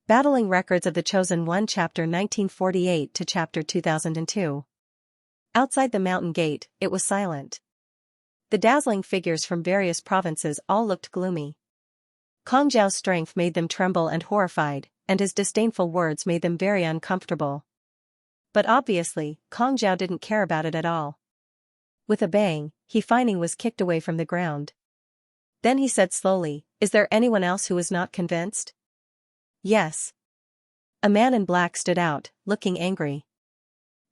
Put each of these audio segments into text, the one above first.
Battling Records of the Chosen One Chapter 1948 to Chapter 2002. Outside the mountain gate, it was silent. The dazzling figures from various provinces all looked gloomy. Kong Zhao's strength made them tremble and horrified, and his disdainful words made them very uncomfortable. But obviously, Kong Zhao didn't care about it at all. With a bang, He Fining was kicked away from the ground. Then he said slowly, "Is there anyone else who is not convinced?" "Yes." A man in black stood out, looking angry.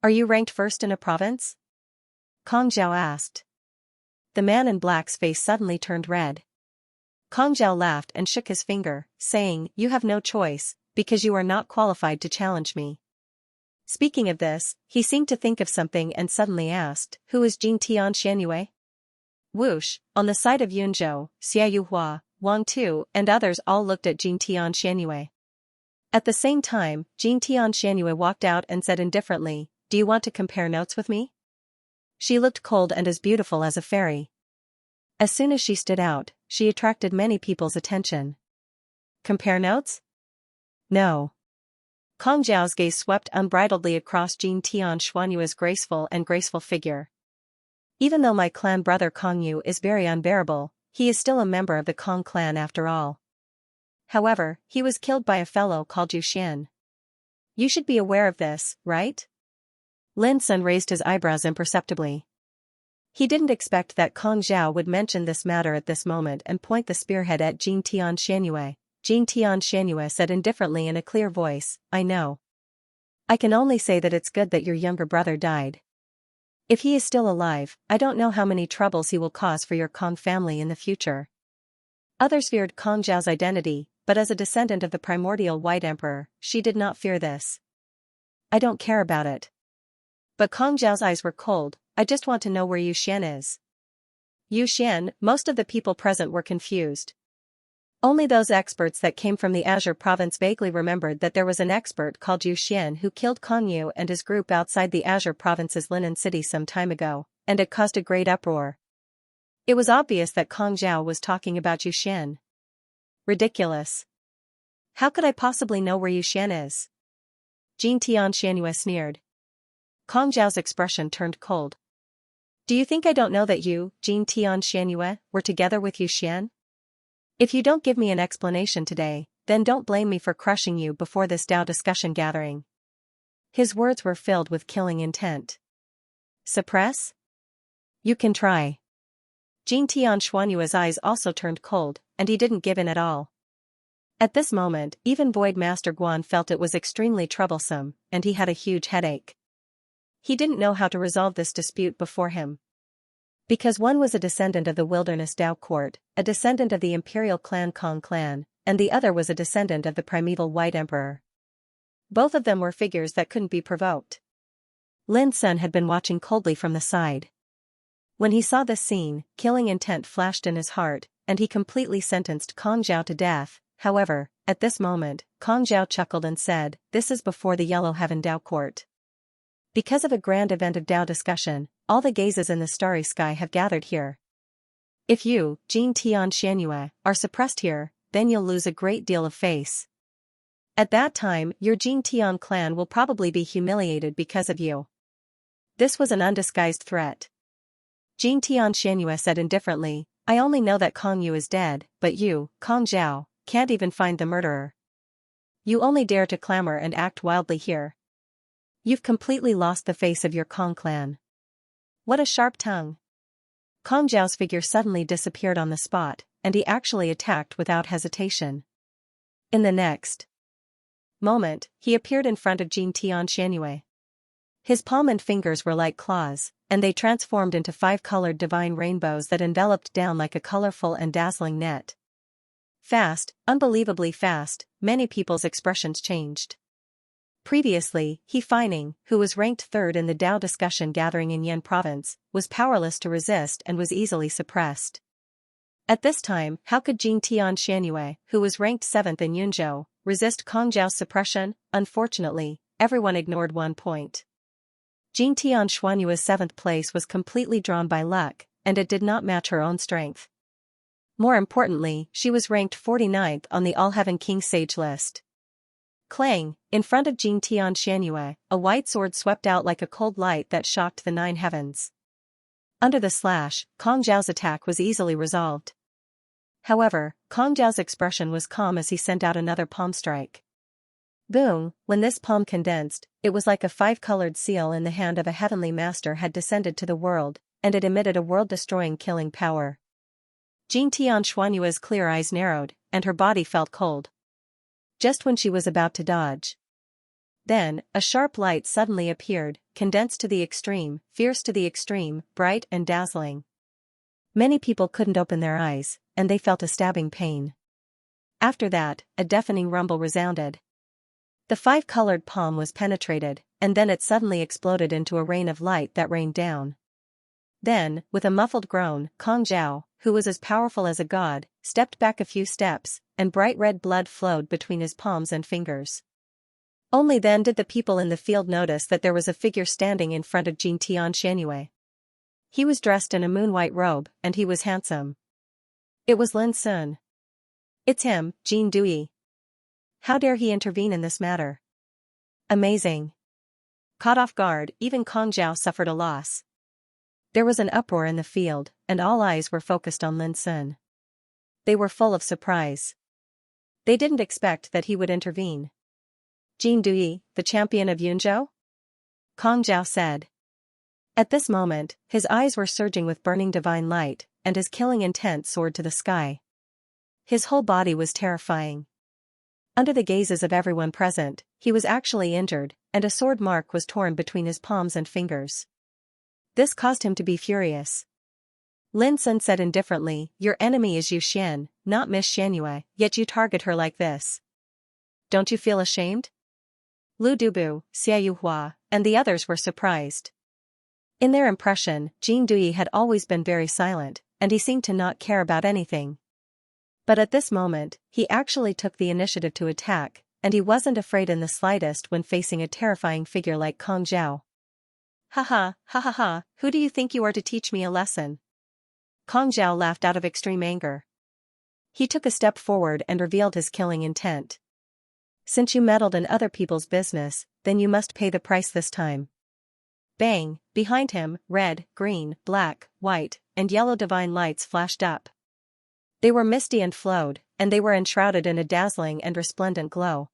"Are you ranked first in a province?" Kong Zhao asked. The man in black's face suddenly turned red. Kong Zhao laughed and shook his finger, saying, "You have no choice, because you are not qualified to challenge me." Speaking of this, he seemed to think of something and suddenly asked, "Who is Jing Xianyue?" Whoosh, on the side of Yunzhou, Xia Yuhua, Wang Tu, and others all looked at Jing Xianyue. At the same time, Jing Xianyue walked out and said indifferently, "Do you want to compare notes with me?" She looked cold and as beautiful as a fairy. As soon as she stood out, she attracted many people's attention. Compare notes? No. Kong Zhao's gaze swept unbridledly across Jing Xianyue's graceful figure. "Even though my clan brother Kong Yu is very unbearable, he is still a member of the Kong clan after all. However, he was killed by a fellow called Yu Xian. You should be aware of this, right?" Lin Sun raised his eyebrows imperceptibly. He didn't expect that Kong Zhao would mention this matter at this moment and point the spearhead at Jing Xianyue. Jing Xianyue said indifferently in a clear voice, "I know. I can only say that it's good that your younger brother died. If he is still alive, I don't know how many troubles he will cause for your Kong family in the future." Others feared Kong Zhao's identity, but as a descendant of the primordial White Emperor, she did not fear this. "I don't care about it." But Kong Zhao's eyes were cold. "I just want to know where Yu Xian is." Yu Xian, most of the people present were confused. Only those experts that came from the Azure province vaguely remembered that there was an expert called Yu Xian who killed Kong Yu and his group outside the Azure province's Linen City some time ago, and it caused a great uproar. It was obvious that Kong Zhao was talking about Yu Xian. Ridiculous. How could I possibly know where Yu Xian is? Jing Xianyue sneered. Kong Zhao's expression turned cold. "Do you think I don't know that you, Jing Xianyue, were together with Yu Xian? If you don't give me an explanation today, then don't blame me for crushing you before this Dao discussion gathering." His words were filled with killing intent. "Suppress? You can try." Jing Xianyue's eyes also turned cold, and he didn't give in at all. At this moment, even Void Master Guan felt it was extremely troublesome, and he had a huge headache. He didn't know how to resolve this dispute before him. Because one was a descendant of the Wilderness Dao Court, a descendant of the Imperial Clan Kong clan, and the other was a descendant of the primeval White Emperor. Both of them were figures that couldn't be provoked. Lin Sun had been watching coldly from the side. When he saw this scene, killing intent flashed in his heart, and he completely sentenced Kong Zhao to death. However, at this moment, Kong Zhao chuckled and said, "This is before the Yellow Heaven Dao Court. Because of a grand event of Dao discussion, all the gazes in the starry sky have gathered here. If you, Jing Xianyue, are suppressed here, then you'll lose a great deal of face. At that time, your Jing Tian clan will probably be humiliated because of you." This was an undisguised threat. Jing Xianyue said indifferently, "I only know that Kong Yu is dead, but you, Kong Zhao, can't even find the murderer. You only dare to clamor and act wildly here. You've completely lost the face of your Kong clan." What a sharp tongue. Kong Zhao's figure suddenly disappeared on the spot, and he actually attacked without hesitation. In the next moment, he appeared in front of Jing Xianyue. His palm and fingers were like claws, and they transformed into 5-colored divine rainbows that enveloped down like a colorful and dazzling net. Fast, unbelievably fast, many people's expressions changed. Previously, He Fining, who was ranked third in the Dao discussion gathering in Yan province, was powerless to resist and was easily suppressed. At this time, how could Jing Xianyue, who was ranked 7th in Yunzhou, resist Kong Zhao's suppression? Unfortunately, everyone ignored one point. Jing Xianyue's 7th place was completely drawn by luck, and it did not match her own strength. More importantly, she was ranked 49th on the All-Heaven King Sage list. Clang, in front of Jing Tian Xianyue, a white sword swept out like a cold light that shocked the 9 heavens. Under the slash, Kong Zhao's attack was easily resolved. However, Kong Zhao's expression was calm as he sent out another palm strike. Boom, when this palm condensed, it was like a 5-colored seal in the hand of a heavenly master had descended to the world, and it emitted a world-destroying killing power. Jing Tian Xuanyue's clear eyes narrowed, and her body felt cold. Just when she was about to dodge. Then, a sharp light suddenly appeared, condensed to the extreme, fierce to the extreme, bright and dazzling. Many people couldn't open their eyes, and they felt a stabbing pain. After that, a deafening rumble resounded. The 5-colored palm was penetrated, and then it suddenly exploded into a rain of light that rained down. Then, with a muffled groan, Kong Zhao, who was as powerful as a god, stepped back a few steps, and bright red blood flowed between his palms and fingers. Only then did the people in the field notice that there was a figure standing in front of Jing Tian Xianyue. He was dressed in a moon-white robe, and he was handsome. It was Lin Sun. It's him, Jin Dui. How dare he intervene in this matter? Amazing. Caught off guard, even Kong Zhao suffered a loss. There was an uproar in the field, and all eyes were focused on Lin Sun. They were full of surprise. They didn't expect that he would intervene. Jin Dui, the champion of Yunzhou? Kong Zhao said. At this moment, his eyes were surging with burning divine light, and his killing intent soared to the sky. His whole body was terrifying. Under the gazes of everyone present, he was actually injured, and a sword mark was torn between his palms and fingers. This caused him to be furious. Lin Sun said indifferently, "Your enemy is Yu Xian, not Miss Xianyue, yet you target her like this. Don't you feel ashamed?" Lu Dubu, Xia Yuhua, and the others were surprised. In their impression, Jing Dui had always been very silent, and he seemed to not care about anything. But at this moment, he actually took the initiative to attack, and he wasn't afraid in the slightest when facing a terrifying figure like Kong Zhao. Ha ha, who do you think you are to teach me a lesson? Kong Zhao laughed out of extreme anger. He took a step forward and revealed his killing intent. Since you meddled in other people's business, then you must pay the price this time. Bang, behind him, red, green, black, white, and yellow divine lights flashed up. They were misty and flowed, and they were enshrouded in a dazzling and resplendent glow.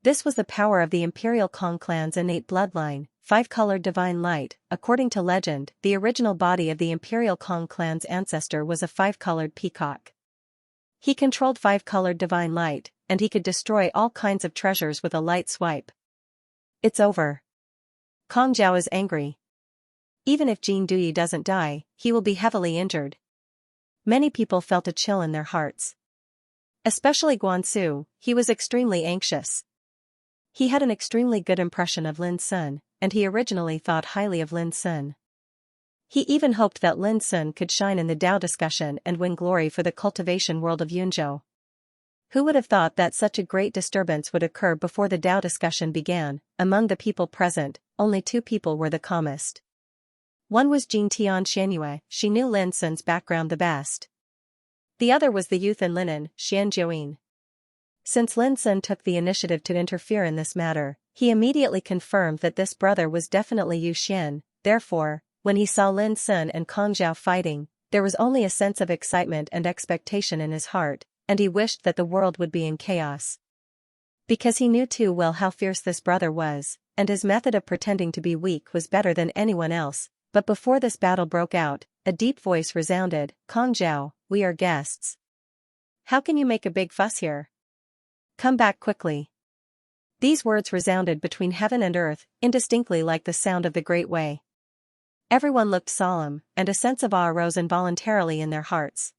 This was the power of the Imperial Kong clan's innate bloodline, 5-colored divine light. According to legend, the original body of the Imperial Kong clan's ancestor was a 5-colored peacock. He controlled 5-colored divine light, and he could destroy all kinds of treasures with a light swipe. It's over. Kong Zhao is angry. Even if Jing Dui doesn't die, he will be heavily injured. Many people felt a chill in their hearts. Especially Guansu, he was extremely anxious. He had an extremely good impression of Lin Sun, and he originally thought highly of Lin Sun. He even hoped that Lin Sun could shine in the Dao discussion and win glory for the cultivation world of Yunzhou. Who would have thought that such a great disturbance would occur before the Dao discussion began? Among the people present, only 2 people were the calmest. One was Jing Tian Xianyue, she knew Lin Sun's background the best. The other was the youth in linen, Xian Jiuyin. Since Lin Sun took the initiative to interfere in this matter, he immediately confirmed that this brother was definitely Yu Xian. Therefore, when he saw Lin Sun and Kong Zhao fighting, there was only a sense of excitement and expectation in his heart, and he wished that the world would be in chaos. Because he knew too well how fierce this brother was, and his method of pretending to be weak was better than anyone else. But before this battle broke out, a deep voice resounded, "Kong Zhao, we are guests. How can you make a big fuss here? Come back quickly." These words resounded between heaven and earth, indistinctly like the sound of the Great Way. Everyone looked solemn, and a sense of awe arose involuntarily in their hearts.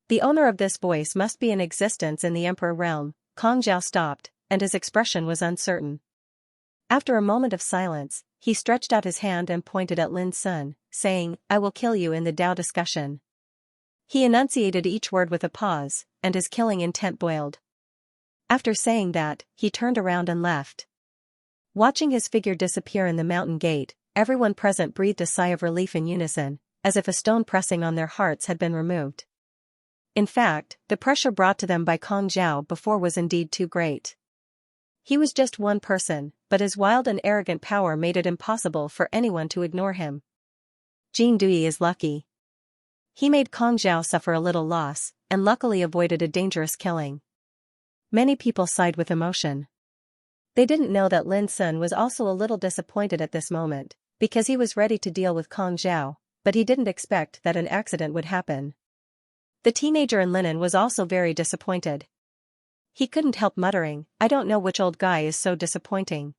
The owner of this voice must be in existence in the Emperor realm. Kong Zhao stopped, and his expression was uncertain. After a moment of silence, he stretched out his hand and pointed at Lin Sun, saying, "I will kill you in the Dao discussion." He enunciated each word with a pause, and his killing intent boiled. After saying that, he turned around and left. Watching his figure disappear in the mountain gate, everyone present breathed a sigh of relief in unison, as if a stone pressing on their hearts had been removed. In fact, the pressure brought to them by Kong Zhao before was indeed too great. He was just one person, but his wild and arrogant power made it impossible for anyone to ignore him. Jin Dui is lucky. He made Kong Zhao suffer a little loss, and luckily avoided a dangerous killing. Many people sighed with emotion. They didn't know that Lin Sun was also a little disappointed at this moment, because he was ready to deal with Kong Zhao, but he didn't expect that an accident would happen. The teenager in linen was also very disappointed. He couldn't help muttering, "I don't know which old guy is so disappointing."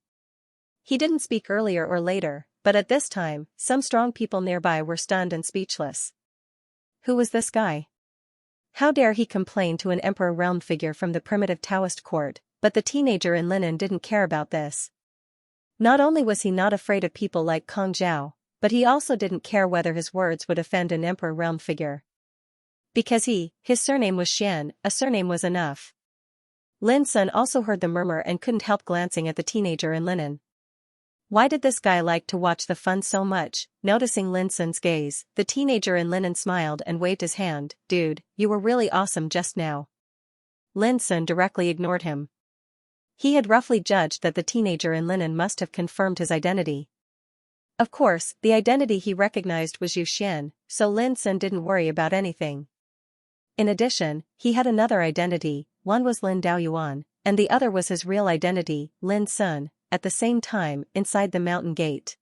He didn't speak earlier or later, but at this time, some strong people nearby were stunned and speechless. Who was this guy? How dare he complain to an emperor realm figure from the primitive Taoist court? But the teenager in linen didn't care about this. Not only was he not afraid of people like Kong Zhao, but he also didn't care whether his words would offend an emperor realm figure. Because his surname was Xian, a surname was enough. Lin Sun also heard the murmur and couldn't help glancing at the teenager in linen. Why did this guy like to watch the fun so much? Noticing Lin Sun's gaze, the teenager in linen smiled and waved his hand. "Dude, you were really awesome just now." Lin Sun directly ignored him. He had roughly judged that the teenager in linen must have confirmed his identity. Of course, the identity he recognized was Yu Xian, so Lin Sun didn't worry about anything. In addition, he had another identity, one was Lin Daoyuan, and the other was his real identity, Lin Sun, at the same time, inside the mountain gate.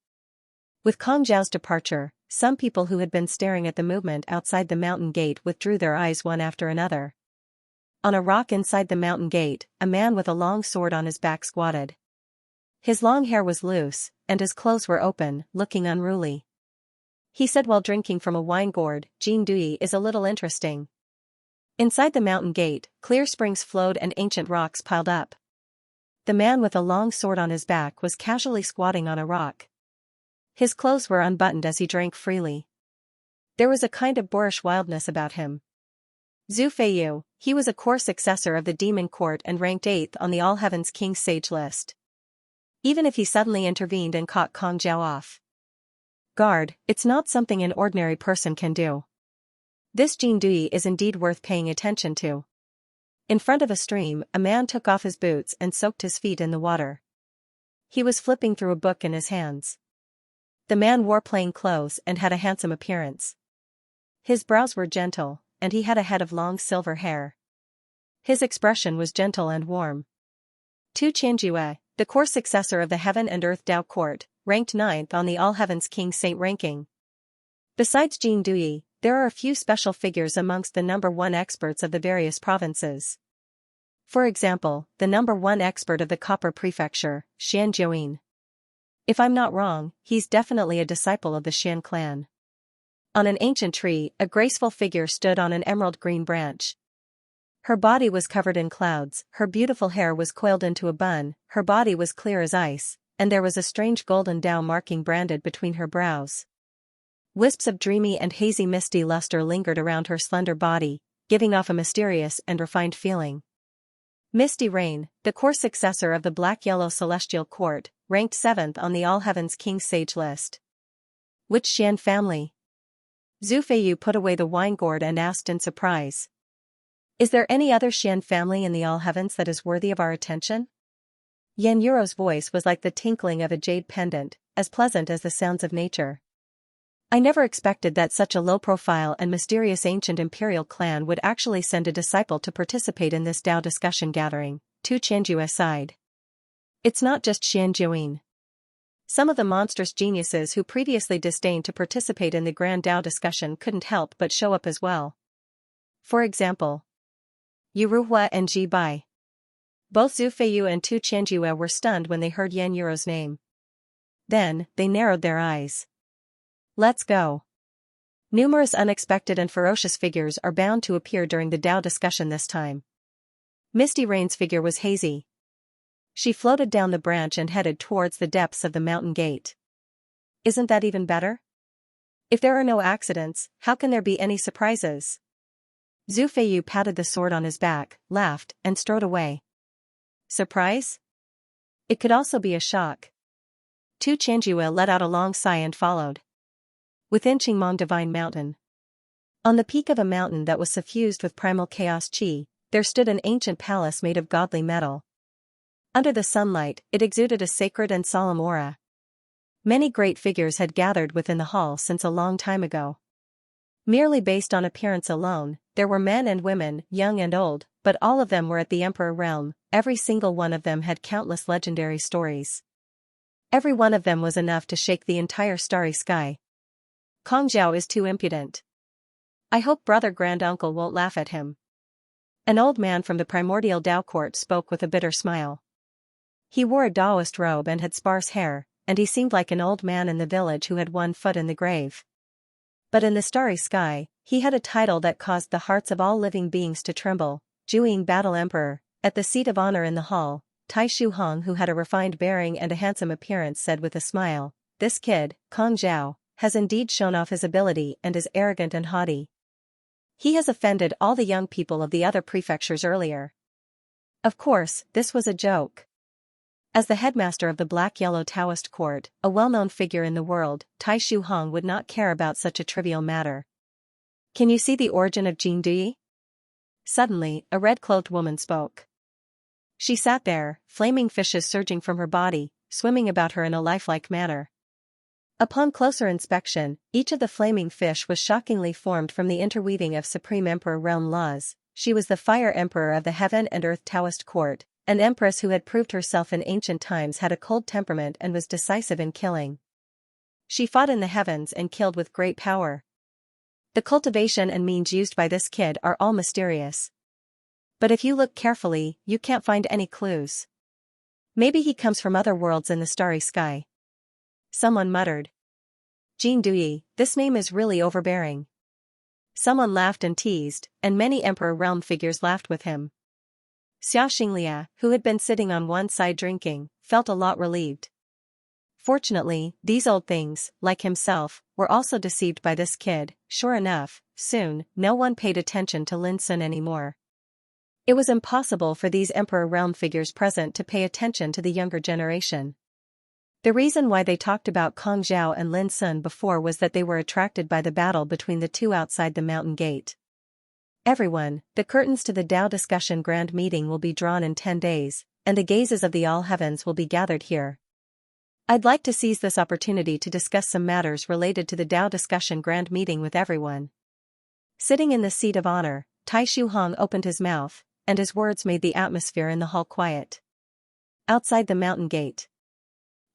With Kong Zhao's departure, some people who had been staring at the movement outside the mountain gate withdrew their eyes one after another. On a rock inside the mountain gate, a man with a long sword on his back squatted. His long hair was loose, and his clothes were open, looking unruly. He said while drinking from a wine gourd, "Jin Dui is a little interesting." Inside the mountain gate, clear springs flowed and ancient rocks piled up. The man with a long sword on his back was casually squatting on a rock. His clothes were unbuttoned as he drank freely. There was a kind of boorish wildness about him. Zhu Feiyu, he was a core successor of the demon court and ranked 8th on the All Heavens King's sage list. Even if he suddenly intervened and caught Kong Zhao off guard, it's not something an ordinary person can do. This Jin Dui is indeed worth paying attention to. In front of a stream, a man took off his boots and soaked his feet in the water. He was flipping through a book in his hands. The man wore plain clothes and had a handsome appearance. His brows were gentle, and he had a head of long silver hair. His expression was gentle and warm. Tu Qianjue, the core successor of the Heaven and Earth Dao Court, ranked 9th on the All Heavens King Saint ranking. Besides Jin Dui, there are a few special figures amongst the number 1 experts of the various provinces. For example, the number 1 expert of the Copper Prefecture, Xian Jiuyin. If I'm not wrong, he's definitely a disciple of the Xian clan. On an ancient tree, a graceful figure stood on an emerald green branch. Her body was covered in clouds, her beautiful hair was coiled into a bun, her body was clear as ice, and there was a strange golden Dao marking branded between her brows. Wisps of dreamy and hazy misty luster lingered around her slender body, giving off a mysterious and refined feeling. Misty Rain, the core successor of the Black-Yellow Celestial Court, ranked 7th on the All Heavens King Sage list. Which Xian family? Zhu Feiyu put away the wine gourd and asked in surprise. Is there any other Xian family in the All Heavens that is worthy of our attention? Yan Yuro's voice was like the tinkling of a jade pendant, as pleasant as the sounds of nature. I never expected that such a low-profile and mysterious ancient imperial clan would actually send a disciple to participate in this Dao discussion gathering, Tu Qianjue sighed. It's not just Xian Jiuyin. Some of the monstrous geniuses who previously disdained to participate in the Grand Dao discussion couldn't help but show up as well. For example, Yuruhua and Ji Bai. Both Zhu Feiyu and Tu Qianjue were stunned when they heard Yan Yuro's name. Then, they narrowed their eyes. Let's go. Numerous unexpected and ferocious figures are bound to appear during the Dao discussion this time. Misty Rain's figure was hazy. She floated down the branch and headed towards the depths of the mountain gate. Isn't that even better? If there are no accidents, how can there be any surprises? Zhu Feiyu patted the sword on his back, laughed, and strode away. Surprise? It could also be a shock. Tu Qianjue let out a long sigh and followed. Within Qingmong Divine Mountain. On the peak of a mountain that was suffused with primal chaos qi, there stood an ancient palace made of godly metal. Under the sunlight, it exuded a sacred and solemn aura. Many great figures had gathered within the hall since a long time ago. Merely based on appearance alone, there were men and women, young and old, but all of them were at the Emperor realm. Every single one of them had countless legendary stories. Every one of them was enough to shake the entire starry sky. Kong Zhao is too impudent. I hope brother granduncle won't laugh at him. An old man from the primordial Dao court spoke with a bitter smile. He wore a Taoist robe and had sparse hair, and he seemed like an old man in the village who had one foot in the grave. But in the starry sky, he had a title that caused the hearts of all living beings to tremble, Jueying Battle Emperor. At the seat of honor in the hall, Tai Shu Hong, who had a refined bearing and a handsome appearance, said with a smile, "This kid, Kong Zhao, has indeed shown off his ability and is arrogant and haughty. He has offended all the young people of the other prefectures earlier." Of course, this was a joke. As the headmaster of the Black-Yellow Taoist court, a well-known figure in the world, Tai Shu Hong would not care about such a trivial matter. "Can you see the origin of Jing Dui?" Suddenly, a red-cloaked woman spoke. She sat there, flaming fishes surging from her body, swimming about her in a lifelike manner. Upon closer inspection, each of the flaming fish was shockingly formed from the interweaving of Supreme Emperor realm laws. She was the Fire Emperor of the Heaven and Earth Taoist court, an empress who had proved herself in ancient times had a cold temperament and was decisive in killing. She fought in the heavens and killed with great power. The cultivation and means used by this kid are all mysterious. But if you look carefully, you can't find any clues. Maybe he comes from other worlds in the starry sky. Someone muttered. Jing Dui, this name is really overbearing. Someone laughed and teased, and many Emperor realm figures laughed with him. Xianxia, who had been sitting on one side drinking, felt a lot relieved. Fortunately, these old things, like himself, were also deceived by this kid. Sure enough, soon, no one paid attention to Lin Sun anymore. It was impossible for these Emperor realm figures present to pay attention to the younger generation. The reason why they talked about Kong Zhao and Lin Sun before was that they were attracted by the battle between the two outside the mountain gate. Everyone, the curtains to the Tao discussion grand meeting will be drawn in 10 days, and the gazes of the all heavens will be gathered here. I'd like to seize this opportunity to discuss some matters related to the Tao discussion grand meeting with everyone. Sitting in the seat of honor, Tai Shu Hong opened his mouth, and his words made the atmosphere in the hall quiet. Outside the mountain gate.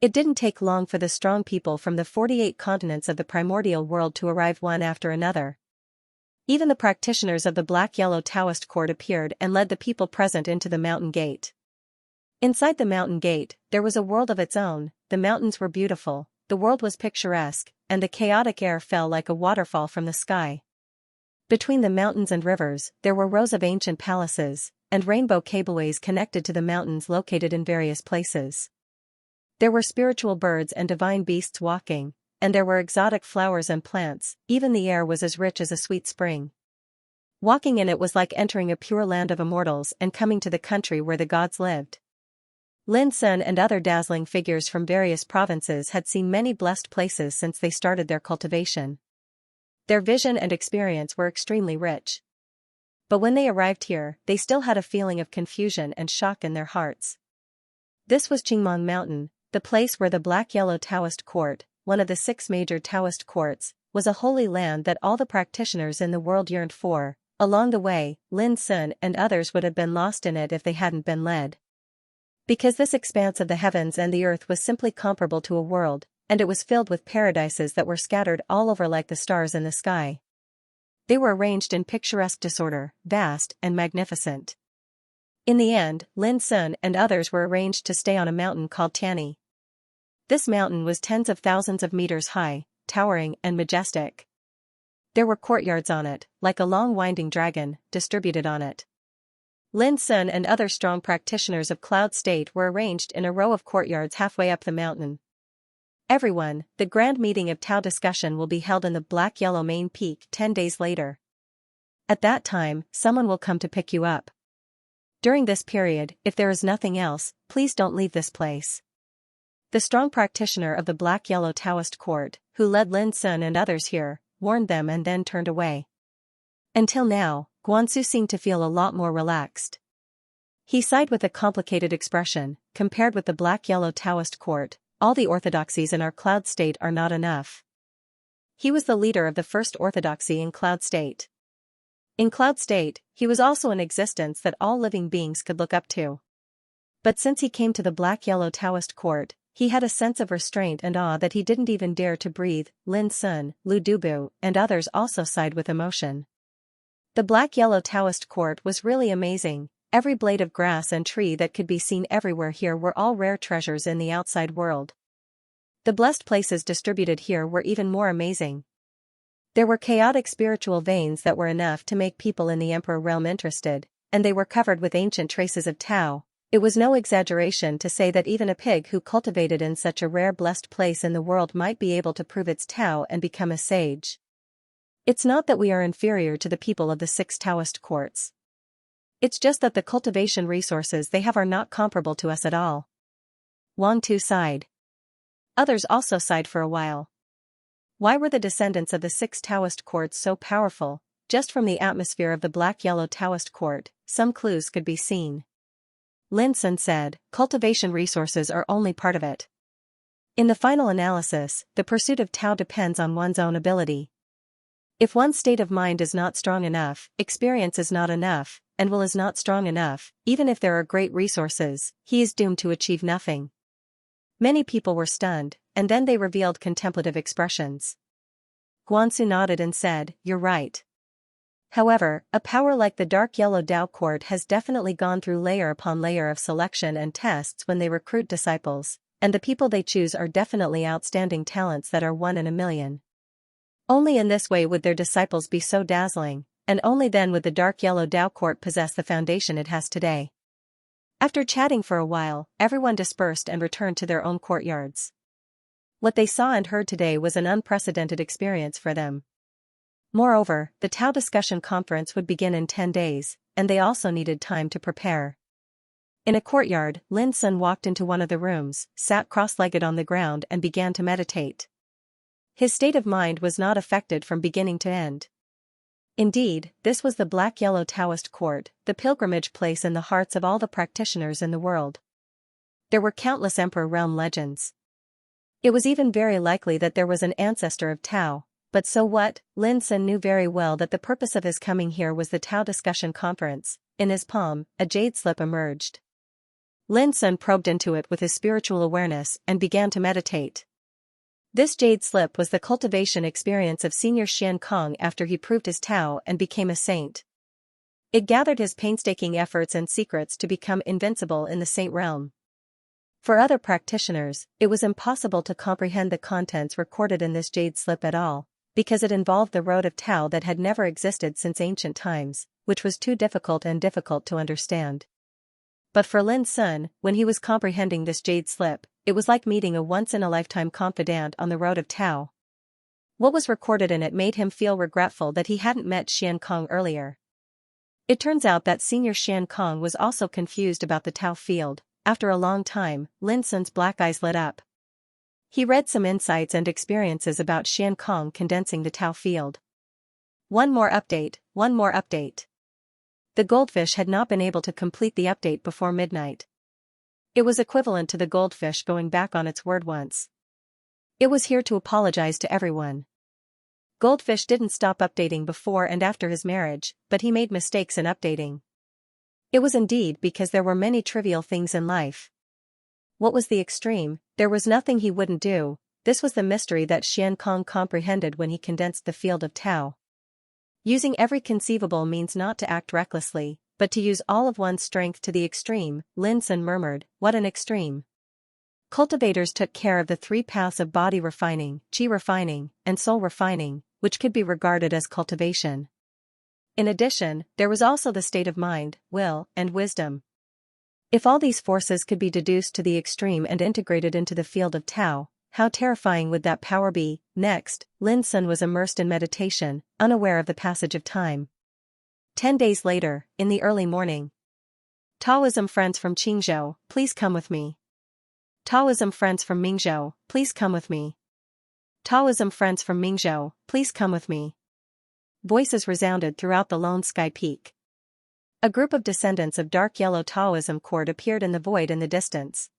It didn't take long for the strong people from the 48 continents of the primordial world to arrive one after another. Even the practitioners of the Black-Yellow Taoist court appeared and led the people present into the mountain gate. Inside the mountain gate, there was a world of its own. The mountains were beautiful, the world was picturesque, and the chaotic air fell like a waterfall from the sky. Between the mountains and rivers, there were rows of ancient palaces, and rainbow cableways connected to the mountains located in various places. There were spiritual birds and divine beasts walking, and there were exotic flowers and plants. Even the air was as rich as a sweet spring. Walking in it was like entering a pure land of immortals and coming to the country where the gods lived. Lin Sun and other dazzling figures from various provinces had seen many blessed places since they started their cultivation. Their vision and experience were extremely rich. But when they arrived here, they still had a feeling of confusion and shock in their hearts. This was Qingmong Mountain, the place where the Black-Yellow Taoist court, one of the 6 major Taoist courts, was a holy land that all the practitioners in the world yearned for. Along the way, Lin Sun and others would have been lost in it if they hadn't been led. Because this expanse of the heavens and the earth was simply comparable to a world, and it was filled with paradises that were scattered all over like the stars in the sky. They were arranged in picturesque disorder, vast and magnificent. In the end, Lin Sun and others were arranged to stay on a mountain called Tianyi. This mountain was tens of thousands of meters high, towering and majestic. There were courtyards on it, like a long winding dragon, distributed on it. Lin Sun and other strong practitioners of Cloud State were arranged in a row of courtyards halfway up the mountain. Everyone, the grand meeting of Tao discussion will be held in the Black-Yellow Main Peak 10 days later. At that time, someone will come to pick you up. During this period, if there is nothing else, please don't leave this place. The strong practitioner of the Black-Yellow Taoist court, who led Lin Sun and others here, warned them and then turned away. Until now, Guanxu seemed to feel a lot more relaxed. He sighed with a complicated expression. Compared with the black-yellow Taoist court, all the orthodoxies in our cloud state are not enough. He was the leader of the first orthodoxy in cloud state. In cloud state, he was also an existence that all living beings could look up to. But since he came to the black-yellow Taoist court, he had a sense of restraint and awe that he didn't even dare to breathe. Lin Sun, Lu Dubu, and others also sighed with emotion. The black-yellow Taoist court was really amazing. Every blade of grass and tree that could be seen everywhere here were all rare treasures in the outside world. The blessed places distributed here were even more amazing. There were chaotic spiritual veins that were enough to make people in the Emperor realm interested, and they were covered with ancient traces of Tao. It was no exaggeration to say that even a pig who cultivated in such a rare blessed place in the world might be able to prove its Tao and become a sage. It's not that we are inferior to the people of the 6 Taoist courts. It's just that the cultivation resources they have are not comparable to us at all. Wang Tu sighed. Others also sighed for a while. Why were the descendants of the 6 Taoist courts so powerful? Just from the atmosphere of the black-yellow Taoist court, some clues could be seen. Lin Sun said, cultivation resources are only part of it. In the final analysis, the pursuit of Tao depends on one's own ability. If one's state of mind is not strong enough, experience is not enough, and will is not strong enough, even if there are great resources, he is doomed to achieve nothing. Many people were stunned, and then they revealed contemplative expressions. Guanxu nodded and said, "You're right." However, a power like the dark yellow Tao court has definitely gone through layer upon layer of selection and tests when they recruit disciples, and the people they choose are definitely outstanding talents that are 1 in a million. Only in this way would their disciples be so dazzling, and only then would the dark yellow Tao court possess the foundation it has today. After chatting for a while, everyone dispersed and returned to their own courtyards. What they saw and heard today was an unprecedented experience for them. Moreover, the Tao discussion conference would begin in 10 days, and they also needed time to prepare. In a courtyard, Lin Sun walked into one of the rooms, sat cross-legged on the ground and began to meditate. His state of mind was not affected from beginning to end. Indeed, this was the black-yellow Taoist court, the pilgrimage place in the hearts of all the practitioners in the world. There were countless Emperor realm legends. It was even very likely that there was an ancestor of Tao, but so what? Lin Sun knew very well that the purpose of his coming here was the Tao discussion conference. In his palm, a jade slip emerged. Lin Sun probed into it with his spiritual awareness and began to meditate. This jade slip was the cultivation experience of Senior Xianxia after he proved his Tao and became a saint. It gathered his painstaking efforts and secrets to become invincible in the saint realm. For other practitioners, it was impossible to comprehend the contents recorded in this jade slip at all, because it involved the road of Tao that had never existed since ancient times, which was too difficult to understand. But for Lin Sun, when he was comprehending this jade slip, it was like meeting a once-in-a-lifetime confidant on the road of Tao. What was recorded in it made him feel regretful that he hadn't met Xianxia earlier. It turns out that Senior Xianxia was also confused about the Tao field. After a long time, Lin Sun's black eyes lit up. He read some insights and experiences about Xianxia condensing the Tao field. One more update. The goldfish had not been able to complete the update before midnight. It was equivalent to the goldfish going back on its word once. It was here to apologize to everyone. Goldfish didn't stop updating before and after his marriage, but he made mistakes in updating. It was indeed because there were many trivial things in life. What was the extreme? There was nothing he wouldn't do. This was the mystery that Xianxia comprehended when he condensed the field of Tao. Using every conceivable means not to act recklessly, but to use all of one's strength to the extreme, Lin Sun murmured, "What an extreme." Cultivators took care of the 3 paths of body refining, qi refining, and soul refining, which could be regarded as cultivation. In addition, there was also the state of mind, will, and wisdom. If all these forces could be deduced to the extreme and integrated into the field of Tao, how terrifying would that power be? Next, Lin Sun was immersed in meditation, unaware of the passage of time. 10 days later, in the early morning. Taoism friends from Qingzhou, please come with me. Taoism friends from Mingzhou, please come with me. Taoism friends from Mingzhou, please come with me. Voices resounded throughout the lone sky peak. A group of descendants of dark yellow Taoism court appeared in the void in the distance.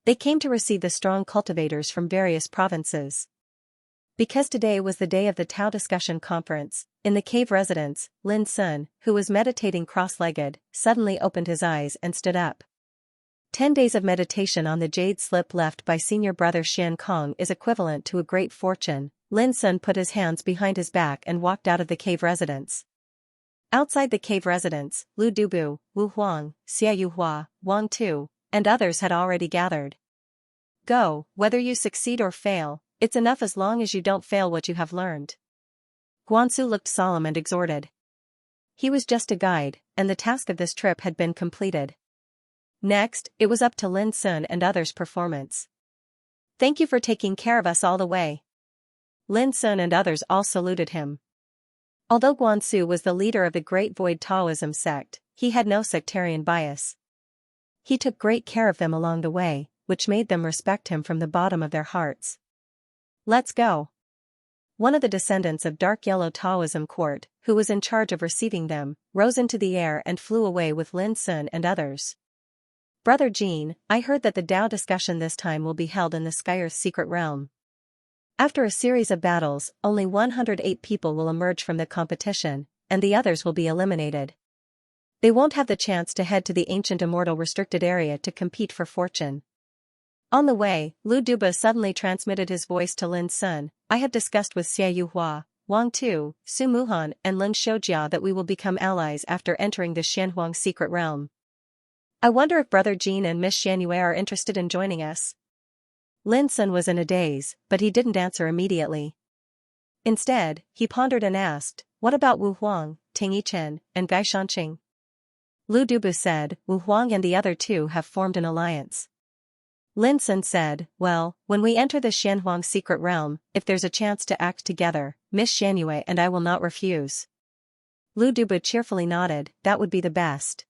They came to receive the strong cultivators from various provinces. Because today was the day of the Tao discussion conference, in the cave residence, Lin Sun, who was meditating cross-legged, suddenly opened his eyes and stood up. 10 days of meditation on the jade slip left by senior brother Xian Kong is equivalent to a great fortune. Lin Sun put his hands behind his back and walked out of the cave residence. Outside the cave residence, Lu Dubu, Wu Huang, Xia Yuhua, Wang Tu, and others had already gathered. Go, whether you succeed or fail, it's enough as long as you don't fail what you have learned. Guansu looked solemn and exhorted. He was just a guide, and the task of this trip had been completed. Next, it was up to Lin Sun and others' performance. Thank you for taking care of us all the way. Lin Sun and others all saluted him. Although Guansu was the leader of the Great Void Taoism sect, he had no sectarian bias. He took great care of them along the way, which made them respect him from the bottom of their hearts. Let's go. One of the descendants of dark yellow Taoism court, who was in charge of receiving them, rose into the air and flew away with Lin Sun and others. Brother Jean, I heard that the Tao discussion this time will be held in the Skyer's secret realm. After a series of battles, only 108 people will emerge from the competition, and the others will be eliminated. They won't have the chance to head to the ancient immortal restricted area to compete for fortune. On the way, Lu Duba suddenly transmitted his voice to Lin Sun. I have discussed with Xia Yuhua, Wang Tu, Su Muhan and Lin Shoujia that we will become allies after entering the Xianhuang secret realm. I wonder if Brother Jean and Miss Xianyue are interested in joining us. Lin Sun was in a daze, but he didn't answer immediately. Instead, he pondered and asked, what about Wu Huang, Ting Yichen, and Gai Shanqing? Lu Dubu said, Wu Huang and the other two have formed an alliance. Lin Sun said, well, when we enter the Xianhuang secret realm, if there's a chance to act together, Miss Xianyue and I will not refuse. Lu Dubu cheerfully nodded, that would be the best.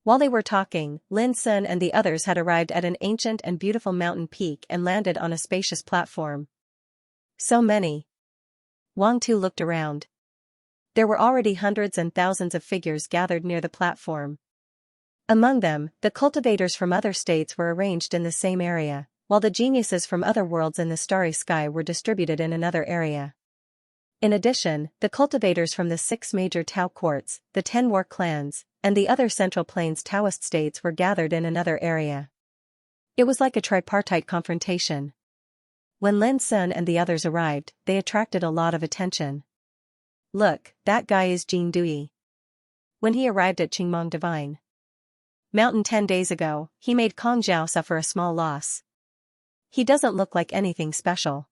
While they were talking, Lin Sun and the others had arrived at an ancient and beautiful mountain peak and landed on a spacious platform. So many. Wang Tu looked around. There were already hundreds and thousands of figures gathered near the platform. Among them, the cultivators from other states were arranged in the same area, while the geniuses from other worlds in the starry sky were distributed in another area. In addition, the cultivators from the 6 major Tao courts, the 10 war clans, and the other Central Plains Taoist states were gathered in another area. It was like a tripartite confrontation. When Lin Sun and the others arrived, they attracted a lot of attention. Look, that guy is Jing Dui. When he arrived at Qingmong Divine Mountain 10 days ago, he made Kong Zhao suffer a small loss. He doesn't look like anything special.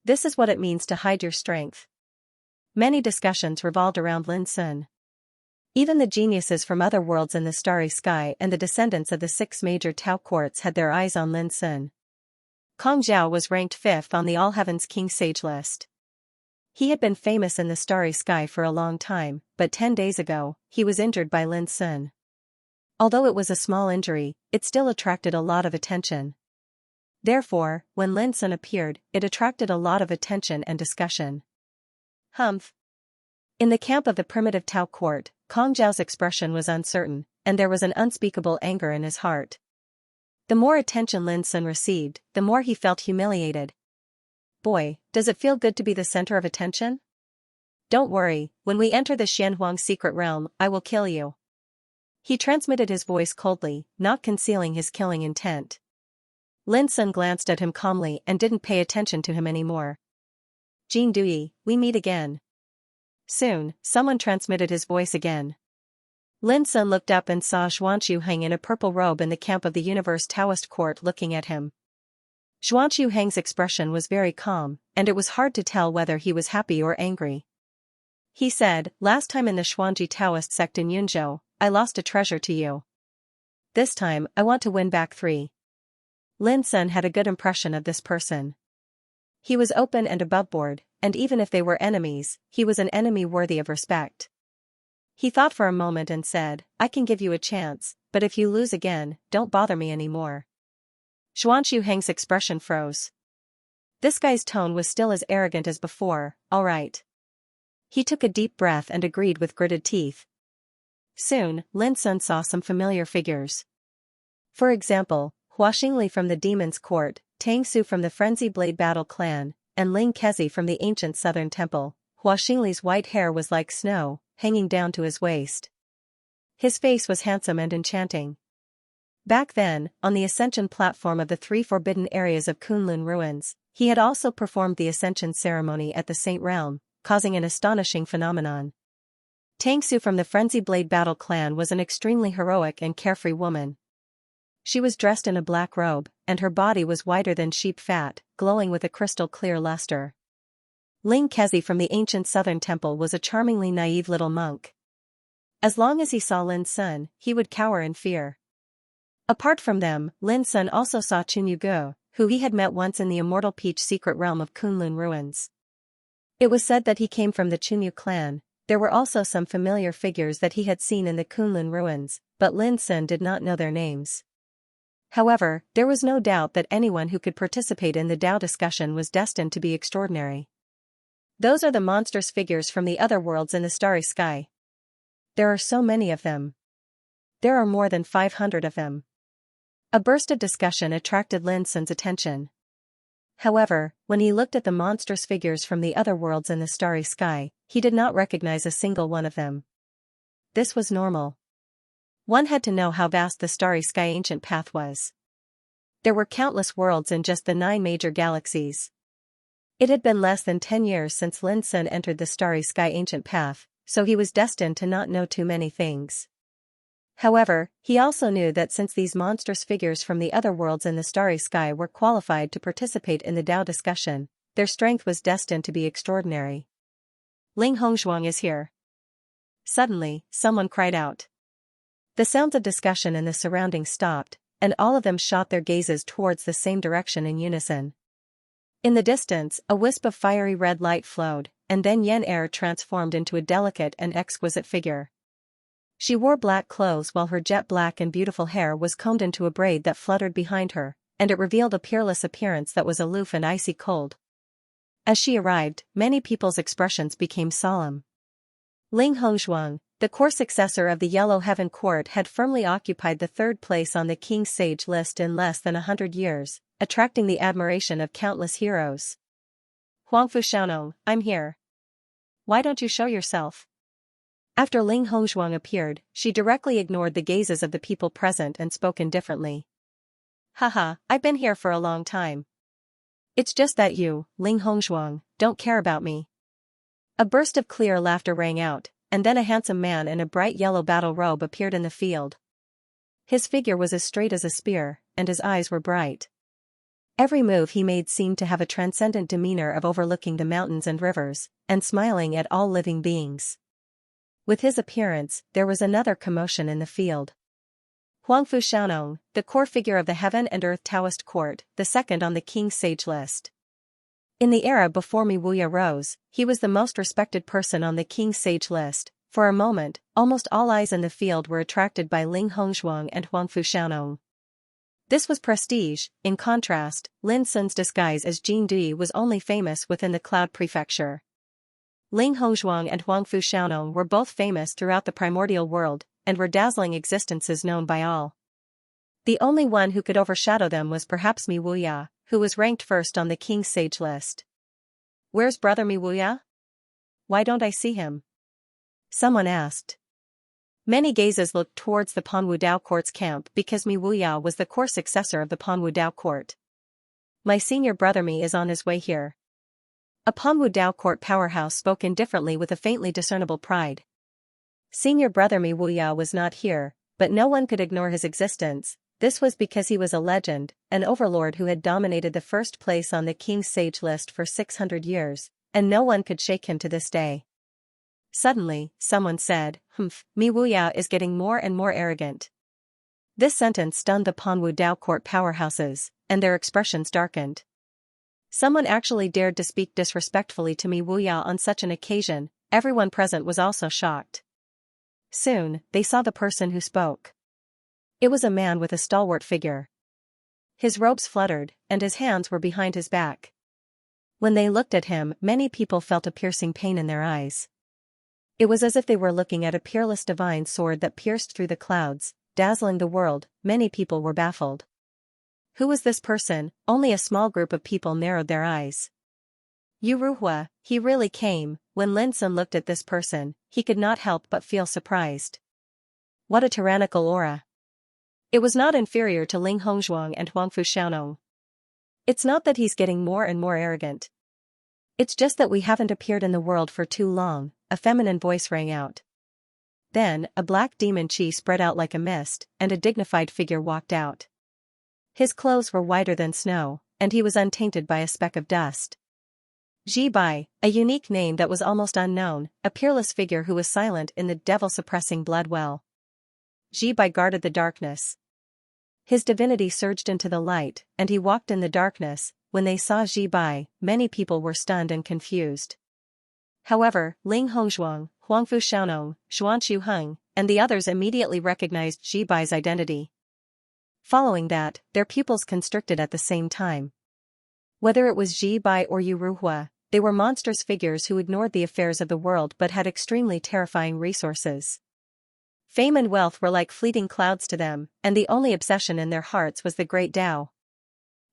This is what it means to hide your strength. Many discussions revolved around Lin Sun. Even the geniuses from other worlds in the starry sky and the descendants of the 6 major Tao courts had their eyes on Lin Sun. Kong Zhao was ranked 5th on the All Heavens King Sage list. He had been famous in the starry sky for a long time, but 10 days ago, he was injured by Lin Sun. Although it was a small injury, it still attracted a lot of attention. Therefore, when Lin Sun appeared, it attracted a lot of attention and discussion. Humph. In the camp of the primitive Tao court, Kong Zhao's expression was uncertain, and there was an unspeakable anger in his heart. The more attention Lin Sun received, the more he felt humiliated. Boy, does it feel good to be the center of attention? Don't worry, when we enter the Xianhuang secret realm, I will kill you. He transmitted his voice coldly, not concealing his killing intent. Lin Sun glanced at him calmly and didn't pay attention to him anymore. Jing Dui, we meet again. Soon, someone transmitted his voice again. Lin Sun looked up and saw Xuanqiu Heng in a purple robe in the camp of the Universe Taoist court looking at him. Xuanqiu Heng's expression was very calm, and it was hard to tell whether he was happy or angry. He said, last time in the Xuanji Taoist sect in Yunzhou, I lost a treasure to you. This time, I want to win back 3. Lin Sun had a good impression of this person. He was open and aboveboard, and even if they were enemies, he was an enemy worthy of respect. He thought for a moment and said, I can give you a chance, but if you lose again, don't bother me anymore. Xuanqiu Heng's expression froze. This guy's tone was still as arrogant as before, all right. He took a deep breath and agreed with gritted teeth. Soon, Lin Sun saw some familiar figures. For example, Hua Xingli from the Demon's Court, Tang Su from the Frenzy Blade Battle Clan, and Ling Kezi from the ancient Southern Temple. Hua Xingli's white hair was like snow, hanging down to his waist. His face was handsome and enchanting. Back then, on the ascension platform of the 3 forbidden areas of Kunlun ruins, he had also performed the ascension ceremony at the Saint Realm, causing an astonishing phenomenon. Tang Su from the Frenzy Blade Battle Clan was an extremely heroic and carefree woman. She was dressed in a black robe, and her body was whiter than sheep fat, glowing with a crystal-clear luster. Ling Kezi from the ancient Southern Temple was a charmingly naive little monk. As long as he saw Lin Sun, he would cower in fear. Apart from them, Lin Sun also saw Chun Yugo, who he had met once in the Immortal Peach secret realm of Kunlun ruins. It was said that he came from the Chunyu clan. There were also some familiar figures that he had seen in the Kunlun ruins, but Lin Sun did not know their names. However, there was no doubt that anyone who could participate in the Dao discussion was destined to be extraordinary. Those are the monstrous figures from the other worlds in the starry sky. There are so many of them. There are more than 500 of them. A burst of discussion attracted Lin Sun's attention. However, when he looked at the monstrous figures from the other worlds in the starry sky, he did not recognize a single one of them. This was normal. One had to know how vast the starry sky ancient path was. There were countless worlds in just the 9 major galaxies. It had been less than 10 years since Lin Sun entered the starry sky ancient path, so he was destined to not know too many things. However, he also knew that since these monstrous figures from the other worlds in the starry sky were qualified to participate in the Dao discussion, their strength was destined to be extraordinary. Ling Hongzhuang is here. Suddenly, someone cried out. The sounds of discussion in the surroundings stopped, and all of them shot their gazes towards the same direction in unison. In the distance, a wisp of fiery red light flowed, and then Yen Er transformed into a delicate and exquisite figure. She wore black clothes while her jet black and beautiful hair was combed into a braid that fluttered behind her, and it revealed a peerless appearance that was aloof and icy cold. As she arrived, many people's expressions became solemn. Ling Hongzhuang, the core successor of the Yellow Heaven Court, had firmly occupied the 3rd place on the King's Sage list in less than 100 years, attracting the admiration of countless heroes. Huangfu Xiaonong, I'm here. Why don't you show yourself? After Ling Hongzhuang appeared, she directly ignored the gazes of the people present and spoke indifferently. Haha, I've been here for a long time. It's just that you, Ling Hongzhuang, don't care about me. A burst of clear laughter rang out, and then a handsome man in a bright yellow battle robe appeared in the field. His figure was as straight as a spear, and his eyes were bright. Every move he made seemed to have a transcendent demeanor of overlooking the mountains and rivers, and smiling at all living beings. With his appearance, there was another commotion in the field. Huangfu Xiaonong, the core figure of the Heaven and Earth Taoist Court, the 2nd on the King's Sage list. In the era before Mi Wuya rose, he was the most respected person on the King's Sage list. For a moment, almost all eyes in the field were attracted by Ling Hongzhuang and Huangfu Xiaonong. This was prestige. In contrast, Lin Sun's disguise as Jin Dui was only famous within the Cloud Prefecture. Ling Hongzhuang and Huangfu Xiaonong were both famous throughout the primordial world, and were dazzling existences known by all. The only one who could overshadow them was perhaps Mi Wuya, who was ranked 1st on the King's Sage list. Where's brother Mi Wuya? Why don't I see him? Someone asked. Many gazes looked towards the Panwu Dao Court's camp because Mi Wuya was the core successor of the Panwu Dao Court. My senior brother Mi is on his way here. A Panwu Dao Court powerhouse spoke indifferently with a faintly discernible pride. Senior brother Mi Wuya was not here, but no one could ignore his existence. This was because he was a legend, an overlord who had dominated the 1st place on the King's Sage list for 600 years, and no one could shake him to this day. Suddenly, someone said, Mi Wuya is getting more and more arrogant. This sentence stunned the Panwu Dao Court powerhouses, and their expressions darkened. Someone actually dared to speak disrespectfully to Mi Wuya on such an occasion. Everyone present was also shocked. Soon, they saw the person who spoke. It was a man with a stalwart figure. His robes fluttered, and his hands were behind his back. When they looked at him, many people felt a piercing pain in their eyes. It was as if they were looking at a peerless divine sword that pierced through the clouds, dazzling the world. Many people were baffled. Who was this person? Only a small group of people narrowed their eyes. Yuruhua, he really came. When Lin Sun looked at this person, he could not help but feel surprised. What a tyrannical aura. It was not inferior to Ling Hongzhuang and Huangfu Xiaonong. It's not that he's getting more and more arrogant. It's just that we haven't appeared in the world for too long, a feminine voice rang out. Then, a black demon chi spread out like a mist, and a dignified figure walked out. His clothes were whiter than snow, and he was untainted by a speck of dust. Ji Bai, a unique name that was almost unknown, a peerless figure who was silent in the devil-suppressing blood well. Ji Bai guarded the darkness. His divinity surged into the light, and he walked in the darkness. When they saw Ji Bai, many people were stunned and confused. However, Ling Hongzhuang, Huangfu Xiaonong, Xuanxu Heng, and the others immediately recognized Ji Bai's identity. Following that, their pupils constricted at the same time. Whether it was Ji Bai or Yuruhua, they were monstrous figures who ignored the affairs of the world but had extremely terrifying resources. Fame and wealth were like fleeting clouds to them, and the only obsession in their hearts was the great Tao.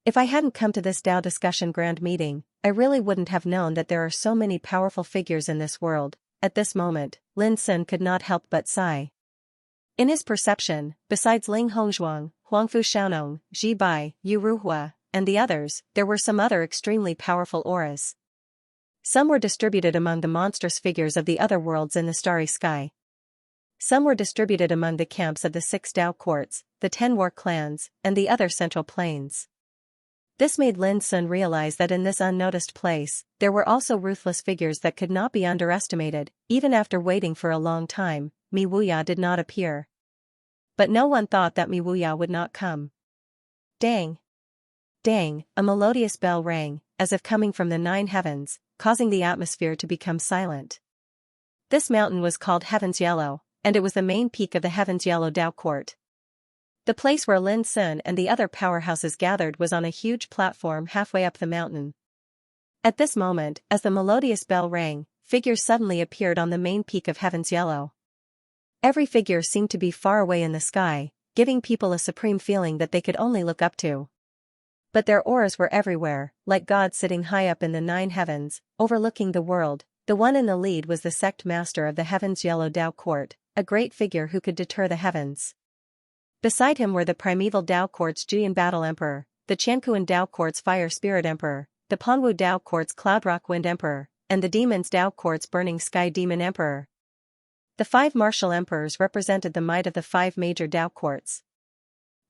If I hadn't come to this Tao discussion grand meeting, I really wouldn't have known that there are so many powerful figures in this world. At this moment, Lin Sun could not help but sigh. In his perception, besides Ling Hongzhuang, Huangfu Xiaonong, Ji Bai, Yuruhua, and the others, there were some other extremely powerful auras. Some were distributed among the monstrous figures of the other worlds in the starry sky. Some were distributed among the camps of the 6 Tao courts, the 10 war clans, and the other central plains. This made Lin Sun realize that in this unnoticed place, there were also ruthless figures that could not be underestimated. Even after waiting for a long time, Mi Wuya did not appear. But no one thought that Mi Wuya would not come. Dang! Dang! A melodious bell rang, as if coming from the 9 heavens, causing the atmosphere to become silent. This mountain was called Heaven's Yellow, and it was the main peak of the Heaven's Yellow Tao Court. The place where Lin Sun and the other powerhouses gathered was on a huge platform halfway up the mountain. At this moment, as the melodious bell rang, figures suddenly appeared on the main peak of Heaven's Yellow. Every figure seemed to be far away in the sky, giving people a supreme feeling that they could only look up to. But their auras were everywhere, like gods sitting high up in the 9 heavens, overlooking the world. The one in the lead was the sect master of the Heaven's Yellow Tao Court, a great figure who could deter the heavens. Beside him were the primeval Tao Court's Juyan Battle Emperor, the Qiankuan Tao Court's Fire Spirit Emperor, the Panwu Tao Court's Cloud Rock Wind Emperor, and the Demons Tao Court's Burning Sky Demon Emperor. The 5 martial emperors represented the might of the 5 major Tao Courts.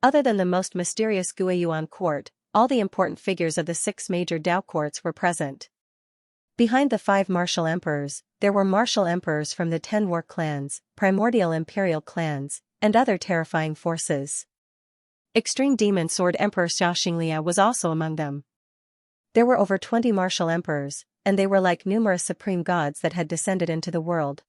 Other than the most mysterious Guiyuan Court, all the important figures of the 6 major Tao Courts were present. Behind the 5 martial emperors, there were martial emperors from the 10 war clans, primordial imperial clans, and other terrifying forces. Extreme Demon Sword Emperor Xianxia was also among them. There were over 20 martial emperors, and they were like numerous supreme gods that had descended into the world.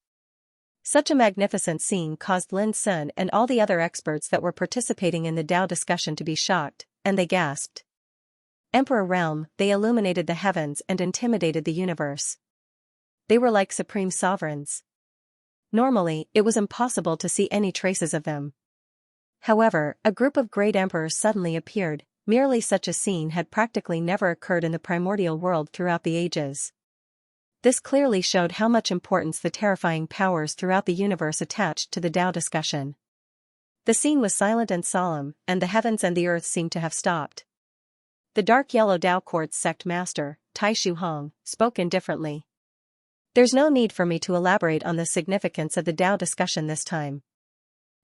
Such a magnificent scene caused Lin Sun and all the other experts that were participating in the Tao discussion to be shocked, and they gasped. Emperor Realm, they illuminated the heavens and intimidated the universe. They were like supreme sovereigns. Normally, it was impossible to see any traces of them. However, a group of great emperors suddenly appeared. Merely such a scene had practically never occurred in the primordial world throughout the ages. This clearly showed how much importance the terrifying powers throughout the universe attached to the Tao discussion. The scene was silent and solemn, and the heavens and the earth seemed to have stopped. The Dark Yellow Tao Court's sect master, Tai Shu Hong, spoke indifferently. There's no need for me to elaborate on the significance of the Tao discussion this time.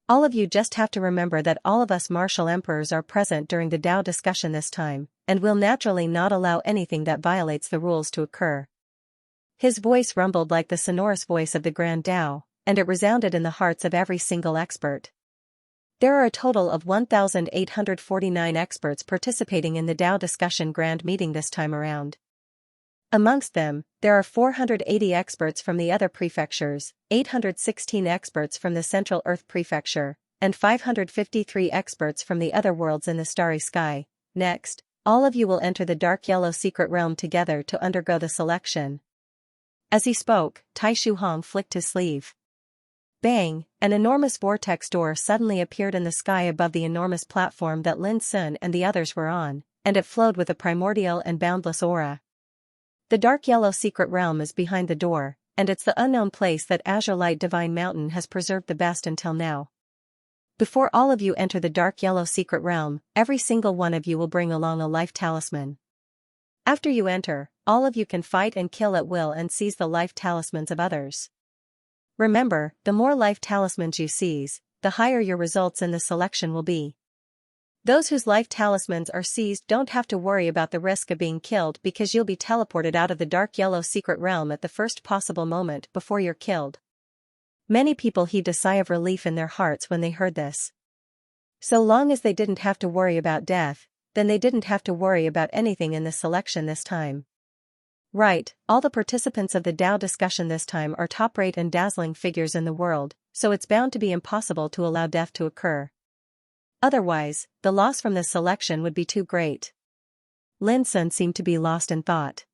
All of you just have to remember that all of us martial emperors are present during the Tao discussion this time, and will naturally not allow anything that violates the rules to occur. His voice rumbled like the sonorous voice of the Grand Tao, and it resounded in the hearts of every single expert. There are a total of 1,849 experts participating in the Tao discussion grand meeting this time around. Amongst them, there are 480 experts from the other prefectures, 816 experts from the Central Earth Prefecture, and 553 experts from the other worlds in the starry sky. Next, all of you will enter the Dark Yellow Secret Realm together to undergo the selection. As he spoke, Tai Shuhong flicked his sleeve. Bang! An enormous vortex door suddenly appeared in the sky above the enormous platform that Lin Sun and the others were on, and it flowed with a primordial and boundless aura. The dark yellow secret realm is behind the door, and it's the unknown place that Azure Light Divine Mountain has preserved the best until now. Before all of you enter the dark yellow secret realm, every single one of you will bring along a life talisman. After you enter, all of you can fight and kill at will and seize the life talismans of others. Remember, the more life talismans you seize, the higher your results in the selection will be. Those whose life talismans are seized don't have to worry about the risk of being killed because you'll be teleported out of the dark yellow secret realm at the first possible moment before you're killed. Many people heaved a sigh of relief in their hearts when they heard this. So long as they didn't have to worry about death, then they didn't have to worry about anything in this selection this time. Right, all the participants of the Dao discussion this time are top-rate and dazzling figures in the world, so it's bound to be impossible to allow death to occur. Otherwise, the loss from this selection would be too great. Lin Sun seemed to be lost in thought.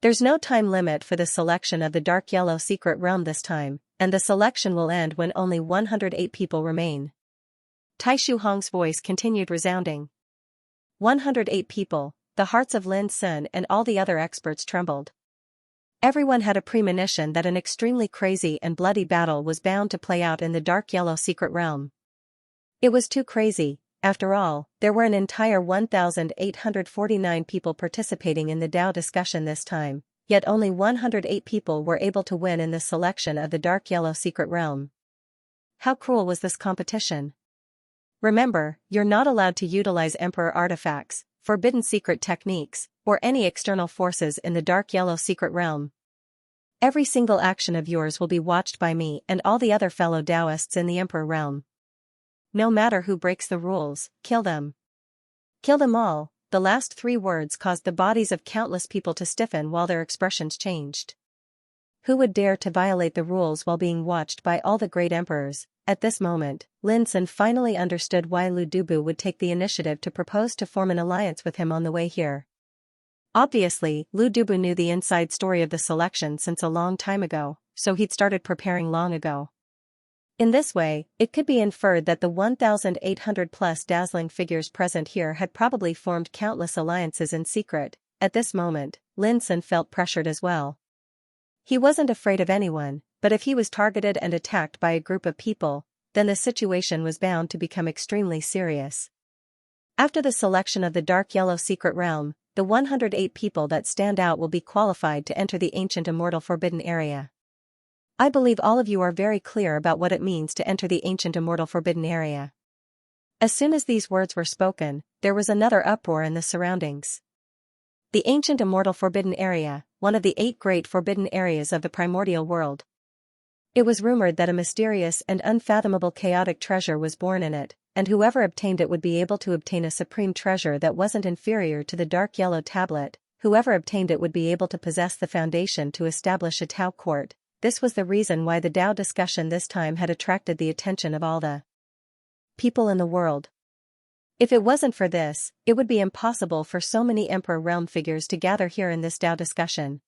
There's no time limit for the selection of the dark yellow secret realm this time, and the selection will end when only 108 people remain. Tai Shuhong's voice continued resounding. 108 people. The hearts of Lin Sun and all the other experts trembled. Everyone had a premonition that an extremely crazy and bloody battle was bound to play out in the dark yellow secret realm. It was too crazy. After all, there were an entire 1,849 people participating in the Dao discussion this time, yet only 108 people were able to win in this selection of the dark yellow secret realm. How cruel was this competition? Remember, you're not allowed to utilize Emperor artifacts, forbidden secret techniques, or any external forces in the dark yellow secret realm. Every single action of yours will be watched by me and all the other fellow Taoists in the Emperor realm. No matter who breaks the rules, kill them. Kill them all. The last 3 words caused the bodies of countless people to stiffen while their expressions changed. Who would dare to violate the rules while being watched by all the great emperors? At this moment, Lin Sun finally understood why Lu Dubu would take the initiative to propose to form an alliance with him on the way here. Obviously, Lu Dubu knew the inside story of the selection since a long time ago, so he'd started preparing long ago. In this way, it could be inferred that the 1,800-plus dazzling figures present here had probably formed countless alliances in secret. At this moment, Lin Sun felt pressured as well. He wasn't afraid of anyone, but if he was targeted and attacked by a group of people, then the situation was bound to become extremely serious. After the selection of the dark yellow secret realm, the 108 people that stand out will be qualified to enter the ancient immortal forbidden area. I believe all of you are very clear about what it means to enter the ancient immortal forbidden area. As soon as these words were spoken, there was another uproar in the surroundings. The ancient immortal forbidden area, one of the 8 great forbidden areas of the primordial world. It was rumored that a mysterious and unfathomable chaotic treasure was born in it, and whoever obtained it would be able to obtain a supreme treasure that wasn't inferior to the dark yellow tablet. Whoever obtained it would be able to possess the foundation to establish a Tao court. This was the reason why the Dao discussion this time had attracted the attention of all the people in the world. If it wasn't for this, it would be impossible for so many Emperor realm figures to gather here in this Dao discussion.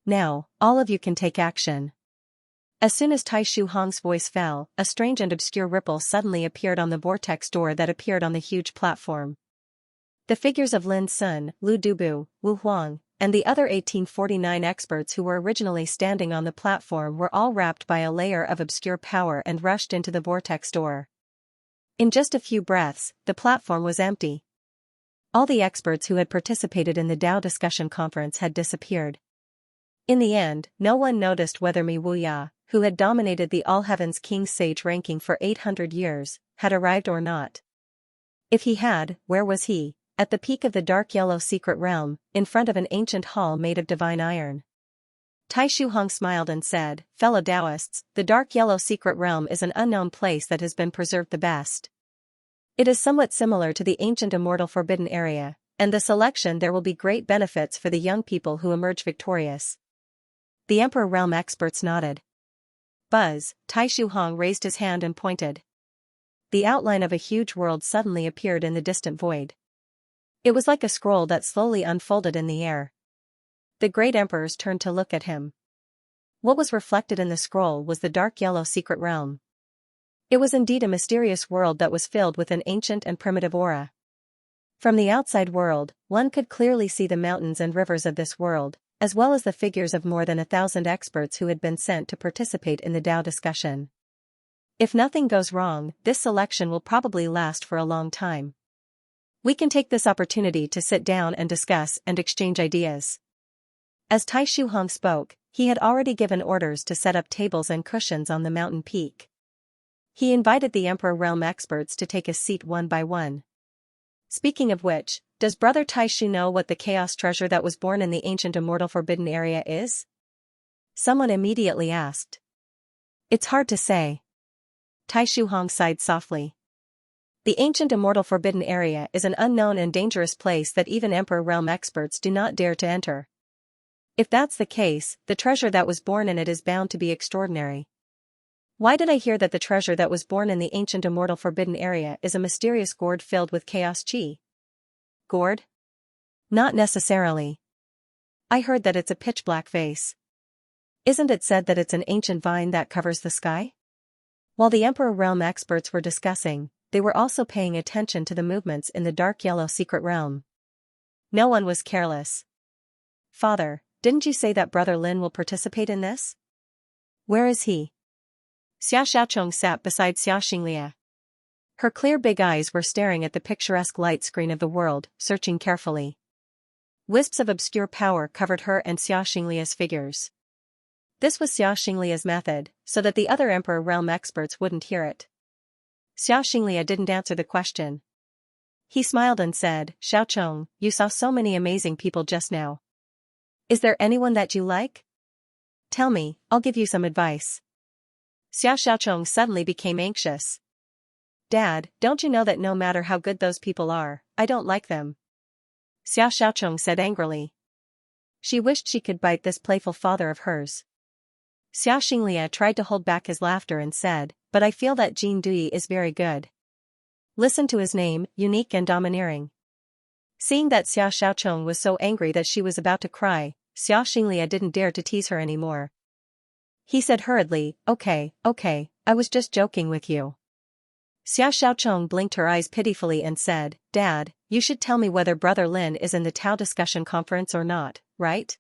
Now, all of you can take action. As soon as Tai Shuhong's voice fell, a strange and obscure ripple suddenly appeared on the vortex door that appeared on the huge platform. The figures of Lin Sun, Lu Dubu, Wu Huang, and the other 1849 experts who were originally standing on the platform were all wrapped by a layer of obscure power and rushed into the vortex door. In just a few breaths, the platform was empty. All the experts who had participated in the Dao discussion conference had disappeared. In the end, no one noticed whether Mi Wuya, who had dominated the All Heavens King Sage ranking for 800 years, had arrived or not. If he had, where was he? At the peak of the dark yellow secret realm, in front of an ancient hall made of divine iron. Tai Shuhong smiled and said, "Fellow Taoists, the dark yellow secret realm is an unknown place that has been preserved the best. It is somewhat similar to the ancient immortal forbidden area, and the selection there will be great benefits for the young people who emerge victorious." The Emperor realm experts nodded. Buzz, Tai Shuhong raised his hand and pointed. The outline of a huge world suddenly appeared in the distant void. It was like a scroll that slowly unfolded in the air. The great emperors turned to look at him. What was reflected in the scroll was the dark yellow secret realm. It was indeed a mysterious world that was filled with an ancient and primitive aura. From the outside world, one could clearly see the mountains and rivers of this world, as well as the figures of more than 1,000 experts who had been sent to participate in the Tao discussion. If nothing goes wrong, this selection will probably last for a long time. We can take this opportunity to sit down and discuss and exchange ideas. As Tai Shuhong spoke, he had already given orders to set up tables and cushions on the mountain peak. He invited the Emperor Realm experts to take a seat one by one. Speaking of which, does Brother Tai Shu know what the chaos treasure that was born in the ancient immortal forbidden area is? Someone immediately asked. It's hard to say. Tai Shuhong sighed softly. The ancient immortal forbidden area is an unknown and dangerous place that even Emperor Realm experts do not dare to enter. If that's the case, the treasure that was born in it is bound to be extraordinary. Why did I hear that the treasure that was born in the ancient immortal forbidden area is a mysterious gourd filled with chaos chi? Gourd? Not necessarily. I heard that it's a pitch-black vase. Isn't it said that it's an ancient vine that covers the sky? While the Emperor Realm experts were discussing, they were also paying attention to the movements in the dark yellow secret realm. No one was careless. Father, didn't you say that Brother Lin will participate in this? Where is he? Xia Xiaochong sat beside Xianxia. Her clear big eyes were staring at the picturesque light screen of the world, searching carefully. Wisps of obscure power covered her and Xianxia's figures. This was Xianxia's method, so that the other Emperor Realm experts wouldn't hear it. Xianxia didn't answer the question. He smiled and said, Xiaochong, you saw so many amazing people just now. Is there anyone that you like? Tell me, I'll give you some advice. Xia Xiaochong suddenly became anxious. Dad, don't you know that no matter how good those people are, I don't like them? Xia Xiaochong said angrily. She wished she could bite this playful father of hers. Xianxia tried to hold back his laughter and said, but I feel that Jin Dui is very good. Listen to his name, unique and domineering. Seeing that Xia Xiaochong was so angry that she was about to cry, Xianxia didn't dare to tease her anymore. He said hurriedly, okay, I was just joking with you. Xia Xiaochong blinked her eyes pitifully and said, Dad, you should tell me whether Brother Lin is in the Tao discussion conference or not, right?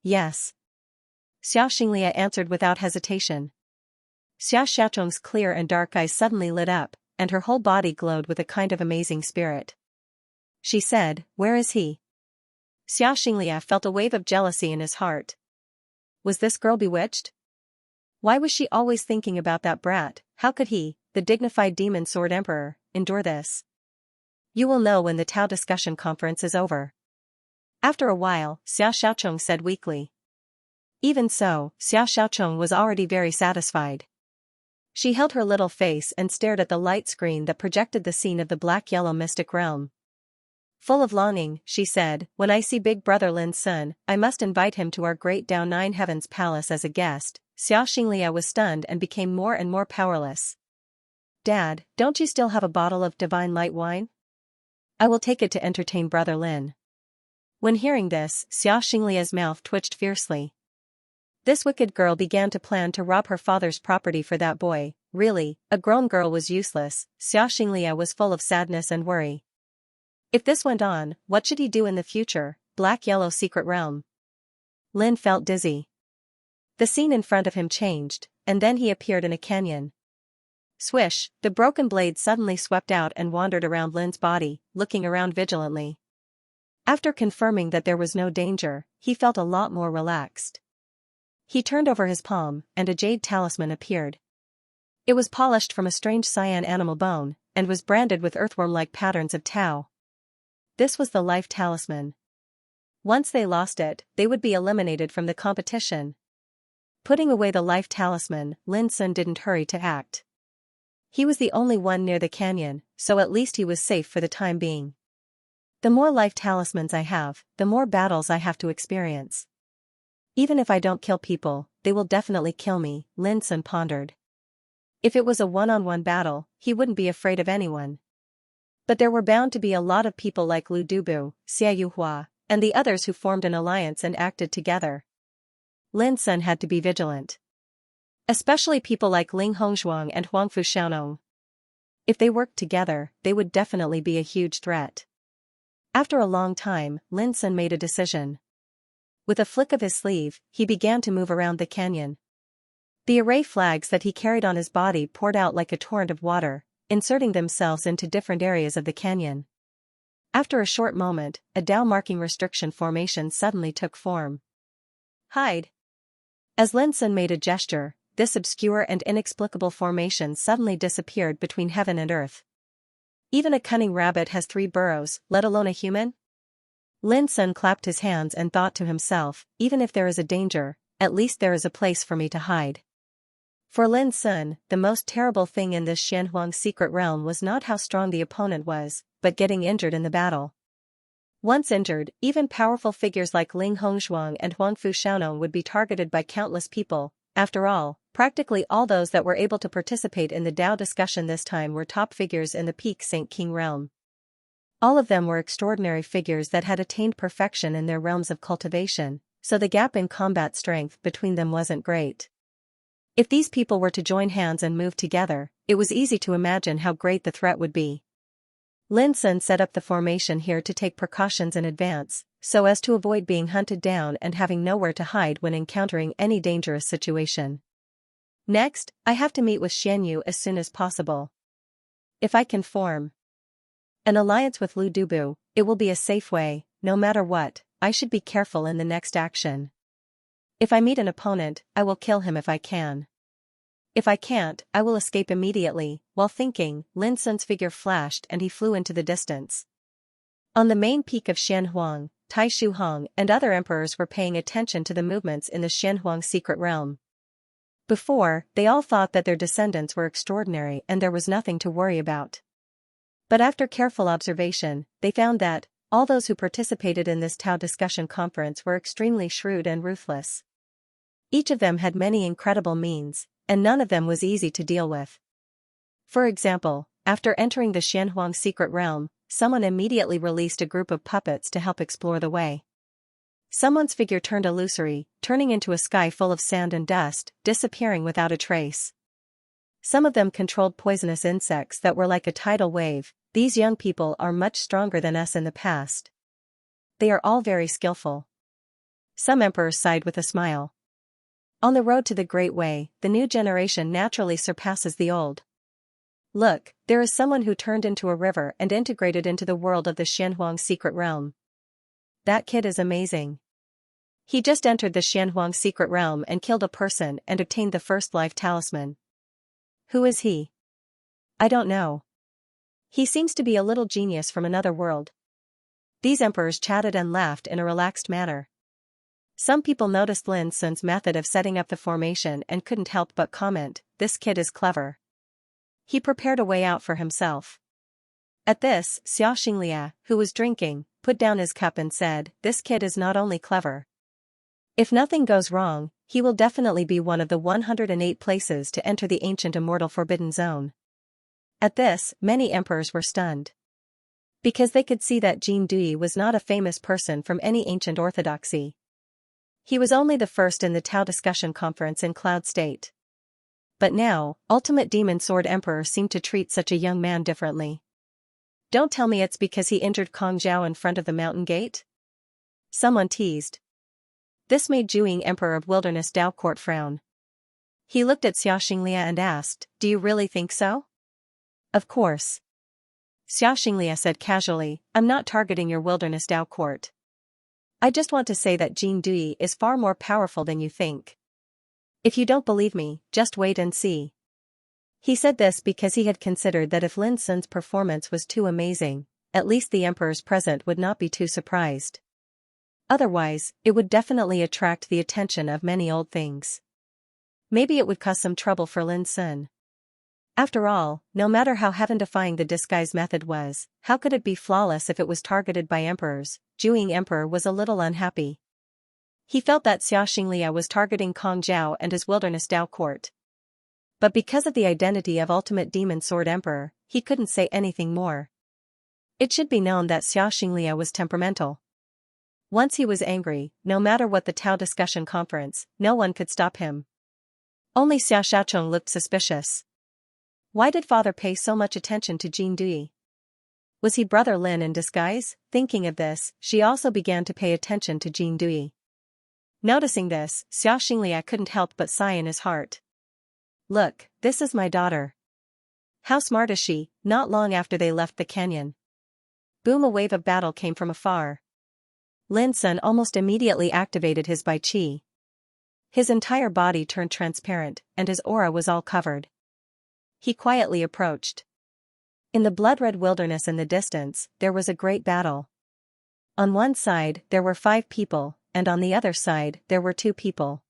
Yes. Xianxia answered without hesitation. Xia Xiaochong's clear and dark eyes suddenly lit up, and her whole body glowed with a kind of amazing spirit. She said, where is he? Xianxia felt a wave of jealousy in his heart. Was this girl bewitched? Why was she always thinking about that brat? How could he, the dignified demon sword emperor, endure this? You will know when the Tao discussion conference is over. After a while, Xia Xiaochong said weakly. Even so, Xia Xiaochong was already very satisfied. She held her little face and stared at the light screen that projected the scene of the black-yellow mystic realm. Full of longing, she said, when I see Big Brother Lin's son, I must invite him to our great Dao Nine Heavens Palace as a guest. Xianxia was stunned and became more and more powerless. Dad, don't you still have a bottle of divine light wine? I will take it to entertain Brother Lin. When hearing this, Xianxia's mouth twitched fiercely. This wicked girl began to plan to rob her father's property for that boy. Really, a grown girl was useless. Xianxia was full of sadness and worry. If this went on, what should he do in the future? Black-yellow secret realm. Lin felt dizzy. The scene in front of him changed, and then he appeared in a canyon. Swish, the broken blade suddenly swept out and wandered around Lin's body, looking around vigilantly. After confirming that there was no danger, he felt a lot more relaxed. He turned over his palm, and a jade talisman appeared. It was polished from a strange cyan animal bone, and was branded with earthworm-like patterns of Tao. This was the life talisman. Once they lost it, they would be eliminated from the competition. Putting away the life talisman, Lin Sun didn't hurry to act. He was the only one near the canyon, so at least he was safe for the time being. The more life talismans I have, the more battles I have to experience. Even if I don't kill people, they will definitely kill me, Lin Sun pondered. If it was a one-on-one battle, he wouldn't be afraid of anyone. But there were bound to be a lot of people like Lu Dubu, Xia Yuhua, and the others who formed an alliance and acted together. Lin Sun had to be vigilant. Especially people like Ling Hongzhuang and Huangfu Xiaonong. If they worked together, they would definitely be a huge threat. After a long time, Lin Sun made a decision. With a flick of his sleeve, he began to move around the canyon. The array flags that he carried on his body poured out like a torrent of water, inserting themselves into different areas of the canyon. After a short moment, a Dao marking restriction formation suddenly took form. Hide. As Lin Sun made a gesture, this obscure and inexplicable formation suddenly disappeared between heaven and earth. Even a cunning rabbit has 3 burrows, let alone a human? Lin Sun clapped his hands and thought to himself, even if there is a danger, at least there is a place for me to hide. For Lin Sun, the most terrible thing in this Xianhuang secret realm was not how strong the opponent was, but getting injured in the battle. Once injured, even powerful figures like Ling Hongzhuang and Huangfu Xiaonong would be targeted by countless people. After all, practically all those that were able to participate in the Dao discussion this time were top figures in the peak Saint King realm. All of them were extraordinary figures that had attained perfection in their realms of cultivation, so the gap in combat strength between them wasn't great. If these people were to join hands and move together, it was easy to imagine how great the threat would be. Lin Sun set up the formation here to take precautions in advance, so as to avoid being hunted down and having nowhere to hide when encountering any dangerous situation. Next, I have to meet with Xianyu as soon as possible. If I can form an alliance with Lu Dubu, it will be a safe way. No matter what, I should be careful in the next action. If I meet an opponent, I will kill him if I can. If I can't, I will escape immediately. While thinking, Lin Sun's figure flashed and he flew into the distance. On the main peak of Xianhuang, Tai Shuhong and other emperors were paying attention to the movements in the Xianhuang secret realm. Before, they all thought that their descendants were extraordinary and there was nothing to worry about. But after careful observation, they found that all those who participated in this Tao discussion conference were extremely shrewd and ruthless. Each of them had many incredible means, and none of them was easy to deal with. For example, after entering the Xianhuang secret realm, someone immediately released a group of puppets to help explore the way. Someone's figure turned illusory, turning into a sky full of sand and dust, disappearing without a trace. Some of them controlled poisonous insects that were like a tidal wave. These young people are much stronger than us in the past. They are all very skillful. Some emperors sighed with a smile. On the road to the Great Way, the new generation naturally surpasses the old. Look, there is someone who turned into a river and integrated into the world of the Xianhuang secret realm. That kid is amazing. He just entered the Xianhuang secret realm and killed a person and obtained the first life talisman. Who is he? I don't know. He seems to be a little genius from another world. These emperors chatted and laughed in a relaxed manner. Some people noticed Lin Sun's method of setting up the formation and couldn't help but comment, "This kid is clever." He prepared a way out for himself. At this, Xianxia, who was drinking, put down his cup and said, "This kid is not only clever. If nothing goes wrong, he will definitely be one of the 108 places to enter the ancient immortal forbidden zone." At this, many emperors were stunned. Because they could see that Jin Dui was not a famous person from any ancient orthodoxy. He was only the first in the Tao discussion conference in Cloud State. But now, Ultimate Demon Sword Emperor seemed to treat such a young man differently. Don't tell me it's because he injured Kong Zhao in front of the mountain gate? Someone teased. This made Juing Emperor of Wilderness Dao Court frown. He looked at Xianxia and asked, "Do you really think so?" "Of course." Xianxia said casually, "I'm not targeting your Wilderness Dao Court. I just want to say that Jin Dui is far more powerful than you think. If you don't believe me, just wait and see." He said this because he had considered that if Lin Sun's performance was too amazing, at least the emperors present would not be too surprised. Otherwise, it would definitely attract the attention of many old things. Maybe it would cause some trouble for Lin Sun. After all, no matter how heaven-defying the disguise method was, how could it be flawless if it was targeted by emperors? Juing Emperor was a little unhappy. He felt that Xianxia was targeting Kong Zhao and his Wilderness Dao Court. But because of the identity of Ultimate Demon Sword Emperor, he couldn't say anything more. It should be known that Xianxia was temperamental. Once he was angry, no matter what the Tao discussion conference, no one could stop him. Only Xiaoxiachong looked suspicious. Why did father pay so much attention to Jin Dui? Was he Brother Lin in disguise? Thinking of this, she also began to pay attention to Jin Dui. Noticing this, Xianxia couldn't help but sigh in his heart. Look, this is my daughter. How smart is she? Not long after they left the canyon. Boom! A wave of battle came from afar. Lin Sun almost immediately activated his Bai Qi. His entire body turned transparent, and his aura was all covered. He quietly approached. In the blood-red wilderness in the distance, there was a great battle. On one side, there were 5 people, and on the other side, there were 2 people.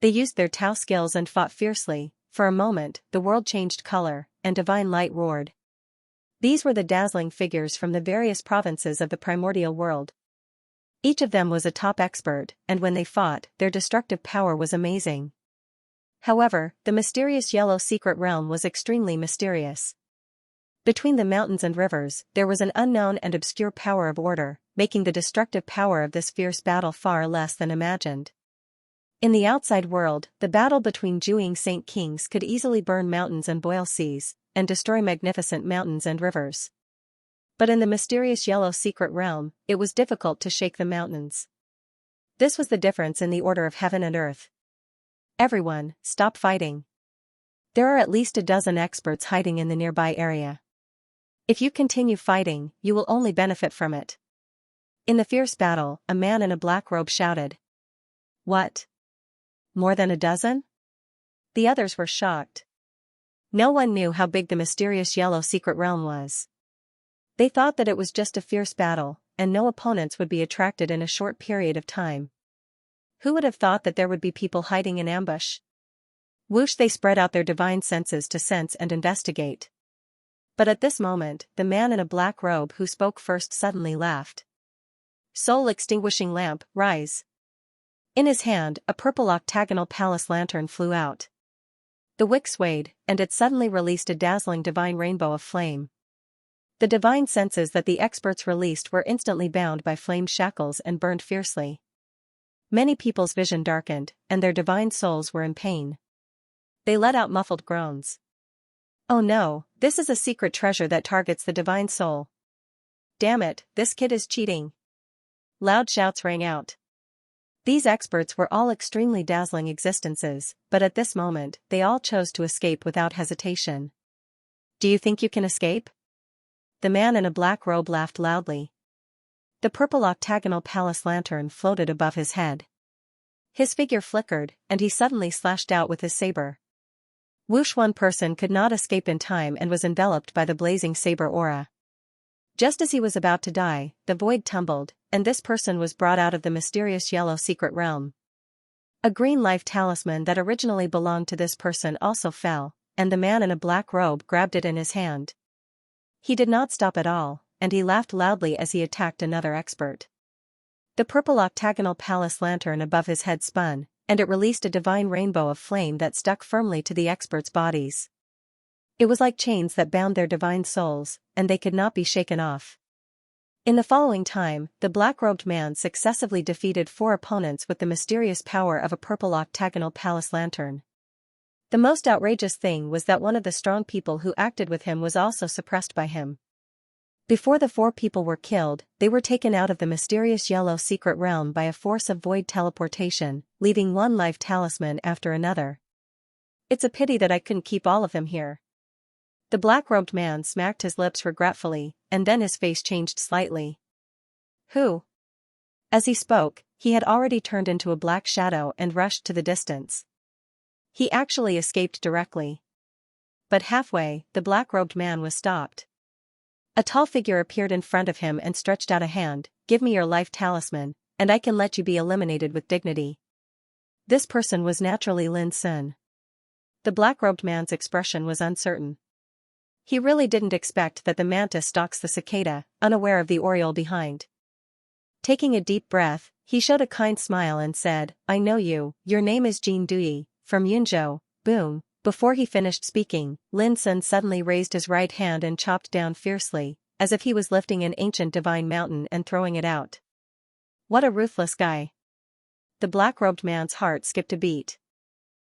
They used their Tao skills and fought fiercely. For a moment, the world changed color, and divine light roared. These were the dazzling figures from the various provinces of the primordial world. Each of them was a top expert, and when they fought, their destructive power was amazing. However, the mysterious yellow secret realm was extremely mysterious. Between the mountains and rivers, there was an unknown and obscure power of order, making the destructive power of this fierce battle far less than imagined. In the outside world, the battle between Juing Saint Kings could easily burn mountains and boil seas, and destroy magnificent mountains and rivers. But in the mysterious yellow secret realm, it was difficult to shake the mountains. This was the difference in the order of heaven and earth. Everyone, stop fighting. There are at least a dozen experts hiding in the nearby area. If you continue fighting, you will only benefit from it. In the fierce battle, a man in a black robe shouted. What? More than a dozen? The others were shocked. No one knew how big the mysterious yellow secret realm was. They thought that it was just a fierce battle, and no opponents would be attracted in a short period of time. Who would have thought that there would be people hiding in ambush? Whoosh! They spread out their divine senses to sense and investigate. But at this moment, the man in a black robe who spoke first suddenly laughed. Soul extinguishing lamp, rise. In his hand, a purple octagonal palace lantern flew out. The wick swayed, and it suddenly released a dazzling divine rainbow of flame. The divine senses that the experts released were instantly bound by flame shackles and burned fiercely. Many people's vision darkened, and their divine souls were in pain. They let out muffled groans. Oh no, this is a secret treasure that targets the divine soul. Damn it, this kid is cheating. Loud shouts rang out. These experts were all extremely dazzling existences, but at this moment, they all chose to escape without hesitation. Do you think you can escape? The man in a black robe laughed loudly. The purple octagonal palace lantern floated above his head. His figure flickered, and he suddenly slashed out with his saber. Whoosh! One person could not escape in time and was enveloped by the blazing saber aura. Just as he was about to die, the void tumbled, and this person was brought out of the mysterious yellow secret realm. A green life talisman that originally belonged to this person also fell, and the man in a black robe grabbed it in his hand. He did not stop at all, and he laughed loudly as he attacked another expert. The purple octagonal palace lantern above his head spun, and it released a divine rainbow of flame that stuck firmly to the experts' bodies. It was like chains that bound their divine souls, and they could not be shaken off. In the following time, the black-robed man successively defeated 4 opponents with the mysterious power of a purple octagonal palace lantern. The most outrageous thing was that one of the strong people who acted with him was also suppressed by him. Before the 4 people were killed, they were taken out of the mysterious yellow secret realm by a force of void teleportation, leaving one life talisman after another. It's a pity that I couldn't keep all of them here. The black-robed man smacked his lips regretfully, and then his face changed slightly. Who? As he spoke, he had already turned into a black shadow and rushed to the distance. He actually escaped directly. But halfway, the black-robed man was stopped. A tall figure appeared in front of him and stretched out a hand. Give me your life talisman, and I can let you be eliminated with dignity. This person was naturally Lin Sun. The black-robed man's expression was uncertain. He really didn't expect that the mantis stalks the cicada, unaware of the oriole behind. Taking a deep breath, he showed a kind smile and said, I know you, your name is Jin Dui, from Yunzhou. Boom. Before he finished speaking, Lin Sun suddenly raised his right hand and chopped down fiercely, as if he was lifting an ancient divine mountain and throwing it out. What a ruthless guy. The black-robed man's heart skipped a beat.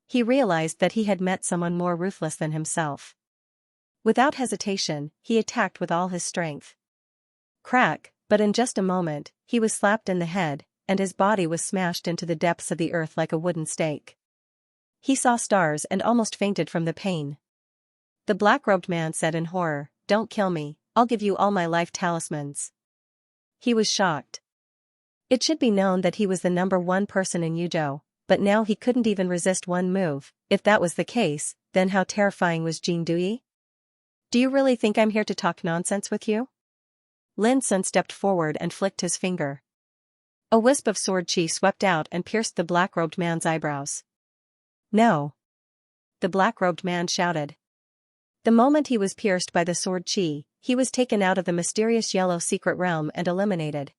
He realized that he had met someone more ruthless than himself. Without hesitation, he attacked with all his strength. Crack, but in just a moment, he was slapped in the head, and his body was smashed into the depths of the earth like a wooden stake. He saw stars and almost fainted from the pain. The black-robed man said in horror, "Don't kill me, I'll give you all my life talismans." He was shocked. It should be known that he was the #1 person in Yuzhou, but now he couldn't even resist one move. If that was the case, then how terrifying was Jin Dui? "Do you really think I'm here to talk nonsense with you?" Lin Sun stepped forward and flicked his finger. A wisp of sword chi swept out and pierced the black-robed man's eyebrows. "No!" the black-robed man shouted. The moment he was pierced by the sword chi, he was taken out of the mysterious yellow secret realm and eliminated.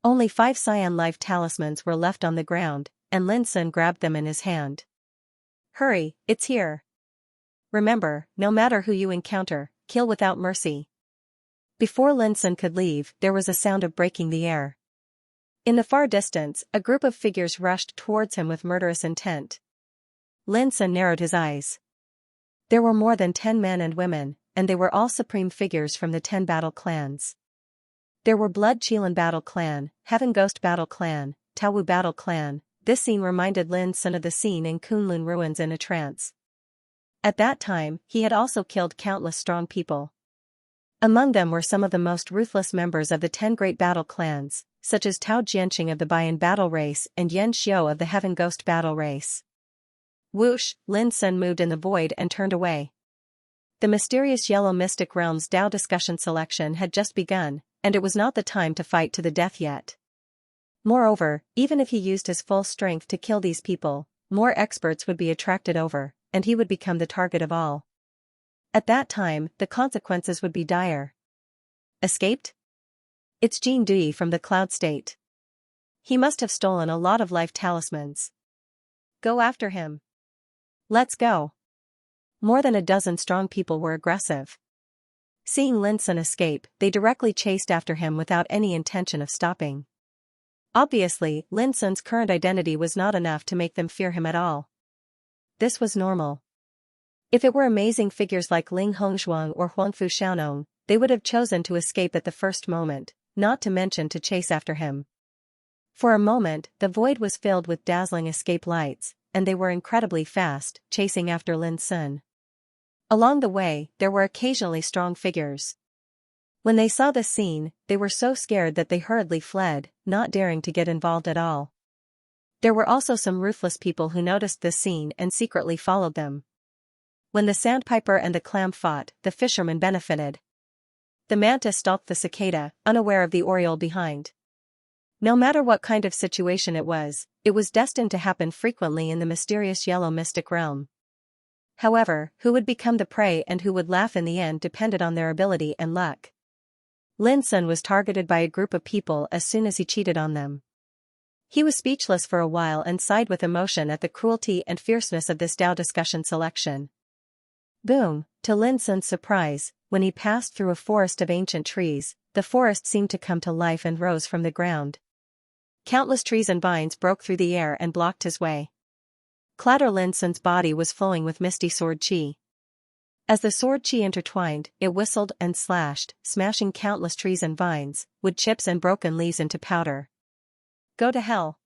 Only 5 cyan life talismans were left on the ground, and Lin Sun grabbed them in his hand. "Hurry, it's here. Remember, no matter who you encounter, kill without mercy." Before Lin Sun could leave, there was a sound of breaking the air. In the far distance, a group of figures rushed towards him with murderous intent. Lin Sun narrowed his eyes. There were more than 10 men and women, and they were all supreme figures from the 10 battle clans. There were Blood Qilin Battle Clan, Heaven Ghost Battle Clan, Taowu Battle Clan. This scene reminded Lin Sun of the scene in Kunlun Ruins in a trance. At that time, he had also killed countless strong people. Among them were some of the most ruthless members of the 10 great battle clans, such as Tao Jianxing of the Bayan battle race and Yan Xiao of the Heaven Ghost battle race. Whoosh, Lin Sun moved in the void and turned away. The mysterious Yellow Mystic Realm's Dao discussion selection had just begun, and it was not the time to fight to the death yet. Moreover, even if he used his full strength to kill these people, more experts would be attracted over, and he would become the target of all. At that time, the consequences would be dire. Escaped? It's Jin Dui from the Cloud State. He must have stolen a lot of life talismans. Go after him. Let's go. More than a dozen strong people were aggressive. Seeing Lin Sun escape, they directly chased after him without any intention of stopping. Obviously, Lin Sun's current identity was not enough to make them fear him at all. This was normal. If it were amazing figures like Ling Hongzhuang or Huangfu Xiaonong, they would have chosen to escape at the first moment, not to mention to chase after him. For a moment, the void was filled with dazzling escape lights, and they were incredibly fast, chasing after Lin Sun. Along the way, there were occasionally strong figures. When they saw this scene, they were so scared that they hurriedly fled, not daring to get involved at all. There were also some ruthless people who noticed this scene and secretly followed them. When the sandpiper and the clam fought, the fisherman benefited. The mantis stalked the cicada, unaware of the oriole behind. No matter what kind of situation it was destined to happen frequently in the mysterious Yellow Mystic Realm. However, who would become the prey and who would laugh in the end depended on their ability and luck. Lin Sun was targeted by a group of people as soon as he cheated on them. He was speechless for a while and sighed with emotion at the cruelty and fierceness of this Dao discussion selection. Boom, to Lin Sun's surprise, when he passed through a forest of ancient trees, the forest seemed to come to life and rose from the ground. Countless trees and vines broke through the air and blocked his way. Clatter Lin Sun's body was flowing with misty sword chi. As the sword chi intertwined, it whistled and slashed, smashing countless trees and vines, wood chips and broken leaves into powder. Go to hell.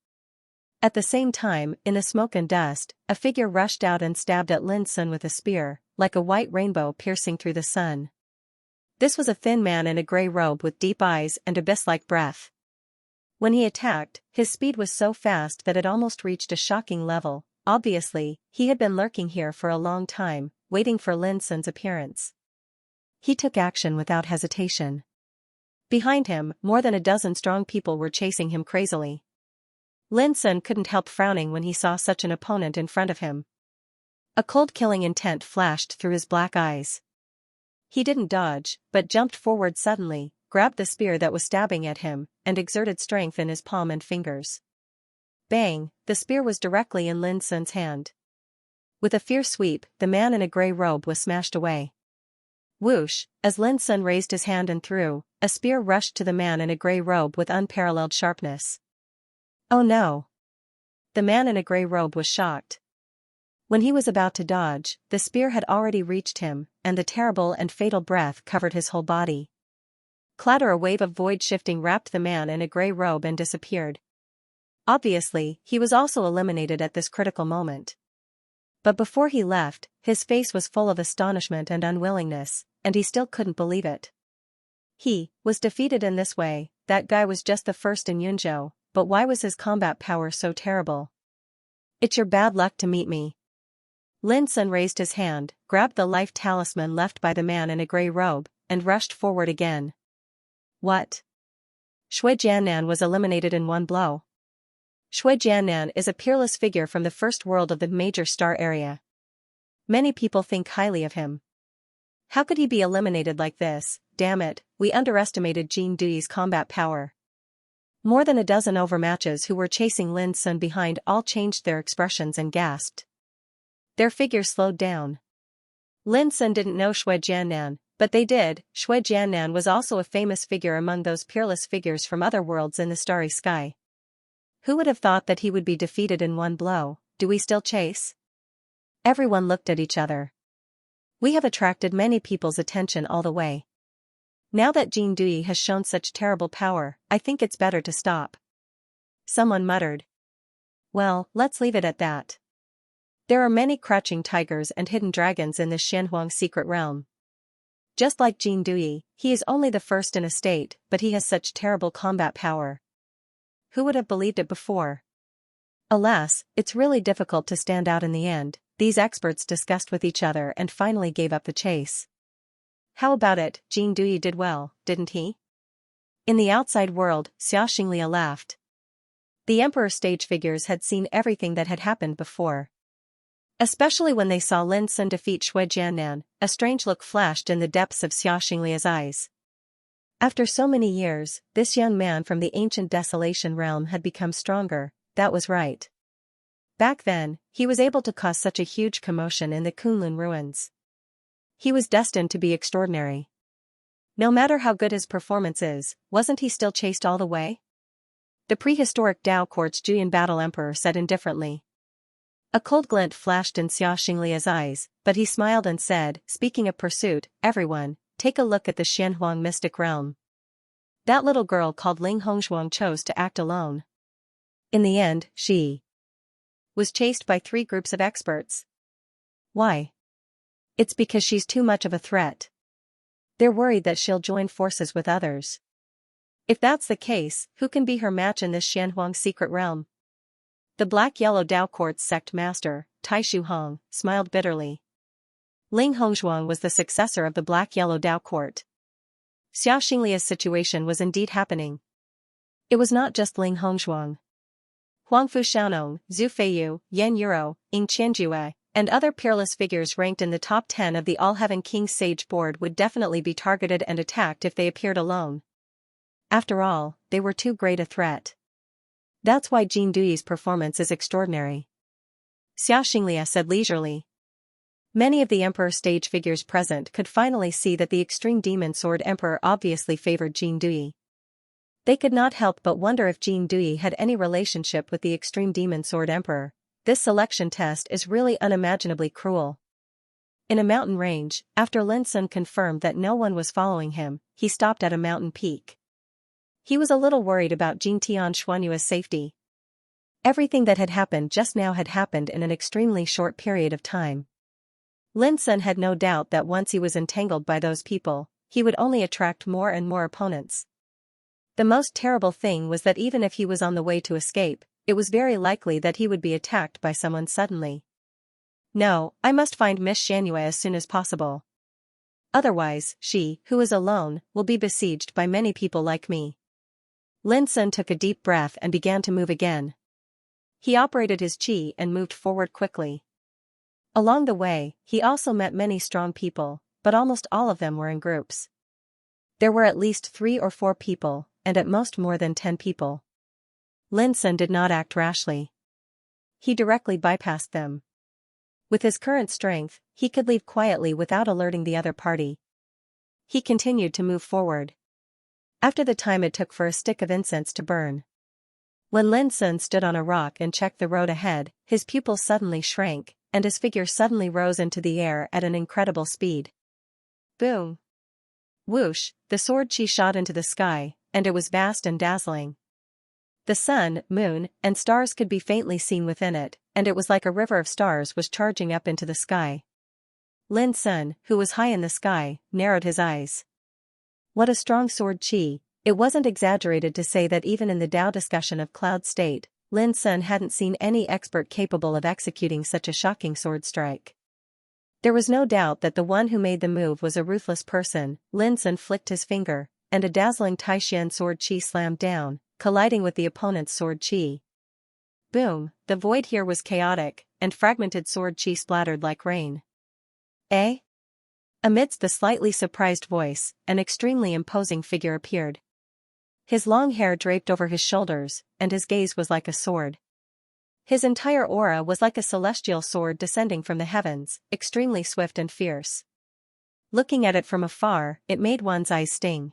At the same time, in the smoke and dust, a figure rushed out and stabbed at Lin Sun with a spear, like a white rainbow piercing through the sun. This was a thin man in a gray robe with deep eyes and abyss-like breath. When he attacked, his speed was so fast that it almost reached a shocking level. Obviously, he had been lurking here for a long time, waiting for Lin Sun's appearance. He took action without hesitation. Behind him, more than a dozen strong people were chasing him crazily. Lin Sun couldn't help frowning when he saw such an opponent in front of him. A cold killing intent flashed through his black eyes. He didn't dodge, but jumped forward suddenly, grabbed the spear that was stabbing at him, and exerted strength in his palm and fingers. Bang, the spear was directly in Lin Sun's hand. With a fierce sweep, the man in a gray robe was smashed away. Whoosh, as Lin Sun raised his hand and threw, a spear rushed to the man in a gray robe with unparalleled sharpness. Oh no. The man in a gray robe was shocked. When he was about to dodge, the spear had already reached him, and the terrible and fatal breath covered his whole body. Clatter, a wave of void shifting wrapped the man in a gray robe and disappeared. Obviously, he was also eliminated at this critical moment. But before he left, his face was full of astonishment and unwillingness, and he still couldn't believe it. He was defeated in this way. That guy was just the first in Yunzhou, but why was his combat power so terrible? It's your bad luck to meet me. Lin Sun raised his hand, grabbed the life talisman left by the man in a gray robe, and rushed forward again. What? Shui Jiannan was eliminated in one blow. Shui Jiannan is a peerless figure from the first world of the major star area. Many people think highly of him. How could he be eliminated like this? Damn it, we underestimated Jin Dui's combat power. More than a dozen overmatches who were chasing Lin Sun behind all changed their expressions and gasped. Their figures slowed down. Lin Sun didn't know Shui Jiannan, but they did. Shui Jiannan was also a famous figure among those peerless figures from other worlds in the starry sky. Who would have thought that he would be defeated in one blow? Do we still chase? Everyone looked at each other. We have attracted many people's attention all the way. Now that Jin Dui has shown such terrible power, I think it's better to stop. Someone muttered. Well, let's leave it at that. There are many crouching tigers and hidden dragons in this Xianhuang secret realm. Just like Jin Dui, he is only the first in a state, but he has such terrible combat power. Who would have believed it before? Alas, it's really difficult to stand out in the end. These experts discussed with each other and finally gave up the chase. How about it? Jin Dui did well, didn't he? In the outside world, Xianxia laughed. The emperor stage figures had seen everything that had happened before. Especially when they saw Lin Sun defeat Shui Jiannan, a strange look flashed in the depths of Xiaoxinglia's eyes. After so many years, this young man from the ancient Desolation realm had become stronger, that was right. Back then, he was able to cause such a huge commotion in the Kunlun ruins. He was destined to be extraordinary. No matter how good his performance is, wasn't he still chased all the way? The prehistoric Dao Court's Juyan Battle Emperor said indifferently. A cold glint flashed in Xiaoxinglia's eyes, but he smiled and said, speaking of pursuit, everyone, take a look at the Xianhuang mystic realm. That little girl called Ling Hongzhuang chose to act alone. In the end, she was chased by 3 groups of experts. Why? It's because she's too much of a threat. They're worried that she'll join forces with others. If that's the case, who can be her match in this Xianhuang secret realm? The Black-Yellow Dao Court's sect master, Tai Shuhong, smiled bitterly. Ling Hongzhuang was the successor of the Black-Yellow Dao Court. Xiaoxinglia's situation was indeed happening. It was not just Ling Hongzhuang. Huangfu Xiaonong, Zhu Feiyu, Yan Yuro, Ying Qianjue, and other peerless figures ranked in the top 10 of the All-Heaven King's Sage Board would definitely be targeted and attacked if they appeared alone. After all, they were too great a threat. That's why Jin Dui's performance is extraordinary. Xiaoxinglia said leisurely. Many of the Emperor stage figures present could finally see that the Extreme Demon Sword Emperor obviously favored Jin Dui. They could not help but wonder if Jin Dui had any relationship with the Extreme Demon Sword Emperor. This selection test is really unimaginably cruel. In a mountain range, after Lin Sun confirmed that no one was following him, he stopped at a mountain peak. He was a little worried about Jin Tian Xuanyue's safety. Everything that had happened just now had happened in an extremely short period of time. Lin Sun had no doubt that once he was entangled by those people, he would only attract more and more opponents. The most terrible thing was that even if he was on the way to escape, it was very likely that he would be attacked by someone suddenly. No, I must find Miss Xianyue as soon as possible. Otherwise, she, who is alone, will be besieged by many people like me. Lin Sun took a deep breath and began to move again. He operated his qi and moved forward quickly. Along the way, he also met many strong people, but almost all of them were in groups. There were at least 3 or 4 people, and at most more than 10 people. Lin Sun did not act rashly. He directly bypassed them. With his current strength, he could leave quietly without alerting the other party. He continued to move forward. After the time it took for a stick of incense to burn, When Lin Sun stood on a rock and checked the road ahead, his pupils suddenly shrank, and his figure suddenly rose into the air at an incredible speed. Boom! Whoosh, the sword chi shot into the sky, and it was vast and dazzling. The sun, moon, and stars could be faintly seen within it, and it was like a river of stars was charging up into the sky. Lin Sun, who was high in the sky, narrowed his eyes. What a strong sword chi! It wasn't exaggerated to say that even in the Tao discussion of Cloud State, Lin Sun hadn't seen any expert capable of executing such a shocking sword strike. There was no doubt that the one who made the move was a ruthless person. Lin Sun flicked his finger, and a dazzling Taishan sword chi slammed down, colliding with the opponent's sword chi. Boom, the void here was chaotic, and fragmented sword chi splattered like rain. Eh? Amidst the slightly surprised voice, an extremely imposing figure appeared. His long hair draped over his shoulders, and his gaze was like a sword. His entire aura was like a celestial sword descending from the heavens, extremely swift and fierce. Looking at it from afar, it made one's eyes sting.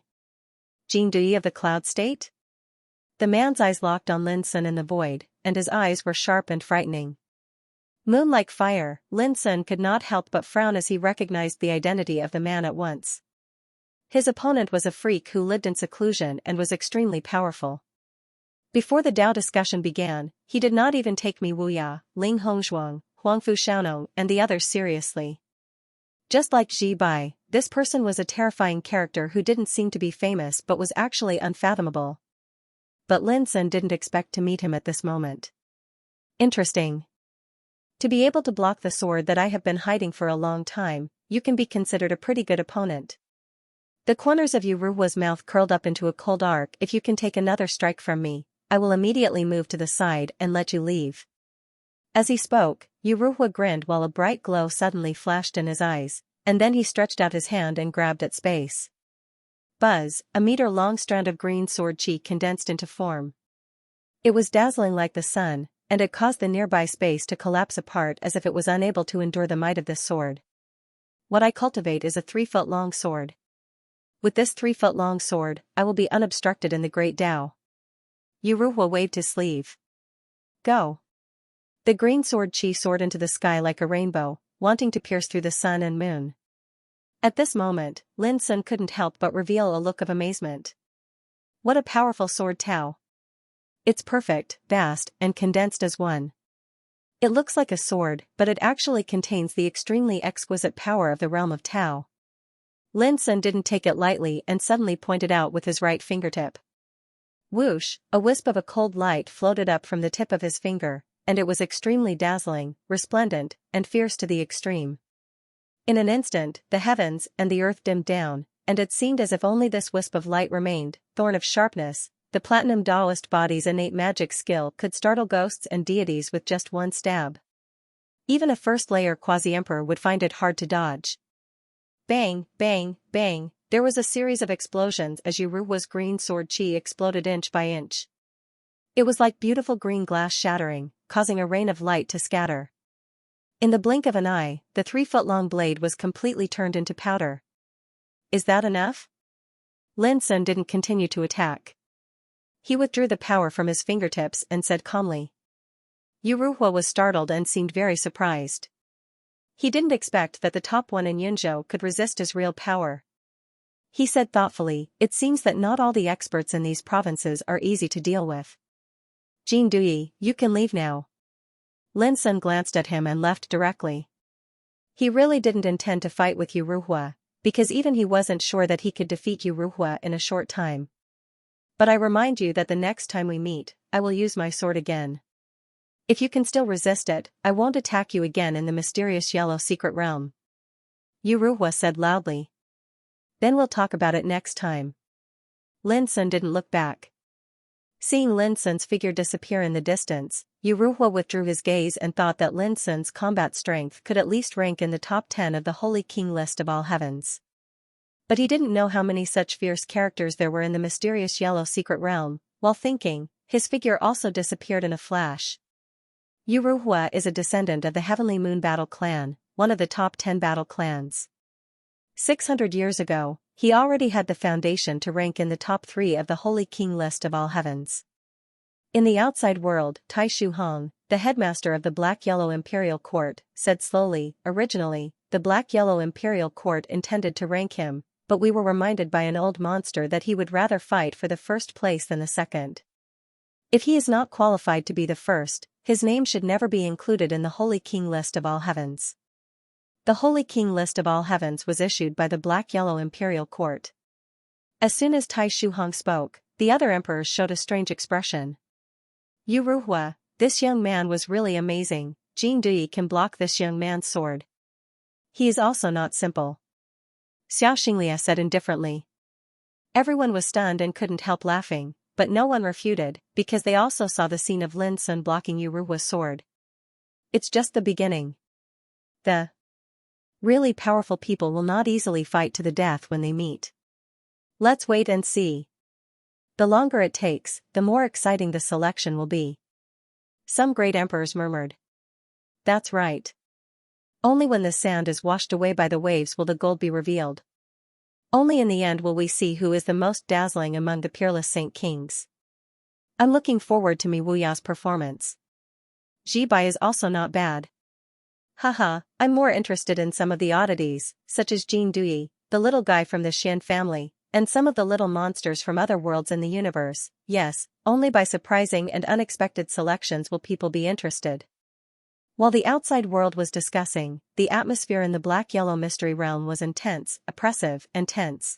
Jing Dui of the Cloud State? The man's eyes locked on Lin Sun in the void, and his eyes were sharp and frightening. Moon like fire, Lin Sun could not help but frown as he recognized the identity of the man at once. His opponent was a freak who lived in seclusion and was extremely powerful. Before the Tao discussion began, he did not even take Mi Wuya, Ling Hongzhuang, Huangfu Xiaonong, and the others seriously. Just like Ji Bai, this person was a terrifying character who didn't seem to be famous but was actually unfathomable. But Lin Sun didn't expect to meet him at this moment. Interesting. To be able to block the sword that I have been hiding for a long time, you can be considered a pretty good opponent. The corners of Yu Ruhua's mouth curled up into a cold arc. If you can take another strike from me, I will immediately move to the side and let you leave. As he spoke, Yu Ruhua grinned while a bright glow suddenly flashed in his eyes, and then he stretched out his hand and grabbed at space. Buzz, a meter-long strand of green sword chi condensed into form. It was dazzling like the sun, and it caused the nearby space to collapse apart as if it was unable to endure the might of this sword. What I cultivate is a 3-foot-long sword. With this 3-foot-long sword, I will be unobstructed in the Great Tao. Yu Ruhua waved his sleeve. Go. The green sword chi soared into the sky like a rainbow, wanting to pierce through the sun and moon. At this moment, Lin Sun couldn't help but reveal a look of amazement. What a powerful sword Tao. It's perfect, vast, and condensed as one. It looks like a sword, but it actually contains the extremely exquisite power of the realm of Tao. Lin Sun didn't take it lightly and suddenly pointed out with his right fingertip. Whoosh, a wisp of a cold light floated up from the tip of his finger, and it was extremely dazzling, resplendent, and fierce to the extreme. In an instant, the heavens and the earth dimmed down, and it seemed as if only this wisp of light remained. Thorn of sharpness, the platinum Taoist body's innate magic skill could startle ghosts and deities with just one stab. Even a first-layer quasi-emperor would find it hard to dodge. Bang, bang, bang, there was a series of explosions as Yu Ruhua's green sword chi exploded inch by inch. It was like beautiful green glass shattering, causing a rain of light to scatter. In the blink of an eye, the 3-foot-long blade was completely turned into powder. Is that enough? Lin Sun didn't continue to attack. He withdrew the power from his fingertips and said calmly. Yu Ruhua was startled and seemed very surprised. He didn't expect that the top one in Yunzhou could resist his real power. He said thoughtfully, it seems that not all the experts in these provinces are easy to deal with. Jing Dui, you can leave now. Lin Sun glanced at him and left directly. He really didn't intend to fight with Yu Ruhua, because even he wasn't sure that he could defeat Yu Ruhua in a short time. But I remind you that the next time we meet, I will use my sword again. If you can still resist it, I won't attack you again in the mysterious yellow secret realm. Yu Ruhua said loudly. Then we'll talk about it next time. Lin Sun didn't look back. Seeing Lin Sun's figure disappear in the distance, Yu Ruhua withdrew his gaze and thought that Lin Sun's combat strength could at least rank in the top 10 of the Holy King list of all heavens. But he didn't know how many such fierce characters there were in the mysterious yellow secret realm. While thinking, his figure also disappeared in a flash. Yu Ruhua is a descendant of the Heavenly Moon Battle Clan, one of the top 10 battle clans. 600 years ago, he already had the foundation to rank in the top 3 of the Holy King list of all heavens. In the outside world, Tai Shu Hong, the headmaster of the Black-Yellow Imperial Court, said slowly, originally, the Black-Yellow Imperial Court intended to rank him, but we were reminded by an old monster that he would rather fight for the first place than the second. If he is not qualified to be the first, his name should never be included in the Holy King list of all heavens. The Holy King list of all heavens was issued by the Black-Yellow Imperial Court. As soon as Tai Shu Hong spoke, the other emperors showed a strange expression. Yu Ruhua, this young man was really amazing. Jing Dui can block this young man's sword. He is also not simple. Xianxia said indifferently. Everyone was stunned and couldn't help laughing, but no one refuted, because they also saw the scene of Lin Sun blocking Yu Ruhua's sword. It's just the beginning. The really powerful people will not easily fight to the death when they meet. Let's wait and see. The longer it takes, the more exciting the selection will be. Some great emperors murmured. That's right. Only when the sand is washed away by the waves will the gold be revealed. Only in the end will we see who is the most dazzling among the peerless Saint Kings. I'm looking forward to Mi Wuya's performance. Ji Bai is also not bad. Haha, I'm more interested in some of the oddities, such as Jing Dui, the little guy from the Xian family, and some of the little monsters from other worlds in the universe. Yes, only by surprising and unexpected selections will people be interested. While the outside world was discussing, the atmosphere in the Black-Yellow Mystery Realm was intense, oppressive, and tense.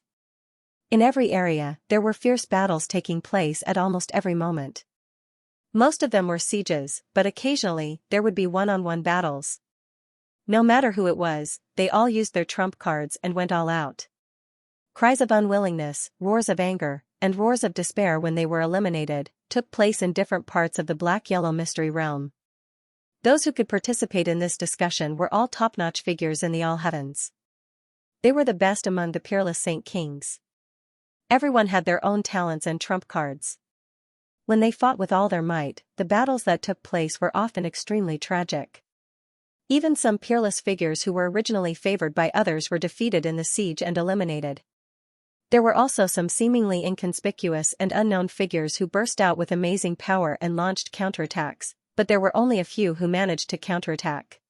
In every area, there were fierce battles taking place at almost every moment. Most of them were sieges, but occasionally, there would be one-on-one battles. No matter who it was, they all used their trump cards and went all out. Cries of unwillingness, roars of anger, and roars of despair when they were eliminated, took place in different parts of the Black-Yellow Mystery Realm. Those who could participate in this discussion were all top-notch figures in the all heavens. They were the best among the peerless Saint Kings. Everyone had their own talents and trump cards. When they fought with all their might, the battles that took place were often extremely tragic. Even some peerless figures who were originally favored by others were defeated in the siege and eliminated. There were also some seemingly inconspicuous and unknown figures who burst out with amazing power and launched counterattacks, but there were only a few who managed to counterattack.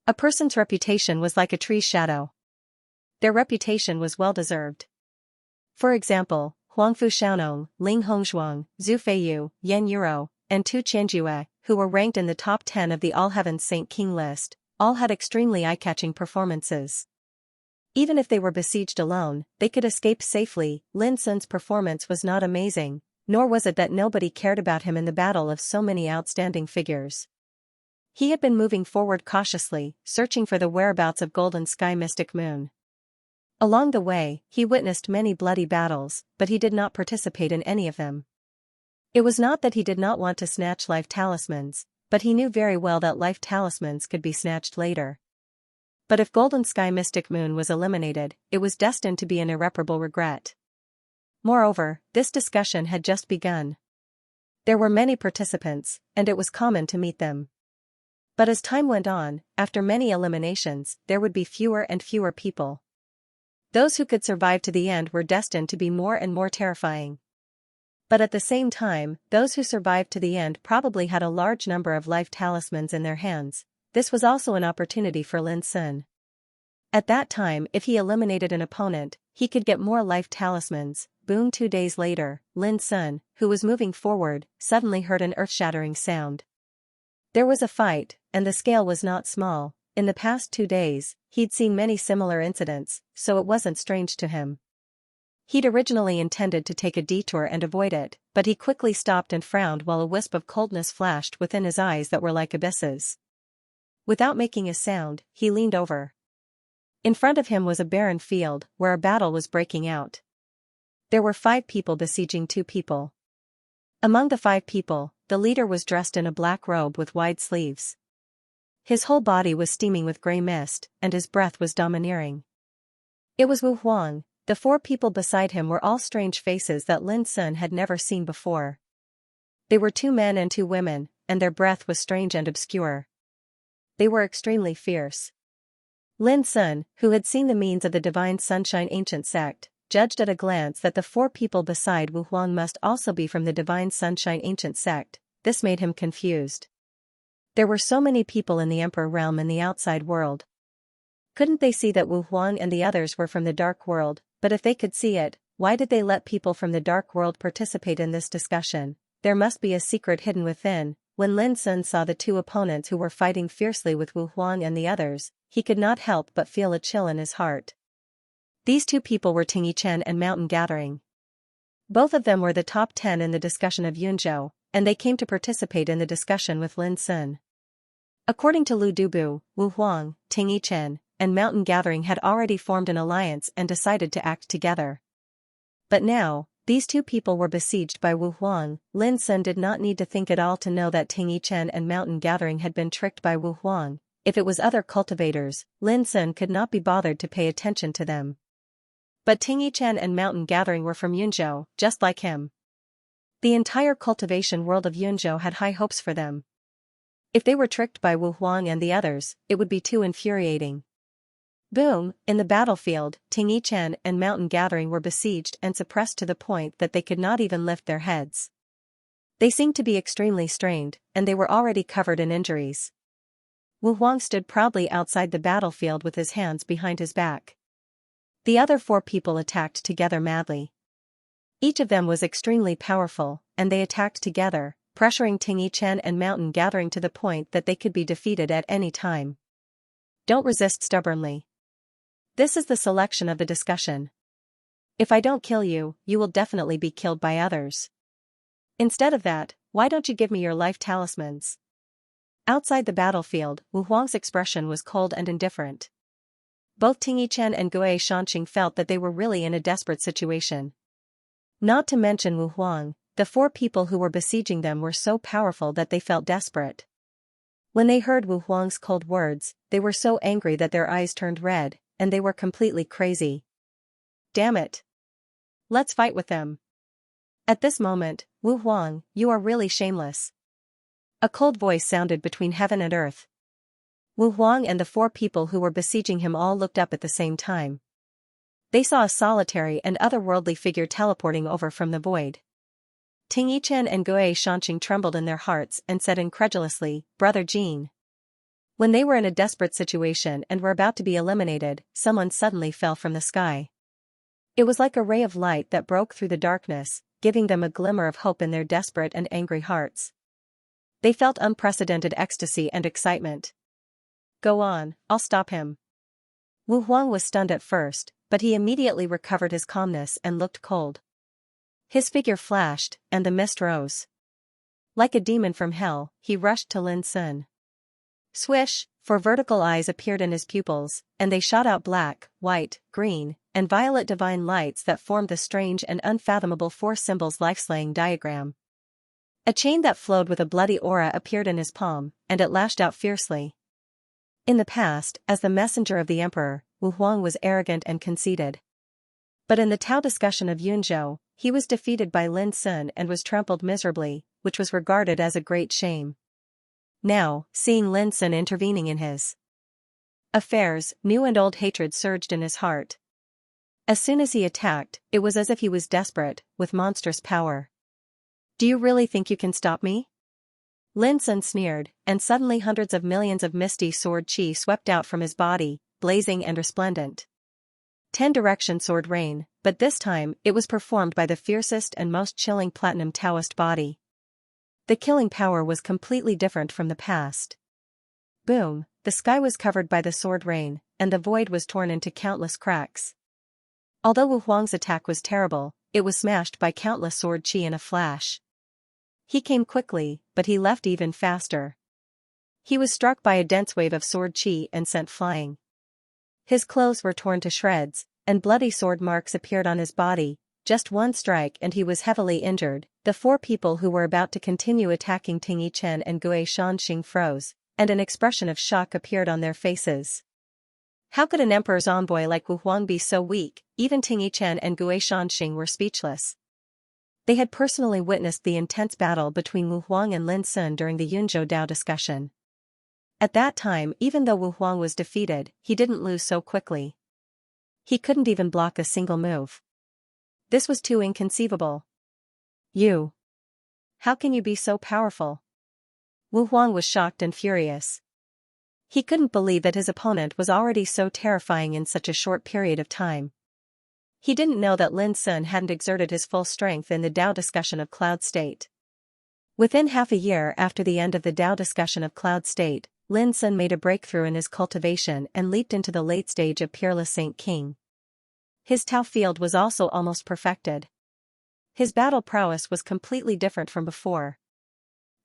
A person's reputation was like a tree's shadow. Their reputation was well-deserved. For example, Huangfu Xiaonong, Ling Hongzhuang, Zhu Feiyu, Yan Yuro, and Tu Qianjue, who were ranked in the top 10 of the All Heavens Saint King list, all had extremely eye-catching performances. Even if they were besieged alone, they could escape safely. Lin Sun's performance was not amazing, nor was it that nobody cared about him in the battle of so many outstanding figures. He had been moving forward cautiously, searching for the whereabouts of Golden Sky Mystic Moon. Along the way, he witnessed many bloody battles, but he did not participate in any of them. It was not that he did not want to snatch life talismans, but he knew very well that life talismans could be snatched later. But if Golden Sky Mystic Moon was eliminated, it was destined to be an irreparable regret. Moreover, this discussion had just begun. There were many participants, and it was common to meet them. But as time went on, after many eliminations, there would be fewer and fewer people. Those who could survive to the end were destined to be more and more terrifying. But at the same time, those who survived to the end probably had a large number of life talismans in their hands. This was also an opportunity for Lin Sun. At that time, if he eliminated an opponent, he could get more life talismans. Boom! 2 days later, Lin Sun, who was moving forward, suddenly heard an earth-shattering sound. There was a fight, and the scale was not small. In the past 2 days, he'd seen many similar incidents, so it wasn't strange to him. He'd originally intended to take a detour and avoid it, but he quickly stopped and frowned while a wisp of coldness flashed within his eyes that were like abysses. Without making a sound, he leaned over. In front of him was a barren field, where a battle was breaking out. There were 5 people besieging 2 people. Among the 5 people, the leader was dressed in a black robe with wide sleeves. His whole body was steaming with gray mist, and his breath was domineering. It was Wu Huang. The 4 people beside him were all strange faces that Lin Sun had never seen before. They were 2 men and 2 women, and their breath was strange and obscure. They were extremely fierce. Lin Sun, who had seen the means of the Divine Sunshine ancient sect, judged at a glance that the 4 people beside Wu Huang must also be from the Divine Sunshine Ancient Sect. This made him confused. There were so many people in the Emperor realm in the outside world. Couldn't they see that Wu Huang and the others were from the Dark World? But if they could see it, why did they let people from the Dark World participate in this discussion? There must be a secret hidden within. When Lin Sun saw the 2 opponents who were fighting fiercely with Wu Huang and the others, he could not help but feel a chill in his heart. These 2 people were Ting Yichen and Mountain Gathering. Both of them were the top 10 in the discussion of Yunzhou, and they came to participate in the discussion with Lin Sun. According to Lu Dubu, Wu Huang, Ting Yichen, and Mountain Gathering had already formed an alliance and decided to act together. But now, these 2 people were besieged by Wu Huang. Lin Sun did not need to think at all to know that Ting Yichen and Mountain Gathering had been tricked by Wu Huang. If it was other cultivators, Lin Sun could not be bothered to pay attention to them. But Ting Yichen and Mountain Gathering were from Yunzhou, just like him. The entire cultivation world of Yunzhou had high hopes for them. If they were tricked by Wu Huang and the others, it would be too infuriating. Boom! In the battlefield, Ting Yichen and Mountain Gathering were besieged and suppressed to the point that they could not even lift their heads. They seemed to be extremely strained, and they were already covered in injuries. Wu Huang stood proudly outside the battlefield with his hands behind his back. The other 4 people attacked together madly. Each of them was extremely powerful, and they attacked together, pressuring Ting Yichen and Mountain Gathering to the point that they could be defeated at any time. Don't resist stubbornly. This is the selection of the discussion. If I don't kill you, you will definitely be killed by others. Instead of that, why don't you give me your life talismans? Outside the battlefield, Wu Huang's expression was cold and indifferent. Both Ting Yichen and Xianxia felt that they were really in a desperate situation. Not to mention Wu Huang, the 4 people who were besieging them were so powerful that they felt desperate. When they heard Wu Huang's cold words, they were so angry that their eyes turned red, and they were completely crazy. Damn it! Let's fight with them. At this moment, Wu Huang, you are really shameless. A cold voice sounded between heaven and earth. Wu Huang and the 4 people who were besieging him all looked up at the same time. They saw a solitary and otherworldly figure teleporting over from the void. Ting Yichen and Xianxia trembled in their hearts and said incredulously, "Brother Jean." When they were in a desperate situation and were about to be eliminated, someone suddenly fell from the sky. It was like a ray of light that broke through the darkness, giving them a glimmer of hope in their desperate and angry hearts. They felt unprecedented ecstasy and excitement. Go on, I'll stop him. Wu Huang was stunned at first, but he immediately recovered his calmness and looked cold. His figure flashed, and the mist rose. Like a demon from hell, he rushed to Lin Sun. Swish, 4 vertical eyes appeared in his pupils, and they shot out black, white, green, and violet divine lights that formed the strange and unfathomable 4 symbols life-slaying diagram. A chain that flowed with a bloody aura appeared in his palm, and it lashed out fiercely. In the past, as the messenger of the emperor, Wu Huang was arrogant and conceited. But in the Tao discussion of Yunzhou, he was defeated by Lin Sun and was trampled miserably, which was regarded as a great shame. Now, seeing Lin Sun intervening in his affairs, new and old hatred surged in his heart. As soon as he attacked, it was as if he was desperate, with monstrous power. Do you really think you can stop me? Lin Sun sneered, and suddenly hundreds of millions of misty sword chi swept out from his body, blazing and resplendent. 10-direction sword rain, but this time it was performed by the fiercest and most chilling platinum Taoist body. The killing power was completely different from the past. Boom, the sky was covered by the sword rain, and the void was torn into countless cracks. Although Wu Huang's attack was terrible, it was smashed by countless sword chi in a flash. He came quickly, but he left even faster. He was struck by a dense wave of sword chi and sent flying. His clothes were torn to shreds, and bloody sword marks appeared on his body. Just one strike and he was heavily injured. The 4 people who were about to continue attacking Ting Yichen and Xianxia froze, and an expression of shock appeared on their faces. How could an emperor's envoy like Wu Huang be so weak? Even Ting Yichen and Xianxia were speechless. They had personally witnessed the intense battle between Wu Huang and Lin Sun during the Yunzhou Dao discussion. At that time, even though Wu Huang was defeated, he didn't lose so quickly. He couldn't even block a single move. This was too inconceivable. You. How can you be so powerful? Wu Huang was shocked and furious. He couldn't believe that his opponent was already so terrifying in such a short period of time. He didn't know that Lin Sun hadn't exerted his full strength in the Dao discussion of Cloud State. Within half a year after the end of the Dao discussion of Cloud State, Lin Sun made a breakthrough in his cultivation and leaped into the late stage of Peerless Saint King. His Tao field was also almost perfected. His battle prowess was completely different from before.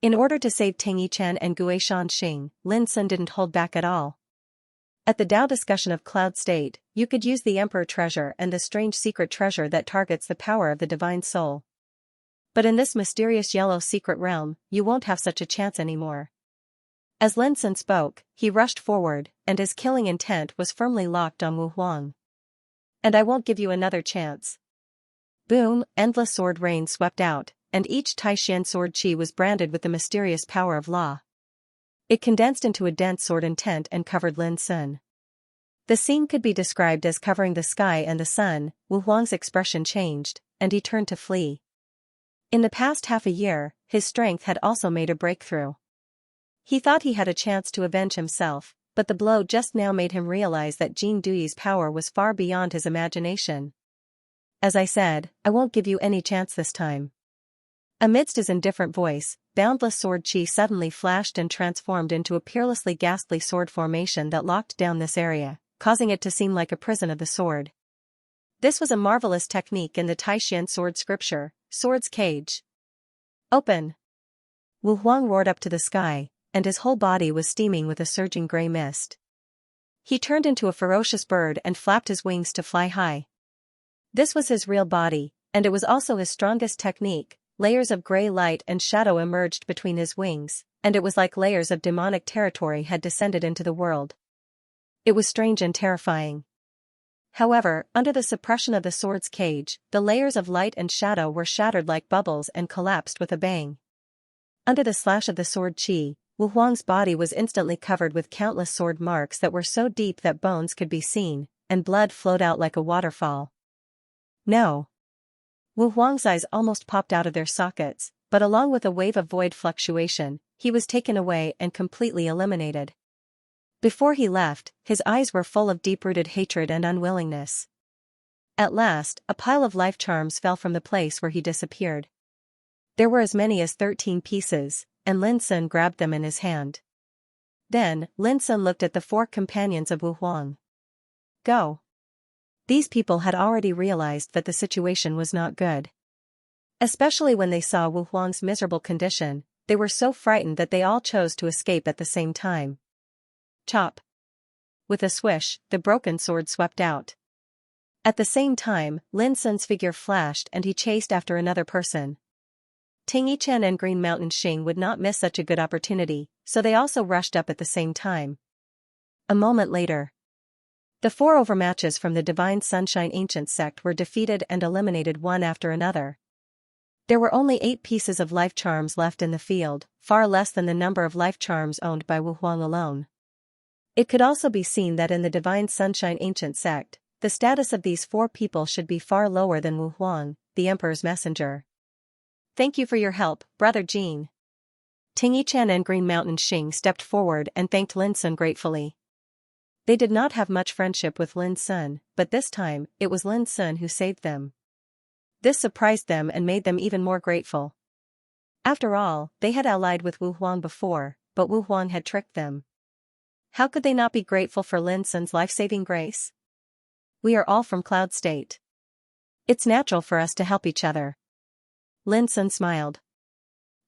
In order to save Ting Yichen and Guishan Xing, Lin Sun didn't hold back at all. At the Dao discussion of Cloud State, you could use the Emperor Treasure and the strange secret treasure that targets the power of the Divine Soul. But in this mysterious yellow secret realm, you won't have such a chance anymore. As Lin Sun spoke, he rushed forward, and his killing intent was firmly locked on Wu Huang. And I won't give you another chance. Boom, endless sword rain swept out, and each Taishan sword chi was branded with the mysterious power of law. It condensed into a dense sword intent and covered Lin Sun. The scene could be described as covering the sky and the sun. Wu Huang's expression changed, and he turned to flee. In the past half a year, his strength had also made a breakthrough. He thought he had a chance to avenge himself, but the blow just now made him realize that Jin Duyi's power was far beyond his imagination. As I said, I won't give you any chance this time. Amidst his indifferent voice, boundless sword chi suddenly flashed and transformed into a peerlessly ghastly sword formation that locked down this area, causing it to seem like a prison of the sword. This was a marvelous technique in the Taishan sword scripture, Sword's Cage. Open! Wu Huang roared up to the sky, and his whole body was steaming with a surging gray mist. He turned into a ferocious bird and flapped his wings to fly high. This was his real body, and it was also his strongest technique. Layers of gray light and shadow emerged between his wings, and it was like layers of demonic territory had descended into the world. It was strange and terrifying. However, under the suppression of the sword's cage, the layers of light and shadow were shattered like bubbles and collapsed with a bang. Under the slash of the sword chi, Wu Huang's body was instantly covered with countless sword marks that were so deep that bones could be seen, and blood flowed out like a waterfall. No! Wu Huang's eyes almost popped out of their sockets, but along with a wave of void fluctuation, he was taken away and completely eliminated. Before he left, his eyes were full of deep-rooted hatred and unwillingness. At last, a pile of life charms fell from the place where he disappeared. There were as many as 13 pieces, and Lin Sun grabbed them in his hand. Then, Lin Sun looked at the 4 companions of Wu Huang. Go! These people had already realized that the situation was not good. Especially when they saw Wu Huang's miserable condition, they were so frightened that they all chose to escape at the same time. Chop! With a swish, the broken sword swept out. At the same time, Lin Sun's figure flashed and he chased after another person. Ting Yichen and Green Mountain Xing would not miss such a good opportunity, so they also rushed up at the same time. A moment later, the 4 overmatches from the Divine Sunshine Ancient Sect were defeated and eliminated one after another. There were only 8 pieces of life charms left in the field, far less than the number of life charms owned by Wu Huang alone. It could also be seen that in the Divine Sunshine Ancient Sect, the status of these 4 people should be far lower than Wu Huang, the Emperor's messenger. Thank you for your help, Brother Jin. Ting Yichen and Green Mountain Xing stepped forward and thanked Lin Sun gratefully. They did not have much friendship with Lin Sun, but this time, it was Lin Sun who saved them. This surprised them and made them even more grateful. After all, they had allied with Wu Huang before, but Wu Huang had tricked them. How could they not be grateful for Lin Sun's life-saving grace? We are all from Cloud State. It's natural for us to help each other. Lin Sun smiled.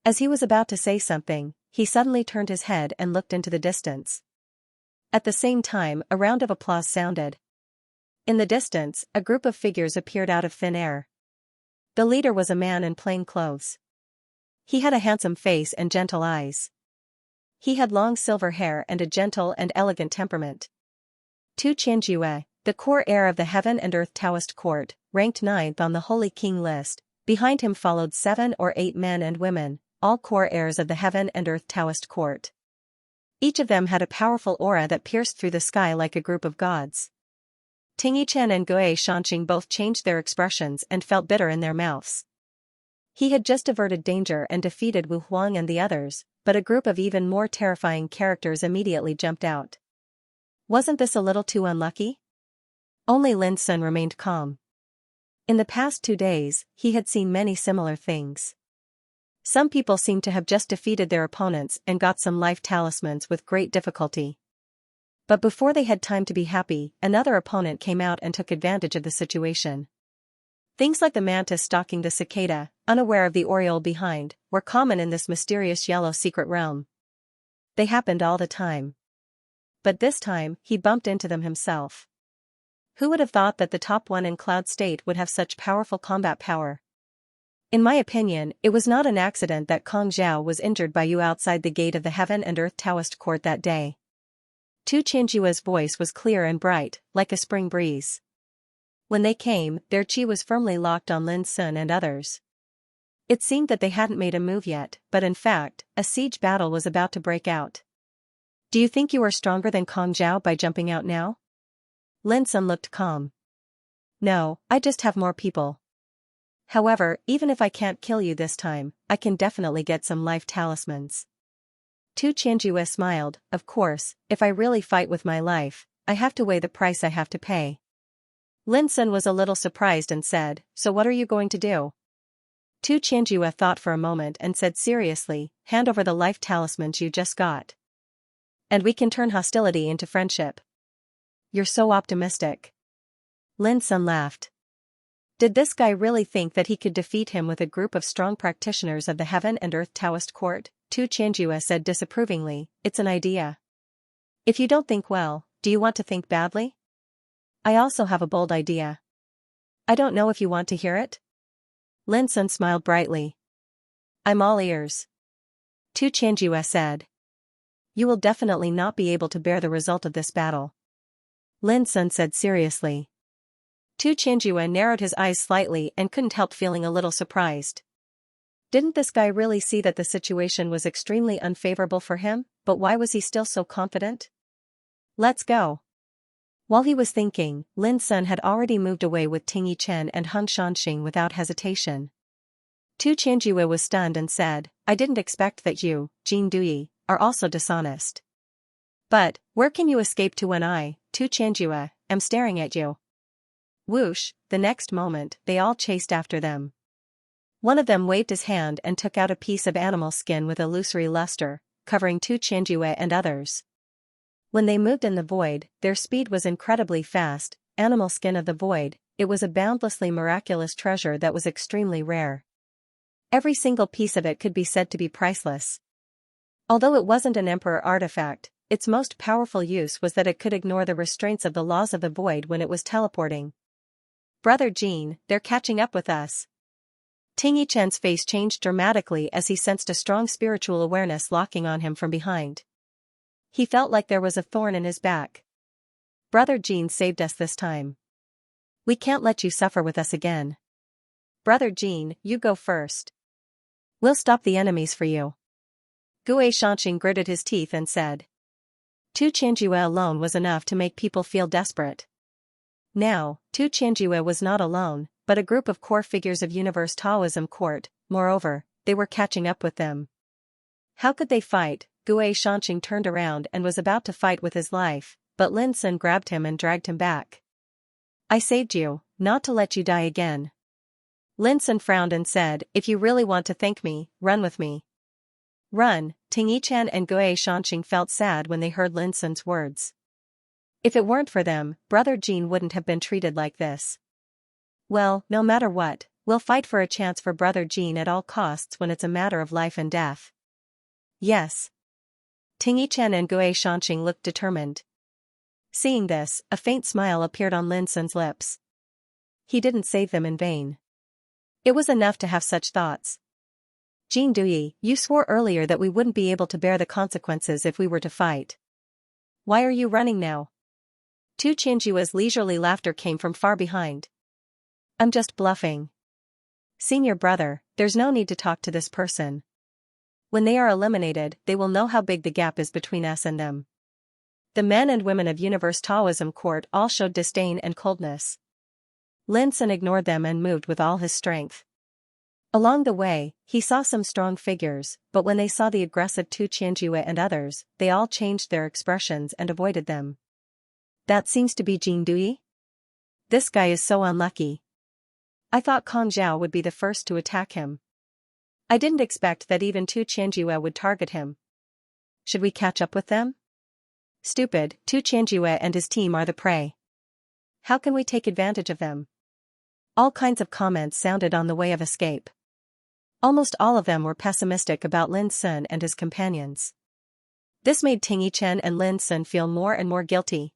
As he was about to say something, he suddenly turned his head and looked into the distance. At the same time, a round of applause sounded. In the distance, a group of figures appeared out of thin air. The leader was a man in plain clothes. He had a handsome face and gentle eyes. He had long silver hair and a gentle and elegant temperament. Tu Qianjue, the core heir of the Heaven and Earth Taoist court, ranked 9th on the Holy King list. Behind him followed 7 or 8 men and women, all core heirs of the Heaven and Earth Taoist court. Each of them had a powerful aura that pierced through the sky like a group of gods. Ting Yichen and Gui Shanxing both changed their expressions and felt bitter in their mouths. He had just averted danger and defeated Wu Huang and the others, but a group of even more terrifying characters immediately jumped out. Wasn't this a little too unlucky? Only Lin Sun remained calm. In the past 2 days, he had seen many similar things. Some people seemed to have just defeated their opponents and got some life talismans with great difficulty. But before they had time to be happy, another opponent came out and took advantage of the situation. Things like the mantis stalking the cicada, unaware of the oriole behind, were common in this mysterious yellow secret realm. They happened all the time. But this time, he bumped into them himself. Who would have thought that the top one in Cloud State would have such powerful combat power? In my opinion, it was not an accident that Kong Zhao was injured by you outside the gate of the Heaven and Earth Taoist court that day. Tu Qianjue's voice was clear and bright, like a spring breeze. When they came, their chi was firmly locked on Lin Sun and others. It seemed that they hadn't made a move yet, but in fact, a siege battle was about to break out. Do you think you are stronger than Kong Zhao by jumping out now? Lin Sun looked calm. No, I just have more people. However, even if I can't kill you this time, I can definitely get some life talismans. Tu Qianjue smiled. Of course, if I really fight with my life, I have to weigh the price I have to pay. Lin Sun was a little surprised and said, so what are you going to do? Tu Qianjue thought for a moment and said seriously, hand over the life talismans you just got. And we can turn hostility into friendship. You're so optimistic. Lin Sun laughed. Did this guy really think that he could defeat him with a group of strong practitioners of the Heaven and Earth Taoist court? Tu Qianjue said disapprovingly, it's an idea. If you don't think well, do you want to think badly? I also have a bold idea. I don't know if you want to hear it? Lin Sun smiled brightly. I'm all ears. Tu Qianjue said. You will definitely not be able to bear the result of this battle. Lin Sun said seriously. Tu Qianjue narrowed his eyes slightly and couldn't help feeling a little surprised. Didn't this guy really see that the situation was extremely unfavorable for him, but why was he still so confident? Let's go. While he was thinking, Lin Sun had already moved away with Ting Yichen and Hung Shanxing without hesitation. Tu Qianjue was stunned and said, I didn't expect that you, Jin Duyi, are also dishonest. But, where can you escape to when I, Tu Qianjue, am staring at you? Whoosh, the next moment, they all chased after them. One of them waved his hand and took out a piece of animal skin with illusory luster, covering Tu Qianjue and others. When they moved in the void, their speed was incredibly fast. Animal skin of the void, it was a boundlessly miraculous treasure that was extremely rare. Every single piece of it could be said to be priceless. Although it wasn't an emperor artifact, its most powerful use was that it could ignore the restraints of the laws of the void when it was teleporting. Brother Jean, they're catching up with us. Ting Yichen's face changed dramatically as he sensed a strong spiritual awareness locking on him from behind. He felt like there was a thorn in his back. Brother Jean saved us this time. We can't let you suffer with us again. Brother Jean, you go first. We'll stop the enemies for you. Gui Shanxing gritted his teeth and said. Tu Qianjue alone was enough to make people feel desperate. Now, Tu Qianjue was not alone, but a group of core figures of Universe Taoism court. Moreover, they were catching up with them. How could they fight? Gui Shanxing turned around and was about to fight with his life, but Lin Sun grabbed him and dragged him back. I saved you, not to let you die again. Lin Sun frowned and said, if you really want to thank me, run with me. Run. Ting Yichan and Gui Shanxing felt sad when they heard Lin Sun's words. If it weren't for them, Brother Jean wouldn't have been treated like this. Well, no matter what, we'll fight for a chance for Brother Jean at all costs when it's a matter of life and death. Yes. Ting Yichan and Gui Shanxing looked determined. Seeing this, a faint smile appeared on Lin Sun's lips. He didn't save them in vain. It was enough to have such thoughts. Jin Duyi, you swore earlier that we wouldn't be able to bear the consequences if we were to fight. Why are you running now? Tu Qianjue's leisurely laughter came from far behind. I'm just bluffing. Senior brother, there's no need to talk to this person. When they are eliminated, they will know how big the gap is between us and them. The men and women of Universe Taoism Court all showed disdain and coldness. Lin Sun ignored them and moved with all his strength. Along the way, he saw some strong figures, but when they saw the aggressive Tu Qianjue and others, they all changed their expressions and avoided them. That seems to be Jing Dui? This guy is so unlucky. I thought Kong Zhao would be the first to attack him. I didn't expect that even Tu Qianjue would target him. Should we catch up with them? Stupid, Tu Qianjue and his team are the prey. How can we take advantage of them? All kinds of comments sounded on the way of escape. Almost all of them were pessimistic about Lin Sun and his companions. This made Ting Yichen and Lin Sun feel more and more guilty.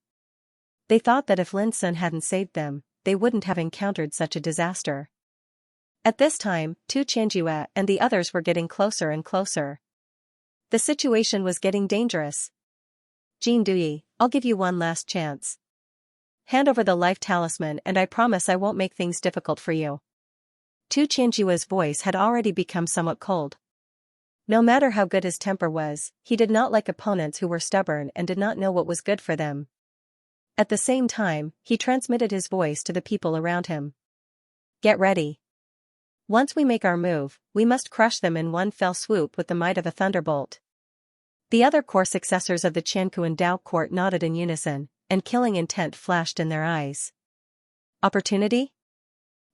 They thought that if Lin Sun hadn't saved them, they wouldn't have encountered such a disaster. At this time, Tu Qianjue and the others were getting closer and closer. The situation was getting dangerous. Jing Dui, I'll give you one last chance. Hand over the life talisman and I promise I won't make things difficult for you. Tu Qianjue's voice had already become somewhat cold. No matter how good his temper was, he did not like opponents who were stubborn and did not know what was good for them. At the same time, he transmitted his voice to the people around him. Get ready. Once we make our move, we must crush them in one fell swoop with the might of a thunderbolt. The other core successors of the Qiankuan Dao court nodded in unison, and killing intent flashed in their eyes. Opportunity?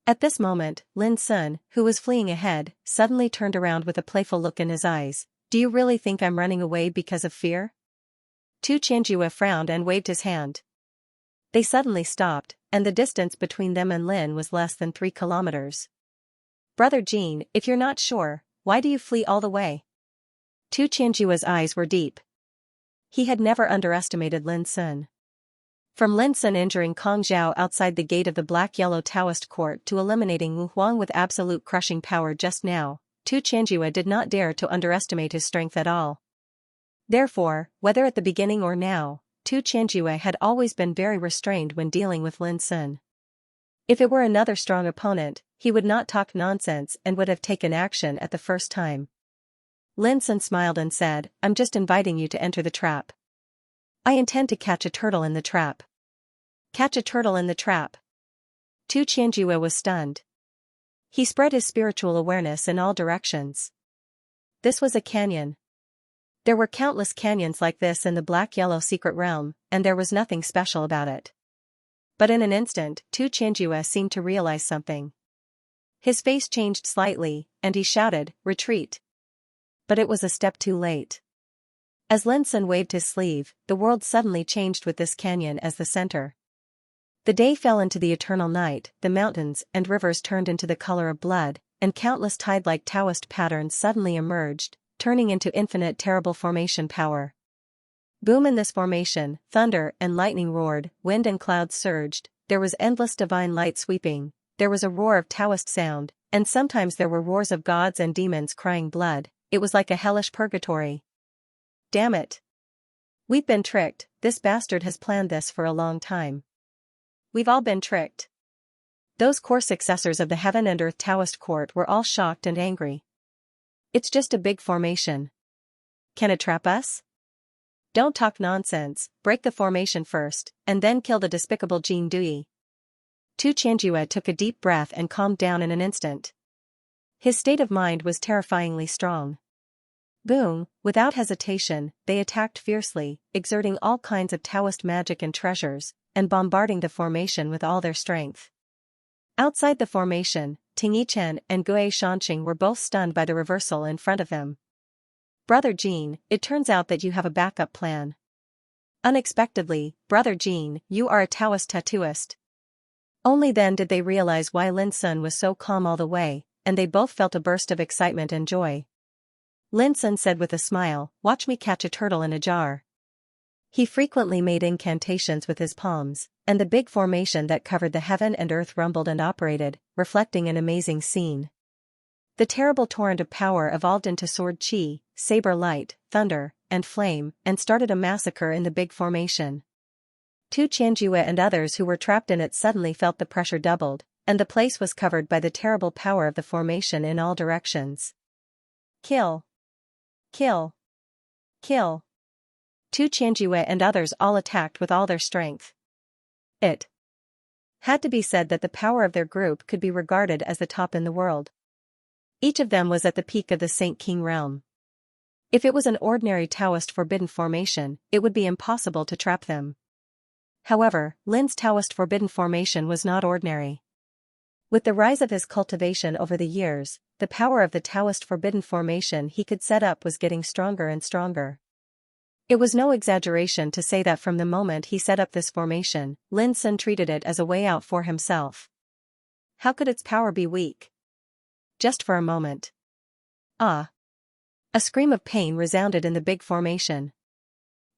At this moment, Lin Sun, who was fleeing ahead, suddenly turned around with a playful look in his eyes. Do you really think I'm running away because of fear? Tu Qianjue frowned and waved his hand. They suddenly stopped, and the distance between them and Lin was less than 3 kilometers. Brother Jean, if you're not sure, why do you flee all the way? Tu Qianjue's eyes were deep. He had never underestimated Lin Sun. From Lin Sun injuring Kong Zhao outside the gate of the black-yellow Taoist court to eliminating Wu Huang with absolute crushing power just now, Tu Qianjue did not dare to underestimate his strength at all. Therefore, whether at the beginning or now, Tu Qianjue had always been very restrained when dealing with Lin Sun. If it were another strong opponent, he would not talk nonsense and would have taken action at the first time. Lin Sun smiled and said, I'm just inviting you to enter the trap. I intend to catch a turtle in the trap. Catch a turtle in the trap. Tu Qianjue was stunned. He spread his spiritual awareness in all directions. This was a canyon. There were countless canyons like this in the black-yellow secret realm, and there was nothing special about it. But in an instant, Tu Qianjue seemed to realize something. His face changed slightly, and he shouted, retreat. But it was a step too late. As Lin Sun waved his sleeve, the world suddenly changed with this canyon as the center. The day fell into the eternal night, the mountains and rivers turned into the color of blood, and countless tide-like Taoist patterns suddenly emerged, turning into infinite terrible formation power. Boom in this formation, thunder and lightning roared, wind and clouds surged, there was endless divine light sweeping, there was a roar of Taoist sound, and sometimes there were roars of gods and demons crying blood. It was like a hellish purgatory. Damn it. We've been tricked, this bastard has planned this for a long time. We've all been tricked. Those core successors of the Heaven and Earth Taoist court were all shocked and angry. It's just a big formation. Can it trap us? Don't talk nonsense, break the formation first, and then kill the despicable Jing Dui. Tu Qianjue took a deep breath and calmed down in an instant. His state of mind was terrifyingly strong. Boom, without hesitation, they attacked fiercely, exerting all kinds of Taoist magic and treasures, and bombarding the formation with all their strength. Outside the formation, Ting Yichen and Gue Shanxing were both stunned by the reversal in front of them. Brother Jean, it turns out that you have a backup plan. Unexpectedly, Brother Jean, you are a Taoist tattooist. Only then did they realize why Lin Sun was so calm all the way, and they both felt a burst of excitement and joy. Lin Sun said with a smile, watch me catch a turtle in a jar. He frequently made incantations with his palms, and the big formation that covered the heaven and earth rumbled and operated, reflecting an amazing scene. The terrible torrent of power evolved into sword chi, saber light, thunder, and flame, and started a massacre in the big formation. Tu Qianjue and others who were trapped in it suddenly felt the pressure doubled, and the place was covered by the terrible power of the formation in all directions. Kill! Kill! Kill! Tu Qianjue and others all attacked with all their strength. It had to be said that the power of their group could be regarded as the top in the world. Each of them was at the peak of the Saint King realm. If it was an ordinary Taoist forbidden formation, it would be impossible to trap them. However, Lin's Taoist forbidden formation was not ordinary. With the rise of his cultivation over the years, the power of the Taoist forbidden formation he could set up was getting stronger and stronger. It was no exaggeration to say that from the moment he set up this formation, Lin Sun treated it as a way out for himself. How could its power be weak? Just for a moment. Ah! A scream of pain resounded in the big formation.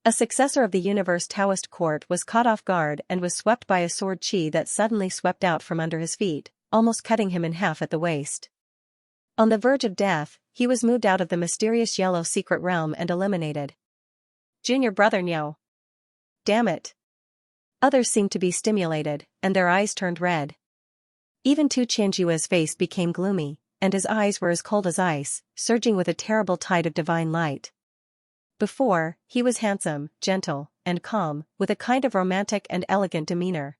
A successor of the Universe Taoist court was caught off guard and was swept by a sword chi that suddenly swept out from under his feet, almost cutting him in half at the waist. On the verge of death, he was moved out of the mysterious yellow secret realm and eliminated. Junior brother Nyo. Damn it. Others seemed to be stimulated, and their eyes turned red. Even Tu Qianjue's face became gloomy, and his eyes were as cold as ice, surging with a terrible tide of divine light. Before, he was handsome, gentle, and calm, with a kind of romantic and elegant demeanor.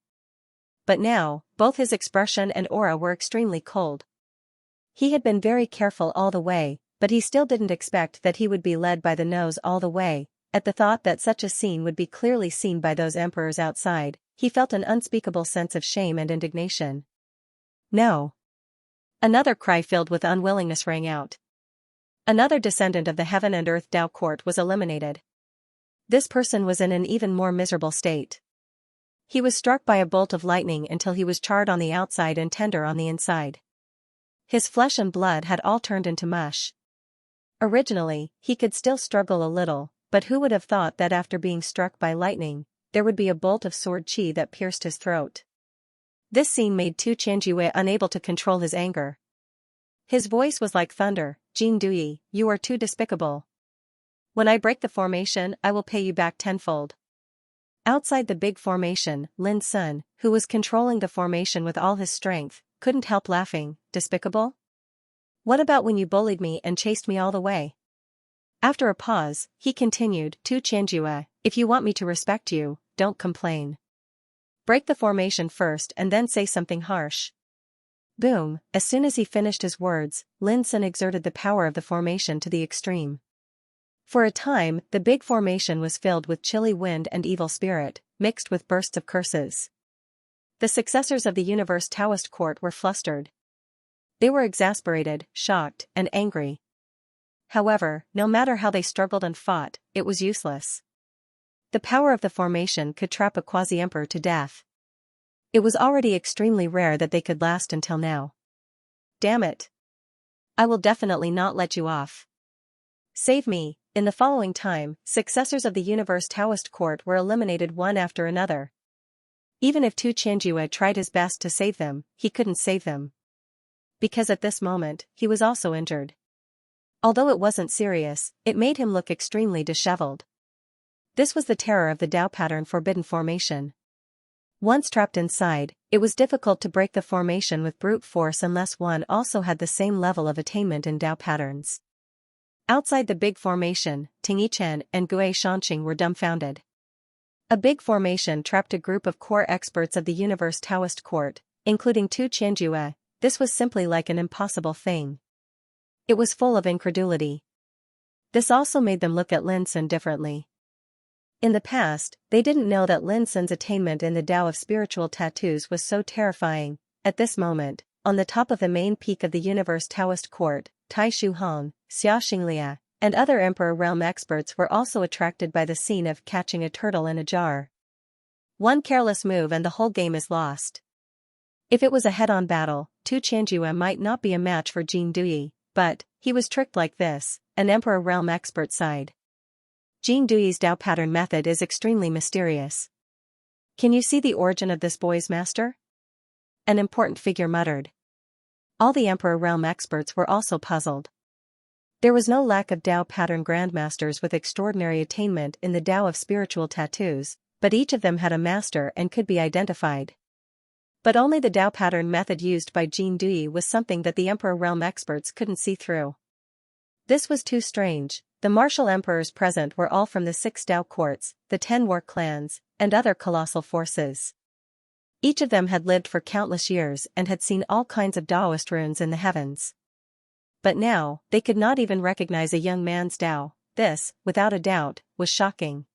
But now, both his expression and aura were extremely cold. He had been very careful all the way, but he still didn't expect that he would be led by the nose all the way. At the thought that such a scene would be clearly seen by those emperors outside, he felt an unspeakable sense of shame and indignation. No. Another cry filled with unwillingness rang out. Another descendant of the Heaven and Earth Tao Court was eliminated. This person was in an even more miserable state. He was struck by a bolt of lightning until he was charred on the outside and tender on the inside. His flesh and blood had all turned into mush. Originally, he could still struggle a little, but who would have thought that after being struck by lightning, there would be a bolt of sword chi that pierced his throat? This scene made Tu Qianjue unable to control his anger. His voice was like thunder. Jing Duyi, you are too despicable. When I break the formation, I will pay you back tenfold. Outside the big formation, Lin Sun, who was controlling the formation with all his strength, couldn't help laughing. Despicable? What about when you bullied me and chased me all the way? After a pause, he continued, Tu Qianjue, if you want me to respect you, don't complain. Break the formation first and then say something harsh. Boom, as soon as he finished his words, Lin Sun exerted the power of the formation to the extreme. For a time, the big formation was filled with chilly wind and evil spirit, mixed with bursts of curses. The successors of the Universe Taoist court were flustered. They were exasperated, shocked, and angry. However, no matter how they struggled and fought, it was useless. The power of the formation could trap a quasi-emperor to death. It was already extremely rare that they could last until now. Damn it. I will definitely not let you off. Save me. In the following time, successors of the Universe Taoist court were eliminated one after another. Even if Tu Qianjue tried his best to save them, he couldn't save them. Because at this moment, he was also injured. Although it wasn't serious, it made him look extremely disheveled. This was the terror of the Tao pattern forbidden formation. Once trapped inside, it was difficult to break the formation with brute force unless one also had the same level of attainment in Tao patterns. Outside the big formation, Ting Yichen and Gue Shanqing were dumbfounded. A big formation trapped a group of core experts of the Universe Taoist court, including Tu Qianjue. This was simply like an impossible thing. It was full of incredulity. This also made them look at Lin Sun differently. In the past, they didn't know that Lin Sun's attainment in the Tao of spiritual tattoos was so terrifying. At this moment, on the top of the main peak of the Universe Taoist court, Tai Shu Hong, Xianxia, and other Emperor Realm experts were also attracted by the scene of catching a turtle in a jar. One careless move and the whole game is lost. If it was a head-on battle, Tu Qianjue might not be a match for Jing Duyi, but he was tricked like this, an Emperor Realm expert sighed. Jing Duyi's Tao pattern method is extremely mysterious. Can you see the origin of this boy's master? An important figure muttered. All the Emperor Realm experts were also puzzled. There was no lack of Tao pattern grandmasters with extraordinary attainment in the Tao of spiritual tattoos, but each of them had a master and could be identified. But only the Tao pattern method used by Jing Duyi was something that the Emperor Realm experts couldn't see through. This was too strange. The martial emperors present were all from the 6 Dao courts, the 10 war clans, and other colossal forces. Each of them had lived for countless years and had seen all kinds of Daoist runes in the heavens. But now, they could not even recognize a young man's Dao. This, without a doubt, was shocking.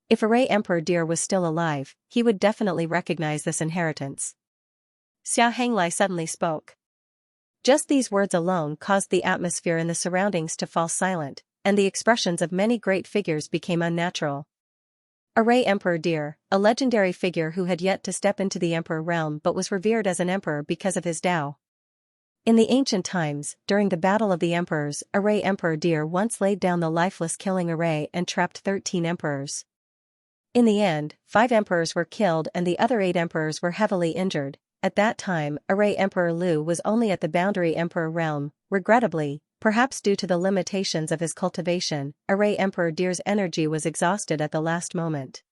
If Array Emperor Deer was still alive, he would definitely recognize this inheritance. Xianxia suddenly spoke. Just these words alone caused the atmosphere in the surroundings to fall silent, and the expressions of many great figures became unnatural. Array Emperor Deer, a legendary figure who had yet to step into the emperor realm but was revered as an emperor because of his Dao. In the ancient times, during the Battle of the Emperors, Array Emperor Deer once laid down the lifeless killing array and trapped 13 emperors. In the end, 5 emperors were killed and the other 8 emperors were heavily injured. At that time, Array Emperor Lu was only at the boundary emperor realm. Regrettably, perhaps due to the limitations of his cultivation, Array Emperor Deer's energy was exhausted at the last moment.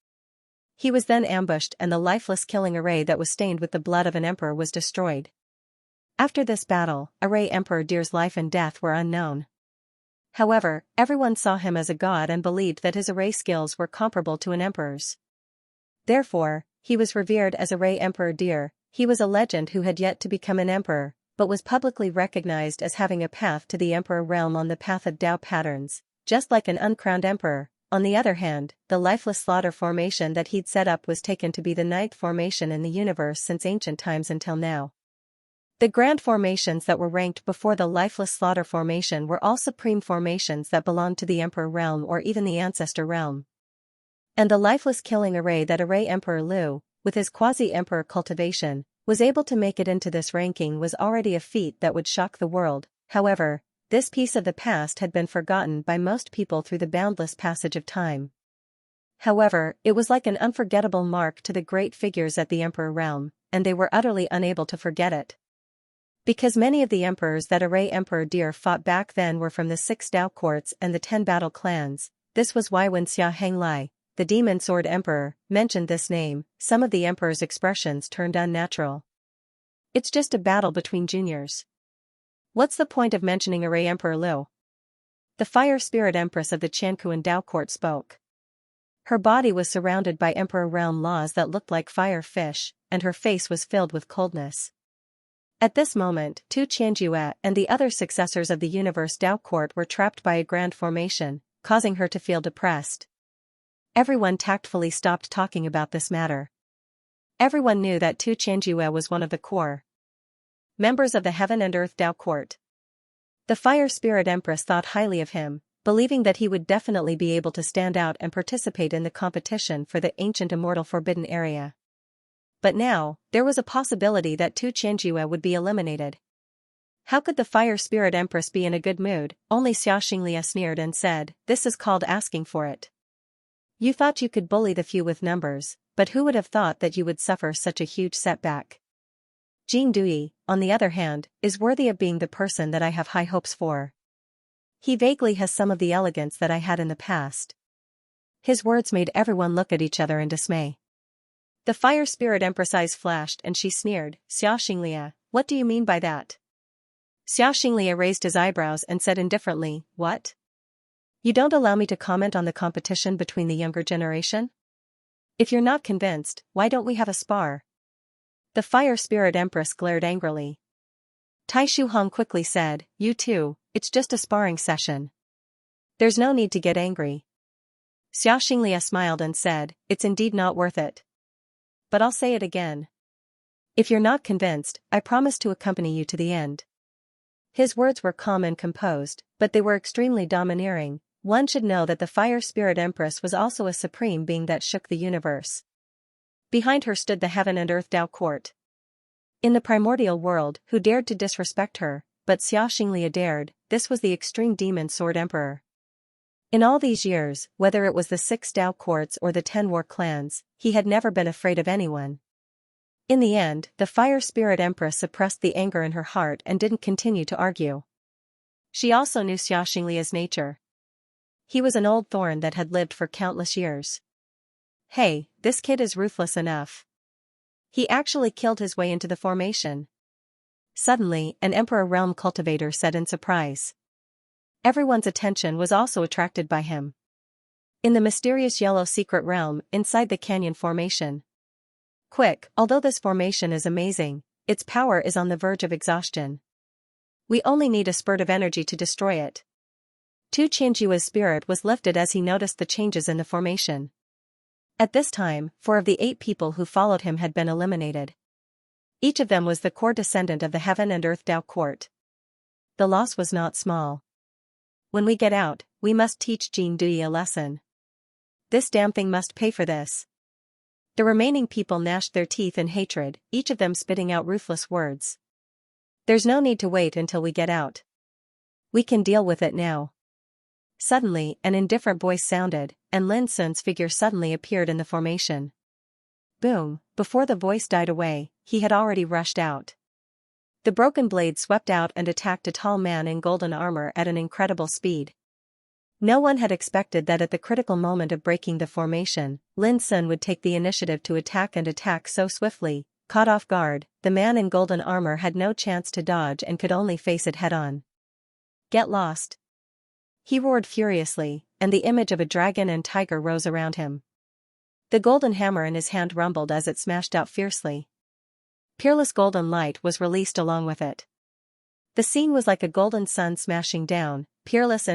He was then ambushed and the lifeless killing array that was stained with the blood of an emperor was destroyed. After this battle, Array Emperor Deer's life and death were unknown. However, everyone saw him as a god and believed that his array skills were comparable to an emperor's. Therefore, he was revered as Array Emperor Deer. He was a legend who had yet to become an emperor, but was publicly recognized as having a path to the emperor realm on the path of Dao patterns, just like an uncrowned emperor. On the other hand, the lifeless slaughter formation that he'd set up was taken to be the 9th formation in the universe since ancient times until now. The grand formations that were ranked before the lifeless slaughter formation were all supreme formations that belonged to the emperor realm or even the ancestor realm. And the lifeless killing array that Array Emperor Lu, with his quasi-emperor cultivation, was able to make it into this ranking was already a feat that would shock the world. However, this piece of the past had been forgotten by most people through the boundless passage of time. However, it was like an unforgettable mark to the great figures at the emperor realm, and they were utterly unable to forget it. Because many of the emperors that Array Emperor Deer fought back then were from the 6 Dao courts and the 10 battle clans, this was why when Xianxia, the Demon Sword Emperor, mentioned this name, some of the emperor's expressions turned unnatural. It's just a battle between juniors. What's the point of mentioning Array Emperor Lu? The Fire Spirit Empress of the Qianquan Dao Court spoke. Her body was surrounded by emperor realm laws that looked like fire fish, and her face was filled with coldness. At this moment, Tu Qianjue and the other successors of the Universe Dao Court were trapped by a grand formation, causing her to feel depressed. Everyone tactfully stopped talking about this matter. Everyone knew that Tu Qianjue was one of the core members of the Heaven and Earth Dao Court. The Fire Spirit Empress thought highly of him, believing that he would definitely be able to stand out and participate in the competition for the ancient immortal forbidden area. But now, there was a possibility that Tu Qianjue would be eliminated. How could the Fire Spirit Empress be in a good mood? Only Xianxia sneered and said, "This is called asking for it. You thought you could bully the few with numbers, but who would have thought that you would suffer such a huge setback? Jin Dui, on the other hand, is worthy of being the person that I have high hopes for. He vaguely has some of the elegance that I had in the past." His words made everyone look at each other in dismay. The Fire Spirit Empress' eyes flashed and she sneered, "Xianxia, what do you mean by that?" Xianxia raised his eyebrows and said indifferently, "What? You don't allow me to comment on the competition between the younger generation? If you're not convinced, why don't we have a spar?" The Fire Spirit Empress glared angrily. Tai Shuhong quickly said, "You too, it's just a sparring session. There's no need to get angry." Xianxia smiled and said, "It's indeed not worth it. But I'll say it again. If you're not convinced, I promise to accompany you to the end." His words were calm and composed, but they were extremely domineering. One should know that the Fire Spirit Empress was also a supreme being that shook the universe. Behind her stood the Heaven and Earth Dao Court. In the primordial world, who dared to disrespect her? But Xianxia dared. This was the extreme Demon Sword Emperor. In all these years, whether it was the 6 Dao Courts or the 10 war clans, he had never been afraid of anyone. In the end, the Fire Spirit Empress suppressed the anger in her heart and didn't continue to argue. She also knew Xianxia's nature. He was an old thorn that had lived for countless years. Hey, this kid is ruthless enough. He actually killed his way into the formation. Suddenly, an Emperor Realm cultivator said in surprise. Everyone's attention was also attracted by him. In the mysterious yellow secret realm inside the canyon formation. Quick, although this formation is amazing, its power is on the verge of exhaustion. We only need a spurt of energy to destroy it. Tu Qianjue's spirit was lifted as he noticed the changes in the formation. At this time, 4 of the 8 people who followed him had been eliminated. Each of them was the core descendant of the Heaven and Earth Tao Court. The loss was not small. When we get out, we must teach Jing Dui a lesson. This damn thing must pay for this. The remaining people gnashed their teeth in hatred, each of them spitting out ruthless words. There's no need to wait until we get out. We can deal with it now. Suddenly, an indifferent voice sounded, and Lin Sun's figure suddenly appeared in the formation. Boom, before the voice died away, he had already rushed out. The broken blade swept out and attacked a tall man in golden armor at an incredible speed. No one had expected that at the critical moment of breaking the formation, Lin Sun would take the initiative to attack so swiftly. Caught off guard, the man in golden armor had no chance to dodge and could only face it head-on. Get lost! He roared furiously, and the image of a dragon and tiger rose around him. The golden hammer in his hand rumbled as it smashed out fiercely. Peerless golden light was released along with it. The scene was like a golden sun smashing down, peerless,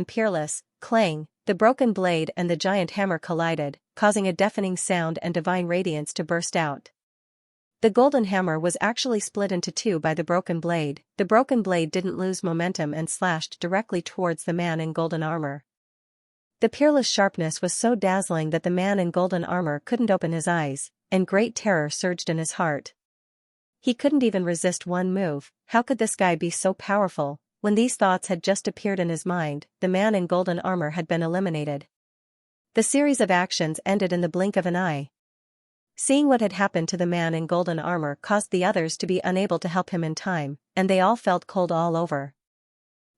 clang, the broken blade and the giant hammer collided, causing a deafening sound and divine radiance to burst out. The golden hammer was actually split into 2 by the broken blade. The broken blade didn't lose momentum and slashed directly towards the man in golden armor. The peerless sharpness was so dazzling that the man in golden armor couldn't open his eyes, and great terror surged in his heart. He couldn't even resist one move. How could this guy be so powerful? When these thoughts had just appeared in his mind, the man in golden armor had been eliminated. The series of actions ended in the blink of an eye. Seeing what had happened to the man in golden armor caused the others to be unable to help him in time, and they all felt cold all over.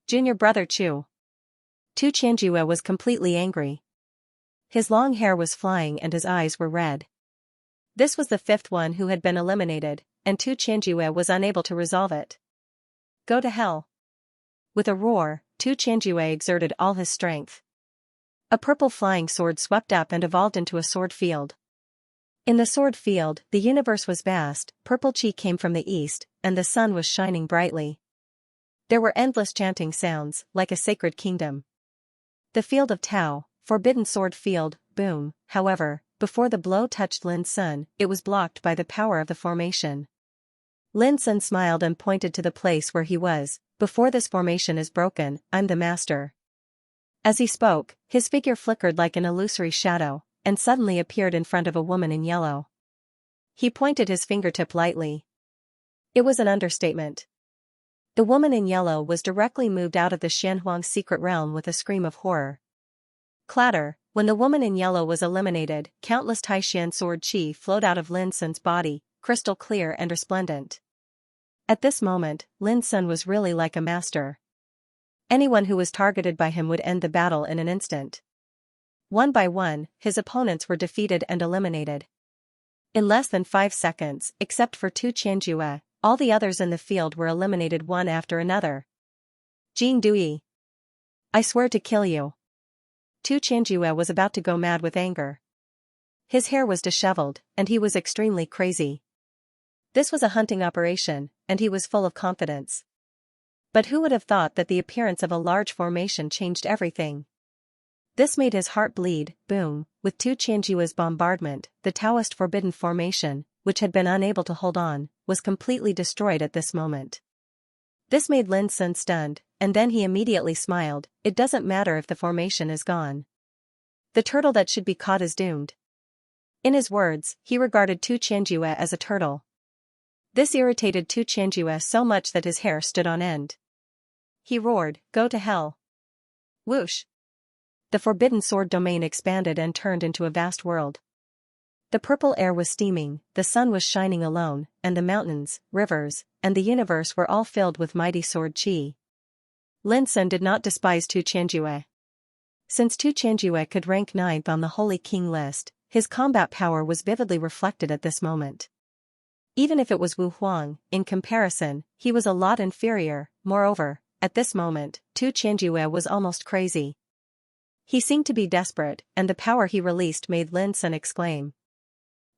Junior brother Chu. Tu Qianjue was completely angry. His long hair was flying and his eyes were red. This was the 5th one who had been eliminated, and Tu Qianjue was unable to resolve it. Go to hell. With a roar, Tu Qianjue exerted all his strength. A purple flying sword swept up and evolved into a sword field. In the sword field, the universe was vast, purple chi came from the east, and the sun was shining brightly. There were endless chanting sounds, like a sacred kingdom. The field of Tao, forbidden sword field, boom, however, before the blow touched Lin Sun, it was blocked by the power of the formation. Lin Sun smiled and pointed to the place where he was. Before this formation is broken, I'm the master. As he spoke, his figure flickered like an illusory shadow, and suddenly appeared in front of a woman in yellow. He pointed his fingertip lightly. It was an understatement. The woman in yellow was directly moved out of the Xianhuang's secret realm with a scream of horror. Clatter, when the woman in yellow was eliminated, countless Taishan sword chi flowed out of Lin Sun's body, crystal clear and resplendent. At this moment, Lin Sun was really like a master. Anyone who was targeted by him would end the battle in an instant. One by one, his opponents were defeated and eliminated. In less than 5 seconds, except for Tu Qianjue, all the others in the field were eliminated one after another. Jing Dui. I swear to kill you. Tu Qianjue was about to go mad with anger. His hair was disheveled, and he was extremely crazy. This was a hunting operation, and he was full of confidence. But who would have thought that the appearance of a large formation changed everything? This made his heart bleed. Boom, with Tu Qianjue's bombardment, the Taoist forbidden formation, which had been unable to hold on, was completely destroyed at this moment. This made Lin Sun stunned, and then he immediately smiled. It doesn't matter if the formation is gone. The turtle that should be caught is doomed. In his words, he regarded Tu Qianjue as a turtle. This irritated Tu Qianjue so much that his hair stood on end. He roared, "Go to hell." Whoosh! The forbidden sword domain expanded and turned into a vast world. The purple air was steaming, the sun was shining alone, and the mountains, rivers, and the universe were all filled with mighty sword chi. Lin Sun did not despise Tu Qianjue. Since Tu Qianjue could rank 9th on the Holy King list, his combat power was vividly reflected at this moment. Even if it was Wu Huang, in comparison, he was a lot inferior. Moreover, at this moment, Tu Qianjue was almost crazy. He seemed to be desperate, and the power he released made Lin Sun exclaim.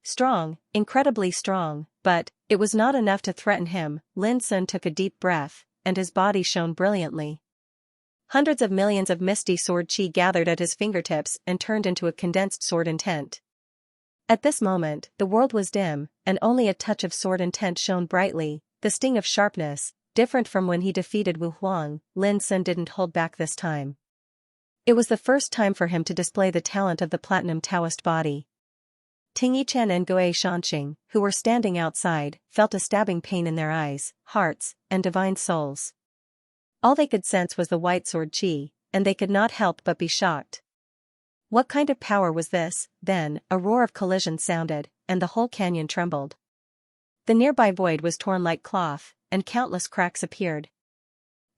Strong, incredibly strong, but it was not enough to threaten him. Lin Sun took a deep breath, and his body shone brilliantly. Hundreds of millions of misty sword chi gathered at his fingertips and turned into a condensed sword intent. At this moment, the world was dim, and only a touch of sword intent shone brightly, the sting of sharpness, different from when he defeated Wu Huang. Lin Sun didn't hold back this time. It was the first time for him to display the talent of the platinum Taoist body. Ting Yichen and Gui Shanxing, who were standing outside, felt a stabbing pain in their eyes, hearts, and divine souls. All they could sense was the white sword chi, and they could not help but be shocked. What kind of power was this? Then, a roar of collision sounded, and the whole canyon trembled. The nearby void was torn like cloth, and countless cracks appeared.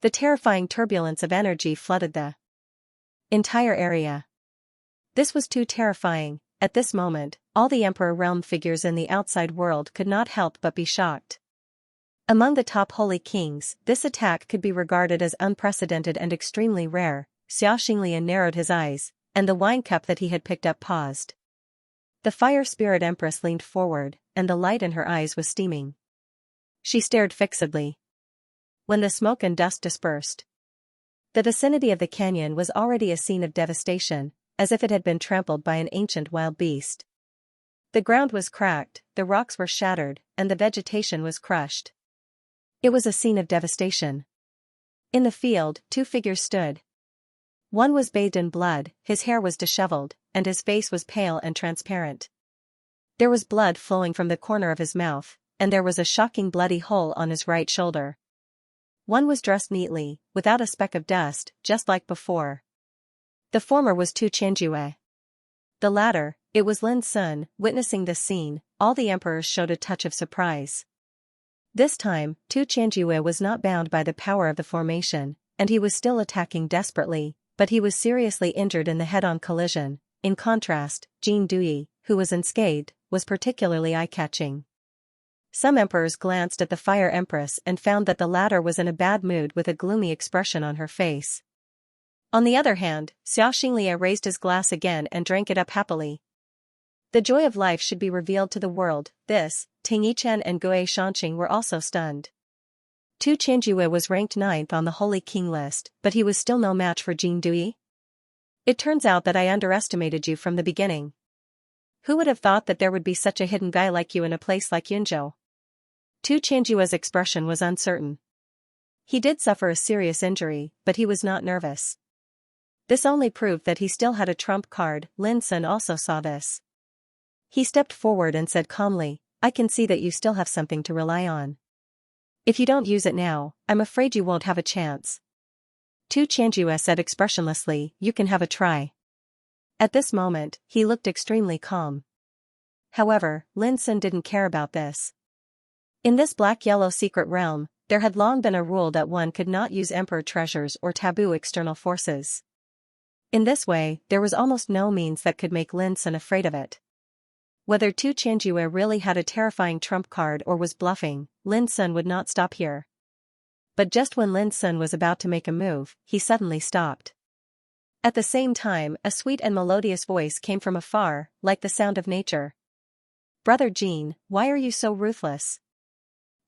The terrifying turbulence of energy flooded the entire area. This was too terrifying. At this moment, all the Emperor realm figures in the outside world could not help but be shocked. Among the top holy kings, this attack could be regarded as unprecedented and extremely rare. Xianxia narrowed his eyes, and the wine cup that he had picked up paused. The fire spirit empress leaned forward, and the light in her eyes was steaming. She stared fixedly. When the smoke and dust dispersed, the vicinity of the canyon was already a scene of devastation, as if it had been trampled by an ancient wild beast. The ground was cracked, the rocks were shattered, and the vegetation was crushed. It was a scene of devastation. In the field, two figures stood. One was bathed in blood, his hair was disheveled, and his face was pale and transparent. There was blood flowing from the corner of his mouth, and there was a shocking bloody hole on his right shoulder. One was dressed neatly, without a speck of dust, just like before. The former was Tu Qianjue. The latter, it was Lin Sun. Witnessing this scene, all the emperors showed a touch of surprise. This time, Tu Qianjue was not bound by the power of the formation, and he was still attacking desperately, but he was seriously injured in the head-on collision. In contrast, Jin Dui, who was unscathed, was particularly eye-catching. Some emperors glanced at the fire empress and found that the latter was in a bad mood with a gloomy expression on her face. On the other hand, Xianxia raised his glass again and drank it up happily. The joy of life should be revealed to the world. This, Ting Yichen and Gui Shanxing were also stunned. Tu Qianjue was ranked 9th on the Holy King list, but he was still no match for Jin Dui. It turns out that I underestimated you from the beginning. Who would have thought that there would be such a hidden guy like you in a place like Yunzhou? Tu Qianjue's expression was uncertain. He did suffer a serious injury, but he was not nervous. This only proved that he still had a trump card. Lin Sun also saw this. He stepped forward and said calmly, "I can see that you still have something to rely on. If you don't use it now, I'm afraid you won't have a chance." Tu Qianjue said expressionlessly, "You can have a try." At this moment, he looked extremely calm. However, Lin Sun didn't care about this. In this black-yellow secret realm, there had long been a rule that one could not use emperor treasures or taboo external forces. In this way, there was almost no means that could make Lin Sun afraid of it. Whether Tu Qianjue really had a terrifying trump card or was bluffing, Lin Sun would not stop here. But just when Lin Sun was about to make a move, he suddenly stopped. At the same time, a sweet and melodious voice came from afar, like the sound of nature. "Brother Jin, why are you so ruthless?"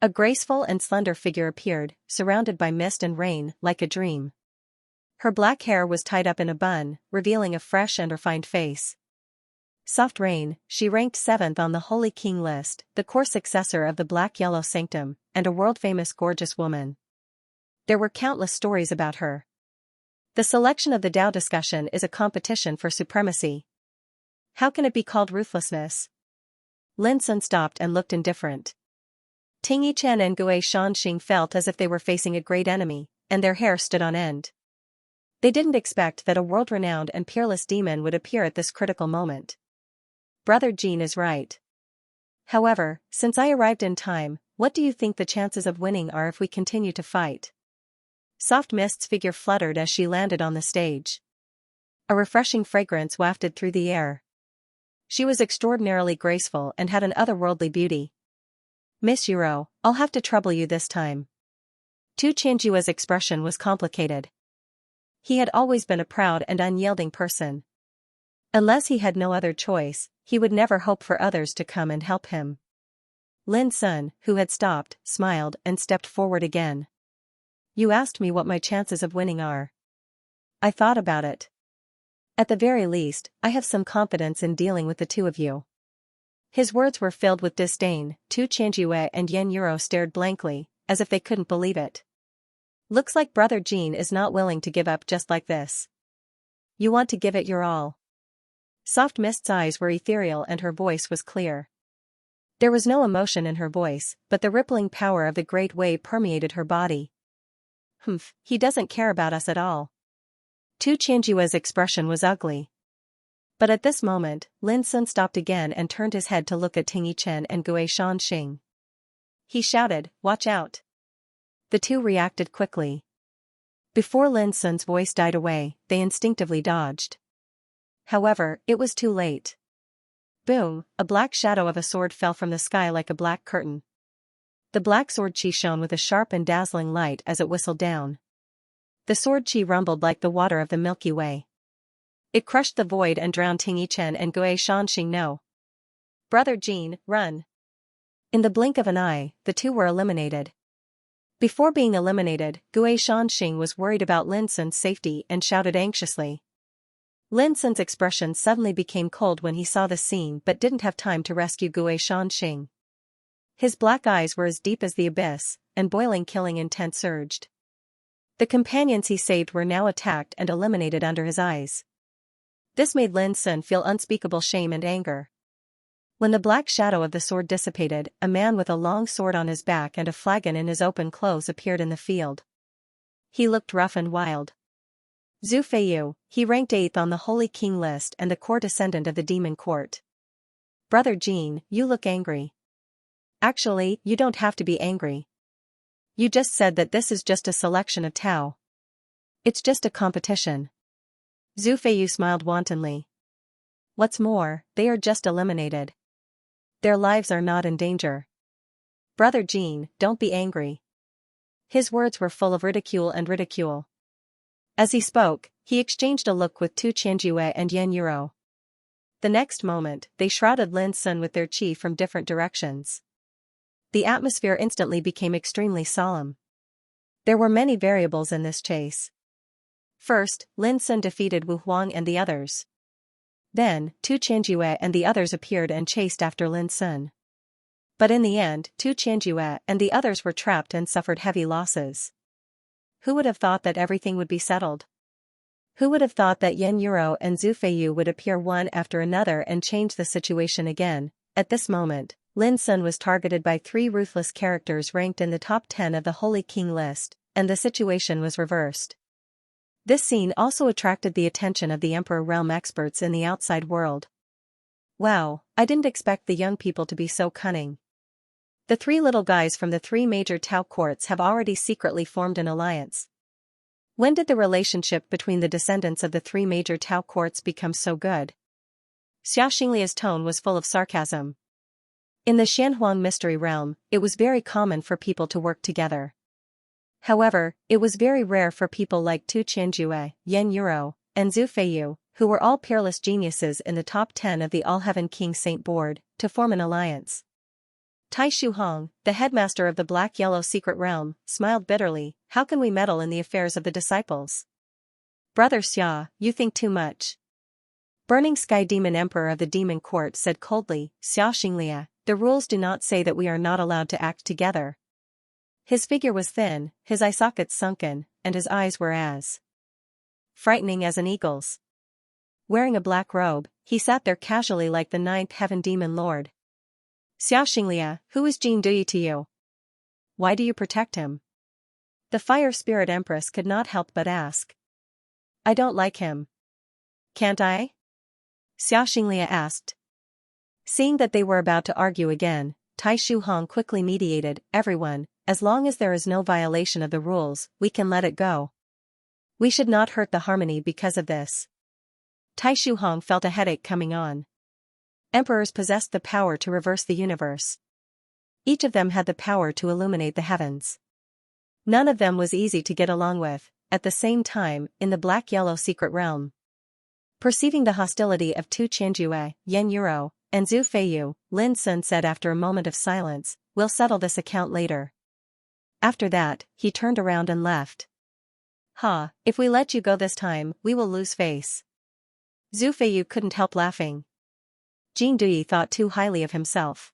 A graceful and slender figure appeared, surrounded by mist and rain, like a dream. Her black hair was tied up in a bun, revealing a fresh and refined face. Soft Rain, she ranked 7th on the Holy King list, the core successor of the Black-Yellow Sanctum, and a world-famous gorgeous woman. There were countless stories about her. The selection of the Tao discussion is a competition for supremacy. How can it be called ruthlessness? Lin Sun stopped and looked indifferent. Ting Yichen and Gui Shanxing felt as if they were facing a great enemy, and their hair stood on end. They didn't expect that a world-renowned and peerless demon would appear at this critical moment. Brother Jin is right. However, since I arrived in time, what do you think the chances of winning are if we continue to fight? Soft Mist's figure fluttered as she landed on the stage. A refreshing fragrance wafted through the air. She was extraordinarily graceful and had an otherworldly beauty. "Miss Yuro, I'll have to trouble you this time." Tu Tianjue's expression was complicated. He had always been a proud and unyielding person. Unless he had no other choice, he would never hope for others to come and help him. Lin Sun, who had stopped, smiled and stepped forward again. You asked me what my chances of winning are. I thought about it. At the very least, I have some confidence in dealing with the two of you. His words were filled with disdain. Tu Tianjue and Yen Euro stared blankly, as if they couldn't believe it. Looks like Brother Jean is not willing to give up just like this. You want to give it your all. Soft Mist's eyes were ethereal and her voice was clear. There was no emotion in her voice, but the rippling power of the great wave permeated her body. Humph, he doesn't care about us at all. Tu Tianjue's expression was ugly. But at this moment, Lin Sun stopped again and turned his head to look at Ting Yichen and Gui Shanxing. He shouted, "Watch out!" The two reacted quickly. Before Lin Sun's voice died away, they instinctively dodged. However, it was too late. Boom, a black shadow of a sword fell from the sky like a black curtain. The black sword chi shone with a sharp and dazzling light as it whistled down. The sword chi rumbled like the water of the Milky Way. It crushed the void and drowned Ting Yichen and Gui Shanxing. No. Brother Jean, run. In the blink of an eye, the two were eliminated. Before being eliminated, Gui Shanxing was worried about Lin Sun's safety and shouted anxiously. Lin Sun's expression suddenly became cold when he saw the scene but didn't have time to rescue Gui Shanxing. His black eyes were as deep as the abyss, and boiling killing intent surged. The companions he saved were now attacked and eliminated under his eyes. This made Lin Sun feel unspeakable shame and anger. When the black shadow of the sword dissipated, a man with a long sword on his back and a flagon in his open clothes appeared in the field. He looked rough and wild. Zhu Feiyu, he ranked 8th on the Holy King list and the core descendant of the demon court. Brother Jean, you look angry. Actually, you don't have to be angry. You just said that this is just a selection of Tao. It's just a competition. Zhu Feiyu smiled wantonly. What's more, they are just eliminated. Their lives are not in danger. Brother Jean, don't be angry. His words were full of ridicule and ridicule. As he spoke, he exchanged a look with Tu Tianjue and Yen Euro. The next moment, they shrouded Lin Sun with their chi from different directions. The atmosphere instantly became extremely solemn. There were many variables in this chase. First, Lin Sun defeated Wu Huang and the others. Then, Tu Tianjue and the others appeared and chased after Lin Sun. But in the end, Tu Tianjue and the others were trapped and suffered heavy losses. Who would have thought that everything would be settled? Who would have thought that Yen Euro and Zhu Feiyu would appear one after another and change the situation again? At this moment, Lin Sun was targeted by 3 ruthless characters ranked in the top 10 of the Holy King list, and the situation was reversed. This scene also attracted the attention of the Emperor Realm experts in the outside world. Wow, I didn't expect the young people to be so cunning. The 3 little guys from the 3 major Tao courts have already secretly formed an alliance. When did the relationship between the descendants of the 3 major Tao courts become so good? Xiaxinglia's tone was full of sarcasm. In the Xianhuang mystery realm, it was very common for people to work together. However, it was very rare for people like Tu Tianjue, Yen Euro, and Zhu Feiyu, who were all peerless geniuses in the top 10 of the All-Heaven King Saint Board, to form an alliance. Tai Shuhong, the headmaster of the Black-Yellow Secret Realm, smiled bitterly. How can we meddle in the affairs of the disciples? Brother Xia, you think too much. Burning Sky Demon Emperor of the Demon Court said coldly, Xiaxinlia, the rules do not say that we are not allowed to act together. His figure was thin, his eye sockets sunken, and his eyes were as frightening as an eagle's. Wearing a black robe, he sat there casually like the 9th Heaven Demon Lord. Xiaxinlia, who is Jin Dui to you? Why do you protect him? The Fire Spirit Empress could not help but ask. I don't like him. Can't I? Xiaxinlia asked. Seeing that they were about to argue again, Tai Shuhong quickly mediated. Everyone, as long as there is no violation of the rules, we can let it go. We should not hurt the harmony because of this. Tai Shuhong felt a headache coming on. Emperors possessed the power to reverse the universe. Each of them had the power to illuminate the heavens. None of them was easy to get along with, at the same time, in the black-yellow secret realm. Perceiving the hostility of Tu Qianjue, Yan Yuro, and Zhu Feiyu, Lin Sun said after a moment of silence, "We'll settle this account later." After that, he turned around and left. "Ha, if we let you go this time, we will lose face." Zhu Feiyu couldn't help laughing. Jin Dui thought too highly of himself.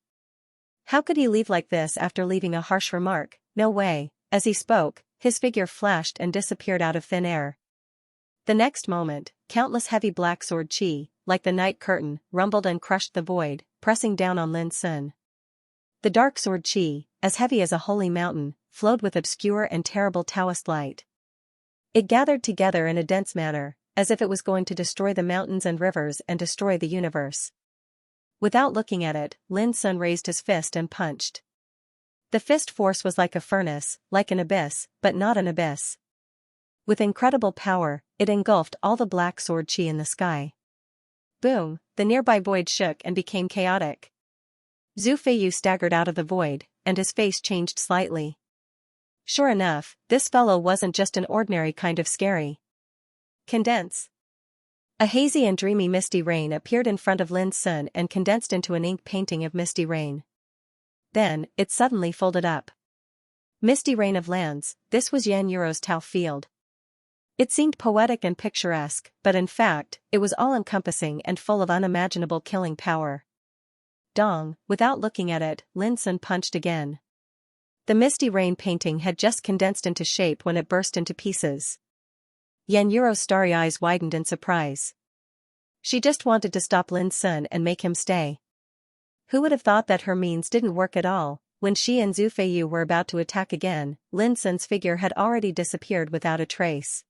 How could he leave like this after leaving a harsh remark? No way. As he spoke, his figure flashed and disappeared out of thin air. The next moment, countless heavy black sword chi, like the night curtain, rumbled and crushed the void, pressing down on Lin Sun. The dark sword chi, as heavy as a holy mountain, flowed with obscure and terrible Taoist light. It gathered together in a dense manner, as if it was going to destroy the mountains and rivers and destroy the universe. Without looking at it, Lin Sun raised his fist and punched. The fist force was like a furnace, like an abyss, but not an abyss. With incredible power, it engulfed all the black sword chi in the sky. Boom, the nearby void shook and became chaotic. Zhu Feiyu staggered out of the void, and his face changed slightly. Sure enough, this fellow wasn't just an ordinary kind of scary. Condense. A hazy and dreamy misty rain appeared in front of Lin Sun and condensed into an ink painting of misty rain. Then, it suddenly folded up. Misty rain of lands, this was Yan Yuro's Tao field. It seemed poetic and picturesque, but in fact, it was all-encompassing and full of unimaginable killing power. Dong, without looking at it, Lin Sun punched again. The misty rain painting had just condensed into shape when it burst into pieces. Yan Yuro's starry eyes widened in surprise. She just wanted to stop Lin Sun and make him stay. Who would have thought that her means didn't work at all? When she and Zhu Feiyu were about to attack again, Lin Sun's figure had already disappeared without a trace.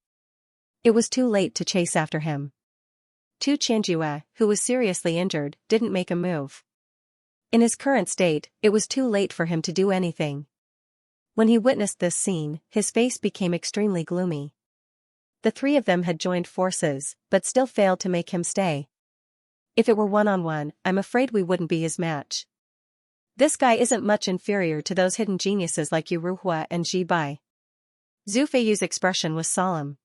It was too late to chase after him. Tu Qianjue, who was seriously injured, didn't make a move. In his current state, it was too late for him to do anything. When he witnessed this scene, his face became extremely gloomy. The three of them had joined forces, but still failed to make him stay. If it were one-on-one, I'm afraid we wouldn't be his match. This guy isn't much inferior to those hidden geniuses like Yu Ruhua and Ji Bai. Zhu Feiyu's expression was solemn.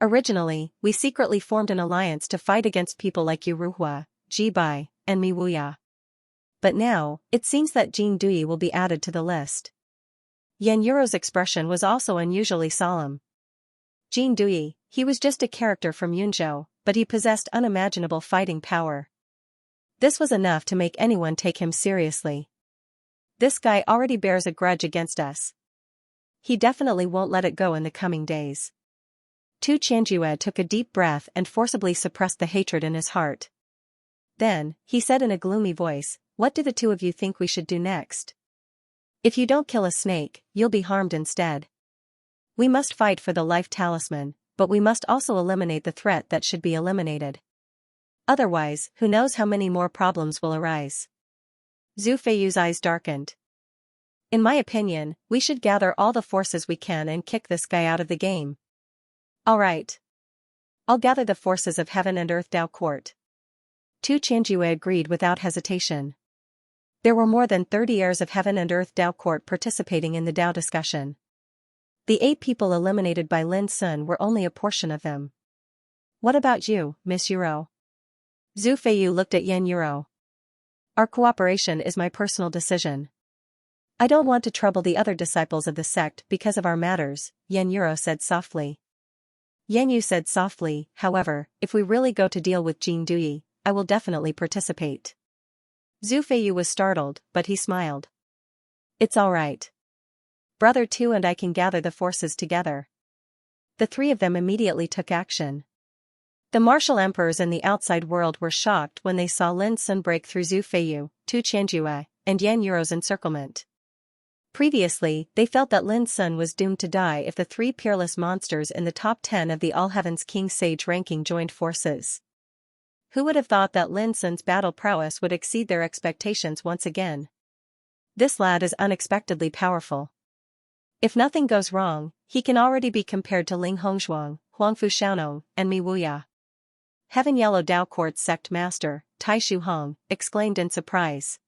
Originally, we secretly formed an alliance to fight against people like Yu Ruhua, Ji Bai, and Mi Wuya. But now, it seems that Jin Dui will be added to the list. Yan Yuro's expression was also unusually solemn. Jin Dui, he was just a character from Yunzhou, but he possessed unimaginable fighting power. This was enough to make anyone take him seriously. This guy already bears a grudge against us. He definitely won't let it go in the coming days. Tu Qianjue took a deep breath and forcibly suppressed the hatred in his heart. Then, he said in a gloomy voice, "What do the two of you think we should do next? If you don't kill a snake, you'll be harmed instead. We must fight for the life talisman, but we must also eliminate the threat that should be eliminated. Otherwise, who knows how many more problems will arise." Zhu Feiyu's eyes darkened. "In my opinion, we should gather all the forces we can and kick this guy out of the game." "All right. I'll gather the forces of Heaven and Earth Dao Court." Tu Qianjue agreed without hesitation. There were more than 30 heirs of Heaven and Earth Dao Court participating in the Dao discussion. The 8 people eliminated by Lin Sun were only a portion of them. "What about you, Miss Yuro?" Zhu Feiyu looked at Yan Yuro. "Our cooperation is my personal decision. I don't want to trouble the other disciples of the sect because of our matters," Yan Yuro said softly. Yan Yu said softly, "However, if we really go to deal with Jin Dui, I will definitely participate." Zhu Feiyu was startled, but he smiled. "It's all right. Brother Tu and I can gather the forces together." The three of them immediately took action. The martial emperors in the outside world were shocked when they saw Lin Sun break through Zhu Feiyu, Tu Qianjue, and Yan Yuro's encirclement. Previously, they felt that Lin Sun was doomed to die if the 3 peerless monsters in the top 10 of the All Heavens King Sage ranking joined forces. Who would have thought that Lin Sun's battle prowess would exceed their expectations once again? This lad is unexpectedly powerful. If nothing goes wrong, he can already be compared to Ling Hongzhuang, Huangfu Xiaonong, and Mi Wuya. Heaven Yellow Dao Court's sect master, Tai Shu Hong, exclaimed in surprise.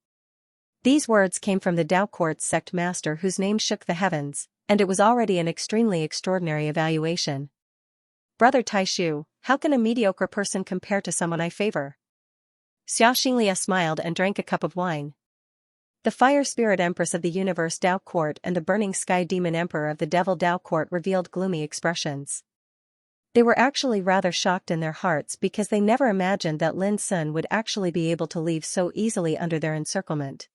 These words came from the Dao Court's sect master whose name shook the heavens, and it was already an extremely extraordinary evaluation. Brother Taishu, how can a mediocre person compare to someone I favor? Xianxia smiled and drank a cup of wine. The Fire Spirit Empress of the Universe Tao Court and the Burning Sky Demon Emperor of the Devil Tao Court revealed gloomy expressions. They were actually rather shocked in their hearts because they never imagined that Lin Sun would actually be able to leave so easily under their encirclement.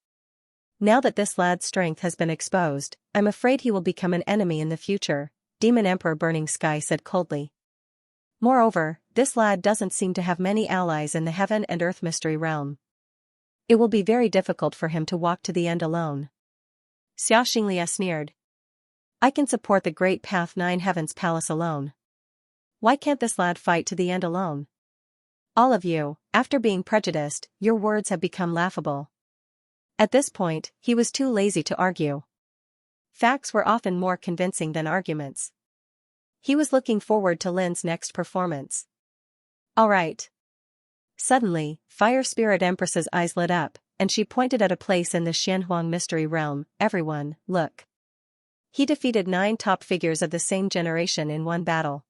Now that this lad's strength has been exposed, I'm afraid he will become an enemy in the future, Demon Emperor Burning Sky said coldly. Moreover, this lad doesn't seem to have many allies in the Heaven and Earth Mystery Realm. It will be very difficult for him to walk to the end alone. Xiaoxinglia sneered. I can support the Great Path 9 Heavens Palace alone. Why can't this lad fight to the end alone? All of you, after being prejudiced, your words have become laughable. At this point, he was too lazy to argue. Facts were often more convincing than arguments. He was looking forward to Lin's next performance. All right. Suddenly, Fire Spirit Empress's eyes lit up, and she pointed at a place in the Xianhuang Mystery Realm. Everyone, look. He defeated 9 top figures of the same generation in one battle.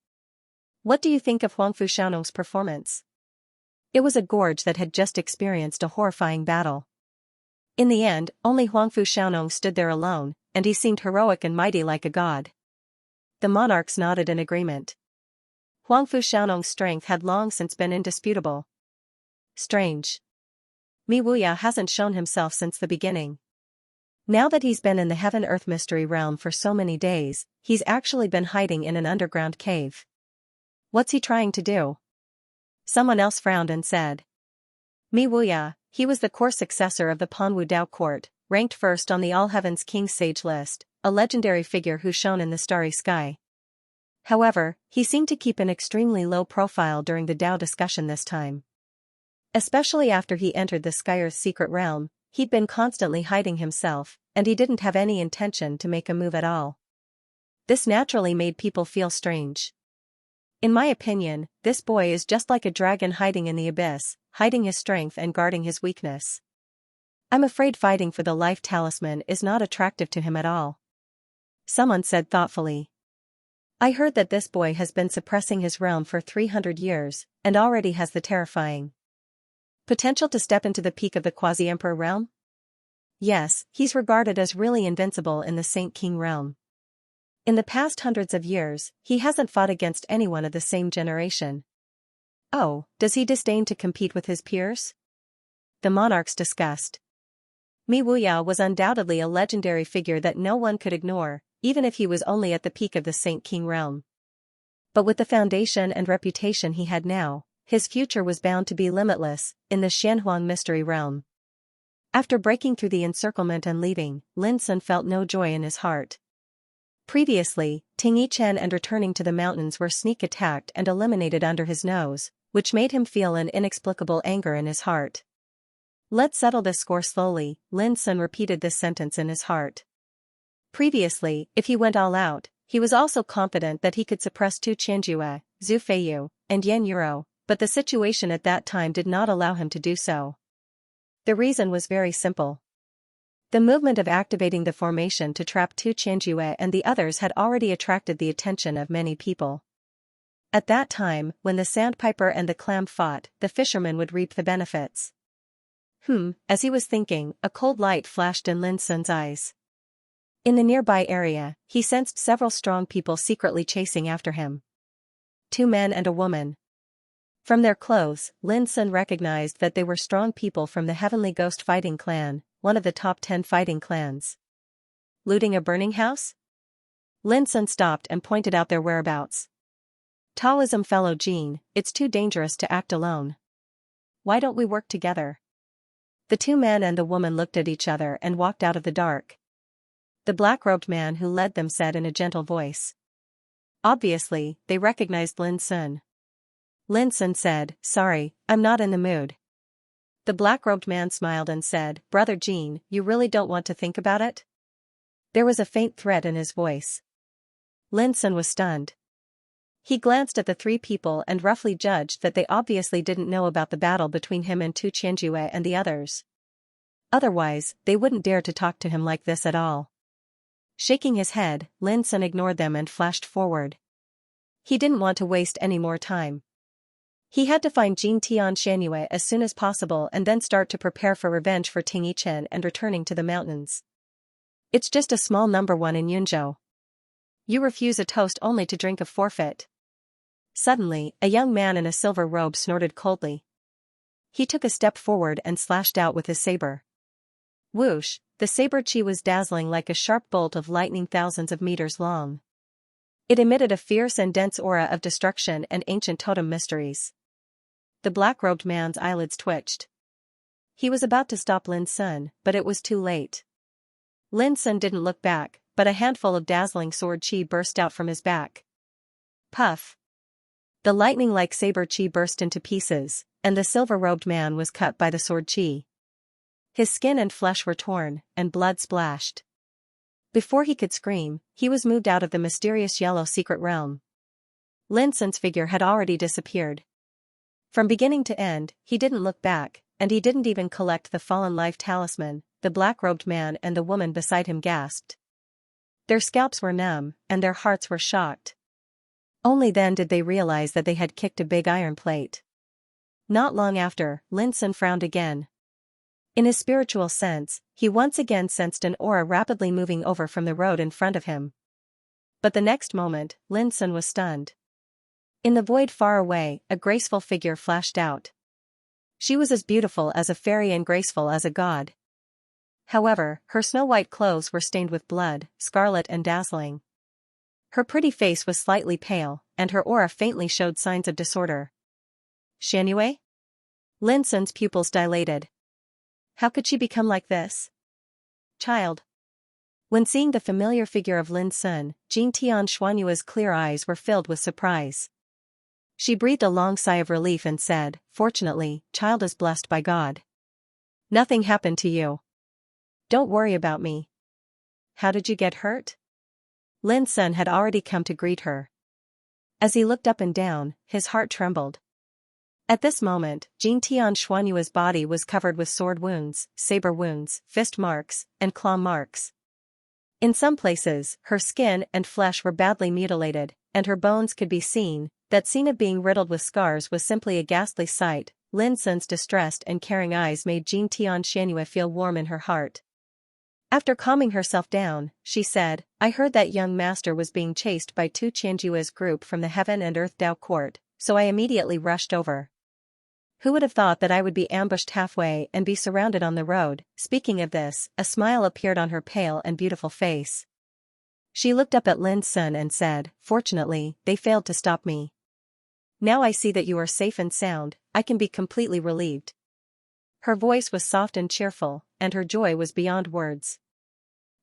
What do you think of Huangfu Xiaonong's performance? It was a gorge that had just experienced a horrifying battle. In the end, only Huangfu Xiaonong stood there alone, and he seemed heroic and mighty like a god. The monarchs nodded in agreement. Huangfu Xiaonong's strength had long since been indisputable. Strange. Mi Wuya hasn't shown himself since the beginning. Now that he's been in the Heaven-Earth Mystery Realm for so many days, he's actually been hiding in an underground cave. What's he trying to do? Someone else frowned and said. Mi Wuya, he was the core successor of the Panwu Dao Court, ranked first on the All Heavens King's Sage list, a legendary figure who shone in the starry sky. However, he seemed to keep an extremely low profile during the Dao discussion this time. Especially after he entered the Skyer's secret realm, he'd been constantly hiding himself, and he didn't have any intention to make a move at all. This naturally made people feel strange. In my opinion, this boy is just like a dragon hiding in the abyss, hiding his strength and guarding his weakness. I'm afraid fighting for the life talisman is not attractive to him at all. Someone said thoughtfully. I heard that this boy has been suppressing his realm for 300 years, and already has the terrifying potential to step into the peak of the Quasi-Emperor realm? Yes, he's regarded as really invincible in the Saint King realm. In the past hundreds of years, he hasn't fought against anyone of the same generation. Oh, does he disdain to compete with his peers? The monarchs discussed. Mi Wuya was undoubtedly a legendary figure that no one could ignore, even if he was only at the peak of the Saint King realm. But with the foundation and reputation he had now, his future was bound to be limitless, in the Xianhuang Mystery Realm. After breaking through the encirclement and leaving, Lin Sun felt no joy in his heart. Previously, Ting Yichen and returning to the mountains were sneak attacked and eliminated under his nose, which made him feel an inexplicable anger in his heart. Let's settle this score slowly, Lin Sun repeated this sentence in his heart. Previously, if he went all out, he was also confident that he could suppress Tu Qianjue, Zhu Feiyu, and Yan Yuro, but the situation at that time did not allow him to do so. The reason was very simple. The movement of activating the formation to trap Tu Qianjue and the others had already attracted the attention of many people. At that time, when the sandpiper and the clam fought, the fisherman would reap the benefits. As he was thinking, a cold light flashed in Lin Sun's eyes. In the nearby area, he sensed several strong people secretly chasing after him. 2 men and a woman. From their clothes, Lin Sun recognized that they were strong people from the Heavenly Ghost Fighting Clan, one of the top 10 fighting clans. Looting a burning house? Lin Sun stopped and pointed out their whereabouts. Taoism fellow Jean, it's too dangerous to act alone. Why don't we work together? The 2 men and the woman looked at each other and walked out of the dark. The black-robed man who led them said in a gentle voice. Obviously, they recognized Lin Sun. Lin Sun said, sorry, I'm not in the mood. The black-robed man smiled and said, Brother Jean, you really don't want to think about it? There was a faint threat in his voice. Lin Sun was stunned. He glanced at the 3 people and roughly judged that they obviously didn't know about the battle between him and Tu Qianjue and the others. Otherwise, they wouldn't dare to talk to him like this at all. Shaking his head, Lin Sun ignored them and flashed forward. He didn't want to waste any more time. He had to find Jin Xianxia as soon as possible and then start to prepare for revenge for Ting Yichen and returning to the mountains. It's just a small number one in Yunzhou. You refuse a toast only to drink a forfeit. Suddenly, a young man in a silver robe snorted coldly. He took a step forward and slashed out with his saber. Whoosh, the saber chi was dazzling like a sharp bolt of lightning thousands of meters long. It emitted a fierce and dense aura of destruction and ancient totem mysteries. The black-robed man's eyelids twitched. He was about to stop Lin Sun, but it was too late. Lin Sun didn't look back, but a handful of dazzling sword chi burst out from his back. Puff! The lightning-like saber chi burst into pieces, and the silver-robed man was cut by the sword chi. His skin and flesh were torn, and blood splashed. Before he could scream, he was moved out of the mysterious yellow secret realm. Lin Sun's figure had already disappeared. From beginning to end, he didn't look back, and he didn't even collect the fallen life talisman. The black-robed man and the woman beside him gasped. Their scalps were numb, and their hearts were shocked. Only then did they realize that they had kicked a big iron plate. Not long after, Lin Sun frowned again. In his spiritual sense, he once again sensed an aura rapidly moving over from the road in front of him. But the next moment, Lin Sun was stunned. In the void far away, a graceful figure flashed out. She was as beautiful as a fairy and graceful as a god. However, her snow-white clothes were stained with blood, scarlet and dazzling. Her pretty face was slightly pale, and her aura faintly showed signs of disorder. Xianxia? Lin Sun's pupils dilated. How could she become like this? Child. When seeing the familiar figure of Lin Sun, Jin Xianxua's clear eyes were filled with surprise. She breathed a long sigh of relief and said, "Fortunately, child is blessed by God. Nothing happened to you. Don't worry about me. How did you get hurt?" Lin Sun had already come to greet her. As he looked up and down, his heart trembled. At this moment, Jin Xianxua's body was covered with sword wounds, saber wounds, fist marks, and claw marks. In some places, her skin and flesh were badly mutilated, and her bones could be seen. That scene of being riddled with scars was simply a ghastly sight. Lin Sun's distressed and caring eyes made Jin Xianxia feel warm in her heart. After calming herself down, she said, "I heard that young master was being chased by two Qianjua's group from the Heaven and Earth Dao court, so I immediately rushed over. Who would have thought that I would be ambushed halfway and be surrounded on the road?" Speaking of this, a smile appeared on her pale and beautiful face. She looked up at Lin Sun and said, "Fortunately, they failed to stop me. Now I see that you are safe and sound, I can be completely relieved." Her voice was soft and cheerful, and her joy was beyond words.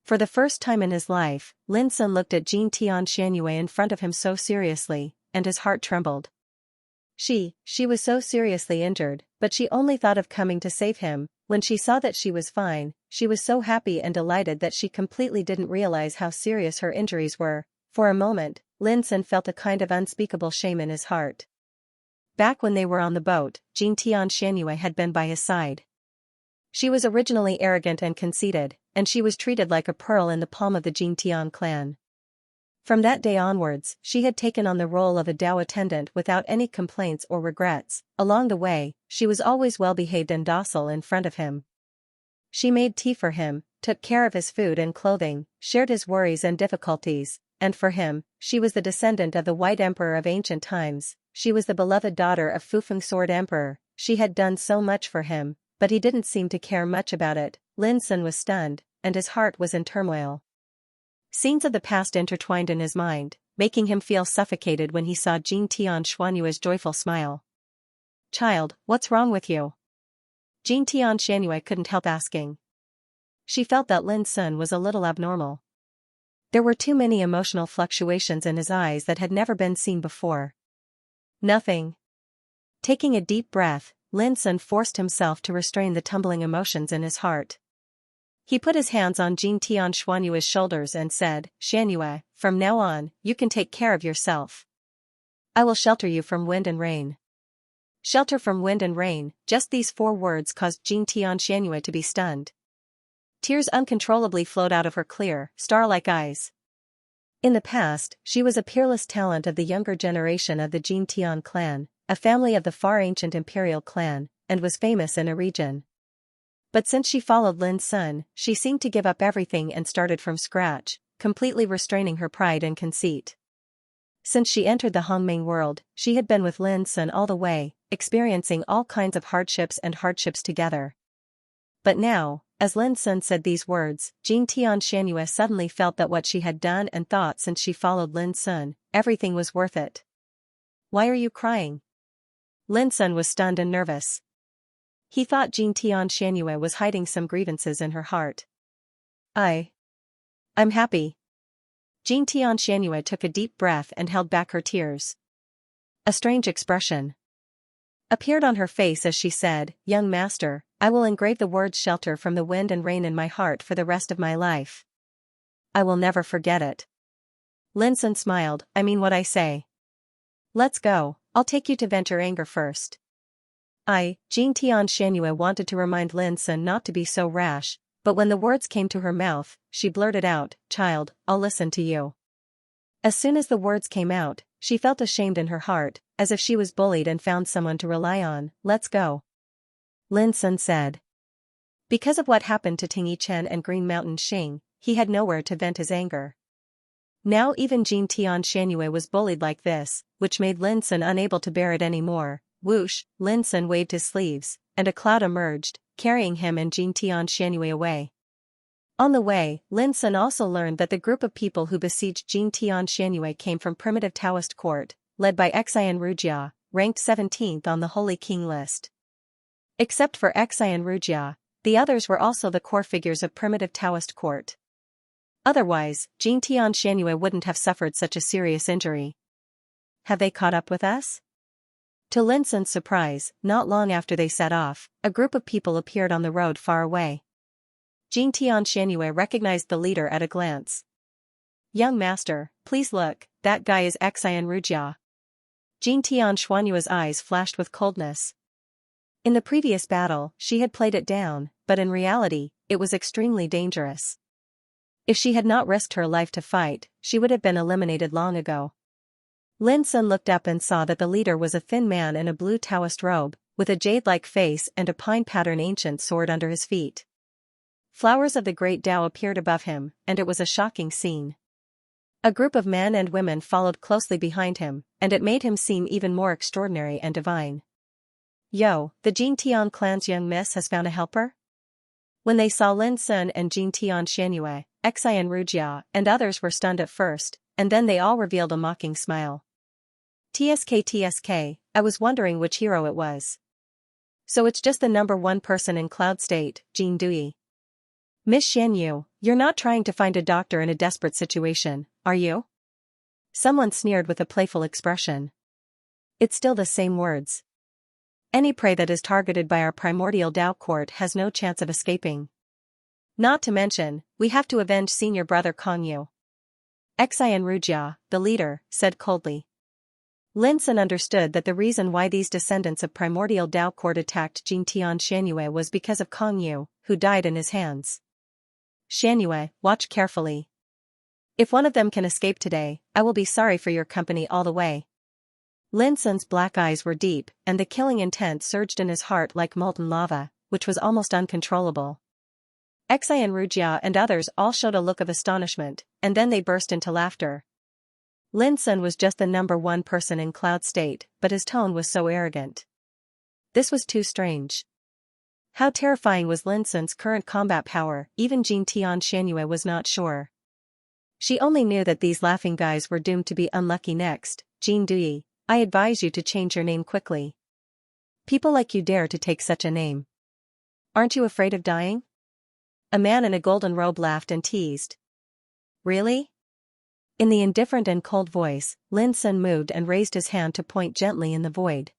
For the first time in his life, Lin Sun looked at Jin Xianxia in front of him so seriously, and his heart trembled. She was so seriously injured, but she only thought of coming to save him. When she saw that she was fine, she was so happy and delighted that she completely didn't realize how serious her injuries were. For a moment, Lin Sun felt a kind of unspeakable shame in his heart. Back when they were on the boat, Jin Xianxia had been by his side. She was originally arrogant and conceited, and she was treated like a pearl in the palm of the Jin Tian clan. From that day onwards, she had taken on the role of a Dao attendant without any complaints or regrets. Along the way, she was always well-behaved and docile in front of him. She made tea for him, took care of his food and clothing, shared his worries and difficulties, and for him, she was the descendant of the White Emperor of ancient times. She was the beloved daughter of Fufeng Sword Emperor. She had done so much for him, but he didn't seem to care much about it. Lin Sun was stunned, and his heart was in turmoil. Scenes of the past intertwined in his mind, making him feel suffocated when he saw Jin Xianxua's joyful smile. "Child, what's wrong with you?" Jin Xianxua couldn't help asking. She felt that Lin Sun was a little abnormal. There were too many emotional fluctuations in his eyes that had never been seen before. "Nothing." Taking a deep breath, Lin Sun forced himself to restrain the tumbling emotions in his heart. He put his hands on Jin Xianxua's shoulders and said, "Xianxia, from now on, you can take care of yourself. I will shelter you from wind and rain." Shelter from wind and rain, just these 4 words caused Jin Xianxua to be stunned. Tears uncontrollably flowed out of her clear, star-like eyes. In the past, she was a peerless talent of the younger generation of the Xianxia clan, a family of the far ancient imperial clan, and was famous in a region. But since she followed Lin's son, she seemed to give up everything and started from scratch, completely restraining her pride and conceit. Since she entered the Hongming world, she had been with Lin's son all the way, experiencing all kinds of hardships together. But now, as Lin's son said these words, Xianxia suddenly felt that what she had done and thought since she followed Lin's son, everything was worth it. Why are you crying? Lin's son was stunned and nervous. He thought Xianxia was hiding some grievances in her heart. I'm happy. Xianxia took a deep breath and held back her tears. A strange expression appeared on her face as she said, "Young master, I will engrave the words shelter from the wind and rain in my heart for the rest of my life. I will never forget it." Lin's son smiled, "I mean what I say. Let's go, I'll take you to vent your anger first." Xianxia wanted to remind Lin's son not to be so rash, but when the words came to her mouth, she blurted out, "Child, I'll listen to you." As soon as the words came out, she felt ashamed in her heart, as if she was bullied and found someone to rely on. "Let's go," Lin's son said. Because of what happened to Ting Chen and Green Mountain Xing, he had nowhere to vent his anger. Now even Xianxia was bullied like this, which made Lin's son unable to bear it anymore. Whoosh, Lin's son waved his sleeves, and a cloud emerged, carrying him and Xianxia away. On the way, Lin's son also learned that the group of people who besieged Xianxia came from primitive Taoist court, led by Xianxia, ranked 17th on the Holy King list. Except for Xianxia, the others were also the core figures of primitive Taoist court. Otherwise, Xianxia wouldn't have suffered such a serious injury. Have they caught up with us? To Lin's son's surprise, not long after they set off, a group of people appeared on the road far away. Xianxia recognized the leader at a glance. "Young master, please look, that guy is Xianxia." Xianxia's eyes flashed with coldness. In the previous battle, she had played it down, but in reality, it was extremely dangerous. If she had not risked her life to fight, she would have been eliminated long ago. Lin's son looked up and saw that the leader was a thin man in a blue Taoist robe, with a jade-like face and a pine-pattern ancient sword under his feet. Flowers of the Great Tao appeared above him, and it was a shocking scene. A group of men and women followed closely behind him, and it made him seem even more extraordinary and divine. "Yo, the Xianxia clan's young miss has found a helper?" When they saw Lin's son and Xianxia, Xianxia, and others were stunned at first, and then they all revealed a mocking smile. TSK, I was wondering which hero it was. So it's just the number one person in Cloud State, Jin Dui. Miss Xianyu, you're not trying to find a doctor in a desperate situation, are you? Someone sneered with a playful expression. It's still the same words. Any prey that is targeted by our primordial Tao court has no chance of escaping. Not to mention, we have to avenge senior brother Kongyu. Xianxia, the leader, said coldly. Lin's son understood that the reason why these descendants of primordial Tao court attacked Xianxia was because of Kongyu, who died in his hands. Xianyu, watch carefully. If one of them can escape today, I will be sorry for your company all the way. Lin's son's black eyes were deep, and the killing intent surged in his heart like molten lava, which was almost uncontrollable. Xianxia and others all showed a look of astonishment, and then they burst into laughter. Lin's son was just the number one person in Cloud State, but his tone was so arrogant. This was too strange. How terrifying was Lin's son's current combat power, even Xianxia was not sure. She only knew that these laughing guys were doomed to be unlucky next. Jin Dui, I advise you to change your name quickly. People like you dare to take such a name. Aren't you afraid of dying? A man in a golden robe laughed and teased. Really? In the indifferent and cold voice, Lin's son moved and raised his hand to point gently in the void.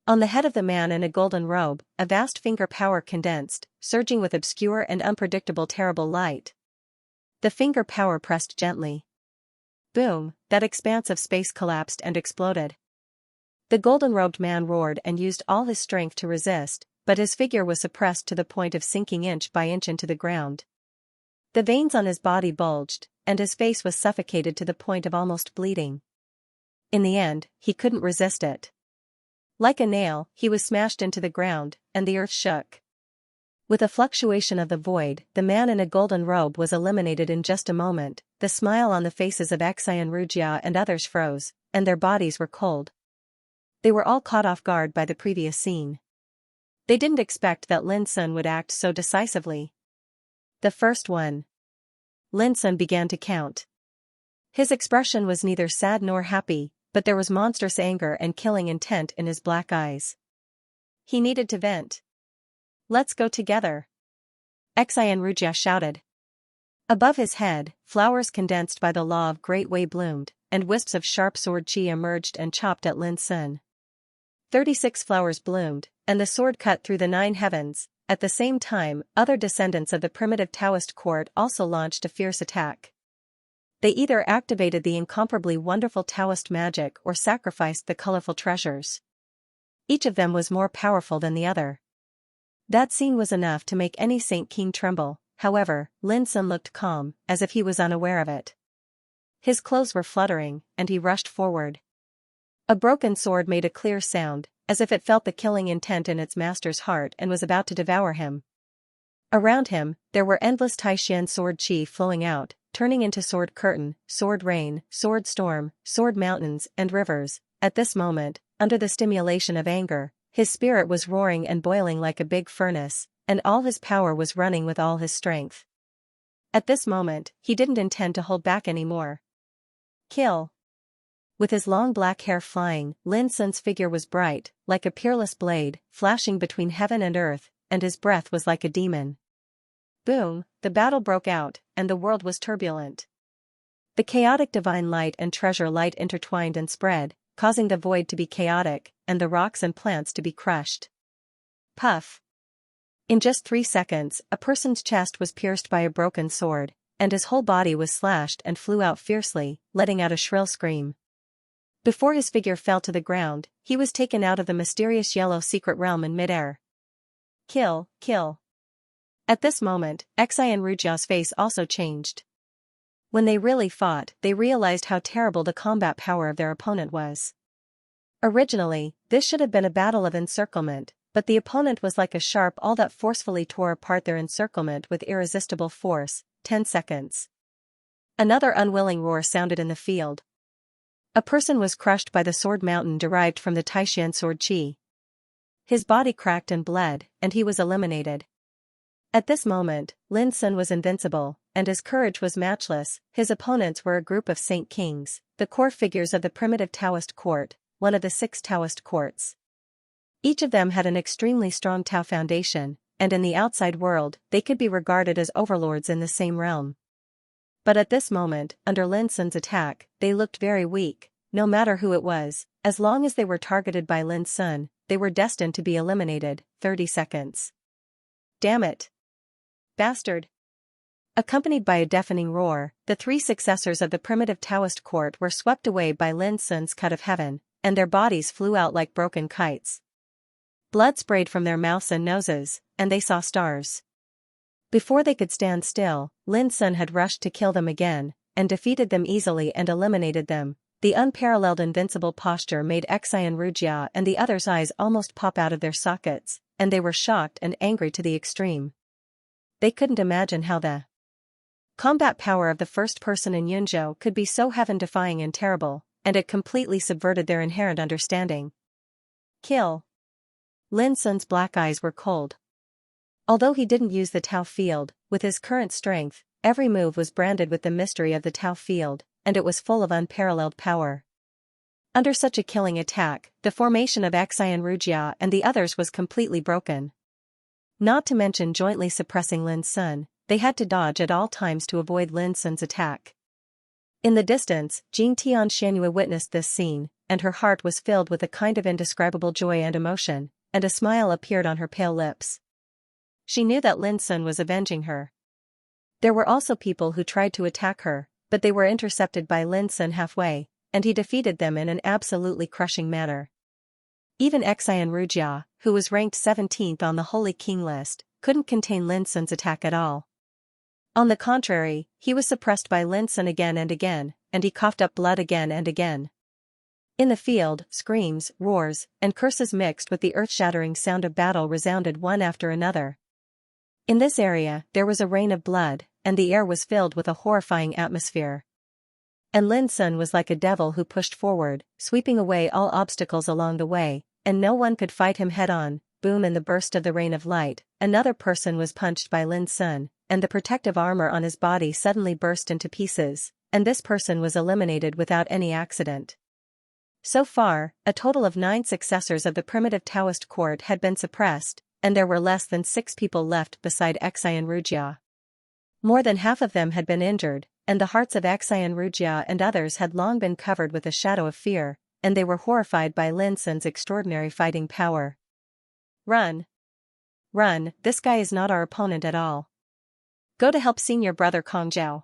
On the head of the man in a golden robe, a vast finger power condensed, surging with obscure and unpredictable terrible light. The finger power pressed gently. Boom, that expanse of space collapsed and exploded. The golden-robed man roared and used all his strength to resist, but his figure was suppressed to the point of sinking inch by inch into the ground. The veins on his body bulged, and his face was suffocated to the point of almost bleeding. In the end, he couldn't resist it. Like a nail, he was smashed into the ground, and the earth shook. With a fluctuation of the void, the man in a golden robe was eliminated in just a moment. The smile on the faces of Xianxia and others froze, and their bodies were cold. They were all caught off guard by the previous scene. They didn't expect that Lin Sun would act so decisively. The first one. Lin Sun began to count. His expression was neither sad nor happy, but there was monstrous anger and killing intent in his black eyes. He needed to vent. "Let's go together," Xianxia shouted. Above his head, flowers condensed by the law of Great Way bloomed, and wisps of sharp sword chi emerged and chopped at Lin Sun. 36 flowers bloomed, and the sword cut through the 9 heavens. At the same time, other descendants of the primitive Taoist court also launched a fierce attack. They either activated the incomparably wonderful Taoist magic or sacrificed the colorful treasures. Each of them was more powerful than the other. That scene was enough to make any Saint King tremble. However, Lin Sun looked calm, as if he was unaware of it. His clothes were fluttering, and he rushed forward. A broken sword made a clear sound, as if it felt the killing intent in its master's heart and was about to devour him. Around him, there were endless Taishan sword chi flowing out, turning into sword curtain, sword rain, sword storm, sword mountains, and rivers. At this moment, under the stimulation of anger, his spirit was roaring and boiling like a big furnace, and all his power was running with all his strength. At this moment, he didn't intend to hold back anymore. Kill. With his long black hair flying, Lin Sun's figure was bright, like a peerless blade, flashing between heaven and earth, and his breath was like a demon. Boom, the battle broke out, and the world was turbulent. The chaotic divine light and treasure light intertwined and spread, causing the void to be chaotic, and the rocks and plants to be crushed. Puff. In just 3 seconds, a person's chest was pierced by a broken sword, and his whole body was slashed and flew out fiercely, letting out a shrill scream. Before his figure fell to the ground, he was taken out of the mysterious yellow secret realm in midair. Kill, kill. At this moment, Xianxujia's face also changed. When they really fought, they realized how terrible the combat power of their opponent was. Originally, this should have been a battle of encirclement, but the opponent was like a sharp awl that forcefully tore apart their encirclement with irresistible force. 10 seconds. Another unwilling roar sounded in the field. A person was crushed by the sword mountain derived from the Taishan sword chi. His body cracked and bled, and he was eliminated. At this moment, Lin Sun was invincible, and his courage was matchless. His opponents were a group of Saint Kings, the core figures of the primitive Taoist court, one of the 6 Taoist courts. Each of them had an extremely strong Tao foundation, and in the outside world, they could be regarded as overlords in the same realm. But at this moment, under Lin Sun's attack, they looked very weak. No matter who it was, as long as they were targeted by Lin Sun, they were destined to be eliminated. 30 seconds. Damn it. Bastard. Accompanied by a deafening roar, the 3 successors of the primitive Taoist court were swept away by Lin Sun's cut of heaven, and their bodies flew out like broken kites. Blood sprayed from their mouths and noses, and they saw stars. Before they could stand still, Lin Sun had rushed to kill them again, and defeated them easily and eliminated them. The unparalleled invincible posture made Xianxia and the others' eyes almost pop out of their sockets, and they were shocked and angry to the extreme. They couldn't imagine how the combat power of the first person in Yunzhou could be so heaven-defying and terrible, and it completely subverted their inherent understanding. Kill. Lin Sun's black eyes were cold. Although he didn't use the Tao field, with his current strength, every move was branded with the mystery of the Tao field, and it was full of unparalleled power. Under such a killing attack, the formation of Xianxia and the others was completely broken. Not to mention jointly suppressing Lin Sun, they had to dodge at all times to avoid Lin Sun's attack. In the distance, Jing Tianxianhua witnessed this scene, and her heart was filled with a kind of indescribable joy and emotion, and a smile appeared on her pale lips. She knew that Lin Sun was avenging her. There were also people who tried to attack her, but they were intercepted by Lin Sun halfway, and he defeated them in an absolutely crushing manner. Even Xianxia, who was ranked 17th on the Holy King list, couldn't contain Lin Sun's attack at all. On the contrary, he was suppressed by Lin Sun again, and he coughed up blood again and again. In the field, screams, roars, and curses mixed with the earth-shattering sound of battle resounded one after another. In this area, there was a rain of blood, and the air was filled with a horrifying atmosphere. And Lin Sun was like a devil who pushed forward, sweeping away all obstacles along the way, and no one could fight him head-on. Boom! In the burst of the rain of light, another person was punched by Lin Sun, and the protective armor on his body suddenly burst into pieces, and this person was eliminated without any accident. So far, a total of 9 successors of the primitive Taoist court had been suppressed, and there were less than 6 people left beside Xianxia. More than half of them had been injured, and the hearts of Xianxia and others had long been covered with a shadow of fear, and they were horrified by Lin Sun's extraordinary fighting power. Run! Run, this guy is not our opponent at all. Go to help senior brother Kong Zhao.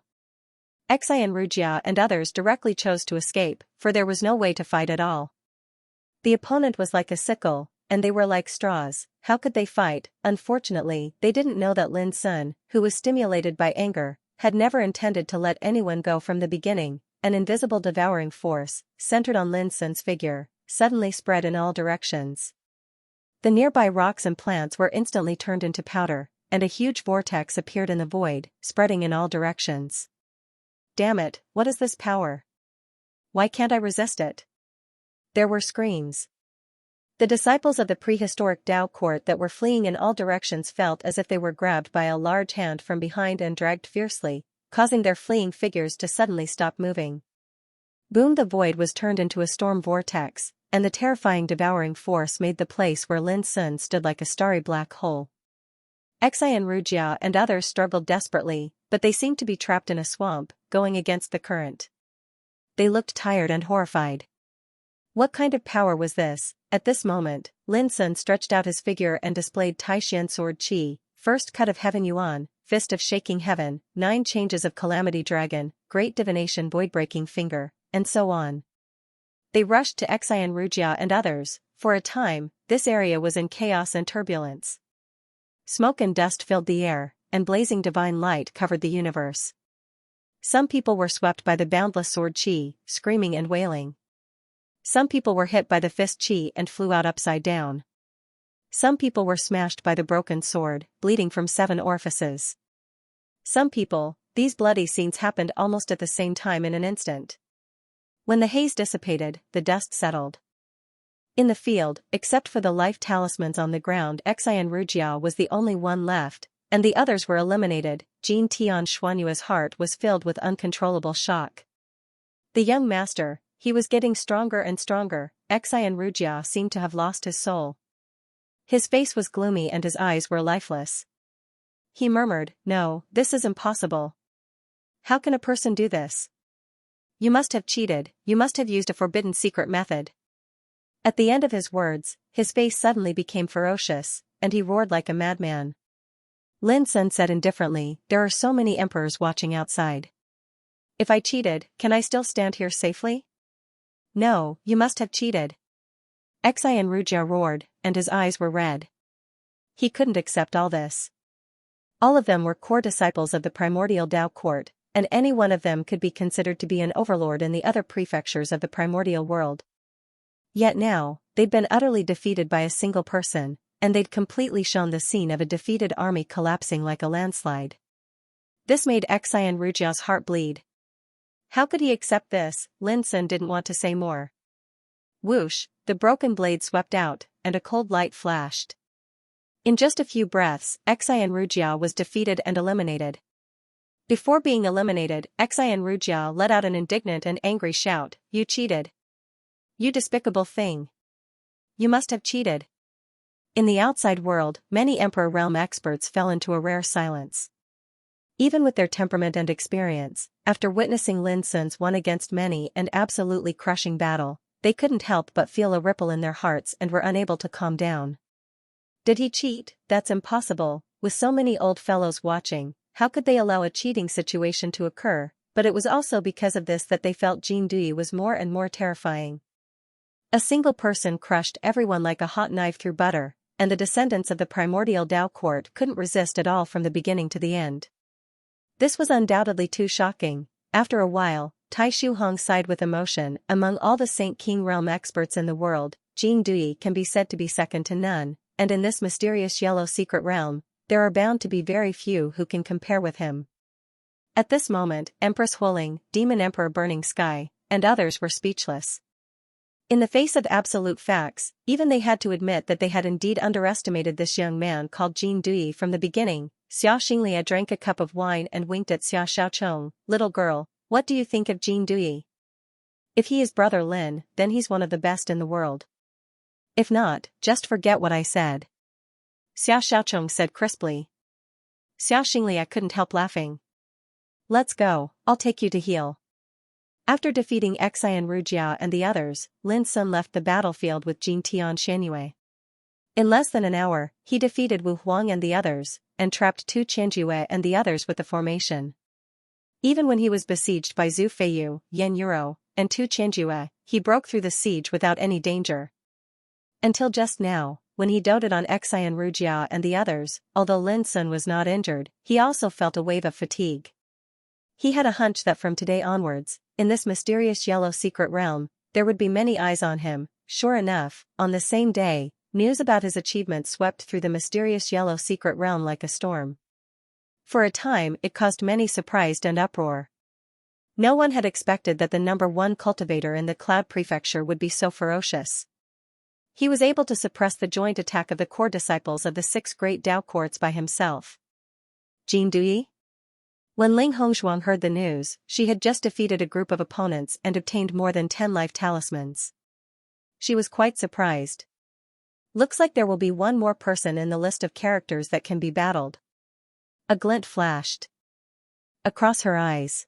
Xianxia and others directly chose to escape, for there was no way to fight at all. The opponent was like a sickle, and they were like straws. How could they fight? Unfortunately, they didn't know that Lin Sun, who was stimulated by anger, had never intended to let anyone go from the beginning. An invisible devouring force, centered on Lin Sun's figure, suddenly spread in all directions. The nearby rocks and plants were instantly turned into powder, and a huge vortex appeared in the void, spreading in all directions. Damn it, what is this power? Why can't I resist it? There were screams. The disciples of the prehistoric Tao court that were fleeing in all directions felt as if they were grabbed by a large hand from behind and dragged fiercely, causing their fleeing figures to suddenly stop moving. Boom! The void was turned into a storm vortex, and the terrifying devouring force made the place where Lin Sun stood like a starry black hole. Xianxia and others struggled desperately, but they seemed to be trapped in a swamp, going against the current. They looked tired and horrified. What kind of power was this? At this moment, Lin Sun stretched out his figure and displayed Taishan Sword Qi, First Cut of Heaven Yuan, Fist of Shaking Heaven, 9 Changes of Calamity Dragon, Great Divination Void-Breaking Finger, and so on. They rushed to Xianxia and others. For a time, this area was in chaos and turbulence. Smoke and dust filled the air, and blazing divine light covered the universe. Some people were swept by the boundless sword Qi, screaming and wailing. Some people were hit by the fist Qi and flew out upside down. Some people were smashed by the broken sword, bleeding from 7 orifices. Some people, these bloody scenes happened almost at the same time in an instant. When the haze dissipated, the dust settled. In the field, except for the life talismans on the ground, Xianxia was the only one left, and the others were eliminated. Jin Tian Xuanyue's heart was filled with uncontrollable shock. The young master, he was getting stronger and stronger. Xianxia seemed to have lost his soul. His face was gloomy and his eyes were lifeless. He murmured, "No, this is impossible. How can a person do this? You must have cheated, you must have used a forbidden secret method." At the end of his words, his face suddenly became ferocious, and he roared like a madman. Lin Sun said indifferently, "There are so many emperors watching outside. If I cheated, can I still stand here safely?" "No, you must have cheated." Xianxia roared, and his eyes were red. He couldn't accept all this. All of them were core disciples of the primordial Tao court, and any one of them could be considered to be an overlord in the other prefectures of the primordial world. Yet now, they'd been utterly defeated by a single person, and they'd completely shown the scene of a defeated army collapsing like a landslide. This made Xianxia's heart bleed. How could he accept this? Lin Sun didn't want to say more. Whoosh, the broken blade swept out, and a cold light flashed. In just a few breaths, Xianxia was defeated and eliminated. Before being eliminated, Xianxia let out an indignant and angry shout, "You cheated! You despicable thing! You must have cheated!" In the outside world, many Emperor Realm experts fell into a rare silence. Even with their temperament and experience, after witnessing Lin Sun's one against many and absolutely crushing battle, they couldn't help but feel a ripple in their hearts and were unable to calm down. Did he cheat? That's impossible. With so many old fellows watching, how could they allow a cheating situation to occur? But it was also because of this that they felt Jin Dui was more and more terrifying. A single person crushed everyone like a hot knife through butter, and the descendants of the primordial Tao court couldn't resist at all from the beginning to the end. This was undoubtedly too shocking. After a while, Tai Shuhong sighed with emotion. Among all the Saint King realm experts in the world, Jing Dui can be said to be second to none, and in this mysterious yellow secret realm, there are bound to be very few who can compare with him. At this moment, Empress Huling, Demon Emperor Burning Sky, and others were speechless. In the face of absolute facts, even they had to admit that they had indeed underestimated this young man called Jing Dui from the beginning. Xianxia drank a cup of wine and winked at Xia Xiaochong. Little girl, what do you think of Jing Dui? If he is Brother Lin, then he's one of the best in the world. If not, just forget what I said. Xia Xiaochong said crisply. Xiaoxinglia couldn't help laughing. Let's go, I'll take you to heal. After defeating Xian Rujia and the others, Lin Sun left the battlefield with Jing Tian Xianyue. In less than an hour, he defeated Wu Huang and the others, and trapped Tu Qianjue and the others with the formation. Even when he was besieged by Zhu Feiyu, Yan Yuro, and Tu Qianjue, he broke through the siege without any danger. Until just now, when he doted on Xian Rujia and the others, although Lin Sun was not injured, he also felt a wave of fatigue. He had a hunch that from today onwards, in this mysterious yellow secret realm, there would be many eyes on him. Sure enough, on the same day, news about his achievements swept through the mysterious yellow secret realm like a storm. For a time it caused many surprise and uproar. No one had expected that the #1 cultivator in the Cloud Prefecture would be so ferocious. He was able to suppress the joint attack of the core disciples of the 6 great Tao courts by himself. Jing Dui? When Ling Hongzhuang heard the news, she had just defeated a group of opponents and obtained more than 10 life talismans. She was quite surprised. Looks like there will be one more person in the list of characters that can be battled. A glint flashed across her eyes.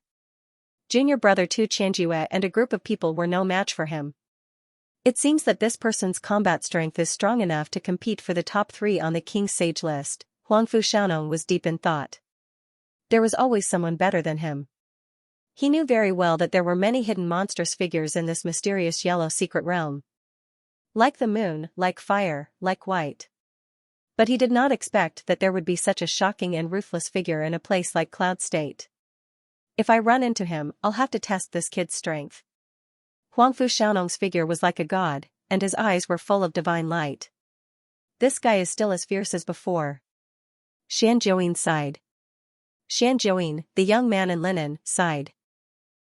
Junior brother Tu Qianjue and a group of people were no match for him. It seems that this person's combat strength is strong enough to compete for the top 3 on the King's Sage list. Huangfu Xiaonong was deep in thought. There was always someone better than him. He knew very well that there were many hidden monstrous figures in this mysterious yellow secret realm. Like the moon, like fire, like white. But he did not expect that there would be such a shocking and ruthless figure in a place like Cloud State. If I run into him, I'll have to test this kid's strength. Huangfu Xiaonong's figure was like a god, and his eyes were full of divine light. This guy is still as fierce as before. Xian Zhouyin sighed. Xian Zhouyin, the young man in linen, sighed.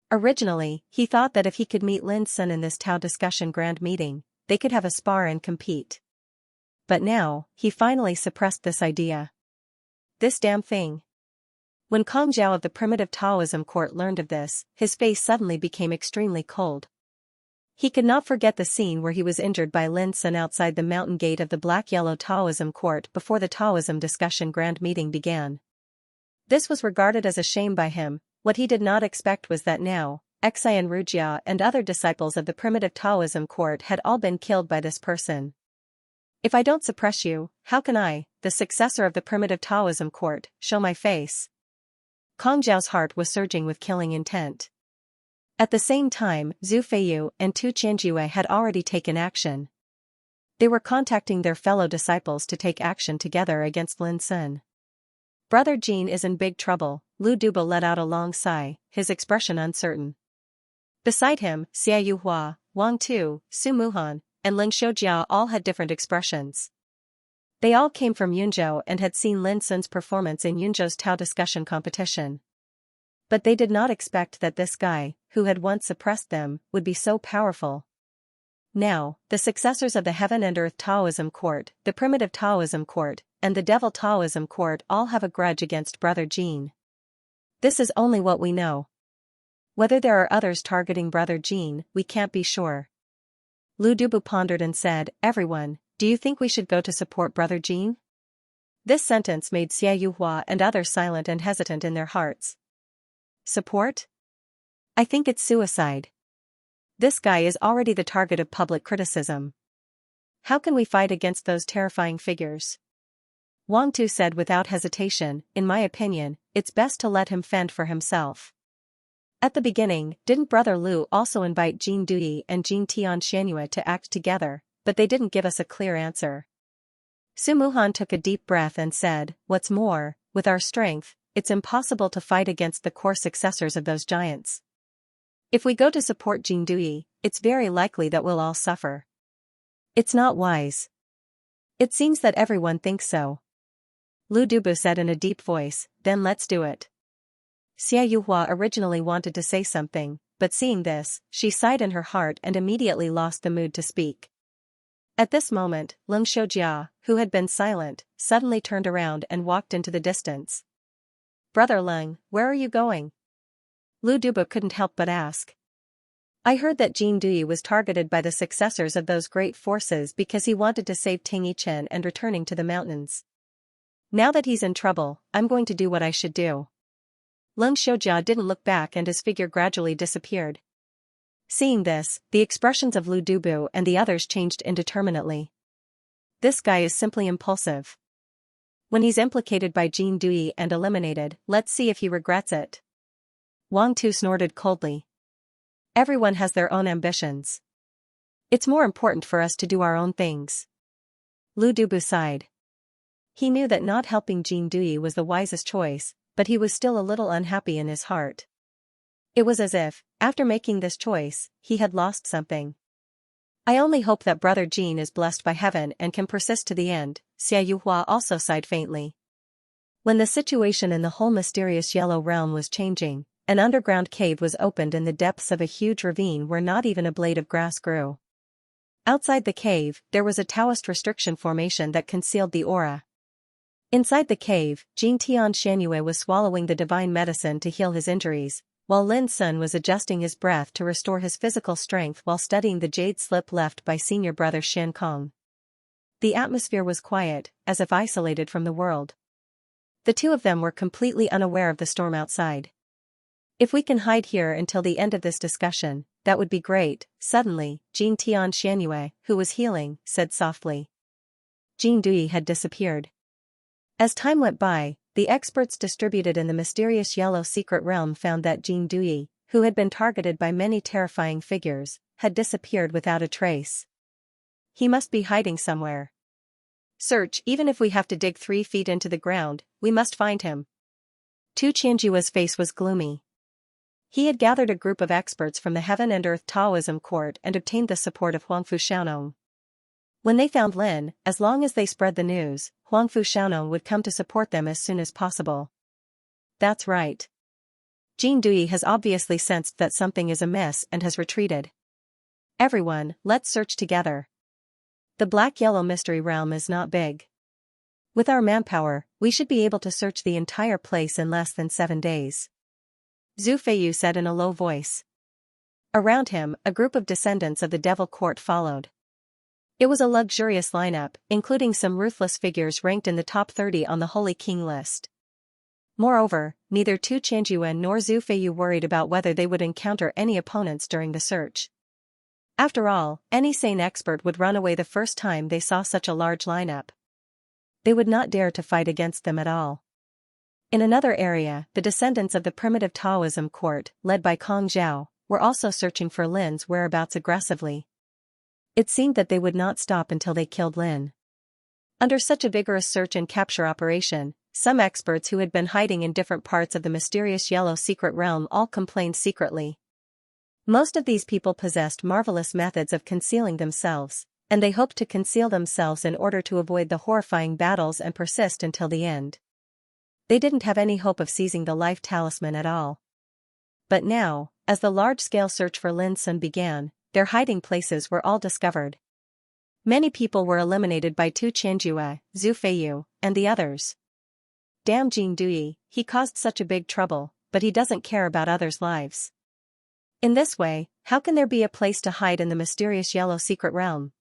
Originally, he thought that if he could meet Lin Sun in this Tao discussion grand meeting, they could have a spar and compete. But now, he finally suppressed this idea. This damn thing. When Kong Zhao of the primitive Taoism court learned of this, his face suddenly became extremely cold. He could not forget the scene where he was injured by Lin Sun outside the mountain gate of the black-yellow Taoism court before the Taoism discussion grand meeting began. This was regarded as a shame by him. What he did not expect was that now, Xian Rujia and other disciples of the primitive Taoism court had all been killed by this person. If I don't suppress you, how can I, the successor of the primitive Taoism court, show my face? Kong Zhao's heart was surging with killing intent. At the same time, Zhu Feiyu and Tu Qianjue had already taken action. They were contacting their fellow disciples to take action together against Lin Sun. Brother Jean is in big trouble. Lu Duba let out a long sigh, his expression uncertain. Beside him, Xia Yuhua, Wang Tu, Su Muhan, and Ling Xiujia all had different expressions. They all came from Yunzhou and had seen Lin Sun's performance in Yunzhou's Tao discussion competition. But they did not expect that this guy, who had once suppressed them, would be so powerful. Now, the successors of the Heaven and Earth Taoism court, the primitive Taoism court, and the Devil Taoism court all have a grudge against Brother Jean. This is only what we know. Whether there are others targeting Brother Jean, we can't be sure. Lu Dubu pondered and said, "Everyone, do you think we should go to support Brother Jean?" This sentence made Xia Yuhua and others silent and hesitant in their hearts. Support? I think it's suicide. This guy is already the target of public criticism. How can we fight against those terrifying figures? Wang Tu said without hesitation, "In my opinion, it's best to let him fend for himself." At the beginning, didn't Brother Lu also invite Jin Dui and Jin Xianxia to act together, but they didn't give us a clear answer. Su Muhan took a deep breath and said, what's more, with our strength, it's impossible to fight against the core successors of those giants. If we go to support Jin Dui, it's very likely that we'll all suffer. It's not wise. It seems that everyone thinks so. Lu Dubu said in a deep voice, then let's do it. Xia Yuhua originally wanted to say something, but seeing this, she sighed in her heart and immediately lost the mood to speak. At this moment, Leng Shoujia, who had been silent, suddenly turned around and walked into the distance. Brother Leng, where are you going? Lu Dubu couldn't help but ask. I heard that Jin Dui was targeted by the successors of those great forces because he wanted to save Ting Yichen and returning to the mountains. Now that he's in trouble, I'm going to do what I should do. Leng Shoujia didn't look back and his figure gradually disappeared. Seeing this, the expressions of Lu Dubu and the others changed indeterminately. This guy is simply impulsive. When he's implicated by Jin Dui and eliminated, let's see if he regrets it. Wang Tu snorted coldly. Everyone has their own ambitions. It's more important for us to do our own things. Lu Dubu sighed. He knew that not helping Jin Dui was the wisest choice, but he was still a little unhappy in his heart. It was as if, after making this choice, he had lost something. I only hope that Brother Jin is blessed by heaven and can persist to the end, Xia Yuhua also sighed faintly. When the situation in the whole mysterious yellow realm was changing, an underground cave was opened in the depths of a huge ravine where not even a blade of grass grew. Outside the cave, there was a Taoist restriction formation that concealed the aura. Inside the cave, Jin Xianxia was swallowing the divine medicine to heal his injuries, while Lin Sun was adjusting his breath to restore his physical strength while studying the jade slip left by senior brother Shan Kong. The atmosphere was quiet, as if isolated from the world. The two of them were completely unaware of the storm outside. If we can hide here until the end of this discussion, that would be great. Suddenly, Jin Xianxia, who was healing, said softly. Jin Dui had disappeared. As time went by, the experts distributed in the mysterious yellow secret realm found that Jin Dui, who had been targeted by many terrifying figures, had disappeared without a trace. He must be hiding somewhere. Search, even if we have to dig 3 feet into the ground, we must find him. Tu Qianjua's face was gloomy. He had gathered a group of experts from the Heaven and Earth Taoism court and obtained the support of Huangfu Shaonong. When they found Lin, as long as they spread the news, Huangfu Shaonong would come to support them as soon as possible. That's right. Jin Dui has obviously sensed that something is amiss and has retreated. Everyone, let's search together. The black-yellow mystery realm is not big. With our manpower, we should be able to search the entire place in less than 7 days. Zhu Feiyu said in a low voice. Around him, a group of descendants of the Devil Court followed. It was a luxurious lineup, including some ruthless figures ranked in the top 30 on the Holy King list. Moreover, neither Tu Qianjua nor Zhu Feiyu worried about whether they would encounter any opponents during the search. After all, any sane expert would run away the first time they saw such a large lineup. They would not dare to fight against them at all. In another area, the descendants of the primitive Taoism court, led by Kong Zhao, were also searching for Lin's whereabouts aggressively. It seemed that they would not stop until they killed Lin. Under such a vigorous search and capture operation, some experts who had been hiding in different parts of the mysterious yellow secret realm all complained secretly. Most of these people possessed marvelous methods of concealing themselves, and they hoped to conceal themselves in order to avoid the horrifying battles and persist until the end. They didn't have any hope of seizing the life talisman at all. But now, as the large-scale search for Lin Sun began, their hiding places were all discovered. Many people were eliminated by Tu Qianjua, Zhu Feiyu, and the others. Damn Jin Dui, he caused such a big trouble, but he doesn't care about others' lives. In this way, how can there be a place to hide in the mysterious yellow secret realm?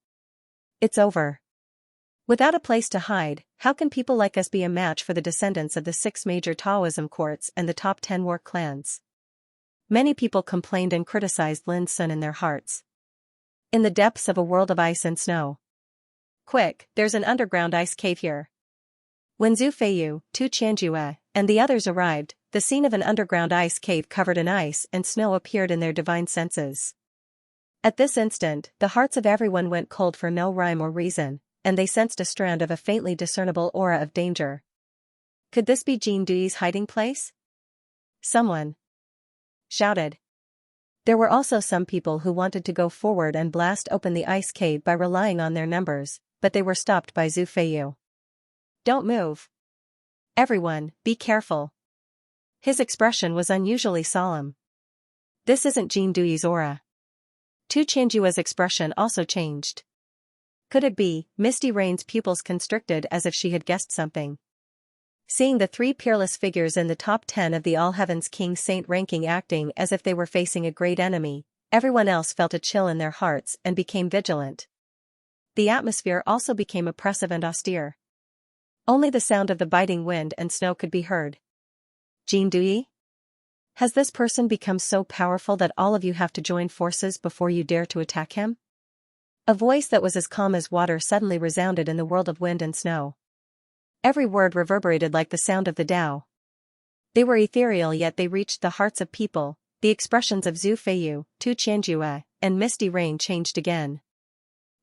It's over. Without a place to hide, how can people like us be a match for the descendants of the 6 major Taoism courts and the top 10 war clans? Many people complained and criticized Lin Sun in their hearts. In the depths of a world of ice and snow. Quick, there's an underground ice cave here. When Zhu Feiyu, Tu Qianjua, and the others arrived, the scene of an underground ice cave covered in ice and snow appeared in their divine senses. At this instant, the hearts of everyone went cold for no rhyme or reason, and they sensed a strand of a faintly discernible aura of danger. Could this be Jean Dui's hiding place? Someone shouted. There were also some people who wanted to go forward and blast open the ice cave by relying on their numbers, but they were stopped by Zhu Feiyu. Don't move. Everyone, be careful. His expression was unusually solemn. This isn't Jean Dui's aura. Tu Qianjue's expression also changed. Could it be? Misty Rain's pupils constricted as if she had guessed something. Seeing the three peerless figures in the top 10 of the All Heavens King Saint ranking acting as if they were facing a great enemy, everyone else felt a chill in their hearts and became vigilant. The atmosphere also became oppressive and austere. Only the sound of the biting wind and snow could be heard. Jean Dui? Has this person become so powerful that all of you have to join forces before you dare to attack him? A voice that was as calm as water suddenly resounded in the world of wind and snow. Every word reverberated like the sound of the Tao. They were ethereal yet they reached the hearts of people. The expressions of Zhu Feiyu, Tu Qianjue, and Misty Rain changed again.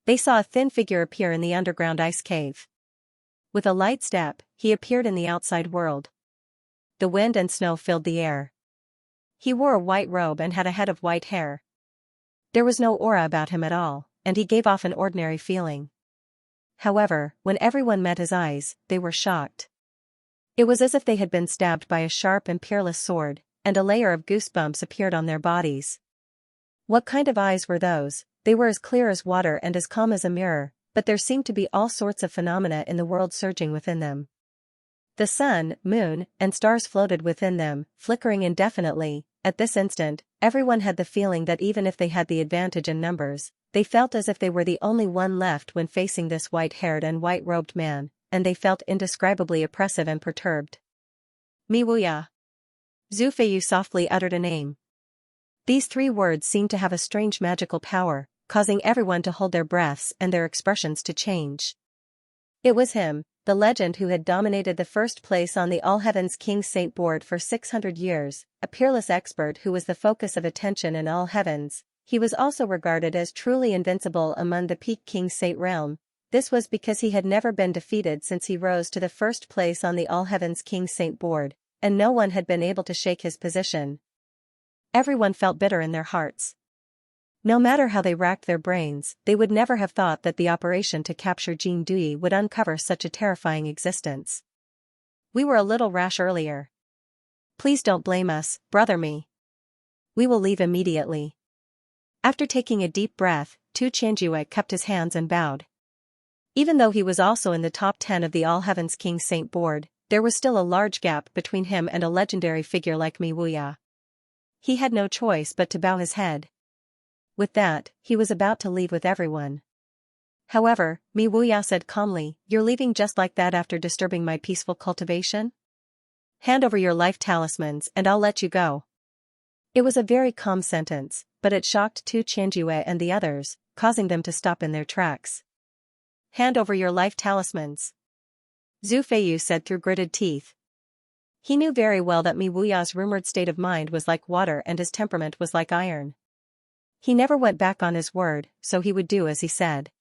They saw a thin figure appear in the underground ice cave. With a light step, he appeared in the outside world. The wind and snow filled the air. He wore a white robe and had a head of white hair. There was no aura about him at all, and he gave off an ordinary feeling. However, when everyone met his eyes, they were shocked. It was as if they had been stabbed by a sharp and peerless sword, and a layer of goosebumps appeared on their bodies. What kind of eyes were those? They were as clear as water and as calm as a mirror, but there seemed to be all sorts of phenomena in the world surging within them. The sun, moon, and stars floated within them, flickering indefinitely. At this instant, everyone had the feeling that even if they had the advantage in numbers, they felt as if they were the only one left when facing this white-haired and white-robed man, and they felt indescribably oppressive and perturbed. Mi Wuya. Zhu Feiyu softly uttered a name. These three words seemed to have a strange magical power, causing everyone to hold their breaths and their expressions to change. It was him, the legend who had dominated the first place on the All Heavens King Saint board for 600 years, a peerless expert who was the focus of attention in all heavens. He was also regarded as truly invincible among the peak King Saint realm. This was because he had never been defeated since he rose to the first place on the All Heavens King Saint board, and no one had been able to shake his position. Everyone felt bitter in their hearts. No matter how they racked their brains, they would never have thought that the operation to capture Jean Dui would uncover such a terrifying existence. We were a little rash earlier. Please don't blame us, brother me. We will leave immediately. After taking a deep breath, Tu Qianjue cupped his hands and bowed. Even though he was also in the top 10 of the All Heavens King Saint board, there was still a large gap between him and a legendary figure like Mi Wuya. He had no choice but to bow his head. With that, he was about to leave with everyone. However, Mi Wuya said calmly, "You're leaving just like that after disturbing my peaceful cultivation? Hand over your life talismans and I'll let you go." It was a very calm sentence, but it shocked Tu Qianjue and the others, causing them to stop in their tracks. Hand over your life talismans. Zhu Feiyu said through gritted teeth. He knew very well that Mi Wuya's rumored state of mind was like water and his temperament was like iron. He never went back on his word, so he would do as he said.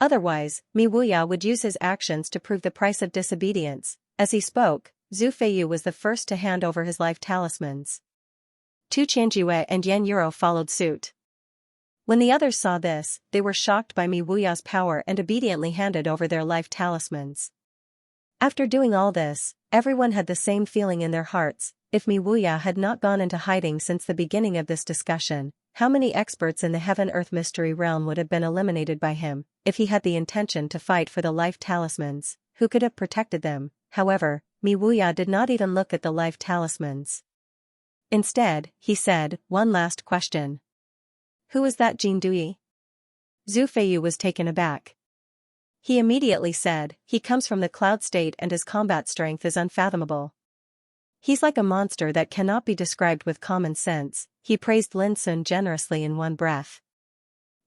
Otherwise, Mi Wuya would use his actions to prove the price of disobedience. As he spoke, Zhu Feiyu was the first to hand over his life talismans. Tu Qianjue and Yan Yuro followed suit. When the others saw this, they were shocked by Mi Wuya's power and obediently handed over their life talismans. After doing all this, everyone had the same feeling in their hearts. If Mi Wuya had not gone into hiding since the beginning of this discussion, how many experts in the heaven-earth mystery realm would have been eliminated by him? If he had the intention to fight for the life talismans, who could have protected them? However, Mi Wuya did not even look at the life talismans. Instead, he said, "One last question. Who is that Jean Dui?" Zhu Feiyu was taken aback. He immediately said, "He comes from the cloud state and his combat strength is unfathomable. He's like a monster that cannot be described with common sense." He praised Lin Sun generously in one breath.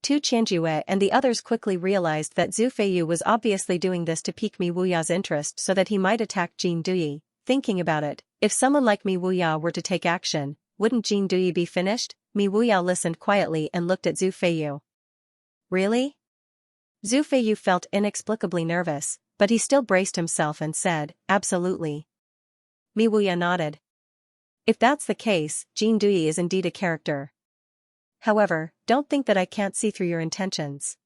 Tu Qianjue and the others quickly realized that Zhu Feiyu was obviously doing this to pique Mi Wuya's interest so that he might attack Jean Dui. thinking about it, if someone like Mi Wuya were to take action, wouldn't Jing Dui be finished? Mi Wuya listened quietly and looked at Zhu Feiyu. Really? Zhu Feiyu felt inexplicably nervous, but he still braced himself and said, absolutely. Mi Wuya nodded. If that's the case, Jing Dui is indeed a character. However, don't think that I can't see through your intentions.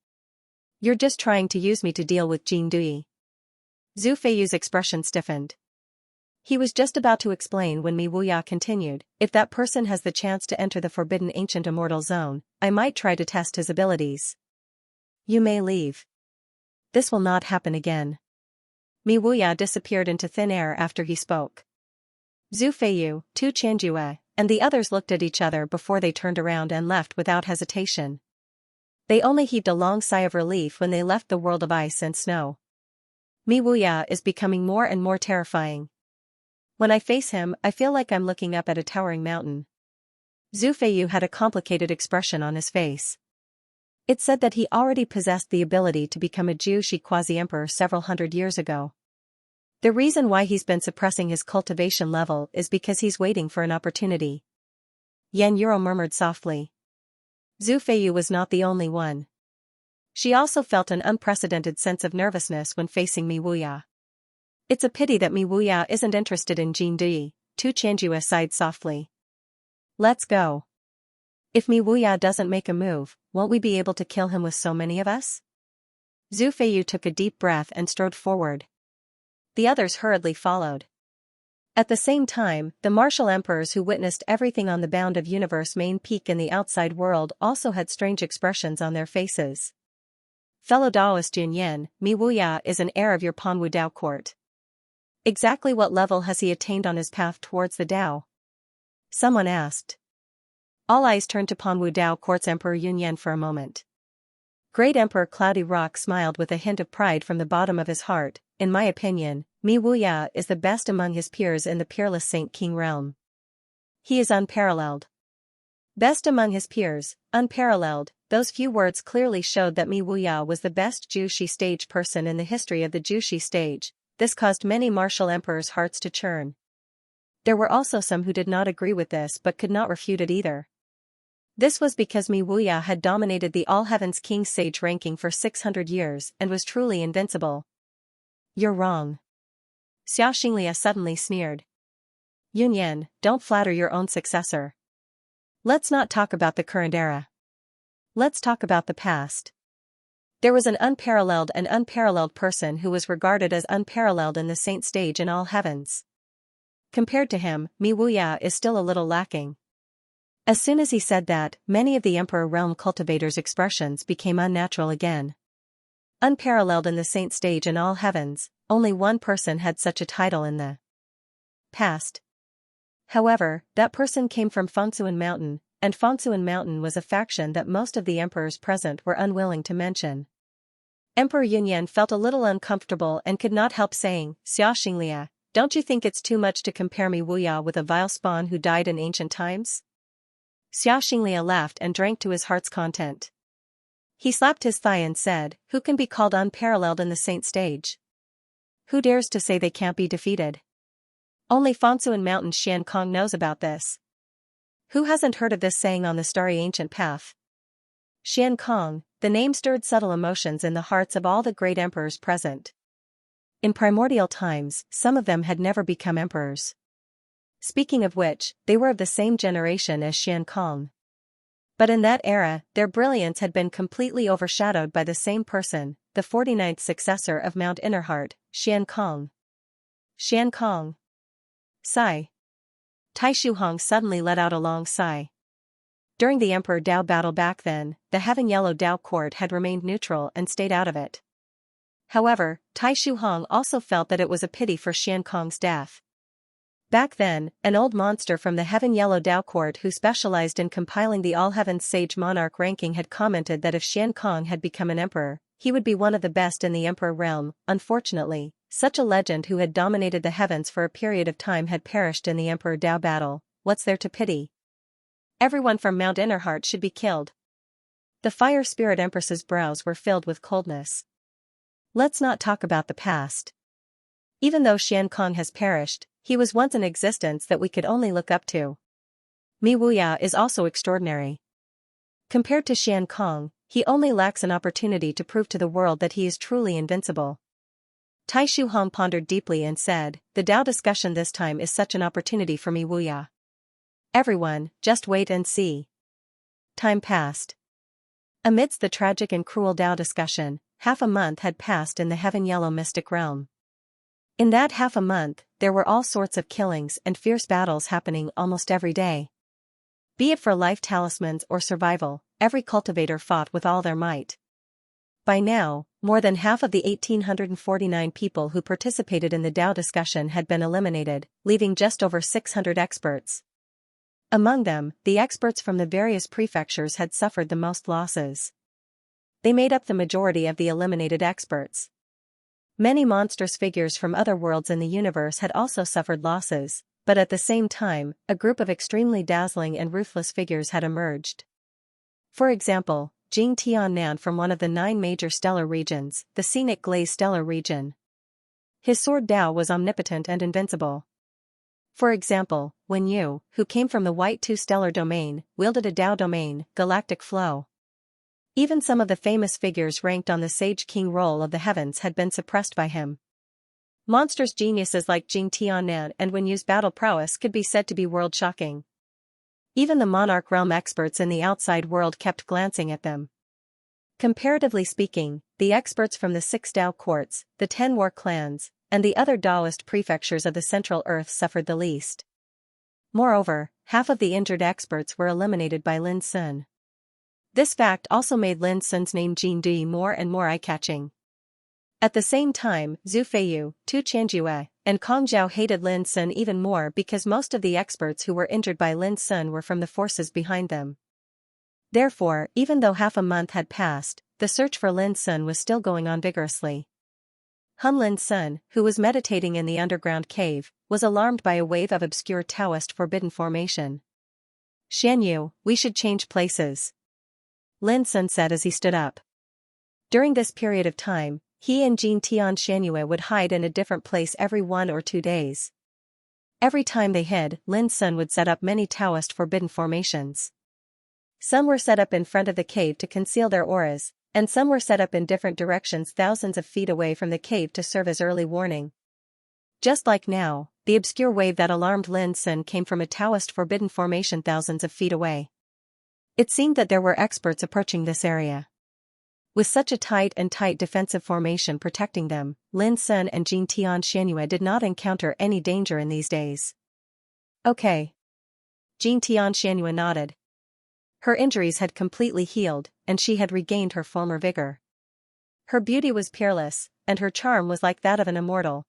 You're just trying to use me to deal with Jing Dui. Zhu Feiyu's expression stiffened. He was just about to explain when Mi Wuya continued, if that person has the chance to enter the forbidden ancient immortal zone, I might try to test his abilities. You may leave. This will not happen again. Mi Wuya disappeared into thin air after he spoke. Zhu Feiyu, Tu Qianjue, and the others looked at each other before they turned around and left without hesitation. They only heaved a long sigh of relief when they left the world of ice and snow. Mi Wuya is becoming more and more terrifying. When I face him, I feel like I'm looking up at a towering mountain. Zhu Feiyu had a complicated expression on his face. It said that he already possessed the ability to become a Jiushi quasi-emperor several hundred years ago. The reason why he's been suppressing his cultivation level is because he's waiting for an opportunity. Yan Yuro murmured softly. Zhu Feiyu was not the only one. She also felt an unprecedented sense of nervousness when facing Mi Wuya. It's a pity that Mi Wuya isn't interested in Jing Dui, Tu Qianjue sighed softly. Let's go. If Mi Wuya doesn't make a move, won't we be able to kill him with so many of us? Zhu Feiyu took a deep breath and strode forward. The others hurriedly followed. At the same time, the martial emperors who witnessed everything on the bound of universe main peak in the outside world also had strange expressions on their faces. Fellow Daoist Junyan, Mi Wuya is an heir of your Panwu Dao court. Exactly what level has he attained on his path towards the Dao? Someone asked. All eyes turned to Panwu Dao court's Emperor Yunyan for a moment. Great Emperor Cloudy Rock smiled with a hint of pride from the bottom of his heart. In my opinion, Mi Wuya is the best among his peers in the peerless Saint King realm. He is unparalleled. Best among his peers, unparalleled, those few words clearly showed that Mi Wuya was the best Jushi stage person in the history of the Jushi stage. This caused many martial emperors' hearts to churn. There were also some who did not agree with this but could not refute it either. This was because Mi Wuya had dominated the All Heavens King Sage ranking for 600 years and was truly invincible. You're wrong. Xianxia suddenly sneered. Yunyan, don't flatter your own successor. Let's not talk about the current era. Let's talk about the past. There was an unparalleled person who was regarded as unparalleled in the saint stage in All Heavens. Compared to him, Mi Wuya is still a little lacking. As soon as he said that, many of the Emperor Realm cultivators' expressions became unnatural again. Unparalleled in the saint stage in All Heavens, only one person had such a title in the past. However, that person came from Fengsuan Mountain, and Fengsuan Mountain was a faction that most of the emperors present were unwilling to mention. Emperor Yunyan felt a little uncomfortable and could not help saying, Xianxia, don't you think it's too much to compare Mi Wuya with a vile spawn who died in ancient times? Xianxia laughed and drank to his heart's content. He slapped his thigh and said, who can be called unparalleled in the saint stage? Who dares to say they can't be defeated? Only Fengsuan Mountain Xiankong knows about this. Who hasn't heard of this saying on the starry ancient path? Xiankong, the name stirred subtle emotions in the hearts of all the great emperors present. In primordial times, some of them had never become emperors. Speaking of which, they were of the same generation as Xiankong. But in that era, their brilliance had been completely overshadowed by the same person, the 49th successor of Mount Innerheart, Xiankong. Xiankong. Sigh. Tai Shuhong suddenly let out a long sigh. During the Emperor Dao battle back then, the Heaven Yellow Dao court had remained neutral and stayed out of it. However, Tai Shuhong also felt that it was a pity for Xiankong's death. Back then, an old monster from the Heaven Yellow Dao court who specialized in compiling the All Heavens Sage Monarch ranking had commented that if Xiankong had become an emperor, he would be one of the best in the Emperor realm. Unfortunately, such a legend who had dominated the heavens for a period of time had perished in the Emperor Dao battle. What's there to pity? Everyone from Mount Innerheart should be killed. The Fire Spirit Empress's brows were filled with coldness. Let's not talk about the past. Even though Xiankong has perished, He was once an existence that we could only look up to. Mi Wuya is also extraordinary. Compared to Xian Kong, he only lacks an opportunity to prove to the world that he is truly invincible. Tai Shuhong pondered deeply and said, the Dao discussion this time is such an opportunity for Mi Wuya. Everyone, just wait and see. Time passed. Amidst the tragic and cruel Dao discussion, half a month had passed in the Heaven Yellow mystic realm. In that half a month, there were all sorts of killings and fierce battles happening almost every day. Be it for life talismans or survival, every cultivator fought with all their might. By now, more than half of the 1,849 people who participated in the Dao discussion had been eliminated, leaving just over 600 experts. Among them, the experts from the various prefectures had suffered the most losses. They made up the majority of the eliminated experts. Many monstrous figures from other worlds in the universe had also suffered losses, but at the same time, a group of extremely dazzling and ruthless figures had emerged. For example, Jing Tiannan from one of the 9 major stellar regions, the Scenic Glaze stellar region. His sword Dao was omnipotent and invincible. For example, Wen Yu, who came from the White 2 stellar domain, wielded a Dao domain, galactic flow. Even some of the famous figures ranked on the Sage King roll of the heavens had been suppressed by him. Monstrous geniuses like Jing Tiannan and Wen Yu's battle prowess could be said to be world-shocking. Even the monarch realm experts in the outside world kept glancing at them. Comparatively speaking, the experts from the 6 Dao courts, the 10 war clans, and the other Daoist prefectures of the Central Earth suffered the least. Moreover, half of the injured experts were eliminated by Lin Sun. This fact also made Lin Sun's name Jin Dui more and more eye-catching. At the same time, Zhu Feiyu, Tu Qianjue, and Kong Zhao hated Lin Sun even more because most of the experts who were injured by Lin Sun were from the forces behind them. Therefore, even though half a month had passed, the search for Lin Sun was still going on vigorously. Hun Lin Sun, who was meditating in the underground cave, was alarmed by a wave of obscure Taoist forbidden formation. Xianyu, we should change places, Lin Sun said as he stood up. During this period of time, he and Jin Tian Xianyu would hide in a different place every 1 or 2 days. Every time they hid, Lin Sun would set up many Taoist forbidden formations. Some were set up in front of the cave to conceal their auras, and some were set up in different directions thousands of feet away from the cave to serve as early warning. Just like now, the obscure wave that alarmed Lin Sun came from a Taoist forbidden formation thousands of feet away. It seemed that there were experts approaching this area. With such a tight defensive formation protecting them, Lin Sun and Jin Tian Xianyu did not encounter any danger in these days. Okay. Jin Tian Xianyu nodded. Her injuries had completely healed, and she had regained her former vigor. Her beauty was peerless, and her charm was like that of an immortal.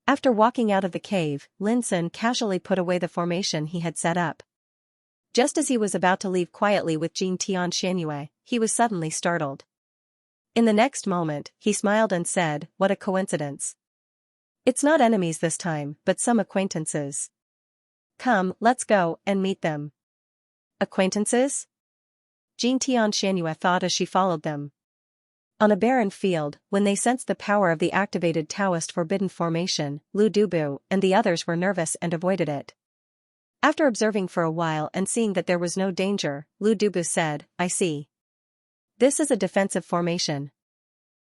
After walking out of the cave, Lin Sun casually put away the formation he had set up. Just as he was about to leave quietly with Jin Tian Xianyu, he was suddenly startled. In the next moment, he smiled and said, "What a coincidence. It's not enemies this time, but some acquaintances. Come, let's go and meet them." Acquaintances? Jin Tian Xianyu thought as she followed them. On a barren field, when they sensed the power of the activated Taoist forbidden formation, Lu Dubu and the others were nervous and avoided it. After observing for a while and seeing that there was no danger, Lu Dubu said, "I see. This is a defensive formation.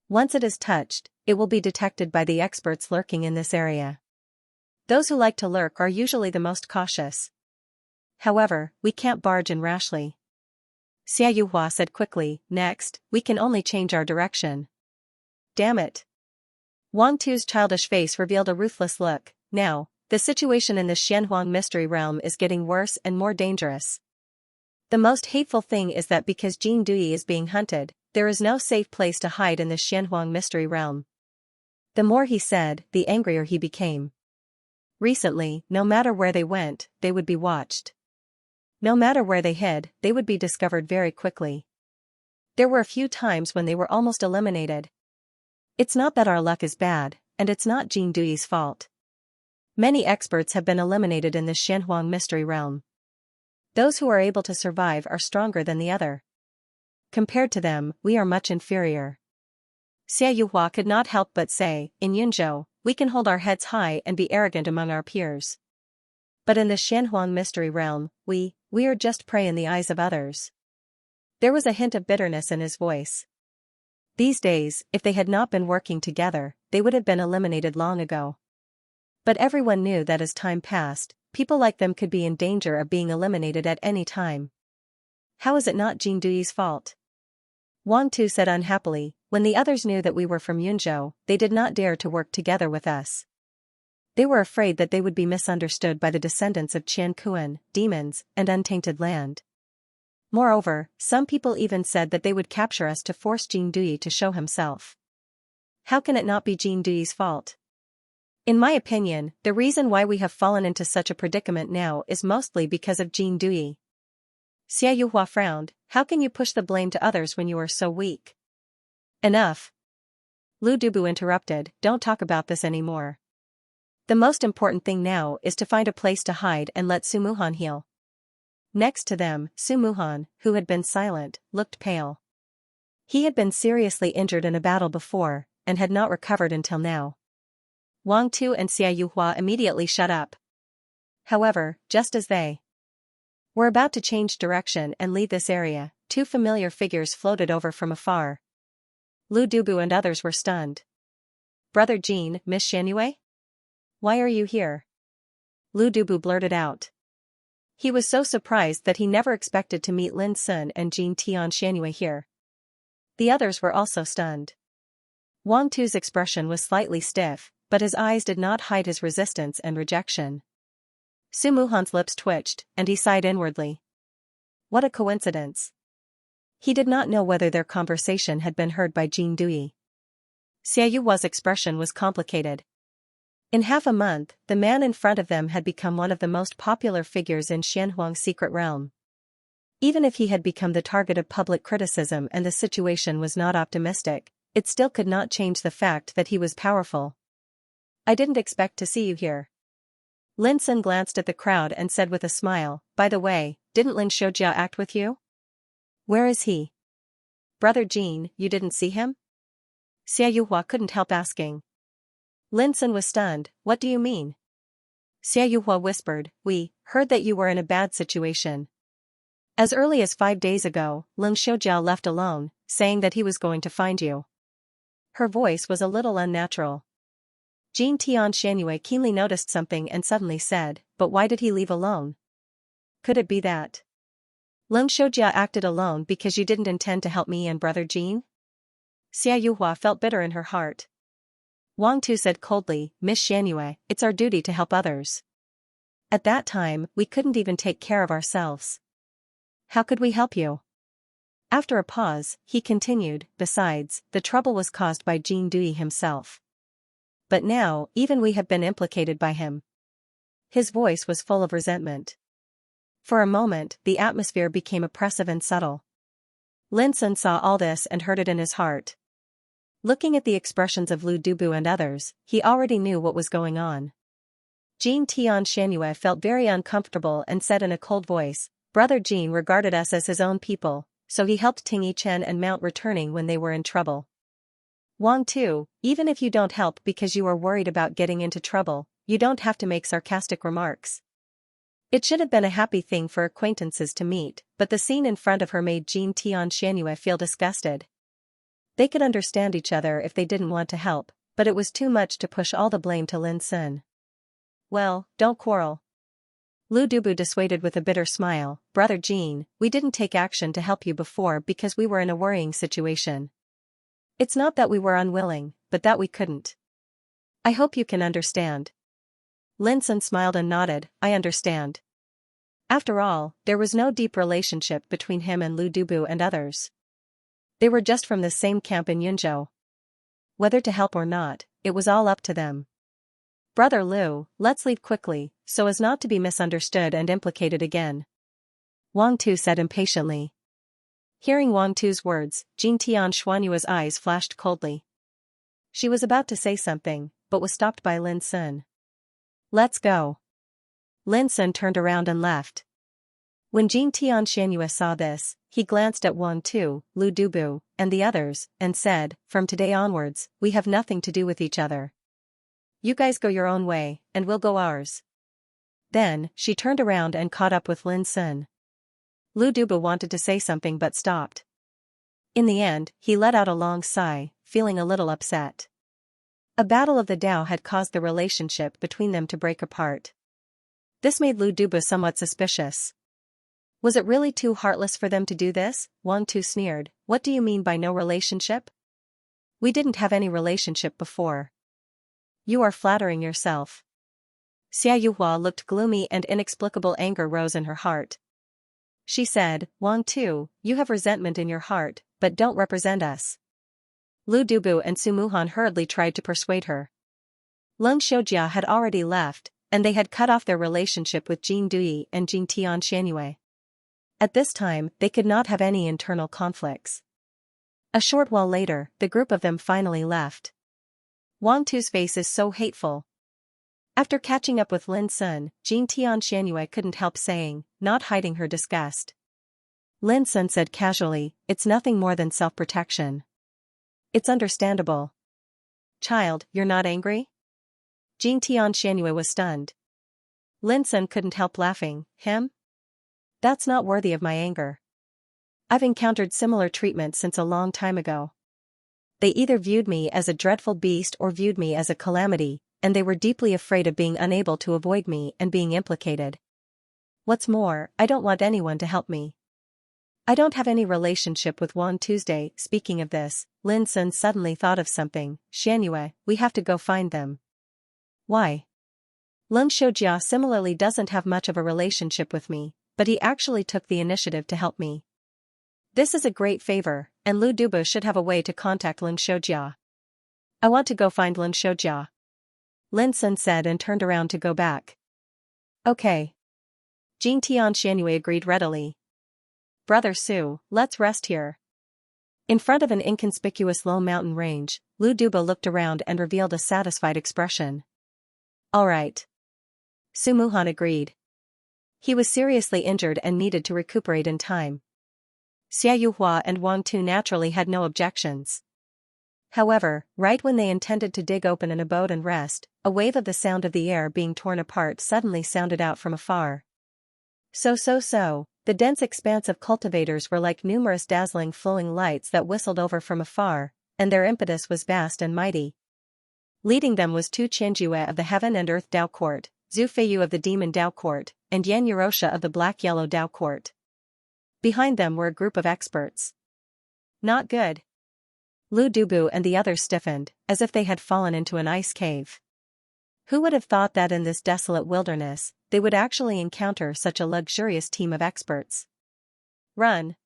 Once it is touched, it will be detected by the experts lurking in this area. Those who like to lurk are usually the most cautious. However, we can't barge in rashly." Xia Yuhua said quickly, "Next, we can only change our direction." Damn it. Wang Tu's childish face revealed a ruthless look. Now, the situation in the Xianhuang mystery realm is getting worse and more dangerous. The most hateful thing is that because Jin Dui is being hunted, there is no safe place to hide in the Xianhuang mystery realm. The more he said, the angrier he became. Recently, no matter where they went, they would be watched. No matter where they hid, they would be discovered very quickly. There were a few times when they were almost eliminated. It's not that our luck is bad, and it's not Jin Dui's fault. Many experts have been eliminated in the Xianhuang mystery realm. Those who are able to survive are stronger than the other. Compared to them, we are much inferior. Xia Yuhua could not help but say, "In Yunzhou, we can hold our heads high and be arrogant among our peers. But in the Xianhuang mystery realm, we are just prey in the eyes of others. There was a hint of bitterness in his voice. These days, if they had not been working together, they would have been eliminated long ago. But everyone knew that as time passed, people like them could be in danger of being eliminated at any time. How is it not Jin Duyi's fault? Wang Tu said unhappily. When the others knew that we were from Yunzhou, they did not dare to work together with us. They were afraid that they would be misunderstood by the descendants of Qian Kuan, demons, and untainted land. Moreover, some people even said that they would capture us to force Jin Duyi to show himself. How can it not be Jin Duyi's fault? In my opinion, the reason why we have fallen into such a predicament now is mostly because of Jin Duyi. Xia Yuhua frowned. How can you push the blame to others when you are so weak? Enough. Lu Dubu interrupted, don't talk about this anymore. The most important thing now is to find a place to hide and let Su Muhan heal. Next to them, Su Muhan, who had been silent, looked pale. He had been seriously injured in a battle before, and had not recovered until now. Wang Tu and Xia Yuhua immediately shut up. However, just as they were about to change direction and leave this area, two familiar figures floated over from afar. Lu Dubu and others were stunned. Brother Jin, Miss Xianyue? Why are you here? Lu Dubu blurted out. He was so surprised that he never expected to meet Lin Sun and Jin Tian Xianyue here. The others were also stunned. Wang Tu's expression was slightly stiff, but his eyes did not hide his resistance and rejection. Su Muhan's lips twitched, and he sighed inwardly. What a coincidence. He did not know whether their conversation had been heard by Jin Duyi. Xia Yuhua's expression was complicated. In half a month, the man in front of them had become one of the most popular figures in Xianhuang's secret realm. Even if he had become the target of public criticism and the situation was not optimistic, it still could not change the fact that he was powerful. I didn't expect to see you here. Lin Sun glanced at the crowd and said with a smile, by the way, didn't Lin Shoujia act with you? Where is he? Brother Jin, you didn't see him? Xia Yuhua couldn't help asking. Lin Sun was stunned, what do you mean? Xia Yuhua whispered, we heard that you were in a bad situation. As early as 5 days ago, Lin Shoujia left alone, saying that he was going to find you. Her voice was a little unnatural. Jin Tian Xianyue keenly noticed something and suddenly said, but why did he leave alone? Could it be that Lin Shoujia acted alone because you didn't intend to help me and brother Jin? Xia Yuhua felt bitter in her heart. Wang Tu said coldly, Miss Xianyue, it's our duty to help others. At that time, we couldn't even take care of ourselves. How could we help you? After a pause, he continued, besides, the trouble was caused by Jin Duyi himself. But now, even we have been implicated by him. His voice was full of resentment. For a moment, the atmosphere became oppressive and subtle. Lin Sun saw all this and heard it in his heart. Looking at the expressions of Lu Dubu and others, he already knew what was going on. Jin Tian Xianyue felt very uncomfortable and said in a cold voice, Brother Jin regarded us as his own people, so he helped Ting Yichen and Mount returning when they were in trouble. Wang Tu, even if you don't help because you are worried about getting into trouble, you don't have to make sarcastic remarks. It should have been a happy thing for acquaintances to meet, but the scene in front of her made Jin Tian Xianyue feel disgusted. They could understand each other if they didn't want to help, but it was too much to push all the blame to Lin Sun. Well, don't quarrel. Lu Dubu dissuaded with a bitter smile, Brother Jin, we didn't take action to help you before because we were in a worrying situation. It's not that we were unwilling, but that we couldn't. I hope you can understand. Lin Sun smiled and nodded, I understand. After all, there was no deep relationship between him and Lu Dubu and others. They were just from the same camp in Yunzhou. Whether to help or not, it was all up to them. Brother Lu, let's leave quickly, so as not to be misunderstood and implicated again. Wang Tu said impatiently. Hearing Wang Tu's words, Jin Tian Xianyue's eyes flashed coldly. She was about to say something, but was stopped by Lin Sun. Let's go. Lin Sun turned around and left. When Jin Tian Xianyue saw this, he glanced at Wang Tu, Lu Dubu, and the others, and said, from today onwards, we have nothing to do with each other. you guys go your own way, and we'll go ours. Then, she turned around and caught up with Lin Sun. Lu Dubu wanted to say something but stopped. In the end, he let out a long sigh, feeling a little upset. A battle of the Tao had caused the relationship between them to break apart. This made Lu Dubu somewhat suspicious. Was it really too heartless for them to do this? Wang Tu sneered. What do you mean by no relationship? We didn't have any relationship before. You are flattering yourself. Xia Yuhua looked gloomy and inexplicable anger rose in her heart. She said, Wang Tu, you have resentment in your heart, but don't represent us. Lu Dubu and Su Muhan hurriedly tried to persuade her. Leng Xiaojia had already left, and they had cut off their relationship with Jing Dui and Jing Tian Xianyue. At this time, they could not have any internal conflicts. A short while later, the group of them finally left. Wang Tu's face is so hateful. After catching up with Lin Sun, Jing Tian Xianyue couldn't help saying, not hiding her disgust. Lin Sun said casually, it's nothing more than self-protection. It's understandable. Child, you're not angry? Jing Tian Xianyue was stunned. Lin Sun couldn't help laughing. Him? That's not worthy of my anger. I've encountered similar treatment since a long time ago. They either viewed me as a dreadful beast or viewed me as a calamity, and they were deeply afraid of being unable to avoid me and being implicated. What's more, I don't want anyone to help me. I don't have any relationship with Wan Tuesday. Speaking of this, Lin Sun suddenly thought of something. Xianyue, we have to go find them. Why? Leng Xiaojia similarly doesn't have much of a relationship with me, but he actually took the initiative to help me. This is a great favor, and Lu Dubu should have a way to contact Leng Xiaojia. I want to go find Leng Xiaojia. Lin Sun said and turned around to go back. Okay. Jing Tian Xianyue agreed readily. Brother Su, let's rest here. In front of an inconspicuous low mountain range, Lu Dubu looked around and revealed a satisfied expression. All right. Su Muhan agreed. He was seriously injured and needed to recuperate in time. Xia Yuhua and Wang Tu naturally had no objections. However, right when they intended to dig open an abode and rest, a wave of the sound of the air being torn apart suddenly sounded out from afar. So, the dense expanse of cultivators were like numerous dazzling flowing lights that whistled over from afar, and their impetus was vast and mighty. Leading them was Tu Qianjue of the Heaven and Earth Dao Court, Zhu Feiyu of the Demon Dao Court, and Yan Eurosha of the Black-Yellow Dao Court. Behind them were a group of experts. Not good. Lu Dubu and the others stiffened, as if they had fallen into an ice cave. Who would have thought that in this desolate wilderness, they would actually encounter such a luxurious team of experts? Run.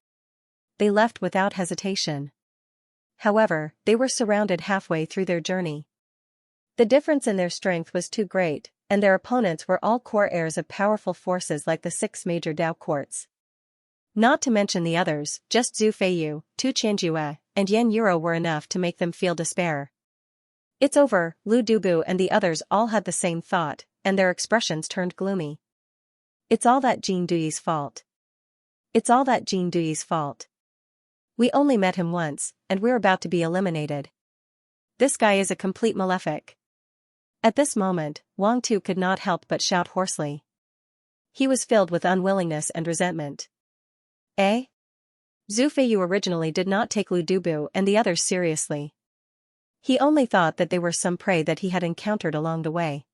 They left without hesitation. However, they were surrounded halfway through their journey. The difference in their strength was too great, and their opponents were all core heirs of powerful forces like the 6 major Dao courts. Not to mention the others, just Zhu Feiyu, Tu Qianjue, and Yan Euro were enough to make them feel despair. It's over, Lu Dubu and the others all had the same thought, and their expressions turned gloomy. It's all that Jing Duyi's fault. It's all that Jing Duyi's fault. We only met him once, and we're about to be eliminated. This guy is a complete malefic. At this moment, Wang Tu could not help but shout hoarsely. He was filled with unwillingness and resentment. Eh? Zhu Feiyu originally did not take Lu Dubu and the others seriously. He only thought that they were some prey that he had encountered along the way.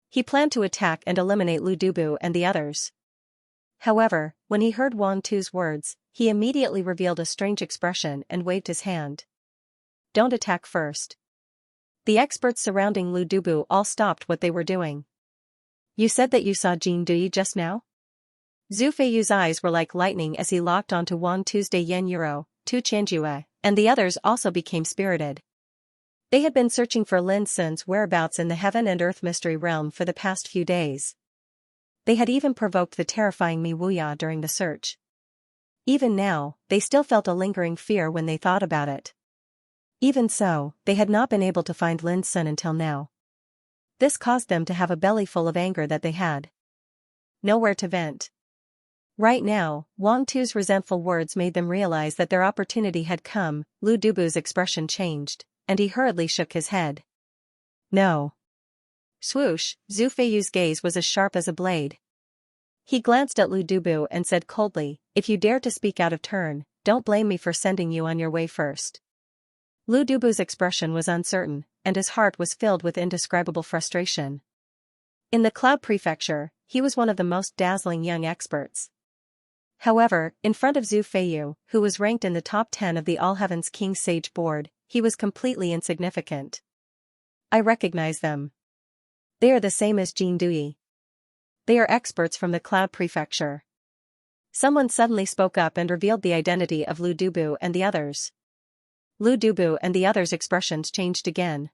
He planned to attack and eliminate Lu Dubu and the others. However, when he heard Wang Tu's words, he immediately revealed a strange expression and waved his hand. Don't attack first. The experts surrounding Lu Dubu all stopped what they were doing. You said that you saw Jing Duyi just now? Zhu Feiyu's eyes were like lightning as he locked onto Wang Tuesday Yan Euro, Tu Qianjue, and the others also became spirited. They had been searching for Lin Sun's whereabouts in the Heaven and Earth Mystery Realm for the past few days. They had even provoked the terrifying Mi Wuya during the search. Even now, they still felt a lingering fear when they thought about it. Even so, they had not been able to find Lin Sun until now. This caused them to have a belly full of anger that they had nowhere to vent. Right now, Wang Tu's resentful words made them realize that their opportunity had come. Lu Dubu's expression changed, and he hurriedly shook his head. No. Swoosh, Zhu Feiyu's gaze was as sharp as a blade. He glanced at Lu Dubu and said coldly, "If you dare to speak out of turn, don't blame me for sending you on your way first." Lu Dubu's expression was uncertain, and his heart was filled with indescribable frustration. In the Cloud Prefecture, he was one of the most dazzling young experts. However, in front of Zhu Feiyu, who was ranked in the top 10 of the All Heaven's King Sage Board, he was completely insignificant. "I recognize them. They are the same as Jin Dui. They are experts from the Cloud Prefecture." Someone suddenly spoke up and revealed the identity of Lu Dubu and the others. Lu Dubu and the others' expressions changed again.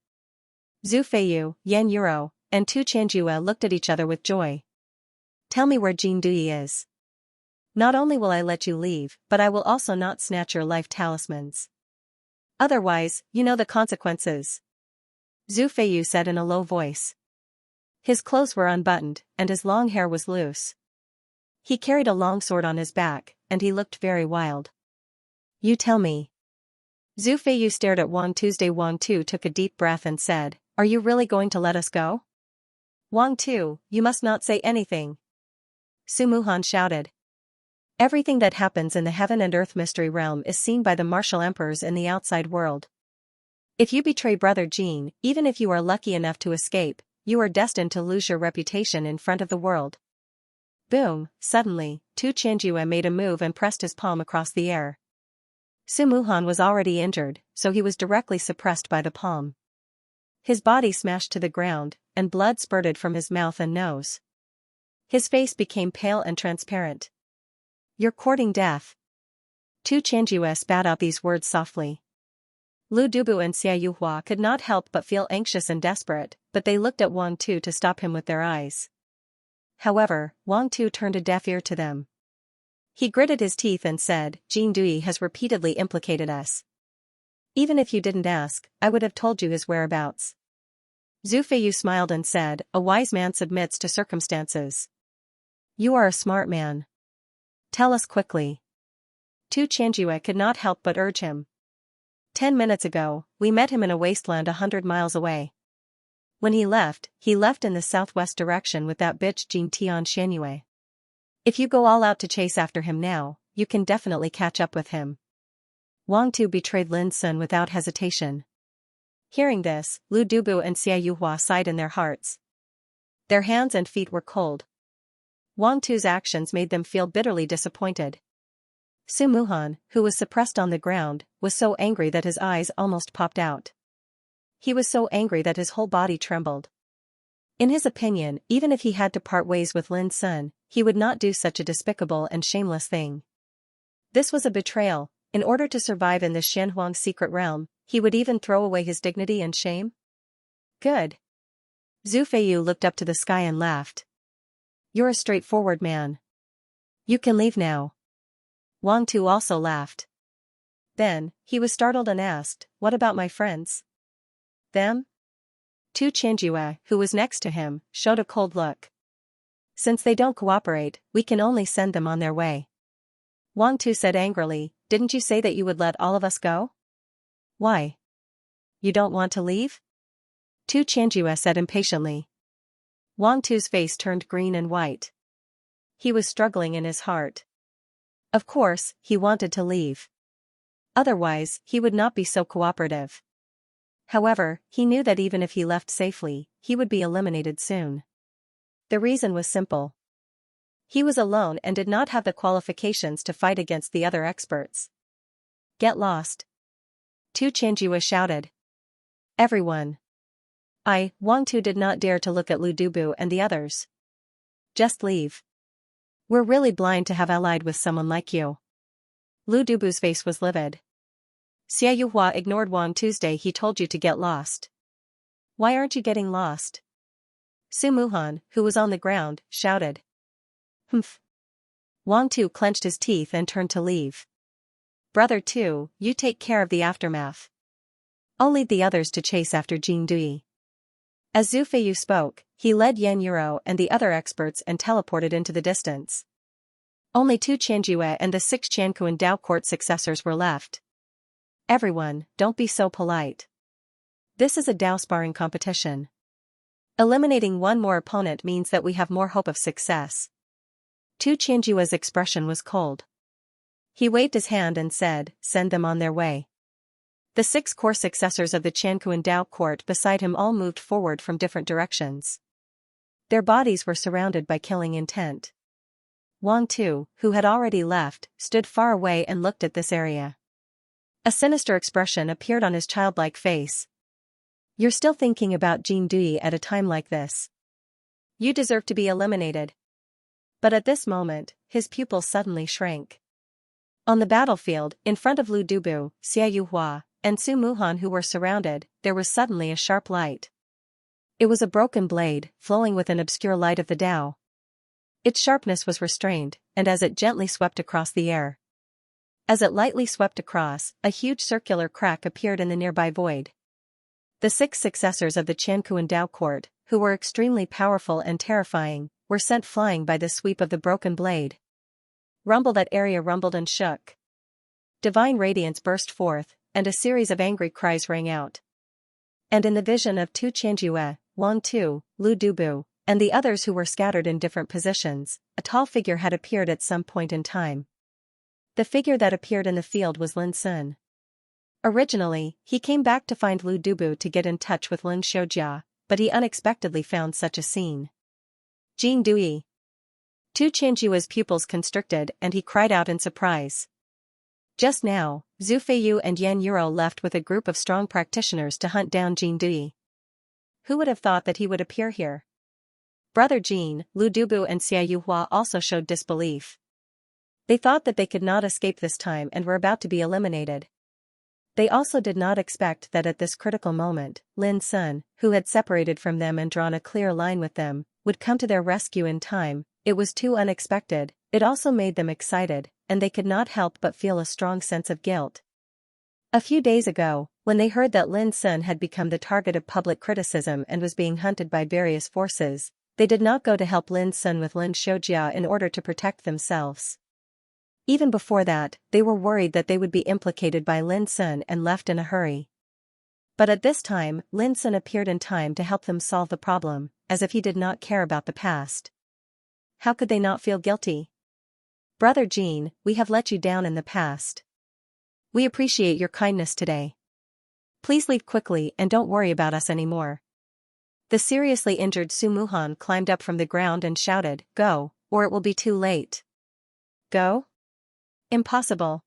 Zhu Feiyu, Yan Yuro, and Tu Chanjue looked at each other with joy. "Tell me where Jin Dui is. Not only will I let you leave, but I will also not snatch your life talismans. Otherwise, you know the consequences," Zhu Feiyu said in a low voice. His clothes were unbuttoned, and his long hair was loose. He carried a long sword on his back, and he looked very wild. "You tell me." Zhu Feiyu stared at Wang Tuesday. Wang Tu took a deep breath and said, "Are you really going to let us go?" "Wang Tu, you must not say anything," Su Muhan shouted. "Everything that happens in the Heaven and Earth Mystery Realm is seen by the martial emperors in the outside world. If you betray Brother Jin, even if you are lucky enough to escape, you are destined to lose your reputation in front of the world." Boom! Suddenly, Tu Chanjue made a move and pressed his palm across the air. Su Muhan was already injured, so he was directly suppressed by the palm. His body smashed to the ground, and blood spurted from his mouth and nose. His face became pale and transparent. "You're courting death." Tu Chanjue spat out these words softly. Lu Dubu and Xia Yuhua could not help but feel anxious and desperate, but they looked at Wang Tu to stop him with their eyes. However, Wang Tu turned a deaf ear to them. He gritted his teeth and said, "Jin Dui has repeatedly implicated us. Even if you didn't ask, I would have told you his whereabouts." Zhu Feiyu smiled and said, "A wise man submits to circumstances. You are a smart man. Tell us quickly." Tu Chanjue could not help but urge him. 10 minutes ago, we met him in a wasteland 100 miles away. When he left in the southwest direction with that bitch Jin Tian Xianyue. If you go all out to chase after him now, you can definitely catch up with him." Wang Tu betrayed Lin Sun without hesitation. Hearing this, Lu Dubu and Xia Yuhua sighed in their hearts. Their hands and feet were cold. Wang Tu's actions made them feel bitterly disappointed. Su Muhan, who was suppressed on the ground, was so angry that his eyes almost popped out. He was so angry that his whole body trembled. In his opinion, even if he had to part ways with Lin Sun, he would not do such a despicable and shameless thing. This was a betrayal. In order to survive in the Shenhuang secret realm, he would even throw away his dignity and shame? Good. Zhu Feiyu looked up to the sky and laughed. "You're a straightforward man. You can leave now." Wang Tu also laughed. Then, he was startled and asked, "What about my friends?" "Them?" Tu Chanjue, who was next to him, showed a cold look. "Since they don't cooperate, we can only send them on their way." Wang Tu said angrily, "Didn't you say that you would let all of us go?" "Why? You don't want to leave?" Tu Chanjue said impatiently. Wang Tu's face turned green and white. He was struggling in his heart. Of course, he wanted to leave. Otherwise, he would not be so cooperative. However, he knew that even if he left safely, he would be eliminated soon. The reason was simple. He was alone and did not have the qualifications to fight against the other experts. "Get lost!" Tu Chanjue shouted. Everyone. Wang Tu did not dare to look at Lu Dubu and the others. "Just leave. We're really blind to have allied with someone like you." Lu Dubu's face was livid. Xia Yuhua ignored Wang Tuesday. "He told you to get lost. Why aren't you getting lost?" Su Muhan, who was on the ground, shouted. "Humph." Wang Tu clenched his teeth and turned to leave. "Brother Tu, you take care of the aftermath. I'll lead the others to chase after Jin Dui." As Zhu Feiyu spoke, he led Yan Yuro and the other experts and teleported into the distance. Only Tu Chanjue and the 6 Chankuan Dao Court successors were left. "Everyone, don't be so polite. This is a Dao sparring competition. Eliminating one more opponent means that we have more hope of success. Tu Qianjue's expression was cold. He waved his hand and said, "Send them on their way." The 6 core successors of the Qianquan Dao court beside him all moved forward from different directions. Their bodies were surrounded by killing intent. Wang Tu, who had already left, stood far away and looked at this area. A sinister expression appeared on his childlike face. "You're still thinking about Jin Dui at a time like this. You deserve to be eliminated." But at this moment, his pupils suddenly shrank. On the battlefield, in front of Lu Dubu, Xia Yuhua, and Su Muhan who were surrounded, there was suddenly a sharp light. It was a broken blade, flowing with an obscure light of the Tao. Its sharpness was restrained, and as it gently swept across the air. As it lightly swept across, a huge circular crack appeared in the nearby void. The 6 successors of the Qianquan Dao court, who were extremely powerful and terrifying, were sent flying by the sweep of the broken blade. Rumble! That area rumbled and shook. Divine radiance burst forth, and a series of angry cries rang out. And in the vision of Tu Qianjue, Wang Tu, Lu Dubu, and the others who were scattered in different positions, a tall figure had appeared at some point in time. The figure that appeared in the field was Lin Sun. Originally, he came back to find Lu Dubu to get in touch with Lin Xiaojia, but he unexpectedly found such a scene. "Jin Dui!" Tu Qianjue's pupils constricted and he cried out in surprise. Just now, Zhu Feiyu and Yan Yuro left with a group of strong practitioners to hunt down Jin Dui. Who would have thought that he would appear here? Brother Jin, Lu Dubu and Xia Yuhua also showed disbelief. They thought that they could not escape this time and were about to be eliminated. They also did not expect that at this critical moment, Lin Sun, who had separated from them and drawn a clear line with them, would come to their rescue in time. It was too unexpected. It also made them excited, and they could not help but feel a strong sense of guilt. A few days ago, when they heard that Lin Sun had become the target of public criticism and was being hunted by various forces, they did not go to help Lin Sun with Lin Xiaojia in order to protect themselves. Even before that, they were worried that they would be implicated by Lin Sun and left in a hurry. But at this time, Lin Sun appeared in time to help them solve the problem, as if he did not care about the past. How could they not feel guilty? Brother Jin, we have let you down in the past. We appreciate your kindness today. Please leave quickly and don't worry about us anymore. The seriously injured Su Muhan climbed up from the ground and shouted, "Go, or it will be too late." Go? Impossible.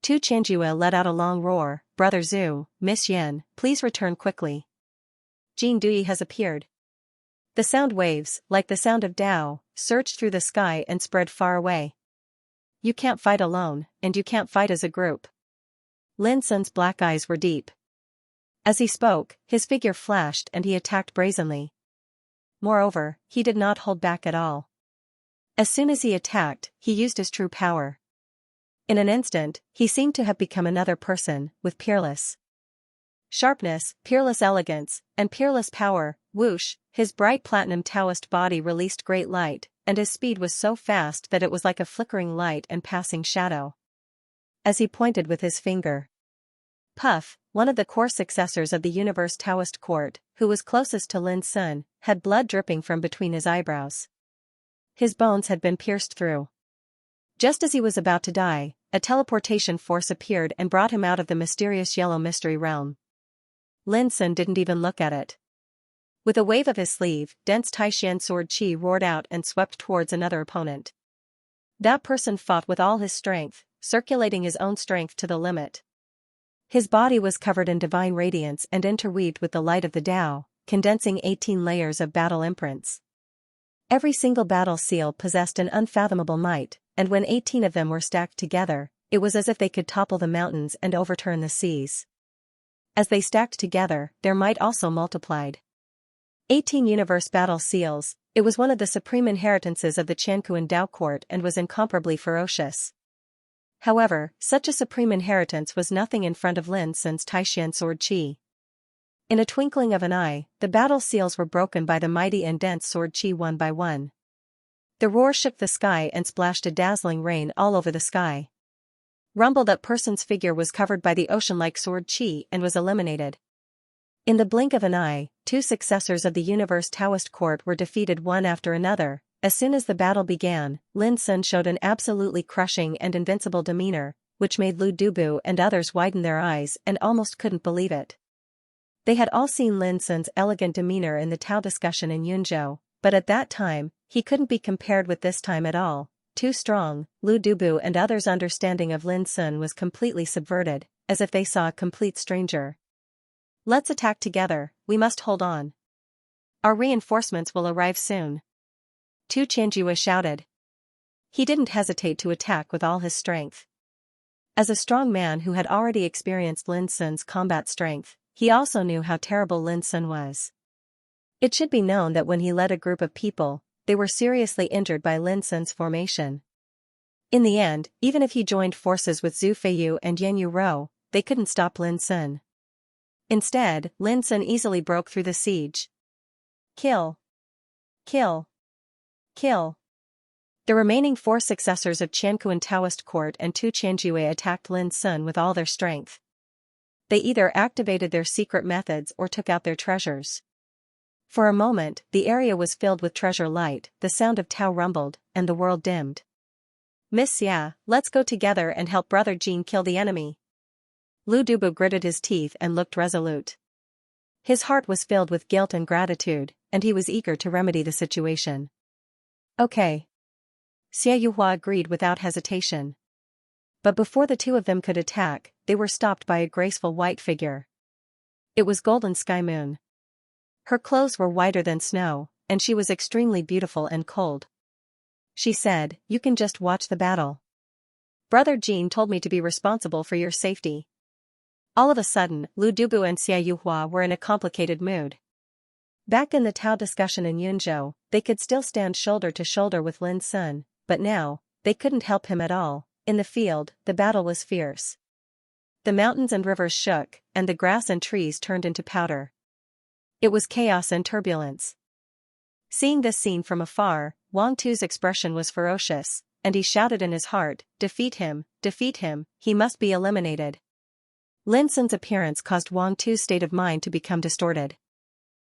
Tu Qianjue let out a long roar, "Brother Zhu, Miss Yan, please return quickly. Jin Dui has appeared." The sound waves, like the sound of Tao, surged through the sky and spread far away. You can't fight alone, and you can't fight as a group. Lin Sun's black eyes were deep. As he spoke, his figure flashed and he attacked brazenly. Moreover, he did not hold back at all. As soon as he attacked, he used his true power. In an instant, he seemed to have become another person, with peerless sharpness, peerless elegance, and peerless power. Whoosh, his bright platinum Taoist body released great light, and his speed was so fast that it was like a flickering light and passing shadow. As he pointed with his finger. Puff, one of the core successors of the Universe Taoist court, who was closest to Lin Sun, had blood dripping from between his eyebrows. His bones had been pierced through. Just as he was about to die, a teleportation force appeared and brought him out of the mysterious yellow mystery realm. Lin Sun didn't even look at it. With a wave of his sleeve, dense Taishan sword qi roared out and swept towards another opponent. That person fought with all his strength, circulating his own strength to the limit. His body was covered in divine radiance and interweaved with the light of the Tao, condensing 18 layers of battle imprints. Every single battle seal possessed an unfathomable might, and when 18 of them were stacked together, it was as if they could topple the mountains and overturn the seas. As they stacked together, their might also multiplied. 18 universe battle seals, it was one of the supreme inheritances of the Qianquan Dao court and was incomparably ferocious. However, such a supreme inheritance was nothing in front of Lin Sun's Taishan sword qi. In a twinkling of an eye, the battle seals were broken by the mighty and dense sword qi one by one. The roar shook the sky and splashed a dazzling rain all over the sky. Rumble! That person's figure was covered by the ocean-like sword qi and was eliminated. In the blink of an eye, two successors of the Universe Taoist court were defeated one after another. As soon as the battle began, Lin Sun showed an absolutely crushing and invincible demeanor, which made Lu Dubu and others widen their eyes and almost couldn't believe it. They had all seen Lin Sun's elegant demeanor in the Tao discussion in Yunzhou, but at that time, he couldn't be compared with this time at all. Too strong, Lu Dubu and others' understanding of Lin Sun was completely subverted, as if they saw a complete stranger. Let's attack together, we must hold on. Our reinforcements will arrive soon. Tu Qianjue shouted. He didn't hesitate to attack with all his strength. As a strong man who had already experienced Lin Sun's combat strength, he also knew how terrible Lin Sun was. It should be known that when he led a group of people, they were seriously injured by Lin Sun's formation. In the end, even if he joined forces with Zhu Feiyu and Yan Yurou, they couldn't stop Lin Sun. Instead, Lin Sun easily broke through the siege. Kill! Kill! Kill! The remaining four successors of Qianquan Taoist court and Tu Qianjue attacked Lin Sun with all their strength. They either activated their secret methods or took out their treasures. For a moment, the area was filled with treasure light, the sound of Tao rumbled, and the world dimmed. Miss Xia, let's go together and help Brother Jin kill the enemy. Lu Dubu gritted his teeth and looked resolute. His heart was filled with guilt and gratitude, and he was eager to remedy the situation. Okay. Xia Yuhua agreed without hesitation. But before the two of them could attack, they were stopped by a graceful white figure. It was Golden Sky Moon. Her clothes were whiter than snow, and she was extremely beautiful and cold. She said, "You can just watch the battle. Brother Jin told me to be responsible for your safety." All of a sudden, Lu Dubu and Xia Yuhua were in a complicated mood. Back in the Tao discussion in Yunzhou, they could still stand shoulder to shoulder with Lin Sun, but now, they couldn't help him at all. In the field, the battle was fierce. The mountains and rivers shook, and the grass and trees turned into powder. It was chaos and turbulence. Seeing this scene from afar, Wang Tu's expression was ferocious, and he shouted in his heart, defeat him, he must be eliminated." Lin Sun's appearance caused Wang Tu's state of mind to become distorted.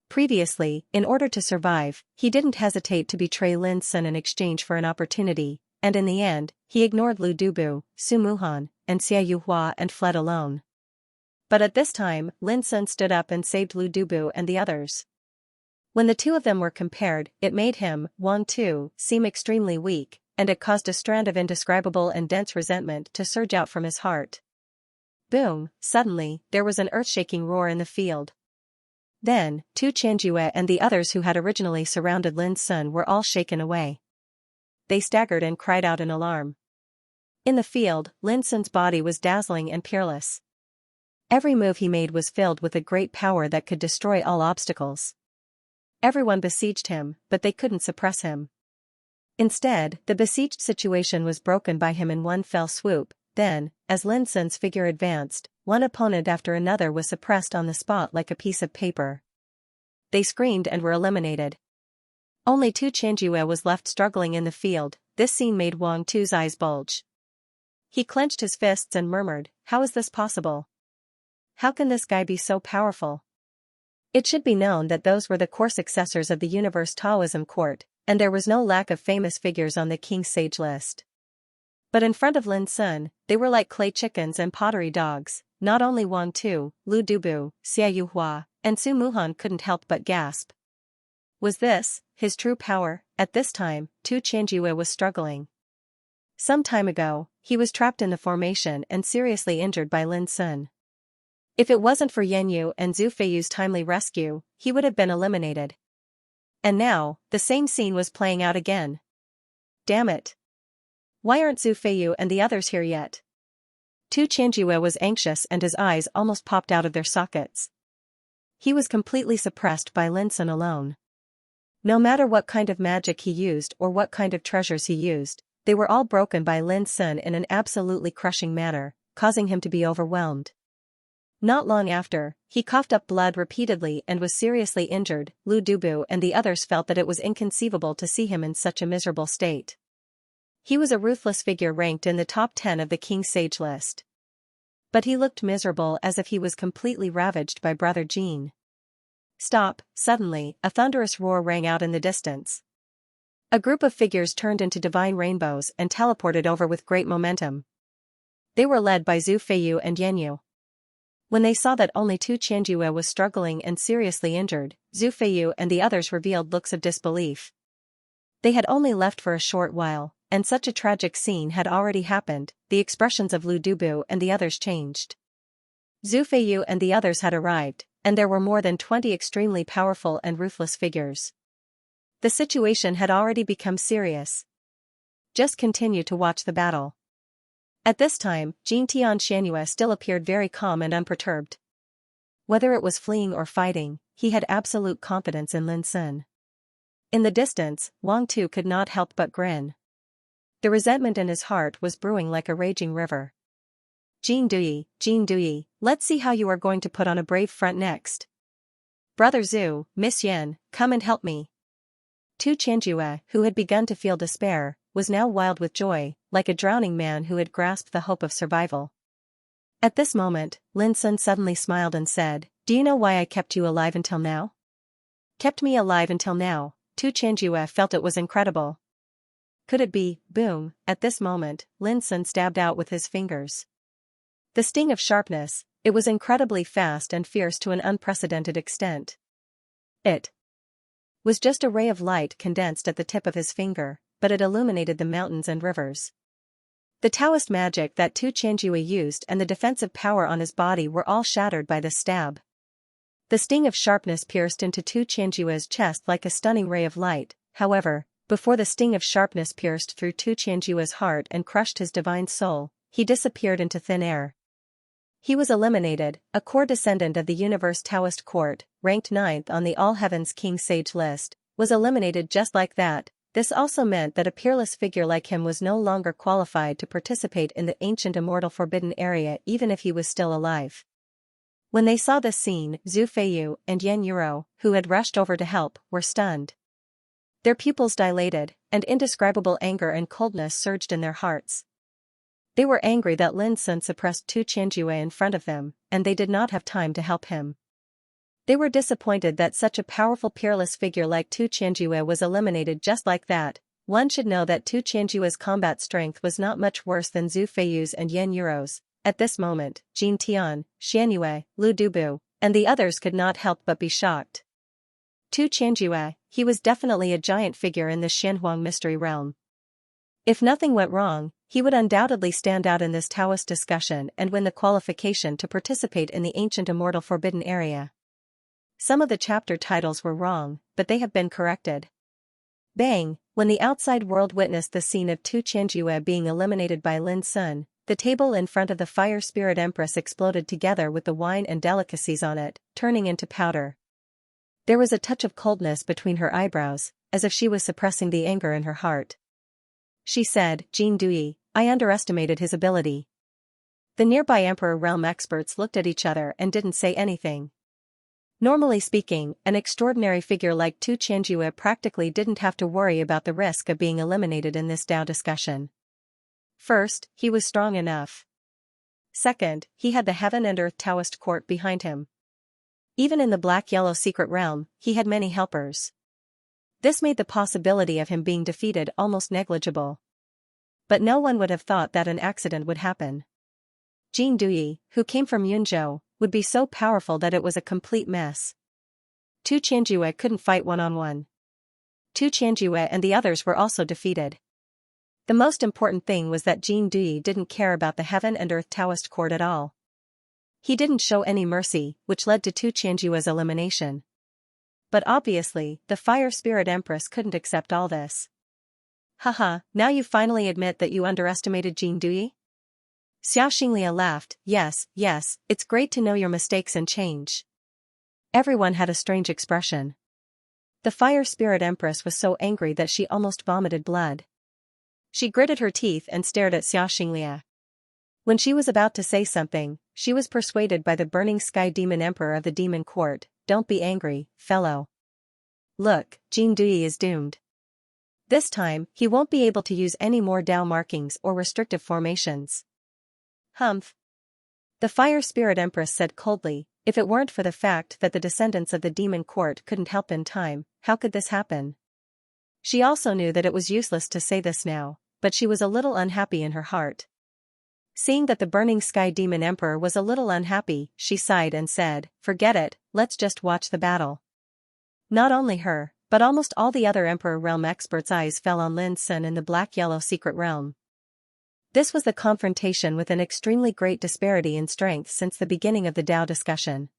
Previously, in order to survive, he didn't hesitate to betray Lin Sun in exchange for an opportunity, and in the end, he ignored Lu Dubu, Su Muhan, and Xia Yuhua and fled alone. But at this time, Lin Sun stood up and saved Lu Dubu and the others. When the two of them were compared, it made him, Wang Tu, seem extremely weak, and it caused a strand of indescribable and dense resentment to surge out from his heart. Boom! Suddenly, there was an earth-shaking roar in the field. Then, Tu Qianjue and the others who had originally surrounded Lin Sun were all shaken away. They staggered and cried out in alarm. In the field, Lin Sun's body was dazzling and peerless. Every move he made was filled with a great power that could destroy all obstacles. Everyone besieged him, but they couldn't suppress him. Instead, the besieged situation was broken by him in one fell swoop. Then, as Lin Sun's figure advanced, one opponent after another was suppressed on the spot like a piece of paper. They screamed and were eliminated. Only Tu Qianjue was left struggling in the field. This scene made Wang Tu's eyes bulge. He clenched his fists and murmured, "How is this possible? How can this guy be so powerful?" It should be known that those were the core successors of the Universe Taoism court, and there was no lack of famous figures on the king's sage list. But in front of Lin Sun, they were like clay chickens and pottery dogs. Not only Wang Tu, Lu Dubu, Xia Yuhua, and Su Muhan couldn't help but gasp. Was this his true power? At this time, Tu Qianjue was struggling. Some time ago, he was trapped in the formation and seriously injured by Lin Sun. If it wasn't for Yan Yu and Zhu Feiyu's timely rescue, he would have been eliminated. And now, the same scene was playing out again. Damn it! Why aren't Zhu Feiyu and the others here yet? Tu Qianjue was anxious and his eyes almost popped out of their sockets. He was completely suppressed by Lin Sun alone. No matter what kind of magic he used or what kind of treasures he used, they were all broken by Lin Sun in an absolutely crushing manner, causing him to be overwhelmed. Not long after, he coughed up blood repeatedly and was seriously injured. Lu Dubu and the others felt that it was inconceivable to see him in such a miserable state. He was a ruthless figure ranked in the top 10 of the king's sage list. But he looked miserable as if he was completely ravaged by Brother Jin. Stop! Suddenly, a thunderous roar rang out in the distance. A group of figures turned into divine rainbows and teleported over with great momentum. They were led by Zhu Feiyu and Yanyu. When they saw that only Tu Qianjue was struggling and seriously injured, Zhu Feiyu and the others revealed looks of disbelief. They had only left for a short while, and such a tragic scene had already happened. The expressions of Lu Dubu and the others changed. Zhu Feiyu and the others had arrived, and there were more than 20 extremely powerful and ruthless figures. The situation had already become serious. Just continue to watch the battle. At this time, Jin Tian Xianxia still appeared very calm and unperturbed. Whether it was fleeing or fighting, he had absolute confidence in Lin Sun. In the distance, Wang Tu could not help but grin. The resentment in his heart was brewing like a raging river. Jin Duyi, let's see how you are going to put on a brave front next. Brother Zhu, Miss Yan, come and help me. Tu Qianjue, who had begun to feel despair, was now wild with joy, like a drowning man who had grasped the hope of survival. At this moment, Lin Sun suddenly smiled and said, "Do you know why I kept you alive until now?" Kept me alive until now. Tu Qianjue felt it was incredible. Could it be, boom, at this moment, Lin Sun stabbed out with his fingers. The sting of sharpness, it was incredibly fast and fierce to an unprecedented extent. It was just a ray of light condensed at the tip of his finger, but it illuminated the mountains and rivers. The Taoist magic that Tu Qianjue used and the defensive power on his body were all shattered by this stab. The sting of sharpness pierced into Tu Qianjue's chest like a stunning ray of light. However, before the sting of sharpness pierced through Tu Qianjue's heart and crushed his divine soul, he disappeared into thin air. He was eliminated, a core descendant of the Universe Taoist court, ranked 9th on the All Heavens King Sage list, was eliminated just like that. This also meant that a peerless figure like him was no longer qualified to participate in the ancient immortal forbidden area even if he was still alive. When they saw this scene, Zhu Feiyu and Yan Yuro, who had rushed over to help, were stunned. Their pupils dilated, and indescribable anger and coldness surged in their hearts. They were angry that Lin Sun suppressed Tu Qianjue in front of them, and they did not have time to help him. They were disappointed that such a powerful peerless figure like Tu Qianjue was eliminated just like that. One should know that Tu Qianjue's combat strength was not much worse than Zhu Feiyu's and Yan Yuro's. At this moment, Jin Tian, Xianxia, Lu Dubu, and the others could not help but be shocked. Tu Qianjue, he was definitely a giant figure in the Xinhuang mystery realm. If nothing went wrong, he would undoubtedly stand out in this Taoist discussion and win the qualification to participate in the ancient immortal forbidden area. Some of the chapter titles were wrong, but they have been corrected. Bang! When the outside world witnessed the scene of Tu Qianjue being eliminated by Lin Sun, the table in front of the Fire Spirit Empress exploded together with the wine and delicacies on it, turning into powder. There was a touch of coldness between her eyebrows, as if she was suppressing the anger in her heart. She said, "Jin Dui, I underestimated his ability." The nearby Emperor Realm experts looked at each other and didn't say anything. Normally speaking, an extraordinary figure like Tu Qianjue practically didn't have to worry about the risk of being eliminated in this Tao discussion. First, he was strong enough. Second, he had the Heaven and Earth Taoist court behind him. Even in the Black-Yellow Secret Realm, he had many helpers. This made the possibility of him being defeated almost negligible. But no one would have thought that an accident would happen. Jin Dui, who came from Yunzhou, would be so powerful that it was a complete mess. Tu Qianjue couldn't fight one-on-one. Tu Qianjue and the others were also defeated. The most important thing was that Jin Dui didn't care about the Heaven and Earth Taoist court at all. He didn't show any mercy, which led to Tu Qianjue's elimination. But obviously, the Fire Spirit Empress couldn't accept all this. Haha, now you finally admit that you underestimated Jin Dui? Xianxia laughed. Yes, it's great to know your mistakes and change. Everyone had a strange expression. The Fire Spirit Empress was so angry that she almost vomited blood. She gritted her teeth and stared at Xianxia. When she was about to say something, she was persuaded by the Burning Sky Demon Emperor of the Demon Court. Don't be angry, fellow. Look, Jin Dui is doomed. This time, he won't be able to use any more Dao markings or restrictive formations. Humph. The Fire Spirit Empress said coldly, If it weren't for the fact that the descendants of the demon court couldn't help in time, how could this happen? She also knew that it was useless to say this now, but she was a little unhappy in her heart. Seeing that the burning sky demon emperor was a little unhappy, she sighed and said, "Forget it, let's just watch the battle." Not only her, but almost all the other Emperor Realm experts' eyes fell on Lin Sun in the Black-Yellow Secret Realm. This was the confrontation with an extremely great disparity in strength since the beginning of the Dao discussion.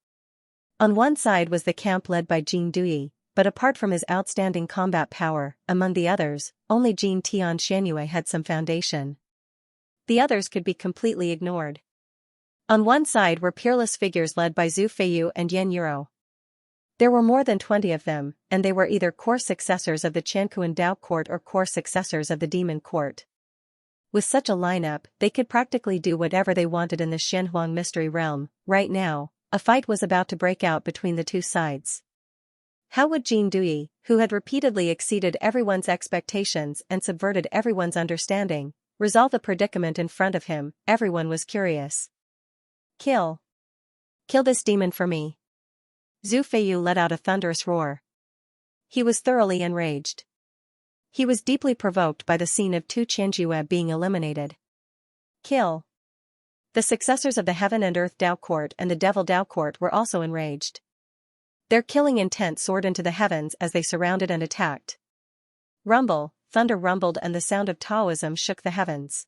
On one side was the camp led by Jin Dui, but apart from his outstanding combat power, among the others, only Jin Tian Xianxia had some foundation. The others could be completely ignored. On one side were peerless figures led by Zhu Feiyu and Yan Yuro. There were more than 20 of them, and they were either core successors of the Qianquan Dao court or core successors of the demon court. With such a lineup, they could practically do whatever they wanted in the Shenhuang mystery realm. Right now, a fight was about to break out between the two sides. How would Jin Dui, who had repeatedly exceeded everyone's expectations and subverted everyone's understanding, resolve the predicament in front of him? Everyone was curious. Kill this demon for me. Zhu Feiyu let out a thunderous roar. He was thoroughly enraged. He was deeply provoked by the scene of Tu Qianjue being eliminated. Kill. The successors of the Heaven and Earth Dao Court and the Devil Dao Court were also enraged. Their killing intent soared into the heavens as they surrounded and attacked. Rumble, thunder rumbled and the sound of Taoism shook the heavens.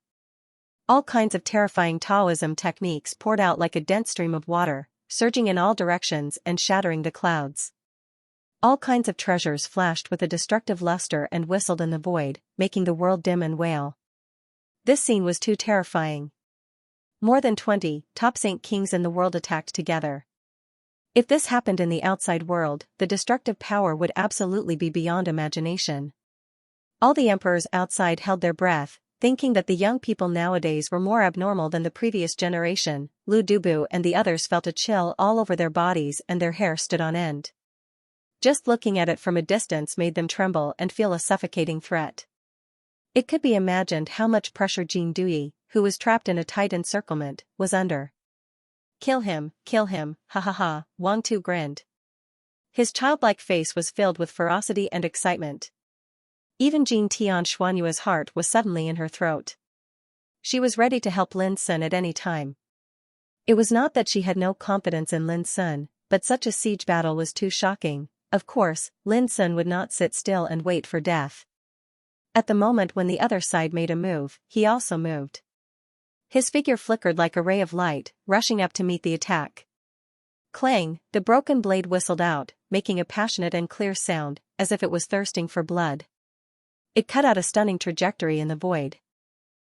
All kinds of terrifying Taoism techniques poured out like a dense stream of water, surging in all directions and shattering the clouds. All kinds of treasures flashed with a destructive luster and whistled in the void, making the world dim and wail. This scene was too terrifying. More than 20 top saint kings in the world attacked together. If this happened in the outside world, the destructive power would absolutely be beyond imagination. All the emperors outside held their breath, thinking that the young people nowadays were more abnormal than the previous generation. Lu Dubu and the others felt a chill all over their bodies and their hair stood on end. Just looking at it from a distance made them tremble and feel a suffocating threat. It could be imagined how much pressure Jin Dui, who was trapped in a tight encirclement, was under. Kill him, ha ha ha, Wang Tu grinned. His childlike face was filled with ferocity and excitement. Even Jin Tian Xuanyue's heart was suddenly in her throat. She was ready to help Lin Sun at any time. It was not that she had no confidence in Lin Sun, but such a siege battle was too shocking. Of course, Lin Sun would not sit still and wait for death. At the moment when the other side made a move, he also moved. His figure flickered like a ray of light, rushing up to meet the attack. Clang, the broken blade whistled out, making a passionate and clear sound, as if it was thirsting for blood. It cut out a stunning trajectory in the void.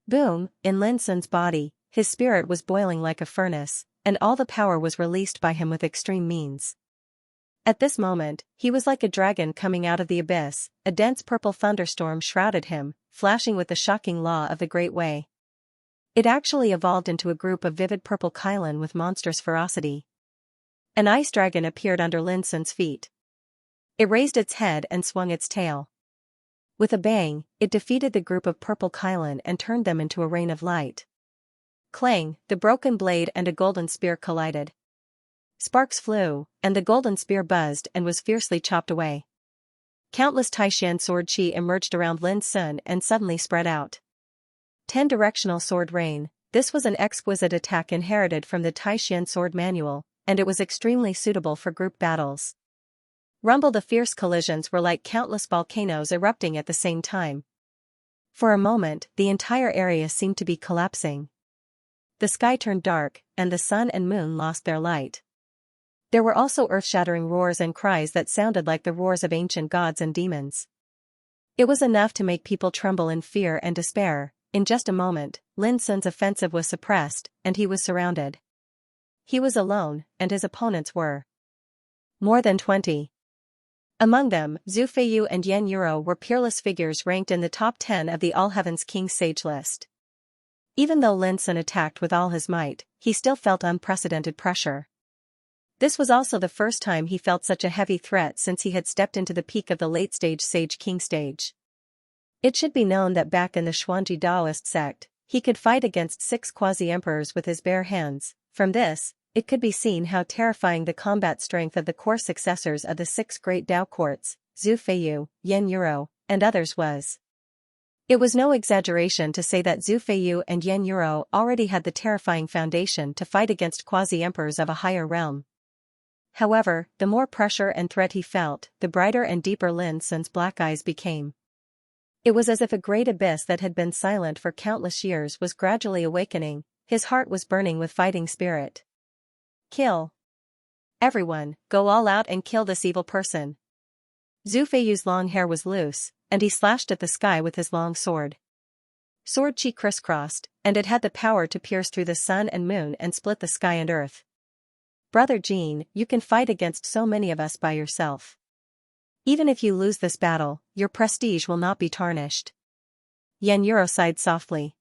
Boom, in Lin Sun's body, his spirit was boiling like a furnace, and all the power was released by him with extreme means. At this moment, he was like a dragon coming out of the abyss. A dense purple thunderstorm shrouded him, flashing with the shocking law of the Great Way. It actually evolved into a group of vivid purple Kylin with monstrous ferocity. An ice dragon appeared under Lin Sun's feet. It raised its head and swung its tail. With a bang, it defeated the group of purple Kylin and turned them into a rain of light. Clang, the broken blade and a golden spear collided. Sparks flew, and the golden spear buzzed and was fiercely chopped away. Countless Taishan sword chi emerged around Lin Sun and suddenly spread out. 10-directional sword rain. This was an exquisite attack inherited from the Taishan sword manual, and it was extremely suitable for group battles. Rumble, the fierce collisions were like countless volcanoes erupting at the same time. For a moment, the entire area seemed to be collapsing. The sky turned dark, and the sun and moon lost their light. There were also earth-shattering roars and cries that sounded like the roars of ancient gods and demons. It was enough to make people tremble in fear and despair. In just a moment, Lin Sun's offensive was suppressed, and he was surrounded. He was alone, and his opponents were more than 20. Among them, Zhu Feiyu and Yan Yuro were peerless figures ranked in the top 10 of the All Heavens King Sage list. Even though Lin Sun attacked with all his might, he still felt unprecedented pressure. This was also the first time he felt such a heavy threat since he had stepped into the peak of the late-stage Sage King stage. It should be known that back in the Xuanji Daoist sect, he could fight against 6 quasi-emperors with his bare hands. From this, it could be seen how terrifying the combat strength of the core successors of the six great Tao courts, Zhu Feiyu, Yan Yuro, and others was. It was no exaggeration to say that Zhu Feiyu and Yan Yuro already had the terrifying foundation to fight against quasi-emperors of a higher realm. However, the more pressure and threat he felt, the brighter and deeper Lin Sun's black eyes became. It was as if a great abyss that had been silent for countless years was gradually awakening. His heart was burning with fighting spirit. Kill. Everyone, go all out and kill this evil person. Zhu Feiyu's long hair was loose, and he slashed at the sky with his long sword. Sword chi crisscrossed, and it had the power to pierce through the sun and moon and split the sky and earth. Brother Jean, you can fight against so many of us by yourself. Even if you lose this battle, your prestige will not be tarnished. Yan Yuro sighed softly.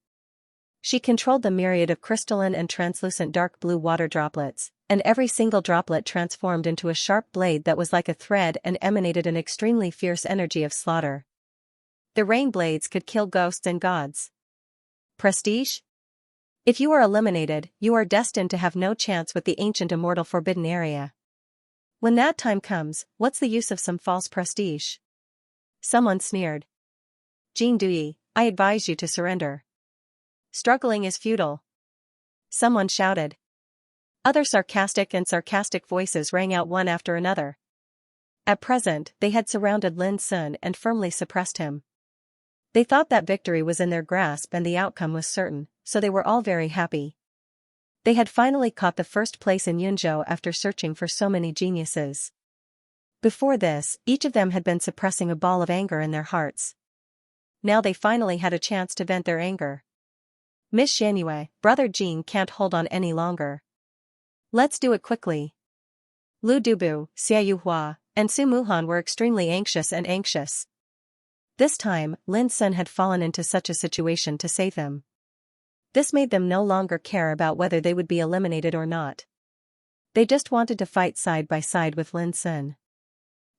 She controlled the myriad of crystalline and translucent dark blue water droplets, and every single droplet transformed into a sharp blade that was like a thread and emanated an extremely fierce energy of slaughter. The rain blades could kill ghosts and gods. Prestige? If you are eliminated, you are destined to have no chance with the ancient immortal forbidden area. When that time comes, what's the use of some false prestige? Someone sneered. Jean Duyi, I advise you to surrender. Struggling is futile. Someone shouted. Other sarcastic voices rang out one after another. At present, they had surrounded Lin Sun and firmly suppressed him. They thought that victory was in their grasp and the outcome was certain, so they were all very happy. They had finally caught the first place in Yunzhou after searching for so many geniuses. Before this, each of them had been suppressing a ball of anger in their hearts. Now they finally had a chance to vent their anger. Miss Xianxia, Brother Jean can't hold on any longer. Let's do it quickly. Lu Dubu, Xia Yuhua, and Su Muhan were extremely anxious. This time, Lin Sun had fallen into such a situation to save them. This made them no longer care about whether they would be eliminated or not. They just wanted to fight side by side with Lin Sun.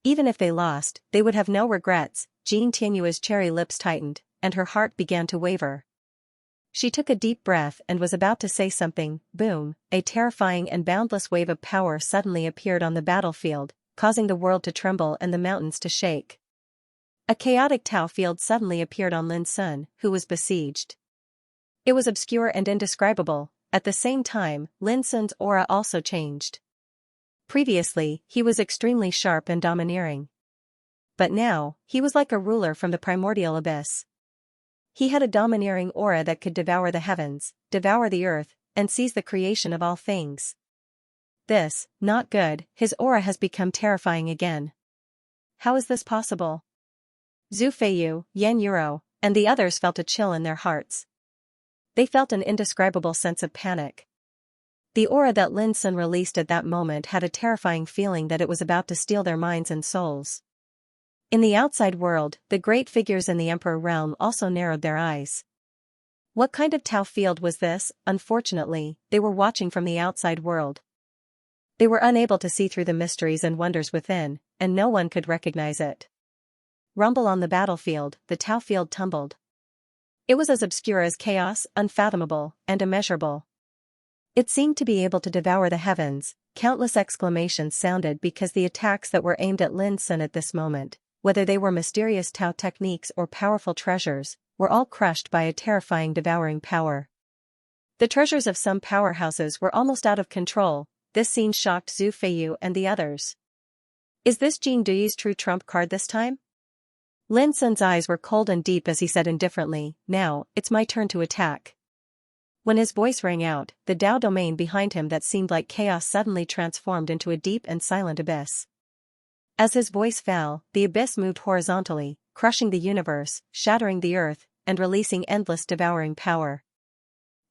Even if they lost, they would have no regrets. Jean Tianyua's cherry lips tightened, and her heart began to waver. She took a deep breath and was about to say something. Boom, a terrifying and boundless wave of power suddenly appeared on the battlefield, causing the world to tremble and the mountains to shake. A chaotic Tao field suddenly appeared on Lin Sun, who was besieged. It was obscure and indescribable. At the same time, Lin Sun's aura also changed. Previously, he was extremely sharp and domineering. But now, he was like a ruler from the primordial abyss. He had a domineering aura that could devour the heavens, devour the earth, and seize the creation of all things. This, not good, his aura has become terrifying again. How is this possible? Zhu Feiyu, Yan Yuro, and the others felt a chill in their hearts. They felt an indescribable sense of panic. The aura that Lin Sun released at that moment had a terrifying feeling that it was about to steal their minds and souls. In the outside world, the great figures in the Emperor realm also narrowed their eyes. What kind of Tao field was this? Unfortunately, they were watching from the outside world. They were unable to see through the mysteries and wonders within, and no one could recognize it. Rumble on the battlefield, the Tao field tumbled. It was as obscure as chaos, unfathomable, and immeasurable. It seemed to be able to devour the heavens. Countless exclamations sounded because the attacks that were aimed at Lin Sun at this moment, whether they were mysterious Tao techniques or powerful treasures, were all crushed by a terrifying devouring power. The treasures of some powerhouses were almost out of control. This scene shocked Zhu Feiyu and the others. Is this Jean Duyi's true trump card this time? Lin Sun's eyes were cold and deep as he said indifferently, now, it's my turn to attack. When his voice rang out, the Tao domain behind him that seemed like chaos suddenly transformed into a deep and silent abyss. As his voice fell, the abyss moved horizontally, crushing the universe, shattering the earth, and releasing endless devouring power.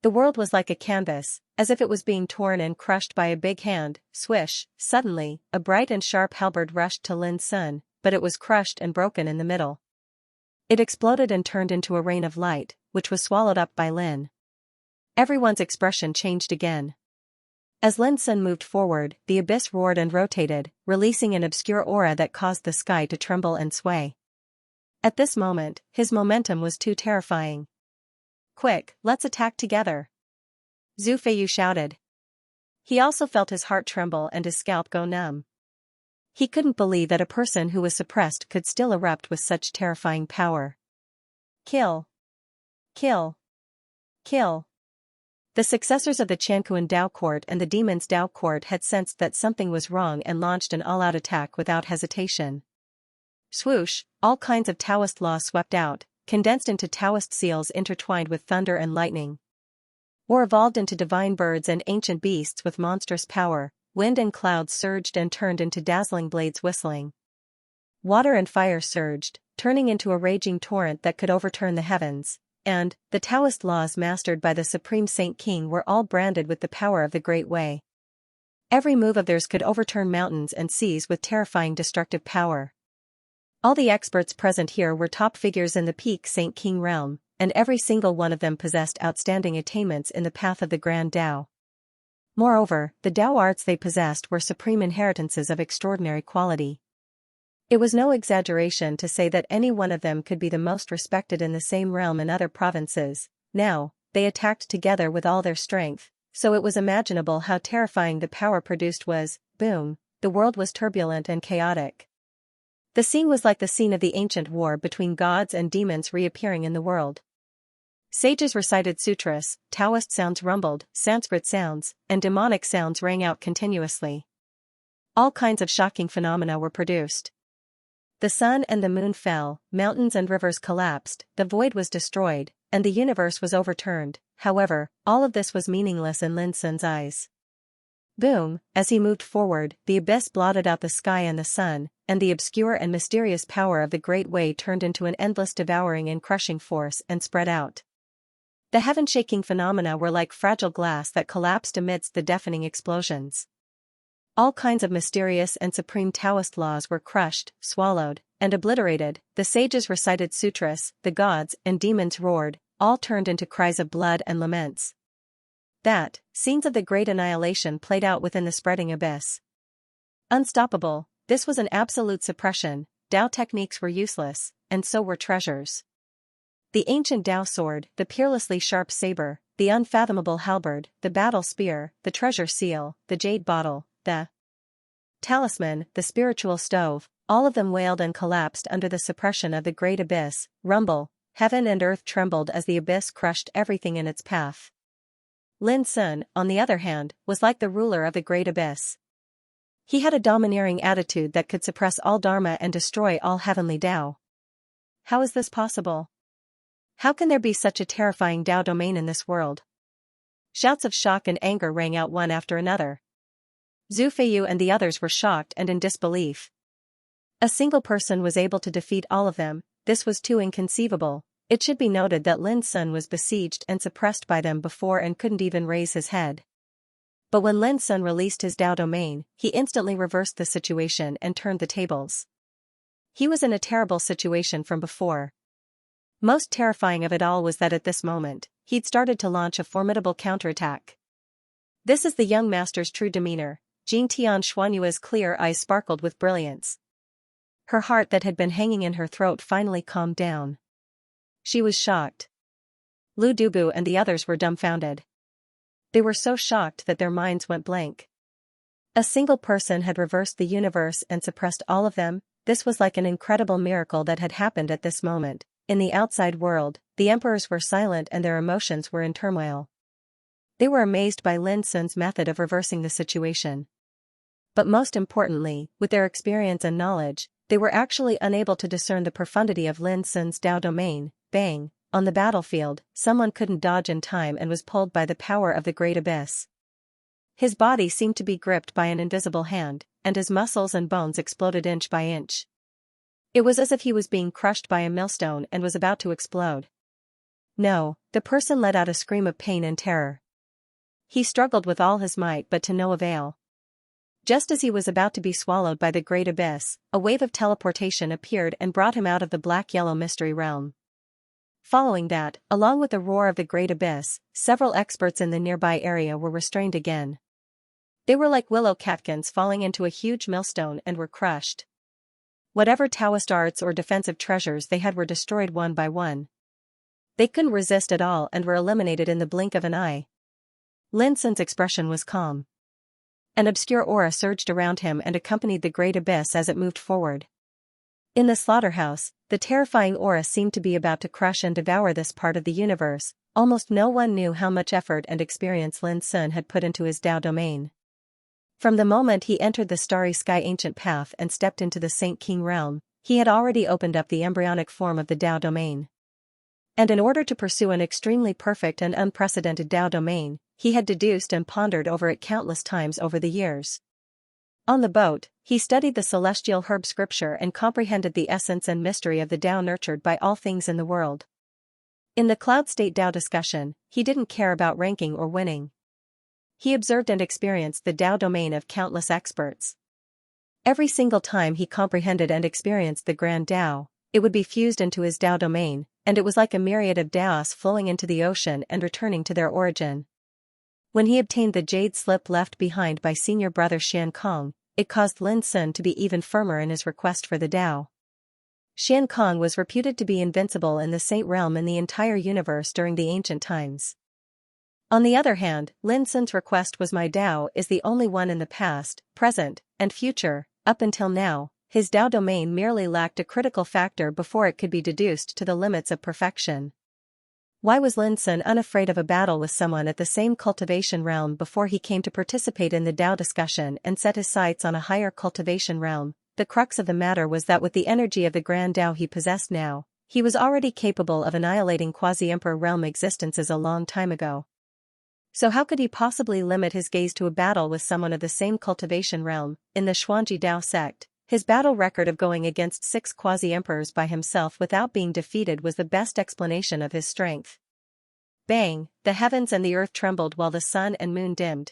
The world was like a canvas, as if it was being torn and crushed by a big hand. Swish, suddenly, a bright and sharp halberd rushed to Lin Sun, but it was crushed and broken in the middle. It exploded and turned into a rain of light, which was swallowed up by Lin. Everyone's expression changed again. As Lin Sun moved forward, the abyss roared and rotated, releasing an obscure aura that caused the sky to tremble and sway. At this moment, his momentum was too terrifying. Quick, let's attack together. Zhu Feiyu shouted. He also felt his heart tremble and his scalp go numb. He couldn't believe that a person who was suppressed could still erupt with such terrifying power. Kill. Kill. Kill. The successors of the Qianquan Dao Court and the Demon's Dao Court had sensed that something was wrong and launched an all-out attack without hesitation. Swoosh, all kinds of Taoist laws swept out, condensed into Taoist seals intertwined with thunder and lightning. Or evolved into divine birds and ancient beasts with monstrous power. Wind and clouds surged and turned into dazzling blades whistling. Water and fire surged, turning into a raging torrent that could overturn the heavens, and the Taoist laws mastered by the Supreme Saint King were all branded with the power of the Great Way. Every move of theirs could overturn mountains and seas with terrifying destructive power. All the experts present here were top figures in the peak Saint King realm, and every single one of them possessed outstanding attainments in the path of the Grand Tao. Moreover, the Tao arts they possessed were supreme inheritances of extraordinary quality. It was no exaggeration to say that any one of them could be the most respected in the same realm in other provinces. Now, they attacked together with all their strength, so it was imaginable how terrifying the power produced was. Boom, the world was turbulent and chaotic. The scene was like the scene of the ancient war between gods and demons reappearing in the world. Sages recited sutras, Taoist sounds rumbled, Sanskrit sounds, and demonic sounds rang out continuously. All kinds of shocking phenomena were produced. The sun and the moon fell, mountains and rivers collapsed, the void was destroyed, and the universe was overturned. However, all of this was meaningless in Lin Sun's eyes. Boom, as he moved forward, the abyss blotted out the sky and the sun, and the obscure and mysterious power of the Great Way turned into an endless devouring and crushing force and spread out. The heaven-shaking phenomena were like fragile glass that collapsed amidst the deafening explosions. All kinds of mysterious and supreme Taoist laws were crushed, swallowed, and obliterated. The sages recited sutras, the gods and demons roared, all turned into cries of blood and laments. Scenes of the great annihilation played out within the spreading abyss. Unstoppable, this was an absolute suppression. Tao techniques were useless, and so were treasures. The ancient Tao sword, the peerlessly sharp saber, the unfathomable halberd, the battle spear, the treasure seal, the jade bottle, the talisman, the spiritual stove, all of them wailed and collapsed under the suppression of the great abyss. Rumble, heaven and earth trembled as the abyss crushed everything in its path. Lin Sun, on the other hand, was like the ruler of the great abyss. He had a domineering attitude that could suppress all dharma and destroy all heavenly Tao. How is this possible? How can there be such a terrifying Tao domain in this world? Shouts of shock and anger rang out one after another. Zhu Feiyu and the others were shocked and in disbelief. A single person was able to defeat all of them. This was too inconceivable. It should be noted that Lin Sun was besieged and suppressed by them before and couldn't even raise his head. But when Lin Sun released his Tao domain, he instantly reversed the situation and turned the tables. He was in a terrible situation from before. Most terrifying of it all was that at this moment, he'd started to launch a formidable counterattack. This is the young master's true demeanor. Jing Tian Xuanyue's clear eyes sparkled with brilliance. Her heart that had been hanging in her throat finally calmed down. She was shocked. Lu Dubu and the others were dumbfounded. They were so shocked that their minds went blank. A single person had reversed the universe and suppressed all of them. This was like an incredible miracle that had happened at this moment. In the outside world, the emperors were silent and their emotions were in turmoil. They were amazed by Lin Sun's method of reversing the situation. But most importantly, with their experience and knowledge, they were actually unable to discern the profundity of Lin Sun's Tao domain. Bang, on the battlefield, someone couldn't dodge in time and was pulled by the power of the great abyss. His body seemed to be gripped by an invisible hand, and his muscles and bones exploded inch by inch. It was as if he was being crushed by a millstone and was about to explode. No, the person let out a scream of pain and terror. He struggled with all his might but to no avail. Just as he was about to be swallowed by the great abyss, a wave of teleportation appeared and brought him out of the black-yellow mystery realm. Following that, along with the roar of the great abyss, several experts in the nearby area were restrained again. They were like willow catkins falling into a huge millstone and were crushed. Whatever Taoist arts or defensive treasures they had were destroyed one by one. They couldn't resist at all and were eliminated in the blink of an eye. Lin Sun's expression was calm. An obscure aura surged around him and accompanied the great abyss as it moved forward. In the slaughterhouse, the terrifying aura seemed to be about to crush and devour this part of the universe. Almost no one knew how much effort and experience Lin Sun had put into his Dao domain. From the moment he entered the starry sky ancient path and stepped into the Saint King realm, he had already opened up the embryonic form of the Dao domain. And in order to pursue an extremely perfect and unprecedented Dao domain, he had deduced and pondered over it countless times over the years. On the boat, he studied the celestial herb scripture and comprehended the essence and mystery of the Dao nurtured by all things in the world. In the cloud state Dao discussion, he didn't care about ranking or winning. He observed and experienced the Dao domain of countless experts. Every single time he comprehended and experienced the grand Dao, it would be fused into his Dao domain, and it was like a myriad of Daos flowing into the ocean and returning to their origin. When he obtained the jade slip left behind by senior brother Xianxia, it caused Lin Sun to be even firmer in his request for the Dao. Xianxia was reputed to be invincible in the Saint realm in the entire universe during the ancient times. On the other hand, Lin Sun's request was my Dao is the only one in the past, present, and future. Up until now, his Dao domain merely lacked a critical factor before it could be deduced to the limits of perfection. Why was Lin Sun unafraid of a battle with someone at the same cultivation realm before he came to participate in the Dao discussion and set his sights on a higher cultivation realm? The crux of the matter was that with the energy of the grand Dao he possessed now, he was already capable of annihilating quasi-emperor realm existences a long time ago. So how could he possibly limit his gaze to a battle with someone of the same cultivation realm? In the Xuanji Dao sect, his battle record of going against 6 quasi-emperors by himself without being defeated was the best explanation of his strength. Bang! The heavens and the earth trembled while the sun and moon dimmed.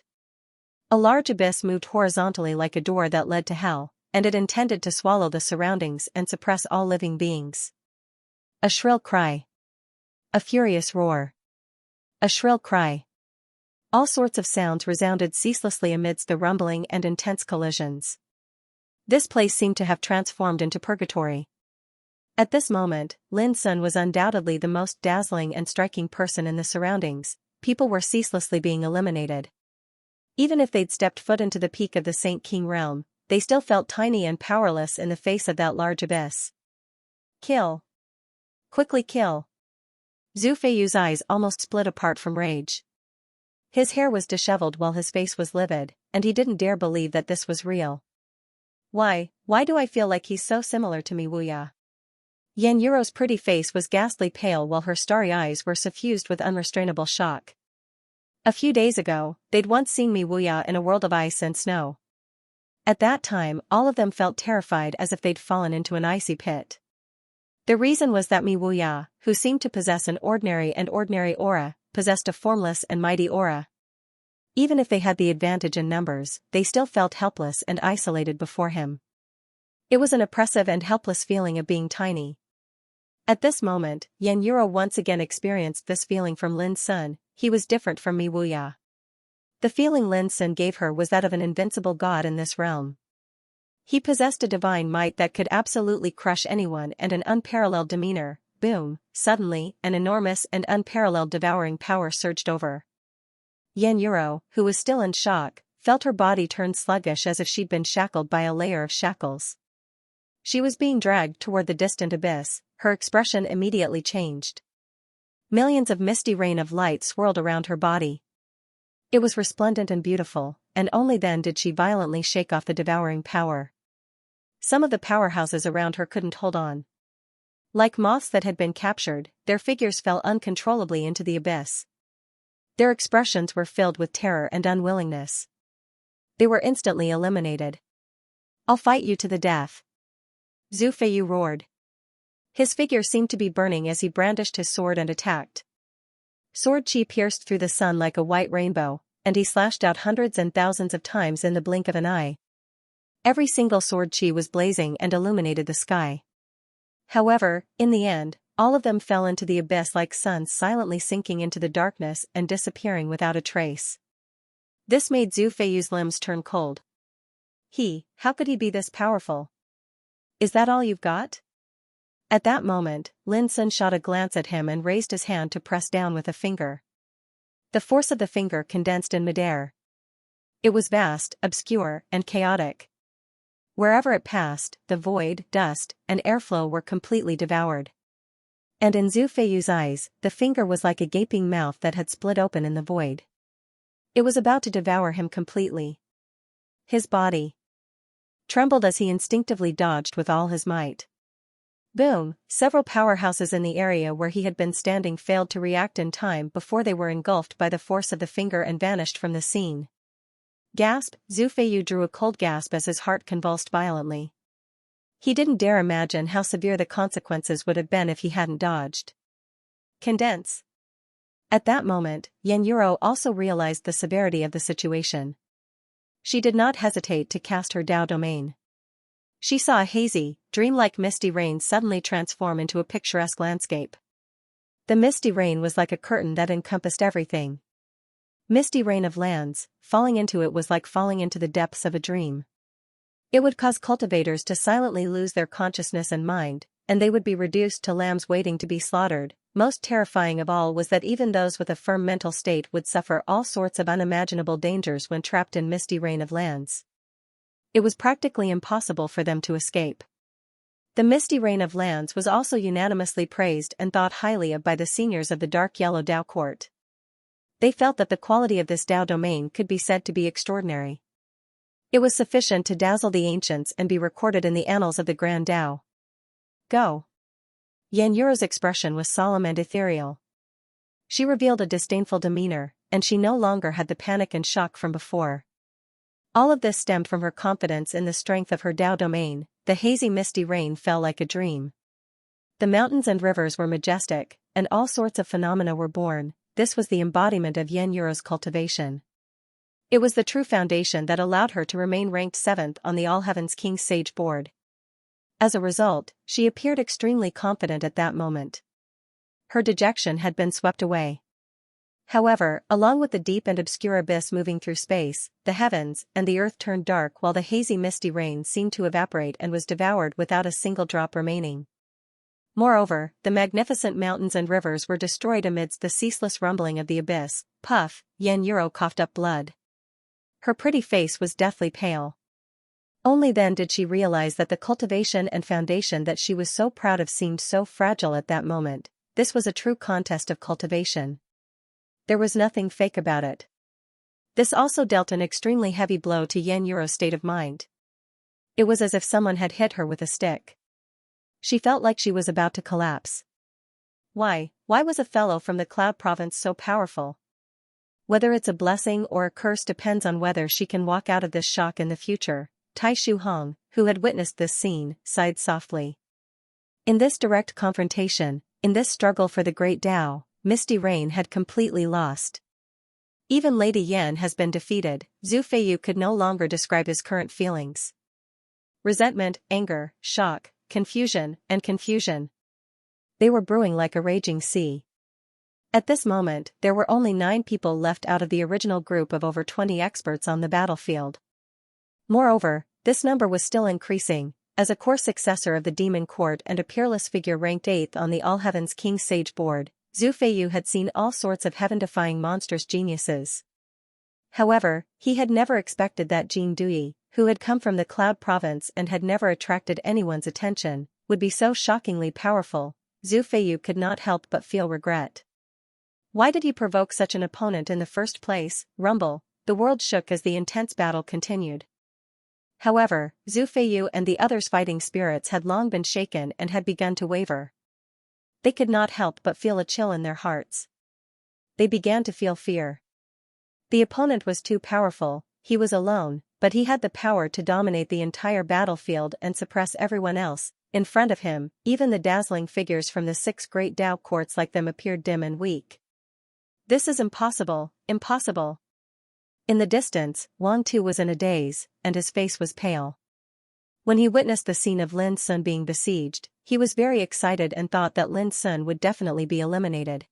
A large abyss moved horizontally like a door that led to hell, and it intended to swallow the surroundings and suppress all living beings. A shrill cry. A furious roar. A shrill cry. All sorts of sounds resounded ceaselessly amidst the rumbling and intense collisions. This place seemed to have transformed into purgatory. At this moment, Lin Sun was undoubtedly the most dazzling and striking person in the surroundings. People were ceaselessly being eliminated. Even if they'd stepped foot into the peak of the Saint King realm, they still felt tiny and powerless in the face of that large abyss. Kill. Quickly kill. Zhu Feiyu's eyes almost split apart from rage. His hair was disheveled while his face was livid, and he didn't dare believe that this was real. Why do I feel like he's so similar to me, Wuya? Yan Yuro's pretty face was ghastly pale while her starry eyes were suffused with unrestrainable shock. A few days ago, they'd once seen Mi Wuya in a world of ice and snow. At that time, all of them felt terrified as if they'd fallen into an icy pit. The reason was that Mi Wuya, who seemed to possess an ordinary aura, possessed a formless and mighty aura. Even if they had the advantage in numbers, they still felt helpless and isolated before him. It was an oppressive and helpless feeling of being tiny. At this moment, Yan Yuro once again experienced this feeling from Lin Sun. He was different from Mi Wuya. The feeling Lin Sun gave her was that of an invincible god in this realm. He possessed a divine might that could absolutely crush anyone and an unparalleled demeanor. Boom! Suddenly, an enormous and unparalleled devouring power surged over Yan Yuro, who was still in shock, felt her body turn sluggish as if she'd been shackled by a layer of shackles. She was being dragged toward the distant abyss. Her expression immediately changed. Millions of misty rain of light swirled around her body. It was resplendent and beautiful, and only then did she violently shake off the devouring power. Some of the powerhouses around her couldn't hold on. Like moths that had been captured, their figures fell uncontrollably into the abyss. Their expressions were filled with terror and unwillingness. They were instantly eliminated. "I'll fight you to the death," Zhu Feiyu roared. His figure seemed to be burning as he brandished his sword and attacked. Sword chi pierced through the sun like a white rainbow, and he slashed out hundreds and thousands of times in the blink of an eye. Every single sword chi was blazing and illuminated the sky. However, in the end, all of them fell into the abyss like suns silently sinking into the darkness and disappearing without a trace. This made Zhu Feiyu's limbs turn cold. How could he be this powerful? Is that all you've got? At that moment, Lin Sun shot a glance at him and raised his hand to press down with a finger. The force of the finger condensed in midair. It was vast, obscure, and chaotic. Wherever it passed, the void, dust, and airflow were completely devoured. And in Zhu Feiyu's eyes, the finger was like a gaping mouth that had split open in the void. It was about to devour him completely. His body trembled as he instinctively dodged with all his might. Boom! Several powerhouses in the area where he had been standing failed to react in time before they were engulfed by the force of the finger and vanished from the scene. Gasp! Zhu Feiyu drew a cold gasp as his heart convulsed violently. He didn't dare imagine how severe the consequences would have been if he hadn't dodged. Condense. At that moment, Yan Yuro also realized the severity of the situation. She did not hesitate to cast her Dao domain. She saw a hazy, dreamlike misty rain suddenly transform into a picturesque landscape. The misty rain was like a curtain that encompassed everything. Misty rain of lands, falling into it was like falling into the depths of a dream. It would cause cultivators to silently lose their consciousness and mind, and they would be reduced to lambs waiting to be slaughtered. Most terrifying of all was that even those with a firm mental state would suffer all sorts of unimaginable dangers when trapped in misty rain of lands. It was practically impossible for them to escape. The misty rain of lands was also unanimously praised and thought highly of by the seniors of the dark yellow Dao court. They felt that the quality of this Dao domain could be said to be extraordinary. It was sufficient to dazzle the ancients and be recorded in the annals of the Grand Dao. Go. Yan Yuro's expression was solemn and ethereal. She revealed a disdainful demeanor, and she no longer had the panic and shock from before. All of this stemmed from her confidence in the strength of her Dao domain. The hazy misty rain fell like a dream. The mountains and rivers were majestic, and all sorts of phenomena were born. This was the embodiment of Yan Yuro's cultivation. It was the true foundation that allowed her to remain ranked 7th on the All Heavens King's Sage board. As a result, she appeared extremely confident at that moment. Her dejection had been swept away. However, along with the deep and obscure abyss moving through space, the heavens and the earth turned dark while the hazy misty rain seemed to evaporate and was devoured without a single drop remaining. Moreover, the magnificent mountains and rivers were destroyed amidst the ceaseless rumbling of the abyss. Puff! Yan Yuro coughed up blood. Her pretty face was deathly pale. Only then did she realize that the cultivation and foundation that she was so proud of seemed so fragile at that moment. This was a true contest of cultivation. There was nothing fake about it. This also dealt an extremely heavy blow to Yan Yuro's state of mind. It was as if someone had hit her with a stick. She felt like she was about to collapse. Why was a fellow from the Cloud Province so powerful? Whether it's a blessing or a curse depends on whether she can walk out of this shock in the future. Tai Shu Hong, who had witnessed this scene, sighed softly. In this direct confrontation, in this struggle for the great Dao, Misty Rain had completely lost. Even Lady Yan has been defeated. Zhu Feiyu could no longer describe his current feelings. Resentment, anger, shock, confusion, and confusion. They were brewing like a raging sea. At this moment, there were only 9 people left out of the original group of over 20 experts on the battlefield. Moreover, this number was still increasing. As a core successor of the Demon Court and a peerless figure ranked 8th on the All Heavens King's Sage board, Zhu Feiyu had seen all sorts of heaven-defying monstrous geniuses. However, he had never expected that Jin Dui, who had come from the Cloud Province and had never attracted anyone's attention, would be so shockingly powerful. Zhu Feiyu could not help but feel regret. Why did he provoke such an opponent in the first place? Rumble. The world shook as the intense battle continued. However, Zhu Feiyu and the others' fighting spirits had long been shaken and had begun to waver. They could not help but feel a chill in their hearts. They began to feel fear. The opponent was too powerful. He was alone, but he had the power to dominate the entire battlefield and suppress everyone else. In front of him, even the dazzling figures from the 6 great Dao courts like them appeared dim and weak. This is impossible, impossible. In the distance, Wang Tu was in a daze, and his face was pale. When he witnessed the scene of Lin Sun being besieged, he was very excited and thought that Lin Sun would definitely be eliminated.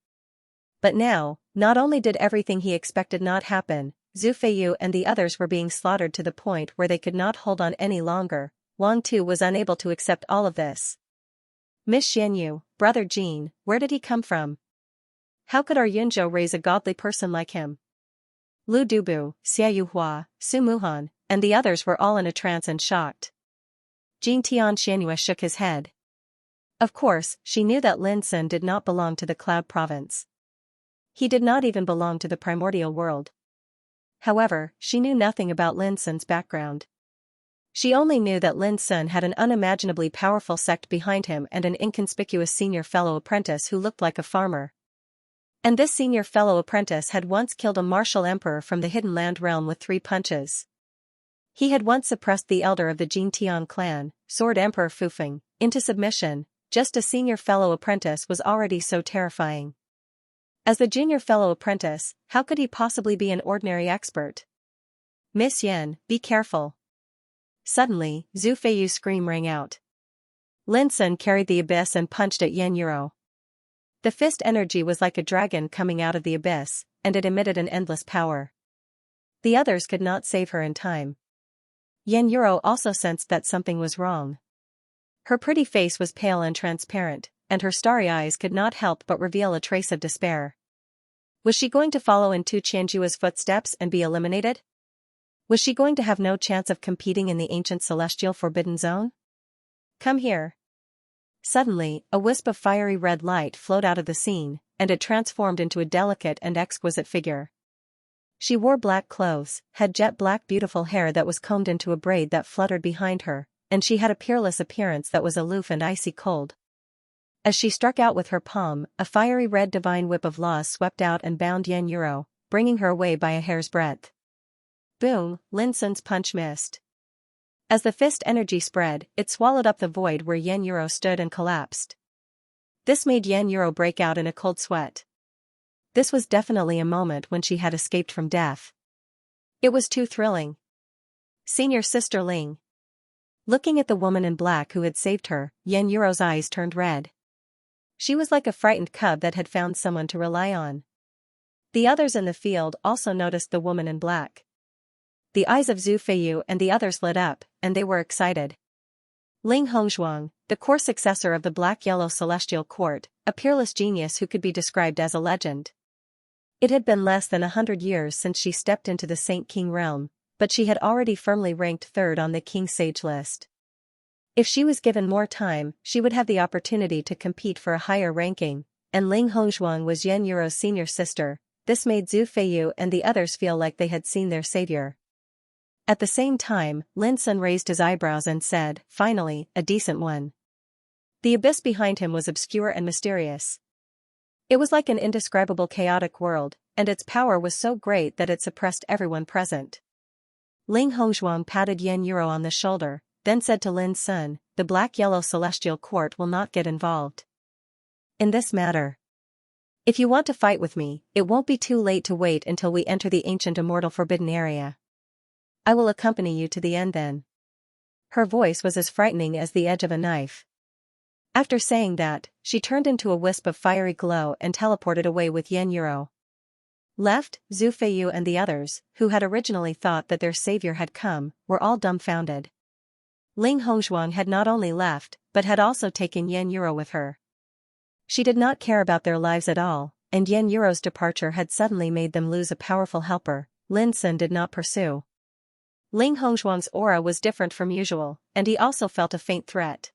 But now, not only did everything he expected not happen, Zhu Feiyu and the others were being slaughtered to the point where they could not hold on any longer. Wang Tu was unable to accept all of this. Miss Xianyu, Brother Jean, where did he come from? How could our Yunzhou raise a godly person like him? Lu Dubu, Xia Yuhua, Su Muhan, and the others were all in a trance and shocked. Jing Xianxia shook his head. Of course, she knew that Lin Sun did not belong to the Cloud Province. He did not even belong to the primordial world. However, she knew nothing about Lin Sun's background. She only knew that Lin Sun had an unimaginably powerful sect behind him and an inconspicuous senior fellow apprentice who looked like a farmer. And this senior fellow apprentice had once killed a martial emperor from the Hidden Land realm with 3 punches. He had once suppressed the elder of the Jingtian clan, Sword Emperor Fufeng, into submission. Just a senior fellow apprentice was already so terrifying. As the junior fellow apprentice, how could he possibly be an ordinary expert? Miss Yen, be careful. Suddenly, Zhu Feiyu's scream rang out. Lin Sun carried the abyss and punched at Yan Yuro. The fist energy was like a dragon coming out of the abyss, and it emitted an endless power. The others could not save her in time. Yan Yuro also sensed that something was wrong. Her pretty face was pale and transparent, and her starry eyes could not help but reveal a trace of despair. Was she going to follow in Tu Qianjua's footsteps and be eliminated? Was she going to have no chance of competing in the ancient celestial forbidden zone? Come here. Suddenly, a wisp of fiery red light flowed out of the scene, and it transformed into a delicate and exquisite figure. She wore black clothes, had jet black beautiful hair that was combed into a braid that fluttered behind her, and she had a peerless appearance that was aloof and icy cold. As she struck out with her palm, a fiery red divine whip of laws swept out and bound Yan Yuro, bringing her away by a hair's breadth. Boom, Lin Sun's punch missed. As the fist energy spread, it swallowed up the void where Yan Yuro stood and collapsed. This made Yan Yuro break out in a cold sweat. This was definitely a moment when she had escaped from death. It was too thrilling. Senior Sister Ling. Looking at the woman in black who had saved her, Yan Yuro's eyes turned red. She was like a frightened cub that had found someone to rely on. The others in the field also noticed the woman in black. The eyes of Zhu Feiyu and the others lit up, and they were excited. Ling Hongzhuang, the core successor of the Black-Yellow Celestial Court, a peerless genius who could be described as a legend. It had been less than 100 years since she stepped into the Saint King realm, but she had already firmly ranked 3rd on the King Sage list. If she was given more time, she would have the opportunity to compete for a higher ranking, and Ling Hongzhuang was Yan Yuro's senior sister. This made Zhu Feiyu and the others feel like they had seen their savior. At the same time, Lin Sun raised his eyebrows and said, "Finally, a decent one." The abyss behind him was obscure and mysterious. It was like an indescribable chaotic world, and its power was so great that it suppressed everyone present. Ling Hongzhuang patted Yan Yuro on the shoulder, then said to Lin Sun, "The Black-Yellow Celestial Court will not get involved in this matter. If you want to fight with me, it won't be too late to wait until we enter the ancient immortal forbidden area. I will accompany you to the end then." Her voice was as frightening as the edge of a knife. After saying that, she turned into a wisp of fiery glow and teleported away with Yan Yuro. Left, Zhu Feiyu and the others, who had originally thought that their savior had come, were all dumbfounded. Ling Hongzhuang had not only left, but had also taken Yan Yuro with her. She did not care about their lives at all, and Yan Yuro's departure had suddenly made them lose a powerful helper. Lin Sun did not pursue. Ling Hongzhuang's aura was different from usual, and he also felt a faint threat.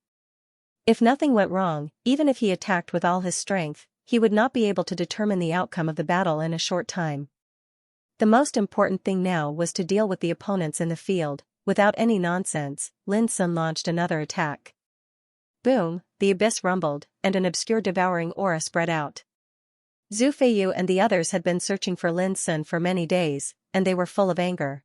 If nothing went wrong, even if he attacked with all his strength, he would not be able to determine the outcome of the battle in a short time. The most important thing now was to deal with the opponents in the field. Without any nonsense, Lin Sun launched another attack. Boom, the abyss rumbled, and an obscure devouring aura spread out. Zhu Feiyu and the others had been searching for Lin Sun for many days, and they were full of anger.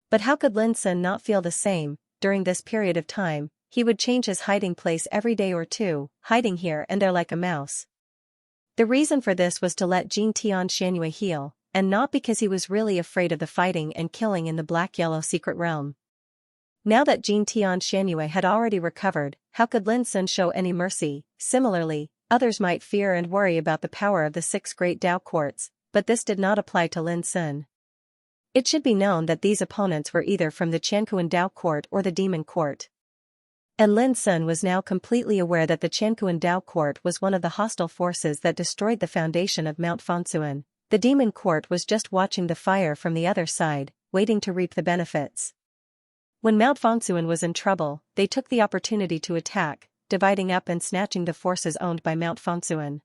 But how could Lin Sun not feel the same? During this period of time, he would change his hiding place every day or two, hiding here and there like a mouse. The reason for this was to let Jing Xianxia heal, and not because he was really afraid of the fighting and killing in the Black-Yellow Secret Realm. Now that Jing Xianxia had already recovered, how could Lin Sun show any mercy? Similarly, others might fear and worry about the power of the 6 great Dao courts, but this did not apply to Lin Sun. It should be known that these opponents were either from the Qianquan Dao court or the Demon court. And Lin Sun was now completely aware that the Qianquan Dao court was one of the hostile forces that destroyed the foundation of Mount Fangsuan, The demon court was just watching the fire from the other side, waiting to reap the benefits. When Mount Fangsuan was in trouble, they took the opportunity to attack, dividing up and snatching the forces owned by Mount Fangsuan.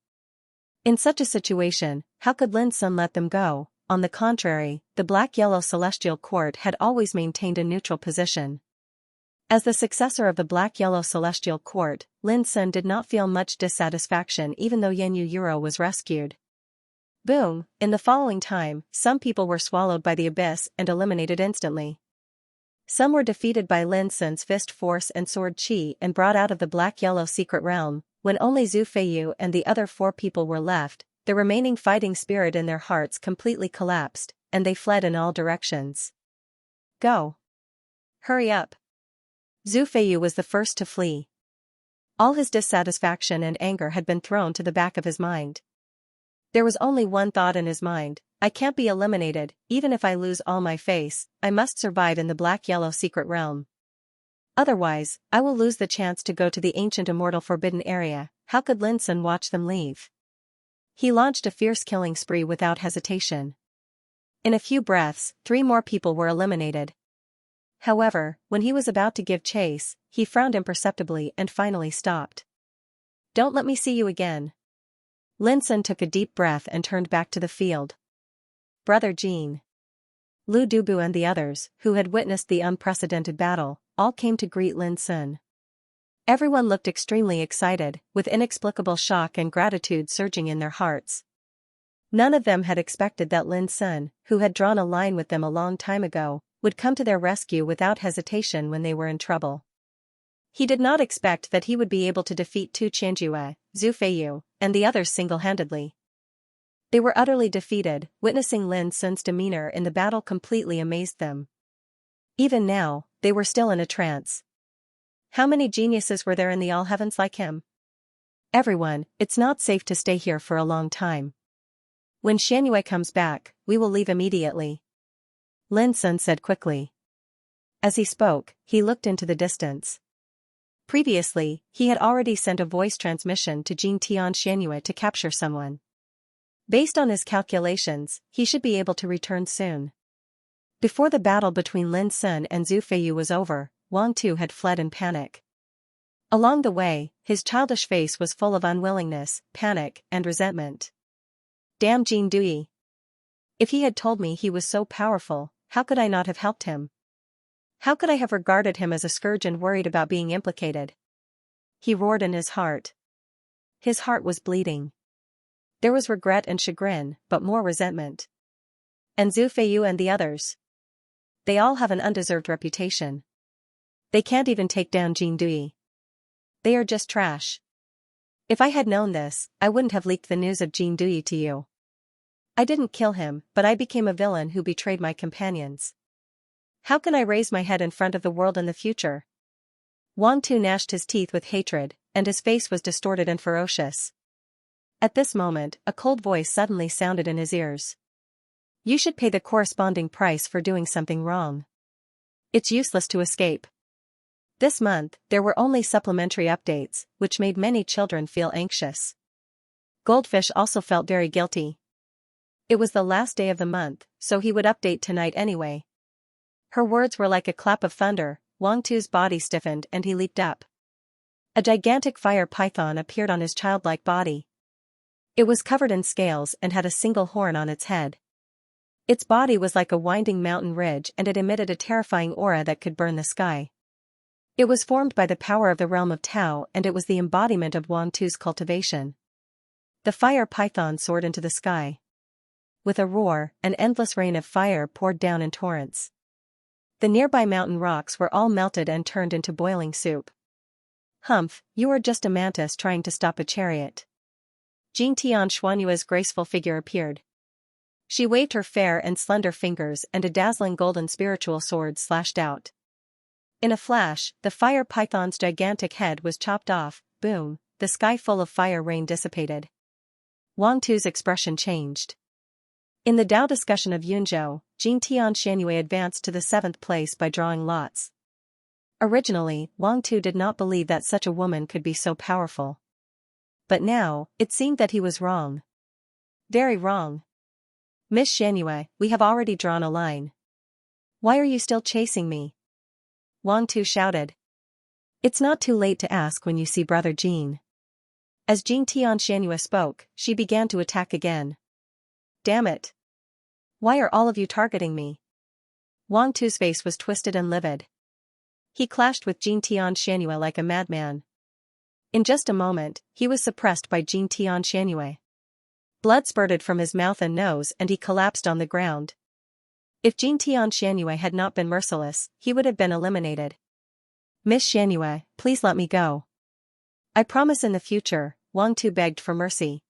In such a situation, how could Lin Sun let them go? On the contrary, the Black-Yellow Celestial Court had always maintained a neutral position. As the successor of the Black-Yellow Celestial Court, Lin Sun did not feel much dissatisfaction even though Yanyu Yuro was rescued. Boom! In the following time, some people were swallowed by the abyss and eliminated instantly. Some were defeated by Lin Sun's fist force and sword chi and brought out of the Black-Yellow Secret Realm. When only Zhu Feiyu and the other 4 people were left, the remaining fighting spirit in their hearts completely collapsed, and they fled in all directions. Go! Hurry up! Zhu Feiyu was the first to flee. All his dissatisfaction and anger had been thrown to the back of his mind. There was only one thought in his mind: I can't be eliminated, even if I lose all my face, I must survive in the Black-Yellow Secret Realm. Otherwise, I will lose the chance to go to the ancient immortal forbidden area. How could Lin Sun watch them leave? He launched a fierce killing spree without hesitation. In a few breaths, 3 more people were eliminated. However, when he was about to give chase, he frowned imperceptibly and finally stopped. Don't let me see you again. Lin Sun took a deep breath and turned back to the field. Brother Jean, Lu Dubu and the others, who had witnessed the unprecedented battle, all came to greet Lin Sun. Everyone looked extremely excited, with inexplicable shock and gratitude surging in their hearts. None of them had expected that Lin Sun, who had drawn a line with them a long time ago, would come to their rescue without hesitation when they were in trouble. He did not expect that he would be able to defeat Tu Qianjue, Zhu Feiyu, and the others single-handedly. They were utterly defeated. Witnessing Lin Sun's demeanor in the battle completely amazed them. Even now, they were still in a trance. How many geniuses were there in the all heavens like him? Everyone, it's not safe to stay here for a long time. When Xianxia comes back, we will leave immediately. Lin Sun said quickly. As he spoke, he looked into the distance. Previously, he had already sent a voice transmission to Jing Tian Xianxia to capture someone. Based on his calculations, he should be able to return soon. Before the battle between Lin Sun and Zhu Feiyu was over, Wang Tu had fled in panic. Along the way, his childish face was full of unwillingness, panic, and resentment. Damn Jin Dui! If he had told me he was so powerful, how could I not have helped him? How could I have regarded him as a scourge and worried about being implicated? He roared in his heart. His heart was bleeding. There was regret and chagrin, but more resentment. And Zhu Feiyu and the others? They all have an undeserved reputation. They can't even take down Jin Dui. They are just trash. If I had known this, I wouldn't have leaked the news of Jin Dui to you. I didn't kill him, but I became a villain who betrayed my companions. How can I raise my head in front of the world in the future? Wang Tu gnashed his teeth with hatred, and his face was distorted and ferocious. At this moment, a cold voice suddenly sounded in his ears. You should pay the corresponding price for doing something wrong. It's useless to escape. This month, there were only supplementary updates, which made many children feel anxious. Goldfish also felt very guilty. It was the last day of the month, so he would update tonight anyway. Her words were like a clap of thunder. Wang Tu's body stiffened and he leaped up. A gigantic fire python appeared on his childlike body. It was covered in scales and had a single horn on its head. Its body was like a winding mountain ridge and it emitted a terrifying aura that could burn the sky. It was formed by the power of the realm of Tao and it was the embodiment of Wang Tu's cultivation. The fire python soared into the sky. With a roar, an endless rain of fire poured down in torrents. The nearby mountain rocks were all melted and turned into boiling soup. Humph, you are just a mantis trying to stop a chariot. Jing Tian Xuanyue's graceful figure appeared. She waved her fair and slender fingers and a dazzling golden spiritual sword slashed out. In a flash, the fire python's gigantic head was chopped off. Boom, the sky full of fire rain dissipated. Wang Tu's expression changed. In the Dao discussion of Yunzhou, Jing Tian Xianxia advanced to the 7th place by drawing lots. Originally, Wang Tu did not believe that such a woman could be so powerful. But now, it seemed that he was wrong. Very wrong. Miss Xianxia, we have already drawn a line. Why are you still chasing me? Wang Tu shouted. It's not too late to ask when you see Brother Jean. As Jean Xianxia spoke, she began to attack again. Damn it. Why are all of you targeting me? Wang Tu's face was twisted and livid. He clashed with Jean Xianxia like a madman. In just a moment, he was suppressed by Jean Xianxia. Blood spurted from his mouth and nose and he collapsed on the ground. If Jean Xianxia had not been merciless, he would have been eliminated. Miss Xianxia, please let me go. I promise in the future, Wang Tu begged for mercy.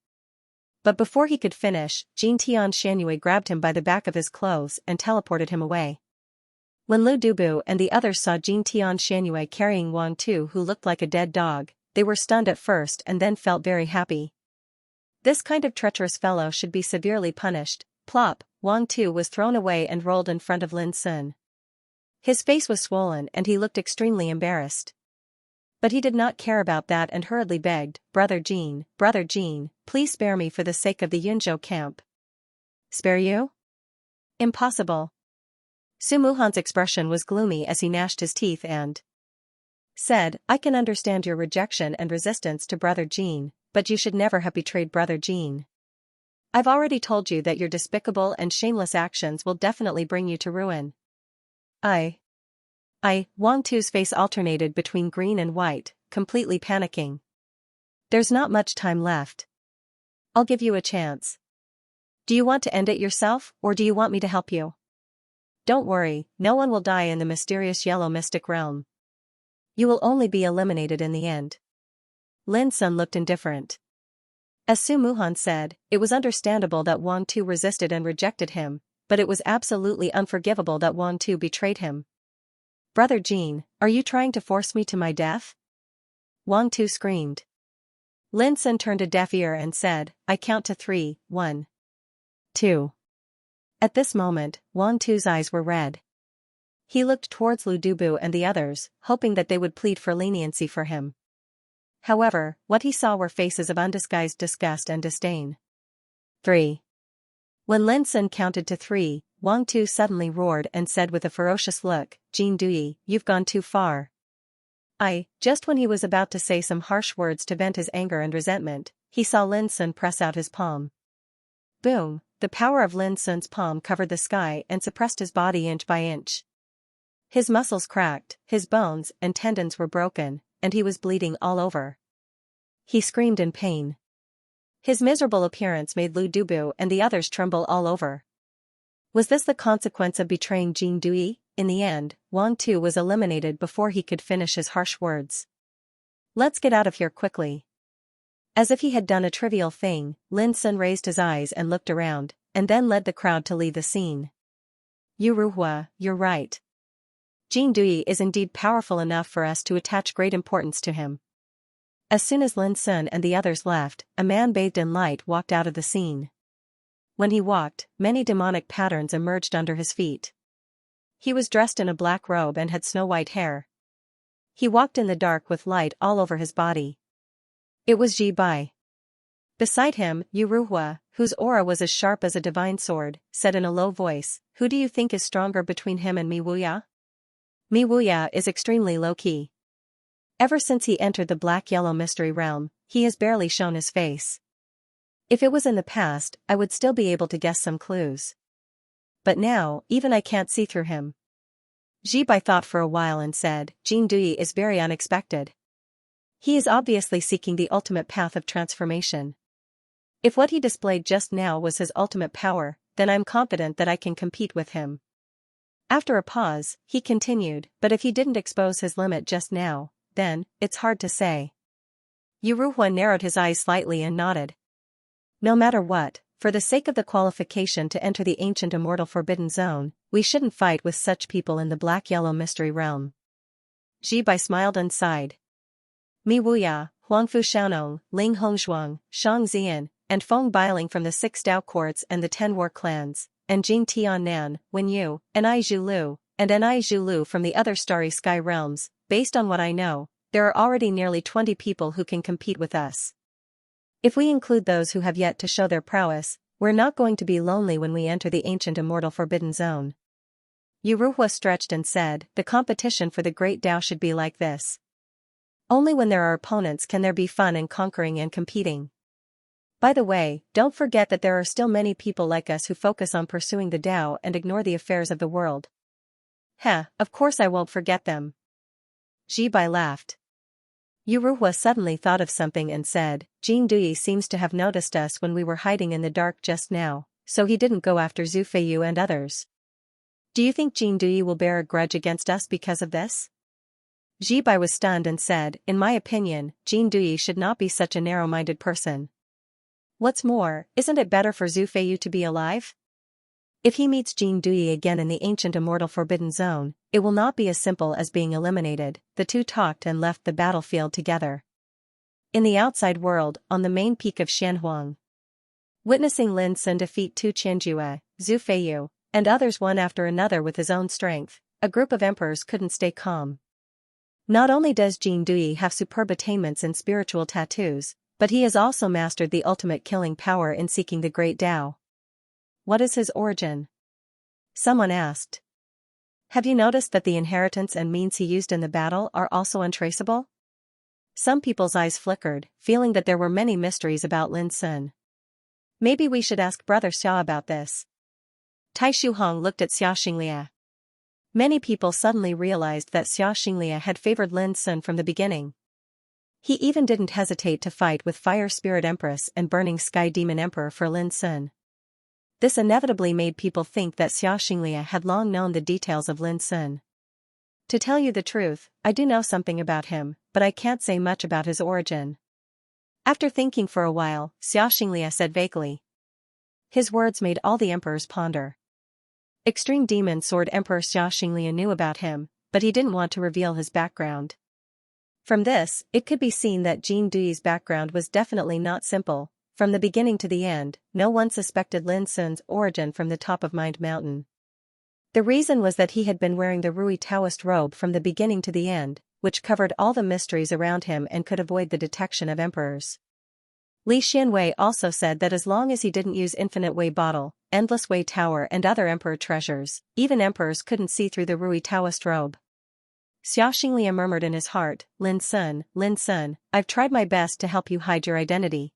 But before he could finish, Jean Xianxia grabbed him by the back of his clothes and teleported him away. When Lu Dubu and the others saw Jean Xianxia carrying Wang Tu who looked like a dead dog, they were stunned at first and then felt very happy. This kind of treacherous fellow should be severely punished. Plop, Wang Tu was thrown away and rolled in front of Lin Sun. His face was swollen and he looked extremely embarrassed. But he did not care about that and hurriedly begged, Brother Jean, please spare me for the sake of the Yunzhou camp. Spare you? Impossible. Su Muhan's expression was gloomy as he gnashed his teeth and said, I can understand your rejection and resistance to Brother Jean, but you should never have betrayed Brother Jean. I've already told you that your despicable and shameless actions will definitely bring you to ruin. Wang Tu's face alternated between green and white, completely panicking. There's not much time left. I'll give you a chance. Do you want to end it yourself, or do you want me to help you? Don't worry, no one will die in the mysterious yellow mystic realm. You will only be eliminated in the end. Lin Sun looked indifferent. As Su Muhan said, it was understandable that Wang Tu resisted and rejected him, but it was absolutely unforgivable that Wang Tu betrayed him. Brother Jean, are you trying to force me to my death? Wang Tu screamed. Lin Sun turned a deaf ear and said, I count to 3, 1, 2. At this moment, Wang Tu's eyes were red. He looked towards Lu Dubu and the others, hoping that they would plead for leniency for him. However, what he saw were faces of undisguised disgust and disdain. 3. When Lin Sun counted to 3, Wang Tu suddenly roared and said with a ferocious look, Jean Dui, you've gone too far. Just when he was about to say some harsh words to vent his anger and resentment, he saw Lin Sun press out his palm. Boom, the power of Lin Sun's palm covered the sky and suppressed his body inch by inch. His muscles cracked, his bones and tendons were broken, and he was bleeding all over. He screamed in pain. His miserable appearance made Lu Dubu and the others tremble all over. Was this the consequence of betraying Jean Dui? In the end, Wang Tu was eliminated before he could finish his harsh words. Let's get out of here quickly. As if he had done a trivial thing, Lin Sun raised his eyes and looked around, and then led the crowd to leave the scene. Yuruhua, you're right. Jean Dui is indeed powerful enough for us to attach great importance to him. As soon as Lin Sun and the others left, a man bathed in light walked out of the scene. When he walked, many demonic patterns emerged under his feet. He was dressed in a black robe and had snow-white hair. He walked in the dark with light all over his body. It was Ji Bai. Beside him, Yuruhua, whose aura was as sharp as a divine sword, said in a low voice, who do you think is stronger between him and Mi Wuya? Mi Wuya is extremely low-key. Ever since he entered the black-yellow mystery realm, he has barely shown his face. If it was in the past, I would still be able to guess some clues. But now, even I can't see through him. Ji Bai thought for a while and said, Jean Dui is very unexpected. He is obviously seeking the ultimate path of transformation. If what he displayed just now was his ultimate power, then I'm confident that I can compete with him. After a pause, he continued, but if he didn't expose his limit just now, then, it's hard to say. Yuruhua narrowed his eyes slightly and nodded. No matter what, for the sake of the qualification to enter the ancient immortal forbidden zone, we shouldn't fight with such people in the black-yellow mystery realm. Ji Bai smiled and sighed. Mi Wuya, Huangfu Xiaonong, Ling Hongzhuang, Shang Xian, and Feng Bailing from the 6 Dao courts and the 10 war clans, and Jing Tiannan, Wen Yu, and Ai Zhu Lu from the other starry sky realms. Based on what I know, there are already nearly 20 people who can compete with us. If we include those who have yet to show their prowess, We're not going to be lonely when we enter the ancient immortal forbidden zone. Yuruhua stretched and said, the competition for the great Tao should be like this. Only when there are opponents can there be fun in conquering and competing. By the way, don't forget that there are still many people like us who focus on pursuing the Tao and ignore the affairs of the world. Heh, of course I won't forget them. Jibai laughed. Yuruhua suddenly thought of something and said, Jing Dui seems to have noticed us when we were hiding in the dark just now, so he didn't go after Zhu Feiyu and others. Do you think Jing Dui will bear a grudge against us because of this? Jibai was stunned and said, in my opinion, Jing Dui should not be such a narrow-minded person. What's more, isn't it better for Zhu Feiyu to be alive? If he meets Jing Dui again in the ancient immortal forbidden zone, it will not be as simple as being eliminated. The two talked and left the battlefield together. In the outside world, on the main peak of Xianhuang. Witnessing Lin Sun defeat Tu Qianjue, Zhu Feiyu, and others one after another with his own strength, a group of emperors couldn't stay calm. Not only does Jing Dui have superb attainments in spiritual tattoos, but he has also mastered the ultimate killing power in seeking the great Tao. What is his origin? Someone asked. Have you noticed that the inheritance and means he used in the battle are also untraceable? Some people's eyes flickered, feeling that there were many mysteries about Lin Sun. Maybe we should ask Brother Xia about this. Tai Shuhong looked at Xianxia. Many people suddenly realized that Xianxia had favored Lin Sun from the beginning. He even didn't hesitate to fight with Fire Spirit Empress and Burning Sky Demon Emperor for Lin Sun. This inevitably made people think that Xianxia had long known the details of Lin Sun. To tell you the truth, I do know something about him, but I can't say much about his origin. After thinking for a while, Xianxia said vaguely. His words made all the emperors ponder. Extreme Demon Sword Emperor Xianxia knew about him, but he didn't want to reveal his background. From this, it could be seen that Jing Dui's background was definitely not simple. From the beginning to the end, no one suspected Lin Sun's origin from the top of Mind Mountain. The reason was that he had been wearing the Rui Taoist robe from the beginning to the end, which covered all the mysteries around him and could avoid the detection of emperors. Li Xianwei also said that as long as he didn't use Infinite Wei Bottle, Endless Wei Tower and other emperor treasures, even emperors couldn't see through the Rui Taoist robe. Xiaoxinglia murmured in his heart, Lin Sun, I've tried my best to help you hide your identity.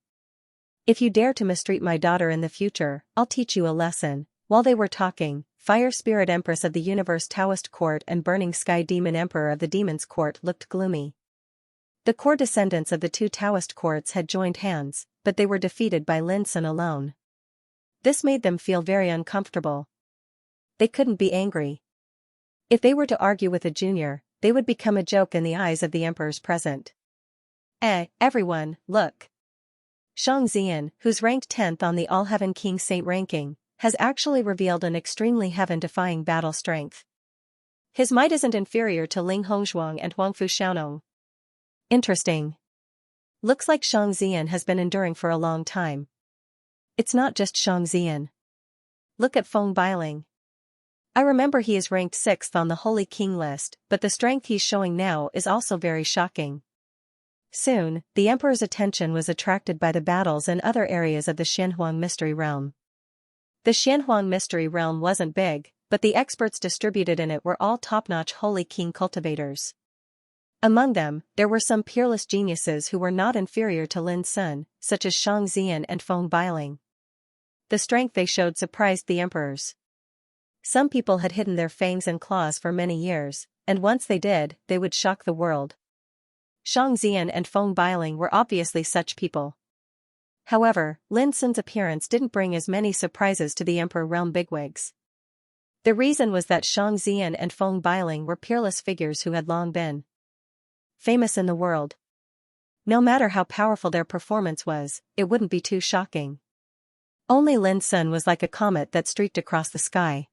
If you dare to mistreat my daughter in the future, I'll teach you a lesson. While they were talking, Fire Spirit Empress of the Universe Taoist Court and Burning Sky Demon Emperor of the Demons Court looked gloomy. The core descendants of the two Taoist courts had joined hands, but they were defeated by Lin Sun alone. This made them feel very uncomfortable. They couldn't be angry. If they were to argue with a junior, they would become a joke in the eyes of the emperors present. Everyone, look. Shang Xian, who's ranked 10th on the All-Heaven King Saint ranking, has actually revealed an extremely heaven-defying battle strength. His might isn't inferior to Ling Hongzhuang and Huangfu Xiaonong. Interesting. Looks like Shang Xian has been enduring for a long time. It's not just Shang Xian. Look at Feng Bailing. I remember he is ranked 6th on the Holy King list, but the strength he's showing now is also very shocking. Soon, the emperor's attention was attracted by the battles in other areas of the Xianhuang Mystery Realm. The Xianhuang Mystery Realm wasn't big, but the experts distributed in it were all top-notch Holy King cultivators. Among them, there were some peerless geniuses who were not inferior to Lin Sun, such as Shang Xian and Feng Bailing. The strength they showed surprised the emperors. Some people had hidden their fangs and claws for many years, and once they did, they would shock the world. Shang Xian and Feng Bailing were obviously such people. However, Lin Sun's appearance didn't bring as many surprises to the Emperor realm bigwigs. The reason was that Shang Xian and Feng Bailing were peerless figures who had long been famous in the world. No matter how powerful their performance was, it wouldn't be too shocking. Only Lin Sun was like a comet that streaked across the sky.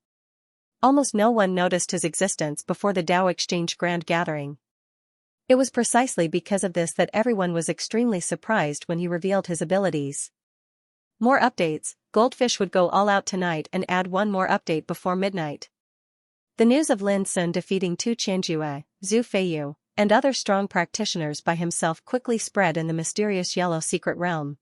Almost no one noticed his existence before the Tao Exchange Grand Gathering. It was precisely because of this that everyone was extremely surprised when he revealed his abilities. More updates. Goldfish would go all out tonight and add one more update before midnight. The news of Lin Sun defeating Tu Qianjue, Zhu Feiyu, and other strong practitioners by himself quickly spread in the mysterious Yellow Secret Realm.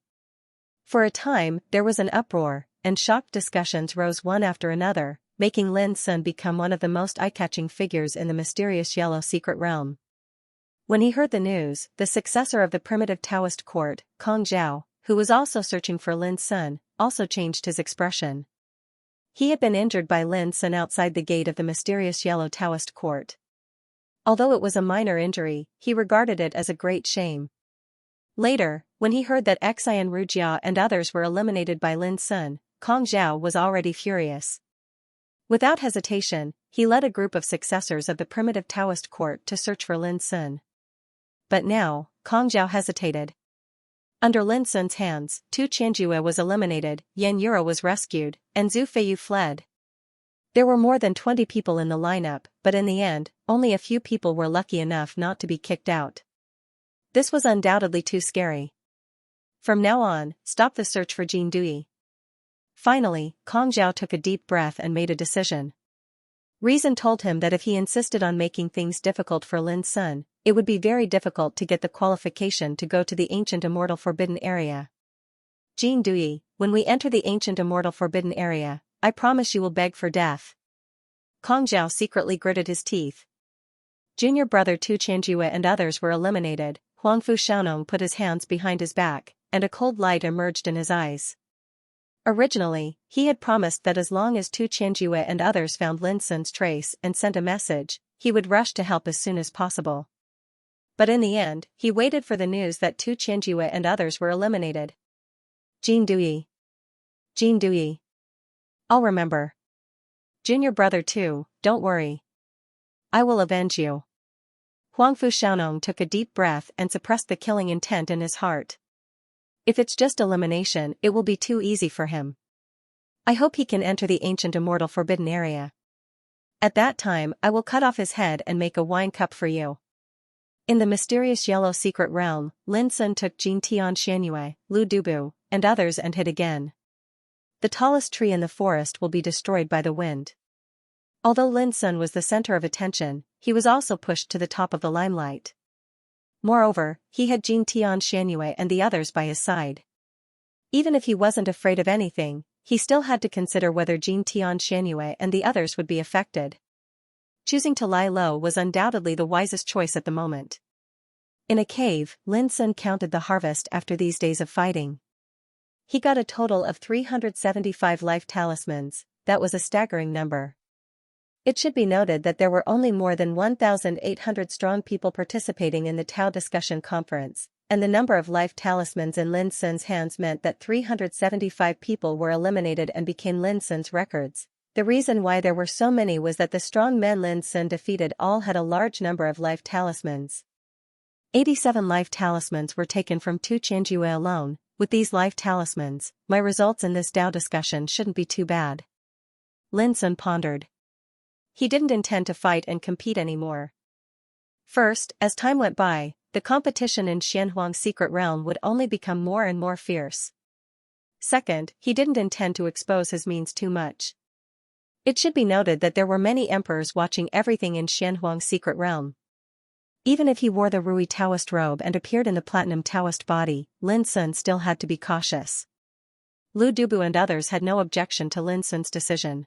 For a time, there was an uproar, and shocked discussions rose one after another, making Lin Sun become one of the most eye-catching figures in the mysterious Yellow Secret Realm. When he heard the news, the successor of the primitive Taoist court, Kong Zhao, who was also searching for Lin Sun, also changed his expression. He had been injured by Lin Sun outside the gate of the mysterious Yellow Taoist court. Although it was a minor injury, he regarded it as a great shame. Later, when he heard that Xian Rujia and others were eliminated by Lin Sun, Kong Zhao was already furious. Without hesitation, he led a group of successors of the primitive Taoist court to search for Lin Sun. But now, Kong Zhao hesitated. Under Lin Sun's hands, Tu Qianjue was eliminated, Yan Yura was rescued, and Zhu Feiyu fled. There were more than 20 people in the lineup, but in the end, only a few people were lucky enough not to be kicked out. This was undoubtedly too scary. From now on, stop the search for Jin Dui. Finally, Kong Zhao took a deep breath and made a decision. Reason told him that if he insisted on making things difficult for Lin Sun, it would be very difficult to get the qualification to go to the ancient immortal forbidden area. Jin Dui, when we enter the ancient immortal forbidden area, I promise you will beg for death. Kong Zhao secretly gritted his teeth. Junior brother Tu Qianjue and others were eliminated. Huangfu Xiaonong put his hands behind his back, and a cold light emerged in his eyes. Originally, he had promised that as long as Tu Qianjue and others found Lin Sun's trace and sent a message, he would rush to help as soon as possible. But in the end, he waited for the news that Tu Qianjue and others were eliminated. Jin Dui. Jin Dui. I'll remember. Junior brother too, don't worry. I will avenge you. Huangfu Xiaonong took a deep breath and suppressed the killing intent in his heart. If it's just elimination, it will be too easy for him. I hope he can enter the ancient immortal forbidden area. At that time I will cut off his head and make a wine cup for you. In the mysterious Yellow Secret Realm, Lin Sun took Jin Tian Xianyue, Lu Dubu, and others and hid again. The tallest tree in the forest will be destroyed by the wind. Although Lin Sun was the center of attention, he was also pushed to the top of the limelight. Moreover, he had Jin Tian Xianyue and the others by his side. Even if he wasn't afraid of anything, he still had to consider whether Jin Tian Xianyue and the others would be affected. Choosing to lie low was undoubtedly the wisest choice at the moment. In a cave, Lin Sun counted the harvest after these days of fighting. He got a total of 375 life talismans. That was a staggering number. It should be noted that there were only more than 1,800 strong people participating in the Tao discussion conference, and the number of life talismans in Lin Sun's hands meant that 375 people were eliminated and became Lin Sun's records. The reason why there were so many was that the strong men Lin Sun defeated all had a large number of life talismans. 87 life talismans were taken from Tu Qianjue alone. With these life talismans, my results in this Tao discussion shouldn't be too bad. Lin Sun pondered. He didn't intend to fight and compete anymore. First, as time went by, the competition in Xianhuang's secret realm would only become more and more fierce. Second, he didn't intend to expose his means too much. It should be noted that there were many emperors watching everything in Xianhuang's secret realm. Even if he wore the Rui Taoist robe and appeared in the platinum Taoist body, Lin Sun still had to be cautious. Lu Dubu and others had no objection to Lin Sun's decision.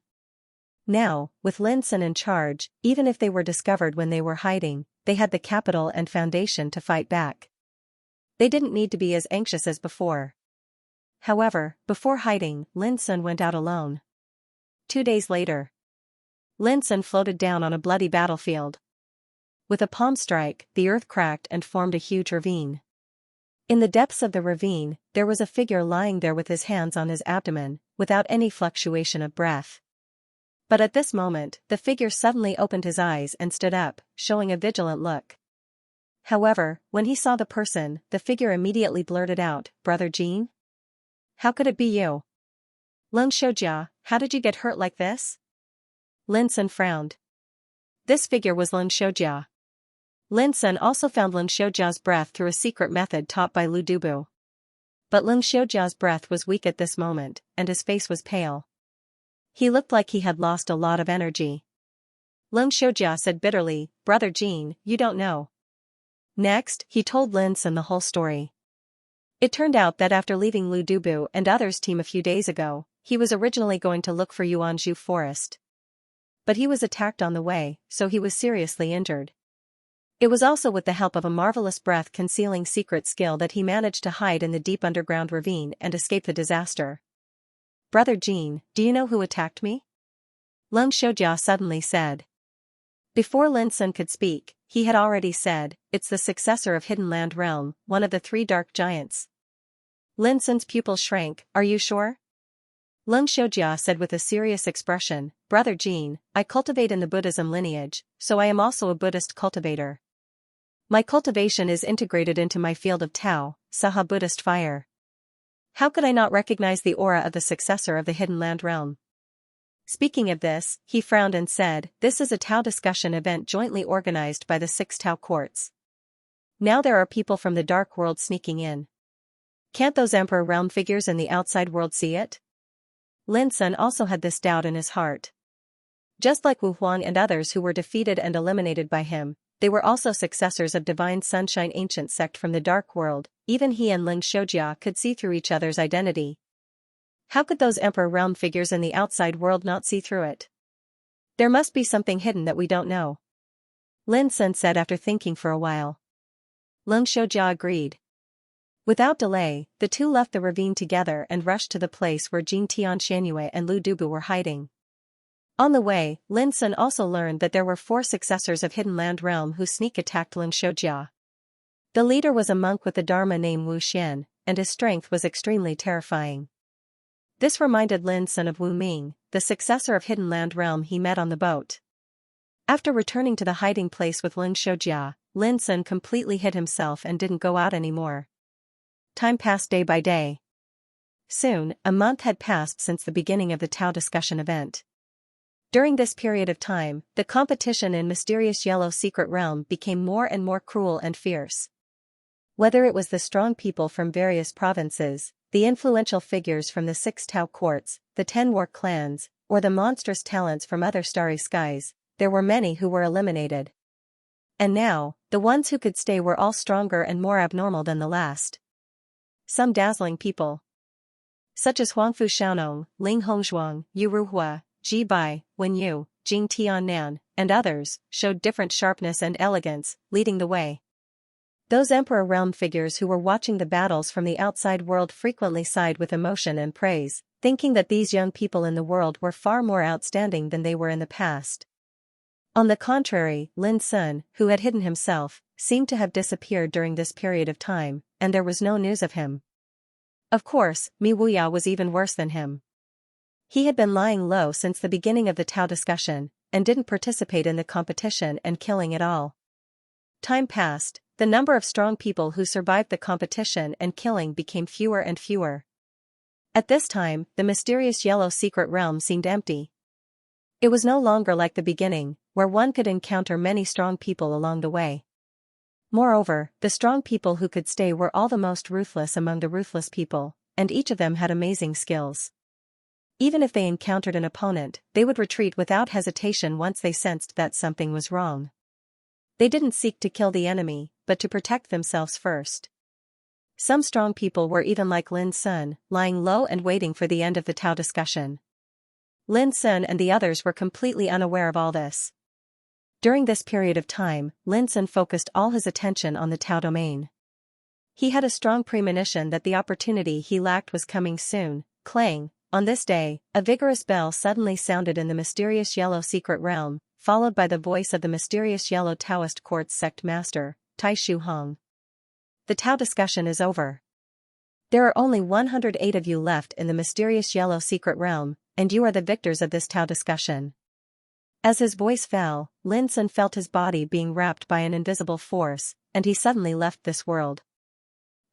Now, with Lin Sun in charge, even if they were discovered when they were hiding, they had the capital and foundation to fight back. They didn't need to be as anxious as before. However, before hiding, Lin Sun went out alone. 2 days later, Lin Sun floated down on a bloody battlefield. With a palm strike, the earth cracked and formed a huge ravine. In the depths of the ravine, there was a figure lying there with his hands on his abdomen, without any fluctuation of breath. But at this moment, the figure suddenly opened his eyes and stood up, showing a vigilant look. However, when he saw the person, the figure immediately blurted out, "Brother Jin? How could it be you? Lung Shoujia, how did you get hurt like this?" Lin Sun frowned. This figure was Lun Shoujia. Lin Sun also found Lun Shoujia's breath through a secret method taught by Lu Dubu. But Lun Shoujia's breath was weak at this moment, and his face was pale. He looked like he had lost a lot of energy. Lun Shoujia said bitterly, "Brother Jin, you don't know." Next, he told Lin Sun the whole story. It turned out that after leaving Lu Dubu and others' team a few days ago, He was originally going to look for Yuanzhu Forest. But he was attacked on the way, so he was seriously injured. It was also with the help of a marvelous breath-concealing secret skill that he managed to hide in the deep underground ravine and escape the disaster. "Brother Jean, do you know who attacked me?" Leng Xiaojia suddenly said. Before Lin Sun could speak, he had already said, "It's the successor of Hidden Land Realm, one of the three dark giants." Lin Sun's pupil shrank. "Are you sure?" Leng Xiaojia said with a serious expression, "Brother Jean, I cultivate in the Buddhism lineage, so I am also a Buddhist cultivator. My cultivation is integrated into my field of Tao, Saha Buddhist fire. How could I not recognize the aura of the successor of the Hidden Land Realm?" Speaking of this, he frowned and said, "This is a Tao discussion event jointly organized by the 6 Tao courts. Now there are people from the dark world sneaking in. Can't those Emperor Realm figures in the outside world see it?" Lin Sun also had this doubt in his heart. Just like Wu Huang and others who were defeated and eliminated by him, they were also successors of Divine Sunshine ancient sect from the dark world. Even he and Leng Xiaojia could see through each other's identity. How could those Emperor Realm figures in the outside world not see through it? There must be something hidden that we don't know. Lin Sun said after thinking for a while. Leng Xiaojia agreed. Without delay, the two left the ravine together and rushed to the place where Jing Tianxianyue and Lu Dubu were hiding. On the way, Lin Sun also learned that there were 4 successors of Hidden Land Realm who sneak attacked Leng Xiaojia. The leader was a monk with the Dharma named Wu Xian, and his strength was extremely terrifying. This reminded Lin Sun of Wu Ming, the successor of Hidden Land Realm he met on the boat. After returning to the hiding place with Leng Xiaojia, Lin Sun completely hid himself and didn't go out anymore. Time passed day by day. Soon, a month had passed since the beginning of the Tao discussion event. During this period of time, the competition in Mysterious Yellow Secret Realm became more and more cruel and fierce. Whether it was the strong people from various provinces, the influential figures from the 6 Tao courts, the 10 war clans, or the monstrous talents from other starry skies, there were many who were eliminated. And now, the ones who could stay were all stronger and more abnormal than the last. Some dazzling people, such as Huangfu Xiaonong, Ling Hongzhuang, Yu Ruhua, Ji Bai, Wen Yu, Jing Tiannan, and others, showed different sharpness and elegance, leading the way. Those Emperor Realm figures who were watching the battles from the outside world frequently sighed with emotion and praise, thinking that these young people in the world were far more outstanding than they were in the past. On the contrary, Lin Sun, who had hidden himself, seemed to have disappeared during this period of time, and there was no news of him. Of course, Mi Wuya was even worse than him. He had been lying low since the beginning of the Tao discussion, and didn't participate in the competition and killing at all. Time passed, the number of strong people who survived the competition and killing became fewer and fewer. At this time, the mysterious yellow secret realm seemed empty. It was no longer like the beginning, where one could encounter many strong people along the way. Moreover, the strong people who could stay were all the most ruthless among the ruthless people, and each of them had amazing skills. Even if they encountered an opponent, they would retreat without hesitation once they sensed that something was wrong. They didn't seek to kill the enemy, but to protect themselves first. Some strong people were even like Lin Sun, lying low and waiting for the end of the Tao discussion. Lin Sun and the others were completely unaware of all this. During this period of time, Lin Sun focused all his attention on the Tao domain. He had a strong premonition that the opportunity he lacked was coming soon. Clang. On this day, a vigorous bell suddenly sounded in the mysterious yellow secret realm, followed by the voice of the mysterious yellow Taoist court's sect master, Tai Shu Hong. The Tao discussion is over. There are only 108 of you left in the mysterious yellow secret realm, and you are the victors of this Tao discussion. As his voice fell, Lin Sun felt his body being wrapped by an invisible force, and he suddenly left this world.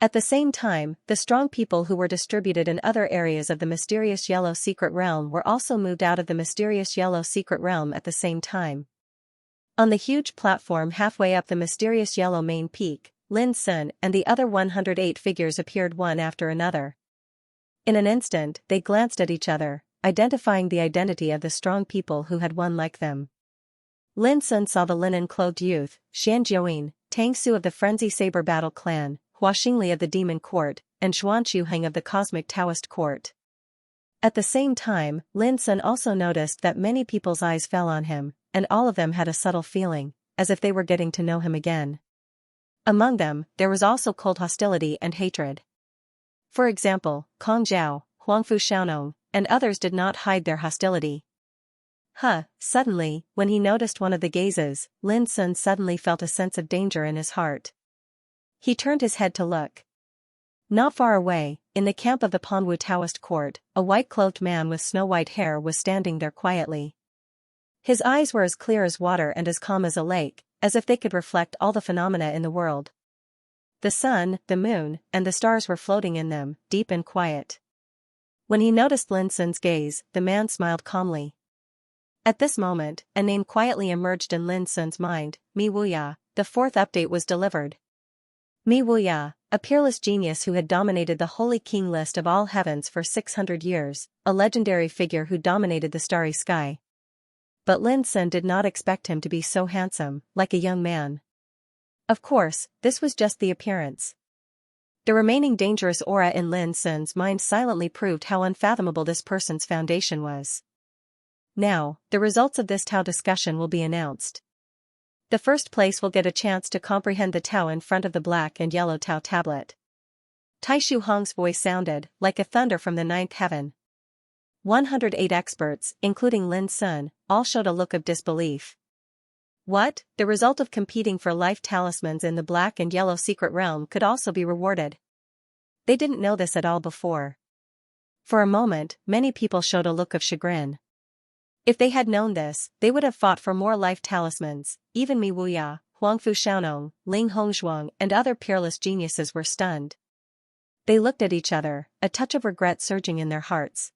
At the same time, the strong people who were distributed in other areas of the mysterious yellow secret realm were also moved out of the mysterious yellow secret realm at the same time. On the huge platform halfway up the mysterious yellow main peak, Lin Sun and the other 108 figures appeared one after another. In an instant, they glanced at each other, identifying the identity of the strong people who had won like them. Lin Sun saw the linen-clothed youth, Xian Jiuyin, Tang Su of the Frenzy Saber Battle clan, Hua Xingli of the Demon Court, and Xuan Chuheng of the Cosmic Taoist Court. At the same time, Lin Sun also noticed that many people's eyes fell on him, and all of them had a subtle feeling, as if they were getting to know him again. Among them, there was also cold hostility and hatred. For example, Kong Zhao, Huangfu Xiaonong, and others did not hide their hostility. Suddenly, when he noticed one of the gazes, Lin Sun suddenly felt a sense of danger in his heart. He turned his head to look. Not far away, in the camp of the Panwu Taoist court, a white-clothed man with snow-white hair was standing there quietly. His eyes were as clear as water and as calm as a lake, as if they could reflect all the phenomena in the world. The sun, the moon, and the stars were floating in them, deep and quiet. When he noticed Lin Sun's gaze, the man smiled calmly. At this moment, a name quietly emerged in Lin Sun's mind, Mi Wuya. The fourth update was delivered. Mi Wuya, a peerless genius who had dominated the Holy King list of all heavens for 600 years, a legendary figure who dominated the starry sky. But Lin Sun did not expect him to be so handsome, like a young man. Of course, this was just the appearance. The remaining dangerous aura in Lin Sun's mind silently proved how unfathomable this person's foundation was. Now, the results of this Tao discussion will be announced. The first place will get a chance to comprehend the Tao in front of the black and yellow Tao tablet. Tai Shu Hong's voice sounded like a thunder from the ninth heaven. 108 experts, including Lin Sun, all showed a look of disbelief. What? The result of competing for life talismans in the black and yellow secret realm could also be rewarded. They didn't know this at all before. For a moment, many people showed a look of chagrin. If they had known this, they would have fought for more life talismans. Even Mi Wuya, Huangfu Xiaonong, Ling Hongzhuang, and other peerless geniuses were stunned. They looked at each other, a touch of regret surging in their hearts.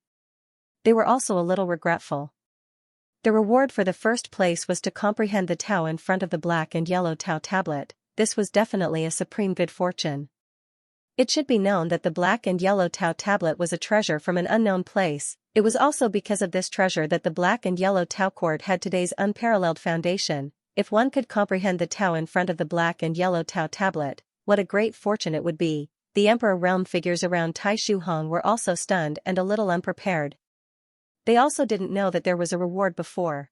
They were also a little regretful. The reward for the first place was to comprehend the Tao in front of the black and yellow Tao tablet. This was definitely a supreme good fortune. It should be known that the black and yellow Tao tablet was a treasure from an unknown place. It was also because of this treasure that the black and yellow Tao court had today's unparalleled foundation. If one could comprehend the Tao in front of the black and yellow Tao tablet, what a great fortune it would be. The Emperor realm figures around Tai Shu Hong were also stunned and a little unprepared. They also didn't know that there was a reward before.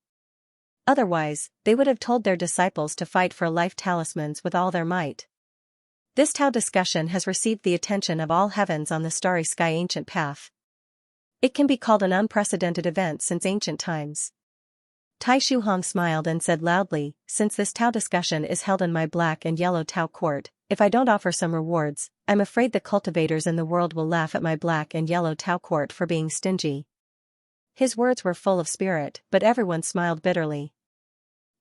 Otherwise, they would have told their disciples to fight for life talismans with all their might. This Tao discussion has received the attention of all heavens on the starry sky ancient path. It can be called an unprecedented event since ancient times. Tai Shu Hong smiled and said loudly, since this Tao discussion is held in my black and yellow Tao court, if I don't offer some rewards, I'm afraid the cultivators in the world will laugh at my black and yellow Tao court for being stingy. His words were full of spirit, but everyone smiled bitterly.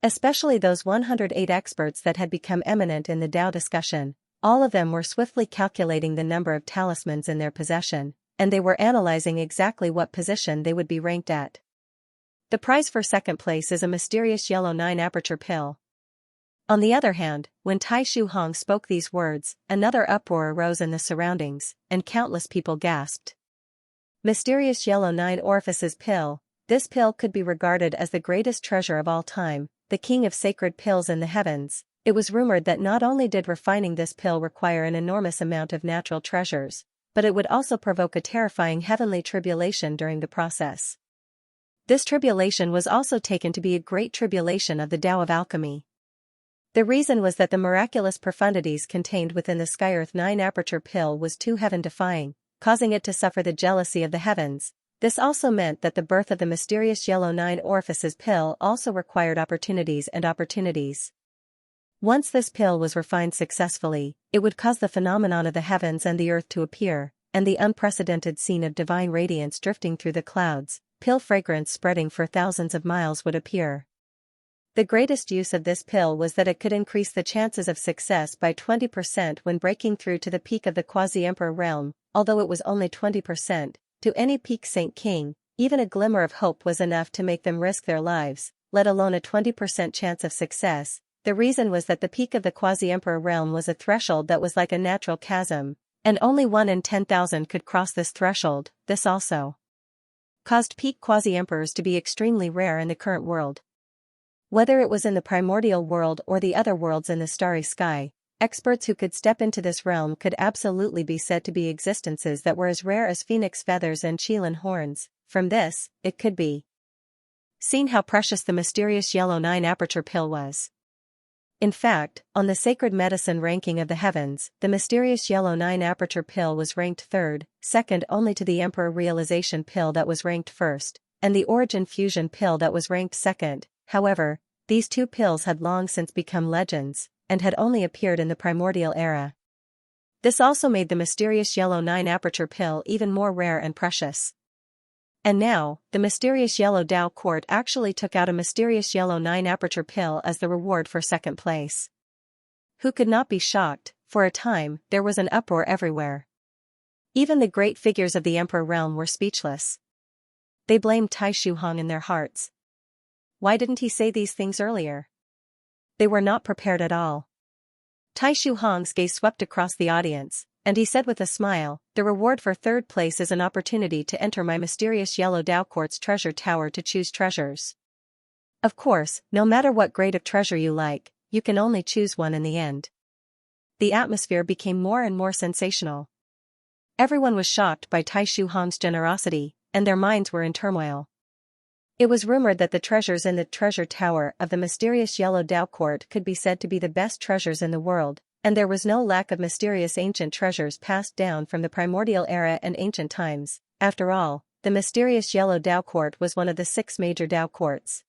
Especially those 108 experts that had become eminent in the Tao discussion. All of them were swiftly calculating the number of talismans in their possession, and they were analyzing exactly what position they would be ranked at. The prize for second place is a mysterious yellow 9-aperture pill. On the other hand, when Tai Shu Hong spoke these words, another uproar arose in the surroundings, and countless people gasped. Mysterious yellow 9-orifices pill. This pill could be regarded as the greatest treasure of all time, the king of sacred pills in the heavens. It was rumored that not only did refining this pill require an enormous amount of natural treasures, but it would also provoke a terrifying heavenly tribulation during the process. This tribulation was also taken to be a great tribulation of the Tao of alchemy. The reason was that the miraculous profundities contained within the Sky-Earth 9-aperture pill was too heaven-defying, causing it to suffer the jealousy of the heavens. This also meant that the birth of the mysterious yellow 9-orifices pill also required opportunities and opportunities. Once this pill was refined successfully, it would cause the phenomenon of the heavens and the earth to appear, and the unprecedented scene of divine radiance drifting through the clouds, pill fragrance spreading for thousands of miles would appear. The greatest use of this pill was that it could increase the chances of success by 20% when breaking through to the peak of the quasi-emperor realm, although it was only 20%, to any peak Saint King, even a glimmer of hope was enough to make them risk their lives, let alone a 20% chance of success. The reason was that the peak of the quasi-emperor realm was a threshold that was like a natural chasm, and only 1 in 10,000 could cross this threshold. This also caused peak quasi-emperors to be extremely rare in the current world. Whether it was in the primordial world or the other worlds in the starry sky, Experts who could step into this realm could absolutely be said to be existences that were as rare as phoenix feathers and Qilin horns. From this, it could be seen how precious the mysterious yellow 9-aperture pill was. In fact, on the sacred medicine ranking of the heavens, the mysterious yellow 9-aperture pill was ranked third, second only to the Emperor Realization pill that was ranked first, and the Origin Fusion pill that was ranked second. However, these two pills had long since become legends, and had only appeared in the primordial era. This also made the mysterious yellow 9-aperture pill even more rare and precious. And now, the mysterious yellow Tao court actually took out a mysterious yellow 9-aperture pill as the reward for second place. Who could not be shocked? For a time, there was an uproar everywhere. Even the great figures of the Emperor realm were speechless. They blamed Tai Shuhong in their hearts. Why didn't he say these things earlier? They were not prepared at all. Tai Shuhong's gaze swept across the audience, and he said with a smile, "The reward for third place is an opportunity to enter my mysterious yellow Tao Court's treasure tower to choose treasures. Of course, no matter what grade of treasure you like, you can only choose one in the end." The atmosphere became more and more sensational. Everyone was shocked by Tai Shuhong's generosity, and their minds were in turmoil. It was rumored that the treasures in the treasure tower of the mysterious yellow Tao Court could be said to be the best treasures in the world, and there was no lack of mysterious ancient treasures passed down from the primordial era and ancient times. After all, the mysterious yellow Tao Court was one of the 6 major Tao Courts.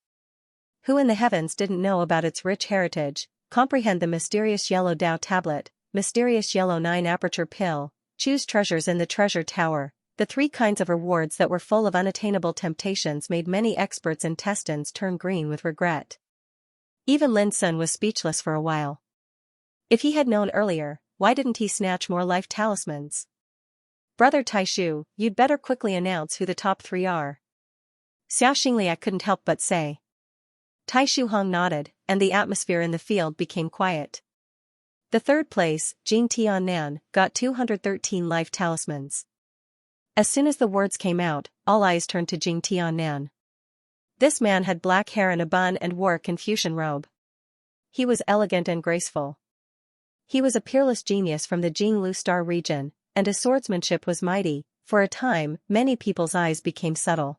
Who in the heavens didn't know about its rich heritage, comprehend the mysterious yellow Tao tablet, mysterious yellow 9-aperture pill, choose treasures in the treasure tower? The 3 kinds of rewards that were full of unattainable temptations made many experts' intestines turn green with regret. Even Lin Sun was speechless for a while. If he had known earlier, why didn't he snatch more life talismans? "Brother Taishu, you'd better quickly announce who the top 3 are." Xianxia couldn't help but say. Tai Shuhong nodded, and the atmosphere in the field became quiet. The third place, Jing Tiannan, got 213 life talismans. As soon as the words came out, all eyes turned to Jing Tiannan. This man had black hair and a bun and wore a Confucian robe. He was elegant and graceful. He was a peerless genius from the Jinglu Star region, and his swordsmanship was mighty. For a time, many people's eyes became subtle.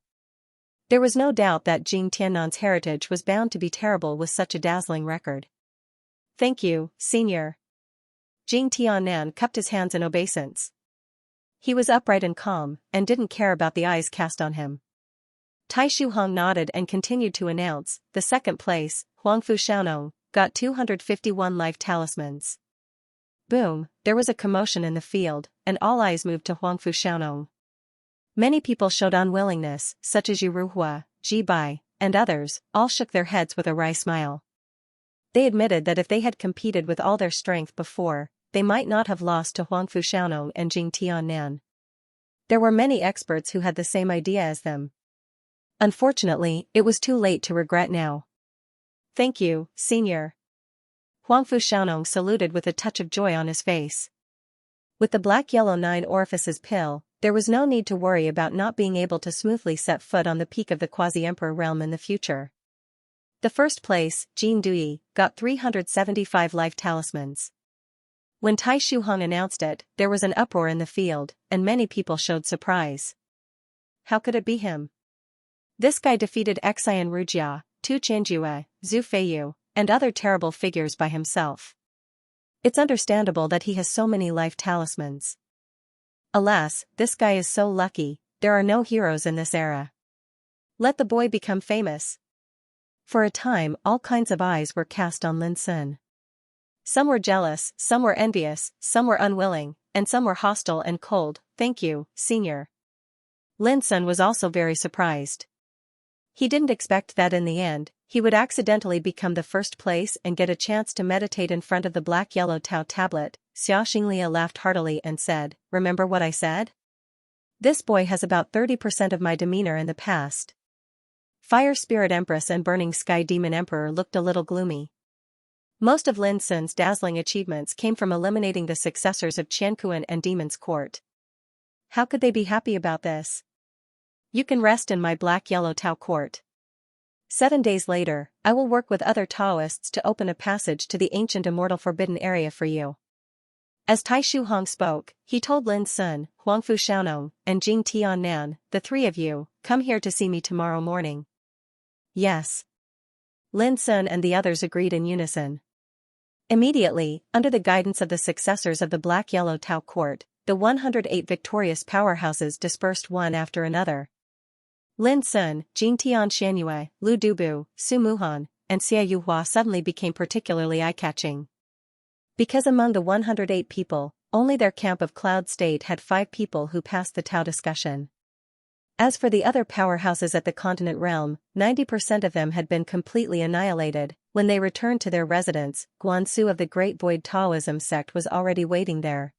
There was no doubt that Jing Tiannan's heritage was bound to be terrible with such a dazzling record. "Thank you, senior." Jing Tiannan cupped his hands in obeisance. He was upright and calm, and didn't care about the eyes cast on him. Tai Shuhong nodded and continued to announce, "The second place, Huangfu Xiaonong, got 251 life talismans." Boom, there was a commotion in the field, and all eyes moved to Huangfu Xiaonong. Many people showed unwillingness, such as Yu Ruhua, Ji Bai, and others, all shook their heads with a wry smile. They admitted that if they had competed with all their strength before, they might not have lost to Huangfu Xiaonong and Jing Tiannan. There were many experts who had the same idea as them. Unfortunately, it was too late to regret now. "Thank you, senior." Huangfu Xiaonong saluted with a touch of joy on his face. With the black-yellow 9 orifices pill, there was no need to worry about not being able to smoothly set foot on the peak of the quasi-emperor realm in the future. The first place, Jin Dui, got 375 life talismans. When Tai Shuhong announced it, there was an uproar in the field, and many people showed surprise. How could it be him? This guy defeated Xian Rujia, Tu Chenjue, Zhu Feiyu, and other terrible figures by himself. It's understandable that he has so many life talismans. Alas, this guy is so lucky, there are no heroes in this era. Let the boy become famous. For a time, all kinds of eyes were cast on Lin Sun. Some were jealous, some were envious, some were unwilling, and some were hostile and cold. "Thank you, senior." Lin Sun was also very surprised. He didn't expect that in the end, he would accidentally become the first place and get a chance to meditate in front of the black-yellow Tao tablet. Xianxia laughed heartily and said, "Remember what I said? This boy has about 30% of my demeanor in the past." Fire Spirit Empress and Burning Sky Demon Emperor looked a little gloomy. Most of Lin Sun's dazzling achievements came from eliminating the successors of Qiankuan and Demon's Court. How could they be happy about this? "You can rest in my black-yellow Tao Court." 7 days later, I will work with other Taoists to open a passage to the ancient immortal forbidden area for you. As Tai Shuhong spoke, he told Lin Sun, Huangfu Xiaonong, and Jing Tiannan, the three of you, come here to see me tomorrow morning. Yes. Lin Sun and the others agreed in unison. Immediately, under the guidance of the successors of the Black-Yellow Tao Court, the 108 victorious powerhouses dispersed one after another. Lin Sun, Jing Tianxianyue, Lu Dubu, Su Muhan, and Xia Yuhua suddenly became particularly eye-catching. Because among the 108 people, only their camp of Cloud State had 5 people who passed the Tao discussion. As for the other powerhouses at the continent realm, 90% of them had been completely annihilated. When they returned to their residence, Guanxu of the Great Void Taoism sect was already waiting there.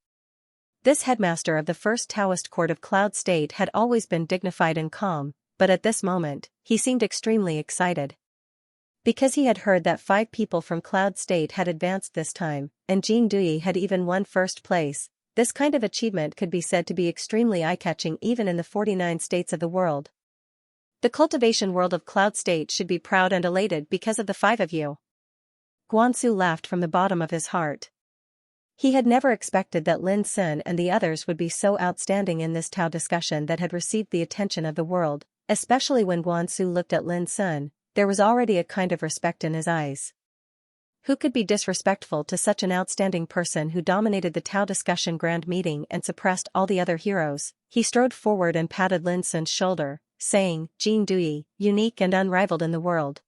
This headmaster of the first Taoist court of Cloud State had always been dignified and calm, but at this moment, he seemed extremely excited. Because he had heard that 5 people from Cloud State had advanced this time, and Jing Dui had even won first place, this kind of achievement could be said to be extremely eye-catching even in the 49 states of the world. The cultivation world of Cloud State should be proud and elated because of the 5 of you. Guanxu laughed from the bottom of his heart. He had never expected that Lin Sun and the others would be so outstanding in this Tao discussion that had received the attention of the world, especially when Guanxu looked at Lin Sun. There was already a kind of respect in his eyes. Who could be disrespectful to such an outstanding person who dominated the Tao discussion grand meeting and suppressed all the other heroes? He strode forward and patted Lin Sun's shoulder, saying, Jing Dui, unique and unrivaled in the world.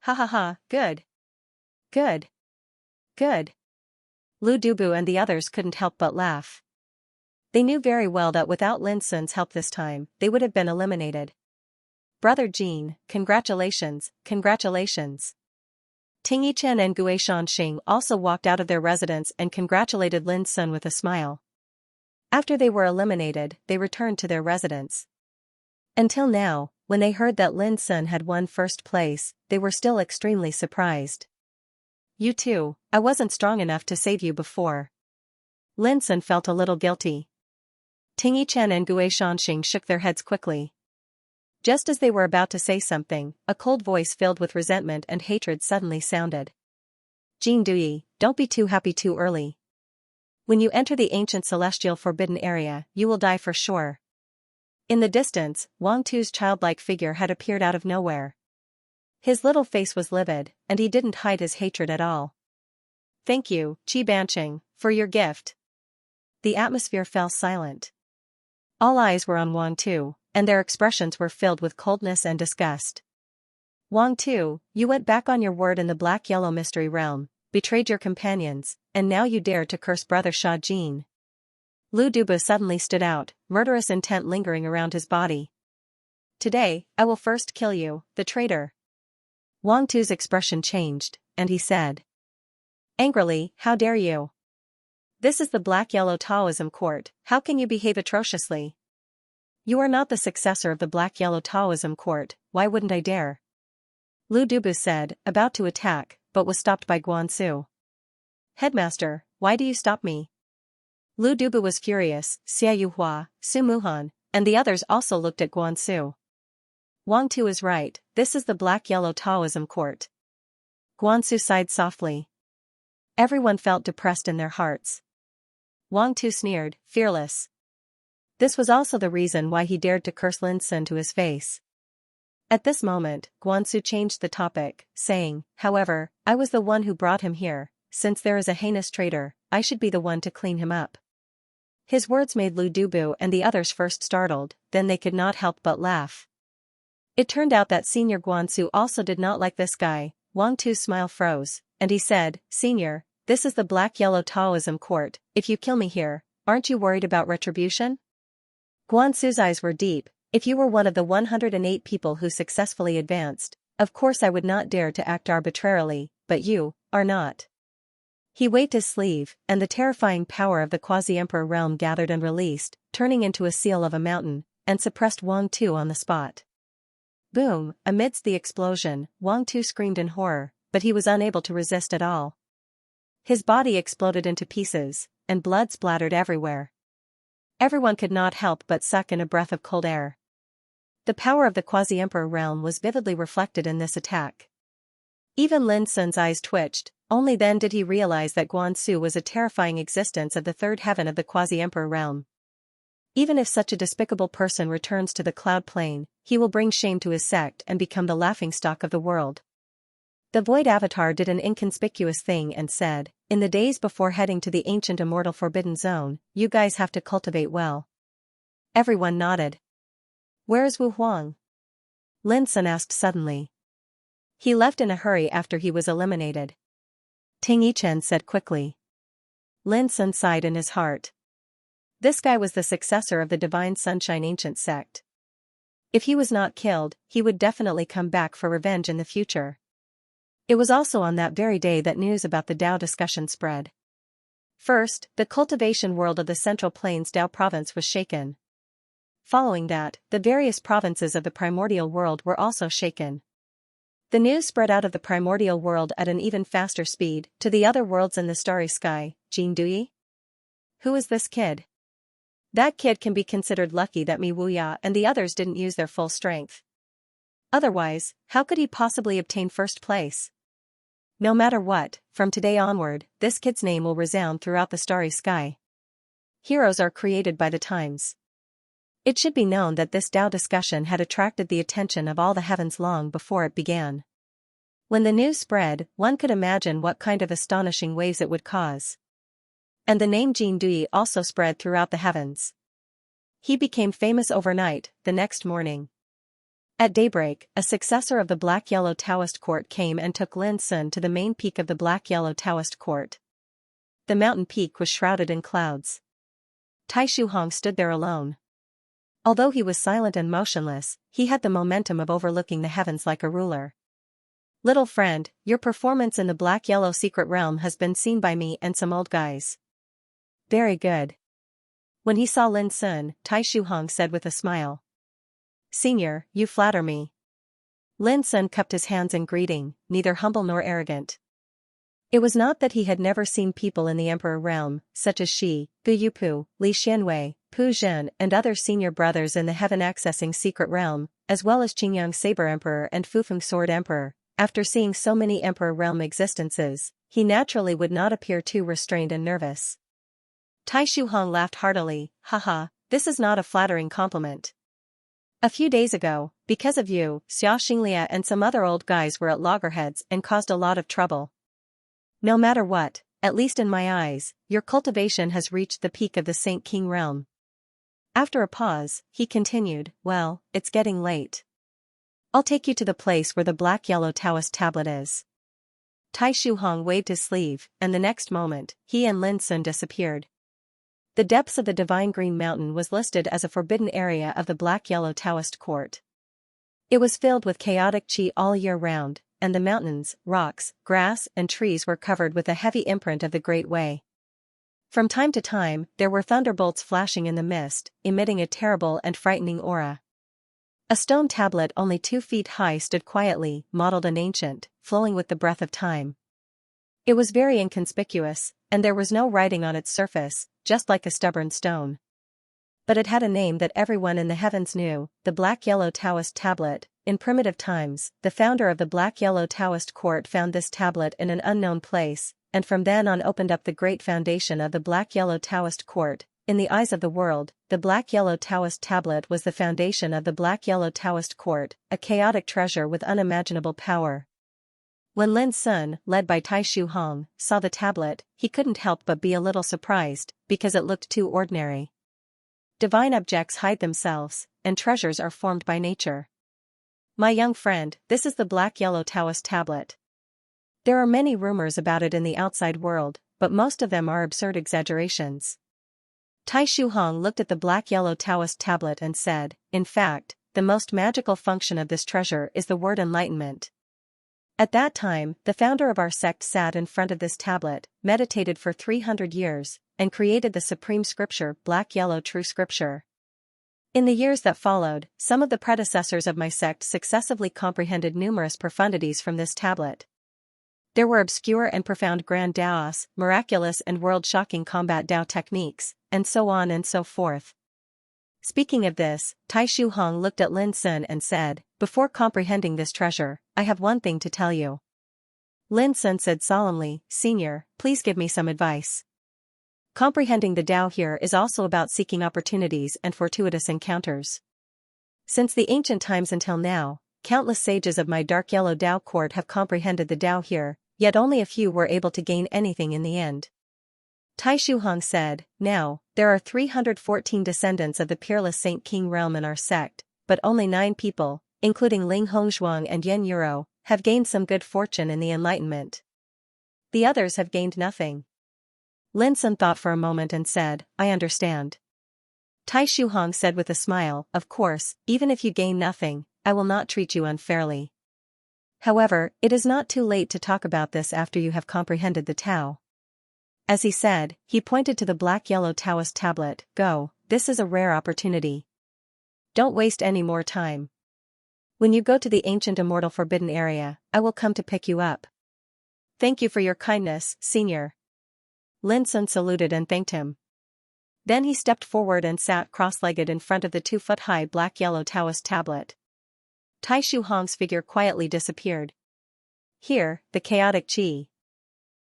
Ha ha ha, good. Good. Good. Lu Dubu and the others couldn't help but laugh. They knew very well that without Lin Sun's help this time, they would have been eliminated. Brother Jean, congratulations, congratulations. Ting Yichen and Gue Shanxing also walked out of their residence and congratulated Lin Sun with a smile. After they were eliminated, they returned to their residence. Until now, when they heard that Lin Sun had won first place, they were still extremely surprised. You too, I wasn't strong enough to save you before. Lin Sun felt a little guilty. Ting Yichen and Gue Shanxing shook their heads quickly. Just as they were about to say something, a cold voice filled with resentment and hatred suddenly sounded. Jing Dui, don't be too happy too early. When you enter the ancient celestial forbidden area, you will die for sure. In the distance, Wang Tu's childlike figure had appeared out of nowhere. His little face was livid, and he didn't hide his hatred at all. Thank you, Qi Banqing, for your gift. The atmosphere fell silent. All eyes were on Wang Tu, and their expressions were filled with coldness and disgust. Wang Tu, you went back on your word in the Black-Yellow Mystery Realm, betrayed your companions, and now you dare to curse Brother Sha Jin. Lu Dubu suddenly stood out, murderous intent lingering around his body. Today, I will first kill you, the traitor. Wang Tu's expression changed, and he said. Angrily, how dare you? This is the Black-Yellow Taoism court, how can you behave atrociously? You are not the successor of the Black-Yellow Taoism court, why wouldn't I dare? Lu Dubu said, about to attack, but was stopped by Guanxu. Headmaster, why do you stop me? Lu Dubu was furious, Xia Yuhua, Su Muhan, and the others also looked at Guanxu. Wang Tu is right, this is the Black-Yellow Taoism court. Guanxu sighed softly. Everyone felt depressed in their hearts. Wang Tu sneered, fearless. This was also the reason why he dared to curse Lin Sun to his face. At this moment, Guanxu changed the topic, saying, however, I was the one who brought him here, since there is a heinous traitor, I should be the one to clean him up. His words made Lu Dubu and the others first startled, then they could not help but laugh. It turned out that Senior Guanxu also did not like this guy. Wang Tu's smile froze, and he said, Senior, this is the Black-Yellow Taoism court, if you kill me here, aren't you worried about retribution? Guanxu's eyes were deep. If you were one of the 108 people who successfully advanced, of course I would not dare to act arbitrarily, but you are not. He waved his sleeve, and the terrifying power of the quasi-emperor realm gathered and released, turning into a seal of a mountain, and suppressed Wang Tu on the spot. Boom! Amidst the explosion, Wang Tu screamed in horror, but he was unable to resist at all. His body exploded into pieces, and blood splattered everywhere. Everyone could not help but suck in a breath of cold air. The power of the quasi-emperor realm was vividly reflected in this attack. Even Lin Sun's eyes twitched, only then did he realize that Guanxu was a terrifying existence of the third heaven of the quasi-emperor realm. Even if such a despicable person returns to the cloud plane, he will bring shame to his sect and become the laughingstock of the world. The Void Avatar did an inconspicuous thing and said, "In the days before heading to the ancient immortal Forbidden Zone, you guys have to cultivate well." Everyone nodded. "Where's Wu Huang?" Lin Sun asked suddenly. "He left in a hurry after he was eliminated," Ting Yichen said quickly. Lin Sun sighed in his heart. This guy was the successor of the Divine Sunshine Ancient Sect. If he was not killed, he would definitely come back for revenge in the future. It was also on that very day that news about the Dao discussion spread. First, the cultivation world of the Central Plains Dao province was shaken. Following that, the various provinces of the primordial world were also shaken. The news spread out of the primordial world at an even faster speed to the other worlds in the starry sky. Jin Dui? Who is this kid? That kid can be considered lucky that Mi Wuya and the others didn't use their full strength. Otherwise, how could he possibly obtain first place? No matter what, from today onward, this kid's name will resound throughout the starry sky. Heroes are created by the times. It should be known that this Dao discussion had attracted the attention of all the heavens long before it began. When the news spread, one could imagine what kind of astonishing waves it would cause. And the name Jin Dui also spread throughout the heavens. He became famous overnight, the next morning. At daybreak, a successor of the Black-Yellow Taoist Court came and took Lin Sun to the main peak of the Black-Yellow Taoist Court. The mountain peak was shrouded in clouds. Tai Shuhong stood there alone. Although he was silent and motionless, he had the momentum of overlooking the heavens like a ruler. "Little friend, your performance in the Black-Yellow Secret Realm has been seen by me and some old guys." "Very good." When he saw Lin Sun, Tai Shuhong said with a smile. "Senior, you flatter me." Lin Sun cupped his hands in greeting, neither humble nor arrogant. It was not that he had never seen people in the Emperor realm, such as Shi, Gu Yupu, Li Xianwei, Pu Zhen and other senior brothers in the heaven-accessing secret realm, as well as Qingyang Saber Emperor and Fufeng Sword Emperor. After seeing so many Emperor realm existences, he naturally would not appear too restrained and nervous. Tai Shuhong laughed heartily. "Haha, this is not a flattering compliment. A few days ago, because of you, Xianxia and some other old guys were at loggerheads and caused a lot of trouble. No matter what, at least in my eyes, your cultivation has reached the peak of the Saint King realm." After a pause, he continued, "Well, it's getting late. I'll take you to the place where the Black-Yellow Taoist tablet is." Tai Shuhong waved his sleeve, and the next moment, he and Lin Sun disappeared. The depths of the Divine Green Mountain was listed as a forbidden area of the Black-Yellow Taoist Court. It was filled with chaotic qi all year round, and the mountains, rocks, grass and trees were covered with a heavy imprint of the Great Way. From time to time, there were thunderbolts flashing in the mist, emitting a terrible and frightening aura. A stone tablet only 2 feet high stood quietly, mottled and ancient, flowing with the breath of time. It was very inconspicuous, and there was no writing on its surface, just like a stubborn stone. But it had a name that everyone in the heavens knew, the Black-Yellow Taoist Tablet. In primitive times, the founder of the Black-Yellow Taoist Court found this tablet in an unknown place, and from then on opened up the great foundation of the Black-Yellow Taoist Court. In the eyes of the world, the Black-Yellow Taoist Tablet was the foundation of the Black-Yellow Taoist Court, a chaotic treasure with unimaginable power. When Lin Sun, led by Tai Shuhong, saw the tablet, he couldn't help but be a little surprised, because it looked too ordinary. Divine objects hide themselves, and treasures are formed by nature. "My young friend, this is the Black-Yellow Taoist Tablet. There are many rumors about it in the outside world, but most of them are absurd exaggerations." Tai Shuhong looked at the Black-Yellow Taoist Tablet and said, "In fact, the most magical function of this treasure is the word enlightenment. At that time, the founder of our sect sat in front of this tablet, meditated for 300 years, and created the supreme scripture, Black-Yellow True Scripture. In the years that followed, some of the predecessors of my sect successively comprehended numerous profundities from this tablet. There were obscure and profound grand Daos, miraculous and world-shocking combat Dao techniques, and so on and so forth. Speaking of this, Tai Shuhong looked at Lin Sun and said, "Before comprehending this treasure, I have one thing to tell you." Lin Sun said solemnly, "Senior, please give me some advice." Comprehending the Tao here is also about seeking opportunities and fortuitous encounters. Since the ancient times until now, countless sages of my dark yellow Tao court have comprehended the Tao here, yet only a few were able to gain anything in the end. Tai Shuhong said, "Now, there are 314 descendants of the peerless Saint King realm in our sect, but only 9 people, including Ling Hongzhuang and Yen Yuro, have gained some good fortune in the Enlightenment. The others have gained nothing." Lin Sun thought for a moment and said, "I understand." Tai Shuhong said with a smile, "Of course, even if you gain nothing, I will not treat you unfairly. However, it is not too late to talk about this after you have comprehended the Tao." As he said, he pointed to the black-yellow Taoist tablet. "Go, this is a rare opportunity. Don't waste any more time. When you go to the ancient immortal forbidden area, I will come to pick you up." "Thank you for your kindness, Senior." Lin Sun saluted and thanked him. Then he stepped forward and sat cross-legged in front of the 2-foot-high black-yellow Taoist tablet. Tai Shuhong's figure quietly disappeared. Here, the chaotic qi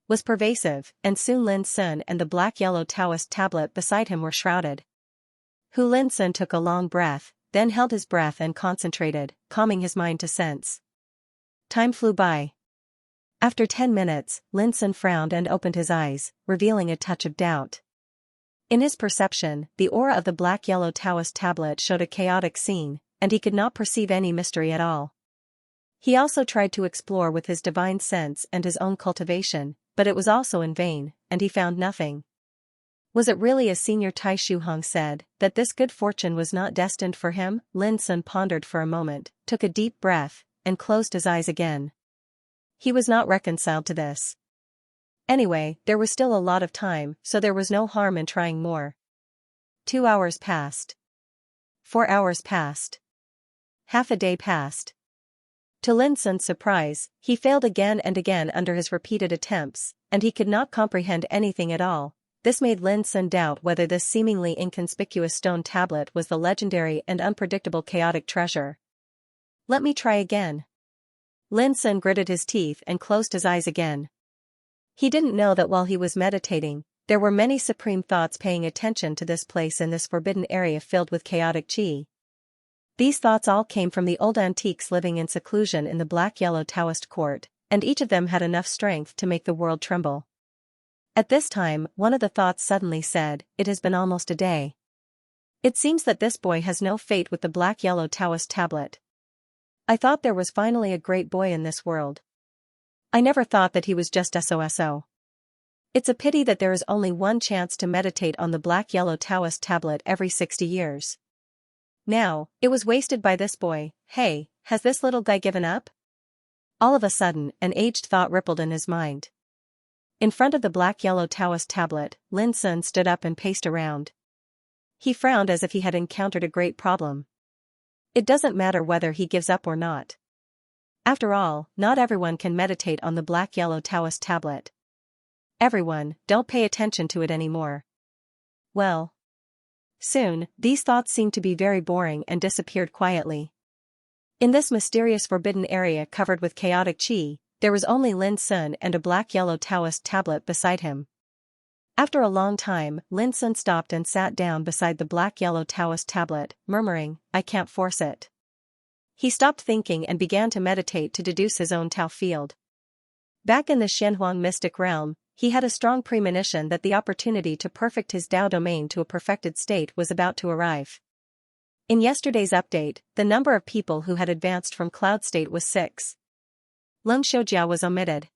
was pervasive, and soon Lin Sun and the black-yellow Taoist tablet beside him were shrouded. Lin Sun took a long breath, then held his breath and concentrated, calming his mind to sense. Time flew by. After 10 minutes, Lin Sun frowned and opened his eyes, revealing a touch of doubt. In his perception, the aura of the black-yellow Taoist tablet showed a chaotic scene, and he could not perceive any mystery at all. He also tried to explore with his divine sense and his own cultivation, but it was also in vain, and he found nothing. Was it really as Senior Tai Shuhong said, that this good fortune was not destined for him? Lin Sun pondered for a moment, took a deep breath, and closed his eyes again. He was not reconciled to this. Anyway, there was still a lot of time, so there was no harm in trying more. 2 hours passed. 4 hours passed. Half a day passed. To Lin Sun's surprise, he failed again and again under his repeated attempts, and he could not comprehend anything at all. This made Lin Sun doubt whether this seemingly inconspicuous stone tablet was the legendary and unpredictable chaotic treasure. "Let me try again." Lin Sun gritted his teeth and closed his eyes again. He didn't know that while he was meditating, there were many supreme thoughts paying attention to this place in this forbidden area filled with chaotic qi. These thoughts all came from the old antiques living in seclusion in the black-yellow Taoist court, and each of them had enough strength to make the world tremble. At this time, one of the thoughts suddenly said, "It has been almost a day. It seems that this boy has no fate with the black-yellow Taoist tablet. I thought there was finally a great boy in this world. I never thought that he was just SOSO. It's a pity that there is only one chance to meditate on the black-yellow Taoist tablet every 60 years. Now, it was wasted by this boy. Hey, has this little guy given up?" All of a sudden, an aged thought rippled in his mind. In front of the black-yellow Taoist tablet, Lin Sun stood up and paced around. He frowned as if he had encountered a great problem. It doesn't matter whether he gives up or not. After all, not everyone can meditate on the black-yellow Taoist tablet. Everyone, don't pay attention to it anymore. Well. Soon, these thoughts seemed to be very boring and disappeared quietly. In this mysterious forbidden area covered with chaotic qi, there was only Lin Sun and a black-yellow Taoist tablet beside him. After a long time, Lin Sun stopped and sat down beside the black-yellow Taoist tablet, murmuring, "I can't force it." He stopped thinking and began to meditate to deduce his own Tao field. Back in the Xianxia mystic realm, he had a strong premonition that the opportunity to perfect his Tao domain to a perfected state was about to arrive. In yesterday's update, the number of people who had advanced from cloud state was 6. Lung Shoujia was omitted.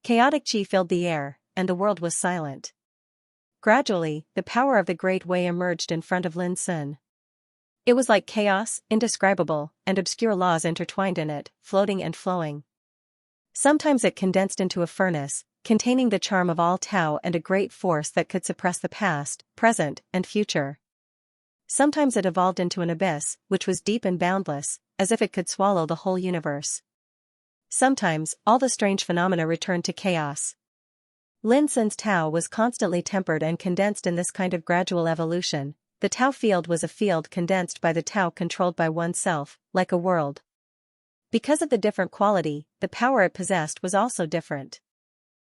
Chaotic qi filled the air, and the world was silent. Gradually, the power of the Great Way emerged in front of Lin Sun. It was like chaos, indescribable, and obscure laws intertwined in it, floating and flowing. Sometimes it condensed into a furnace, containing the charm of all Tao and a great force that could suppress the past, present, and future. Sometimes it evolved into an abyss, which was deep and boundless, as if it could swallow the whole universe. Sometimes, all the strange phenomena returned to chaos. Lin Sun's Tao was constantly tempered and condensed in this kind of gradual evolution, the Tao field was a field condensed by the Tao controlled by oneself, like a world. Because of the different quality, the power it possessed was also different.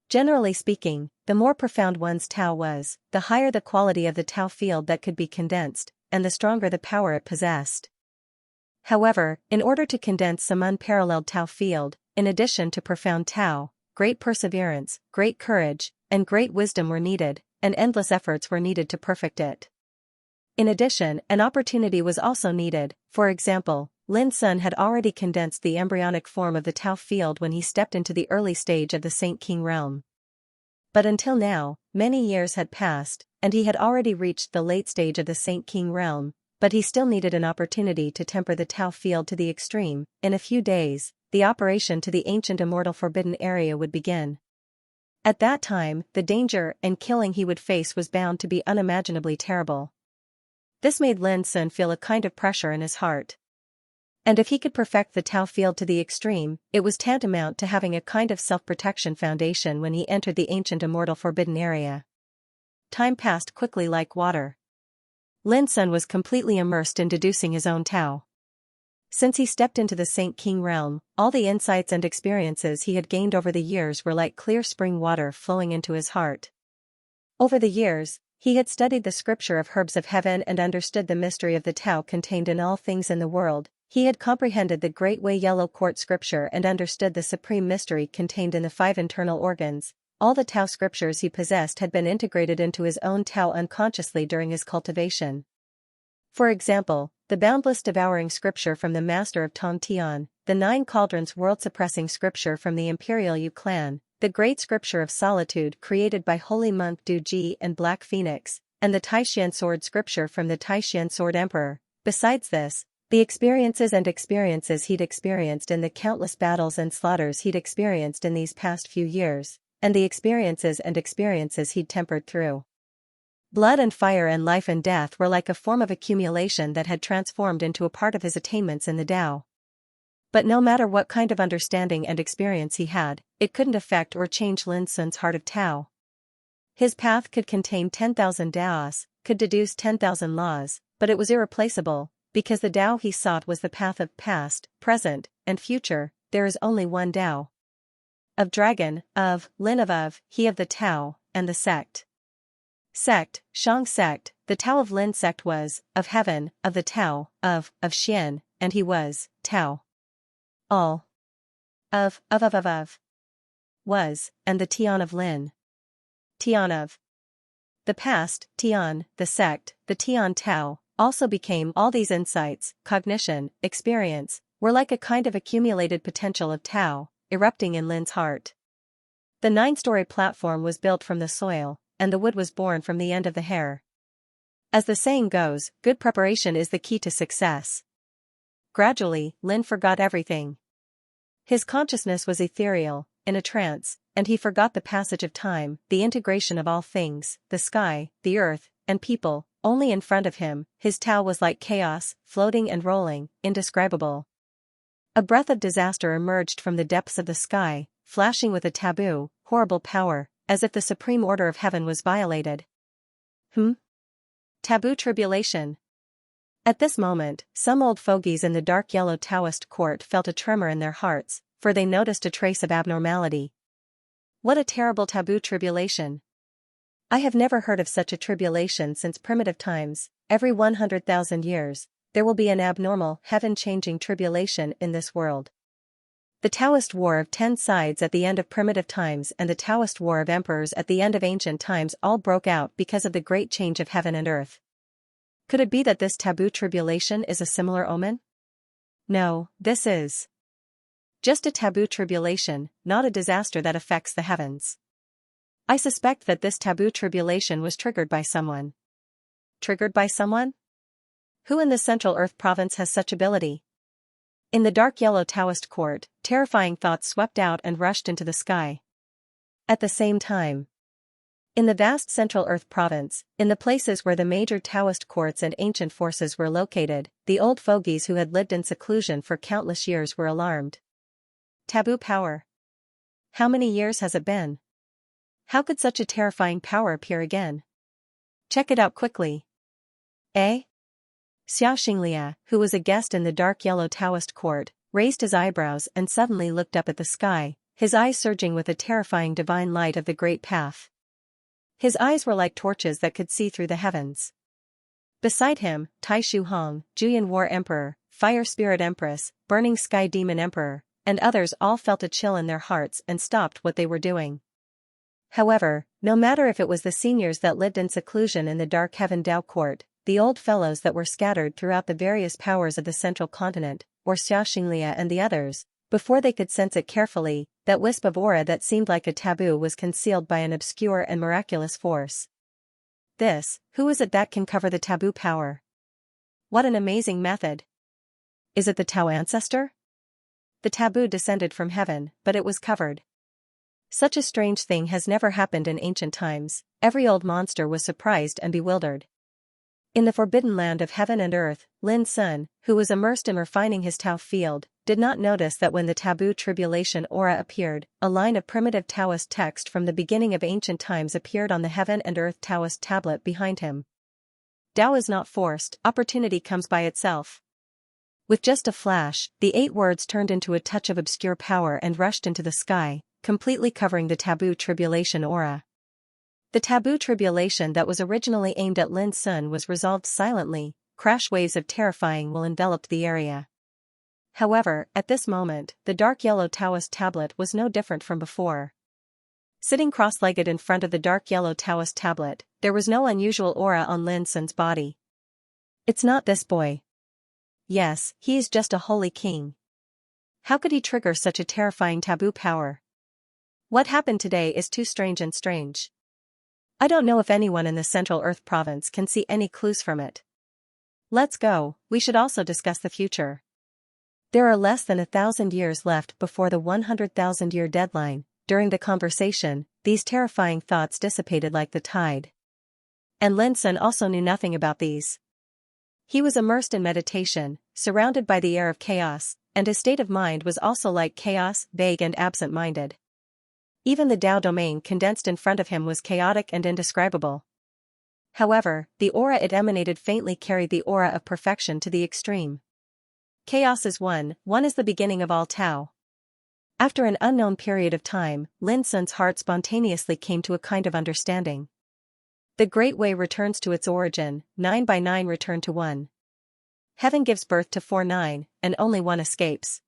Generally speaking, the more profound one's Tao was, the higher the quality of the Tao field that could be condensed, and the stronger the power it possessed. However, in order to condense some unparalleled Tao field, in addition to profound Tao, great perseverance, great courage, and great wisdom were needed, and endless efforts were needed to perfect it. In addition, an opportunity was also needed. For example, Lin Sun had already condensed the embryonic form of the Tao field when he stepped into the early stage of the Saint King realm. But until now, many years had passed, and he had already reached the late stage of the Saint King realm, but he still needed an opportunity to temper the Tao field to the extreme. In a few days, the operation to the ancient immortal forbidden area would begin. At that time, the danger and killing he would face was bound to be unimaginably terrible. This made Lin Sun feel a kind of pressure in his heart. And if he could perfect the Tao field to the extreme, it was tantamount to having a kind of self-protection foundation when he entered the ancient immortal forbidden area. Time passed quickly like water. Lin Sun was completely immersed in deducing his own Tao. Since he stepped into the Saint King realm, all the insights and experiences he had gained over the years were like clear spring water flowing into his heart. Over the years, he had studied the scripture of herbs of heaven and understood the mystery of the Tao contained in all things in the world. He had comprehended the Great Way Yellow Court scripture and understood the supreme mystery contained in the 5 internal organs. All the Tao scriptures he possessed had been integrated into his own Tao unconsciously during his cultivation. For example, the boundless devouring scripture from the master of Tong Tian, the 9 cauldrons world-suppressing scripture from the Imperial Yu clan, the great scripture of solitude created by holy monk Du Ji and Black Phoenix, and the Taishan sword scripture from the Taishan sword emperor. Besides this, the experiences he'd experienced in the countless battles and slaughters he'd experienced in these past few years, and the experiences he'd tempered through. Blood and fire and life and death were like a form of accumulation that had transformed into a part of his attainments in the Tao. But no matter what kind of understanding and experience he had, it couldn't affect or change Lin Sun's heart of Tao. His path could contain 10,000 Taos, could deduce 10,000 laws, but it was irreplaceable, because the Tao he sought was the path of past, present, and future. There is only one Tao. Of dragon, of Lin of, he of the Tao, and the sect. Sect, Shang sect, the Tao of Lin sect was, of heaven, of the Tao, of Xian, and he was, Tao. All. Of. Was, and the Tian of Lin. Tian of. The past, Tian, the sect, the Tian Tao, also became. All these insights, cognition, experience, were like a kind of accumulated potential of Tao, erupting in Lin's heart. The 9-story platform was built from the soil, and the wood was born from the end of the hair. As the saying goes, good preparation is the key to success. Gradually, Lin forgot everything. His consciousness was ethereal, in a trance, and he forgot the passage of time, the integration of all things, the sky, the earth, and people. Only in front of him, his Tao was like chaos, floating and rolling, indescribable. A breath of disaster emerged from the depths of the sky, flashing with a taboo, horrible power, as if the supreme order of heaven was violated. Taboo tribulation. At this moment, some old fogies in the dark yellow Taoist court felt a tremor in their hearts, for they noticed a trace of abnormality. What a terrible taboo tribulation! I have never heard of such a tribulation since primitive times. Every 100,000 years, there will be an abnormal, heaven-changing tribulation in this world. The Taoist War of 10 Sides at the end of primitive times and the Taoist War of Emperors at the end of ancient times all broke out because of the great change of heaven and earth. Could it be that this taboo tribulation is a similar omen? No, this is just a taboo tribulation, not a disaster that affects the heavens. I suspect that this taboo tribulation was triggered by someone. Triggered by someone? Who in the Central Earth Province has such ability? In the dark yellow Taoist court, terrifying thoughts swept out and rushed into the sky. At the same time, in the vast Central Earth Province, in the places where the major Taoist courts and ancient forces were located, the old fogies who had lived in seclusion for countless years were alarmed. Taboo power. How many years has it been? How could such a terrifying power appear again? Check it out quickly. Eh? Xianxia, who was a guest in the dark yellow Taoist court, raised his eyebrows and suddenly looked up at the sky, his eyes surging with a terrifying divine light of the great path. His eyes were like torches that could see through the heavens. Beside him, Tai Shu Hong, Juyan War Emperor, Fire Spirit Empress, Burning Sky Demon Emperor, and others all felt a chill in their hearts and stopped what they were doing. However, no matter if it was the seniors that lived in seclusion in the dark Heaven Dao court, the old fellows that were scattered throughout the various powers of the central continent, or Xiaoxinglia and the others, before they could sense it carefully, that wisp of aura that seemed like a taboo was concealed by an obscure and miraculous force. Who is it that can cover the taboo power? What an amazing method! Is it the Tao ancestor? The taboo descended from heaven, but it was covered. Such a strange thing has never happened in ancient times. Every old monster was surprised and bewildered. In the forbidden land of heaven and earth, Lin Sun, who was immersed in refining his Tao field, did not notice that when the taboo tribulation aura appeared, a line of primitive Taoist text from the beginning of ancient times appeared on the heaven and earth Taoist tablet behind him. Tao is not forced, opportunity comes by itself. With just a flash, the 8 words turned into a touch of obscure power and rushed into the sky, completely covering the taboo tribulation aura. The taboo tribulation that was originally aimed at Lin Sun was resolved silently. Crash waves of terrifying will enveloped the area. However, at this moment, the dark yellow Taoist tablet was no different from before. Sitting cross-legged in front of the dark yellow Taoist tablet, there was no unusual aura on Lin Sun's body. It's not this boy. Yes, he is just a holy king. How could he trigger such a terrifying taboo power? What happened today is too strange and strange. I don't know if anyone in the Central Earth province can see any clues from it. Let's go, we should also discuss the future. There are less than 1,000 years left before the 100,000-year deadline. During the conversation, these terrifying thoughts dissipated like the tide. And Lin Sun also knew nothing about these. He was immersed in meditation, surrounded by the air of chaos, and his state of mind was also like chaos, vague and absent-minded. Even the Tao domain condensed in front of him was chaotic and indescribable. However, the aura it emanated faintly carried the aura of perfection to the extreme. Chaos is one is the beginning of all Tao. After an unknown period of time, Lin Sun's heart spontaneously came to a kind of understanding. The Great Way returns to its origin, 9 by 9 return to 1. Heaven gives birth to 4-9, and only one escapes.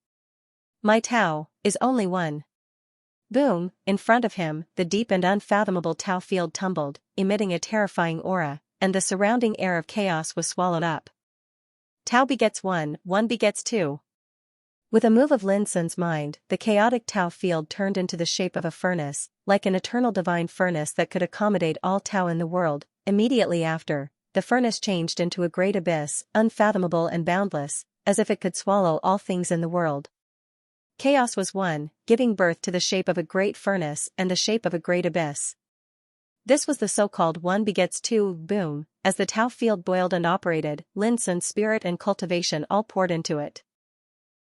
My Tao is only one. Boom, in front of him, the deep and unfathomable Tao field tumbled, emitting a terrifying aura, and the surrounding air of chaos was swallowed up. Tao begets 1, 1 begets 2. With a move of Lin Sun's mind, the chaotic Tao field turned into the shape of a furnace, like an eternal divine furnace that could accommodate all Tao in the world. Immediately after, the furnace changed into a great abyss, unfathomable and boundless, as if it could swallow all things in the world. Chaos was one, giving birth to the shape of a great furnace and the shape of a great abyss. This was the so-called 1 begets 2, boom. As the Tao field boiled and operated, Lin Sun's spirit and cultivation all poured into it.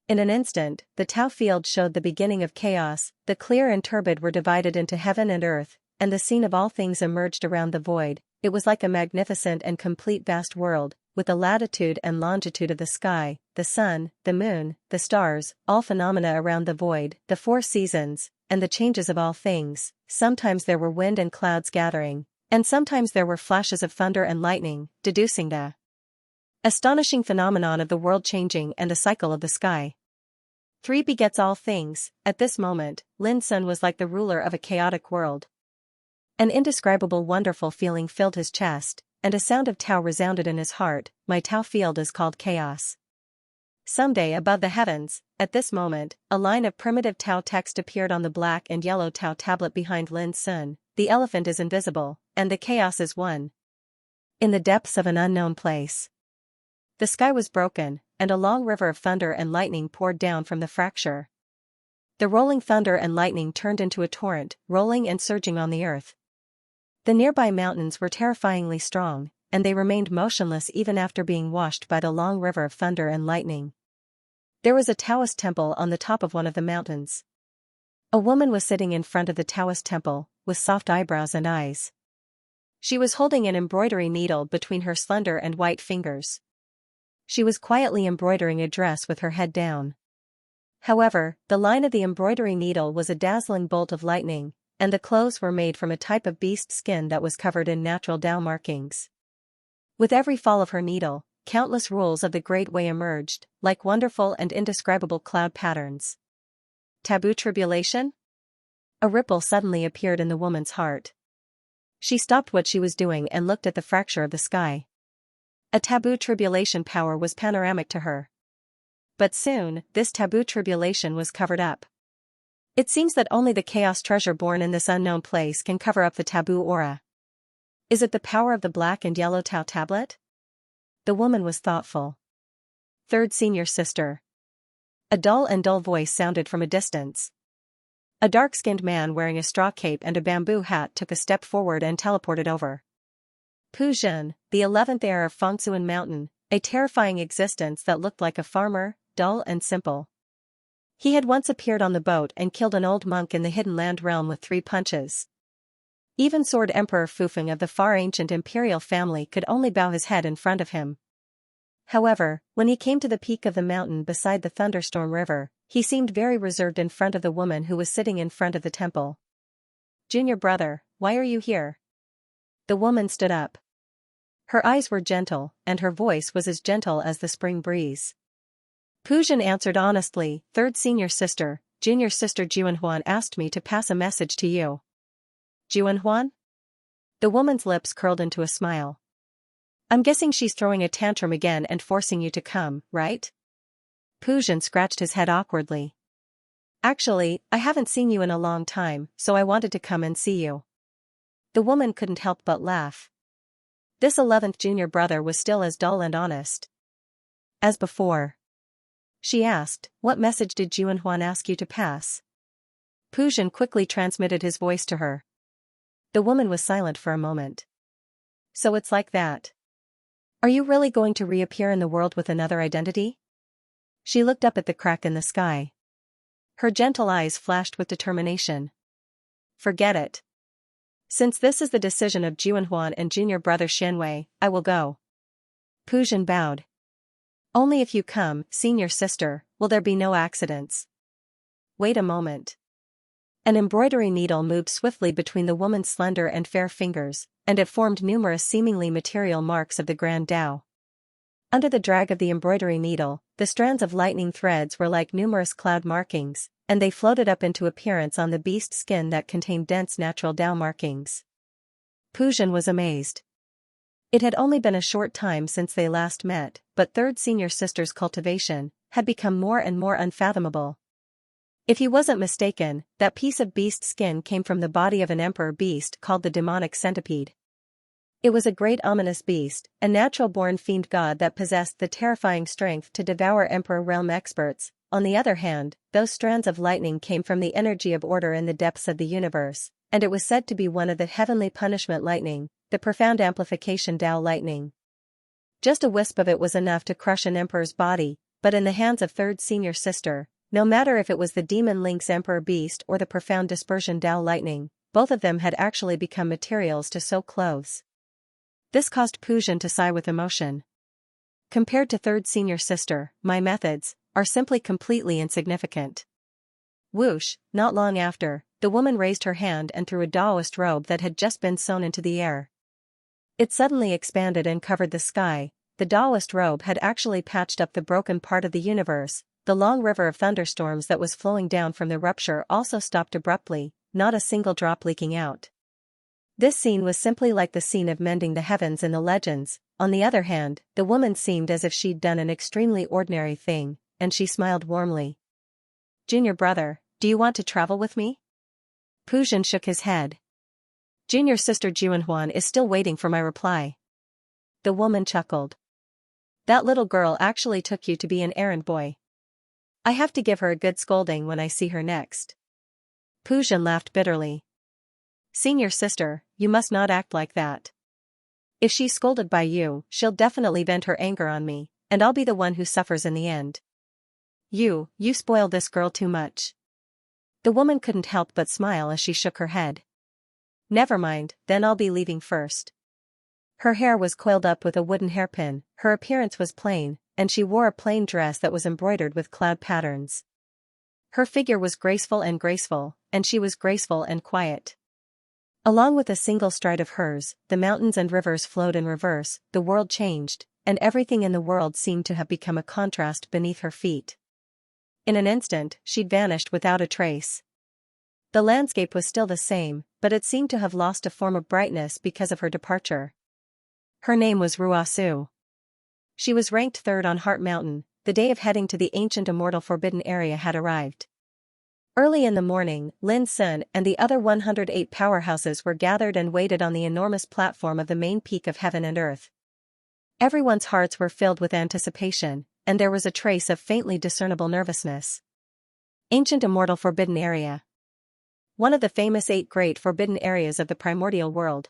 In an instant, the Tao field showed the beginning of chaos. The clear and turbid were divided into heaven and earth, and the scene of all things emerged around the void. It was like a magnificent and complete vast world, with the latitude and longitude of the sky, the sun, the moon, the stars, all phenomena around the void, the 4 seasons, and the changes of all things. Sometimes there were wind and clouds gathering, and sometimes there were flashes of thunder and lightning, deducing the astonishing phenomenon of the world changing and a cycle of the sky. 3 begets all things. At this moment, Lin Sun was like the ruler of a chaotic world. An indescribable wonderful feeling filled his chest, and a sound of Tao resounded in his heart. My Tao field is called chaos. Someday above the heavens, at this moment, a line of primitive Tao text appeared on the black and yellow Tao tablet behind Lin Sun. The elephant is invisible, and the chaos is one. In the depths of an unknown place. The sky was broken, and a long river of thunder and lightning poured down from the fracture. The rolling thunder and lightning turned into a torrent, rolling and surging on the earth. The nearby mountains were terrifyingly strong, and they remained motionless even after being washed by the long river of thunder and lightning. There was a Taoist temple on the top of one of the mountains. A woman was sitting in front of the Taoist temple, with soft eyebrows and eyes. She was holding an embroidery needle between her slender and white fingers. She was quietly embroidering a dress with her head down. However, the line of the embroidery needle was a dazzling bolt of lightning, and the clothes were made from a type of beast skin that was covered in natural Tao markings. With every fall of her needle, countless rules of the Great Way emerged, like wonderful and indescribable cloud patterns. Taboo tribulation? A ripple suddenly appeared in the woman's heart. She stopped what she was doing and looked at the fracture of the sky. A taboo tribulation power was panoramic to her. But soon, this taboo tribulation was covered up. It seems that only the chaos treasure born in this unknown place can cover up the taboo aura. Is it the power of the black and yellow Tao tablet? The woman was thoughtful. Third senior sister. A dull voice sounded from a distance. A dark-skinned man wearing a straw cape and a bamboo hat took a step forward and teleported over. Pu Zhen, the 11th heir of Fengsuan Mountain, a terrifying existence that looked like a farmer, dull and simple. He had once appeared on the boat and killed an old monk in the Hidden Land realm with 3 punches. Even Sword Emperor Fufeng of the far ancient imperial family could only bow his head in front of him. However, when he came to the peak of the mountain beside the thunderstorm river, he seemed very reserved in front of the woman who was sitting in front of the temple. Junior brother, why are you here? The woman stood up. Her eyes were gentle, and her voice was as gentle as the spring breeze. Pu Zhen answered honestly, third senior sister, junior sister Juanhuan asked me to pass a message to you. Juanhuan? The woman's lips curled into a smile. I'm guessing she's throwing a tantrum again and forcing you to come, right? Pu Zhen scratched his head awkwardly. Actually, I haven't seen you in a long time, so I wanted to come and see you. The woman couldn't help but laugh. This 11th junior brother was still as dull and honest as before. She asked, what message did Juanhuan ask you to pass? Pu Zhen quickly transmitted his voice to her. The woman was silent for a moment. So it's like that. Are you really going to reappear in the world with another identity? She looked up at the crack in the sky. Her gentle eyes flashed with determination. Forget it. Since this is the decision of Juanhuan and junior brother Xianwei, I will go. Pu Zhen bowed. Only if you come, senior sister, will there be no accidents. Wait a moment. An embroidery needle moved swiftly between the woman's slender and fair fingers, and it formed numerous seemingly material marks of the Grand Tao. Under the drag of the embroidery needle, the strands of lightning threads were like numerous cloud markings, and they floated up into appearance on the beast skin that contained dense natural Tao markings. Pu Zhen was amazed. It had only been a short time since they last met, but third senior sister's cultivation had become more and more unfathomable. If he wasn't mistaken, that piece of beast skin came from the body of an emperor beast called the demonic centipede. It was a great ominous beast, a natural-born fiend god that possessed the terrifying strength to devour emperor realm experts. On the other hand, those strands of lightning came from the energy of order in the depths of the universe, and it was said to be one of the heavenly punishment lightning, the profound amplification Tao lightning. Just a wisp of it was enough to crush an emperor's body, but in the hands of third senior sister, no matter if it was the demon lynx emperor beast or the profound dispersion Tao lightning, both of them had actually become materials to sew clothes. This caused Pu Zhen to sigh with emotion. Compared to third senior sister, my methods are simply completely insignificant. Whoosh, not long after, the woman raised her hand and threw a Taoist robe that had just been sewn into the air. It suddenly expanded and covered the sky. The Taoist robe had actually patched up the broken part of the universe. The long river of thunderstorms that was flowing down from the rupture also stopped abruptly, not a single drop leaking out. This scene was simply like the scene of mending the heavens in the legends. On the other hand, the woman seemed as if she'd done an extremely ordinary thing, and she smiled warmly. Junior brother, do you want to travel with me? Pu Zhen shook his head. Junior sister Juanhuan is still waiting for my reply. The woman chuckled. That little girl actually took you to be an errand boy. I have to give her a good scolding when I see her next. Pu Zhen laughed bitterly. Senior sister, you must not act like that. If she's scolded by you, she'll definitely vent her anger on me, and I'll be the one who suffers in the end. You spoil this girl too much. The woman couldn't help but smile as she shook her head. Never mind, then I'll be leaving first. Her hair was coiled up with a wooden hairpin, her appearance was plain, and she wore a plain dress that was embroidered with cloud patterns. Her figure was graceful, and she was graceful and quiet. Along with a single stride of hers, the mountains and rivers flowed in reverse, the world changed, and everything in the world seemed to have become a contrast beneath her feet. In an instant, she'd vanished without a trace. The landscape was still the same, but it seemed to have lost a form of brightness because of her departure. Her name was Ruasu. She was ranked third on Heart Mountain. The day of heading to the ancient immortal forbidden area had arrived. Early in the morning, Lin Sun and the other 108 powerhouses were gathered and waited on the enormous platform of the main peak of heaven and earth. Everyone's hearts were filled with anticipation, and there was a trace of faintly discernible nervousness. Ancient immortal forbidden area. One of the famous 8 great forbidden areas of the primordial world.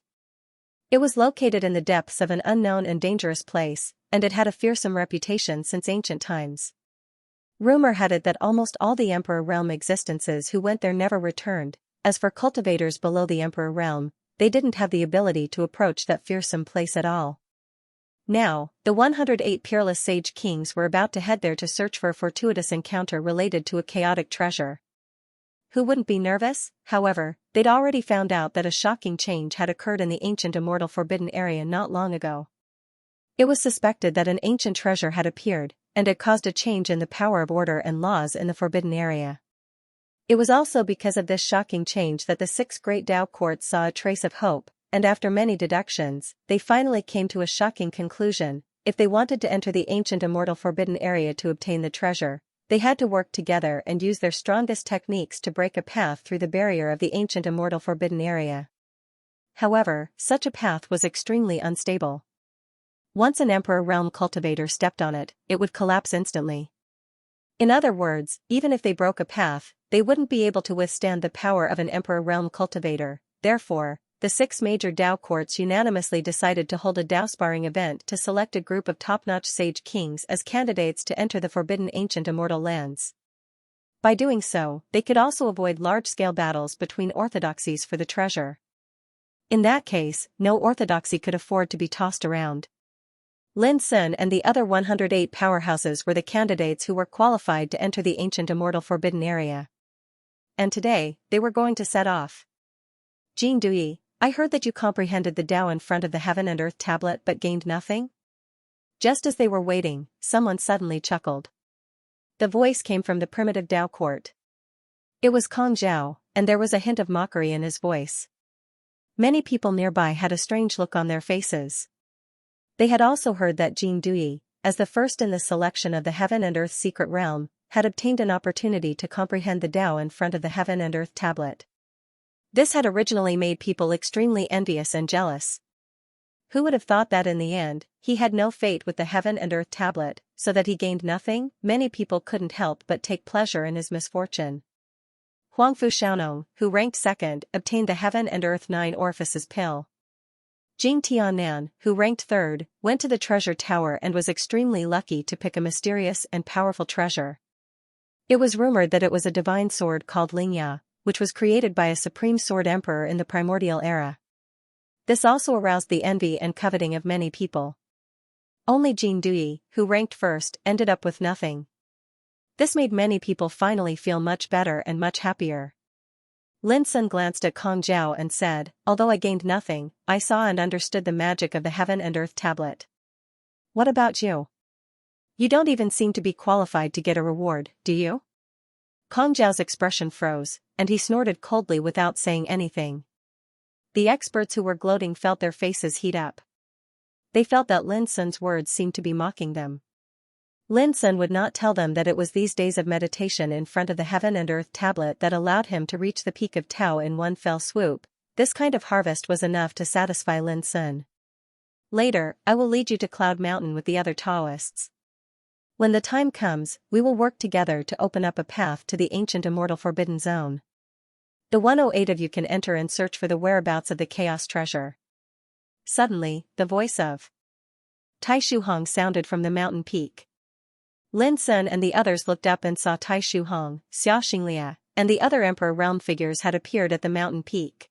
It was located in the depths of an unknown and dangerous place, and it had a fearsome reputation since ancient times. Rumor had it that almost all the Emperor Realm existences who went there never returned. As for cultivators below the Emperor Realm, they didn't have the ability to approach that fearsome place at all. Now, the 108 peerless sage kings were about to head there to search for a fortuitous encounter related to a chaotic treasure. Who wouldn't be nervous? However, they'd already found out that a shocking change had occurred in the ancient immortal forbidden area not long ago. It was suspected that an ancient treasure had appeared, and it caused a change in the power of order and laws in the forbidden area. It was also because of this shocking change that the 6 great Tao courts saw a trace of hope, and after many deductions, they finally came to a shocking conclusion. If they wanted to enter the ancient immortal forbidden area to obtain the treasure, they had to work together and use their strongest techniques to break a path through the barrier of the ancient immortal forbidden area. However, such a path was extremely unstable. Once an Emperor Realm cultivator stepped on it, it would collapse instantly. In other words, even if they broke a path, they wouldn't be able to withstand the power of an Emperor Realm cultivator. Therefore, the 6 major Tao courts unanimously decided to hold a Tao sparring event to select a group of top-notch sage kings as candidates to enter the forbidden ancient immortal lands. By doing so, they could also avoid large-scale battles between orthodoxies for the treasure. In that case, no orthodoxy could afford to be tossed around. Lin Sun and the other 108 powerhouses were the candidates who were qualified to enter the ancient immortal forbidden area. And today, they were going to set off. Jing Dui, I heard that you comprehended the Tao in front of the heaven and earth tablet but gained nothing? Just as they were waiting, someone suddenly chuckled. The voice came from the primitive Tao court. It was Kong Zhao, and there was a hint of mockery in his voice. Many people nearby had a strange look on their faces. They had also heard that Jing Dui, as the first in the selection of the heaven and earth secret realm, had obtained an opportunity to comprehend the Tao in front of the heaven and earth tablet. This had originally made people extremely envious and jealous. Who would have thought that in the end, he had no fate with the heaven and earth tablet, so that he gained nothing? Many people couldn't help but take pleasure in his misfortune. Huangfu Xiaonong, who ranked second, obtained the heaven and earth 9 orifices pill. Jing Tianan, who ranked third, went to the treasure tower and was extremely lucky to pick a mysterious and powerful treasure. It was rumored that it was a divine sword called Lingya, which was created by a supreme sword emperor in the primordial era. This also aroused the envy and coveting of many people. Only Jing Dui, who ranked first, ended up with nothing. This made many people finally feel much better and much happier. Lin Sun glanced at Kong Zhao and said, although I gained nothing, I saw and understood the magic of the heaven and earth tablet. What about you? You don't even seem to be qualified to get a reward, do you? Kong Zhao's expression froze, and he snorted coldly without saying anything. The experts who were gloating felt their faces heat up. They felt that Lin Sun's words seemed to be mocking them. Lin Sun would not tell them that it was these days of meditation in front of the heaven and earth tablet that allowed him to reach the peak of Tao in one fell swoop. This kind of harvest was enough to satisfy Lin Sun. Later, I will lead you to Cloud Mountain with the other Taoists. When the time comes, we will work together to open up a path to the ancient immortal forbidden zone. The 108 of you can enter and search for the whereabouts of the chaos treasure. Suddenly, the voice of Tai Shuhong sounded from the mountain peak. Lin Sun and the others looked up and saw Tai Shuhong, Xianxia, and the other Emperor Realm figures had appeared at the mountain peak.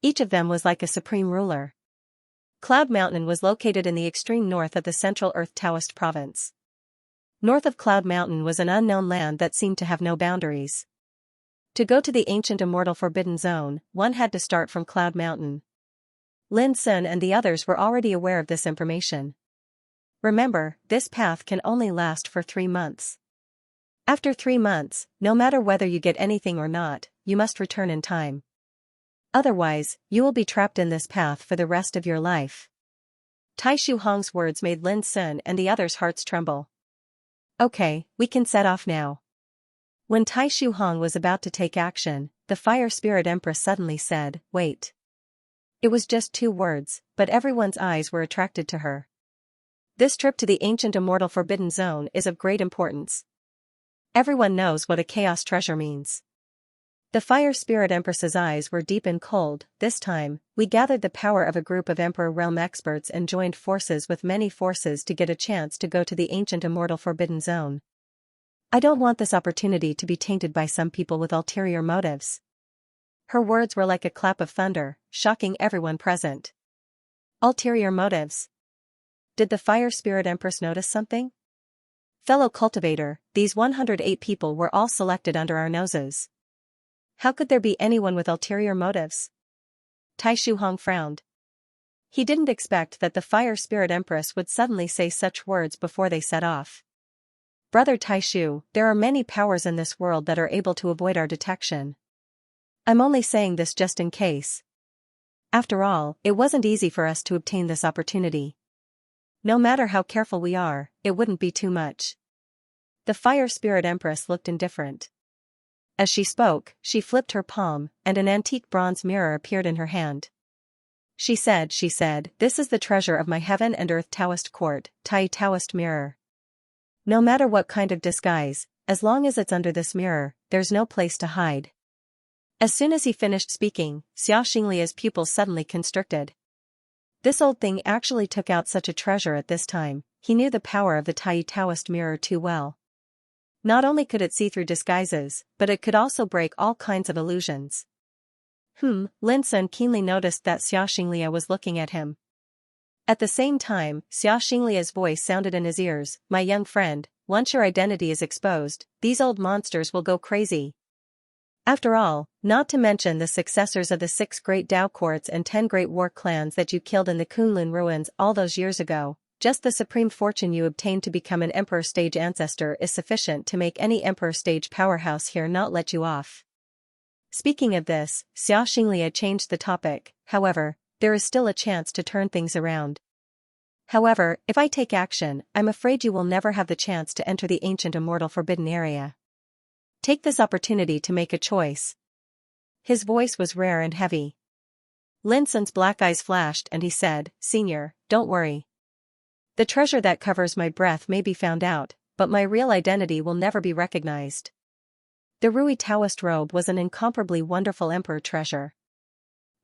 Each of them was like a supreme ruler. Cloud Mountain was located in the extreme north of the central Earth Taoist province. North of Cloud Mountain was an unknown land that seemed to have no boundaries. To go to the ancient immortal forbidden zone, one had to start from Cloud Mountain. Lin Sun and the others were already aware of this information. Remember, this path can only last for 3 months. After 3 months, no matter whether you get anything or not, you must return in time. Otherwise, you will be trapped in this path for the rest of your life. Tai Shu Hong's words made Lin Sun and the others' hearts tremble. Okay, we can set off now. When Tai Shu Hong was about to take action, the Fire Spirit Empress suddenly said, "Wait." It was just 2 words, but everyone's eyes were attracted to her. This trip to the ancient immortal forbidden zone is of great importance. Everyone knows what a chaos treasure means. The Fire Spirit Empress's eyes were deep and cold. This time, we gathered the power of a group of Emperor Realm experts and joined forces with many forces to get a chance to go to the ancient immortal forbidden zone. I don't want this opportunity to be tainted by some people with ulterior motives. Her words were like a clap of thunder, shocking everyone present. Ulterior motives. Did the Fire Spirit Empress notice something? Fellow cultivator, these 108 people were all selected under our noses. How could there be anyone with ulterior motives? Tai Shu Hong frowned. He didn't expect that the Fire Spirit Empress would suddenly say such words before they set off. Brother Tai Shu, there are many powers in this world that are able to avoid our detection. I'm only saying this just in case. After all, it wasn't easy for us to obtain this opportunity. No matter how careful we are, it wouldn't be too much. The Fire Spirit Empress looked indifferent. As she spoke, she flipped her palm, and an antique bronze mirror appeared in her hand. She said, "This is the treasure of my heaven and earth Taoist court, Tai Taoist mirror. No matter what kind of disguise, as long as it's under this mirror, there's no place to hide." As soon as he finished speaking, Xianxia's pupils suddenly constricted. This old thing actually took out such a treasure at this time. He knew the power of the Tai Taoist mirror too well. Not only could it see through disguises, but it could also break all kinds of illusions. Lin Sun keenly noticed that Xianxia was looking at him. At the same time, Xianxia's voice sounded in his ears, "My young friend, once your identity is exposed, these old monsters will go crazy. After all, not to mention the successors of the 6 great Dao courts and 10 great war clans that you killed in the Kunlun ruins all those years ago, just the supreme fortune you obtained to become an Emperor Stage ancestor is sufficient to make any Emperor Stage powerhouse here not let you off." Speaking of this, Xianxia changed the topic. "However, there is still a chance to turn things around. However, if I take action, I'm afraid you will never have the chance to enter the ancient immortal forbidden area. Take this opportunity to make a choice." His voice was rare and heavy. Lin Sun's black eyes flashed and he said, "Senior, don't worry. The treasure that covers my breath may be found out, but my real identity will never be recognized." The Rui Taoist robe was an incomparably wonderful emperor treasure.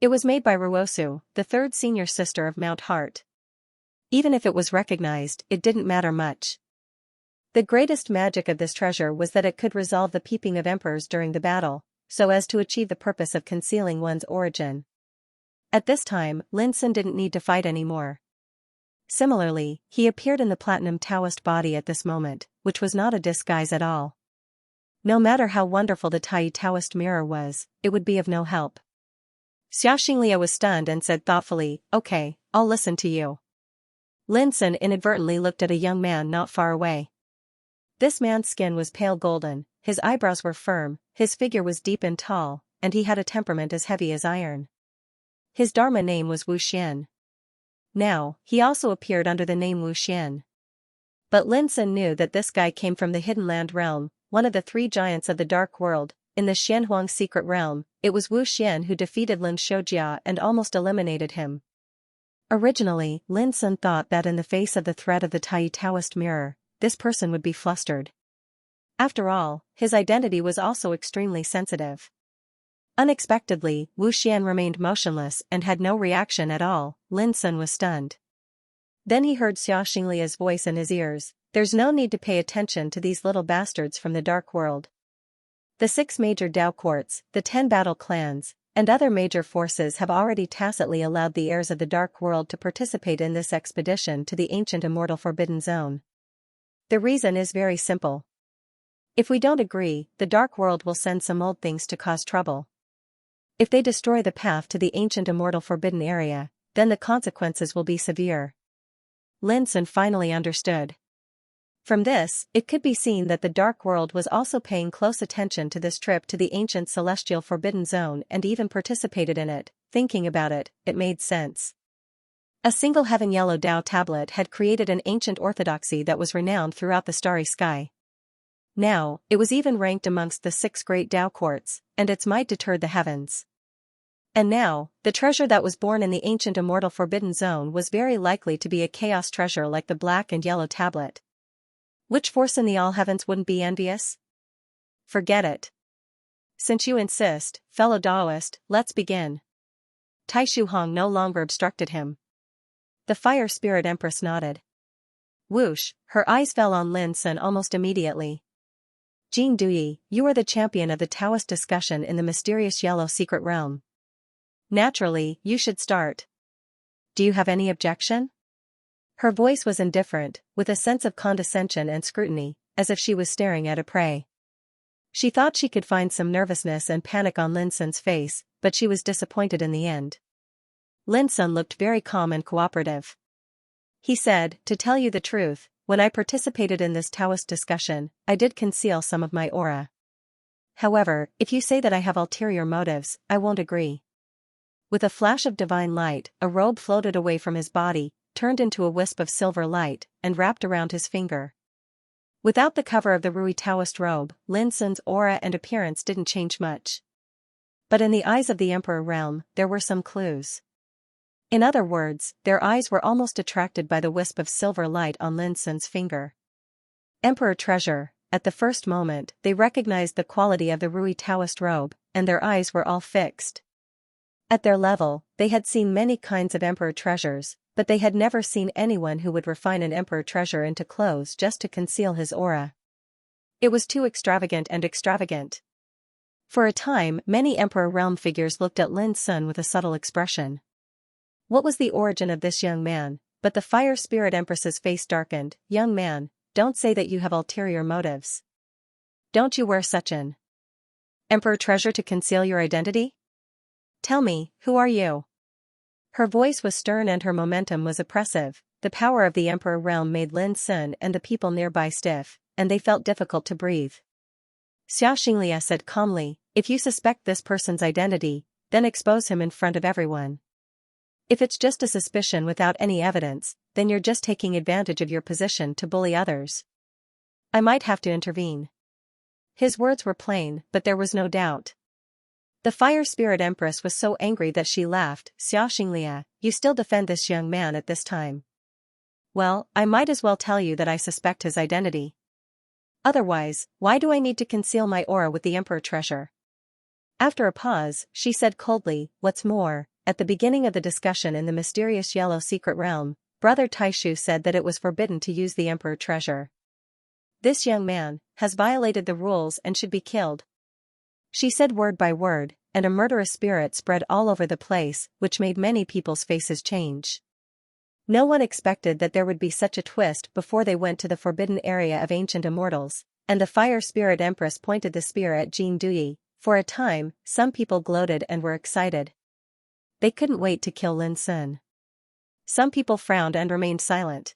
It was made by Ruosu, the 3rd senior sister of Mount Heart. Even if it was recognized, it didn't matter much. The greatest magic of this treasure was that it could resolve the peeping of emperors during the battle, so as to achieve the purpose of concealing one's origin. At this time, Lin Sun didn't need to fight anymore. Similarly, he appeared in the Platinum Taoist body at this moment, which was not a disguise at all. No matter how wonderful the Tai Taoist mirror was, it would be of no help. Xianxia was stunned and said thoughtfully, "Okay, I'll listen to you." Lin Sun inadvertently looked at a young man not far away. This man's skin was pale golden, his eyebrows were firm, his figure was deep and tall, and he had a temperament as heavy as iron. His Dharma name was Wu Xian. Now, he also appeared under the name Wu Xian. But Lin Sun knew that this guy came from the Hidden Land realm, one of the 3 giants of the Dark World. In the Xianhuang secret realm, it was Wu Xian who defeated Lin Shoujia and almost eliminated him. Originally, Lin Sun thought that in the face of the threat of the Tai Taoist mirror, this person would be flustered. After all, his identity was also extremely sensitive. Unexpectedly, Wu Xian remained motionless and had no reaction at all. Lin Sun was stunned. Then he heard Xianxia's voice in his ears, "There's no need to pay attention to these little bastards from the Dark World. The 6 major Dao courts, the 10 battle clans, And other major forces have already tacitly allowed the heirs of the Dark World to participate in this expedition to the ancient immortal Forbidden Zone. The reason is very simple. If we don't agree, the Dark World will send some old things to cause trouble. If they destroy the path to the ancient immortal Forbidden Area, then the consequences will be severe. Lin Sun finally understood. From this, it could be seen that the Dark World was also paying close attention to this trip to the ancient celestial Forbidden Zone and even participated in it. Thinking about it, it made sense. A single heaven yellow Dao tablet had created an ancient orthodoxy that was renowned throughout the starry sky. Now, it was even ranked amongst the 6 great Dao courts, and its might deterred the heavens. And now, the treasure that was born in the ancient immortal Forbidden Zone was very likely to be a chaos treasure like the black and yellow tablet. Which force in the all heavens wouldn't be envious? Forget it. Since you insist, fellow Daoist, let's begin. Tai Shu Hong no longer obstructed him. The Fire Spirit Empress nodded. Whoosh, her eyes fell on Lin Sun almost immediately. Jing Duyi, you are the champion of the Taoist discussion in the mysterious yellow secret realm. Naturally, you should start. Do you have any objection? Her voice was indifferent, with a sense of condescension and scrutiny, as if she was staring at a prey. She thought she could find some nervousness and panic on Lin Sun's face, but she was disappointed in the end. Lin Sun looked very calm and cooperative. He said, to tell you the truth, when I participated in this Taoist discussion, I did conceal some of my aura. However, if you say that I have ulterior motives, I won't agree. With a flash of divine light, a robe floated away from his body, turned into a wisp of silver light, and wrapped around his finger. Without the cover of the Rui Taoist robe, Lin Sun's aura and appearance didn't change much. But in the eyes of the Emperor realm, there were some clues. In other words, their eyes were almost attracted by the wisp of silver light on Lin Sun's finger. Emperor treasure, at the first moment, they recognized the quality of the Rui Taoist robe, and their eyes were all fixed. At their level, they had seen many kinds of emperor treasures, but they had never seen anyone who would refine an emperor treasure into clothes just to conceal his aura. It was too extravagant and extravagant. For a time, many Emperor Realm figures looked at Lin Sun with a subtle expression. What was the origin of this young man? But the Fire Spirit Empress's face darkened. Young man, don't say that you have ulterior motives. Don't you wear such an emperor treasure to conceal your identity? Tell me, who are you? Her voice was stern and her momentum was oppressive. The power of the Emperor Realm made Lin Sun and the people nearby stiff, and they felt difficult to breathe. Xianxia said calmly, if you suspect this person's identity, then expose him in front of everyone. If it's just a suspicion without any evidence, then you're just taking advantage of your position to bully others. I might have to intervene. His words were plain, but there was no doubt. The Fire Spirit Empress was so angry that she laughed. Xianxia, you still defend this young man at this time. Well, I might as well tell you that I suspect his identity. Otherwise, why do I need to conceal my aura with the Emperor treasure? After a pause, she said coldly, what's more, at the beginning of the discussion in the mysterious yellow secret realm, Brother Taishu said that it was forbidden to use the Emperor treasure. This young man has violated the rules and should be killed. She said word by word, and a murderous spirit spread all over the place, which made many people's faces change. No one expected that there would be such a twist before they went to the forbidden area of ancient immortals, and the Fire Spirit Empress pointed the spear at Jing Duyi. For a time, some people gloated and were excited. They couldn't wait to kill Lin Sun. Some people frowned and remained silent.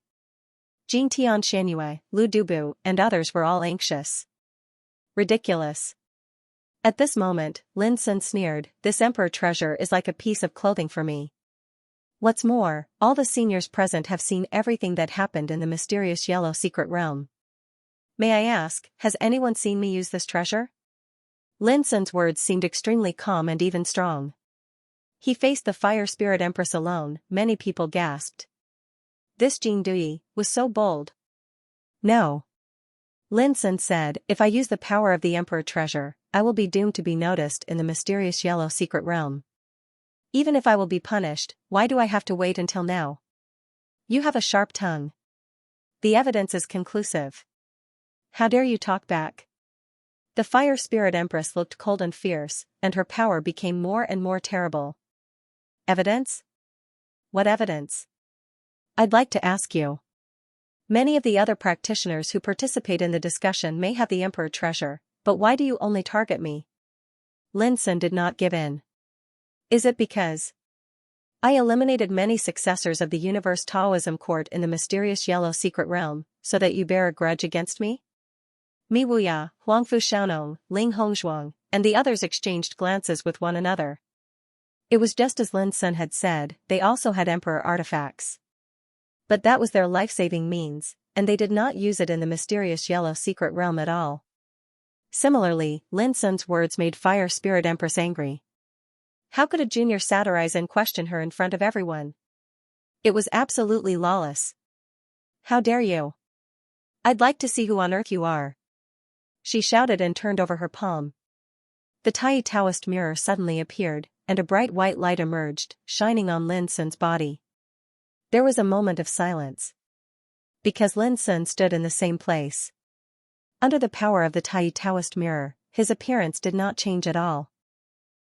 Jing Tian Xianyue, Lu Dubu, and others were all anxious. Ridiculous. At this moment, Lin Sun sneered, this emperor treasure is like a piece of clothing for me. What's more, all the seniors present have seen everything that happened in the mysterious yellow secret realm. May I ask, has anyone seen me use this treasure? Lin Sun's words seemed extremely calm and even strong. He faced the Fire Spirit Empress alone. Many people gasped. This Jing Duyi was so bold. No. Lin Sun said, if I use the power of the Emperor treasure, I will be doomed to be noticed in the mysterious yellow secret realm. Even if I will be punished, why do I have to wait until now? You have a sharp tongue. The evidence is conclusive. How dare you talk back? The fire spirit empress looked cold and fierce, and her power became more and more terrible. Evidence? What evidence? I'd like to ask you. Many of the other practitioners who participate in the discussion may have the emperor treasure, but why do you only target me? Lin Sun did not give in. Is it because I eliminated many successors of the Universe Taoism court in the mysterious yellow secret realm, so that you bear a grudge against me? Mi Wuya, Huangfu Xiaonong, Ling Hongzhuang, and the others exchanged glances with one another. It was just as Lin Sun had said, they also had emperor artifacts. But that was their life-saving means, and they did not use it in the mysterious yellow secret realm at all. Similarly, Lin Sun's words made Fire Spirit Empress angry. How could a junior satirize and question her in front of everyone? It was absolutely lawless. How dare you? I'd like to see who on earth you are. She shouted and turned over her palm. The Tai Taoist mirror suddenly appeared, and a bright white light emerged, shining on Lin Sun's body. There was a moment of silence. Because Lin Sun stood in the same place. Under the power of the Tai Taoist mirror, his appearance did not change at all.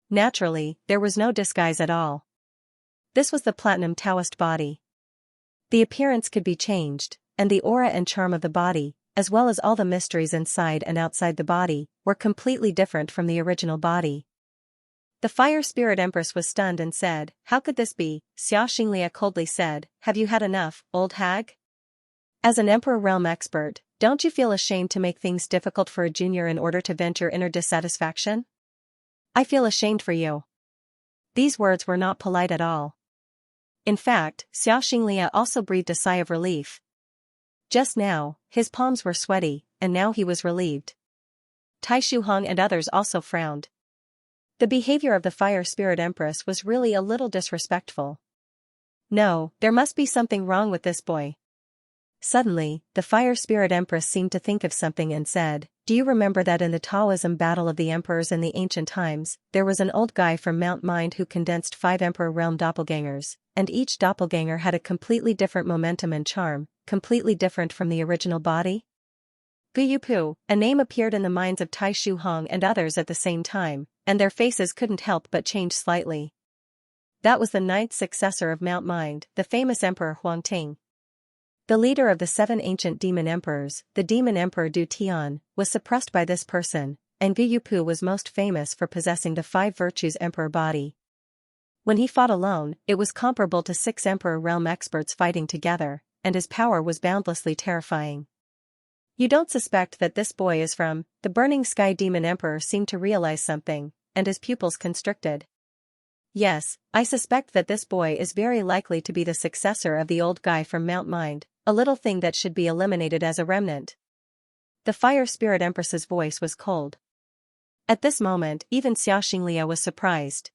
Naturally, there was no disguise at all. This was the Platinum Taoist body. The appearance could be changed, and the aura and charm of the body, as well as all the mysteries inside and outside the body, were completely different from the original body. The Fire Spirit Empress was stunned and said, "How could this be?" Xianxia coldly said, "Have you had enough, old hag? As an Emperor Realm expert, don't you feel ashamed to make things difficult for a junior in order to vent your inner dissatisfaction? I feel ashamed for you." These words were not polite at all. In fact, Xianxia also breathed a sigh of relief. Just now, his palms were sweaty, and now he was relieved. Tai Shuhong and others also frowned. The behavior of the Fire Spirit Empress was really a little disrespectful. No, there must be something wrong with this boy. Suddenly, the Fire Spirit Empress seemed to think of something and said, "Do you remember that in the Taoism battle of the emperors in the ancient times, there was an old guy from Mount Mind who condensed 5 Emperor Realm doppelgangers, and each doppelganger had a completely different momentum and charm, completely different from the original body?" Guyupu, a name appeared in the minds of Tai Shuhong and others at the same time, and their faces couldn't help but change slightly. That was the 9th successor of Mount Mind, the famous Emperor Huangting. The leader of the 7 ancient demon emperors, the demon emperor Du Tian, was suppressed by this person, and Guyupu was most famous for possessing the 5 virtues emperor body. When he fought alone, it was comparable to 6 Emperor Realm experts fighting together, and his power was boundlessly terrifying. You don't suspect that this boy is from the Burning Sky Demon Emperor seemed to realize something, and his pupils constricted. Yes, I suspect that this boy is very likely to be the successor of the old guy from Mount Mind, a little thing that should be eliminated as a remnant. The Fire Spirit Empress's voice was cold. At this moment, even Xiaoxinglia was surprised.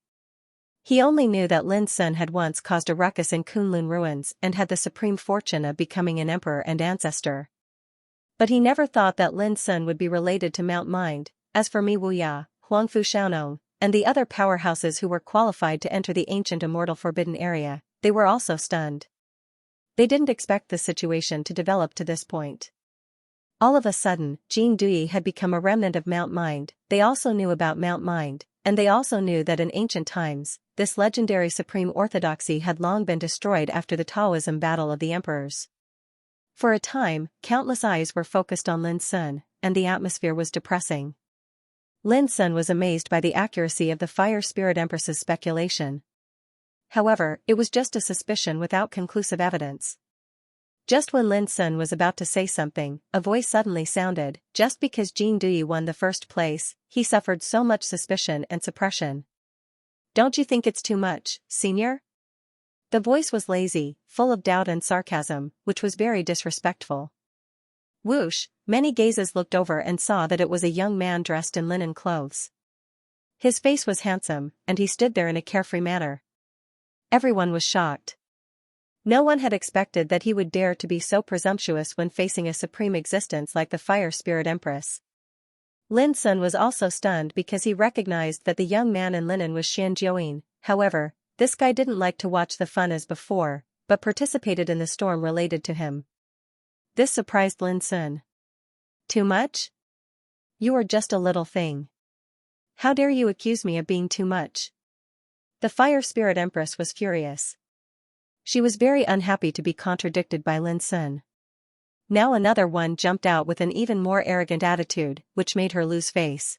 He only knew that Lin Sun had once caused a ruckus in Kunlun ruins and had the supreme fortune of becoming an emperor and ancestor. But he never thought that Lin Sun would be related to Mount Mind. As for Mi Wuya, Huangfu Xiaonong, and the other powerhouses who were qualified to enter the ancient immortal forbidden area, they were also stunned. They didn't expect the situation to develop to this point. All of a sudden, Jing Dui had become a remnant of Mount Mind. They also knew about Mount Mind, and they also knew that in ancient times, this legendary supreme orthodoxy had long been destroyed after the Taoism battle of the emperors. For a time, countless eyes were focused on Lin Sun, and the atmosphere was depressing. Lin Sun was amazed by the accuracy of the Fire Spirit Empress's speculation. However, it was just a suspicion without conclusive evidence. Just when Lin Sun was about to say something, a voice suddenly sounded, "Just because Jing Dui won the first place, he suffered so much suspicion and suppression. Don't you think it's too much, senior?" The voice was lazy, full of doubt and sarcasm, which was very disrespectful. Whoosh, many gazes looked over and saw that it was a young man dressed in linen clothes. His face was handsome, and he stood there in a carefree manner. Everyone was shocked. No one had expected that he would dare to be so presumptuous when facing a supreme existence like the Fire Spirit Empress. Lin Sun was also stunned because he recognized that the young man in linen was Xian Jiuyin. However, this guy didn't like to watch the fun as before, but participated in the storm related to him. This surprised Lin Sun. Too much? You are just a little thing. How dare you accuse me of being too much? The Fire Spirit Empress was furious. She was very unhappy to be contradicted by Lin Sun. Now another one jumped out with an even more arrogant attitude, which made her lose face.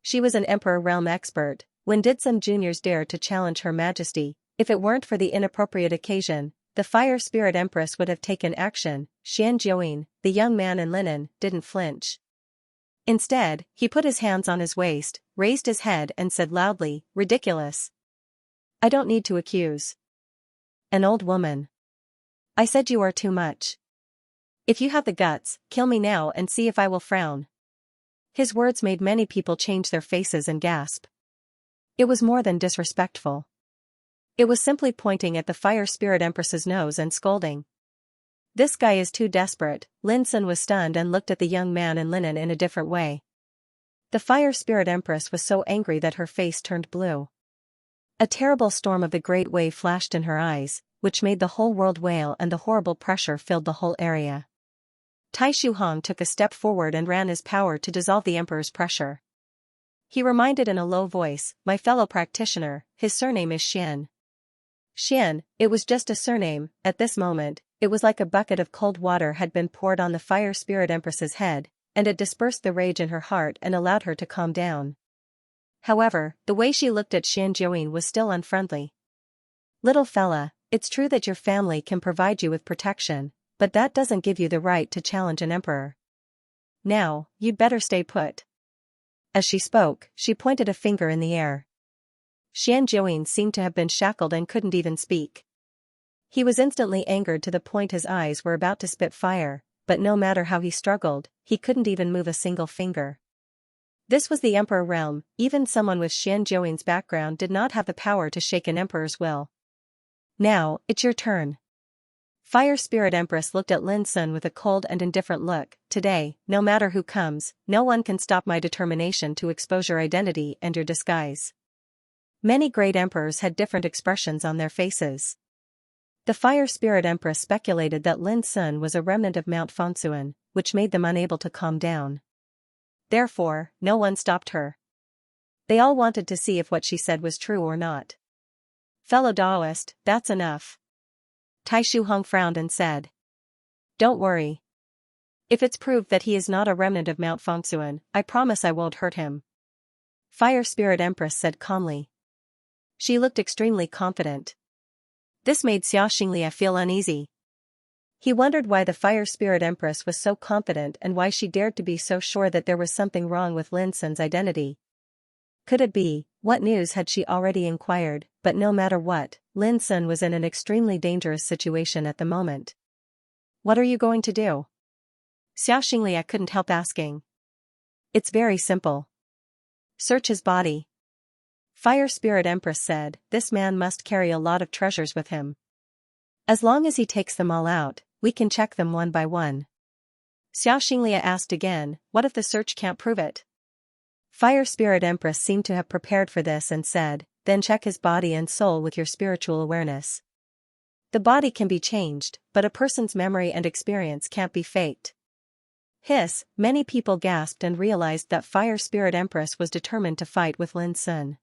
She was an Emperor realm expert. When did some juniors dare to challenge Her Majesty? If it weren't for the inappropriate occasion, the Fire Spirit Empress would have taken action. Xianxia, the young man in linen, didn't flinch. Instead, he put his hands on his waist, raised his head and said loudly, "Ridiculous. I don't need to accuse an old woman. I said you are too much. If you have the guts, kill me now and see if I will frown." His words made many people change their faces and gasp. It was more than disrespectful. It was simply pointing at the Fire Spirit Empress's nose and scolding. This guy is too desperate. Lin Sun was stunned and looked at the young man in linen in a different way. The Fire Spirit Empress was so angry that her face turned blue. A terrible storm of the great wave flashed in her eyes, which made the whole world wail, and the horrible pressure filled the whole area. Tai Shuhong took a step forward and ran his power to dissolve the emperor's pressure. He reminded in a low voice, "My fellow practitioner, his surname is Xian." Xian, it was just a surname. At this moment, it was like a bucket of cold water had been poured on the Fire Spirit Empress's head, and it dispersed the rage in her heart and allowed her to calm down. However, the way she looked at Xianxia was still unfriendly. "Little fella, it's true that your family can provide you with protection, but that doesn't give you the right to challenge an emperor. Now, you'd better stay put." As she spoke, she pointed a finger in the air. Xianxia seemed to have been shackled and couldn't even speak. He was instantly angered to the point his eyes were about to spit fire, but no matter how he struggled, he couldn't even move a single finger. This was the Emperor realm. Even someone with Xianxia's background did not have the power to shake an emperor's will. "Now, it's your turn." Fire Spirit Empress looked at Lin Sun with a cold and indifferent look. "Today, no matter who comes, no one can stop my determination to expose your identity and your disguise." Many great emperors had different expressions on their faces. The Fire Spirit Empress speculated that Lin Sun was a remnant of Mount Fangsuan, which made them unable to calm down. Therefore, no one stopped her. They all wanted to see if what she said was true or not. "Fellow Daoist, that's enough." Tai Shuhong frowned and said, "Don't worry. If it's proved that he is not a remnant of Mount Fangsuan, I promise I won't hurt him." Fire Spirit Empress said calmly. She looked extremely confident. This made Xianxia feel uneasy. He wondered why the Fire Spirit Empress was so confident and why she dared to be so sure that there was something wrong with Lin Sun's identity. Could it be? What news had she already inquired? But no matter what, Lin Sun was in an extremely dangerous situation at the moment. "What are you going to do?" Xianxia couldn't help asking. "It's very simple. Search his body." Fire Spirit Empress said, "This man must carry a lot of treasures with him. As long as he takes them all out, we can check them one by one." Xianxia asked again, "What if the search can't prove it?" Fire Spirit Empress seemed to have prepared for this and said, "Then check his body and soul with your spiritual awareness. The body can be changed, but a person's memory and experience can't be faked." Hiss, many people gasped and realized that Fire Spirit Empress was determined to fight with Lin Sun.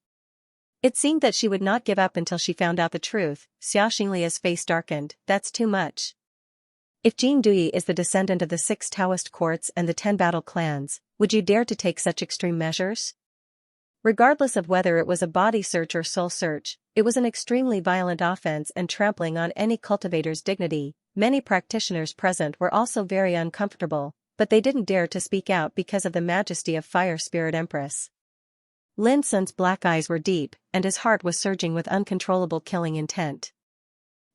It seemed that she would not give up until she found out the truth. Xiaoxinglia's face darkened. "That's too much. If Jing Dui is the descendant of the 6 Taoist courts and the 10 battle clans, would you dare to take such extreme measures?" Regardless of whether it was a body search or soul search, it was an extremely violent offense and trampling on any cultivator's dignity. Many practitioners present were also very uncomfortable, but they didn't dare to speak out because of the majesty of Fire Spirit Empress. Lin Sun's black eyes were deep, and his heart was surging with uncontrollable killing intent.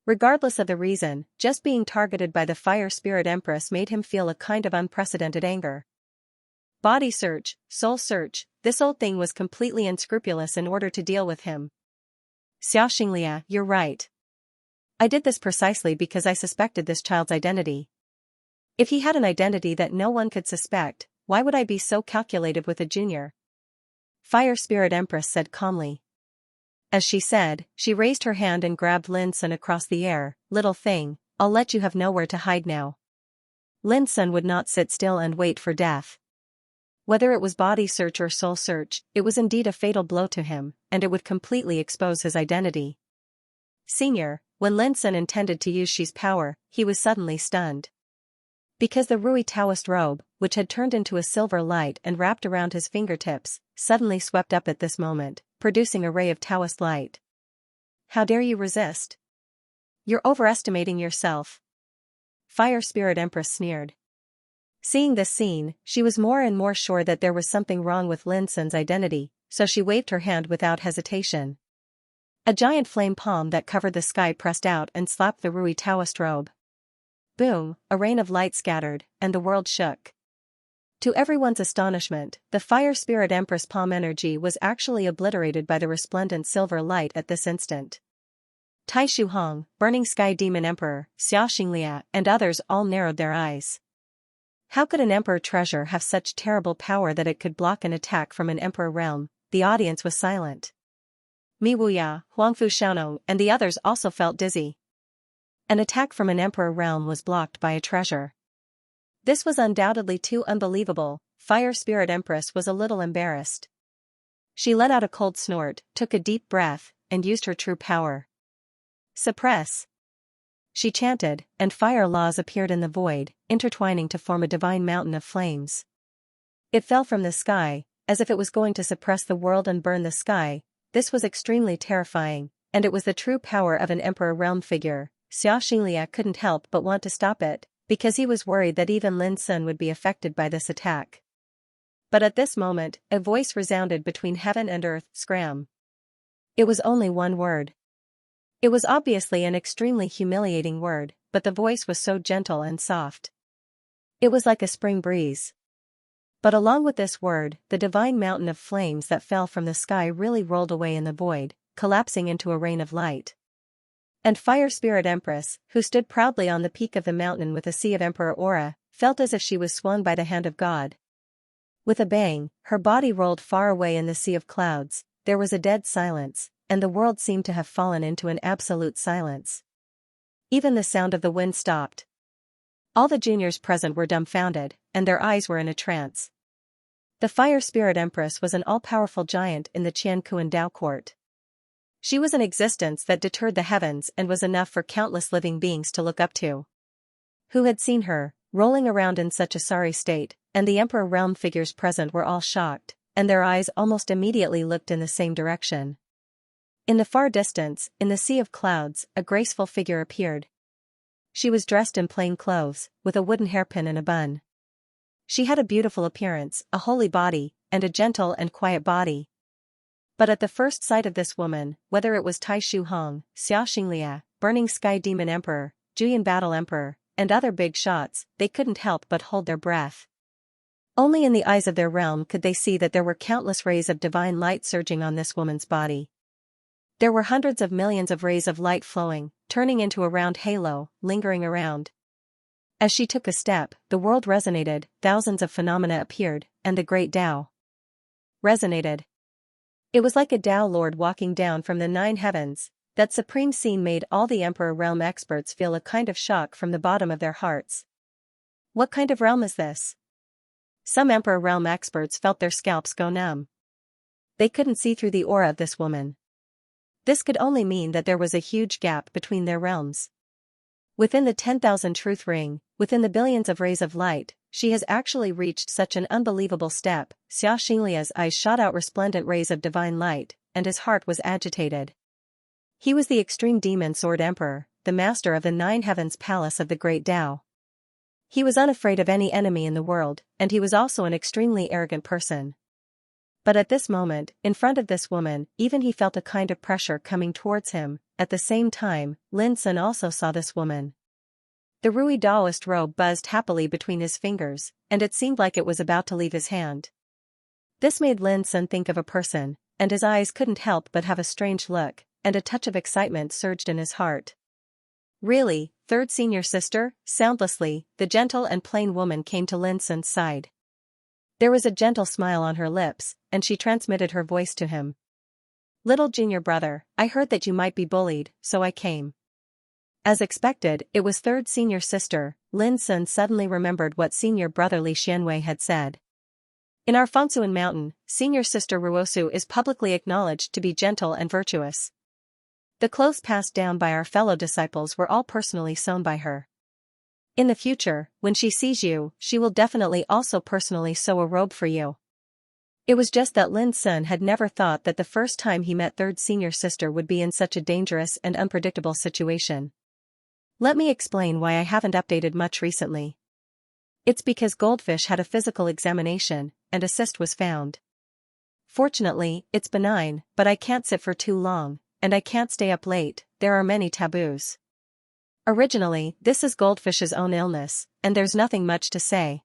Regardless of the reason, just being targeted by the Fire Spirit Empress made him feel a kind of unprecedented anger. Body search, soul search, this old thing was completely unscrupulous in order to deal with him. "Xiaoxinglia, you're right. I did this precisely because I suspected this child's identity. If he had an identity that no one could suspect, why would I be so calculated with a junior?" Fire Spirit Empress said calmly. As she said, she raised her hand and grabbed Lin Sun across the air. "Little thing, I'll let you have nowhere to hide now." Lin Sun would not sit still and wait for death. Whether it was body search or soul search, it was indeed a fatal blow to him, and it would completely expose his identity. Senior, when Lin Sun intended to use Shi's power, he was suddenly stunned. Because the Rui Taoist robe, which had turned into a silver light and wrapped around his fingertips, suddenly swept up at this moment, producing a ray of Taoist light. How dare you resist? You're overestimating yourself. Fire Spirit Empress sneered. Seeing this scene, she was more and more sure that there was something wrong with Lin Sun's identity, so she waved her hand without hesitation. A giant flame palm that covered the sky pressed out and slapped the Rui Taoist robe. Boom, a rain of light scattered, and the world shook. To everyone's astonishment, the Fire Spirit Empress palm energy was actually obliterated by the resplendent silver light at this instant. Tai Shu Hong, Burning Sky Demon Emperor, Xianxia, and others all narrowed their eyes. How could an emperor treasure have such terrible power that it could block an attack from an emperor realm? The audience was silent. Mi Wuya, Huangfu Xiaonong, and the others also felt dizzy. An attack from an emperor realm was blocked by a treasure. This was undoubtedly too unbelievable. Fire Spirit Empress was a little embarrassed. She let out a cold snort, took a deep breath, and used her true power. Suppress! She chanted, and fire laws appeared in the void, intertwining to form a divine mountain of flames. It fell from the sky, as if it was going to suppress the world and burn the sky. This was extremely terrifying, and it was the true power of an emperor realm figure. Xianxia couldn't help but want to stop it, because he was worried that even Lin Sun would be affected by this attack. But at this moment, a voice resounded between heaven and earth, scram. It was only one word. It was obviously an extremely humiliating word, but the voice was so gentle and soft. It was like a spring breeze. But along with this word, the divine mountain of flames that fell from the sky really rolled away in the void, collapsing into a rain of light. And Fire Spirit Empress, who stood proudly on the peak of the mountain with a sea of emperor aura, felt as if she was swung by the hand of God. With a bang, her body rolled far away in the sea of clouds. There was a dead silence, and the world seemed to have fallen into an absolute silence. Even the sound of the wind stopped. All the juniors present were dumbfounded, and their eyes were in a trance. The Fire Spirit Empress was an all-powerful giant in the Qiankuan Dao court. She was an existence that deterred the heavens and was enough for countless living beings to look up to. Who had seen her, rolling around in such a sorry state, and the emperor realm figures present were all shocked, and their eyes almost immediately looked in the same direction. In the far distance, in the sea of clouds, a graceful figure appeared. She was dressed in plain clothes, with a wooden hairpin and a bun. She had a beautiful appearance, a holy body, and a gentle and quiet body. But at the first sight of this woman, whether it was Tai Shu Hong, Xiaoxinglia, Burning Sky Demon Emperor, Juyin Battle Emperor, and other big shots, they couldn't help but hold their breath. Only in the eyes of their realm could they see that there were countless rays of divine light surging on this woman's body. There were hundreds of millions of rays of light flowing, turning into a round halo, lingering around. As she took a step, the world resonated, thousands of phenomena appeared, and the great Tao resonated. It was like a Tao Lord walking down from the 9 heavens. That supreme scene made all the Emperor Realm experts feel a kind of shock from the bottom of their hearts. What kind of realm is this? Some Emperor Realm experts felt their scalps go numb. They couldn't see through the aura of this woman. This could only mean that there was a huge gap between their realms. Within the 10,000 truth ring, within the billions of rays of light, she has actually reached such an unbelievable step. Xia Xinglia's eyes shot out resplendent rays of divine light, and his heart was agitated. He was the extreme demon sword emperor, the master of the 9 heavens palace of the great Tao. He was unafraid of any enemy in the world, and he was also an extremely arrogant person. But at this moment, in front of this woman, even he felt a kind of pressure coming towards him. At the same time, Lin Sun also saw this woman. The Rui Daoist robe buzzed happily between his fingers, and it seemed like it was about to leave his hand. This made Lin Sun think of a person, and his eyes couldn't help but have a strange look, and a touch of excitement surged in his heart. Really, third senior sister? Soundlessly, the gentle and plain woman came to Lin Sun's side. There was a gentle smile on her lips, and she transmitted her voice to him. Little junior brother, I heard that you might be bullied, so I came. As expected, it was third senior sister. Lin Sun suddenly remembered what senior brother Li Xianwei had said. In our Fengsuan mountain, senior sister Ruosu is publicly acknowledged to be gentle and virtuous. The clothes passed down by our fellow disciples were all personally sewn by her. In the future, when she sees you, she will definitely also personally sew a robe for you. It was just that Lin Sun had never thought that the first time he met third senior sister would be in such a dangerous and unpredictable situation. Let me explain why I haven't updated much recently. It's because Goldfish had a physical examination, and a cyst was found. Fortunately, it's benign, but I can't sit for too long, and I can't stay up late, there are many taboos. Originally, this is Goldfish's own illness, and there's nothing much to say.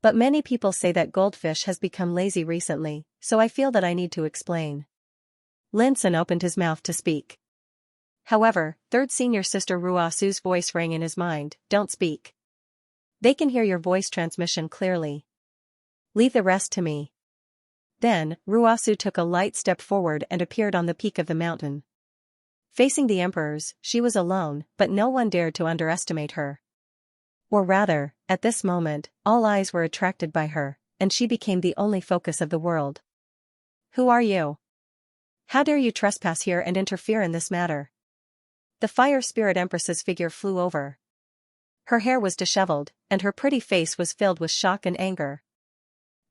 But many people say that Goldfish has become lazy recently, so I feel that I need to explain. Lin Sun opened his mouth to speak. However, third senior sister Ruosu's voice rang in his mind, "Don't speak. They can hear your voice transmission clearly. Leave the rest to me." Then, Ruosu took a light step forward and appeared on the peak of the mountain. Facing the emperors, she was alone, but no one dared to underestimate her. Or rather, at this moment, all eyes were attracted by her, and she became the only focus of the world. "Who are you? How dare you trespass here and interfere in this matter?" The fire spirit empress's figure flew over. Her hair was disheveled, and her pretty face was filled with shock and anger.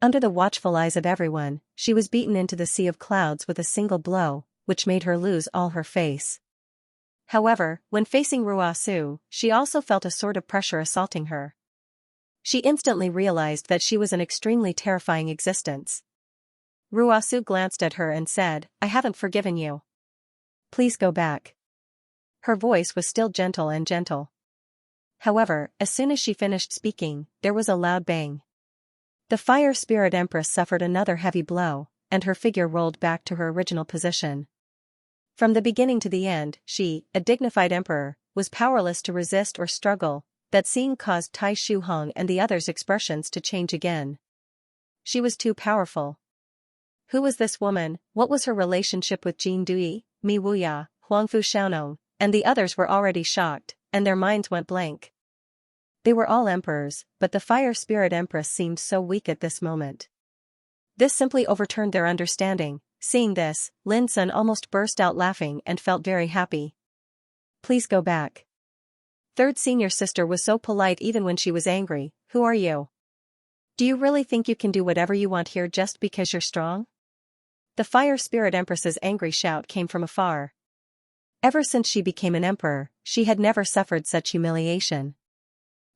Under the watchful eyes of everyone, she was beaten into the sea of clouds with a single blow, which made her lose all her face. However, when facing Ruosu, she also felt a sort of pressure assaulting her. She instantly realized that she was an extremely terrifying existence. Ruosu glanced at her and said, "I haven't forgiven you. Please go back." Her voice was still gentle and gentle. However, as soon as she finished speaking, there was a loud bang. The fire spirit empress suffered another heavy blow, and her figure rolled back to her original position. From the beginning to the end, she, a dignified emperor, was powerless to resist or struggle. That scene caused Tai Shu Hong and the others' expressions to change again. She was too powerful. Who was this woman? What was her relationship with Jin Dui, Mi Wuya, Huangfu Xiaonong? And the others were already shocked, and their minds went blank. They were all emperors, but the fire spirit empress seemed so weak at this moment. This simply overturned their understanding. Seeing this, Lin Sun almost burst out laughing and felt very happy. "Please go back." Third senior sister was so polite even when she was angry. "Who are you? Do you really think you can do whatever you want here just because you're strong?" The fire spirit empress's angry shout came from afar. Ever since she became an emperor, she had never suffered such humiliation.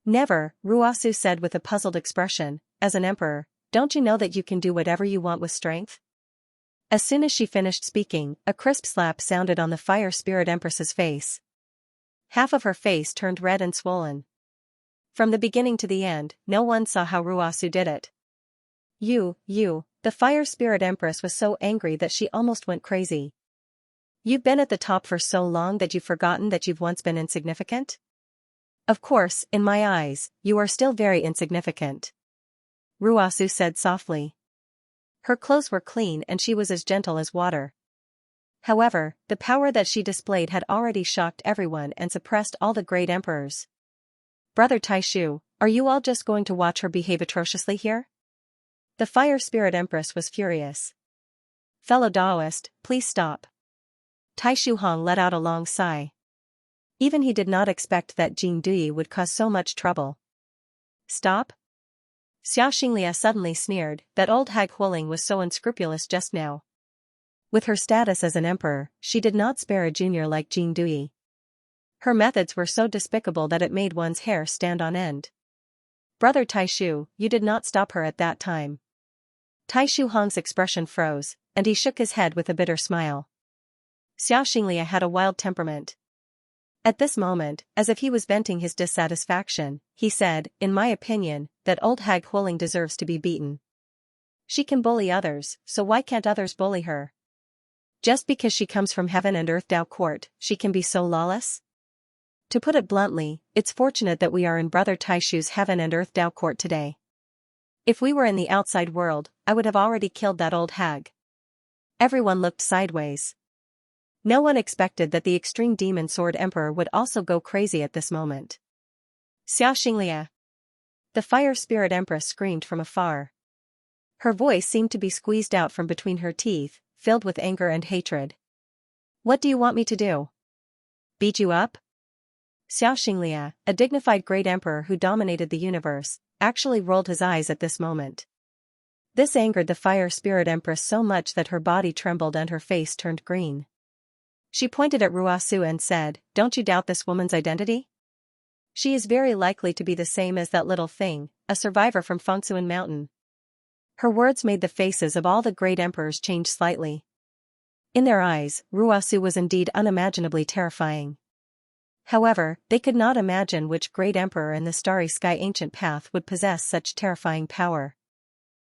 "Never," Ruosu said with a puzzled expression. "As an emperor, don't you know that you can do whatever you want with strength?" As soon as she finished speaking, a crisp slap sounded on the fire spirit empress's face. Half of her face turned red and swollen. From the beginning to the end, no one saw how Ruosu did it. You, the fire spirit empress was so angry that she almost went crazy. "You've been at the top for so long that you've forgotten that you've once been insignificant? Of course, in my eyes, you are still very insignificant," Ruosu said softly. Her clothes were clean and she was as gentle as water. However, the power that she displayed had already shocked everyone and suppressed all the great emperors. "Brother Taishu, are you all just going to watch her behave atrociously here?" The fire spirit empress was furious. "Fellow Daoist, please stop." Taishu Hong let out a long sigh. Even he did not expect that Jin Dui would cause so much trouble. "Stop?" Xianxia suddenly sneered, that old hag Huling was so unscrupulous just now. With her status as an emperor, she did not spare a junior like Jin Dui. Her methods were so despicable that it made one's hair stand on end. "Brother Taishu, you did not stop her at that time." Taishu Hong's expression froze, and he shook his head with a bitter smile. Xiaoxinglia had a wild temperament. At this moment, as if he was venting his dissatisfaction, he said, "In my opinion, that old hag Huling deserves to be beaten. She can bully others, so why can't others bully her? Just because she comes from heaven and earth Dao court, she can be so lawless? To put it bluntly, it's fortunate that we are in Brother Taishu's heaven and earth Dao court today. If we were in the outside world, I would have already killed that old hag." Everyone looked sideways. No one expected that the extreme demon sword emperor would also go crazy at this moment. "Xiaoxinglia!" The fire spirit empress screamed from afar. Her voice seemed to be squeezed out from between her teeth, filled with anger and hatred. What do you want me to do? Beat you up? Xianxia, a dignified great emperor who dominated the universe, actually rolled his eyes at this moment. This angered the fire spirit empress so much that her body trembled and her face turned green. She pointed at Ruasu and said, "Don't you doubt this woman's identity? She is very likely to be the same as that little thing, a survivor from Fengsuan Mountain." Her words made the faces of all the great emperors change slightly. In their eyes, Ruasu was indeed unimaginably terrifying. However, they could not imagine which great emperor in the starry sky ancient path would possess such terrifying power.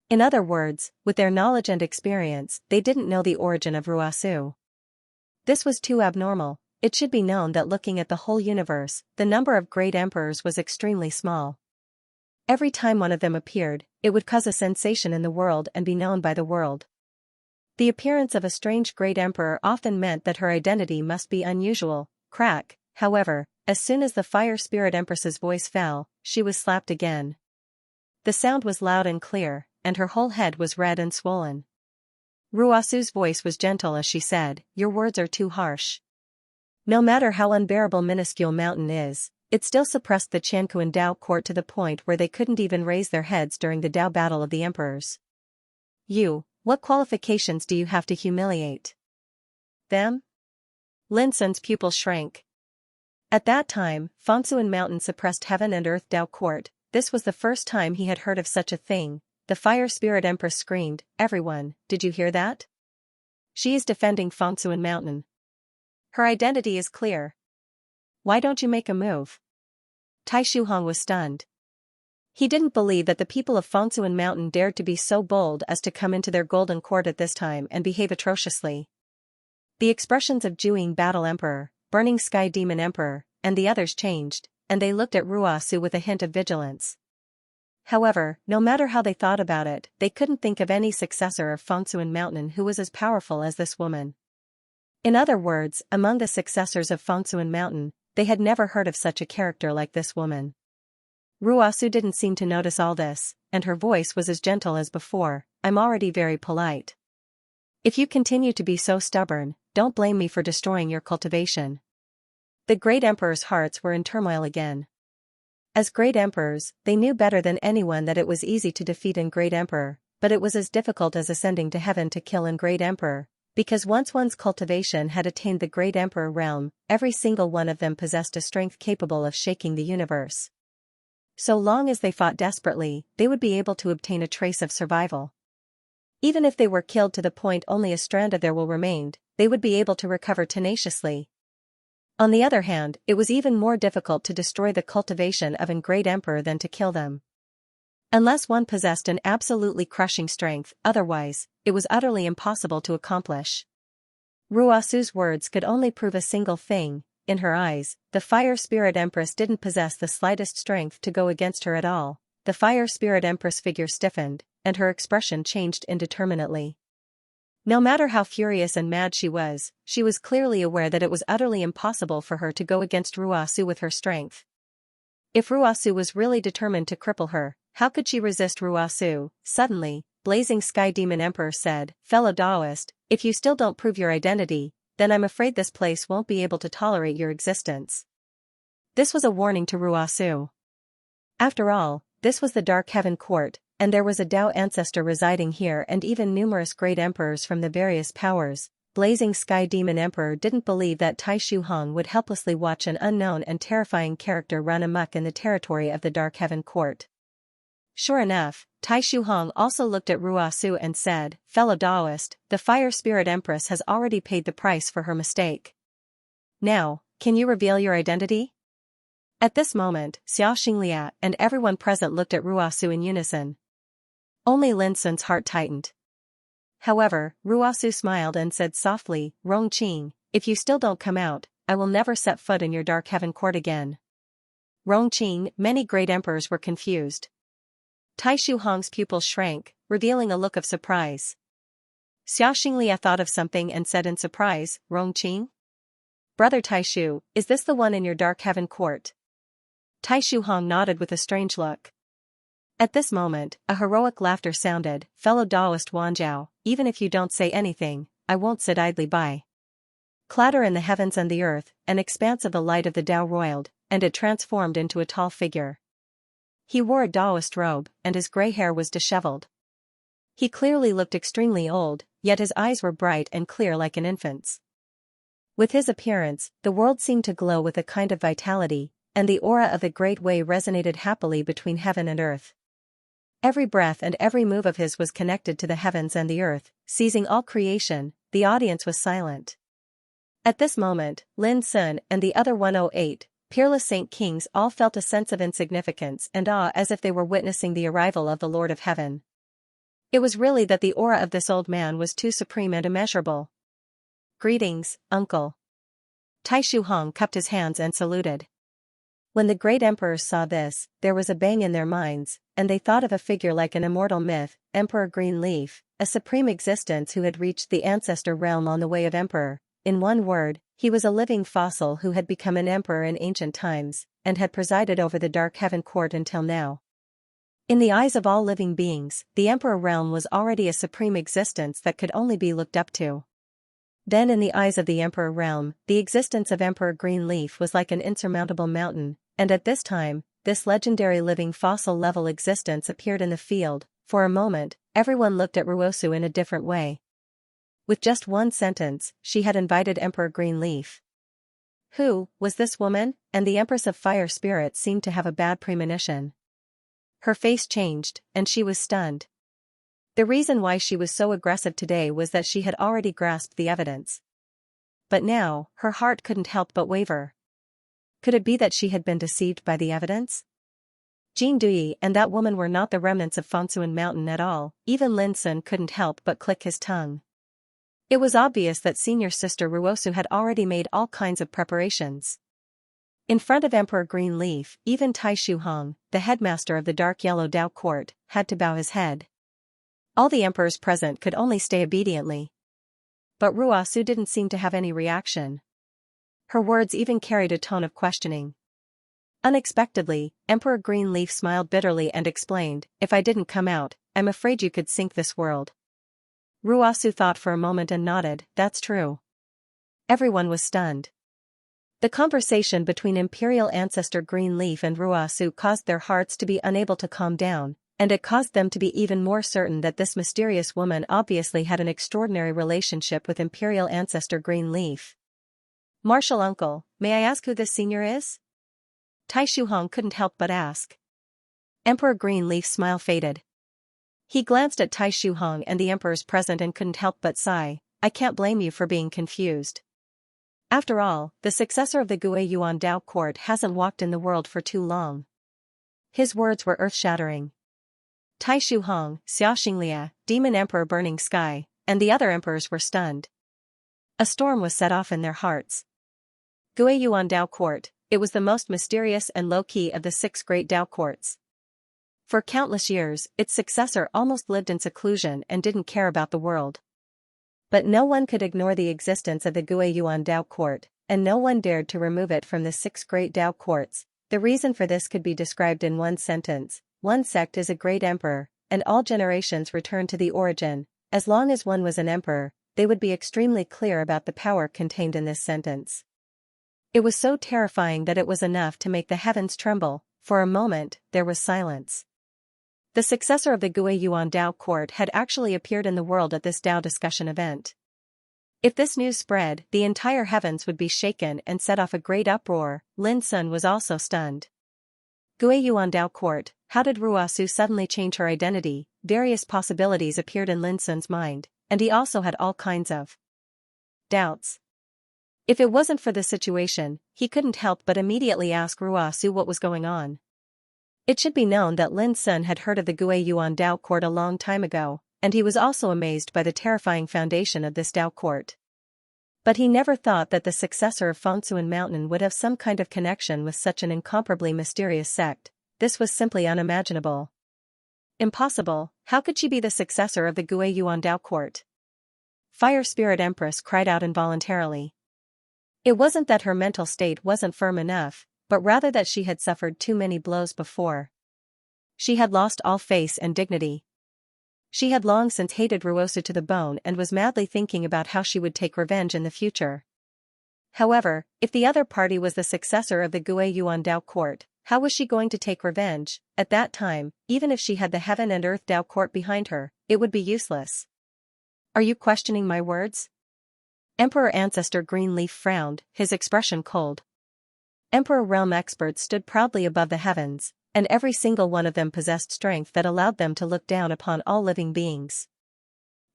In other words, with their knowledge and experience, they didn't know the origin of Ruasu. This was too abnormal. It should be known that looking at the whole universe, the number of great emperors was extremely small. Every time one of them appeared, it would cause a sensation in the world and be known by the world. The appearance of a strange great emperor often meant that her identity must be unusual. Crack, however, as soon as the fire spirit empress's voice fell, she was slapped again. The sound was loud and clear, and her whole head was red and swollen. Ruasu's voice was gentle as she said, "Your words are too harsh. No matter how unbearable minuscule mountain is, it still suppressed the Qianquan Dao court to the point where they couldn't even raise their heads during the Dao battle of the emperors. What qualifications do you have to humiliate them?" Lin Sun's pupil shrank. At that time, Fengsuan Mountain suppressed heaven and earth Dao court. This was the first time he had heard of such a thing. The fire spirit empress screamed, "Everyone, did you hear that? She is defending Fengsuan Mountain. Her identity is clear. Why don't you make a move?" Tai Shuhong was stunned. He didn't believe that the people of Fengsuan Mountain dared to be so bold as to come into their golden court at this time and behave atrociously. The expressions of Juing Battle Emperor, Burning Sky Demon Emperor, and the others changed, and they looked at Ruasu with a hint of vigilance. However, no matter how they thought about it, they couldn't think of any successor of Fengsuan Mountain who was as powerful as this woman. In other words, among the successors of Fengsuan Mountain, they had never heard of such a character like this woman. Ruasu didn't seem to notice all this, and her voice was as gentle as before, "I'm already very polite. If you continue to be so stubborn, don't blame me for destroying your cultivation." The great emperors' hearts were in turmoil again. As great emperors, they knew better than anyone that it was easy to defeat a great emperor, but it was as difficult as ascending to heaven to kill a great emperor, because once one's cultivation had attained the great emperor realm, every single one of them possessed a strength capable of shaking the universe. So long as they fought desperately, they would be able to obtain a trace of survival. Even if they were killed to the point only a strand of their will remained, they would be able to recover tenaciously. On the other hand, it was even more difficult to destroy the cultivation of a great emperor than to kill them. Unless one possessed an absolutely crushing strength, otherwise, it was utterly impossible to accomplish. Ruasu's words could only prove a single thing. In her eyes, the fire spirit empress didn't possess the slightest strength to go against her at all. The fire spirit empress figure stiffened, and her expression changed indeterminately. No matter how furious and mad she was clearly aware that it was utterly impossible for her to go against Ruasu with her strength. If Ruasu was really determined to cripple her, how could she resist Ruasu? Suddenly, Blazing Sky Demon Emperor said, "Fellow Daoist, if you still don't prove your identity, then I'm afraid this place won't be able to tolerate your existence." This was a warning to Ruasu. After all, this was the Dark Heaven Court, and there was a Dao ancestor residing here and even numerous great emperors from the various powers. Blazing Sky Demon Emperor didn't believe that Tai Shuhong would helplessly watch an unknown and terrifying character run amok in the territory of the Dark Heaven Court. Sure enough, Tai Shuhong also looked at Ruasu and said, "Fellow Daoist, the Fire Spirit Empress has already paid the price for her mistake. Now, can you reveal your identity?" At this moment, Xianxia and everyone present looked at Ruasu in unison. Only Lin Sun's heart tightened. However, Ruasu smiled and said softly, "Rongqing, if you still don't come out, I will never set foot in your Dark Heaven Court again." Rongqing, many great emperors were confused. Tai Shuhong's pupils shrank, revealing a look of surprise. Xiaoxinglia thought of something and said in surprise, "Rongqing? Brother Taishu, is this the one in your Dark Heaven Court?" Tai Shuhong nodded with a strange look. At this moment, a heroic laughter sounded, "Fellow Taoist Wanjiao, even if you don't say anything, I won't sit idly by." Clatter in the heavens and the earth, an expanse of the light of the Tao roiled, and it transformed into a tall figure. He wore a Taoist robe, and his grey hair was disheveled. He clearly looked extremely old, yet his eyes were bright and clear like an infant's. With his appearance, the world seemed to glow with a kind of vitality, and the aura of the Great Way resonated happily between heaven and earth. Every breath and every move of his was connected to the heavens and the earth, seizing all creation. The audience was silent. At this moment, Lin Sun and the other 108, peerless Saint Kings all felt a sense of insignificance and awe as if they were witnessing the arrival of the Lord of Heaven. It was really that the aura of this old man was too supreme and immeasurable. "Greetings, uncle." Tai Shu Hong cupped his hands and saluted. When the great emperors saw this, there was a bang in their minds, and they thought of a figure like an immortal myth, Emperor Greenleaf, a supreme existence who had reached the ancestor realm on the way of emperor. In one word, he was a living fossil who had become an emperor in ancient times, and had presided over the Dark Heaven Court until now. In the eyes of all living beings, the emperor realm was already a supreme existence that could only be looked up to. Then in the eyes of the emperor realm, the existence of Emperor Greenleaf was like an insurmountable mountain, and at this time, this legendary living fossil-level existence appeared in the field. For a moment, everyone looked at Ruosu in a different way. With just one sentence, she had invited Emperor Greenleaf. Who was this woman? And the Empress of Fire Spirits seemed to have a bad premonition. Her face changed, and she was stunned. The reason why she was so aggressive today was that she had already grasped the evidence. But now, her heart couldn't help but waver. Could it be that she had been deceived by the evidence? Jean Dui and that woman were not the remnants of Fangsuan Mountain at all. Even Lin Sun couldn't help but click his tongue. It was obvious that senior sister Ruosu had already made all kinds of preparations. In front of Emperor Greenleaf, even Tai Shu Hong, the headmaster of the Dark Yellow Tao Court, had to bow his head. All the emperors present could only stay obediently. But Ruosu didn't seem to have any reaction. Her words even carried a tone of questioning. Unexpectedly, Emperor Greenleaf smiled bitterly and explained, "If I didn't come out, I'm afraid you could sink this world." Ruosu thought for a moment and nodded, "That's true." Everyone was stunned. The conversation between Imperial Ancestor Greenleaf and Ruosu caused their hearts to be unable to calm down, and it caused them to be even more certain that this mysterious woman obviously had an extraordinary relationship with Imperial Ancestor Greenleaf. "Martial uncle, may I ask who this senior is?" Tai Shu Hong couldn't help but ask. Emperor Greenleaf's smile faded. He glanced at Tai Shu Hong and the emperors present and couldn't help but sigh, "I can't blame you for being confused. After all, the successor of the Gue Yuan Tao Court hasn't walked in the world for too long." His words were earth-shattering. Tai Shu Hong, Xianxia, Demon Emperor Burning Sky, and the other emperors were stunned. A storm was set off in their hearts. Gue Yuan Tao Court, it was the most mysterious and low-key of the 6 great Tao courts. For countless years, its successor almost lived in seclusion and didn't care about the world. But no one could ignore the existence of the Gue Yuan Tao Court, and no one dared to remove it from the 6 great Tao courts. The reason for this could be described in one sentence: one sect is a great emperor, and all generations return to the origin. As long as one was an emperor, they would be extremely clear about the power contained in this sentence. It was so terrifying that it was enough to make the heavens tremble. For a moment, there was silence. The successor of the Gue Yuan Tao Court had actually appeared in the world at this Tao discussion event. If this news spread, the entire heavens would be shaken and set off a great uproar. Lin Sun was also stunned. Gue Yuan Tao Court, how did Ruosu suddenly change her identity? Various possibilities appeared in Lin Sun's mind, and he also had all kinds of doubts. If it wasn't for the situation, he couldn't help but immediately ask Ruosu what was going on. It should be known that Lin Sun had heard of the Gue Yuan Tao Court a long time ago, and he was also amazed by the terrifying foundation of this Tao Court. But he never thought that the successor of Fangsuan Mountain would have some kind of connection with such an incomparably mysterious sect. This was simply unimaginable. Impossible, how could she be the successor of the Gue Yuan Tao Court? Fire Spirit Empress cried out involuntarily. It wasn't that her mental state wasn't firm enough, but rather that she had suffered too many blows before. She had lost all face and dignity. She had long since hated Ruosu to the bone and was madly thinking about how she would take revenge in the future. However, if the other party was the successor of the Guiyuan Dao court, how was she going to take revenge? At that time, even if she had the heaven and earth Dao court behind her, it would be useless. Are you questioning my words? Emperor Ancestor Greenleaf frowned, his expression cold. Emperor Realm experts stood proudly above the heavens, and every single one of them possessed strength that allowed them to look down upon all living beings.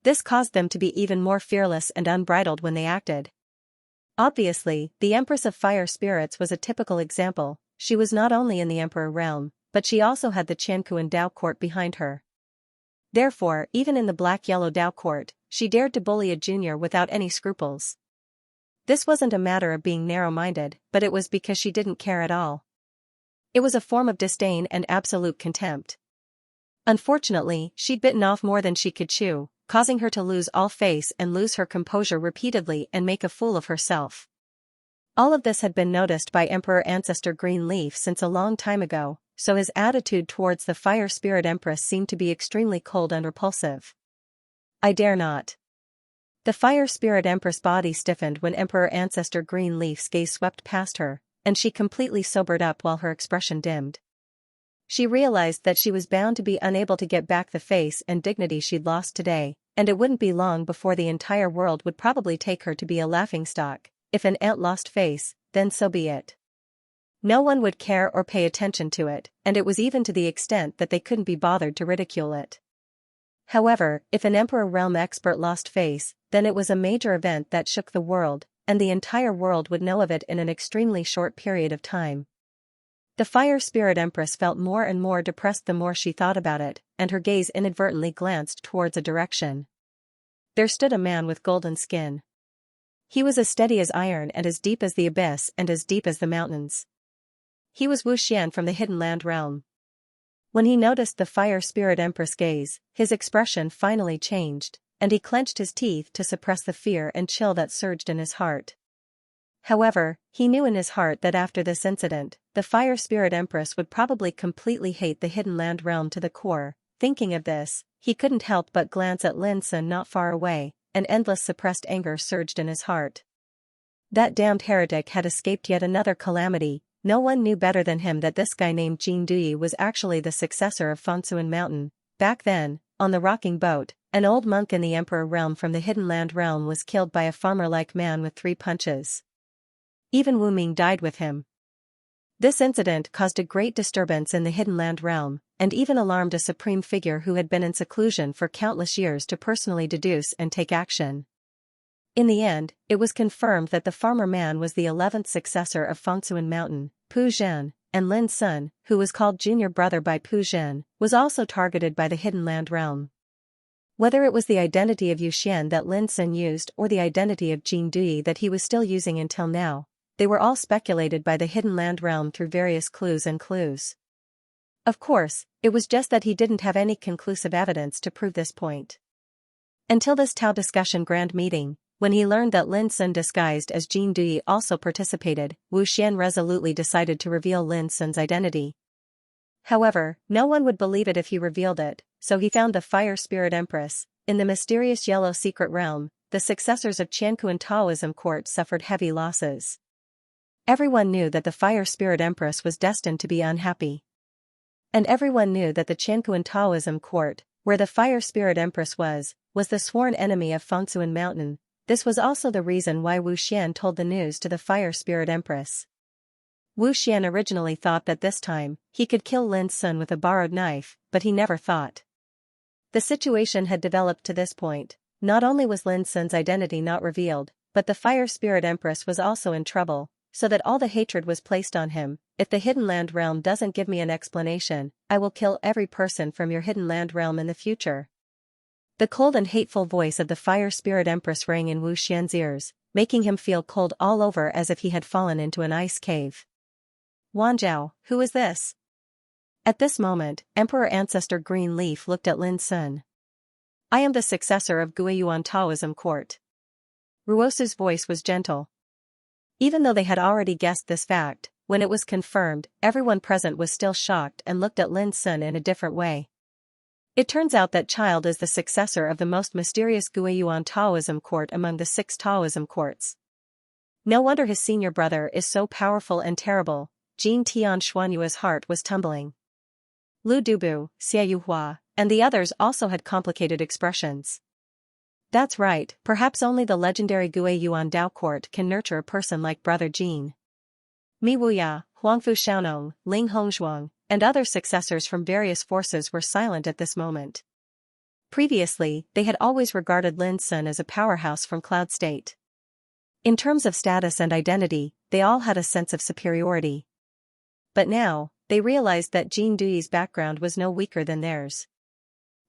This caused them to be even more fearless and unbridled when they acted. Obviously, the Empress of Fire Spirits was a typical example. She was not only in the Emperor realm, but she also had the Qianquan Dao court behind her. Therefore, even in the Black-Yellow Dao court, she dared to bully a junior without any scruples. This wasn't a matter of being narrow-minded, but it was because she didn't care at all. It was a form of disdain and absolute contempt. Unfortunately, she'd bitten off more than she could chew, causing her to lose all face and lose her composure repeatedly and make a fool of herself. All of this had been noticed by Emperor Ancestor Greenleaf since a long time ago, so his attitude towards the Fire Spirit Empress seemed to be extremely cold and repulsive. I dare not. The Fire Spirit Empress' body stiffened when Emperor Ancestor Greenleaf's gaze swept past her, and she completely sobered up while her expression dimmed. She realized that she was bound to be unable to get back the face and dignity she'd lost today, and it wouldn't be long before the entire world would probably take her to be a laughingstock. If an ant lost face, then so be it. No one would care or pay attention to it, and it was even to the extent that they couldn't be bothered to ridicule it. However, if an Emperor Realm expert lost face, then it was a major event that shook the world, and the entire world would know of it in an extremely short period of time. The Fire Spirit Empress felt more and more depressed the more she thought about it, and her gaze inadvertently glanced towards a direction. There stood a man with golden skin. He was as steady as iron and as deep as the abyss and as deep as the mountains. He was Wu Xian from the Hidden Land realm. When he noticed the Fire Spirit Empress gaze, his expression finally changed, and he clenched his teeth to suppress the fear and chill that surged in his heart. However, he knew in his heart that after this incident, the Fire Spirit Empress would probably completely hate the Hidden Land realm to the core. Thinking of this, he couldn't help but glance at Lin Sun not far away, and endless suppressed anger surged in his heart. That damned heretic had escaped yet another calamity. No one knew better than him that this guy named Jin Duyi was actually the successor of Fangsuan Mountain. Back then, on the rocking boat, an old monk in the Emperor realm from the Hidden Land realm was killed by a farmer-like man with 3 punches. Even Wu Ming died with him. This incident caused a great disturbance in the Hidden Land realm, and even alarmed a supreme figure who had been in seclusion for countless years to personally deduce and take action. In the end, it was confirmed that the farmer man was the 11th successor of Fangsuan Mountain, Pu Zhen, and Lin Sun, who was called junior brother by Pu Zhen, was also targeted by the Hidden Land realm. Whether it was the identity of Yu Xian that Lin Sun used or the identity of Jin Duyi that he was still using until now, they were all speculated by the Hidden Land realm through various clues. Of course, it was just that he didn't have any conclusive evidence to prove this point. Until this Tao discussion grand meeting, when he learned that Lin Sun disguised as Jin Duyi also participated, Wu Xian resolutely decided to reveal Lin Sun's identity. However, no one would believe it if he revealed it, so he found the Fire Spirit Empress. In the mysterious Yellow Secret Realm, the successors of Qianquan Taoism court suffered heavy losses. Everyone knew that the Fire Spirit Empress was destined to be unhappy. And everyone knew that the Qianquan Taoism court, where the Fire Spirit Empress was the sworn enemy of Fangsuan Mountain. This was also the reason why Wu Xian told the news to the Fire Spirit Empress. Wu Xian originally thought that this time, he could kill Lin Sun with a borrowed knife, but he never thought. The situation had developed to this point. Not only was Lin Sun's identity not revealed, but the Fire Spirit Empress was also in trouble, so that all the hatred was placed on him. If the Hidden Land realm doesn't give me an explanation, I will kill every person from your Hidden Land realm in the future. The cold and hateful voice of the Fire Spirit Empress rang in Wu Xian's ears, making him feel cold all over as if he had fallen into an ice cave. Wanzhao, who is this? At this moment, Emperor Ancestor Green Leaf looked at Lin Sun. I am the successor of Guiyuan Taoism court. Ruosu's voice was gentle. Even though they had already guessed this fact, when it was confirmed, everyone present was still shocked and looked at Lin Sun in a different way. It turns out that child is the successor of the most mysterious Guiyuan Taoism court among the 6 Taoism courts. No wonder his senior brother is so powerful and terrible. Jin Tian Xuanyue's heart was tumbling. Lu Dubu, Xie Yuhua, and the others also had complicated expressions. That's right, perhaps only the legendary Guiyuan Dao court can nurture a person like Brother Jin. Mi Wuya, Huangfu Xiaonong, Ling Hongzhuang, and other successors from various forces were silent at this moment. Previously, they had always regarded Lin Sun as a powerhouse from Cloud State. In terms of status and identity, they all had a sense of superiority. But now, they realized that Jin Duyi's background was no weaker than theirs.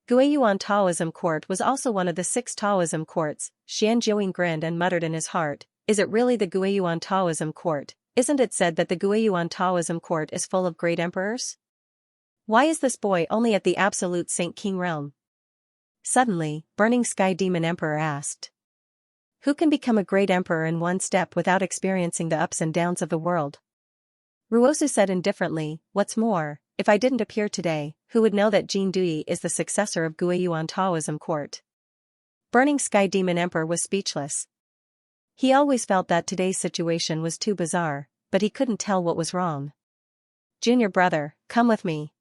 Guiyuan Taoism court was also one of the 6 Taoism courts. Xian Jiuing grinned and muttered in his heart, "Is it really the Guiyuan Taoism court? Isn't it said that the Guiyuan Taoism court is full of great emperors? Why is this boy only at the absolute Saint King realm?" Suddenly, Burning Sky Demon Emperor asked. Who can become a great emperor in one step without experiencing the ups and downs of the world? Ruosu said indifferently, "What's more, if I didn't appear today, who would know that Jin Duyi is the successor of Guiyuan Taoism court?" Burning Sky Demon Emperor was speechless. He always felt that today's situation was too bizarre, but he couldn't tell what was wrong. "Junior brother, come with me."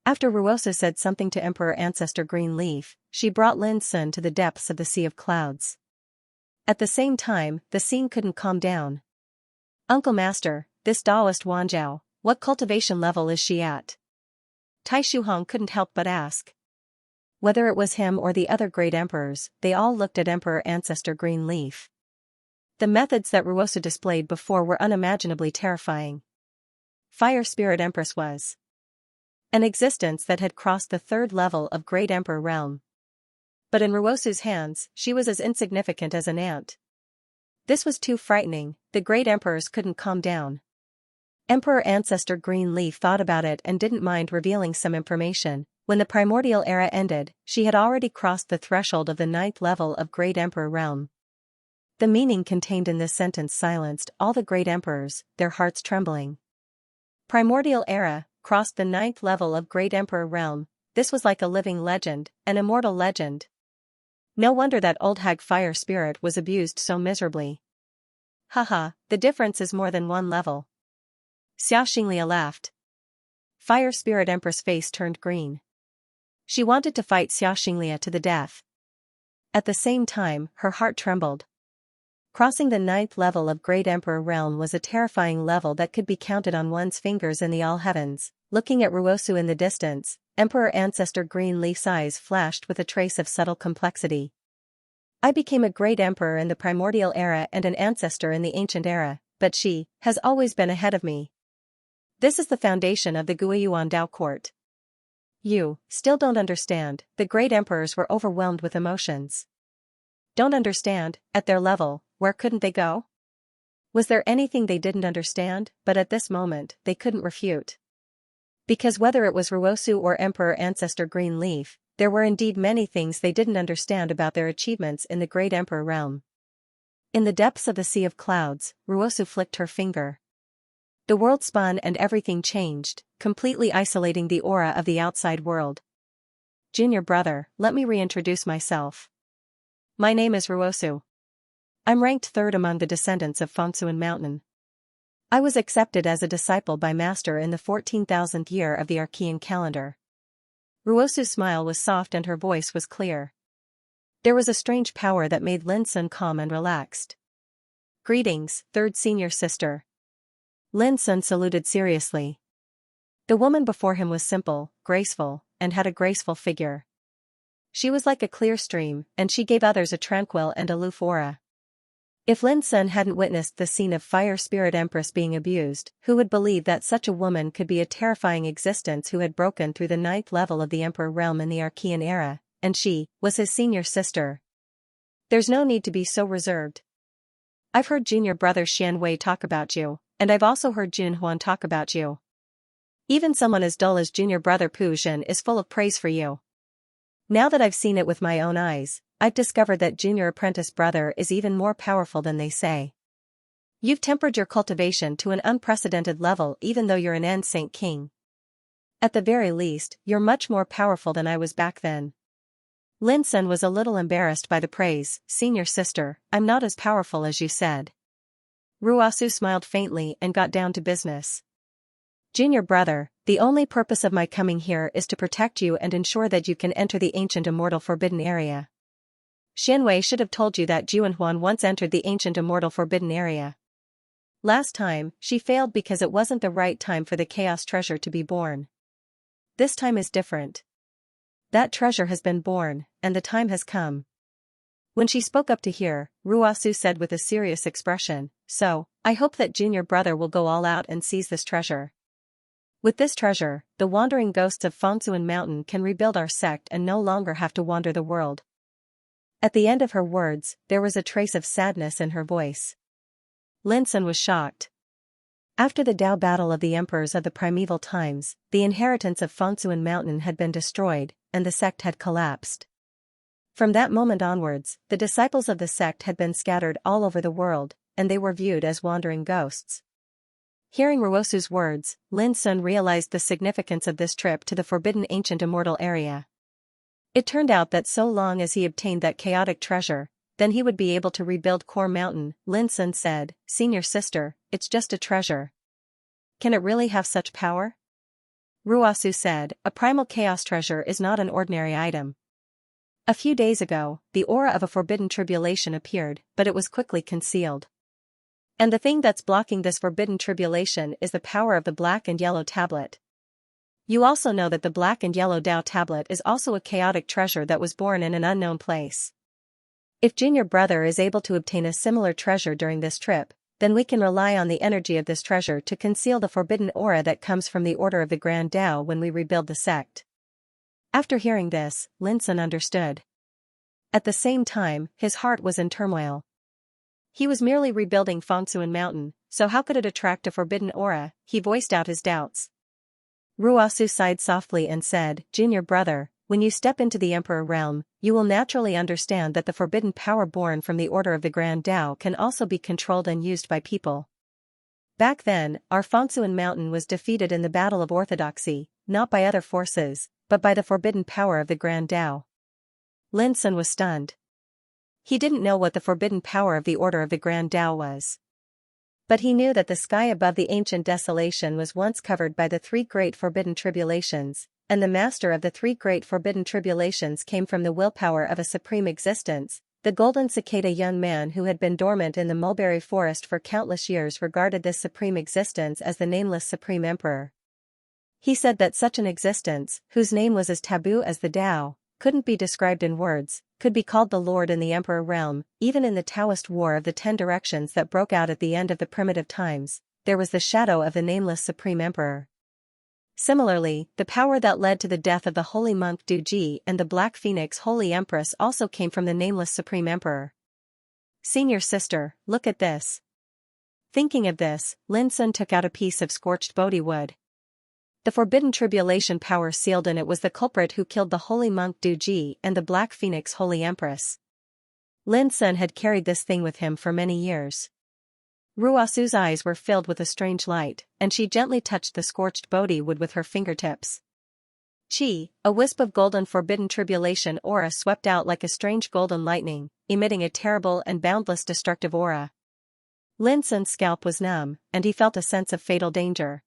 After Ruosu said something to Emperor Ancestor Greenleaf, she brought Lin Sun to the depths of the Sea of Clouds. At the same time, the scene couldn't calm down. "Uncle Master, this Taoist Wanzhao, what cultivation level is she at?" Tai Shuhong couldn't help but ask. Whether it was him or the other great emperors, they all looked at Emperor Ancestor Greenleaf. The methods that Ruosu displayed before were unimaginably terrifying. Fire Spirit Empress was an existence that had crossed the 3rd level of Great Emperor realm. But in Ruosu's hands, she was as insignificant as an ant. This was too frightening, the great emperors couldn't calm down. Emperor Ancestor Greenleaf thought about it and didn't mind revealing some information. When the primordial era ended, she had already crossed the threshold of the 9th level of Great Emperor realm. The meaning contained in this sentence silenced all the great emperors, their hearts trembling. Primordial era, crossed the 9th level of Great Emperor realm. This was like a living legend, an immortal legend. No wonder that old hag Fire Spirit was abused so miserably. Haha, the difference is more than 1 level. Xianxia laughed. Fire Spirit Empress' face turned green. She wanted to fight Xianxia to the death. At the same time, her heart trembled. Crossing the 9th level of Great Emperor realm was a terrifying level that could be counted on one's fingers in the all heavens. Looking at Ruosu in the distance, Emperor Ancestor Greenleaf's eyes flashed with a trace of subtle complexity. "I became a great emperor in the primordial era and an ancestor in the ancient era, but she has always been ahead of me. This is the foundation of the Guiyuan Dao court." "You still don't understand," the great emperors were overwhelmed with emotions. Don't understand, at their level, where couldn't they go? Was there anything they didn't understand? But at this moment, they couldn't refute. Because whether it was Ruosu or Emperor Ancestor Greenleaf, there were indeed many things they didn't understand about their achievements in the Great Emperor realm. In the depths of the Sea of Clouds, Ruosu flicked her finger. The world spun and everything changed, completely isolating the aura of the outside world. "Junior brother, let me reintroduce myself. My name is Ruosu. I'm ranked 3rd among the descendants of Fengsuan Mountain. I was accepted as a disciple by Master in the 14,000th year of the Archean calendar." Ruosu's smile was soft and her voice was clear. There was a strange power that made Lin Sun calm and relaxed. "Greetings, 3rd senior sister." Lin Sun saluted seriously. The woman before him was simple, graceful, and had a graceful figure. She was like a clear stream, and she gave others a tranquil and aloof aura. If Lin Sun hadn't witnessed the scene of Fire Spirit Empress being abused, who would believe that such a woman could be a terrifying existence who had broken through the 9th level of the Emperor realm in the Archean era, and she was his senior sister? There's no need to be so reserved. I've heard junior brother Xian Wei talk about you, and I've also heard Jun Huan talk about you. Even someone as dull as junior brother Pu Zhen is full of praise for you. Now that I've seen it with my own eyes, I've discovered that junior apprentice brother is even more powerful than they say. You've tempered your cultivation to an unprecedented level even though you're an ancient king. At the very least, you're much more powerful than I was back then. Lin Sun was a little embarrassed by the praise. Senior sister, I'm not as powerful as you said. Ruasu smiled faintly and got down to business. Junior brother, the only purpose of my coming here is to protect you and ensure that you can enter the ancient immortal forbidden area. Xianwei should have told you that Juanhuan once entered the ancient immortal forbidden area. Last time, she failed because it wasn't the right time for the chaos treasure to be born. This time is different. That treasure has been born, and the time has come. When she spoke up to hear, Ruasu said with a serious expression, so, I hope that junior brother will go all out and seize this treasure. With this treasure, the wandering ghosts of Fangsuan Mountain can rebuild our sect and no longer have to wander the world. At the end of her words, there was a trace of sadness in her voice. Lin Sun was shocked. After the Dao battle of the emperors of the primeval times, the inheritance of Fangsuan Mountain had been destroyed, and the sect had collapsed. From that moment onwards, the disciples of the sect had been scattered all over the world, and they were viewed as wandering ghosts. Hearing Ruosu's words, Lin Sun realized the significance of this trip to the forbidden ancient immortal area. It turned out that so long as he obtained that chaotic treasure, then he would be able to rebuild Core Mountain. Lin Sun said, Senior sister, it's just a treasure. Can it really have such power? Ruosu said, a primal chaos treasure is not an ordinary item. A few days ago, the aura of a forbidden tribulation appeared, but it was quickly concealed. And the thing that's blocking this forbidden tribulation is the power of the black and yellow tablet. You also know that the black and yellow Dao tablet is also a chaotic treasure that was born in an unknown place. If junior brother is able to obtain a similar treasure during this trip, then we can rely on the energy of this treasure to conceal the forbidden aura that comes from the order of the Grand Dao when we rebuild the sect. After hearing this, Lin Sun understood. At the same time, his heart was in turmoil. He was merely rebuilding Fangsuan Mountain, so how could it attract a forbidden aura? He voiced out his doubts. Ruosu sighed softly and said, Junior brother, when you step into the Emperor realm, you will naturally understand that the forbidden power born from the order of the Grand Dao can also be controlled and used by people. Back then, our Fangsuan Mountain was defeated in the Battle of Orthodoxy, not by other forces, but by the forbidden power of the Grand Dao. Lin Sun was stunned. He didn't know what the forbidden power of the order of the Grand Dao was. But he knew that the sky above the ancient desolation was once covered by the three great forbidden tribulations, and the master of the three great forbidden tribulations came from the willpower of a supreme existence. The golden cicada young man who had been dormant in the mulberry forest for countless years regarded this supreme existence as the nameless supreme emperor. He said that such an existence, whose name was as taboo as the Tao, couldn't be described in words, could be called the Lord in the Emperor realm. Even in the Taoist War of the 10 Directions that broke out at the end of the primitive times, there was the shadow of the nameless Supreme Emperor. Similarly, the power that led to the death of the holy monk Du Ji and the Black Phoenix Holy Empress also came from the nameless Supreme Emperor. Senior sister, look at this. Thinking of this, Lin Sun took out a piece of scorched Bodhi wood. The forbidden tribulation power sealed in it was the culprit who killed the holy monk Du Ji and the Black Phoenix Holy Empress. Lin Sun had carried this thing with him for many years. Ruosu's eyes were filled with a strange light, and she gently touched the scorched Bodhi wood with her fingertips. Chi, a wisp of golden forbidden tribulation aura swept out like a strange golden lightning, emitting a terrible and boundless destructive aura. Lin Sun's scalp was numb, and he felt a sense of fatal danger.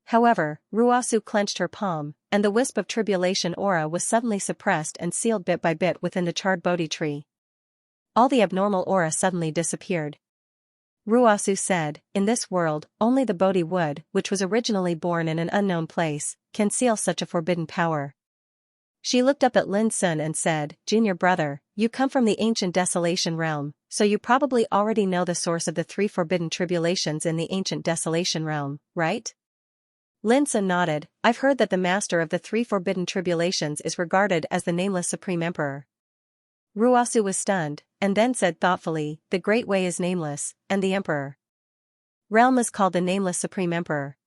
However, Ruosu clenched her palm, and the wisp of tribulation aura was suddenly suppressed and sealed bit by bit within the charred Bodhi tree. All the abnormal aura suddenly disappeared. Ruosu said, in this world, only the Bodhi wood, which was originally born in an unknown place, can seal such a forbidden power. She looked up at Lin Sun and said, Junior brother, you come from the ancient desolation realm, so you probably already know the source of the 3 forbidden tribulations in the ancient desolation realm, right? Lin Sun nodded. I've heard that the master of the 3 forbidden tribulations is regarded as the nameless supreme emperor. Ruosu was stunned, and then said thoughtfully, the Great Way is nameless, and the emperor realm is called the nameless supreme emperor.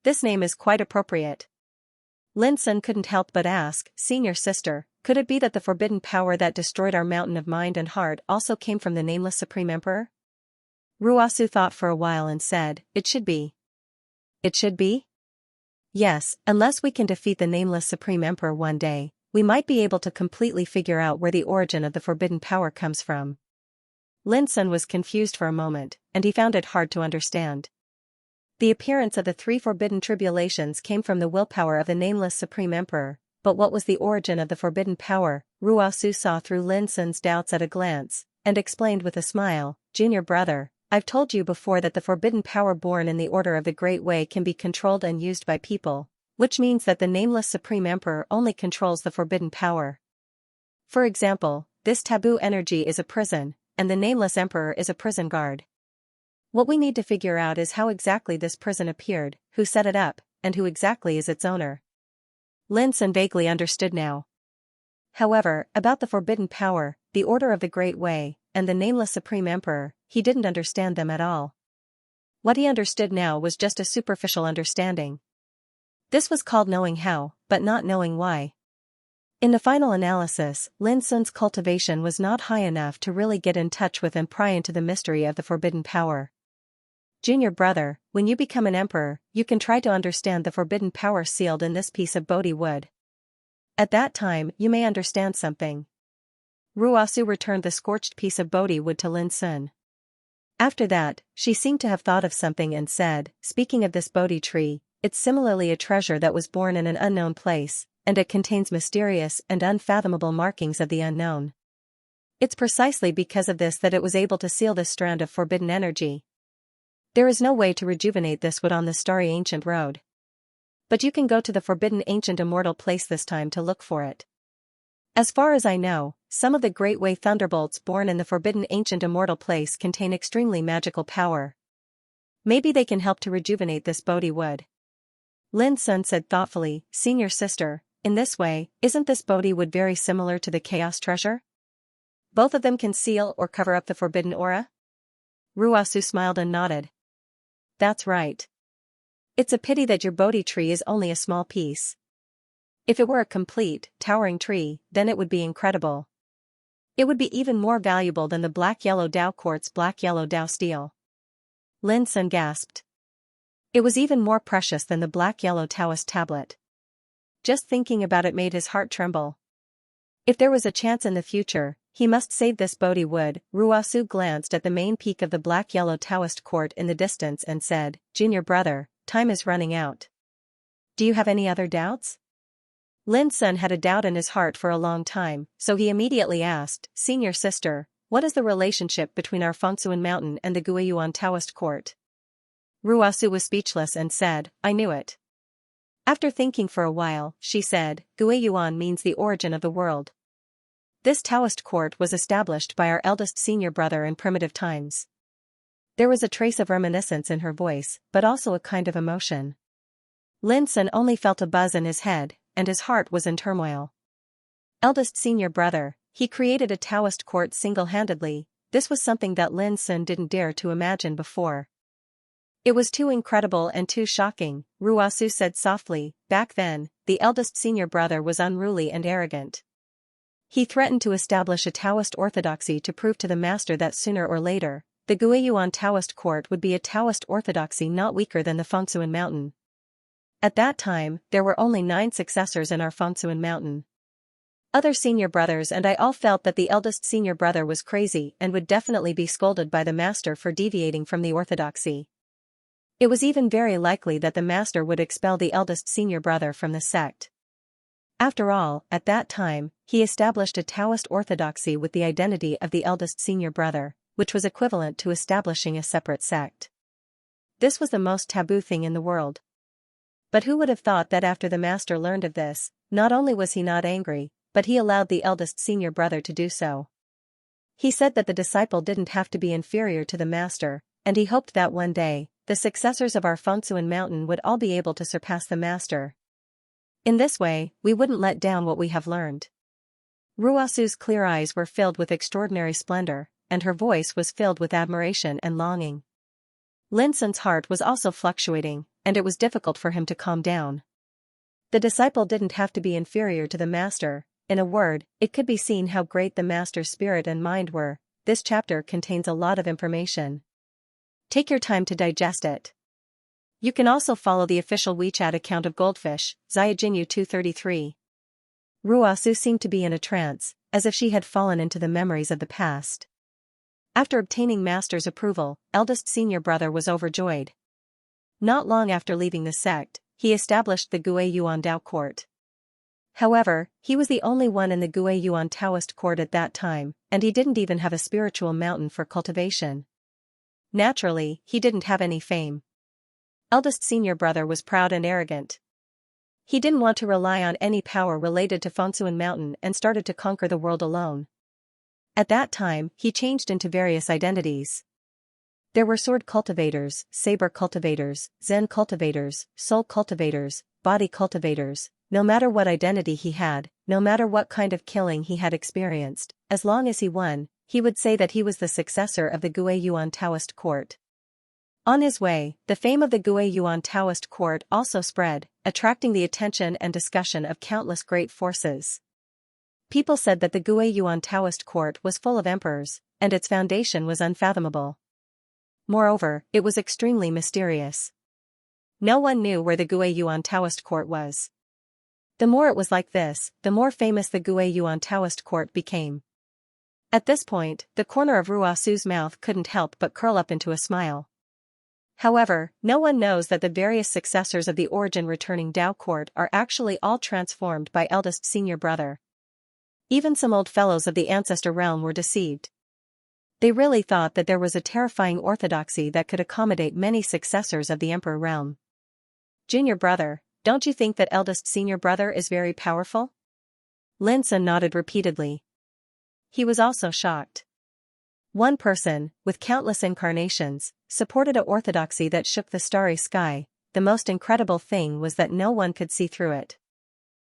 This name is quite appropriate. Lin Sun couldn't help but ask, Senior sister, could it be that the forbidden power that destroyed our mountain of mind and heart also came from the nameless supreme emperor? Ruasu thought for a while and said, "It should be." "It should be?" "Yes, unless we can defeat the nameless Supreme Emperor one day, we might be able to completely figure out where the origin of the forbidden power comes from." Lin Sun was confused for a moment, and he found it hard to understand. The appearance of the three forbidden tribulations came from the willpower of the nameless Supreme Emperor, but what was the origin of the forbidden power? Ruasu saw through Lin Sun's doubts at a glance, and explained with a smile, "Junior brother, I've told you before that the forbidden power born in the Order of the Great Way can be controlled and used by people, which means that the nameless Supreme Emperor only controls the forbidden power. For example, this taboo energy is a prison, and the nameless Emperor is a prison guard. What we need to figure out is how exactly this prison appeared, who set it up, and who exactly is its owner." Lin Sun vaguely understood now. However, about the forbidden power, the Order of the Great Way, and the nameless Supreme Emperor, he didn't understand them at all. What he understood now was just a superficial understanding. This was called knowing how, but not knowing why. In the final analysis, Lin Sun's cultivation was not high enough to really get in touch with and pry into the mystery of the forbidden power. "Junior brother, when you become an emperor, you can try to understand the forbidden power sealed in this piece of Bodhi wood. At that time, you may understand something." Ruasu returned the scorched piece of Bodhi wood to Lin Sun. After that, she seemed to have thought of something and said, "Speaking of this Bodhi tree, it's similarly a treasure that was born in an unknown place, and it contains mysterious and unfathomable markings of the unknown. It's precisely because of this that it was able to seal this strand of forbidden energy. There is no way to rejuvenate this wood on the starry ancient road. But you can go to the forbidden ancient immortal place this time to look for it. As far as I know, some of the Great Way thunderbolts born in the forbidden ancient immortal place contain extremely magical power. Maybe they can help to rejuvenate this Bodhi wood." Lin Sun said thoughtfully, "Senior sister, in this way, isn't this Bodhi wood very similar to the Chaos Treasure? Both of them can seal or cover up the forbidden aura?" Ruasu smiled and nodded. "That's right. It's a pity that your Bodhi tree is only a small piece. If it were a complete, towering tree, then it would be incredible. It would be even more valuable than the black-yellow Dao quartz black-yellow Dao steel." Lin Sun gasped. It was even more precious than the black-yellow Taoist tablet. Just thinking about it made his heart tremble. If there was a chance in the future, he must save this Bodhi wood. Ruasu glanced at the main peak of the black-yellow Taoist court in the distance and said, "Junior brother, time is running out. Do you have any other doubts?" Lin Sun had a doubt in his heart for a long time, so he immediately asked, "Senior sister, what is the relationship between our Fengsuan mountain and the Guiyuan Taoist court?" Ruasu was speechless and said, "I knew it." After thinking for a while, she said, "Guiyuan means the origin of the world. This Taoist court was established by our eldest senior brother in primitive times." There was a trace of reminiscence in her voice, but also a kind of emotion. Lin Sun only felt a buzz in his head, and his heart was in turmoil. Eldest senior brother, he created a Taoist court single-handedly. This was something that Lin Sun didn't dare to imagine before. It was too incredible and too shocking, Ruasu said softly. Back then, the eldest senior brother was unruly and arrogant. He threatened to establish a Taoist orthodoxy to prove to the master that sooner or later, the Guiyuan Taoist court would be a Taoist orthodoxy not weaker than the Fengsuan mountain. At that time, there were only 9 successors in our Fengsuan mountain. Other senior brothers and I all felt that the eldest senior brother was crazy and would definitely be scolded by the master for deviating from the orthodoxy. It was even very likely that the master would expel the eldest senior brother from the sect. After all, at that time, he established a Taoist orthodoxy with the identity of the eldest senior brother, which was equivalent to establishing a separate sect. This was the most taboo thing in the world. But who would have thought that after the master learned of this, not only was he not angry, but he allowed the eldest senior brother to do so. He said that the disciple didn't have to be inferior to the master, and he hoped that one day, the successors of our Fengsuan mountain would all be able to surpass the master. In this way, we wouldn't let down what we have learned. Ruasu's clear eyes were filled with extraordinary splendor, and her voice was filled with admiration and longing. Lin Sun's heart was also fluctuating, and it was difficult for him to calm down. The disciple didn't have to be inferior to the master. In a word, it could be seen how great the master's spirit and mind were. This chapter contains a lot of information. Take your time to digest it. You can also follow the official WeChat account of Goldfish, Xiaojinyu 233. Ruosu seemed to be in a trance, as if she had fallen into the memories of the past. After obtaining master's approval, eldest senior brother was overjoyed. Not long after leaving the sect, he established the Gui Yuan Dao court. However, he was the only one in the Gui Yuan Taoist court at that time, and he didn't even have a spiritual mountain for cultivation. Naturally, he didn't have any fame. Eldest senior brother was proud and arrogant. He didn't want to rely on any power related to Fengsuan Mountain and started to conquer the world alone. At that time, he changed into various identities. There were sword cultivators, saber cultivators, zen cultivators, soul cultivators, body cultivators. No matter what identity he had, no matter what kind of killing he had experienced, as long as he won, he would say that he was the successor of the Gui Yuan Taoist court. On his way, the fame of the Gui Yuan Taoist court also spread, attracting the attention and discussion of countless great forces. People said that the Gui Yuan Taoist court was full of emperors, and its foundation was unfathomable. Moreover, it was extremely mysterious. No one knew where the Gui Yuan Taoist court was. The more it was like this, the more famous the Gui Yuan Taoist court became. At this point, the corner of Ruosu's mouth couldn't help but curl up into a smile. However, no one knows that the various successors of the origin returning Dao court are actually all transformed by eldest senior brother. Even some old fellows of the ancestor realm were deceived. They really thought that there was a terrifying orthodoxy that could accommodate many successors of the emperor realm. Junior brother, don't you think that eldest senior brother is very powerful? Linsun nodded repeatedly. He was also shocked. One person, with countless incarnations, supported a orthodoxy that shook the starry sky. The most incredible thing was that no one could see through it.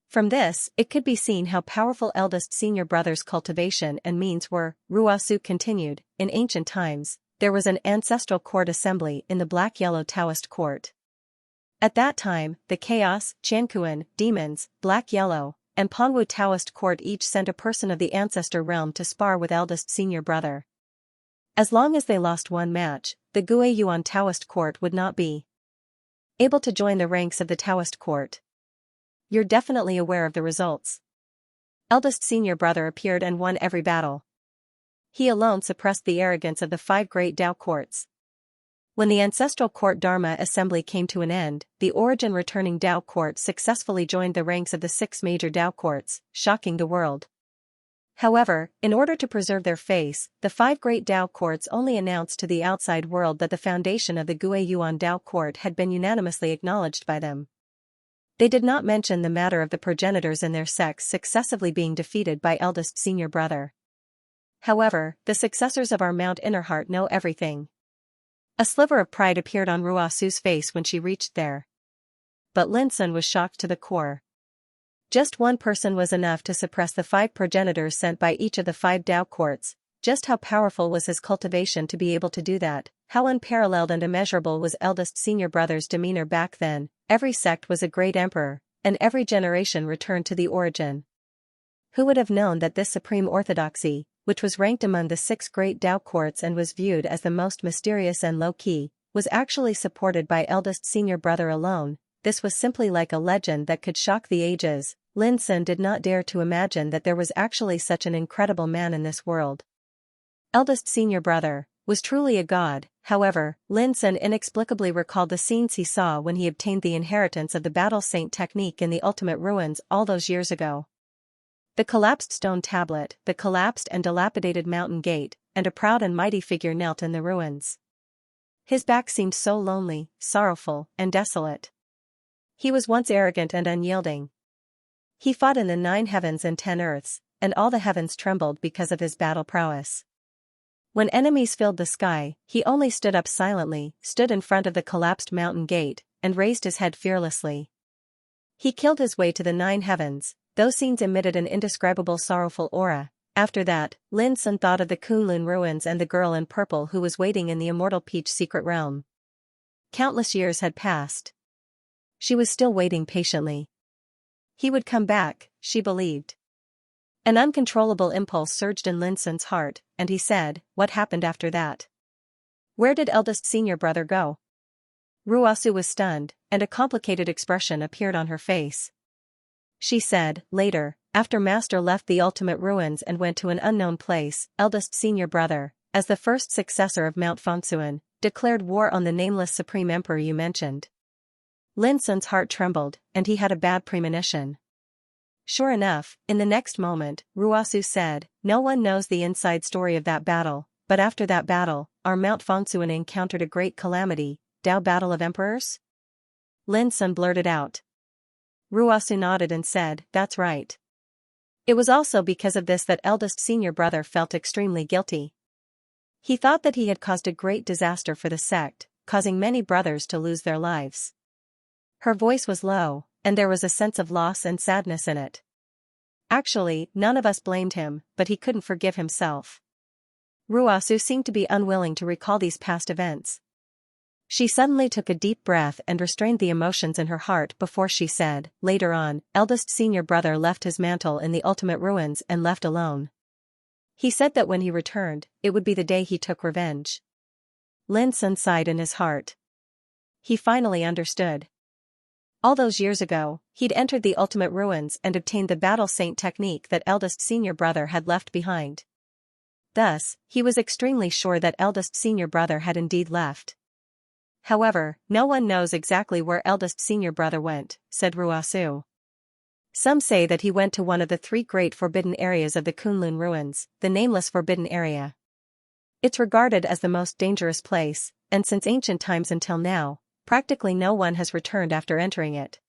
From this, it could be seen how powerful eldest senior brother's cultivation and means were. Ruosu continued, in ancient times, there was an ancestral court assembly in the black-yellow Taoist court. At that time, the Chaos, Chankuan, Demons, Black-Yellow, and Pongwu Taoist court each sent a person of the ancestor realm to spar with eldest senior brother. As long as they lost one match, the Gui Yuan Taoist court would not be able to join the ranks of the Taoist court. You're definitely aware of the results. Eldest senior brother appeared and won every battle. He alone suppressed the arrogance of the 5 great Dao courts. When the ancestral court Dharma assembly came to an end, the origin returning Dao court successfully joined the ranks of the 6 major Dao courts, shocking the world. However, in order to preserve their face, the 5 great Dao courts only announced to the outside world that the foundation of the Gui Yuan Dao court had been unanimously acknowledged by them. They did not mention the matter of the progenitors in their sects successively being defeated by eldest senior brother. However, the successors of our Mount Innerheart know everything. A sliver of pride appeared on Ruosu's face when she reached there. But Linsun was shocked to the core. Just one person was enough to suppress the 5 progenitors sent by each of the 5 Dao courts. Just how powerful was his cultivation to be able to do that? How unparalleled and immeasurable was eldest senior brother's demeanor back then? Every sect was a great emperor, and every generation returned to the origin. Who would have known that this supreme orthodoxy, which was ranked among the 6 great Dao courts and was viewed as the most mysterious and low-key, was actually supported by eldest senior brother alone? This was simply like a legend that could shock the ages. Linsun did not dare to imagine that there was actually such an incredible man in this world. Eldest senior brother was truly a god. However, Linsun inexplicably recalled the scenes he saw when he obtained the inheritance of the battle saint technique in the ultimate ruins all those years ago. The collapsed stone tablet, the collapsed and dilapidated mountain gate, and a proud and mighty figure knelt in the ruins. His back seemed so lonely, sorrowful, and desolate. He was once arrogant and unyielding. He fought in the 9 heavens and 10 earths, and all the heavens trembled because of his battle prowess. When enemies filled the sky, he only stood up silently, stood in front of the collapsed mountain gate, and raised his head fearlessly. He killed his way to the 9 heavens. Those scenes emitted an indescribable sorrowful aura. After that, Linsun thought of the Kunlun ruins and the girl in purple who was waiting in the immortal Peach secret realm. Countless years had passed. She was still waiting patiently. He would come back, she believed. An uncontrollable impulse surged in Linsun's heart, and he said, "What happened after that?" Where did eldest senior brother go? Ruasu was stunned, and a complicated expression appeared on her face. She said, later, after Master left the ultimate ruins and went to an unknown place, eldest senior brother, as the first successor of Mount Fengsuan, declared war on the nameless supreme emperor you mentioned. Lin Sun's heart trembled, and he had a bad premonition. Sure enough, in the next moment, Ruasu said, no one knows the inside story of that battle, but after that battle, our Mount Fengsuan encountered a great calamity, Dao Battle of Emperors? Lin Sun blurted out. Ruasu nodded and said, that's right. It was also because of this that eldest senior brother felt extremely guilty. He thought that he had caused a great disaster for the sect, causing many brothers to lose their lives. Her voice was low, and there was a sense of loss and sadness in it. Actually, none of us blamed him, but he couldn't forgive himself. Ruasu seemed to be unwilling to recall these past events. She suddenly took a deep breath and restrained the emotions in her heart before she said, later on, eldest senior brother left his mantle in the ultimate ruins and left alone. He said that when he returned, it would be the day he took revenge. Lin Sun sighed in his heart. He finally understood. All those years ago, he'd entered the ultimate ruins and obtained the battle saint technique that eldest senior brother had left behind. Thus, he was extremely sure that eldest senior brother had indeed left. However, no one knows exactly where eldest senior brother went, said Ruasu. Some say that he went to one of the 3 great forbidden areas of the Kunlun ruins, the nameless forbidden area. It's regarded as the most dangerous place, and since ancient times until now, practically no one has returned after entering it.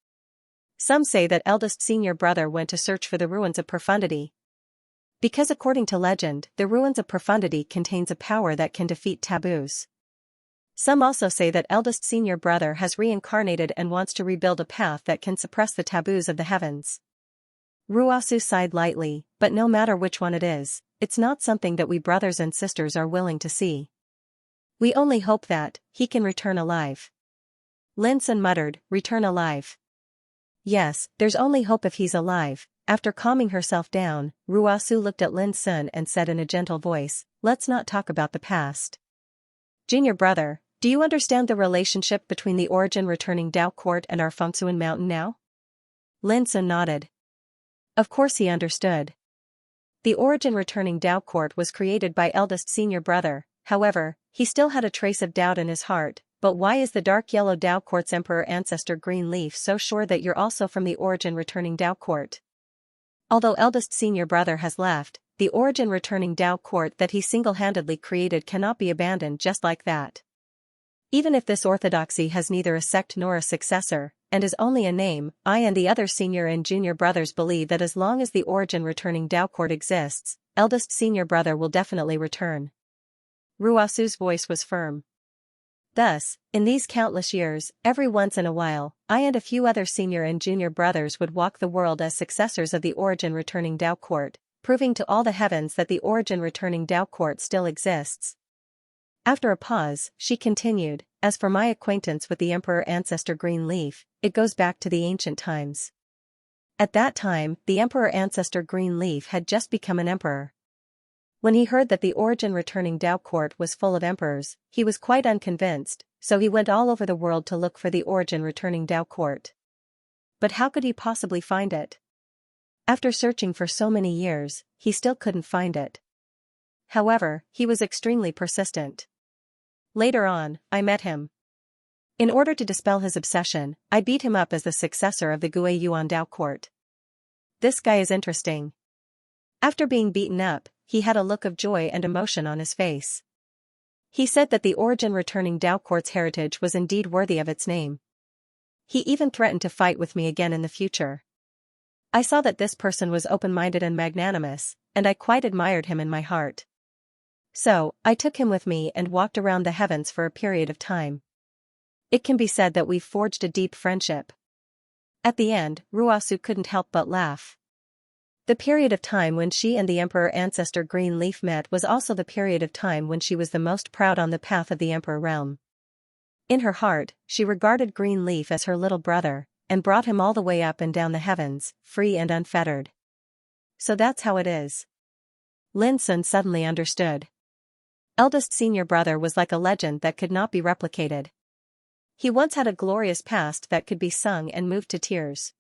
Some say that eldest senior brother went to search for the ruins of profundity. Because according to legend, the ruins of profundity contains a power that can defeat taboos. Some also say that eldest senior brother has reincarnated and wants to rebuild a path that can suppress the taboos of the heavens. Ruasu sighed lightly, but no matter which one it is, it's not something that we brothers and sisters are willing to see. We only hope that he can return alive. Lin Sun muttered, return alive. Yes, there's only hope if he's alive. After calming herself down, Ruasu looked at Lin Sun and said in a gentle voice, let's not talk about the past. Junior brother, do you understand the relationship between the origin returning Dao Court and our Fengsuan mountain now? Lin Sun nodded. Of course he understood. The origin returning Dao Court was created by eldest senior brother, however, he still had a trace of doubt in his heart, but why is the dark yellow Dao Court's emperor ancestor Green Leaf so sure that you're also from the origin returning Dao Court? Although eldest senior brother has left, the origin returning Dao Court that he single-handedly created cannot be abandoned just like that. Even if this orthodoxy has neither a sect nor a successor, and is only a name, I and the other senior and junior brothers believe that as long as the origin returning Dao Court exists, eldest senior brother will definitely return. Ruasu's voice was firm. Thus, in these countless years, every once in a while, I and a few other senior and junior brothers would walk the world as successors of the origin returning Dao Court, proving to all the heavens that the origin returning Dao Court still exists. After a pause, she continued, as for my acquaintance with the emperor ancestor Green Leaf, it goes back to the ancient times. At that time, the emperor ancestor Green Leaf had just become an emperor. When he heard that the origin returning Dao Court was full of emperors, he was quite unconvinced, so he went all over the world to look for the origin returning Dao Court. But how could he possibly find it? After searching for so many years, he still couldn't find it. However, he was extremely persistent. Later on, I met him. In order to dispel his obsession, I beat him up as the successor of the Gui Yuan Dao Court. This guy is interesting. After being beaten up, he had a look of joy and emotion on his face. He said that the origin returning Dao Court's heritage was indeed worthy of its name. He even threatened to fight with me again in the future. I saw that this person was open-minded and magnanimous, and I quite admired him in my heart. So, I took him with me and walked around the heavens for a period of time. It can be said that we've forged a deep friendship. At the end, Ruasu couldn't help but laugh. The period of time when she and the emperor ancestor Green Leaf met was also the period of time when she was the most proud on the path of the emperor realm. In her heart, she regarded Green Leaf as her little brother, and brought him all the way up and down the heavens, free and unfettered. So that's how it is. Lin Sun suddenly understood. Eldest senior brother was like a legend that could not be replicated. He once had a glorious past that could be sung and moved to tears.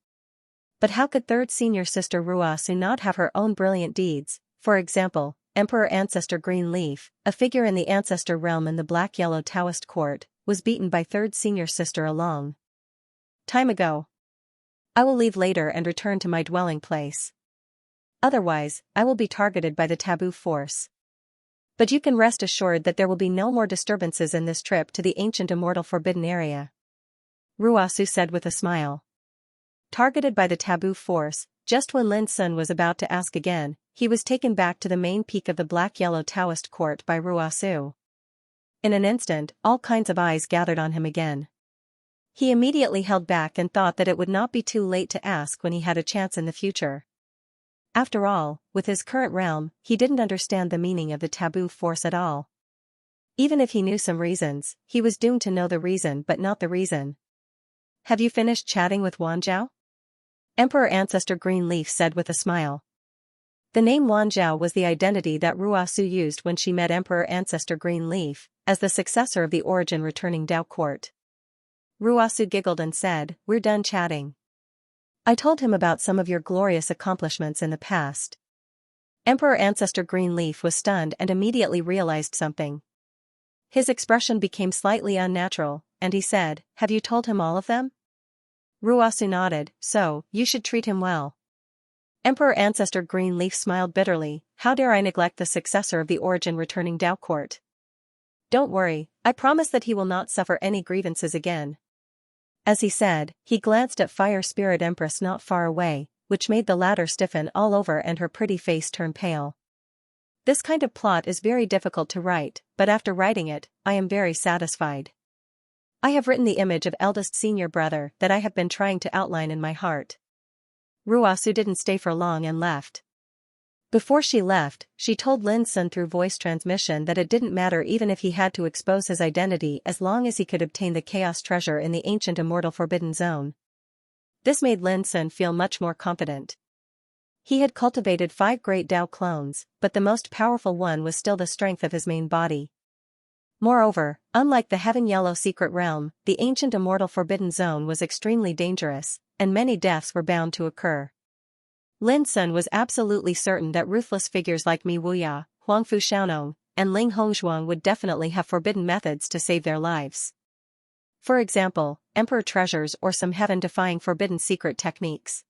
But how could third senior sister Ruasu not have her own brilliant deeds? For example, Emperor Ancestor Greenleaf, a figure in the ancestor realm in the black-yellow Taoist court, was beaten by third senior sister a long time ago. I will leave later and return to my dwelling place. Otherwise, I will be targeted by the taboo force. But you can rest assured that there will be no more disturbances in this trip to the ancient immortal forbidden area. Ruasu said with a smile. Targeted by the taboo force, just when Lin Sun was about to ask again, he was taken back to the main peak of the black-yellow Taoist court by Ruasu. In an instant, all kinds of eyes gathered on him again. He immediately held back and thought that it would not be too late to ask when he had a chance in the future. After all, with his current realm, he didn't understand the meaning of the taboo force at all. Even if he knew some reasons, he was doomed to know the reason but not the reason. Have you finished chatting with Wanzhao? Emperor Ancestor Greenleaf said with a smile. The name Wanzhao was the identity that Ruasu used when she met Emperor Ancestor Greenleaf, as the successor of the origin returning Dao court. Ruasu giggled and said, "We're done chatting. I told him about some of your glorious accomplishments in the past." Emperor Ancestor Greenleaf was stunned and immediately realized something. His expression became slightly unnatural, and he said, "Have you told him all of them?" Ruasu nodded, "So, you should treat him well." Emperor Ancestor Greenleaf smiled bitterly, "How dare I neglect the successor of the origin returning Dao court? Don't worry, I promise that he will not suffer any grievances again." As he said, he glanced at Fire Spirit Empress not far away, which made the latter stiffen all over and her pretty face turn pale. This kind of plot is very difficult to write, but after writing it, I am very satisfied. I have written the image of eldest senior brother that I have been trying to outline in my heart. Ruasu didn't stay for long and left. Before she left, she told Lin Sun through voice transmission that it didn't matter even if he had to expose his identity as long as he could obtain the chaos treasure in the ancient immortal forbidden zone. This made Lin Sun feel much more confident. He had cultivated 5 great Dao clones, but the most powerful one was still the strength of his main body. Moreover, unlike the Heaven Yellow secret realm, the ancient immortal forbidden zone was extremely dangerous, and many deaths were bound to occur. Lin Sun was absolutely certain that ruthless figures like Mi Wuya, Huangfu Xiaonong, and Ling Hongzhuang would definitely have forbidden methods to save their lives. For example, emperor treasures or some heaven-defying forbidden secret techniques.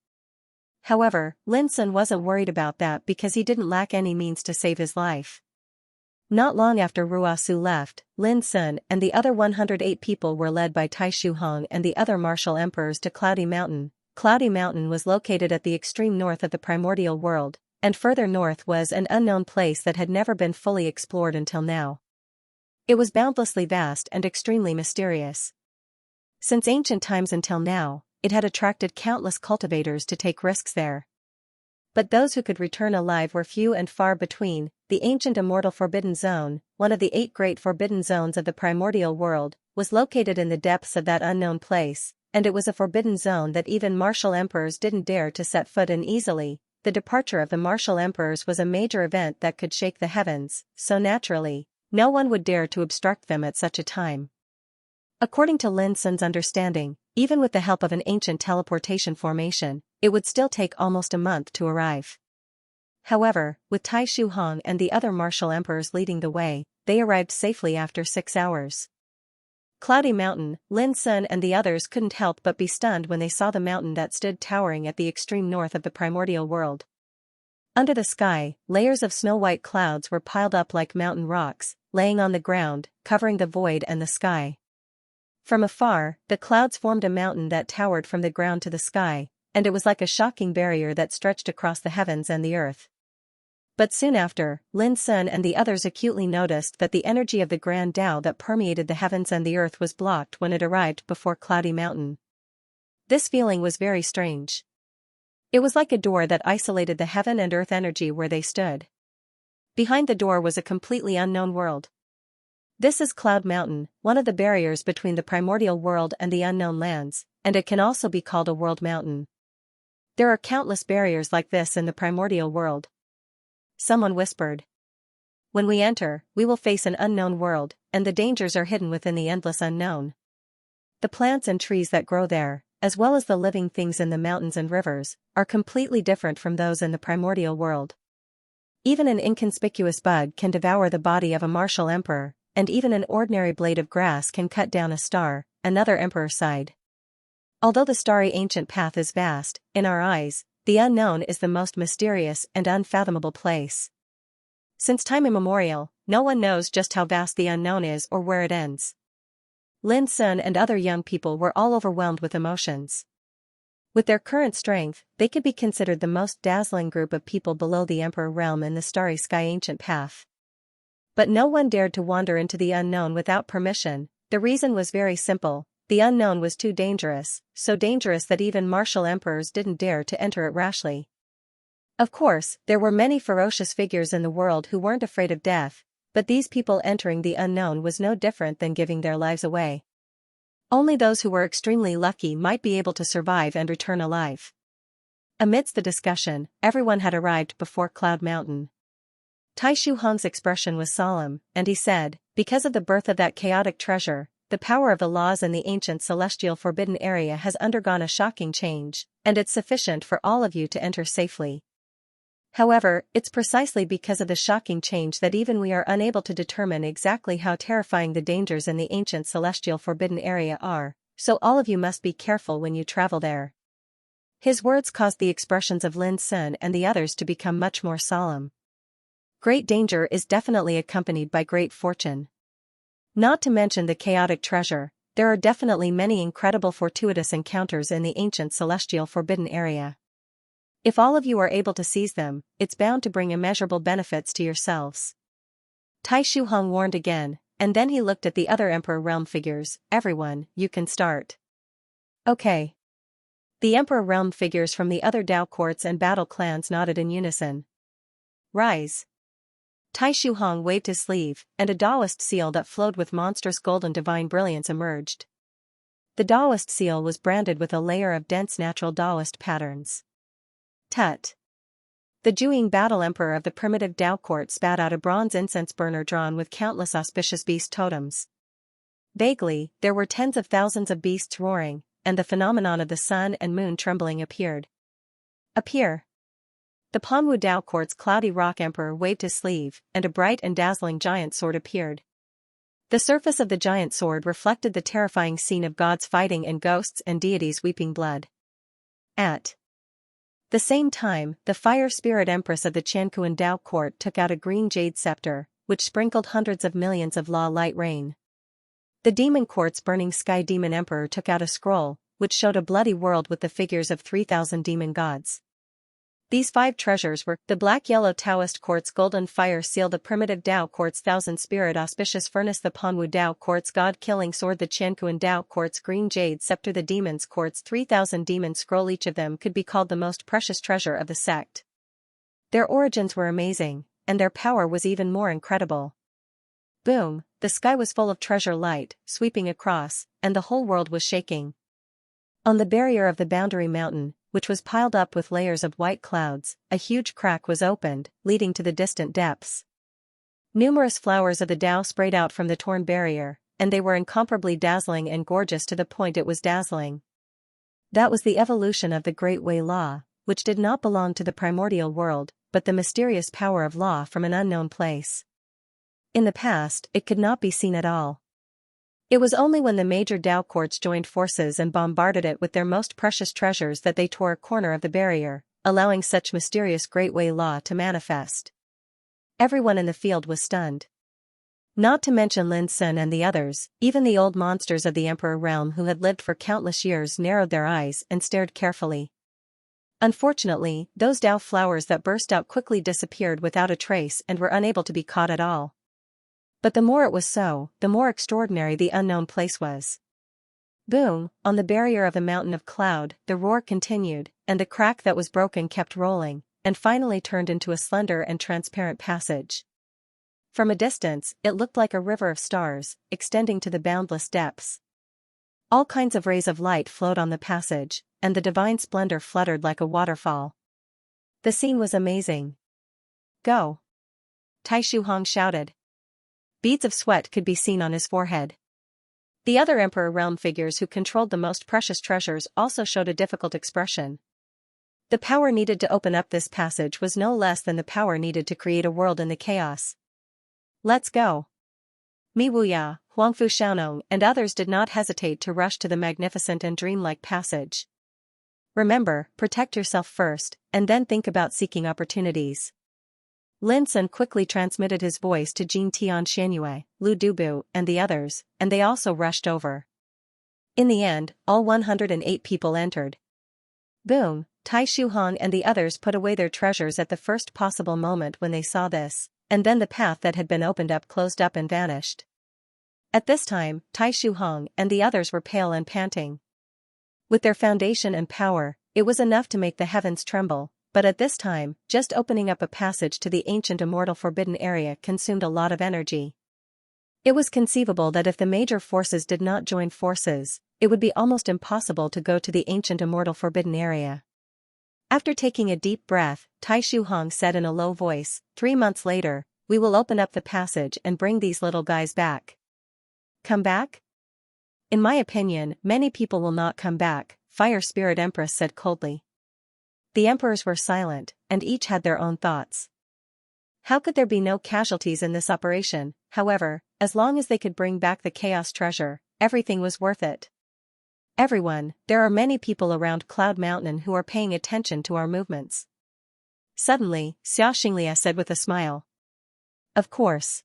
However, Lin Sun wasn't worried about that because he didn't lack any means to save his life. Not long after Ruasu left, Lin Sun and the other 108 people were led by Tai Shuhong and the other martial emperors to Cloudy Mountain. Cloudy Mountain was located at the extreme north of the primordial world, and further north was an unknown place that had never been fully explored until now. It was boundlessly vast and extremely mysterious. Since ancient times until now, it had attracted countless cultivators to take risks there. But those who could return alive were few and far between. The ancient immortal forbidden zone, one of the 8 great forbidden zones of the primordial world, was located in the depths of that unknown place, and it was a forbidden zone that even martial emperors didn't dare to set foot in easily. The departure of the martial emperors was a major event that could shake the heavens, so naturally, no one would dare to obstruct them at such a time. According to Lin Sun's understanding, even with the help of an ancient teleportation formation, it would still take almost a month to arrive. However, with Tai Shuhong and the other martial emperors leading the way, they arrived safely after 6 hours. Cloudy Mountain, Lin Sun and the others couldn't help but be stunned when they saw the mountain that stood towering at the extreme north of the primordial world. Under the sky, layers of snow-white clouds were piled up like mountain rocks, laying on the ground, covering the void and the sky. From afar, the clouds formed a mountain that towered from the ground to the sky, and it was like a shocking barrier that stretched across the heavens and the earth. But soon after, Lin Sun and the others acutely noticed that the energy of the Grand Tao that permeated the heavens and the earth was blocked when it arrived before Cloudy Mountain. This feeling was very strange. It was like a door that isolated the heaven and earth energy where they stood. Behind the door was a completely unknown world. This is Cloud Mountain, one of the barriers between the primordial world and the unknown lands, and it can also be called a world mountain. There are countless barriers like this in the primordial world. Someone whispered. when we enter, we will face an unknown world, and the dangers are hidden within the endless unknown. The plants and trees that grow there, as well as the living things in the mountains and rivers, are completely different from those in the primordial world. Even an inconspicuous bug can devour the body of a martial emperor, and even an ordinary blade of grass can cut down a star, another emperor sighed. Although the starry ancient path is vast, in our eyes, the unknown is the most mysterious and unfathomable place. Since time immemorial, no one knows just how vast the unknown is or where it ends. Lin Sun and other young people were all overwhelmed with emotions. With their current strength, they could be considered the most dazzling group of people below the Emperor realm in the starry sky ancient path. But no one dared to wander into the unknown without permission. The reason was very simple: the unknown was too dangerous, so dangerous that even martial emperors didn't dare to enter it rashly. Of course, there were many ferocious figures in the world who weren't afraid of death, but these people entering the unknown was no different than giving their lives away. Only those who were extremely lucky might be able to survive and return alive. Amidst the discussion, everyone had arrived before Cloud Mountain. Tai Shuhong's expression was solemn, and he said, "Because of the birth of that chaotic treasure, the power of the laws in the ancient celestial forbidden area has undergone a shocking change, and it's sufficient for all of you to enter safely. However, it's precisely because of the shocking change that even we are unable to determine exactly how terrifying the dangers in the ancient celestial forbidden area are, so all of you must be careful when you travel there." His words caused the expressions of Lin Sun and the others to become much more solemn. Great danger is definitely accompanied by great fortune. Not to mention the chaotic treasure, there are definitely many incredible fortuitous encounters in the ancient celestial forbidden area. If all of you are able to seize them, it's bound to bring immeasurable benefits to yourselves. Tai Shuhong warned again, and then he looked at the other Emperor Realm figures. "Everyone, you can start." "Okay." The Emperor Realm figures from the other Dao courts and battle clans nodded in unison. "Rise." Tai Shuhong waved his sleeve, and a Daoist seal that flowed with monstrous golden divine brilliance emerged. The Daoist seal was branded with a layer of dense natural Daoist patterns. Tut. The Jueying Battle Emperor of the primitive Dao court spat out a bronze incense burner drawn with countless auspicious beast totems. Vaguely, there were tens of thousands of beasts roaring, and the phenomenon of the sun and moon trembling appeared. Appear. The Panwu Dao court's cloudy rock emperor waved his sleeve, and a bright and dazzling giant sword appeared. The surface of the giant sword reflected the terrifying scene of gods fighting and ghosts and deities weeping blood. At the same time, the fire spirit empress of the Qiankuan Dao court took out a green jade scepter, which sprinkled hundreds of millions of law light rain. The demon court's burning sky demon emperor took out a scroll, which showed a bloody world with the figures of 3,000 demon gods. These 5 treasures were: the black-yellow Taoist court's golden fire seal, the primitive Dao court's thousand spirit auspicious furnace, the Panwu Dao court's god-killing sword, the Qiankuan Dao court's green jade scepter, the demons court's 3,000 demon scroll. Each of them could be called the most precious treasure of the sect. Their origins were amazing, and their power was even more incredible. Boom, the sky was full of treasure light, sweeping across, and the whole world was shaking. On the barrier of the boundary mountain, which was piled up with layers of white clouds, a huge crack was opened, leading to the distant depths. Numerous flowers of the Dao sprayed out from the torn barrier, and they were incomparably dazzling and gorgeous to the point it was dazzling. That was the evolution of the Great Way Law, which did not belong to the primordial world, but the mysterious power of law from an unknown place. In the past, it could not be seen at all. It was only when the major Dao courts joined forces and bombarded it with their most precious treasures that they tore a corner of the barrier, allowing such mysterious Great Way Law to manifest. Everyone in the field was stunned. Not to mention Lin Sun and the others, even the old monsters of the Emperor realm who had lived for countless years narrowed their eyes and stared carefully. Unfortunately, those Dao flowers that burst out quickly disappeared without a trace and were unable to be caught at all. But the more it was so, the more extraordinary the unknown place was. Boom, on the barrier of the mountain of cloud, the roar continued, and the crack that was broken kept rolling, and finally turned into a slender and transparent passage. From a distance, it looked like a river of stars, extending to the boundless depths. All kinds of rays of light flowed on the passage, and the divine splendor fluttered like a waterfall. The scene was amazing. Go. Tai Shuhong shouted. Beads of sweat could be seen on his forehead. The other Emperor realm figures who controlled the most precious treasures also showed a difficult expression. The power needed to open up this passage was no less than the power needed to create a world in the chaos. Let's go. Mi Wuya, Huangfu Xiaonong and others did not hesitate to rush to the magnificent and dreamlike passage. Remember, protect yourself first, and then think about seeking opportunities. Lin Sun quickly transmitted his voice to Jin Tian Xianyue, Lu Dubu, and the others, and they also rushed over. In the end, all 108 people entered. Boom, Tai Shuhong and the others put away their treasures at the first possible moment when they saw this, and then the path that had been opened up closed up and vanished. At this time, Tai Shuhong and the others were pale and panting. With their foundation and power, it was enough to make the heavens tremble, but at this time, just opening up a passage to the ancient immortal forbidden area consumed a lot of energy. It was conceivable that if the major forces did not join forces, it would be almost impossible to go to the ancient immortal forbidden area. After taking a deep breath, Tai Shuhong said in a low voice, 3 months later, we will open up the passage and bring these little guys back. Come back? In my opinion, many people will not come back, Fire Spirit Empress said coldly. The emperors were silent, and each had their own thoughts. How could there be no casualties in this operation? However, as long as they could bring back the chaos treasure, everything was worth it. Everyone, there are many people around Cloud Mountain who are paying attention to our movements. Suddenly, Xianxia said with a smile. Of course.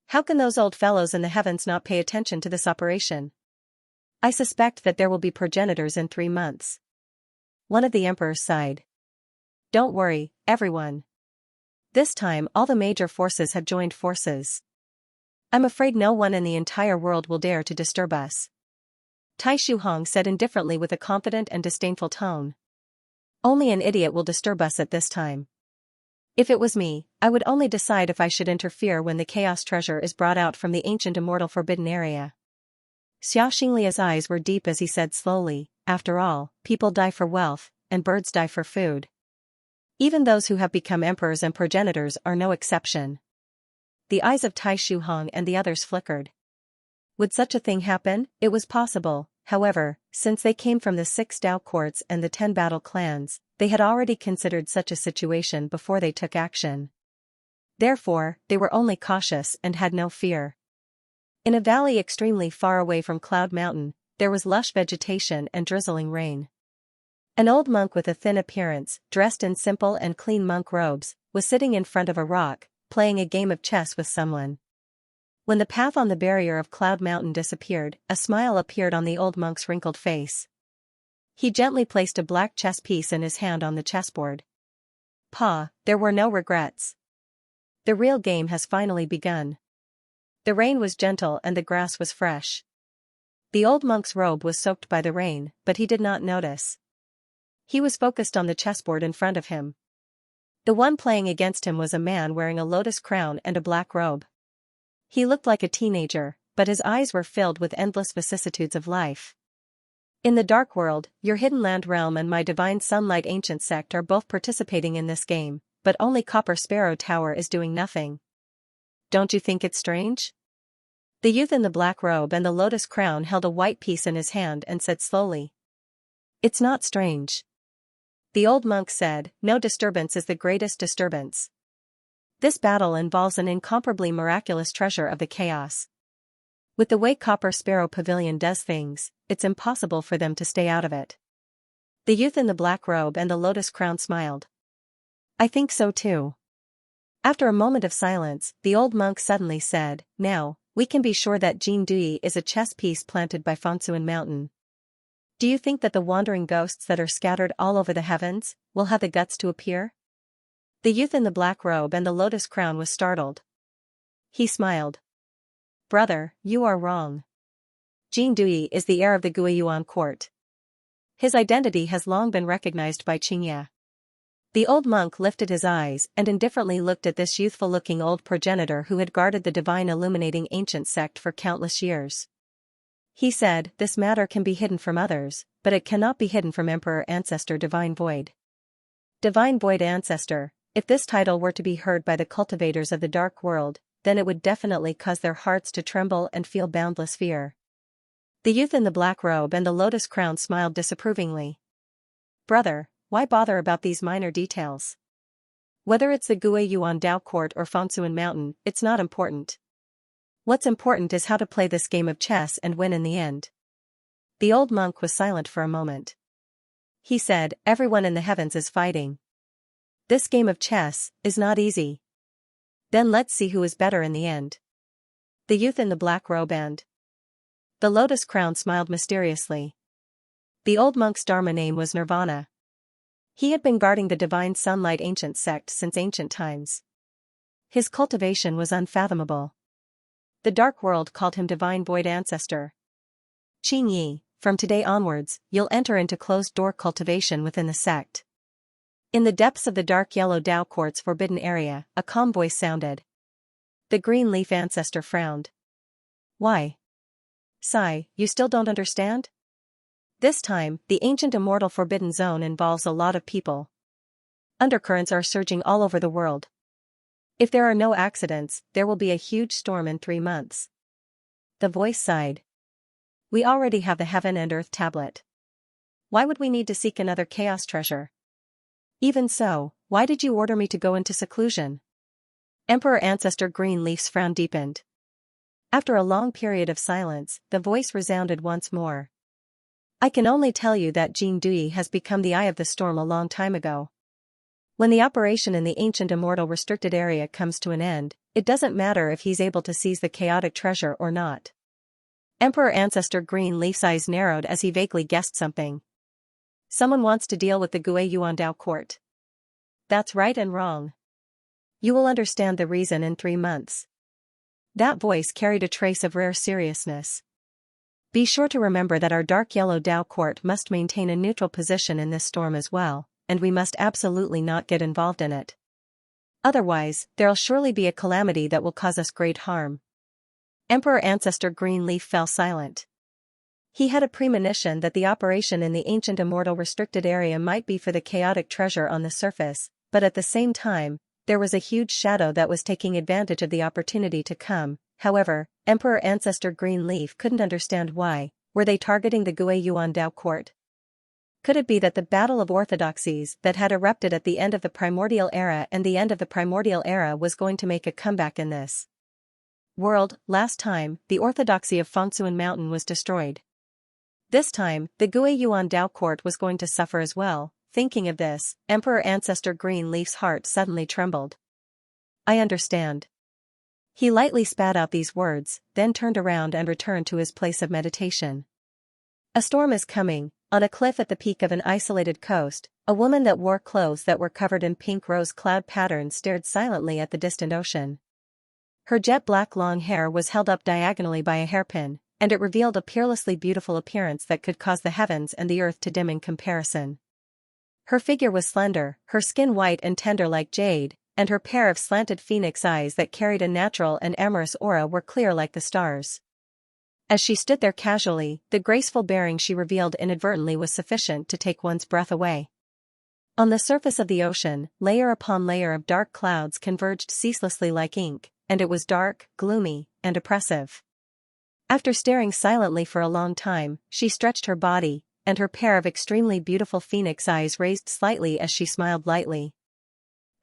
How can those old fellows in the heavens not pay attention to this operation? I suspect that there will be progenitors in 3 months. One of the emperors sighed. Don't worry, everyone. This time all the major forces have joined forces. I'm afraid no one in the entire world will dare to disturb us. Tai Shuhong said indifferently with a confident and disdainful tone. Only an idiot will disturb us at this time. If it was me, I would only decide if I should interfere when the chaos treasure is brought out from the ancient immortal forbidden area. Xiao Xinglia's eyes were deep as he said slowly, after all, people die for wealth, and birds die for food. Even those who have become emperors and progenitors are no exception. The eyes of Tai Shuhong and the others flickered. Would such a thing happen? It was possible, however, since they came from the 6 Dao courts and the 10 battle clans, they had already considered such a situation before they took action. Therefore, they were only cautious and had no fear. In a valley extremely far away from Cloud Mountain, there was lush vegetation and drizzling rain. An old monk with a thin appearance, dressed in simple and clean monk robes, was sitting in front of a rock, playing a game of chess with someone. When the path on the barrier of Cloud Mountain disappeared, a smile appeared on the old monk's wrinkled face. He gently placed a black chess piece in his hand on the chessboard. Pa, there were no regrets. The real game has finally begun. The rain was gentle and the grass was fresh. The old monk's robe was soaked by the rain, but he did not notice. He was focused on the chessboard in front of him. The one playing against him was a man wearing a lotus crown and a black robe. He looked like a teenager, but his eyes were filled with endless vicissitudes of life. In the Dark World, your Hidden Land Realm and my Divine Sunlight Ancient Sect are both participating in this game, but only Copper Sparrow Tower is doing nothing. Don't you think it's strange? The youth in the black robe and the lotus crown held a white piece in his hand and said slowly. It's not strange. The old monk said, no disturbance is the greatest disturbance. This battle involves an incomparably miraculous treasure of the chaos. With the way Copper Sparrow Pavilion does things, it's impossible for them to stay out of it. The youth in the black robe and the lotus crown smiled. I think so too. After a moment of silence, the old monk suddenly said, now, we can be sure that Jin Dui is a chess piece planted by Fangsuan Mountain. Do you think that the wandering ghosts that are scattered all over the heavens will have the guts to appear? The youth in the black robe and the lotus crown was startled. He smiled. Brother, you are wrong. Jin Dui is the heir of the Guiyuan court. His identity has long been recognized by Xianxia. The old monk lifted his eyes and indifferently looked at this youthful-looking old progenitor who had guarded the divine illuminating ancient sect for countless years. He said, this matter can be hidden from others, but it cannot be hidden from Emperor Ancestor Divine Void. Divine Void Ancestor, If this title were to be heard by the cultivators of the dark world, then it would definitely cause their hearts to tremble and feel boundless fear. The youth in the black robe and the lotus crown smiled disapprovingly. Brother, why bother about these minor details? Whether it's the Gui Yuan Dao Court or Fangsuan Mountain, it's not important. What's important is how to play this game of chess and win in the end. The old monk was silent for a moment. He said, everyone in the heavens is fighting. This game of chess is not easy. Then let's see who is better in the end. The youth in the black robe and the lotus crown smiled mysteriously. The old monk's dharma name was Nirvana. He had been guarding the divine sunlight ancient sect since ancient times. His cultivation was unfathomable. The dark world called him divine void ancestor. Qing Yi, from today onwards, you'll enter into closed-door cultivation within the sect. In the depths of the dark yellow Dao Court's forbidden area, a calm voice sounded. The green leaf ancestor frowned. Why? Sai, you still don't understand? This time, the ancient immortal forbidden zone involves a lot of people. Undercurrents are surging all over the world. If there are no accidents, there will be a huge storm in 3 months. The voice sighed. We already have the heaven and earth tablet. Why would we need to seek another chaos treasure? Even so, why did you order me to go into seclusion? Emperor Ancestor Greenleaf's frown deepened. After a long period of silence, the voice resounded once more. I can only tell you that Jing Dui has become the eye of the storm a long time ago. When the operation in the ancient immortal restricted area comes to an end, it doesn't matter if he's able to seize the chaotic treasure or not. Emperor Ancestor Greenleaf's eyes narrowed as he vaguely guessed something. Someone wants to deal with the Gui Yuan Dao Court. That's right and wrong. You will understand the reason in 3 months. That voice carried a trace of rare seriousness. Be sure to remember that our dark yellow Dao Court must maintain a neutral position in this storm as well, and we must absolutely not get involved in it. Otherwise, there'll surely be a calamity that will cause us great harm. Emperor Ancestor Greenleaf fell silent. He had a premonition that the operation in the ancient immortal restricted area might be for the chaotic treasure on the surface, but at the same time, there was a huge shadow that was taking advantage of the opportunity to come. However, Emperor Ancestor Greenleaf couldn't understand why. Were they targeting the Gui Yuan Dao Court? Could it be that the battle of orthodoxies that had erupted at the end of the primordial era and the end of the primordial era was going to make a comeback in this world? Last time, the orthodoxy of Fangsuan Mountain was destroyed. This time, the Gui Yuan Dao Court was going to suffer as well. Thinking of this, Emperor Ancestor Greenleaf's heart suddenly trembled. I understand. He lightly spat out these words, then turned around and returned to his place of meditation. A storm is coming. On a cliff at the peak of an isolated coast, a woman that wore clothes that were covered in pink rose cloud patterns stared silently at the distant ocean. Her jet-black long hair was held up diagonally by a hairpin, and it revealed a peerlessly beautiful appearance that could cause the heavens and the earth to dim in comparison. Her figure was slender, her skin white and tender like jade, and her pair of slanted phoenix eyes that carried a natural and amorous aura were clear like the stars. As she stood there casually, the graceful bearing she revealed inadvertently was sufficient to take one's breath away. On the surface of the ocean, layer upon layer of dark clouds converged ceaselessly like ink, and it was dark, gloomy, and oppressive. After staring silently for a long time, she stretched her body, and her pair of extremely beautiful phoenix eyes raised slightly as she smiled lightly.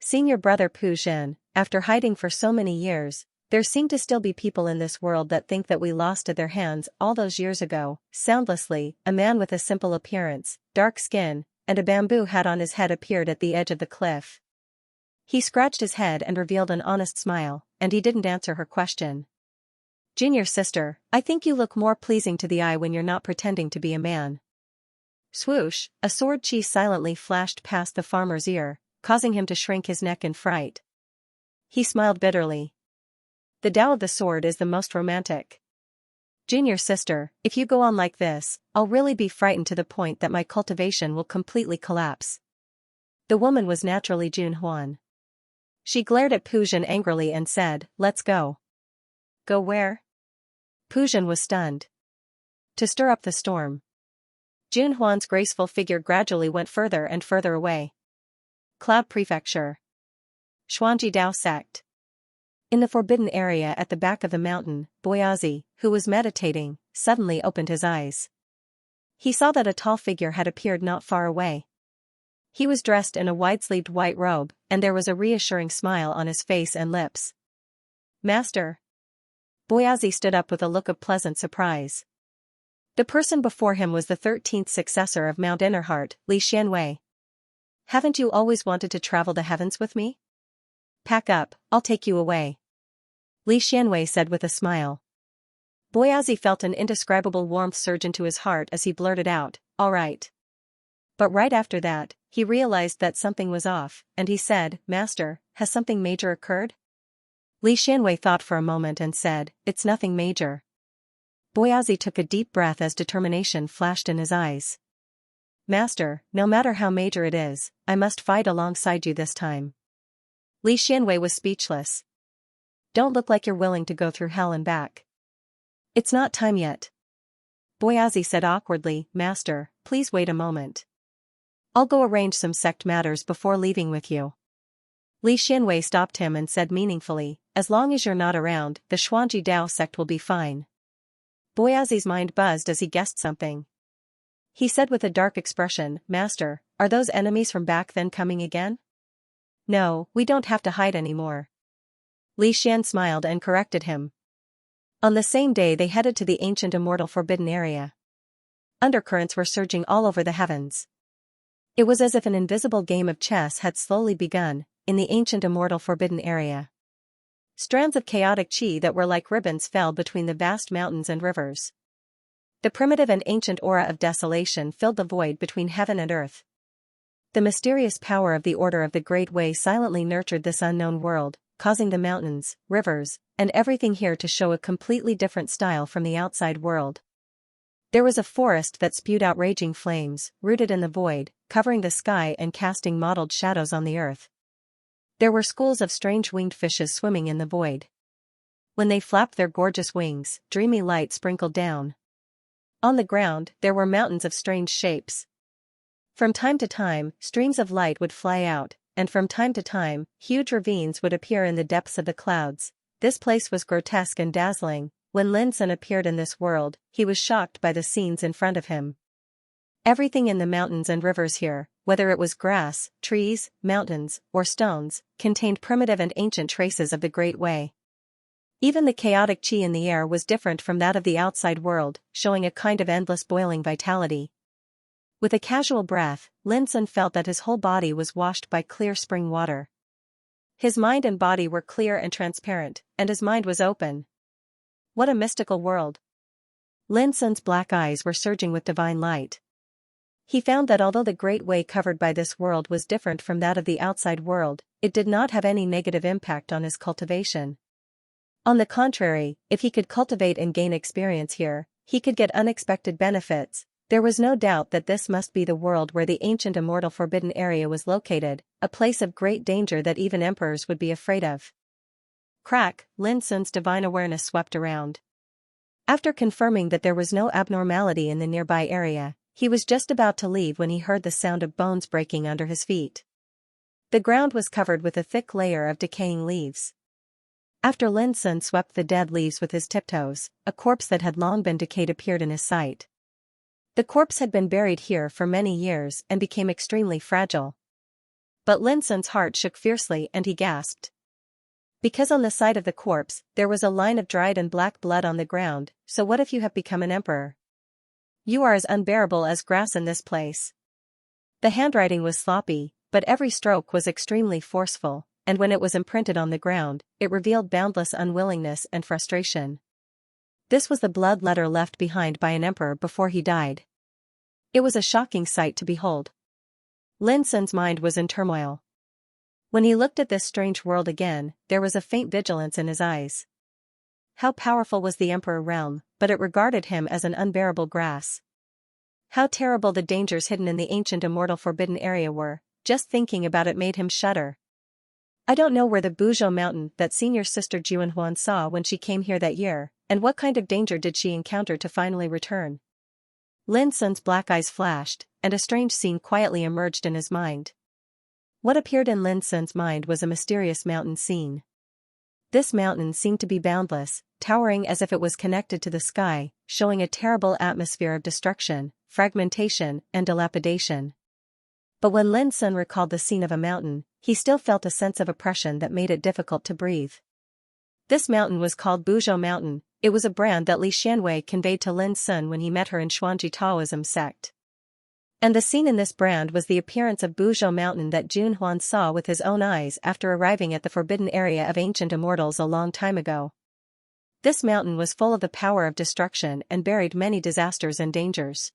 Seeing your brother Pu Zhen, after hiding for so many years, there seem to still be people in this world that think that we lost at their hands all those years ago. Soundlessly, a man with a simple appearance, dark skin, and a bamboo hat on his head appeared at the edge of the cliff. He scratched his head and revealed an honest smile, and he didn't answer her question. Junior sister, I think you look more pleasing to the eye when you're not pretending to be a man. Swoosh, a sword chi silently flashed past the farmer's ear, causing him to shrink his neck in fright. He smiled bitterly. The Tao of the sword is the most romantic. Junior sister, if you go on like this, I'll really be frightened to the point that my cultivation will completely collapse. The woman was naturally Jun Huan. She glared at Pu Zhen angrily and said, let's go. Go where? Pu Zhen was stunned. To stir up the storm. Jun Huan's graceful figure gradually went further and further away. Cloud Prefecture. Xuanji Dao sect. In the forbidden area at the back of the mountain, Boyazi, who was meditating, suddenly opened his eyes. He saw that a tall figure had appeared not far away. He was dressed in a wide-sleeved white robe, and there was a reassuring smile on his face and lips. Master. Boyazi stood up with a look of pleasant surprise. The person before him was the 13th successor of Mount Innerheart, Xianxia. Haven't you always wanted to travel the heavens with me? Pack up, I'll take you away. Xianxia said with a smile. Boyazi felt an indescribable warmth surge into his heart as he blurted out, all right. But right after that, he realized that something was off, and he said, Master, has something major occurred? Xianxia thought for a moment and said, it's nothing major. Boyazi took a deep breath as determination flashed in his eyes. Master, no matter how major it is, I must fight alongside you this time. Xianxia was speechless. Don't look like you're willing to go through hell and back. It's not time yet. Boyazi said awkwardly, Master, please wait a moment. I'll go arrange some sect matters before leaving with you. Xianxia stopped him and said meaningfully, as long as you're not around, the Xuanji Dao sect will be fine. Boyazi's mind buzzed as he guessed something. He said with a dark expression, Master, are those enemies from back then coming again? No, we don't have to hide anymore. Xian smiled and corrected him. On the same day they headed to the ancient immortal forbidden area. Undercurrents were surging all over the heavens. It was as if an invisible game of chess had slowly begun, in the ancient immortal forbidden area. Strands of chaotic chi that were like ribbons fell between the vast mountains and rivers. The primitive and ancient aura of desolation filled the void between heaven and earth. The mysterious power of the Order of the Great Way silently nurtured this unknown world, causing the mountains, rivers, and everything here to show a completely different style from the outside world. There was a forest that spewed out raging flames, rooted in the void, covering the sky and casting mottled shadows on the earth. There were schools of strange winged fishes swimming in the void. When they flapped their gorgeous wings, dreamy light sprinkled down. On the ground, there were mountains of strange shapes. From time to time, streams of light would fly out, and from time to time, huge ravines would appear in the depths of the clouds. This place was grotesque and dazzling. When Lin Sun appeared in this world, he was shocked by the scenes in front of him. Everything in the mountains and rivers here, whether it was grass, trees, mountains, or stones, contained primitive and ancient traces of the Great Way. Even the chaotic chi in the air was different from that of the outside world, showing a kind of endless boiling vitality. With a casual breath, Lin Sun felt that his whole body was washed by clear spring water. His mind and body were clear and transparent, and his mind was open. What a mystical world! Lin Sun's black eyes were surging with divine light. He found that although the Great Way covered by this world was different from that of the outside world, it did not have any negative impact on his cultivation. On the contrary, if he could cultivate and gain experience here, he could get unexpected benefits. There was no doubt that this must be the world where the ancient immortal forbidden area was located, a place of great danger that even emperors would be afraid of. Crack, Lin Sun's divine awareness swept around. After confirming that there was no abnormality in the nearby area, he was just about to leave when he heard the sound of bones breaking under his feet. The ground was covered with a thick layer of decaying leaves. After Lin Sun swept the dead leaves with his tiptoes, a corpse that had long been decayed appeared in his sight. The corpse had been buried here for many years and became extremely fragile. But Lin Sun's heart shook fiercely and he gasped. Because on the side of the corpse, there was a line of dried and black blood on the ground. So what if you have become an emperor? You are as unbearable as grass in this place. The handwriting was sloppy, but every stroke was extremely forceful, and when it was imprinted on the ground, it revealed boundless unwillingness and frustration. This was the blood letter left behind by an emperor before he died. It was a shocking sight to behold. Lin Sun's mind was in turmoil. When he looked at this strange world again, there was a faint vigilance in his eyes. How powerful was the emperor realm, but it regarded him as an unbearable grass. How terrible the dangers hidden in the ancient immortal forbidden area were, just thinking about it made him shudder. I don't know where the Buzhou mountain that senior sister Juanhuan saw when she came here that year, and what kind of danger did she encounter to finally return. Lin Sun's black eyes flashed, and a strange scene quietly emerged in his mind. What appeared in Lin Sun's mind was a mysterious mountain scene. This mountain seemed to be boundless, towering as if it was connected to the sky, showing a terrible atmosphere of destruction, fragmentation, and dilapidation. But when Lin Sun recalled the scene of a mountain, he still felt a sense of oppression that made it difficult to breathe. This mountain was called Buzhou Mountain. It was a brand that Li Xianwei conveyed to Lin Sun when he met her in Xuanji Taoism sect. And the scene in this brand was the appearance of Buzhou Mountain that Jun Huan saw with his own eyes after arriving at the forbidden area of ancient immortals a long time ago. This mountain was full of the power of destruction and buried many disasters and dangers.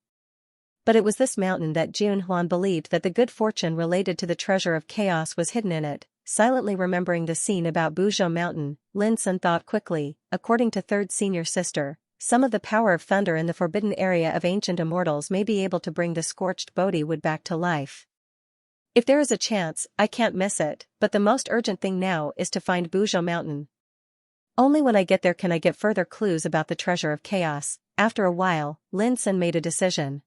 But it was this mountain that Jun Huan believed that the good fortune related to the treasure of chaos was hidden in it. Silently remembering the scene about Buzhou Mountain, Lin Sun thought quickly, according to third senior sister, some of the power of thunder in the forbidden area of ancient immortals may be able to bring the scorched Bodhi wood back to life. If there is a chance, I can't miss it, but the most urgent thing now is to find Buzhou Mountain. Only when I get there can I get further clues about the treasure of chaos. After a while, Lin Sun made a decision.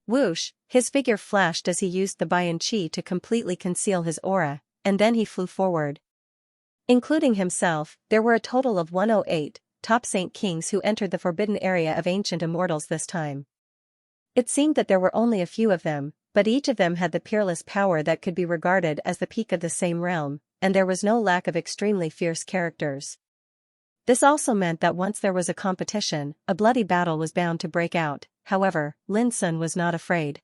Whoosh, his figure flashed as he used the Baiyan Qi to completely conceal his aura, and then he flew forward. Including himself, there were a total of 108 top Saint Kings who entered the forbidden area of ancient immortals this time. It seemed that there were only a few of them, but each of them had the peerless power that could be regarded as the peak of the same realm, and there was no lack of extremely fierce characters. This also meant that once there was a competition, a bloody battle was bound to break out. However, Lin Sun was not afraid.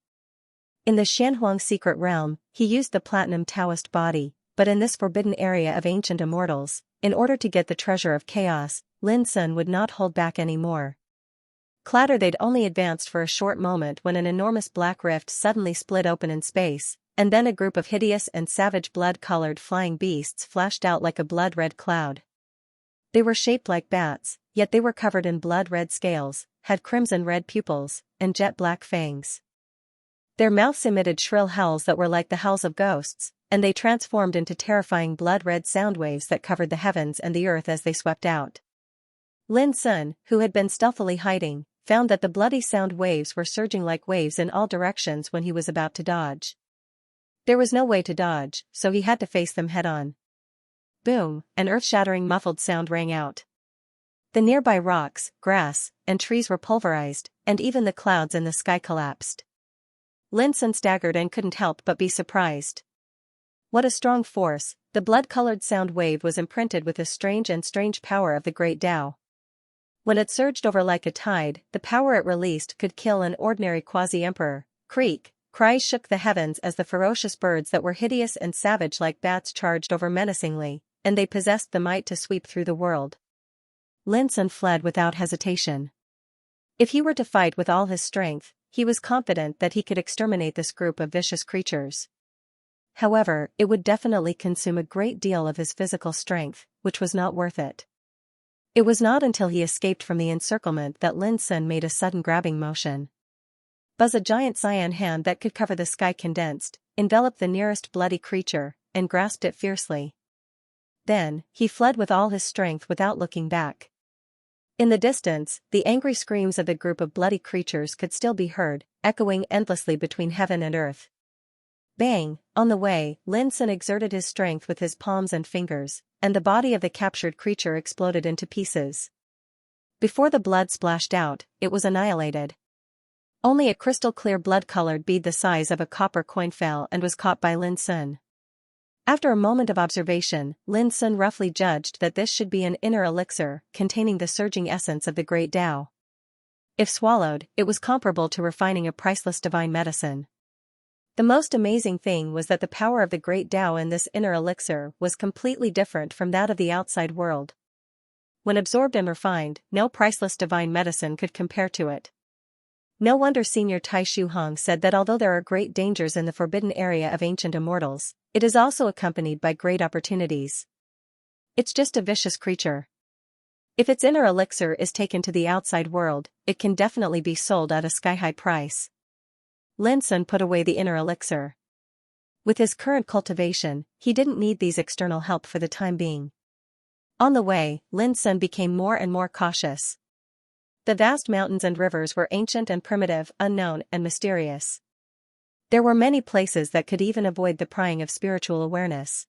In the Xianhuang secret realm, he used the platinum Taoist body, but in this forbidden area of ancient immortals, in order to get the treasure of chaos, Lin Sun would not hold back anymore. Clatter! They'd only advanced for a short moment when an enormous black rift suddenly split open in space, and then a group of hideous and savage blood-colored flying beasts flashed out like a blood-red cloud. They were shaped like bats, yet they were covered in blood-red scales, had crimson-red pupils, and jet-black fangs. Their mouths emitted shrill howls that were like the howls of ghosts, and they transformed into terrifying blood-red sound waves that covered the heavens and the earth as they swept out. Lin Sun, who had been stealthily hiding, found that the bloody sound waves were surging like waves in all directions when he was about to dodge. There was no way to dodge, so he had to face them head-on. Boom, an earth-shattering muffled sound rang out. The nearby rocks, grass, and trees were pulverized, and even the clouds in the sky collapsed. Lin Sun staggered and couldn't help but be surprised. What a strong force! The blood-colored sound wave was imprinted with the strange power of the great Tao. When it surged over like a tide, the power it released could kill an ordinary quasi-emperor. Creak! Cries shook the heavens as the ferocious birds that were hideous and savage like bats charged over menacingly, and they possessed the might to sweep through the world. Lin Sun fled without hesitation. If he were to fight with all his strength, he was confident that he could exterminate this group of vicious creatures. However, it would definitely consume a great deal of his physical strength, which was not worth it. It was not until he escaped from the encirclement that Lin Sun made a sudden grabbing motion. Buzz, a giant cyan hand that could cover the sky condensed, enveloped the nearest bloody creature, and grasped it fiercely. Then, he fled with all his strength without looking back. In the distance, the angry screams of the group of bloody creatures could still be heard, echoing endlessly between heaven and earth. Bang! On the way, Lin Sun exerted his strength with his palms and fingers, and the body of the captured creature exploded into pieces. Before the blood splashed out, it was annihilated. Only a crystal-clear blood-colored bead the size of a copper coin fell and was caught by Lin Sun. After a moment of observation, Lin Sun roughly judged that this should be an inner elixir containing the surging essence of the great Tao. If swallowed, it was comparable to refining a priceless divine medicine. The most amazing thing was that the power of the great Tao in this inner elixir was completely different from that of the outside world. When absorbed and refined, no priceless divine medicine could compare to it. No wonder Senior Tai Shuhong said that although there are great dangers in the forbidden area of ancient immortals, it is also accompanied by great opportunities. It's just a vicious creature. If its inner elixir is taken to the outside world, it can definitely be sold at a sky-high price. Lin Sun put away the inner elixir. With his current cultivation, he didn't need these external help for the time being. On the way, Lin Sun became more and more cautious. The vast mountains and rivers were ancient and primitive, unknown and mysterious. There were many places that could even avoid the prying of spiritual awareness.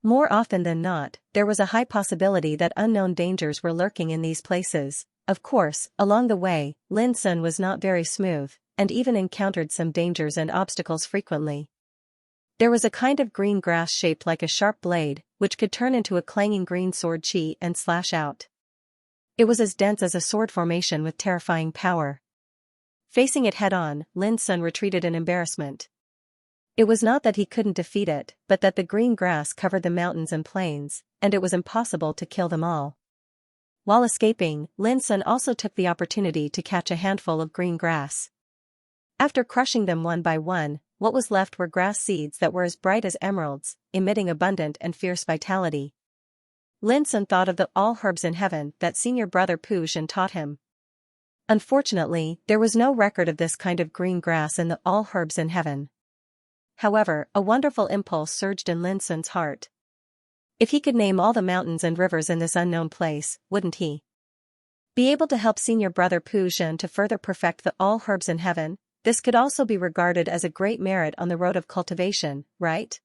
More often than not, there was a high possibility that unknown dangers were lurking in these places. Of course, along the way, Lin Sun was not very smooth, and even encountered some dangers and obstacles frequently. There was a kind of green grass shaped like a sharp blade, which could turn into a clanging green sword chi and slash out. It was as dense as a sword formation with terrifying power. Facing it head-on, Lin Sun retreated in embarrassment. It was not that he couldn't defeat it, but that the green grass covered the mountains and plains, and it was impossible to kill them all. While escaping, Lin Sun also took the opportunity to catch a handful of green grass. After crushing them one by one, what was left were grass seeds that were as bright as emeralds, emitting abundant and fierce vitality. Lin Sun thought of the all herbs in heaven that senior brother Pu Zhen taught him. Unfortunately, there was no record of this kind of green grass in the all herbs in heaven. However, a wonderful impulse surged in Lin Sun's heart. If he could name all the mountains and rivers in this unknown place, wouldn't he be able to help senior brother Pu Zhen to further perfect the all herbs in heaven? This could also be regarded as a great merit on the road of cultivation, right?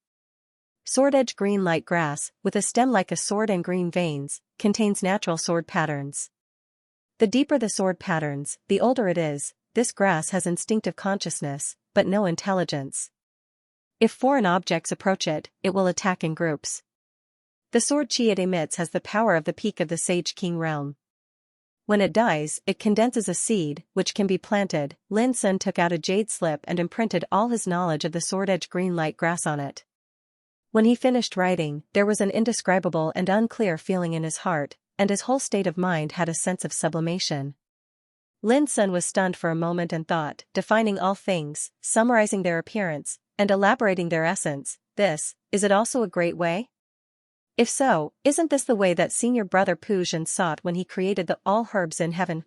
Sword-edge green light grass, with a stem like a sword and green veins, contains natural sword patterns. The deeper the sword patterns, the older it is. This grass has instinctive consciousness, but no intelligence. If foreign objects approach it, it will attack in groups. The sword chi it emits has the power of the peak of the Sage King realm. When it dies, it condenses a seed, which can be planted. Lin Sun took out a jade slip and imprinted all his knowledge of the sword-edge green light grass on it. When he finished writing, there was an indescribable and unclear feeling in his heart, and his whole state of mind had a sense of sublimation. Lin Sun was stunned for a moment and thought, defining all things, summarizing their appearance, and elaborating their essence, is it also a great way? If so, isn't this the way that senior brother Pu Zhen sought when he created the all herbs in heaven?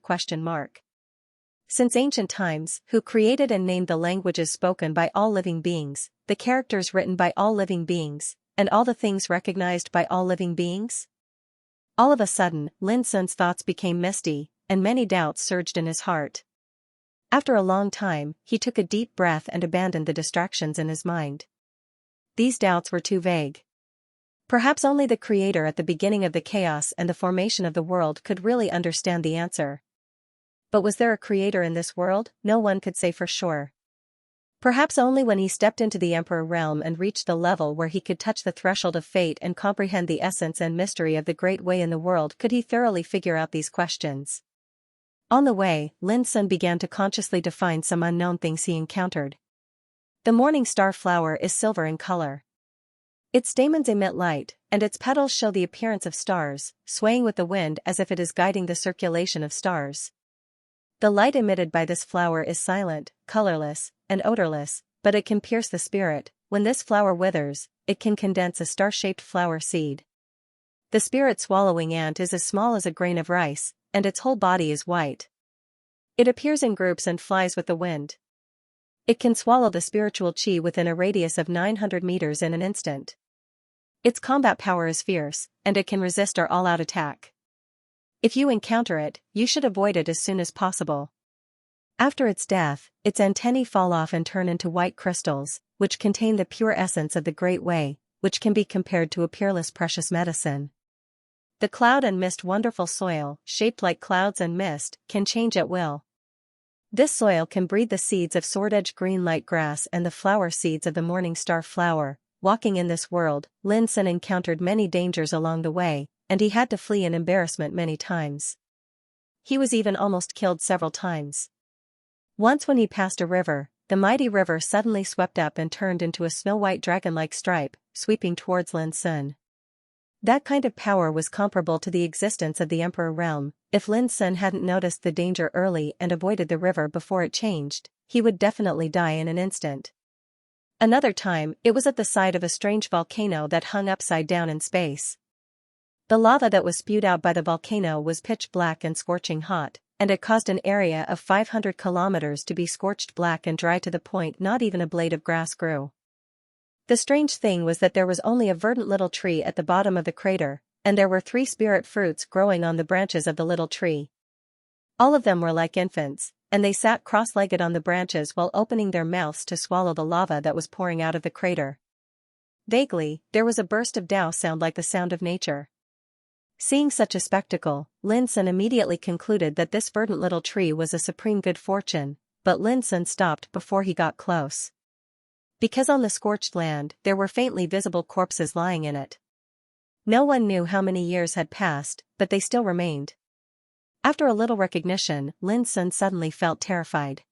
Since ancient times, who created and named the languages spoken by all living beings, the characters written by all living beings, and all the things recognized by all living beings? All of a sudden, Lin Sun's thoughts became misty, and many doubts surged in his heart. After a long time, he took a deep breath and abandoned the distractions in his mind. These doubts were too vague. Perhaps only the Creator at the beginning of the chaos and the formation of the world could really understand the answer. But was there a Creator in this world? No one could say for sure. Perhaps only when he stepped into the Emperor realm and reached the level where he could touch the threshold of fate and comprehend the essence and mystery of the great way in the world could he thoroughly figure out these questions. On the way, Lin Sun began to consciously define some unknown things he encountered. The morning star flower is silver in color. Its stamens emit light, and its petals show the appearance of stars, swaying with the wind as if it is guiding the circulation of stars. The light emitted by this flower is silent, colorless, and odorless, but it can pierce the spirit. When this flower withers, it can condense a star-shaped flower seed. The spirit-swallowing ant is as small as a grain of rice, and its whole body is white. It appears in groups and flies with the wind. It can swallow the spiritual chi within a radius of 900 meters in an instant. Its combat power is fierce, and it can resist our all-out attack. If you encounter it, you should avoid it as soon as possible. After its death, its antennae fall off and turn into white crystals, which contain the pure essence of the Great Way, which can be compared to a peerless precious medicine. The cloud and mist wonderful soil, shaped like clouds and mist, can change at will. This soil can breed the seeds of sword-edge green light grass and the flower seeds of the morning star flower. Walking in this world, Lin Sun encountered many dangers along the way, and he had to flee in embarrassment many times. He was even almost killed several times. Once when he passed a river, the mighty river suddenly swept up and turned into a snow-white dragon-like stripe, sweeping towards Lin Sun. That kind of power was comparable to the existence of the Emperor realm. If Lin Sun hadn't noticed the danger early and avoided the river before it changed, he would definitely die in an instant. Another time, it was at the side of a strange volcano that hung upside down in space. The lava that was spewed out by the volcano was pitch black and scorching hot, and it caused an area of 500 kilometers to be scorched black and dry to the point not even a blade of grass grew. The strange thing was that there was only a verdant little tree at the bottom of the crater, and there were 3 spirit fruits growing on the branches of the little tree. All of them were like infants, and they sat cross-legged on the branches while opening their mouths to swallow the lava that was pouring out of the crater. Vaguely, there was a burst of Tao sound like the sound of nature. Seeing such a spectacle, Lin Sun immediately concluded that this verdant little tree was a supreme good fortune, but Lin Sun stopped before he got close. Because on the scorched land there were faintly visible corpses lying in it. No one knew how many years had passed, but they still remained. After a little recognition, Lin Sun suddenly felt terrified.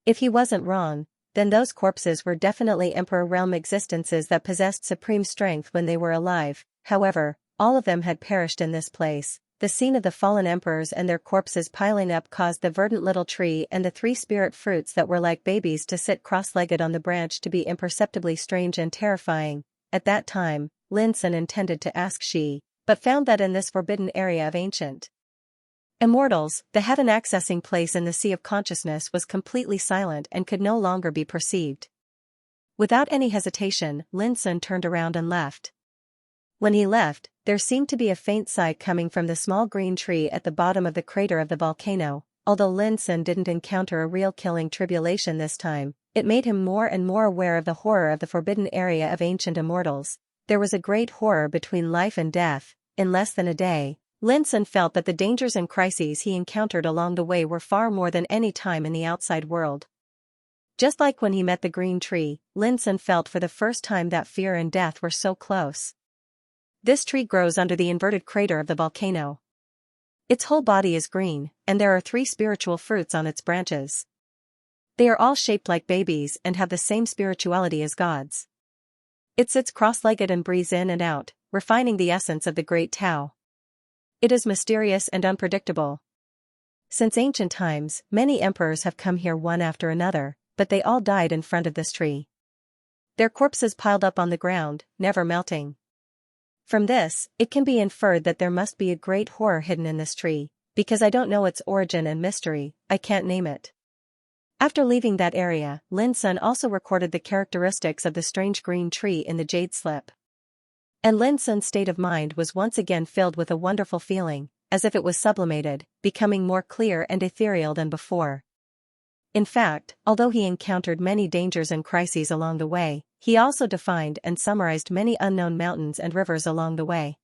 If he wasn't wrong, then those corpses were definitely Emperor Realm existences that possessed supreme strength when they were alive. However, all of them had perished in this place. The scene of the fallen emperors and their corpses piling up caused the verdant little tree and the 3 spirit fruits that were like babies to sit cross-legged on the branch to be imperceptibly strange and terrifying. At that time, Lin Sun intended to ask Shi, but found that in this forbidden area of ancient immortals, the heaven-accessing place in the sea of consciousness was completely silent and could no longer be perceived. Without any hesitation, Lin Sun turned around and left. When he left, there seemed to be a faint sigh coming from the small green tree at the bottom of the crater of the volcano. Although Lin Sun didn't encounter a real killing tribulation this time, it made him more and more aware of the horror of the forbidden area of ancient immortals. There was a great horror between life and death. In less than a day, Lin Sun felt that the dangers and crises he encountered along the way were far more than any time in the outside world. Just like when he met the green tree, Lin Sun felt for the first time that fear and death were so close. This tree grows under the inverted crater of the volcano. Its whole body is green, and there are 3 spiritual fruits on its branches. They are all shaped like babies and have the same spirituality as gods. It sits cross-legged and breathes in and out, refining the essence of the great Tao. It is mysterious and unpredictable. Since ancient times, many emperors have come here one after another, but they all died in front of this tree. Their corpses piled up on the ground, never melting. From this, it can be inferred that there must be a great horror hidden in this tree. Because I don't know its origin and mystery, I can't name it. After leaving that area, Lin Sun also recorded the characteristics of the strange green tree in the jade slip. And Lin Sun's state of mind was once again filled with a wonderful feeling, as if it was sublimated, becoming more clear and ethereal than before. In fact, although he encountered many dangers and crises along the way, he also defined and summarized many unknown mountains and rivers along the way.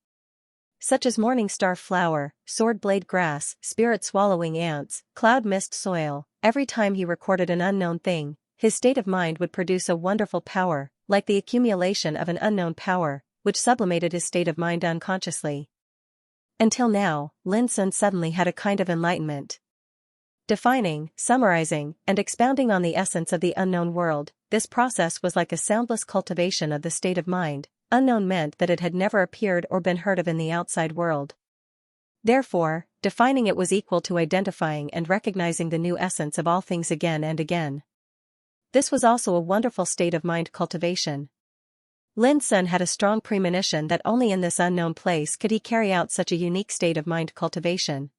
Such as morning star flower, sword blade grass, spirit swallowing ants, cloud mist soil. Every time he recorded an unknown thing, his state of mind would produce a wonderful power, like the accumulation of an unknown power, which sublimated his state of mind unconsciously. Until now, Lin Sun suddenly had a kind of enlightenment. Defining, summarizing, and expounding on the essence of the unknown world, this process was like a soundless cultivation of the state of mind. Unknown meant that it had never appeared or been heard of in the outside world. Therefore, defining it was equal to identifying and recognizing the new essence of all things again and again. This was also a wonderful state of mind cultivation. Lin Sun had a strong premonition that only in this unknown place could he carry out such a unique state of mind cultivation.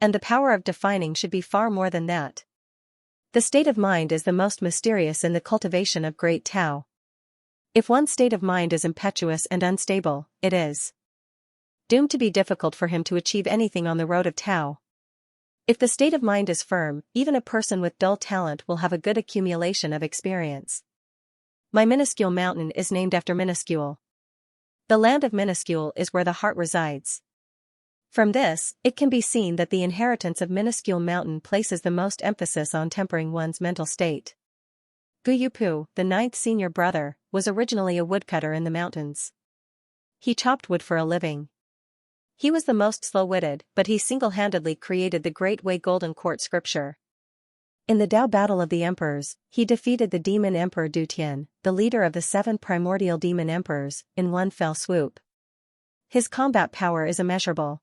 And the power of defining should be far more than that. The state of mind is the most mysterious in the cultivation of great Tao. If one's state of mind is impetuous and unstable, it is doomed to be difficult for him to achieve anything on the road of Tao. If the state of mind is firm, even a person with dull talent will have a good accumulation of experience. My minuscule mountain is named after minuscule. The land of minuscule is where the heart resides. From this, it can be seen that the inheritance of minuscule mountain places the most emphasis on tempering one's mental state. Guyupu, the 9th senior brother, was originally a woodcutter in the mountains. He chopped wood for a living. He was the most slow-witted, but he single-handedly created the Great Way Golden Court scripture. In the Tao Battle of the Emperors, he defeated the demon emperor Du Tian, the leader of the 7 primordial demon emperors, in one fell swoop. His combat power is immeasurable.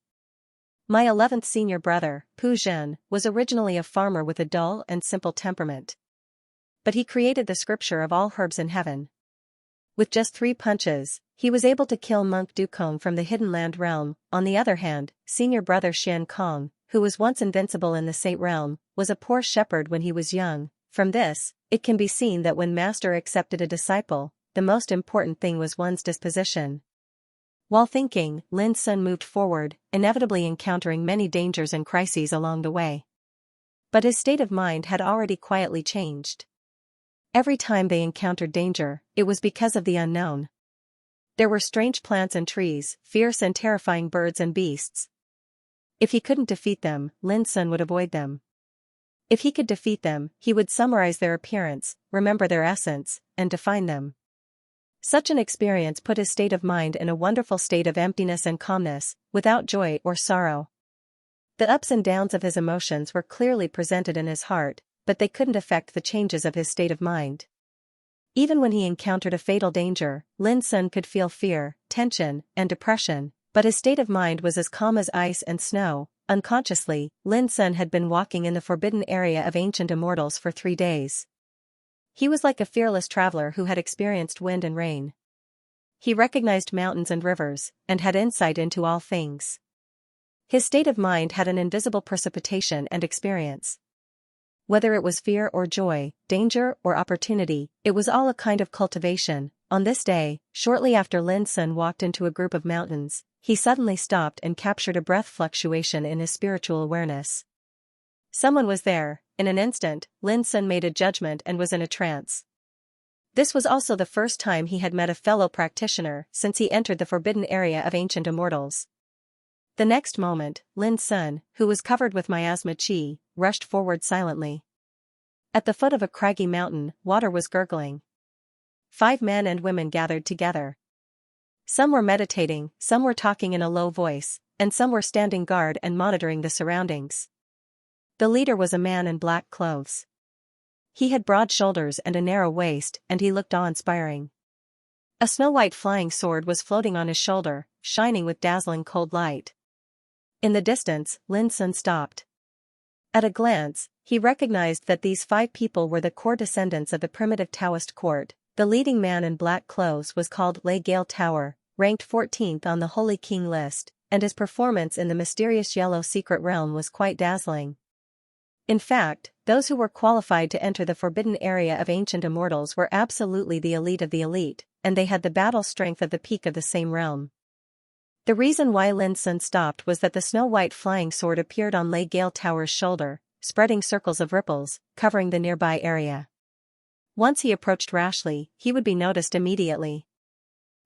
My 11th senior brother, Pu Zhen, was originally a farmer with a dull and simple temperament. But he created the scripture of all herbs in heaven. With just 3 punches, he was able to kill monk Du Kong from the Hidden Land realm. On the other hand, senior brother Xian Kong, who was once invincible in the Saint realm, was a poor shepherd when he was young. From this, it can be seen that when master accepted a disciple, the most important thing was one's disposition. While thinking, Lin Sun moved forward, inevitably encountering many dangers and crises along the way. But his state of mind had already quietly changed. Every time they encountered danger, it was because of the unknown. There were strange plants and trees, fierce and terrifying birds and beasts. If he couldn't defeat them, Lin Sun would avoid them. If he could defeat them, he would summarize their appearance, remember their essence, and define them. Such an experience put his state of mind in a wonderful state of emptiness and calmness, without joy or sorrow. The ups and downs of his emotions were clearly presented in his heart, but they couldn't affect the changes of his state of mind. Even when he encountered a fatal danger, Lin Sun could feel fear, tension, and depression, but his state of mind was as calm as ice and snow. Unconsciously, Lin Sun had been walking in the forbidden area of ancient immortals for 3 days. He was like a fearless traveler who had experienced wind and rain. He recognized mountains and rivers, and had insight into all things. His state of mind had an invisible precipitation and experience. Whether it was fear or joy, danger or opportunity, it was all a kind of cultivation. On this day, shortly after Lin Sun walked into a group of mountains, he suddenly stopped and captured a breath fluctuation in his spiritual awareness. Someone was there. In an instant, Lin Sun made a judgment and was in a trance. This was also the first time he had met a fellow practitioner since he entered the forbidden area of ancient immortals. The next moment, Lin Sun, who was covered with miasma qi, rushed forward silently. At the foot of a craggy mountain, water was gurgling. 5 men and women gathered together. Some were meditating, some were talking in a low voice, and some were standing guard and monitoring the surroundings. The leader was a man in black clothes. He had broad shoulders and a narrow waist, and he looked awe-inspiring. A snow-white flying sword was floating on his shoulder, shining with dazzling cold light. In the distance, Lin Sun stopped. At a glance, he recognized that these 5 people were the core descendants of the primitive Taoist court. The leading man in black clothes was called Lei Gale Tower, ranked 14th on the Holy King list, and his performance in the mysterious Yellow Secret Realm was quite dazzling. In fact, those who were qualified to enter the forbidden area of ancient immortals were absolutely the elite of the elite, and they had the battle strength of the peak of the same realm. The reason why Lin Sun stopped was that the snow-white flying sword appeared on Lei Gale Tower's shoulder, spreading circles of ripples, covering the nearby area. Once he approached rashly, he would be noticed immediately.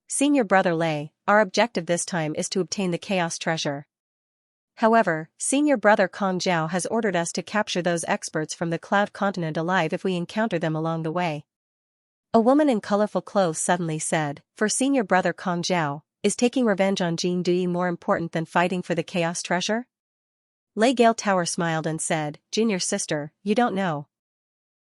Senior Brother Lei, our objective this time is to obtain the Chaos Treasure. However, Senior Brother Kong Zhao has ordered us to capture those experts from the Cloud Continent alive if we encounter them along the way. A woman in colorful clothes suddenly said, for Senior Brother Kong Zhao, is taking revenge on Jin Dui more important than fighting for the Chaos Treasure? Lei Gale Tower smiled and said, Junior sister, you don't know.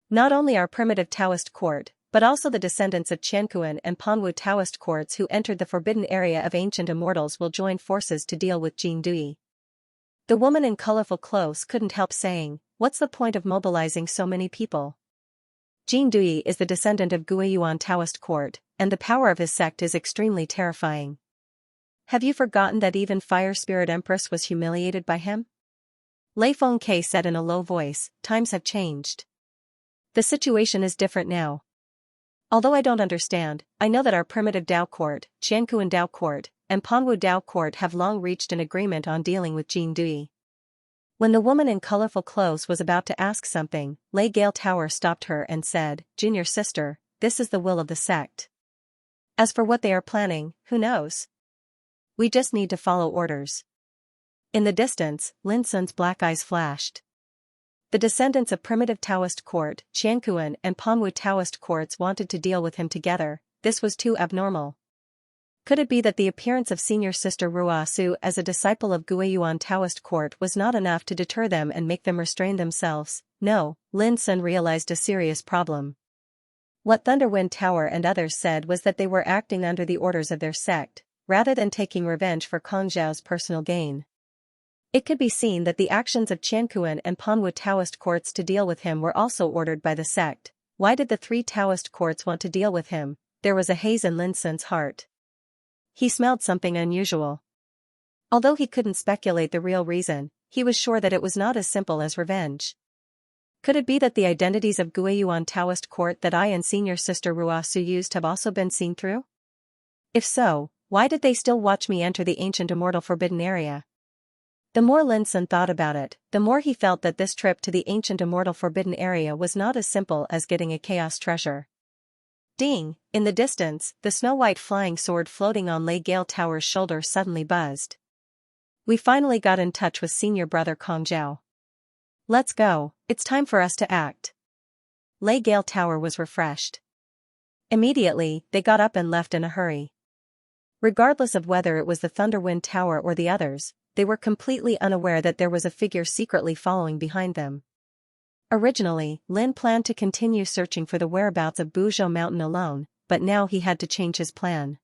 Not only our primitive Taoist court, but also the descendants of Qiankuan and Panwu Taoist courts who entered the forbidden area of ancient immortals will join forces to deal with Jin Dui. The woman in colorful clothes couldn't help saying, what's the point of mobilizing so many people? Jin Dui is the descendant of Guiyuan Taoist court, and the power of his sect is extremely terrifying. Have you forgotten that even Fire Spirit Empress was humiliated by him? Lei Fengke said in a low voice, times have changed. The situation is different now. Although I don't understand, I know that our primitive Dao court, Qiankuan Dao court, and Panwu Dao court have long reached an agreement on dealing with Jin Dui. When the woman in colorful clothes was about to ask something, Lei Gale Tower stopped her and said, Junior sister, this is the will of the sect. As for what they are planning, who knows? We just need to follow orders. In the distance, Lin Sun's black eyes flashed. The descendants of primitive Taoist court, Qiankuan and Panwu Taoist courts wanted to deal with him together. This was too abnormal. Could it be that the appearance of senior sister Rua Su as a disciple of Guiyuan Taoist court was not enough to deter them and make them restrain themselves? No, Lin Sun realized a serious problem. What Thunderwind Tower and others said was that they were acting under the orders of their sect, rather than taking revenge for Kong Zhao's personal gain. It could be seen that the actions of Qiankuan and Panwu Taoist courts to deal with him were also ordered by the sect. Why did the 3 Taoist courts want to deal with him? There was a haze in Lin Sun's heart. He smelled something unusual. Although he couldn't speculate the real reason, he was sure that it was not as simple as revenge. Could it be that the identities of Guiyuan Taoist court that I and senior sister Rua Su used have also been seen through? If so, why did they still watch me enter the ancient immortal forbidden area? The more Lin Sun thought about it, the more he felt that this trip to the ancient immortal forbidden area was not as simple as getting a chaos treasure. Ding! In the distance, the snow-white flying sword floating on Lei Gale Tower's shoulder suddenly buzzed. We finally got in touch with senior brother Kong Zhao. Let's go, it's time for us to act. Lei Gale Tower was refreshed. Immediately, they got up and left in a hurry. Regardless of whether it was the Thunderwind Tower or the others, they were completely unaware that there was a figure secretly following behind them. Originally, Lin planned to continue searching for the whereabouts of Buzhou Mountain alone, but now he had to change his plan.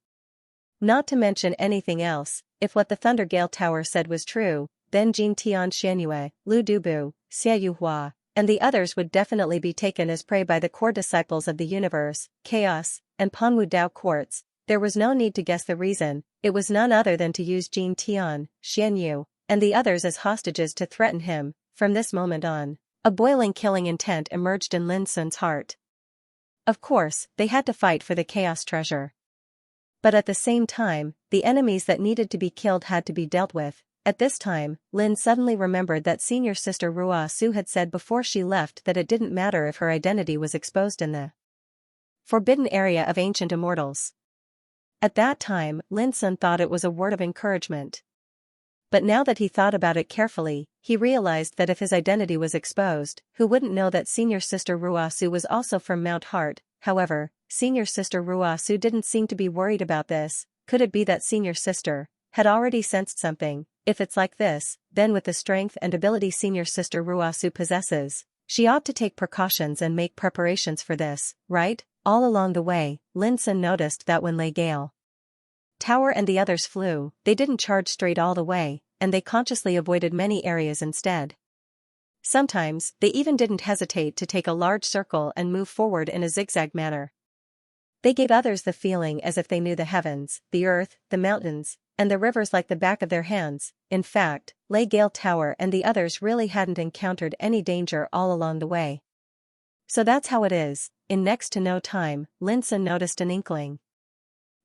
Not to mention anything else, if what the Thunder Gale Tower said was true, then Jin Tian Xianyue, Lu Dubu, Xie Yuhua, and the others would definitely be taken as prey by the core disciples of the universe, Chaos, and Panwu Dao Quartz. There was no need to guess the reason, it was none other than to use Jin Tian, Xianyu, and the others as hostages to threaten him. From this moment on, a boiling killing intent emerged in Lin Sun's heart. Of course, they had to fight for the chaos treasure. But at the same time, the enemies that needed to be killed had to be dealt with. At this time, Lin suddenly remembered that senior sister Rua Su had said before she left that it didn't matter if her identity was exposed in the forbidden area of ancient immortals. At that time, Lin Sun thought it was a word of encouragement. But now that he thought about it carefully, he realized that if his identity was exposed, who wouldn't know that senior sister Rua Su was also from Mount Heart? However, senior sister Rua Su didn't seem to be worried about this. Could it be that senior sister had already sensed something? If it's like this, then with the strength and ability senior sister Rua Su possesses, she ought to take precautions and make preparations for this, right? All along the way, Lin Sun noticed that when Lei Gale Tower and the others flew, they didn't charge straight all the way, and they consciously avoided many areas instead. Sometimes, they even didn't hesitate to take a large circle and move forward in a zigzag manner. They gave others the feeling as if they knew the heavens, the earth, the mountains, and the rivers like the back of their hands. In fact, Lei Gale Tower and the others really hadn't encountered any danger all along the way. So that's how it is. In next to no time, Lin Sun noticed an inkling.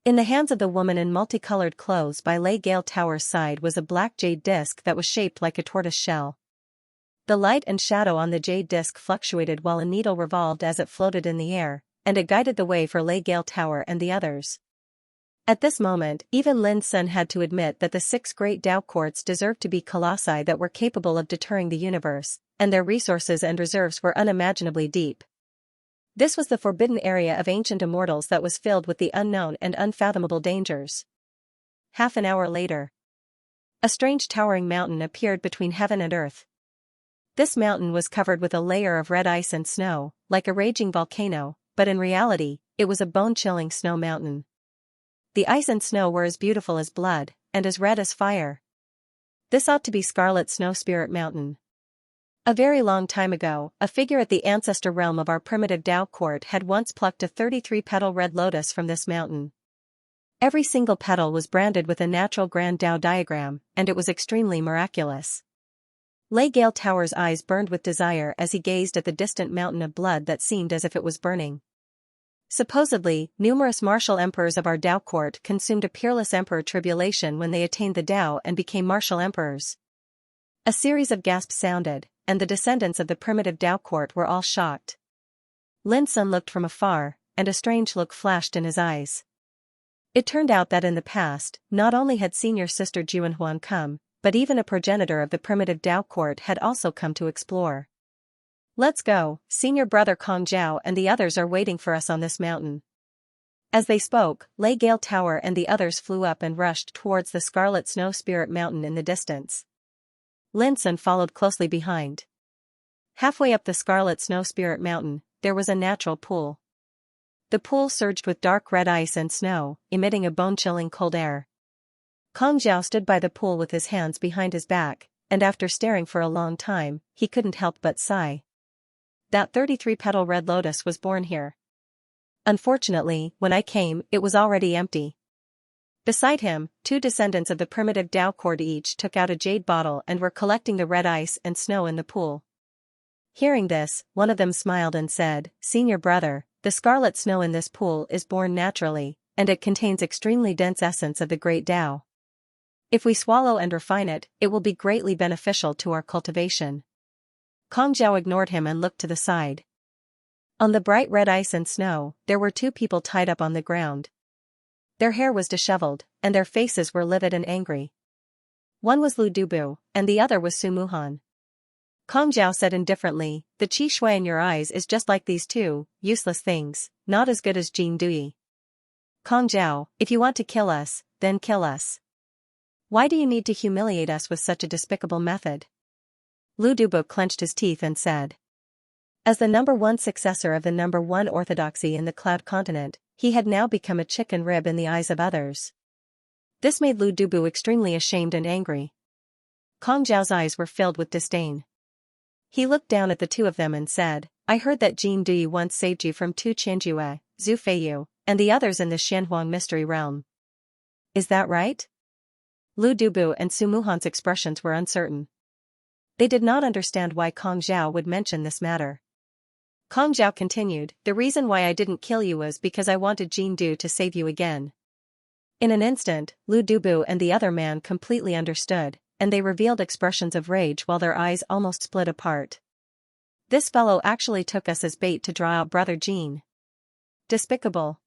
In the hands of the woman in multicolored clothes by Lei Gale Tower's side was a black jade disc that was shaped like a tortoise shell. The light and shadow on the jade disc fluctuated while a needle revolved as it floated in the air, and it guided the way for Lei Gale Tower and the others. At this moment, even Lin Sun had to admit that the 6 great Dao Quartz deserved to be colossi that were capable of deterring the universe, and their resources and reserves were unimaginably deep. This was the forbidden area of ancient immortals that was filled with the unknown and unfathomable dangers. Half an hour later, a strange towering mountain appeared between heaven and earth. This mountain was covered with a layer of red ice and snow, like a raging volcano, but in reality, it was a bone-chilling snow mountain. The ice and snow were as beautiful as blood, and as red as fire. This ought to be Scarlet Snow Spirit Mountain. A very long time ago, a figure at the ancestor realm of our primitive Dao court had once plucked a 33-petal red lotus from this mountain. Every single petal was branded with a natural grand Dao diagram, and it was extremely miraculous. Lei Gale Tower's eyes burned with desire as he gazed at the distant mountain of blood that seemed as if it was burning. Supposedly, numerous martial emperors of our Dao court consumed a peerless emperor tribulation when they attained the Dao and became martial emperors. A series of gasps sounded, and the descendants of the primitive Dao court were all shocked. Lin Sun looked from afar, and a strange look flashed in his eyes. It turned out that in the past, not only had senior sister Jiwenhuan come, but even a progenitor of the primitive Dao court had also come to explore. Let's go, senior brother Kong Zhao and the others are waiting for us on this mountain. As they spoke, Lei Gale Tower and the others flew up and rushed towards the Scarlet Snow Spirit Mountain in the distance. Lin Sun followed closely behind. Halfway up the Scarlet Snow Spirit Mountain, there was a natural pool. The pool surged with dark red ice and snow, emitting a bone-chilling cold air. Kong Zhao stood by the pool with his hands behind his back, and after staring for a long time, he couldn't help but sigh. That 33-petal red lotus was born here. Unfortunately, when I came, it was already empty. Beside him, 2 descendants of the primitive Dao court each took out a jade bottle and were collecting the red ice and snow in the pool. Hearing this, one of them smiled and said, "Senior brother, the scarlet snow in this pool is born naturally, and it contains extremely dense essence of the great Dao. If we swallow and refine it, it will be greatly beneficial to our cultivation. Kong Zhao ignored him and looked to the side. On the bright red ice and snow, there were two people tied up on the ground. Their hair was disheveled, and their faces were livid and angry. One was Lu Dubu, and the other was Su Muhan. Kong Zhao said indifferently, "The qi shui in your eyes is just like these two, useless things, not as good as Jin Dui. Kong Zhao, if you want to kill us, then kill us. Why do you need to humiliate us with such a despicable method?" Lu Dubu clenched his teeth and said. As the number one successor of the number one orthodoxy in the Cloud Continent, he had now become a chicken rib in the eyes of others. This made Lu Dubu extremely ashamed and angry. Kong Zhao's eyes were filled with disdain. He looked down at the two of them and said, "I heard that Jin Dui once saved you from Tu Qianjue, Zhu Feiyu, and the others in the Xianhuang mystery realm. Is that right?" Lu Dubu and Su Muhan's expressions were uncertain. They did not understand why Kong Zhao would mention this matter. Kong Zhao continued, "The reason why I didn't kill you was because I wanted Jin Du to save you again." In an instant, Lu Dubu and the other man completely understood, and they revealed expressions of rage while their eyes almost split apart. This fellow actually took us as bait to draw out Brother Jin. Despicable.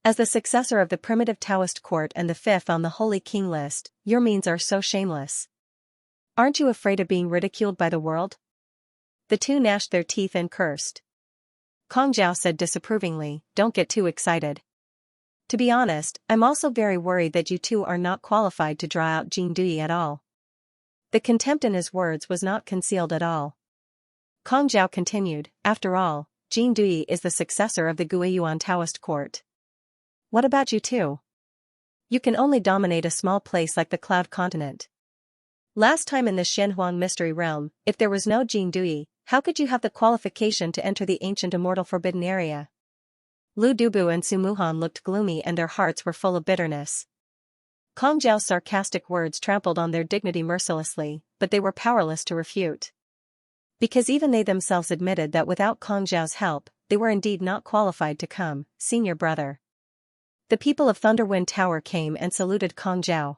As the successor of the primitive Taoist court and the fifth on the Holy King list, your means are so shameless. Aren't you afraid of being ridiculed by the world? The two gnashed their teeth and cursed. Kong Zhao said disapprovingly, "Don't get too excited. To be honest, I'm also very worried that you two are not qualified to draw out Jin Dui at all." The contempt in his words was not concealed at all. Kong Zhao continued, "After all, Jin Dui is the successor of the Guiyuan Taoist court. What about you two? You can only dominate a small place like the Cloud Continent. Last time in the Xianhuang mystery realm, if there was no Jin Dui, how could you have the qualification to enter the ancient immortal forbidden area?" Lu Dubu and Su Muhan looked gloomy and their hearts were full of bitterness. Kong Zhao's sarcastic words trampled on their dignity mercilessly, but they were powerless to refute. Because even they themselves admitted that without Kong Zhao's help, they were indeed not qualified to come, senior brother. The people of Thunderwind Tower came and saluted Kong Zhao.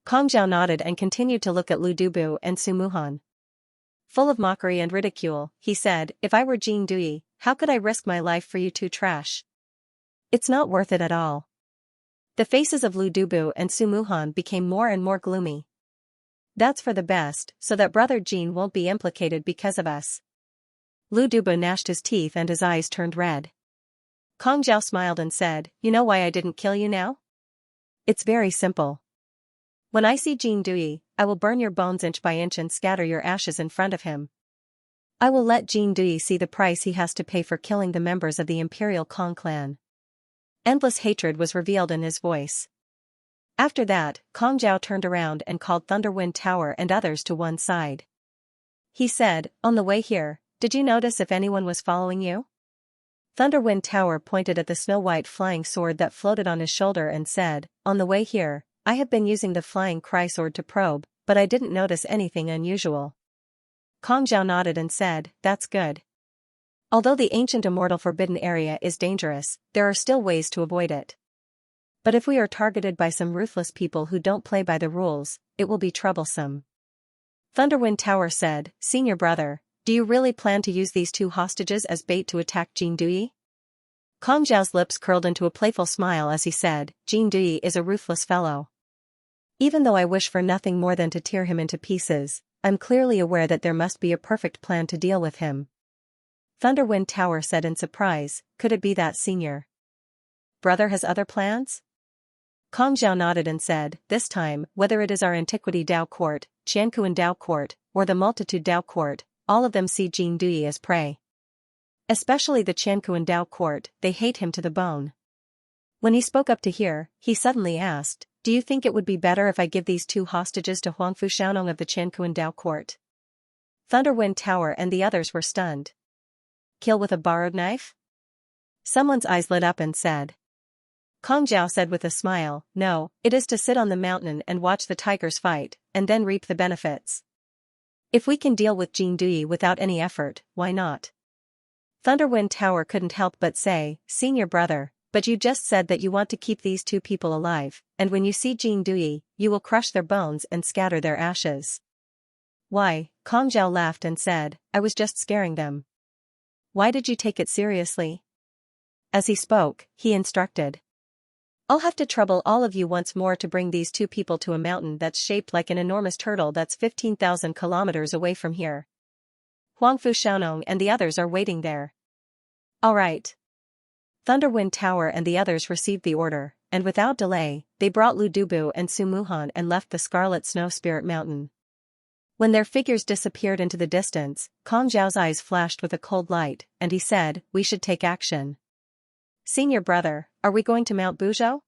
Kong Zhao nodded and continued to look at Lu Dubu and Su Muhan. Full of mockery and ridicule, he said, "If I were Jin Dui, how could I risk my life for you two trash? It's not worth it at all." The faces of Lu Dubu and Su Muhan became more and more gloomy. "That's for the best, so that Brother Jin won't be implicated because of us." Lu Dubu gnashed his teeth and his eyes turned red. Kong Zhao smiled and said, "You know why I didn't kill you now? It's very simple. When I see Jin Dui, I will burn your bones inch by inch and scatter your ashes in front of him. I will let Jin Dui see the price he has to pay for killing the members of the Imperial Kong clan." Endless hatred was revealed in his voice. After that, Kong Zhao turned around and called Thunderwind Tower and others to one side. He said, "On the way here, did you notice if anyone was following you?" Thunderwind Tower pointed at the snow-white flying sword that floated on his shoulder and said, "On the way here, I have been using the flying cry sword to probe, but I didn't notice anything unusual." Kong Zhao nodded and said, "That's good. Although the ancient immortal forbidden area is dangerous, there are still ways to avoid it. But if we are targeted by some ruthless people who don't play by the rules, it will be troublesome." Thunderwind Tower said, "Senior brother, do you really plan to use these two hostages as bait to attack Jin Dui?" Kong Zhao's lips curled into a playful smile as he said, "Jin Dui is a ruthless fellow. Even though I wish for nothing more than to tear him into pieces, I'm clearly aware that there must be a perfect plan to deal with him." Thunderwind Tower said in surprise, "Could it be that senior brother has other plans?" Kong Zhao nodded and said, "This time, whether it is our Antiquity Dao Court, Qiankuan Dao Court, or the Multitude Dao Court, all of them see Jin Dui as prey. Especially the Qiankuan Dao Court, they hate him to the bone." When he spoke up to hear, he suddenly asked, "Do you think it would be better if I give these two hostages to Huangfu Xiaonong of the Qiankuan Dao Court?" Thunderwind Tower and the others were stunned. "Kill with a borrowed knife?" Someone's eyes lit up and said. Kong Zhao said with a smile, "No, it is to sit on the mountain and watch the tigers fight, and then reap the benefits. If we can deal with Jin Dui without any effort, why not?" Thunderwind Tower couldn't help but say, "Senior brother, But you just said that you want to keep these two people alive, and when you see Jing Dui, you will crush their bones and scatter their ashes. Why, Kong Zhao laughed and said, I was just scaring them. Why did you take it seriously? As he spoke, he instructed. I'll have to trouble all of you once more to bring these two people to a mountain that's shaped like an enormous turtle that's 15,000 kilometers away from here. Huangfu Xiaonong and the others are waiting there. All right. Thunderwind Tower and the others received the order, and without delay, they brought Lu Dubu and Su Muhan and left the Scarlet Snow Spirit Mountain. When their figures disappeared into the distance, Kong Zhao's eyes flashed with a cold light, and he said, we should take action. Senior brother, are we going to Mount Buzhou?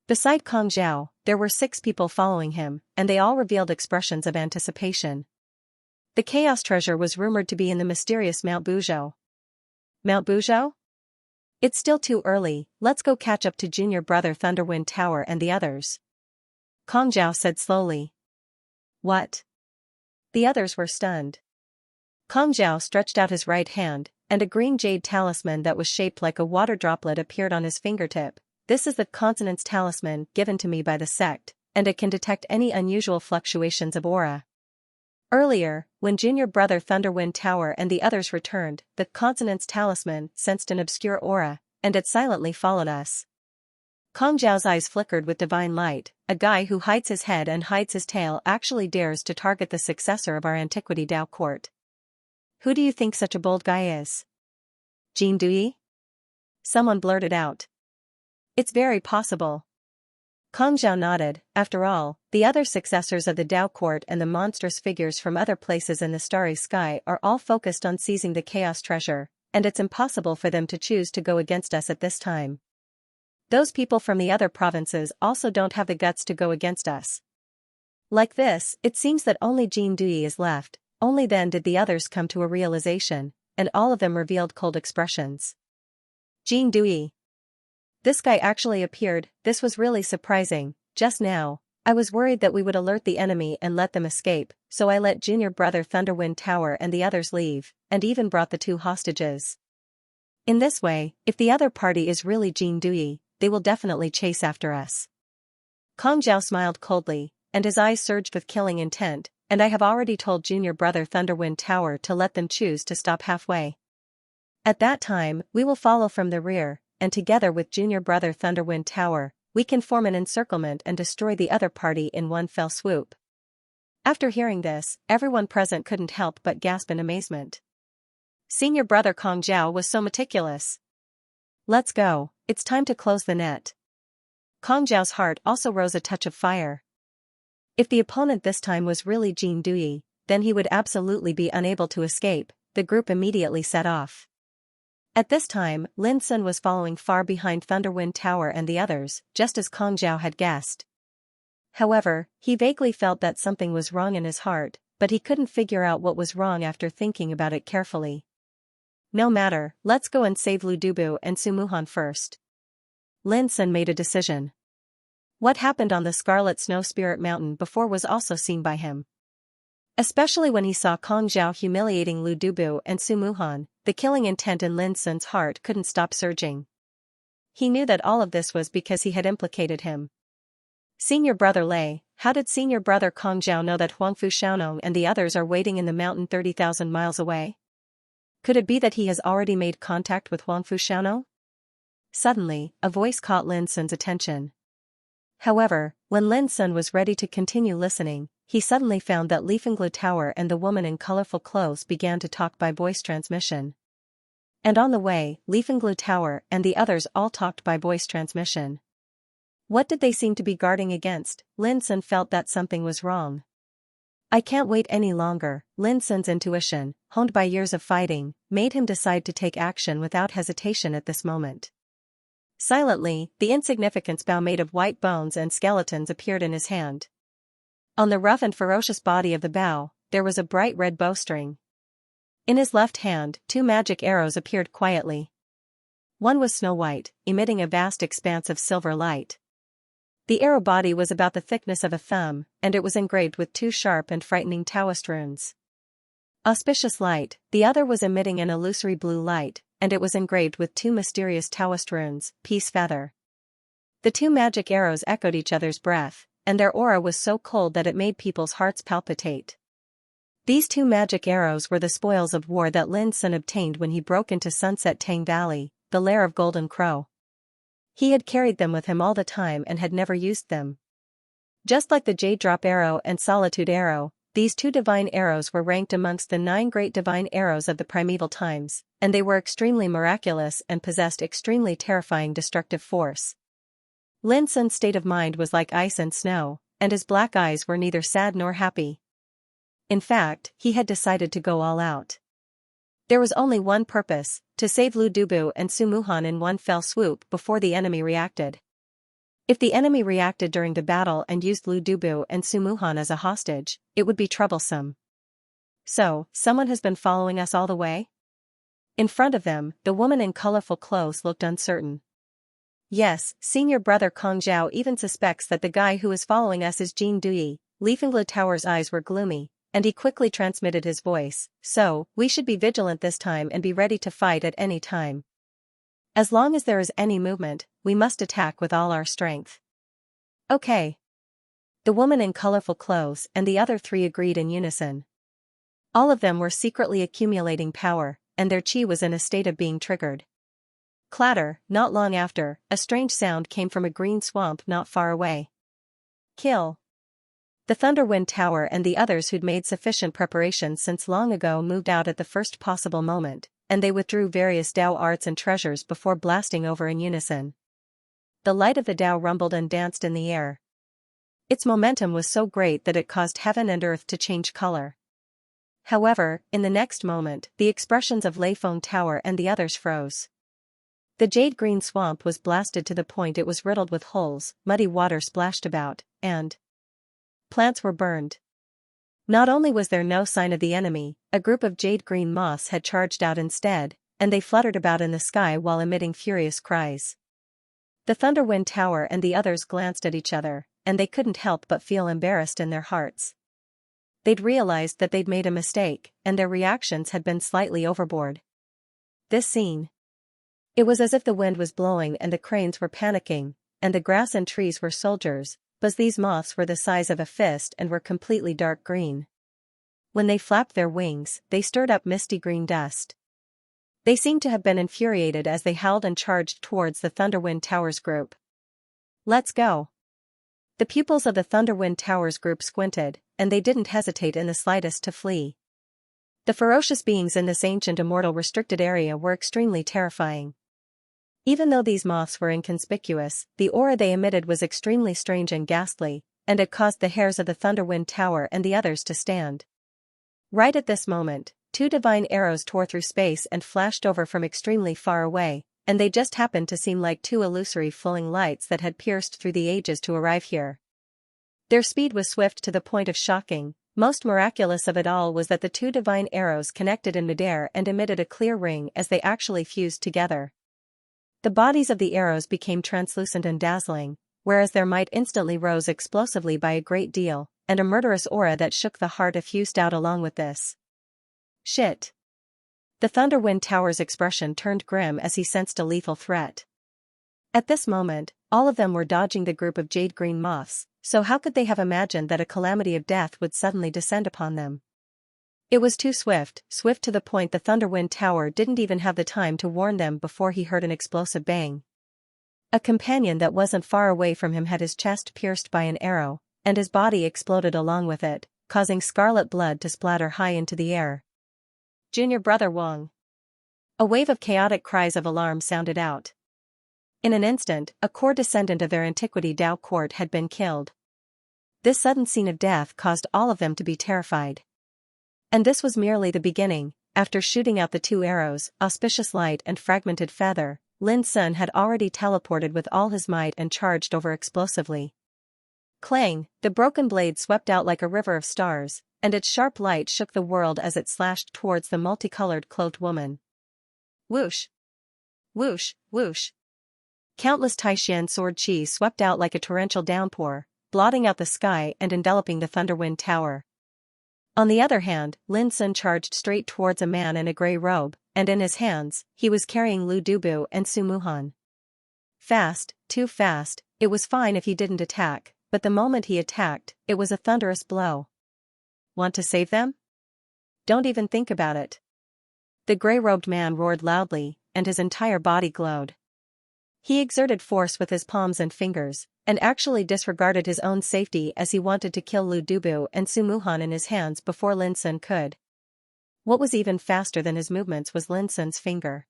Beside Kong Zhao, there were 6 people following him, and they all revealed expressions of anticipation. The Chaos Treasure was rumored to be in the mysterious Mount Buzhou. Mount Buzhou? It's still too early, let's go catch up to junior brother Thunderwind Tower and the others. Kong Zhao said slowly. What? The others were stunned. Kong Zhao stretched out his right hand, and a green jade talisman that was shaped like a water droplet appeared on his fingertip. This is the Consonance Talisman given to me by the sect, and it can detect any unusual fluctuations of aura. Earlier, when junior brother Thunderwind Tower and the others returned, the Consonance Talisman sensed an obscure aura, and it silently followed us. Kong Zhao's eyes flickered with divine light. A guy who hides his head and hides his tail actually dares to target the successor of our antiquity Dao court. Who do you think such a bold guy is? Jing Dui? Someone blurted out. It's very possible. Kong Zhao nodded. After all, the other successors of the Dao court and the monstrous figures from other places in the starry sky are all focused on seizing the Chaos Treasure, and it's impossible for them to choose to go against us at this time. Those people from the other provinces also don't have the guts to go against us. Like this, it seems that only Jing Dui is left. Only then did the others come to a realization, and all of them revealed cold expressions. Jing Dui. This guy actually appeared. This was really surprising. Just now, I was worried that we would alert the enemy and let them escape, so I let junior brother Thunderwind Tower and the others leave, and even brought the 2 hostages. In this way, if the other party is really Jing Dui, they will definitely chase after us. Kong Zhao smiled coldly, and his eyes surged with killing intent, and I have already told junior brother Thunderwind Tower to let them choose to stop halfway. At that time, we will follow from the rear, and together with junior brother Thunderwind Tower, we can form an encirclement and destroy the other party in one fell swoop. After hearing this, everyone present couldn't help but gasp in amazement. Senior brother Kong Zhao was so meticulous. Let's go, it's time to close the net. Kong Zhao's heart also rose a touch of fire. If the opponent this time was really Jing Dui, then he would absolutely be unable to escape. The group immediately set off. At this time, Lin Sun was following far behind Thunderwind Tower and the others, just as Kong Zhao had guessed. However, he vaguely felt that something was wrong in his heart, but he couldn't figure out what was wrong after thinking about it carefully. No matter, let's go and save Lu Dubu and Su Muhan first. Lin Sun made a decision. What happened on the Scarlet Snow Spirit Mountain before was also seen by him. Especially when he saw Kong Zhao humiliating Lu Dubu and Su Muhan, the killing intent in Lin Sun's heart couldn't stop surging. He knew that all of this was because he had implicated him. Senior brother Lei, how did senior brother Kong Zhao know that Huangfu Xiaonong and the others are waiting in the mountain 30,000 miles away? Could it be that he has already made contact with Huangfu Xiaonong? Suddenly, a voice caught Lin Sun's attention. However, when Lin Sun was ready to continue listening, he suddenly found that Liefenglu Tower and the woman in colorful clothes began to talk by voice transmission. And on the way, Liefenglu Tower and the others all talked by voice transmission. What did they seem to be guarding against? Lin Sun felt that something was wrong. I can't wait any longer. Lin Sun's intuition, honed by years of fighting, made him decide to take action without hesitation at this moment. Silently, the insignificance bow made of white bones and skeletons appeared in his hand. On the rough and ferocious body of the bow, there was a bright red bowstring. In his left hand, 2 magic arrows appeared quietly. One was snow white, emitting a vast expanse of silver light. The arrow body was about the thickness of a thumb, and it was engraved with 2 sharp and frightening Taoist runes. Auspicious light, the other was emitting an illusory blue light, and it was engraved with two mysterious Taoist runes, Peace Feather. The two magic arrows echoed each other's breath, and their aura was so cold that it made people's hearts palpitate. These two magic arrows were the spoils of war that Lin Sun obtained when he broke into Sunset Tang Valley, the lair of Golden Crow. He had carried them with him all the time and had never used them. Just like the Jade Drop Arrow and Solitude Arrow, these two divine arrows were ranked amongst the 9 great divine arrows of the primeval times, and they were extremely miraculous and possessed extremely terrifying destructive force. Lin Sun's state of mind was like ice and snow, and his black eyes were neither sad nor happy. In fact, he had decided to go all out. There was only one purpose, to save Lu Dubu and Su Muhan in one fell swoop before the enemy reacted. If the enemy reacted during the battle and used Lu Dubu and Su Muhan as a hostage, it would be troublesome. So, someone has been following us all the way? In front of them, the woman in colorful clothes looked uncertain. Yes, senior brother Kong Zhao even suspects that the guy who is following us is Jin Duyi. Li Fengli Tower's eyes were gloomy, and he quickly transmitted his voice, so, we should be vigilant this time and be ready to fight at any time. As long as there is any movement, we must attack with all our strength. Okay. The woman in colorful clothes and the other 3 agreed in unison. All of them were secretly accumulating power, and their chi was in a state of being triggered. Clatter, not long after, a strange sound came from a green swamp not far away. Kill. The Thunderwind Tower and the others who'd made sufficient preparations since long ago moved out at the first possible moment, and they withdrew various Dao arts and treasures before blasting over in unison. The light of the Dao rumbled and danced in the air. Its momentum was so great that it caused heaven and earth to change color. However, in the next moment, the expressions of Leifeng Tower and the others froze. The jade-green swamp was blasted to the point it was riddled with holes, muddy water splashed about, and plants were burned. Not only was there no sign of the enemy, a group of jade-green moths had charged out instead, and they fluttered about in the sky while emitting furious cries. The Thunderwind Tower and the others glanced at each other, and they couldn't help but feel embarrassed in their hearts. They'd realized that they'd made a mistake, and their reactions had been slightly overboard. This scene. It was as if the wind was blowing and the cranes were panicking, and the grass and trees were soldiers, but these moths were the size of a fist and were completely dark green. When they flapped their wings, they stirred up misty green dust. They seemed to have been infuriated as they howled and charged towards the Thunderwind Towers group. Let's go. The pupils of the Thunderwind Towers group squinted, and they didn't hesitate in the slightest to flee. The ferocious beings in this ancient immortal restricted area were extremely terrifying. Even though these moths were inconspicuous, the aura they emitted was extremely strange and ghastly, and it caused the hairs of the Thunderwind Tower and the others to stand. Right at this moment, 2 divine arrows tore through space and flashed over from extremely far away, and they just happened to seem like 2 illusory flowing lights that had pierced through the ages to arrive here. Their speed was swift to the point of shocking. Most miraculous of it all was that the 2 divine arrows connected in midair and emitted a clear ring as they actually fused together. The bodies of the arrows became translucent and dazzling, whereas their might instantly rose explosively by a great deal, and a murderous aura that shook the heart effused out along with this. Shit. The Thunderwind Tower's expression turned grim as he sensed a lethal threat. At this moment, all of them were dodging the group of jade-green moths, so how could they have imagined that a calamity of death would suddenly descend upon them? It was too swift to the point the Thunderwind Tower didn't even have the time to warn them before he heard an explosive bang. A companion that wasn't far away from him had his chest pierced by an arrow, and his body exploded along with it, causing scarlet blood to splatter high into the air. Junior brother Wang. A wave of chaotic cries of alarm sounded out. In an instant, a core descendant of their antiquity Dao court had been killed. This sudden scene of death caused all of them to be terrified. And this was merely the beginning. After shooting out the 2 arrows, Auspicious Light and Fragmented Feather, Lin Sun had already teleported with all his might and charged over explosively. Clang, the broken blade swept out like a river of stars, and its sharp light shook the world as it slashed towards the multicolored cloaked woman. Whoosh! Whoosh, whoosh! Countless Taishan sword chi swept out like a torrential downpour, blotting out the sky and enveloping the Thunderwind Tower. On the other hand, Lin Sun charged straight towards a man in a grey robe, and in his hands, he was carrying Lu Dubu and Su Muhan. Fast, too fast, it was fine if he didn't attack, but the moment he attacked, it was a thunderous blow. Want to save them? Don't even think about it. The gray-robed man roared loudly, and his entire body glowed. He exerted force with his palms and fingers, and actually disregarded his own safety as he wanted to kill Lu Dubu and Su Muhan in his hands before Lin Sun could. What was even faster than his movements was Lin Sun's finger.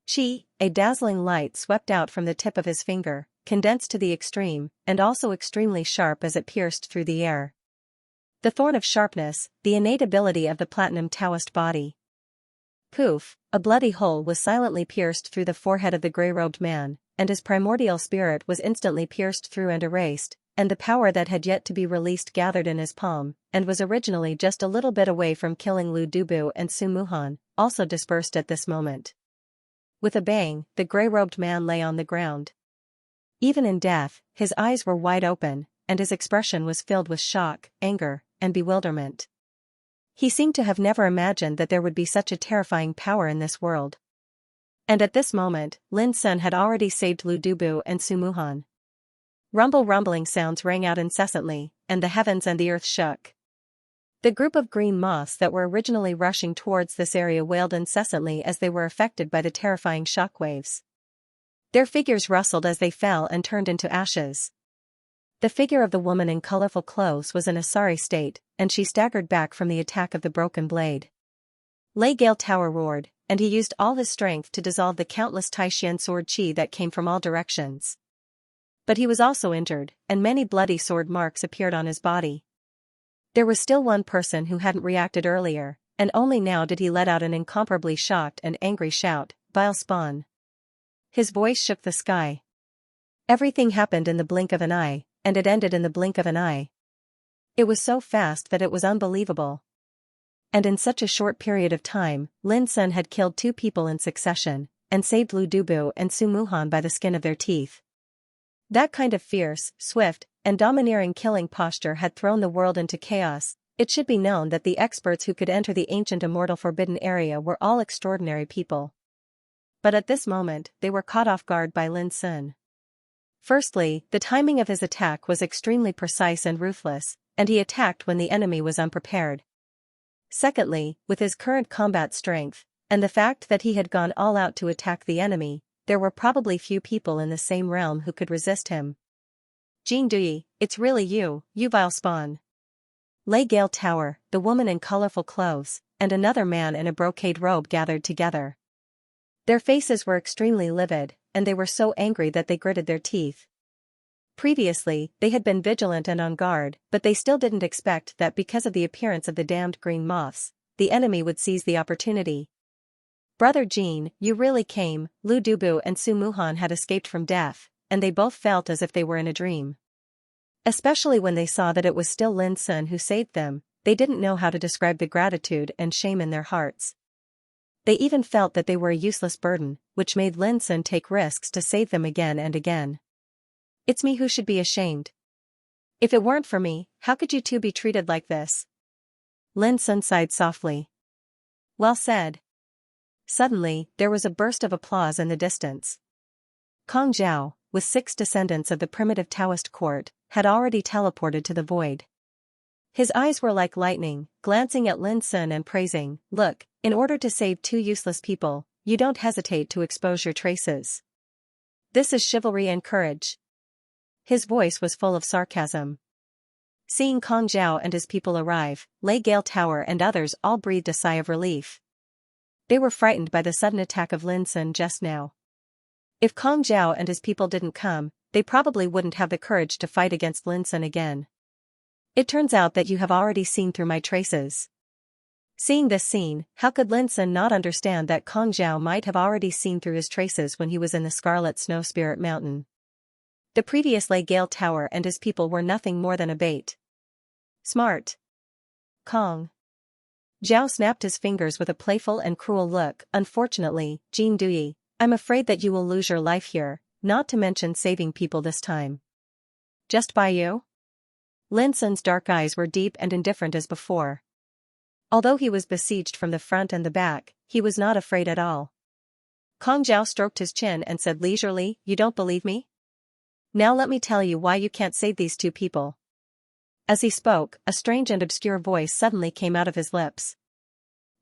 Qi, a dazzling light swept out from the tip of his finger, condensed to the extreme, and also extremely sharp as it pierced through the air. The thorn of sharpness, the innate ability of the platinum Taoist body. Poof, a bloody hole was silently pierced through the forehead of the gray-robed man, and his primordial spirit was instantly pierced through and erased, and the power that had yet to be released gathered in his palm, and was originally just a little bit away from killing Lu Dubu and Su Muhan, also dispersed at this moment. With a bang, the gray-robed man lay on the ground. Even in death, his eyes were wide open, and his expression was filled with shock, anger, and bewilderment. He seemed to have never imagined that there would be such a terrifying power in this world. And at this moment, Lin Sun had already saved Lu Dubu and Su Muhan. Rumbling sounds rang out incessantly, and the heavens and the earth shook. The group of green moths that were originally rushing towards this area wailed incessantly as they were affected by the terrifying shockwaves. Their figures rustled as they fell and turned into ashes. The figure of the woman in colorful clothes was in a sorry state, and she staggered back from the attack of the broken blade. Lei Gale Tower roared, and he used all his strength to dissolve the countless Taishan sword qi that came from all directions. But he was also injured, and many bloody sword marks appeared on his body. There was still one person who hadn't reacted earlier, and only now did he let out an incomparably shocked and angry shout, "Vile spawn!" His voice shook the sky. Everything happened in the blink of an eye, and it ended in the blink of an eye. It was so fast that it was unbelievable. And in such a short period of time, Lin Sun had killed 2 people in succession, and saved Lu Dubu and Su Muhan by the skin of their teeth. That kind of fierce, swift, and domineering killing posture had thrown the world into chaos. It should be known that the experts who could enter the ancient immortal forbidden area were all extraordinary people. But at this moment, they were caught off guard by Lin Sun. Firstly, the timing of his attack was extremely precise and ruthless, and he attacked when the enemy was unprepared. Secondly, with his current combat strength, and the fact that he had gone all out to attack the enemy, there were probably few people in the same realm who could resist him. Jin Dui, it's really you vile spawn. Lei Gale Tower, the woman in colorful clothes, and another man in a brocade robe gathered together. Their faces were extremely livid, and they were so angry that they gritted their teeth. Previously, they had been vigilant and on guard, but they still didn't expect that because of the appearance of the damned green moths, the enemy would seize the opportunity. Brother Jin, you really came. Lu Dubu and Su Muhan had escaped from death, and they both felt as if they were in a dream. Especially when they saw that it was still Lin Sun who saved them, they didn't know how to describe the gratitude and shame in their hearts. They even felt that they were a useless burden, which made Lin Sun take risks to save them again and again. It's me who should be ashamed. If it weren't for me, how could you two be treated like this? Lin Sun sighed softly. Well said. Suddenly, there was a burst of applause in the distance. Kong Zhao, with 6 descendants of the primitive Taoist court, had already teleported to the void. His eyes were like lightning, glancing at Lin Sun and praising, "Look, in order to save 2 useless people, you don't hesitate to expose your traces. This is chivalry and courage." His voice was full of sarcasm. Seeing Kong Zhao and his people arrive, Lei Gale Tower and others all breathed a sigh of relief. They were frightened by the sudden attack of Lin Sun just now. If Kong Zhao and his people didn't come, they probably wouldn't have the courage to fight against Lin Sun again. It turns out that you have already seen through my traces. Seeing this scene, how could Lin Sun not understand that Kong Zhao might have already seen through his traces when he was in the Scarlet Snow Spirit Mountain? The previous Lei Gale Tower and his people were nothing more than a bait. Smart. Kong Zhao snapped his fingers with a playful and cruel look. Unfortunately, Jin Dui, I'm afraid that you will lose your life here, not to mention saving people this time. Just by you? Lin Sun's dark eyes were deep and indifferent as before. Although he was besieged from the front and the back, he was not afraid at all. Kong Zhao stroked his chin and said leisurely, "You don't believe me? Now let me tell you why you can't save these two people." As he spoke, a strange and obscure voice suddenly came out of his lips.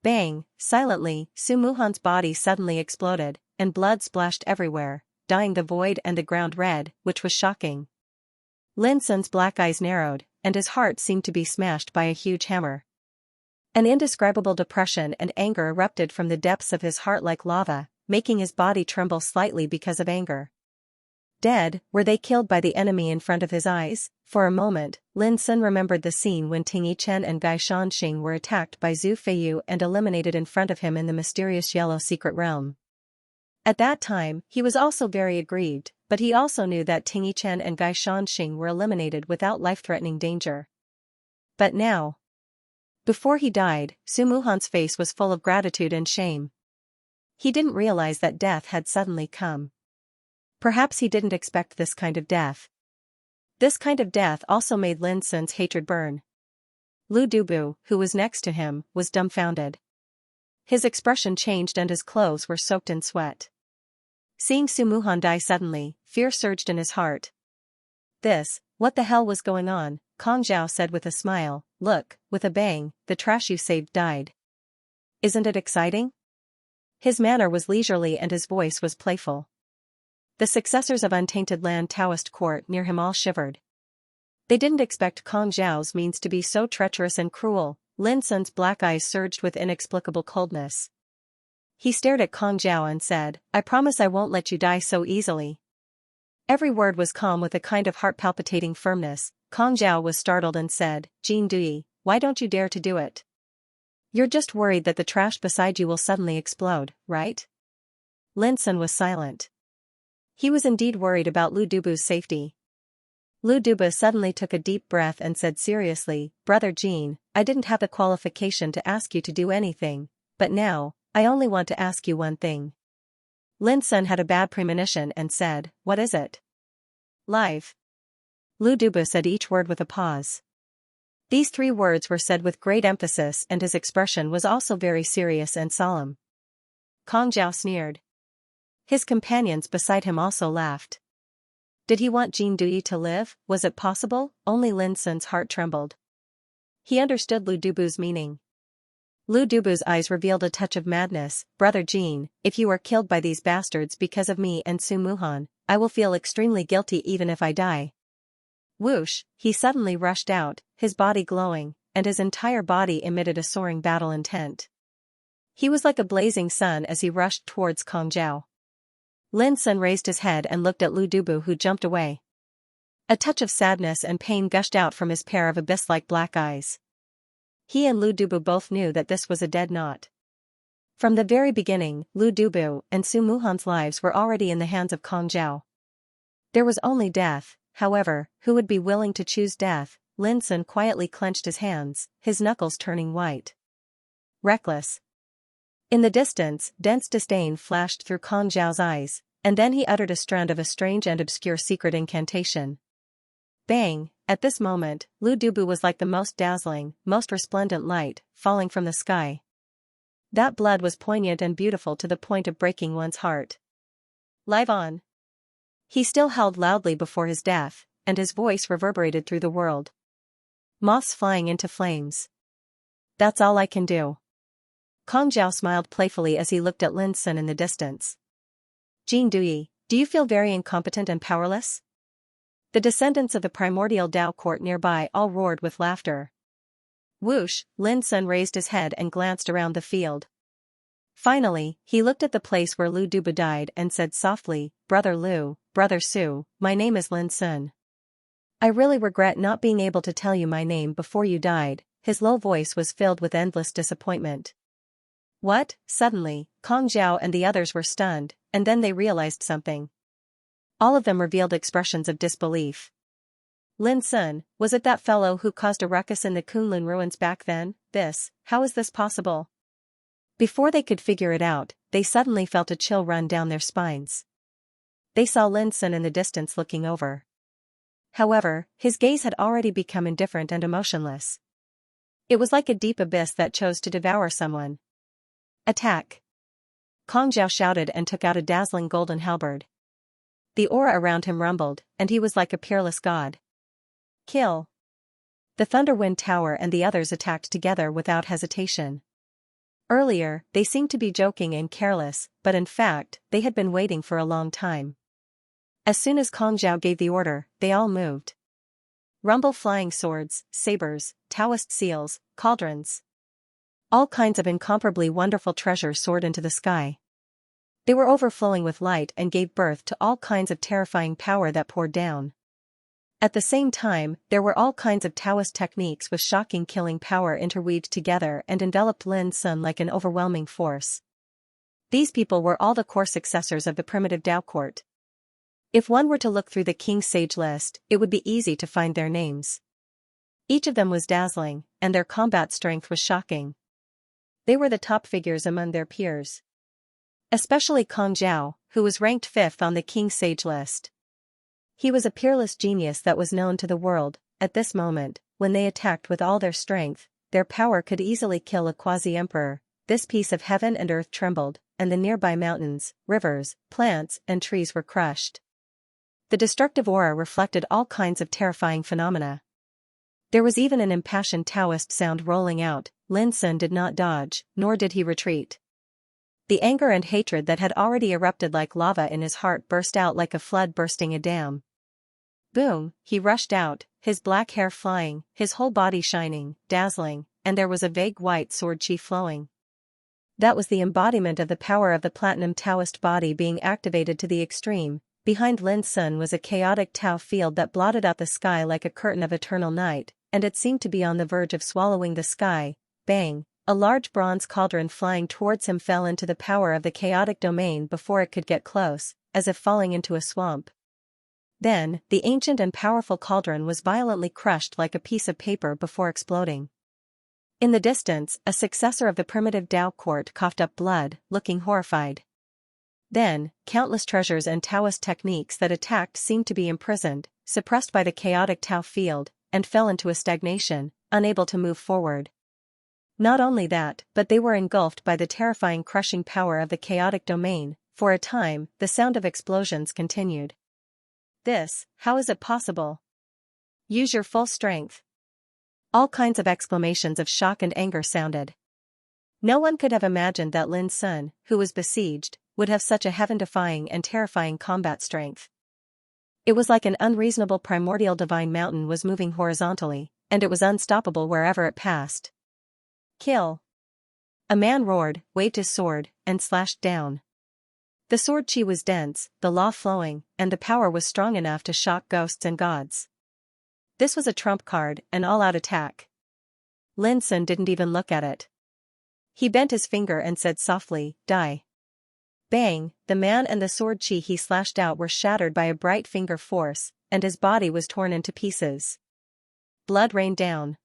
Bang! Silently, Su Muhan's body suddenly exploded, and blood splashed everywhere, dyeing the void and the ground red, which was shocking. Lin Sun's black eyes narrowed, and his heart seemed to be smashed by a huge hammer. An indescribable depression and anger erupted from the depths of his heart like lava, making his body tremble slightly because of anger. Dead, were they killed by the enemy in front of his eyes? For a moment, Lin Sun remembered the scene when Ting Yichen and Gai Shanxing were attacked by Zhu Feiyu and eliminated in front of him in the mysterious yellow secret realm. At that time, he was also very aggrieved, but he also knew that Ting Yichen and Gai Shanxing were eliminated without life-threatening danger. But now, before he died, Su Muhan's face was full of gratitude and shame. He didn't realize that death had suddenly come. Perhaps he didn't expect this kind of death. This kind of death also made Lin Sun's hatred burn. Lu Dubu, who was next to him, was dumbfounded. His expression changed and his clothes were soaked in sweat. Seeing Su Muhan die suddenly, fear surged in his heart. What the hell was going on? Kong Zhao said with a smile. Look, with a bang, the trash you saved died. Isn't it exciting? His manner was leisurely and his voice was playful. The successors of Untainted Land Taoist court near him all shivered. They didn't expect Kong Zhao's means to be so treacherous and cruel. Lin Sun's black eyes surged with inexplicable coldness. He stared at Kong Zhao and said, "I promise I won't let you die so easily." Every word was calm with a kind of heart-palpitating firmness. Kong Zhao was startled and said, "Jin Dui, why don't you dare to do it? You're just worried that the trash beside you will suddenly explode, right?" Lin Sun was silent. He was indeed worried about Lu Dubu's safety. Lu Dubu suddenly took a deep breath and said seriously, "Brother Jin, I didn't have the qualification to ask you to do anything, but now, I only want to ask you one thing." Lin Sun had a bad premonition and said, "What is it?" "Live." Lu Dubu said each word with a pause. These 3 words were said with great emphasis and his expression was also very serious and solemn. Kong Zhao sneered. His companions beside him also laughed. Did he want Jin Dui to live? Was it possible? Only Lin Sun's heart trembled. He understood Lu Dubu's meaning. Lu Dubu's eyes revealed a touch of madness. "Brother Jin, if you are killed by these bastards because of me and Su Muhan, I will feel extremely guilty even if I die." Whoosh, he suddenly rushed out, his body glowing, and his entire body emitted a soaring battle intent. He was like a blazing sun as he rushed towards Kong Zhao. Lin Sun raised his head and looked at Lu Dubu who jumped away. A touch of sadness and pain gushed out from his pair of abyss-like black eyes. He and Lu Dubu both knew that this was a dead knot. From the very beginning, Lu Dubu and Su Muhan's lives were already in the hands of Kong Zhao. There was only death, however, who would be willing to choose death? Lin Sun quietly clenched his hands, his knuckles turning white. Reckless. In the distance, dense disdain flashed through Kong Zhao's eyes, and then he uttered a strand of a strange and obscure secret incantation. Bang! At this moment, Lu Dubu was like the most dazzling, most resplendent light, falling from the sky. That blood was poignant and beautiful to the point of breaking one's heart. Live on! He still held loudly before his death, and his voice reverberated through the world. Moths flying into flames. That's all I can do. Kong Zhao smiled playfully as he looked at Lin Sun in the distance. Jin Dui, do you feel very incompetent and powerless? The descendants of the primordial Dao court nearby all roared with laughter. Whoosh, Lin Sun raised his head and glanced around the field. Finally, he looked at the place where Lu Dubu died and said softly, "Brother Lu, Brother Su, my name is Lin Sun. I really regret not being able to tell you my name before you died." His low voice was filled with endless disappointment. What? Suddenly, Kong Zhao and the others were stunned, and then they realized something. All of them revealed expressions of disbelief. Lin Sun, was it that fellow who caused a ruckus in the Kunlun ruins back then? How is this possible? Before they could figure it out, they suddenly felt a chill run down their spines. They saw Lin Sun in the distance looking over. However, his gaze had already become indifferent and emotionless. It was like a deep abyss that chose to devour someone. Attack! Kong Zhao shouted and took out a dazzling golden halberd. The aura around him rumbled, and he was like a peerless god. Kill! The Thunderwind Tower and the others attacked together without hesitation. Earlier, they seemed to be joking and careless, but in fact, they had been waiting for a long time. As soon as Kong Zhao gave the order, they all moved. Rumble flying swords, sabers, Taoist seals, cauldrons. All kinds of incomparably wonderful treasures soared into the sky. They were overflowing with light and gave birth to all kinds of terrifying power that poured down. At the same time, there were all kinds of Taoist techniques with shocking killing power interweaved together and enveloped Lin Sun like an overwhelming force. These people were all the core successors of the primitive Tao court. If one were to look through the King's Sage list, it would be easy to find their names. Each of them was dazzling, and their combat strength was shocking. They were the top figures among their peers. Especially Kong Zhao, who was ranked 5th on the King's Sage list. He was a peerless genius that was known to the world. At this moment, when they attacked with all their strength, their power could easily kill a quasi-emperor. This piece of heaven and earth trembled, and the nearby mountains, rivers, plants, and trees were crushed. The destructive aura reflected all kinds of terrifying phenomena. There was even an impassioned Taoist sound rolling out. Lin Sun did not dodge, nor did he retreat. The anger and hatred that had already erupted like lava in his heart burst out like a flood bursting a dam. Boom, he rushed out, his black hair flying, his whole body shining, dazzling, and there was a vague white sword chi flowing. That was the embodiment of the power of the platinum Taoist body being activated to the extreme. Behind Lin Sun was a chaotic Tao field that blotted out the sky like a curtain of eternal night, and it seemed to be on the verge of swallowing the sky. Bang! A large bronze cauldron flying towards him fell into the power of the chaotic domain before it could get close, as if falling into a swamp. Then, the ancient and powerful cauldron was violently crushed like a piece of paper before exploding. In the distance, a successor of the primitive Tao court coughed up blood, looking horrified. Then, countless treasures and Taoist techniques that attacked seemed to be imprisoned, suppressed by the chaotic Tao field, and fell into a stagnation, unable to move forward. Not only that, but they were engulfed by the terrifying crushing power of the chaotic domain. For a time, the sound of explosions continued. How is it possible? Use your full strength. All kinds of exclamations of shock and anger sounded. No one could have imagined that Lin Sun, who was besieged, would have such a heaven-defying and terrifying combat strength. It was like an unreasonable primordial divine mountain was moving horizontally, and it was unstoppable wherever it passed. Kill! A man roared, waved his sword, and slashed down. The sword chi was dense, the law flowing, and the power was strong enough to shock ghosts and gods. This was a trump card, an all-out attack. Lin Sun didn't even look at it. He bent his finger and said softly, "Die." Bang! The man and the sword chi he slashed out were shattered by a bright finger force, and his body was torn into pieces. Blood rained down.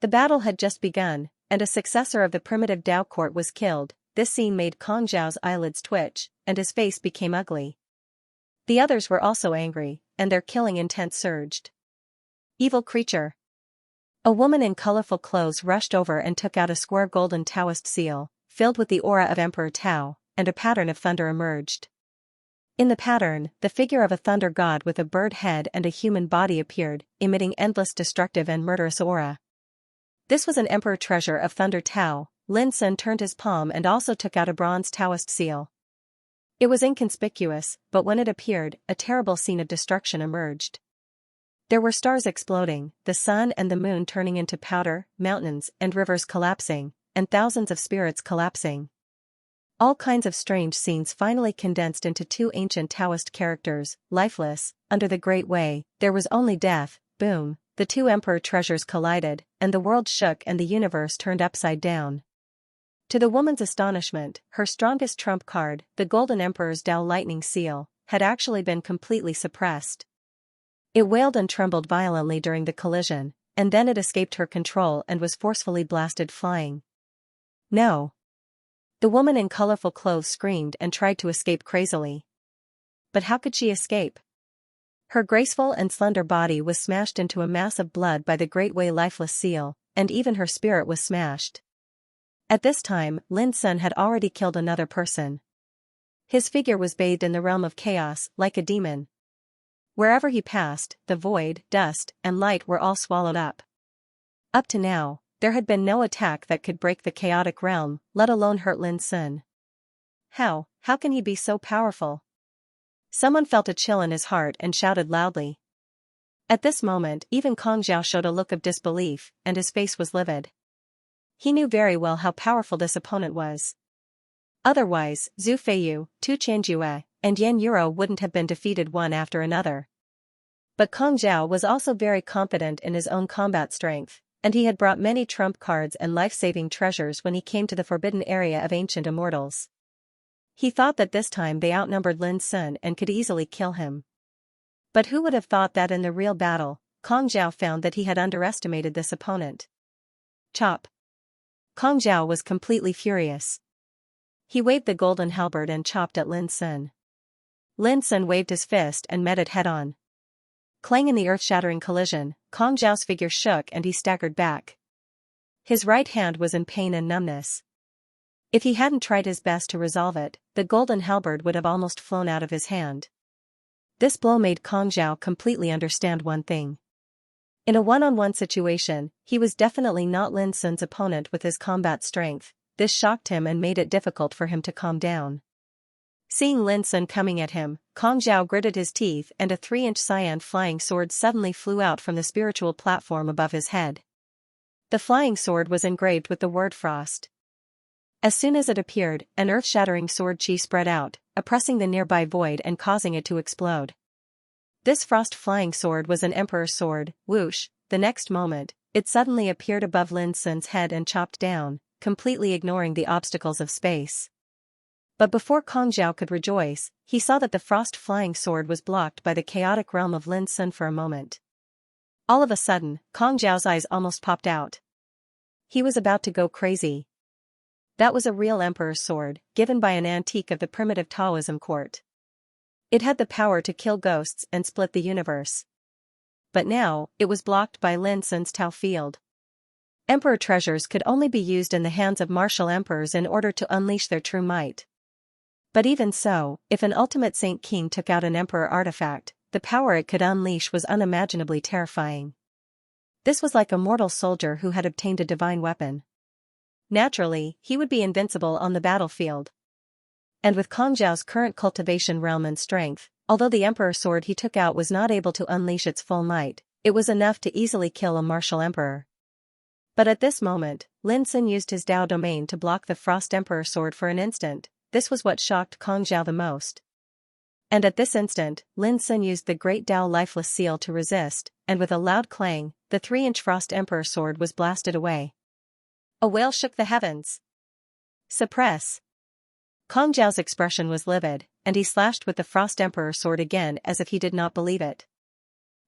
The battle had just begun, and a successor of the primitive Tao court was killed. This scene made Kong Zhao's eyelids twitch, and his face became ugly. The others were also angry, and their killing intent surged. Evil creature! A woman in colorful clothes rushed over and took out a square golden Taoist seal, filled with the aura of Emperor Tao, and a pattern of thunder emerged. In the pattern, the figure of a thunder god with a bird head and a human body appeared, emitting endless destructive and murderous aura. This was an emperor treasure of Thunder Tao. Lin Sun turned his palm and also took out a bronze Taoist seal. It was inconspicuous, but when it appeared, a terrible scene of destruction emerged. There were stars exploding, the sun and the moon turning into powder, mountains and rivers collapsing, and thousands of spirits collapsing. All kinds of strange scenes finally condensed into two ancient Taoist characters, lifeless. Under the Great Way, there was only death. Boom, the two emperor treasures collided, and the world shook and the universe turned upside down. To the woman's astonishment, her strongest trump card, the Golden Emperor's Tao Lightning Seal, had actually been completely suppressed. It wailed and trembled violently during the collision, and then it escaped her control and was forcefully blasted flying. No! The woman in colorful clothes screamed and tried to escape crazily. But how could she escape? Her graceful and slender body was smashed into a mass of blood by the Great Way lifeless seal, and even her spirit was smashed. At this time, Lin Sun had already killed another person. His figure was bathed in the realm of chaos, like a demon. Wherever he passed, the void, dust, and light were all swallowed up. Up to now, there had been no attack that could break the chaotic realm, let alone hurt Lin Sun. How can he be so powerful? Someone felt a chill in his heart and shouted loudly. At this moment, even Kong Zhao showed a look of disbelief, and his face was livid. He knew very well how powerful this opponent was. Otherwise, Zhu Feiyu, Tu Qianjue, and Yan Yuro wouldn't have been defeated one after another. But Kong Zhao was also very confident in his own combat strength, and he had brought many trump cards and life-saving treasures when he came to the forbidden area of ancient immortals. He thought that this time they outnumbered Lin Sun and could easily kill him. But who would have thought that in the real battle, Kong Zhao found that he had underestimated this opponent. Chop. Kong Zhao was completely furious. He waved the golden halberd and chopped at Lin Sun. Lin Sun waved his fist and met it head-on. Clang in the earth-shattering collision, Kong Zhao's figure shook and he staggered back. His right hand was in pain and numbness. If he hadn't tried his best to resolve it, the golden halberd would have almost flown out of his hand. This blow made Kong Zhao completely understand one thing. In a one-on-one situation, he was definitely not Lin Sun's opponent with his combat strength. This shocked him and made it difficult for him to calm down. Seeing Lin Sun coming at him, Kong Zhao gritted his teeth and a 3-inch cyan flying sword suddenly flew out from the spiritual platform above his head. The flying sword was engraved with the word Frost. As soon as it appeared, an earth-shattering sword chi spread out, oppressing the nearby void and causing it to explode. This frost flying sword was an emperor's sword. Whoosh, the next moment, it suddenly appeared above Lin Sun's head and chopped down, completely ignoring the obstacles of space. But before Kong Zhao could rejoice, he saw that the frost flying sword was blocked by the chaotic realm of Lin Sun for a moment. All of a sudden, Kong Zhao's eyes almost popped out. He was about to go crazy. That was a real emperor's sword, given by an antique of the primitive Taoism court. It had the power to kill ghosts and split the universe. But now, it was blocked by Lin Sun's Tao field. Emperor treasures could only be used in the hands of martial emperors in order to unleash their true might. But even so, if an ultimate Saint King took out an emperor artifact, the power it could unleash was unimaginably terrifying. This was like a mortal soldier who had obtained a divine weapon. Naturally, he would be invincible on the battlefield. And with Kong Zhao's current cultivation realm and strength, although the emperor sword he took out was not able to unleash its full might, it was enough to easily kill a martial emperor. But at this moment, Lin Sun used his Dao domain to block the Frost Emperor sword for an instant. This was what shocked Kong Zhao the most. And at this instant, Lin Sun used the Great Dao Lifeless Seal to resist, and with a loud clang, the 3-inch Frost Emperor sword was blasted away. A wail shook the heavens. Suppress. Kong Zhao's expression was livid, and he slashed with the Frost Emperor sword again as if he did not believe it.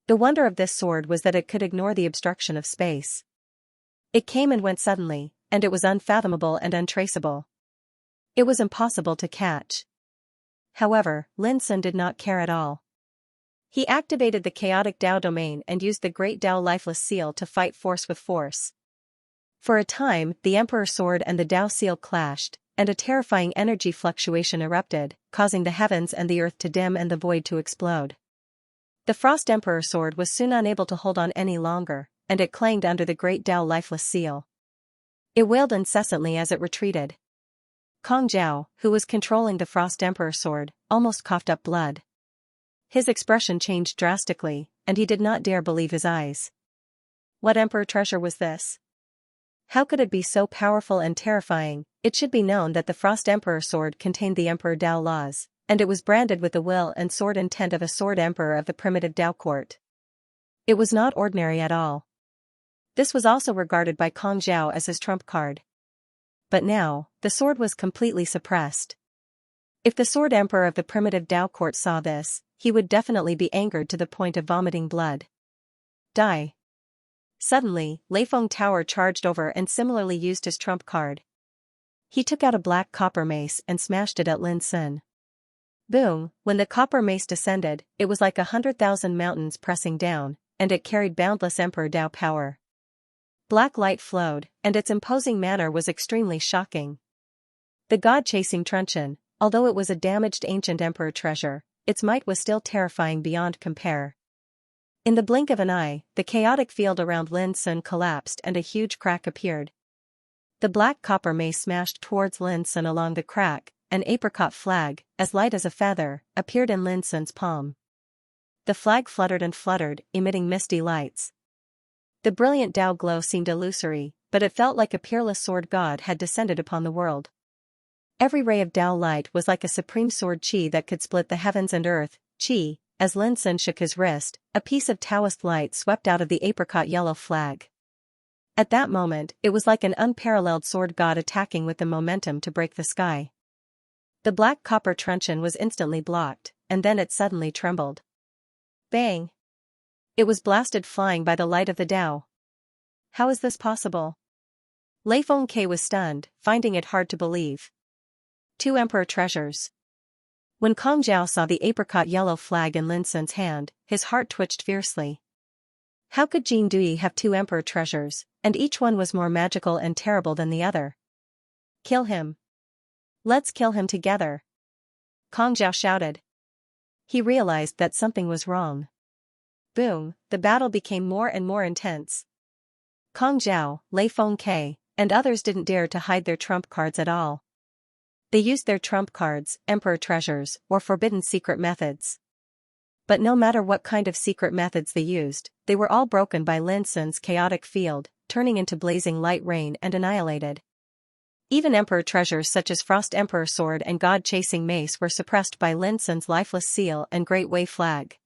The wonder of this sword was that it could ignore the obstruction of space. It came and went suddenly, and it was unfathomable and untraceable. It was impossible to catch. However, Lin Sun did not care at all. He activated the chaotic Dao domain and used the Great Dao Lifeless Seal to fight force with force. For a time, the Emperor Sword and the Dao Seal clashed, and a terrifying energy fluctuation erupted, causing the heavens and the earth to dim and the void to explode. The Frost Emperor Sword was soon unable to hold on any longer, and it clanged under the Great Dao Lifeless Seal. It wailed incessantly as it retreated. Kong Zhao, who was controlling the Frost Emperor Sword, almost coughed up blood. His expression changed drastically, and he did not dare believe his eyes. What emperor treasure was this? How could it be so powerful and terrifying? It should be known that the Frost Emperor Sword contained the Emperor Dao laws, and it was branded with the will and sword intent of a sword emperor of the primitive Dao court. It was not ordinary at all. This was also regarded by Kong Zhao as his trump card. But now, the sword was completely suppressed. If the sword emperor of the primitive Dao court saw this, he would definitely be angered to the point of vomiting blood. Die. Suddenly, Leifeng Tower charged over and similarly used his trump card. He took out a black copper mace and smashed it at Lin Sun. Boom! When the copper mace descended, it was like 100,000 mountains pressing down, and it carried boundless Emperor Dao power. Black light flowed, and its imposing manner was extremely shocking. The god-chasing truncheon, although it was a damaged ancient emperor treasure, its might was still terrifying beyond compare. In the blink of an eye, the chaotic field around Lin Sun collapsed and a huge crack appeared. The black copper mace smashed towards Lin Sun along the crack. An apricot flag, as light as a feather, appeared in Lin Sun's palm. The flag fluttered and fluttered, emitting misty lights. The brilliant Tao glow seemed illusory, but it felt like a peerless sword god had descended upon the world. Every ray of Tao light was like a supreme sword qi that could split the heavens and earth. Qi, as Lin Sun shook his wrist, a piece of Taoist light swept out of the apricot yellow flag. At that moment, it was like an unparalleled sword god attacking with the momentum to break the sky. The black copper truncheon was instantly blocked, and then it suddenly trembled. Bang! It was blasted flying by the light of the Tao. How is this possible? Lei Fengke was stunned, finding it hard to believe. 2 emperor treasures. When Kong Zhao saw the apricot yellow flag in Lin Sun's hand, his heart twitched fiercely. How could Jin Dui have 2 emperor treasures, and each one was more magical and terrible than the other? Kill him. Let's kill him together. Kong Zhao shouted. He realized that something was wrong. Boom, the battle became more and more intense. Kong Zhao, Lei Fengke, and others didn't dare to hide their trump cards at all. They used their trump cards, emperor treasures, or forbidden secret methods. But no matter what kind of secret methods they used, they were all broken by Lin Sun's chaotic field, turning into blazing light rain and annihilated. Even emperor treasures such as Frost Emperor Sword and God-Chasing Mace were suppressed by Lin Sun's lifeless seal and Great Way Flag.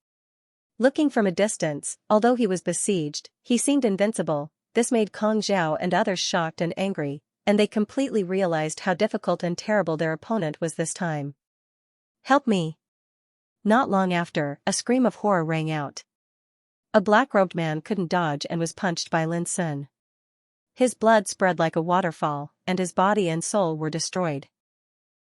Looking from a distance, although he was besieged, he seemed invincible. This made Kong Zhao and others shocked and angry, and they completely realized how difficult and terrible their opponent was this time. Help me! Not long after, a scream of horror rang out. A black-robed man couldn't dodge and was punched by Lin Sun. His blood spread like a waterfall, and his body and soul were destroyed.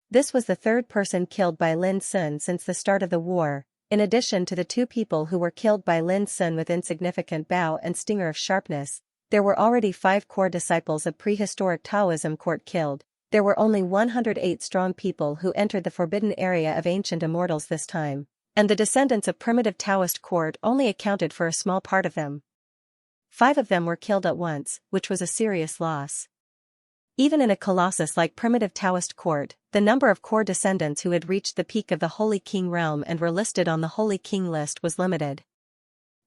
This was the 3rd person killed by Lin Sun since the start of the war. In addition to the 2 people who were killed by Lin Sun with insignificant bow and stinger of sharpness, there were already 5 core disciples of prehistoric Taoism court killed. There were only 108 strong people who entered the forbidden area of ancient immortals this time, and the descendants of primitive Taoist court only accounted for a small part of them. 5 of them were killed at once, which was a serious loss. Even in a colossus like primitive Taoist court, the number of core descendants who had reached the peak of the Holy King realm and were listed on the Holy King list was limited.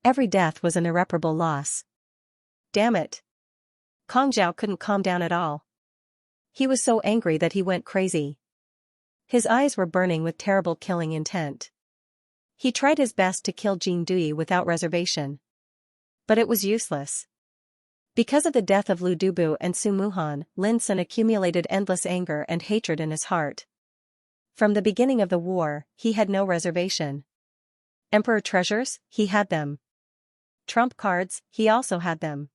Every death was an irreparable loss. Damn it! Kong Zhao couldn't calm down at all. He was so angry that he went crazy. His eyes were burning with terrible killing intent. He tried his best to kill Jin Dui without reservation. But it was useless. Because of the death of Lu Dubu and Su Muhan, Lin Sun accumulated endless anger and hatred in his heart. From the beginning of the war, he had no reservation. Emperor treasures, he had them. Trump cards, he also had them.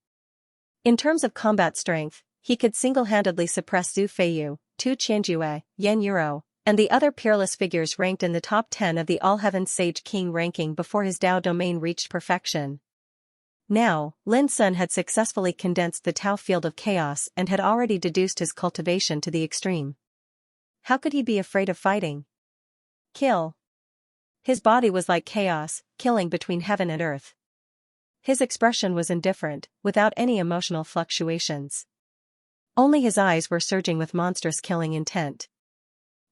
In terms of combat strength, he could single-handedly suppress Zhu Feiyu, Tu Qianjue, Yan Yuro, and the other peerless figures ranked in the top 10 of the All-Heaven Sage King ranking before his Tao domain reached perfection. Now, Lin Sun had successfully condensed the Tao field of chaos and had already deduced his cultivation to the extreme. How could he be afraid of fighting? Kill. His body was like chaos, killing between heaven and earth. His expression was indifferent, without any emotional fluctuations. Only his eyes were surging with monstrous killing intent.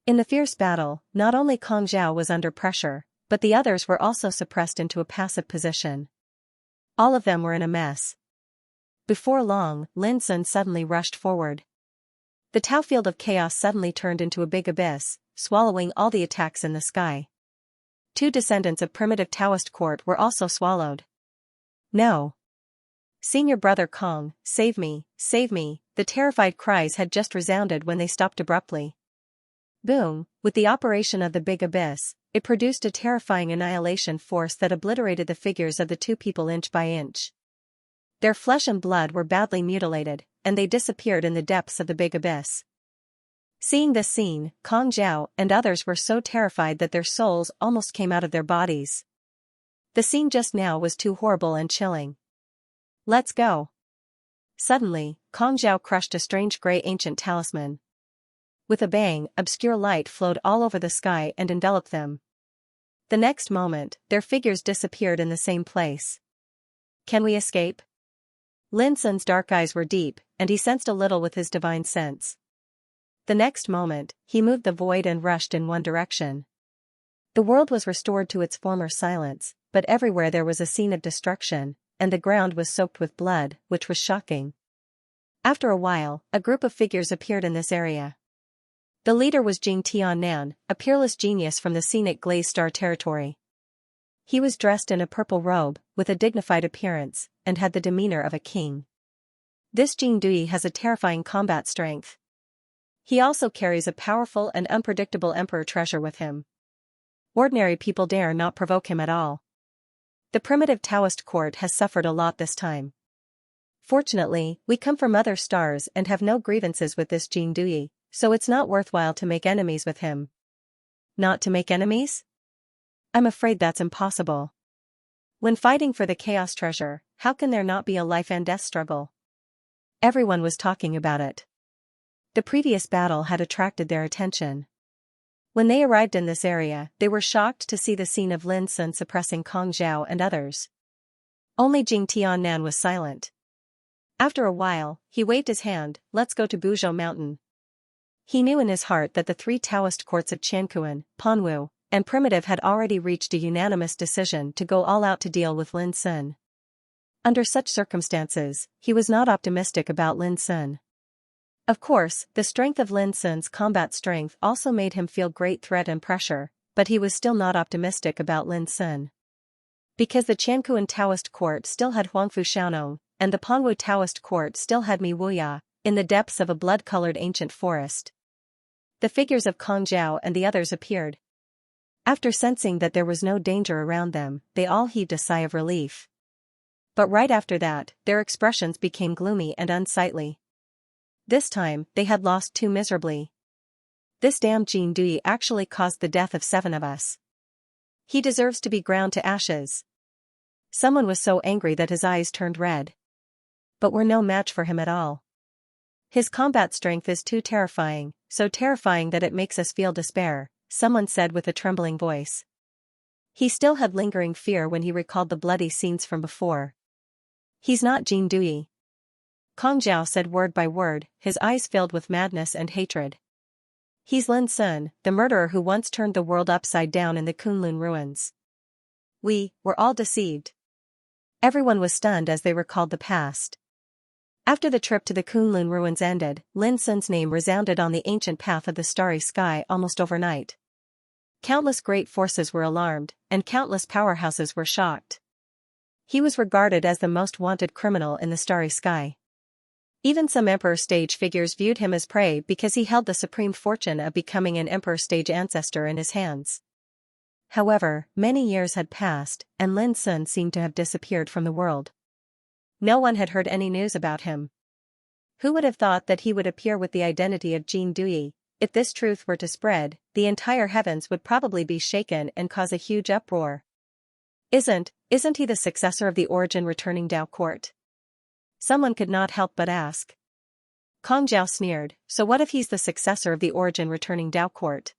In the fierce battle, not only Kong Zhao was under pressure, but the others were also suppressed into a passive position. All of them were in a mess. Before long, Lin Sun suddenly rushed forward. The Tao field of chaos suddenly turned into a big abyss, swallowing all the attacks in the sky. 2 descendants of primitive Taoist court were also swallowed. No. Senior brother Kong, save me, the terrified cries had just resounded when they stopped abruptly. Boom, with the operation of the big abyss, it produced a terrifying annihilation force that obliterated the figures of the 2 people inch by inch. Their flesh and blood were badly mutilated, and they disappeared in the depths of the big abyss. Seeing this scene, Kong Zhao and others were so terrified that their souls almost came out of their bodies. The scene just now was too horrible and chilling. Let's go. Suddenly, Kong Zhao crushed a strange gray ancient talisman. With a bang, obscure light flowed all over the sky and enveloped them. The next moment, their figures disappeared in the same place. Can we escape? Lin Sun's dark eyes were deep, and he sensed a little with his divine sense. The next moment, he moved the void and rushed in one direction. The world was restored to its former silence, but everywhere there was a scene of destruction, and the ground was soaked with blood, which was shocking. After a while, a group of figures appeared in this area. The leader was Jing Tiannan, a peerless genius from the scenic Glazed Star territory. He was dressed in a purple robe, with a dignified appearance, and had the demeanor of a king. This Jing Dui has a terrifying combat strength. He also carries a powerful and unpredictable emperor treasure with him. Ordinary people dare not provoke him at all. The primitive Taoist court has suffered a lot this time. Fortunately, we come from other stars and have no grievances with this Jing Dui, so it's not worthwhile to make enemies with him. Not to make enemies? I'm afraid that's impossible. When fighting for the chaos treasure, how can there not be a life and death struggle? Everyone was talking about it. The previous battle had attracted their attention. When they arrived in this area, they were shocked to see the scene of Lin Sun suppressing Kong Zhao and others. Only Jing Tiannan was silent. After a while, he waved his hand, "Let's go to Buzhou Mountain." He knew in his heart that the three Taoist courts of Qianquan, Panwu, and Primitive had already reached a unanimous decision to go all out to deal with Lin Sun. Under such circumstances, he was not optimistic about Lin Sun. Of course, the strength of Lin Sun's combat strength also made him feel great threat and pressure, but he was still not optimistic about Lin Sun. Because the Qianquan Taoist court still had Huangfu Xiaonong, and the Panwu Taoist court still had Mi Wuya, in the depths of a blood-colored ancient forest. The figures of Kong Zhao and the others appeared. After sensing that there was no danger around them, they all heaved a sigh of relief. But right after that, their expressions became gloomy and unsightly. This time, they had lost too miserably. This damn Jing Dui actually caused the death of 7 of us. He deserves to be ground to ashes. Someone was so angry that his eyes turned red. But we're no match for him at all. His combat strength is too terrifying, so terrifying that it makes us feel despair, someone said with a trembling voice. He still had lingering fear when he recalled the bloody scenes from before. He's not Jing Dui. Kong Zhao said word by word, his eyes filled with madness and hatred. He's Lin Sun, the murderer who once turned the world upside down in the Kunlun ruins. We were all deceived. Everyone was stunned as they recalled the past. After the trip to the Kunlun ruins ended, Lin Sun's name resounded on the ancient path of the starry sky almost overnight. Countless great forces were alarmed, and countless powerhouses were shocked. He was regarded as the most wanted criminal in the starry sky. Even some emperor stage figures viewed him as prey because he held the supreme fortune of becoming an emperor stage ancestor in his hands. However, many years had passed, and Lin Sun seemed to have disappeared from the world. No one had heard any news about him. Who would have thought that he would appear with the identity of Jing Dui? If this truth were to spread, the entire heavens would probably be shaken and cause a huge uproar. Isn't he the successor of the origin returning Dao court? Someone could not help but ask. Kong Zhao sneered, so what if he's the successor of the origin returning Dao court?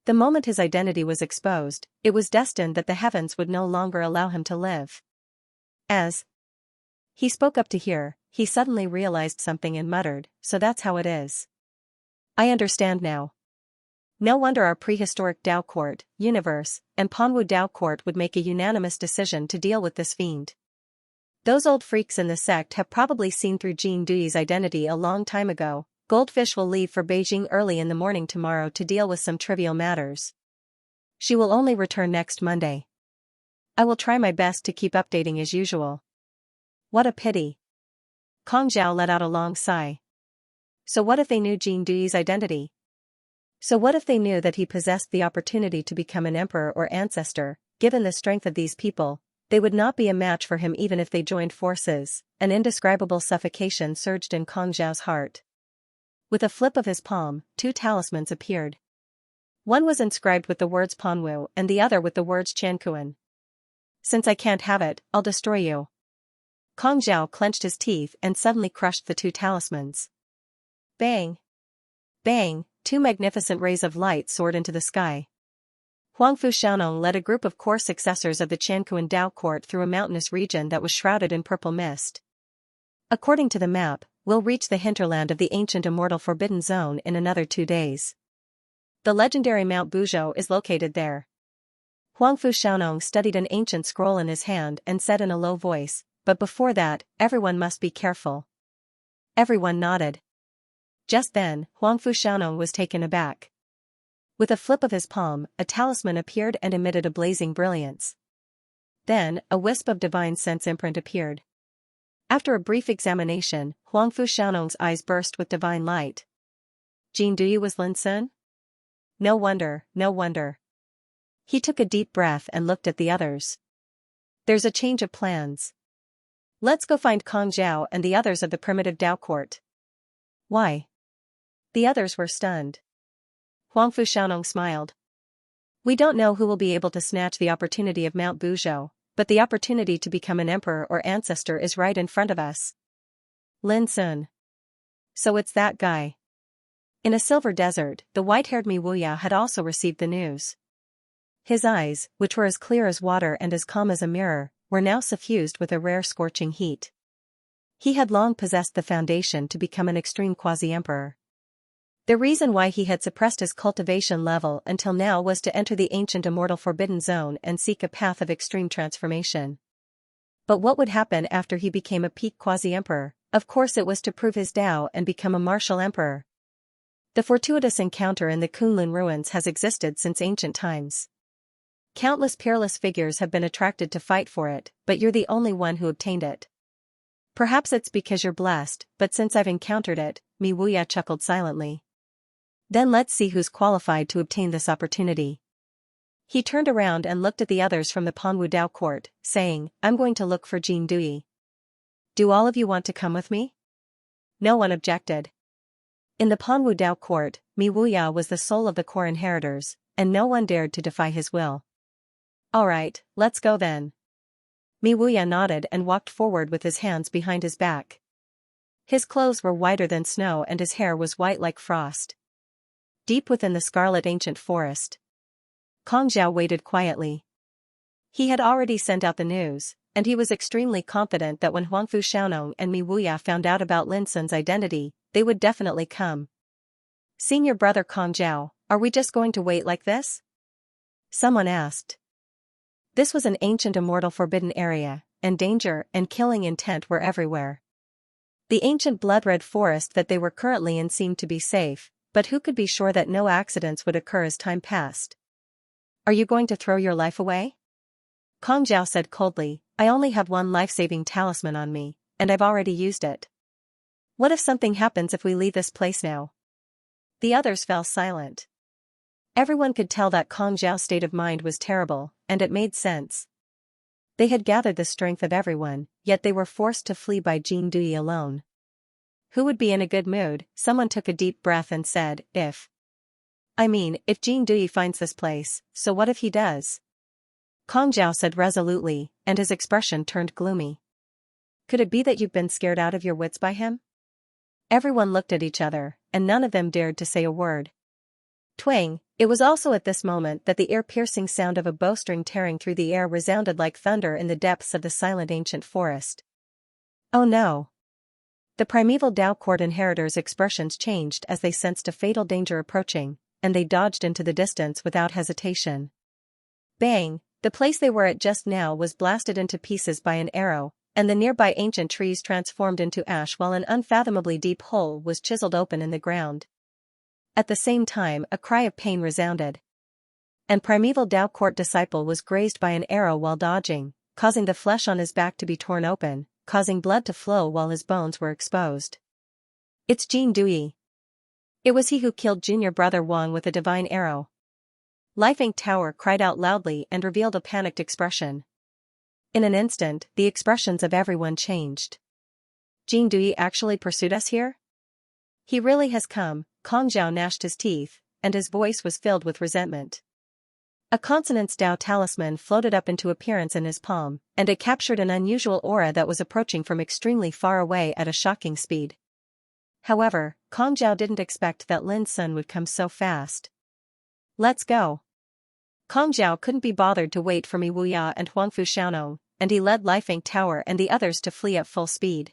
The moment his identity was exposed, it was destined that the heavens would no longer allow him to live. As he spoke up to hear, he suddenly realized something and muttered, so that's how it is. I understand now. No wonder our prehistoric Dao court, universe, and Panwu Dao court would make a unanimous decision to deal with this fiend. Those old freaks in the sect have probably seen through Jing Dui's identity a long time ago. Goldfish will leave for Beijing early in the morning tomorrow to deal with some trivial matters. She will only return next Monday. I will try my best to keep updating as usual. What a pity. Kong Zhao let out a long sigh. So what if they knew Jing Dui's identity? So what if they knew that he possessed the opportunity to become an emperor or ancestor? Given the strength of these people, they would not be a match for him even if they joined forces. An indescribable suffocation surged in Kong Zhao's heart. With a flip of his palm, 2 talismans appeared. One was inscribed with the words Panwu and the other with the words Qianquan. Since I can't have it, I'll destroy you. Kong Zhao clenched his teeth and suddenly crushed the two talismans. Bang! Bang! Two magnificent rays of light soared into the sky. Huangfu Xiaonong led a group of core successors of the Qianquan Dao court through a mountainous region that was shrouded in purple mist. According to the map, we'll reach the hinterland of the ancient immortal Forbidden Zone in another 2 days. The legendary Mount Buzhou is located there. Huangfu Xiaonong studied an ancient scroll in his hand and said in a low voice, but before that, everyone must be careful. Everyone nodded. Just then, Huangfu Xiaonong was taken aback. With a flip of his palm, a talisman appeared and emitted a blazing brilliance. Then, a wisp of divine sense imprint appeared. After a brief examination, Huangfu Xiaonong's eyes burst with divine light. Jin Duyi was Lin Sun? No wonder, no wonder. He took a deep breath and looked at the others. There's a change of plans. Let's go find Kong Zhao and the others of the primitive Dao court. Why? The others were stunned. Huangfu Xiaonong smiled. We don't know who will be able to snatch the opportunity of Mount Buzhou, but the opportunity to become an emperor or ancestor is right in front of us. Lin Sun. So it's that guy. In a silver desert, the white-haired Mi Wuya had also received the news. His eyes, which were as clear as water and as calm as a mirror, were now suffused with a rare scorching heat. He had long possessed the foundation to become an extreme quasi-emperor. The reason why he had suppressed his cultivation level until now was to enter the ancient immortal Forbidden Zone and seek a path of extreme transformation. But what would happen after he became a peak quasi-emperor? Of course it was to prove his Dao and become a martial emperor. The fortuitous encounter in the Kunlun ruins has existed since ancient times. Countless peerless figures have been attracted to fight for it, but you're the only one who obtained it. Perhaps it's because you're blessed, but since I've encountered it, Mi Wuya chuckled silently. Then let's see who's qualified to obtain this opportunity. He turned around and looked at the others from the Panwu Dao court, saying, I'm going to look for Jin Duyi. Do all of you want to come with me? No one objected. In the Panwu Dao court, Mi Wuya was the soul of the core inheritors, and no one dared to defy his will. Alright, let's go then. Mi Wuya nodded and walked forward with his hands behind his back. His clothes were whiter than snow and his hair was white like frost. Deep within the scarlet ancient forest, Kong Zhao waited quietly. He had already sent out the news, and he was extremely confident that when Huangfu Xiaonong and Mi Wuya found out about Lin Sun's identity, they would definitely come. Senior brother Kong Zhao, are we just going to wait like this? Someone asked. This was an ancient immortal forbidden area, and danger and killing intent were everywhere. The ancient blood-red forest that they were currently in seemed to be safe, but who could be sure that no accidents would occur as time passed? Are you going to throw your life away? Kong Zhao said coldly, I only have one life-saving talisman on me, and I've already used it. What if something happens if we leave this place now? The others fell silent. Everyone could tell that Kong Zhao's state of mind was terrible, and it made sense. They had gathered the strength of everyone, yet they were forced to flee by Jin Duyi alone. Who would be in a good mood? Someone took a deep breath and said, if Jin Duyi finds this place, so what if he does? Kong Zhao said resolutely, and his expression turned gloomy. Could it be that you've been scared out of your wits by him? Everyone looked at each other, and none of them dared to say a word. Twang! It was also at this moment that the ear-piercing sound of a bowstring tearing through the air resounded like thunder in the depths of the silent ancient forest. Oh no! The primeval Dao court inheritors' expressions changed as they sensed a fatal danger approaching, and they dodged into the distance without hesitation. Bang! The place they were at just now was blasted into pieces by an arrow, and the nearby ancient trees transformed into ash while an unfathomably deep hole was chiseled open in the ground. At the same time, a cry of pain resounded. An primeval Dao court disciple was grazed by an arrow while dodging, causing the flesh on his back to be torn open, causing blood to flow while his bones were exposed. It's Jin Duyi. It was he who killed junior brother Wang with a divine arrow. Life Ink Tower cried out loudly and revealed a panicked expression. In an instant, the expressions of everyone changed. Jin Duyi actually pursued us here? He really has come. Kong Zhao gnashed his teeth, and his voice was filled with resentment. A consonance Dao talisman floated up into appearance in his palm, and it captured an unusual aura that was approaching from extremely far away at a shocking speed. However, Kong Zhao didn't expect that Lin Sun would come so fast. Let's go. Kong Zhao couldn't be bothered to wait for Mi Wuya and Huangfu Xiaonong, and he led Lifeng Tower and the others to flee at full speed.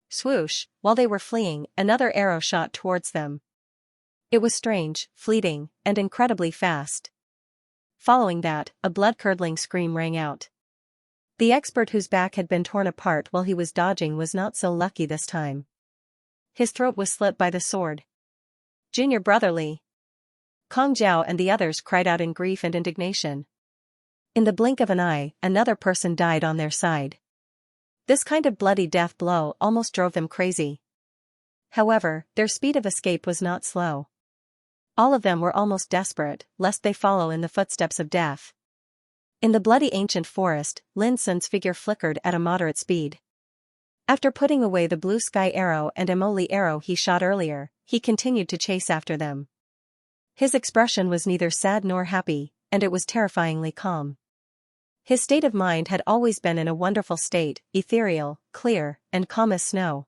Swoosh, while they were fleeing, another arrow shot towards them. It was strange, fleeting, and incredibly fast. Following that, a blood-curdling scream rang out. The expert whose back had been torn apart while he was dodging was not so lucky this time. His throat was slit by the sword. Junior brotherly. Kong Zhao and the others cried out in grief and indignation. In the blink of an eye, another person died on their side. This kind of bloody death blow almost drove them crazy. However, their speed of escape was not slow. All of them were almost desperate, lest they follow in the footsteps of death. In the bloody ancient forest, Lin Sun's figure flickered at a moderate speed. After putting away the blue sky arrow and Emoli arrow he shot earlier, he continued to chase after them. His expression was neither sad nor happy, and it was terrifyingly calm. His state of mind had always been in a wonderful state, ethereal, clear, and calm as snow.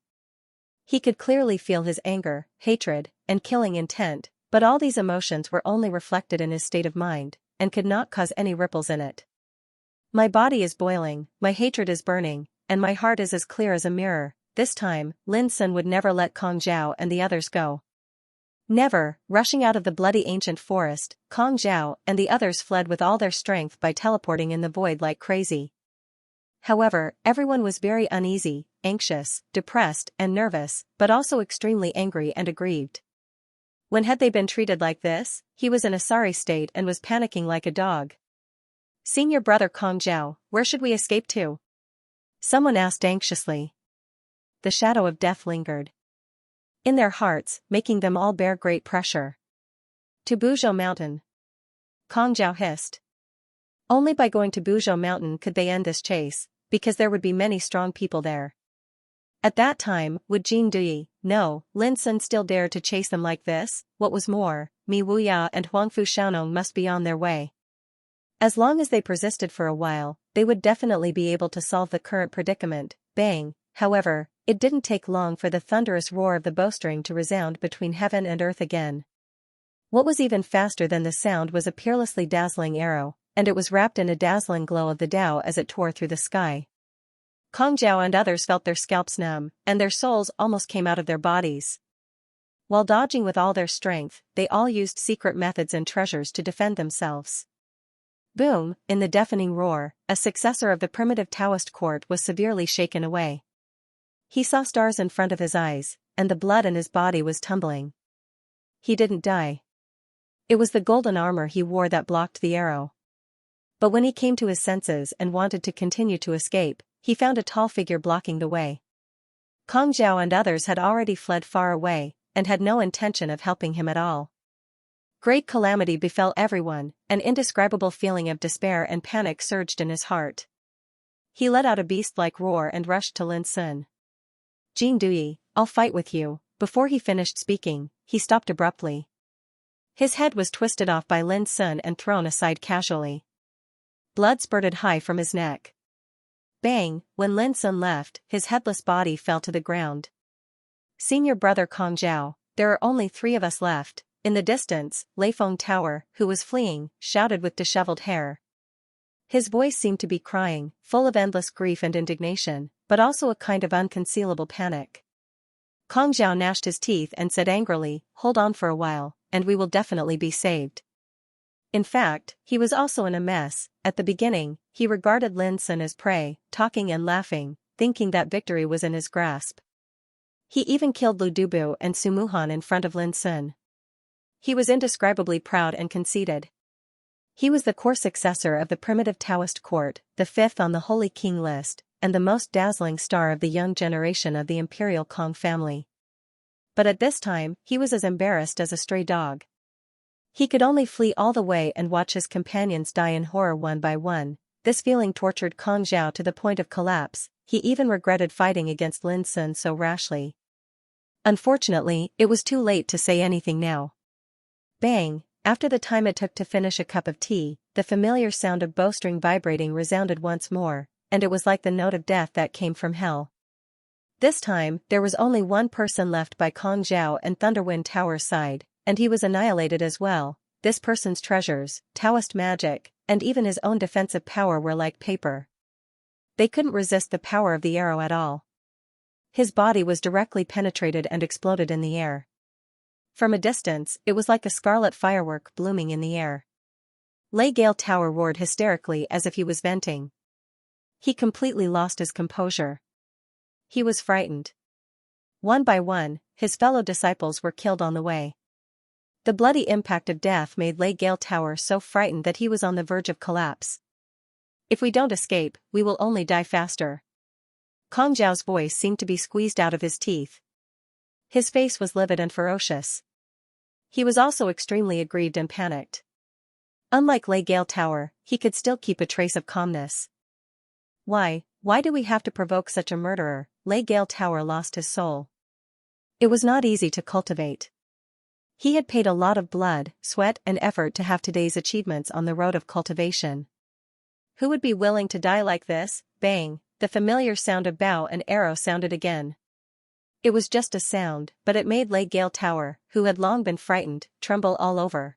He could clearly feel his anger, hatred, and killing intent, but all these emotions were only reflected in his state of mind, and could not cause any ripples in it. My body is boiling, my hatred is burning, and my heart is as clear as a mirror. This time, Lin Sun would never let Kong Zhao and the others go. Never. Rushing out of the bloody ancient forest, Kong Zhao and the others fled with all their strength by teleporting in the void like crazy. However, everyone was very uneasy, anxious, depressed, and nervous, but also extremely angry and aggrieved. When had they been treated like this? He was in a sorry state and was panicking like a dog. Senior brother Kong Zhao, where should we escape to? Someone asked anxiously. The shadow of death lingered in their hearts, making them all bear great pressure. To Buzhou Mountain. Kong Zhao hissed. Only by going to Buzhou Mountain could they end this chase, because there would be many strong people there. At that time, would Jin Dui, no, Lin Sun still dare to chase them like this? What was more, Mi Wuya and Huangfu Xiaonong must be on their way. As long as they persisted for a while, they would definitely be able to solve the current predicament. Bang! However, it didn't take long for the thunderous roar of the bowstring to resound between heaven and earth again. What was even faster than the sound was a peerlessly dazzling arrow, and it was wrapped in a dazzling glow of the Tao as it tore through the sky. Kong Zhao and others felt their scalps numb, and their souls almost came out of their bodies. While dodging with all their strength, they all used secret methods and treasures to defend themselves. Boom! In the deafening roar, a successor of the primitive Taoist court was severely shaken away. He saw stars in front of his eyes, and the blood in his body was tumbling. He didn't die. It was the golden armor he wore that blocked the arrow. But when he came to his senses and wanted to continue to escape, he found a tall figure blocking the way. Kong Zhao and others had already fled far away, and had no intention of helping him at all. Great calamity befell everyone, an indescribable feeling of despair and panic surged in his heart. He let out a beast-like roar and rushed to Lin Sun. Jin Dui, I'll fight with you. Before he finished speaking, he stopped abruptly. His head was twisted off by Lin Sun and thrown aside casually. Blood spurted high from his neck. Bang! When Lin Sun left, his headless body fell to the ground. Senior brother Kong Zhao, there are only 3 of us left. In the distance, Leifeng Tower, who was fleeing, shouted with disheveled hair. His voice seemed to be crying, full of endless grief and indignation, but also a kind of unconcealable panic. Kong Zhao gnashed his teeth and said angrily, hold on for a while, and we will definitely be saved. In fact, he was also in a mess. At the beginning, he regarded Lin Sun as prey, talking and laughing, thinking that victory was in his grasp. He even killed Lu Dubu and Su Muhan in front of Lin Sun. He was indescribably proud and conceited. He was the core successor of the primitive Taoist court, the 5th on the Holy King list, and the most dazzling star of the young generation of the imperial Kong family. But at this time, he was as embarrassed as a stray dog. He could only flee all the way and watch his companions die in horror one by one. This feeling tortured Kong Zhao to the point of collapse. He even regretted fighting against Lin Sun so rashly. Unfortunately, it was too late to say anything now. Bang! After the time it took to finish a cup of tea, the familiar sound of bowstring vibrating resounded once more, and it was like the note of death that came from hell. This time, there was only one person left by Kong Zhao and Thunderwind Tower's side, and he was annihilated as well. This person's treasures, Taoist magic, and even his own defensive power were like paper. They couldn't resist the power of the arrow at all. His body was directly penetrated and exploded in the air. From a distance, it was like a scarlet firework blooming in the air. Lei Gale Tower roared hysterically as if he was venting. He completely lost his composure. He was frightened. One by one, his fellow disciples were killed on the way. The bloody impact of death made Lei Gale Tower so frightened that he was on the verge of collapse. If we don't escape, we will only die faster. Kong Zhao's voice seemed to be squeezed out of his teeth. His face was livid and ferocious. He was also extremely aggrieved and panicked. Unlike Lei Gale Tower, he could still keep a trace of calmness. Why do we have to provoke such a murderer? Lei Gale Tower lost his soul. It was not easy to cultivate. He had paid a lot of blood, sweat and effort to have today's achievements on the road of cultivation. Who would be willing to die like this? Bang, the familiar sound of bow and arrow sounded again. It was just a sound, but it made Lei Gale Tower, who had long been frightened, tremble all over.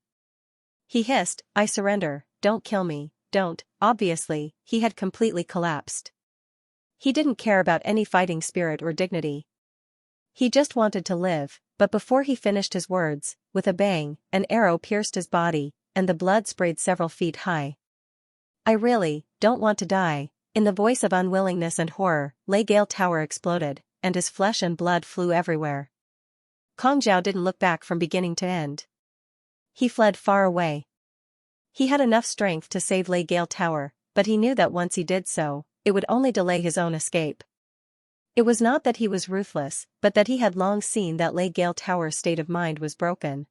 He hissed, "I surrender, don't kill me, don't." Obviously, he had completely collapsed. He didn't care about any fighting spirit or dignity. He just wanted to live, but before he finished his words, with a bang, an arrow pierced his body, and the blood sprayed several feet high. "I really don't want to die." In the voice of unwillingness and horror, Lei Gale Tower exploded, and his flesh and blood flew everywhere. Kong Zhao didn't look back from beginning to end. He fled far away. He had enough strength to save Lei Gale Tower, but he knew that once he did so, it would only delay his own escape. It was not that he was ruthless, but that he had long seen that Lei Gale Tower's state of mind was broken.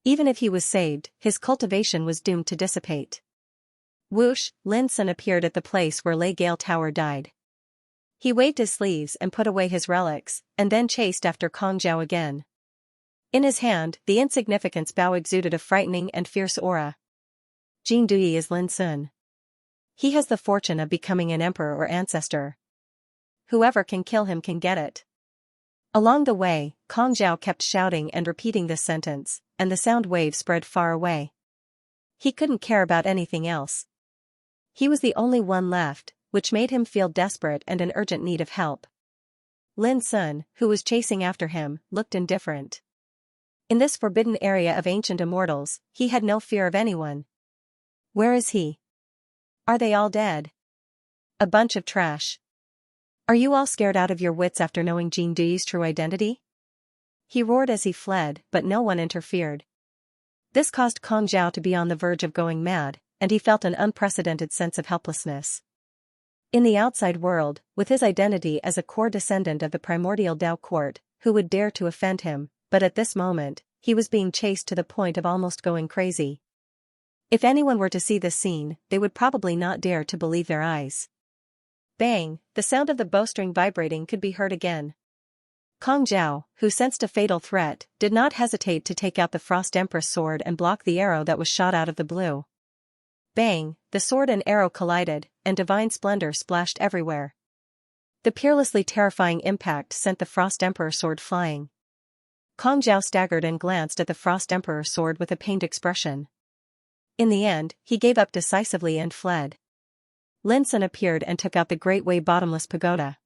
Even if he was saved, his cultivation was doomed to dissipate. Whoosh, Lin Sun appeared at the place where Lei Gale Tower died. He waved his sleeves and put away his relics, and then chased after Kong Zhao again. In his hand, the insignificant's bow exuded a frightening and fierce aura. Jing Dui is Lin Sun. He has the fortune of becoming an emperor or ancestor. Whoever can kill him can get it. Along the way, Kong Zhao kept shouting and repeating this sentence, and the sound wave spread far away. He couldn't care about anything else. He was the only one left, which made him feel desperate and in urgent need of help. Lin Sun, who was chasing after him, looked indifferent. In this forbidden area of ancient immortals, he had no fear of anyone. Where is he? Are they all dead? A bunch of trash. Are you all scared out of your wits after knowing Jing Dui's true identity? He roared as he fled, but no one interfered. This caused Kong Zhao to be on the verge of going mad, and he felt an unprecedented sense of helplessness. In the outside world, with his identity as a core descendant of the primordial Dao court, who would dare to offend him, but at this moment, he was being chased to the point of almost going crazy. If anyone were to see this scene, they would probably not dare to believe their eyes. Bang, the sound of the bowstring vibrating could be heard again. Kong Zhao, who sensed a fatal threat, did not hesitate to take out the Frost Empress sword and block the arrow that was shot out of the blue. Bang, the sword and arrow collided, and divine splendor splashed everywhere. The peerlessly terrifying impact sent the Frost Emperor sword flying. Kong Zhao staggered and glanced at the Frost Emperor sword with a pained expression. In the end, he gave up decisively and fled. Lin Sun appeared and took out the Great Way Bottomless Pagoda.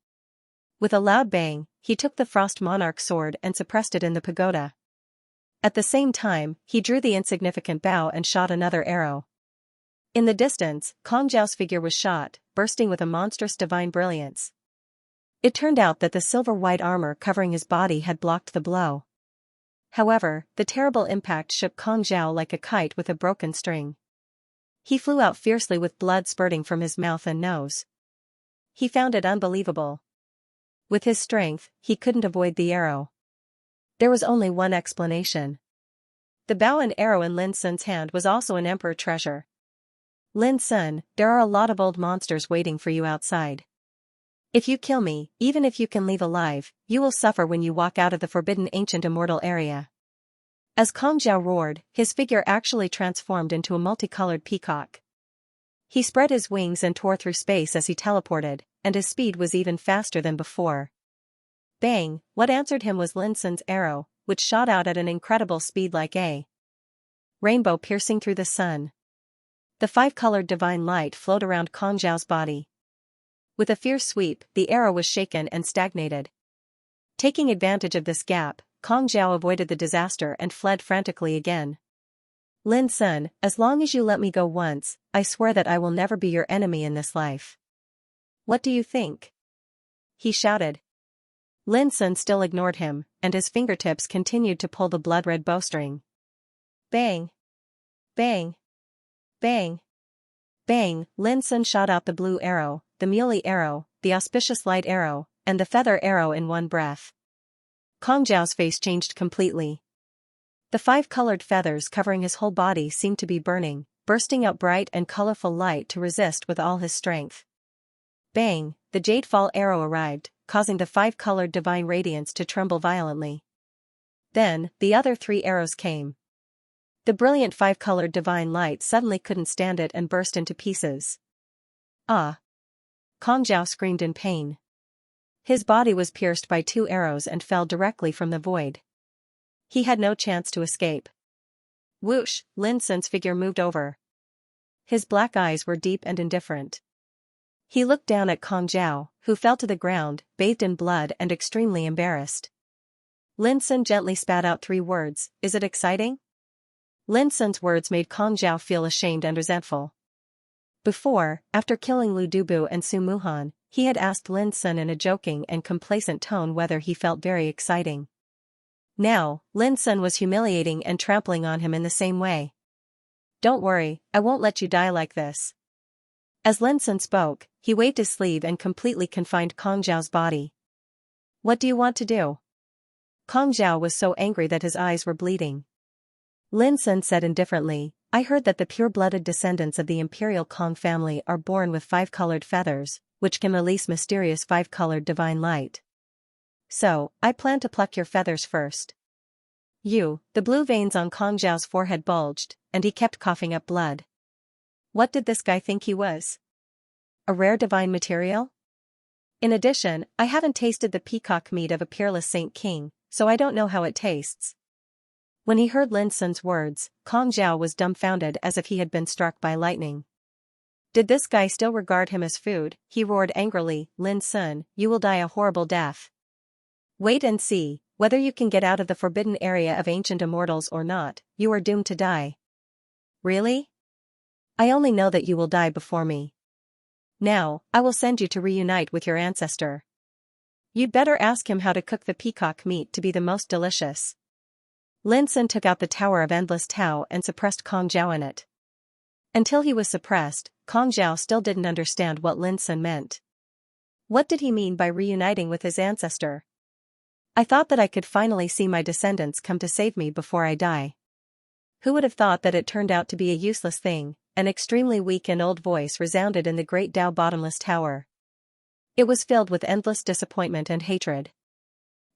With a loud bang, he took the Frost Monarch sword and suppressed it in the pagoda. At the same time, he drew the insignificant bow and shot another arrow. In the distance, Kong Zhao's figure was shot, bursting with a monstrous divine brilliance. It turned out that the silver-white armor covering his body had blocked the blow. However, the terrible impact shook Kong Zhao like a kite with a broken string. He flew out fiercely with blood spurting from his mouth and nose. He found it unbelievable. With his strength, he couldn't avoid the arrow. There was only one explanation. The bow and arrow in Lin Sun's hand was also an emperor treasure. Lin Sun, there are a lot of old monsters waiting for you outside. If you kill me, even if you can leave alive, you will suffer when you walk out of the forbidden ancient immortal area. As Kong Jiao roared, his figure actually transformed into a multicolored peacock. He spread his wings and tore through space as he teleported, and his speed was even faster than before. Bang! What answered him was Lin Sun's arrow, which shot out at an incredible speed like a rainbow piercing through the sun. The five-colored divine light flowed around Kong Jiao's body. With a fierce sweep, the arrow was shaken and stagnated. Taking advantage of this gap, Kong Jiao avoided the disaster and fled frantically again. Lin Sun, as long as you let me go once, I swear that I will never be your enemy in this life. What do you think? He shouted. Lin Sun still ignored him, and his fingertips continued to pull the blood-red bowstring. Bang! Bang! Bang! Bang! Lin Sun shot out the blue arrow, the muley arrow, the auspicious light arrow, and the feather arrow in one breath. Kong Jiao's face changed completely. The five-colored feathers covering his whole body seemed to be burning, bursting out bright and colorful light to resist with all his strength. Bang! The jade fall arrow arrived, causing the five-colored divine radiance to tremble violently. Then, the other three arrows came. The brilliant five-colored divine light suddenly couldn't stand it and burst into pieces. Ah! Kong Jiao screamed in pain. His body was pierced by two arrows and fell directly from the void. He had no chance to escape. Whoosh! Lin Sun's figure moved over. His black eyes were deep and indifferent. He looked down at Kong Jiao, who fell to the ground, bathed in blood and extremely embarrassed. Lin Sun gently spat out three words, "Is it exciting?" Lin Sun's words made Kong Jiao feel ashamed and resentful. Before, after killing Lu Dubu and Su Muhan, he had asked Lin Sun in a joking and complacent tone whether he felt very exciting. Now, Lin Sun was humiliating and trampling on him in the same way. "Don't worry, I won't let you die like this." As Lin Sun spoke, he waved his sleeve and completely confined Kong Jiao's body. "What do you want to do?" Kong Jiao was so angry that his eyes were bleeding. Lin Sun said indifferently, "I heard that the pure-blooded descendants of the imperial Kong family are born with five-colored feathers, which can release mysterious five-colored divine light. So, I plan to pluck your feathers first." The blue veins on Kong Jiao's forehead bulged, and he kept coughing up blood. What did this guy think he was? A rare divine material? In addition, I haven't tasted the peacock meat of a peerless Saint King, so I don't know how it tastes. When he heard Lin Sun's words, Kong Jiao was dumbfounded as if he had been struck by lightning. Did this guy still regard him as food? He roared angrily, "Lin Sun, you will die a horrible death. Wait and see, whether you can get out of the forbidden area of ancient immortals or not, you are doomed to die." "Really? I only know that you will die before me. Now, I will send you to reunite with your ancestor. You'd better ask him how to cook the peacock meat to be the most delicious." Lin Sun took out the Tower of Endless Tao and suppressed Kong Jiao in it. Until he was suppressed, Kong Jiao still didn't understand what Lin Sun meant. What did he mean by reuniting with his ancestor? "I thought that I could finally see my descendants come to save me before I die." Who would have thought that it turned out to be a useless thing? An extremely weak and old voice resounded in the great Tao bottomless tower. It was filled with endless disappointment and hatred.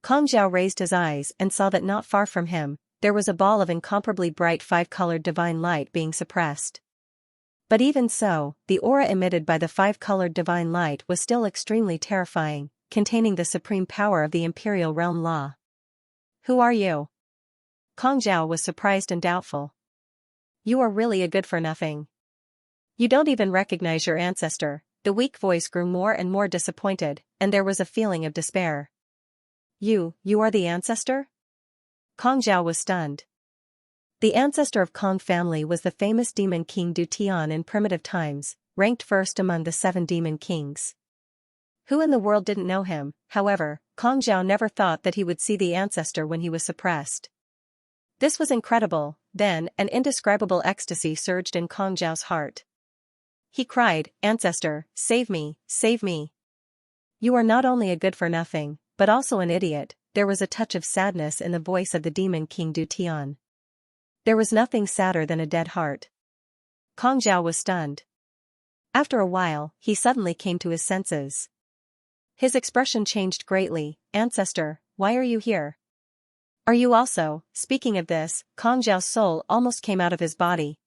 Kong Jiao raised his eyes and saw that not far from him, there was a ball of incomparably bright five-colored divine light being suppressed. But even so, the aura emitted by the five-colored divine light was still extremely terrifying, containing the supreme power of the imperial realm law. "Who are you?" Kong Jiao was surprised and doubtful. "You are really a good-for-nothing. You don't even recognize your ancestor." The weak voice grew more and more disappointed, and there was a feeling of despair. You are the ancestor?" Kong Jiao was stunned. The ancestor of Kong family was the famous demon king Du Tian in primitive times, ranked first among the 7 demon kings. Who in the world didn't know him? However, Kong Jiao never thought that he would see the ancestor when he was suppressed. This was incredible. Then, an indescribable ecstasy surged in Kong Jiao's heart. He cried, "Ancestor, save me, save me. You are not only a good-for-nothing, but also an idiot." There was a touch of sadness in the voice of the demon king Du Tian. There was nothing sadder than a dead heart. Kong Jiao was stunned. After a while, he suddenly came to his senses. His expression changed greatly. "Ancestor, why are you here?" Are you also? Speaking of this, Kong Zhao's soul almost came out of his body.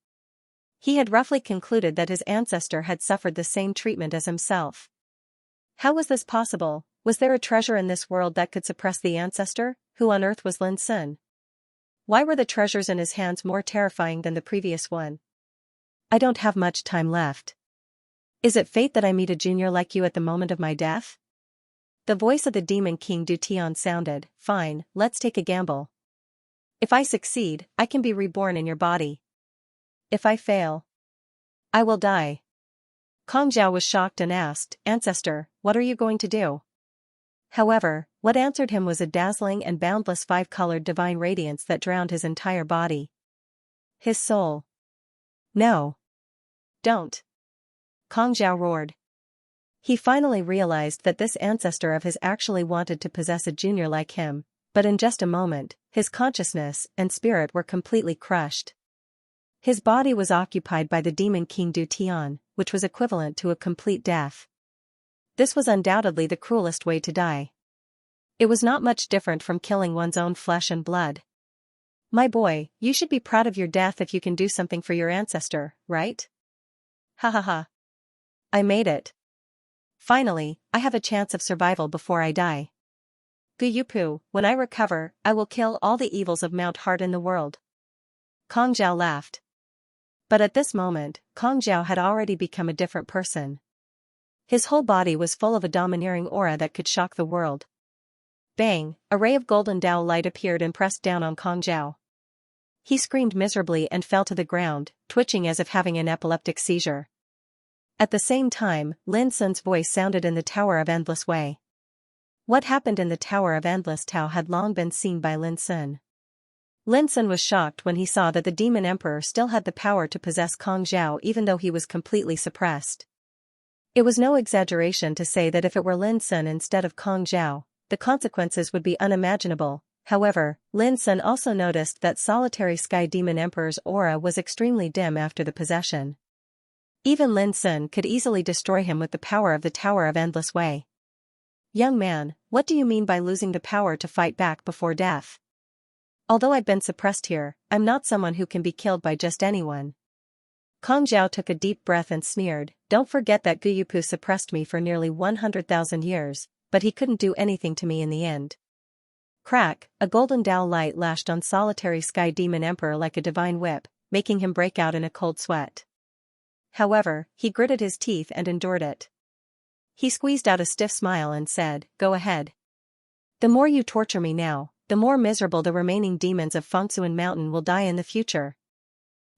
He had roughly concluded that his ancestor had suffered the same treatment as himself. How was this possible? Was there a treasure in this world that could suppress the ancestor? Who on earth was Lin Sun? Why were the treasures in his hands more terrifying than the previous one? I don't have much time left. Is it fate that I meet a junior like you at the moment of my death? The voice of the Demon King Du Tian sounded. Fine, let's take a gamble. If I succeed, I can be reborn in your body. If I fail, I will die. Kong Zhao was shocked and asked, Ancestor, what are you going to do? However, what answered him was a dazzling and boundless five-colored divine radiance that drowned his entire body. His soul. No. Don't. Kong Zhao roared. He finally realized that this ancestor of his actually wanted to possess a junior like him, but in just a moment, his consciousness and spirit were completely crushed. His body was occupied by the Demon King Du Tian, which was equivalent to a complete death. This was undoubtedly the cruelest way to die. It was not much different from killing one's own flesh and blood. My boy, you should be proud of your death if you can do something for your ancestor, right? Ha ha ha. I made it. Finally, I have a chance of survival before I die. Guyupu, when I recover, I will kill all the evils of Mount Heart in the world. Kong Zhao laughed. But at this moment, Kong Zhao had already become a different person. His whole body was full of a domineering aura that could shock the world. Bang, a ray of golden Dao light appeared and pressed down on Kong Zhao. He screamed miserably and fell to the ground, twitching as if having an epileptic seizure. At the same time, Lin Sun's voice sounded in the Tower of Endless Way. What happened in the Tower of Endless Tao had long been seen by Lin Sun. Lin Sun was shocked when he saw that the Demon Emperor still had the power to possess Kong Zhao even though he was completely suppressed. It was no exaggeration to say that if it were Lin Sun instead of Kong Zhao, the consequences would be unimaginable. However, Lin Sun also noticed that Solitary Sky Demon Emperor's aura was extremely dim after the possession. Even Lin Sun could easily destroy him with the power of the Tower of Endless Way. Young man, what do you mean by losing the power to fight back before death? Although I've been suppressed here, I'm not someone who can be killed by just anyone. Kong Zhao took a deep breath and sneered, don't forget that Guyupu suppressed me for nearly 100,000 years, but he couldn't do anything to me in the end. Crack, a golden Dao light lashed on Solitary Sky Demon Emperor like a divine whip, making him break out in a cold sweat. However, he gritted his teeth and endured it. He squeezed out a stiff smile and said, go ahead. The more you torture me now, the more miserable the remaining demons of Fengsuan Mountain will die in the future.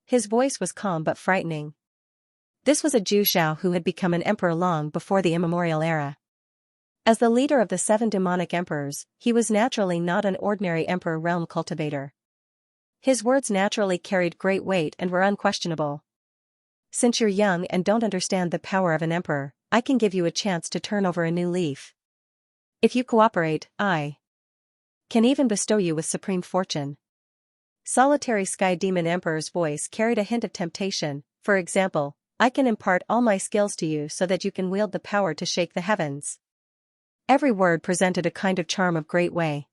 His voice was calm but frightening. This was a Zhu Xiao who had become an emperor long before the immemorial era. As the leader of the 7 demonic emperors, he was naturally not an ordinary emperor realm cultivator. His words naturally carried great weight and were unquestionable. Since you're young and don't understand the power of an emperor, I can give you a chance to turn over a new leaf. If you cooperate, I can even bestow you with supreme fortune. Solitary Sky Demon Emperor's voice carried a hint of temptation. For example, I can impart all my skills to you so that you can wield the power to shake the heavens. Every word presented a kind of charm of great way.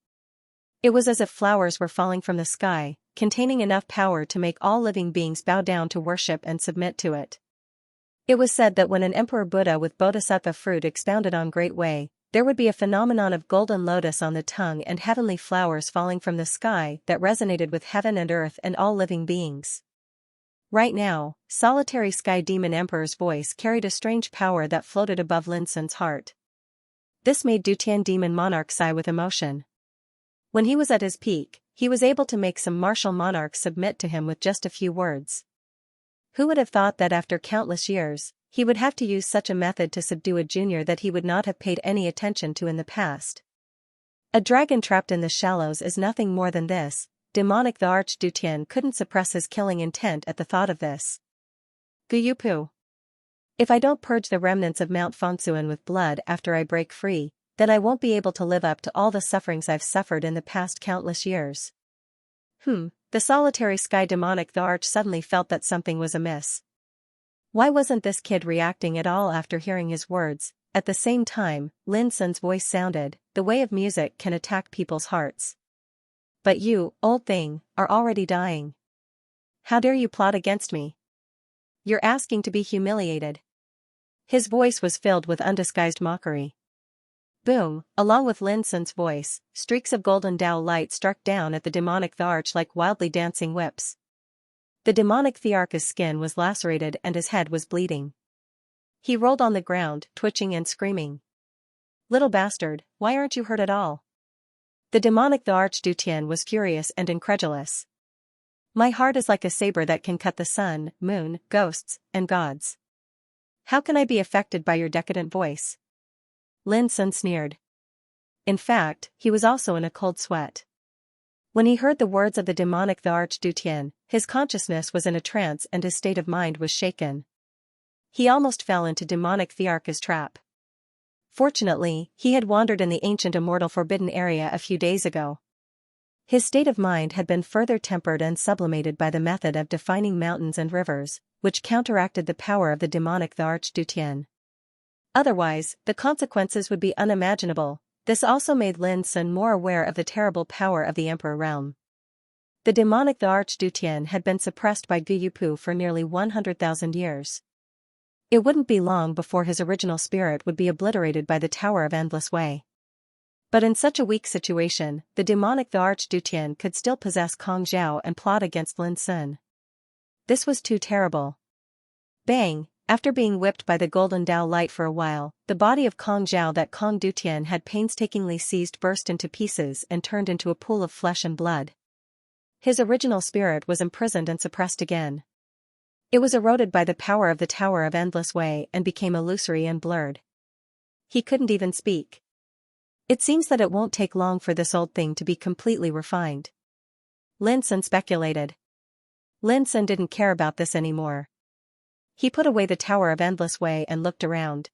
It was as if flowers were falling from the sky, containing enough power to make all living beings bow down to worship and submit to it. It was said that when an Emperor Buddha with Bodhisattva fruit expounded on great way, there would be a phenomenon of golden lotus on the tongue and heavenly flowers falling from the sky that resonated with heaven and earth and all living beings. Right now, Solitary Sky Demon Emperor's voice carried a strange power that floated above Lin Sun's heart. This made Dutian Demon Monarch sigh with emotion. When he was at his peak, he was able to make some martial monarchs submit to him with just a few words. Who would have thought that after countless years, he would have to use such a method to subdue a junior that he would not have paid any attention to in the past? A dragon trapped in the shallows is nothing more than this. Demonic the Archdutian couldn't suppress his killing intent at the thought of this. Guyupu. If I don't purge the remnants of Mount Fengsuan with blood after I break free, then I won't be able to live up to all the sufferings I've suffered in the past countless years. The Solitary Sky Demonic the Arch suddenly felt that something was amiss. Why wasn't this kid reacting at all after hearing his words? At the same time, Lin Sun's voice sounded, the way of music can attack people's hearts. But you, old thing, are already dying. How dare you plot against me? You're asking to be humiliated. His voice was filled with undisguised mockery. Boom, along with Lin Sun's voice, streaks of golden Dao light struck down at the demonic Thearch like wildly dancing whips. The demonic Thearch's skin was lacerated and his head was bleeding. He rolled on the ground, twitching and screaming. Little bastard, why aren't you hurt at all? The demonic Thearch was furious and incredulous. My heart is like a saber that can cut the sun, moon, ghosts, and gods. How can I be affected by your decadent voice? Lin Sun sneered. In fact, he was also in a cold sweat. When he heard the words of the demonic Thearch, his consciousness was in a trance and his state of mind was shaken. He almost fell into demonic Thearch's trap. Fortunately, he had wandered in the ancient immortal forbidden area a few days ago. His state of mind had been further tempered and sublimated by the method of defining mountains and rivers, which counteracted the power of the demonic Thearch. Otherwise, the consequences would be unimaginable. This also made Lin Sun more aware of the terrible power of the Emperor realm. The demonic Thearch had been suppressed by Guyupu for nearly 100,000 years. It wouldn't be long before his original spirit would be obliterated by the Tower of Endless Way. But in such a weak situation, the demonic Thearch could still possess Kong Zhao and plot against Lin Sun. This was too terrible. Bang! After being whipped by the golden Dao light for a while, the body of Kong Zhao that Kong Dutian had painstakingly seized burst into pieces and turned into a pool of flesh and blood. His original spirit was imprisoned and suppressed again. It was eroded by the power of the Tower of Endless Way and became illusory and blurred. He couldn't even speak. It seems that it won't take long for this old thing to be completely refined. Lin Sun speculated. Lin Sun didn't care about this anymore. He put away the Tower of Endless Way and looked around.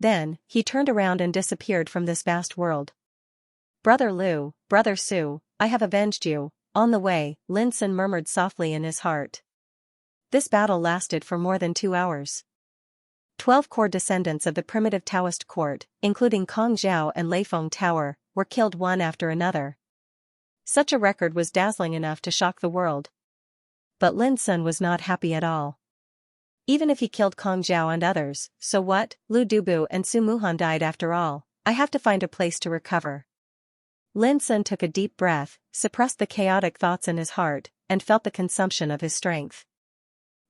Then, he turned around and disappeared from this vast world. Brother Liu, Brother Su, I have avenged you. On the way, Lin Sun murmured softly in his heart. This battle lasted for more than 2 hours. 12 core descendants of the primitive Taoist court, including Kong Zhao and Leifeng Tower, were killed one after another. Such a record was dazzling enough to shock the world. But Lin Sun was not happy at all. Even if he killed Kong Zhao and others, so what? Lu Dubu and Su Muhan died after all. I have to find a place to recover. Lin Sun took a deep breath, suppressed the chaotic thoughts in his heart, and felt the consumption of his strength.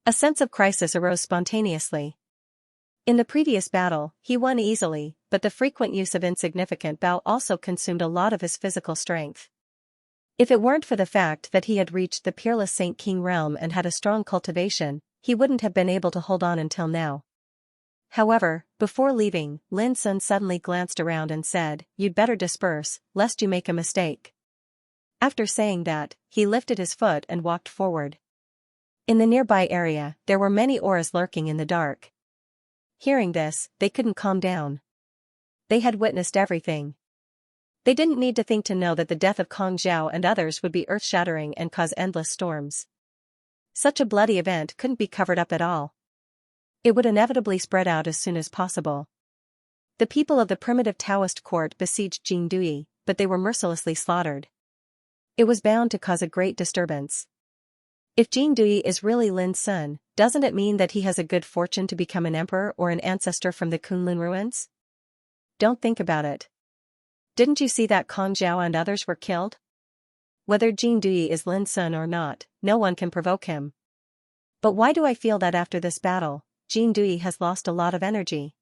A sense of crisis arose spontaneously. In the previous battle, he won easily, but the frequent use of insignificant Bao also consumed a lot of his physical strength. If it weren't for the fact that he had reached the peerless Saint King realm and had a strong cultivation, he wouldn't have been able to hold on until now. However, before leaving, Lin Sun suddenly glanced around and said, "You'd better disperse, lest you make a mistake." After saying that, he lifted his foot and walked forward. In the nearby area, there were many auras lurking in the dark. Hearing this, they couldn't calm down. They had witnessed everything. They didn't need to think to know that the death of Kong Zhao and others would be earth-shattering and cause endless storms. Such a bloody event couldn't be covered up at all. It would inevitably spread out as soon as possible. The people of the primitive Taoist court besieged Jingdui, but they were mercilessly slaughtered. It was bound to cause a great disturbance. If Jingdui is really Lin Sun, doesn't it mean that he has a good fortune to become an emperor or an ancestor from the Kunlun ruins? Don't think about it. Didn't you see that Kong Zhao and others were killed? Whether Jingdui is Lin Sun or not, no one can provoke him. But why do I feel that after this battle, Jingdui has lost a lot of energy?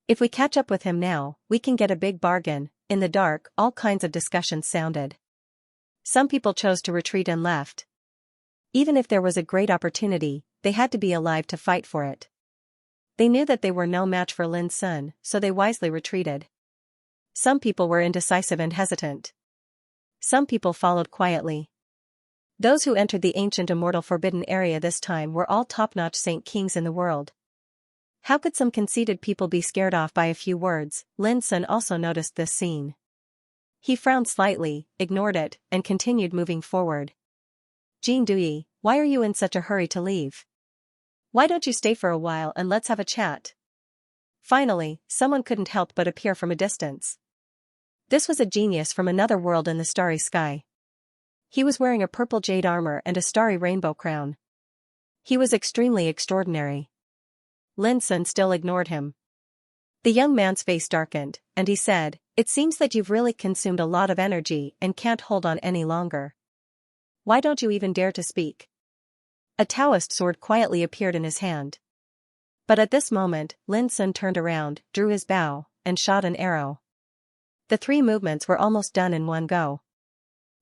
If we catch up with him now, we can get a big bargain. In the dark, all kinds of discussions sounded. Some people chose to retreat and left. Even if there was a great opportunity, they had to be alive to fight for it. They knew that they were no match for Lin Sun, so they wisely retreated. Some people were indecisive and hesitant. Some people followed quietly. Those who entered the ancient immortal forbidden area this time were all top-notch Saint Kings in the world. How could some conceited people be scared off by a few words? Lin Sun also noticed this scene. He frowned slightly, ignored it, and continued moving forward. Jingdui, why are you in such a hurry to leave? Why don't you stay for a while and let's have a chat? Finally, someone couldn't help but appear from a distance. This was a genius from another world in the starry sky. He was wearing a purple jade armor and a starry rainbow crown. He was extremely extraordinary. Lin Sun still ignored him. The young man's face darkened, and he said, "It seems that you've really consumed a lot of energy and can't hold on any longer. Why don't you even dare to speak?" A Taoist sword quietly appeared in his hand. But at this moment, Lin Sun turned around, drew his bow, and shot an arrow. The 3 movements were almost done in one go.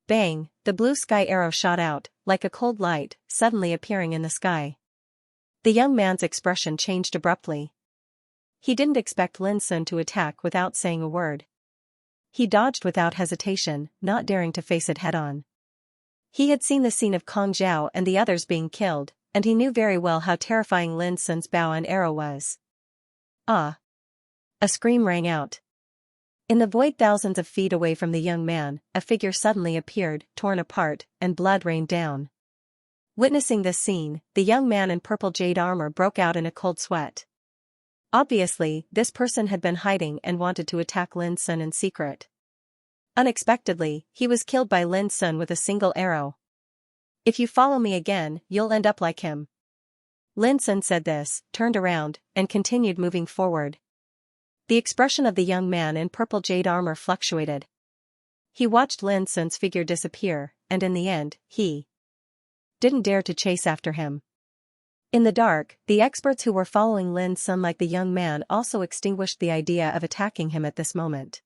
Bang, the blue sky arrow shot out, like a cold light, suddenly appearing in the sky. The young man's expression changed abruptly. He didn't expect Lin Sun to attack without saying a word. He dodged without hesitation, not daring to face it head-on. He had seen the scene of Kong Zhao and the others being killed, and he knew very well how terrifying Lin Sun's bow and arrow was. Ah! A scream rang out. In the void thousands of feet away from the young man, a figure suddenly appeared, torn apart, and blood rained down. Witnessing this scene, the young man in purple jade armor broke out in a cold sweat. Obviously, this person had been hiding and wanted to attack Lin Sun in secret. Unexpectedly, he was killed by Lin Sun with a single arrow. "If you follow me again, you'll end up like him." Lin Sun said this, turned around, and continued moving forward. The expression of the young man in purple jade armor fluctuated. He watched Lin Sun's figure disappear, and in the end, he didn't dare to chase after him. In the dark, the experts who were following Lin Sun like the young man also extinguished the idea of attacking him at this moment.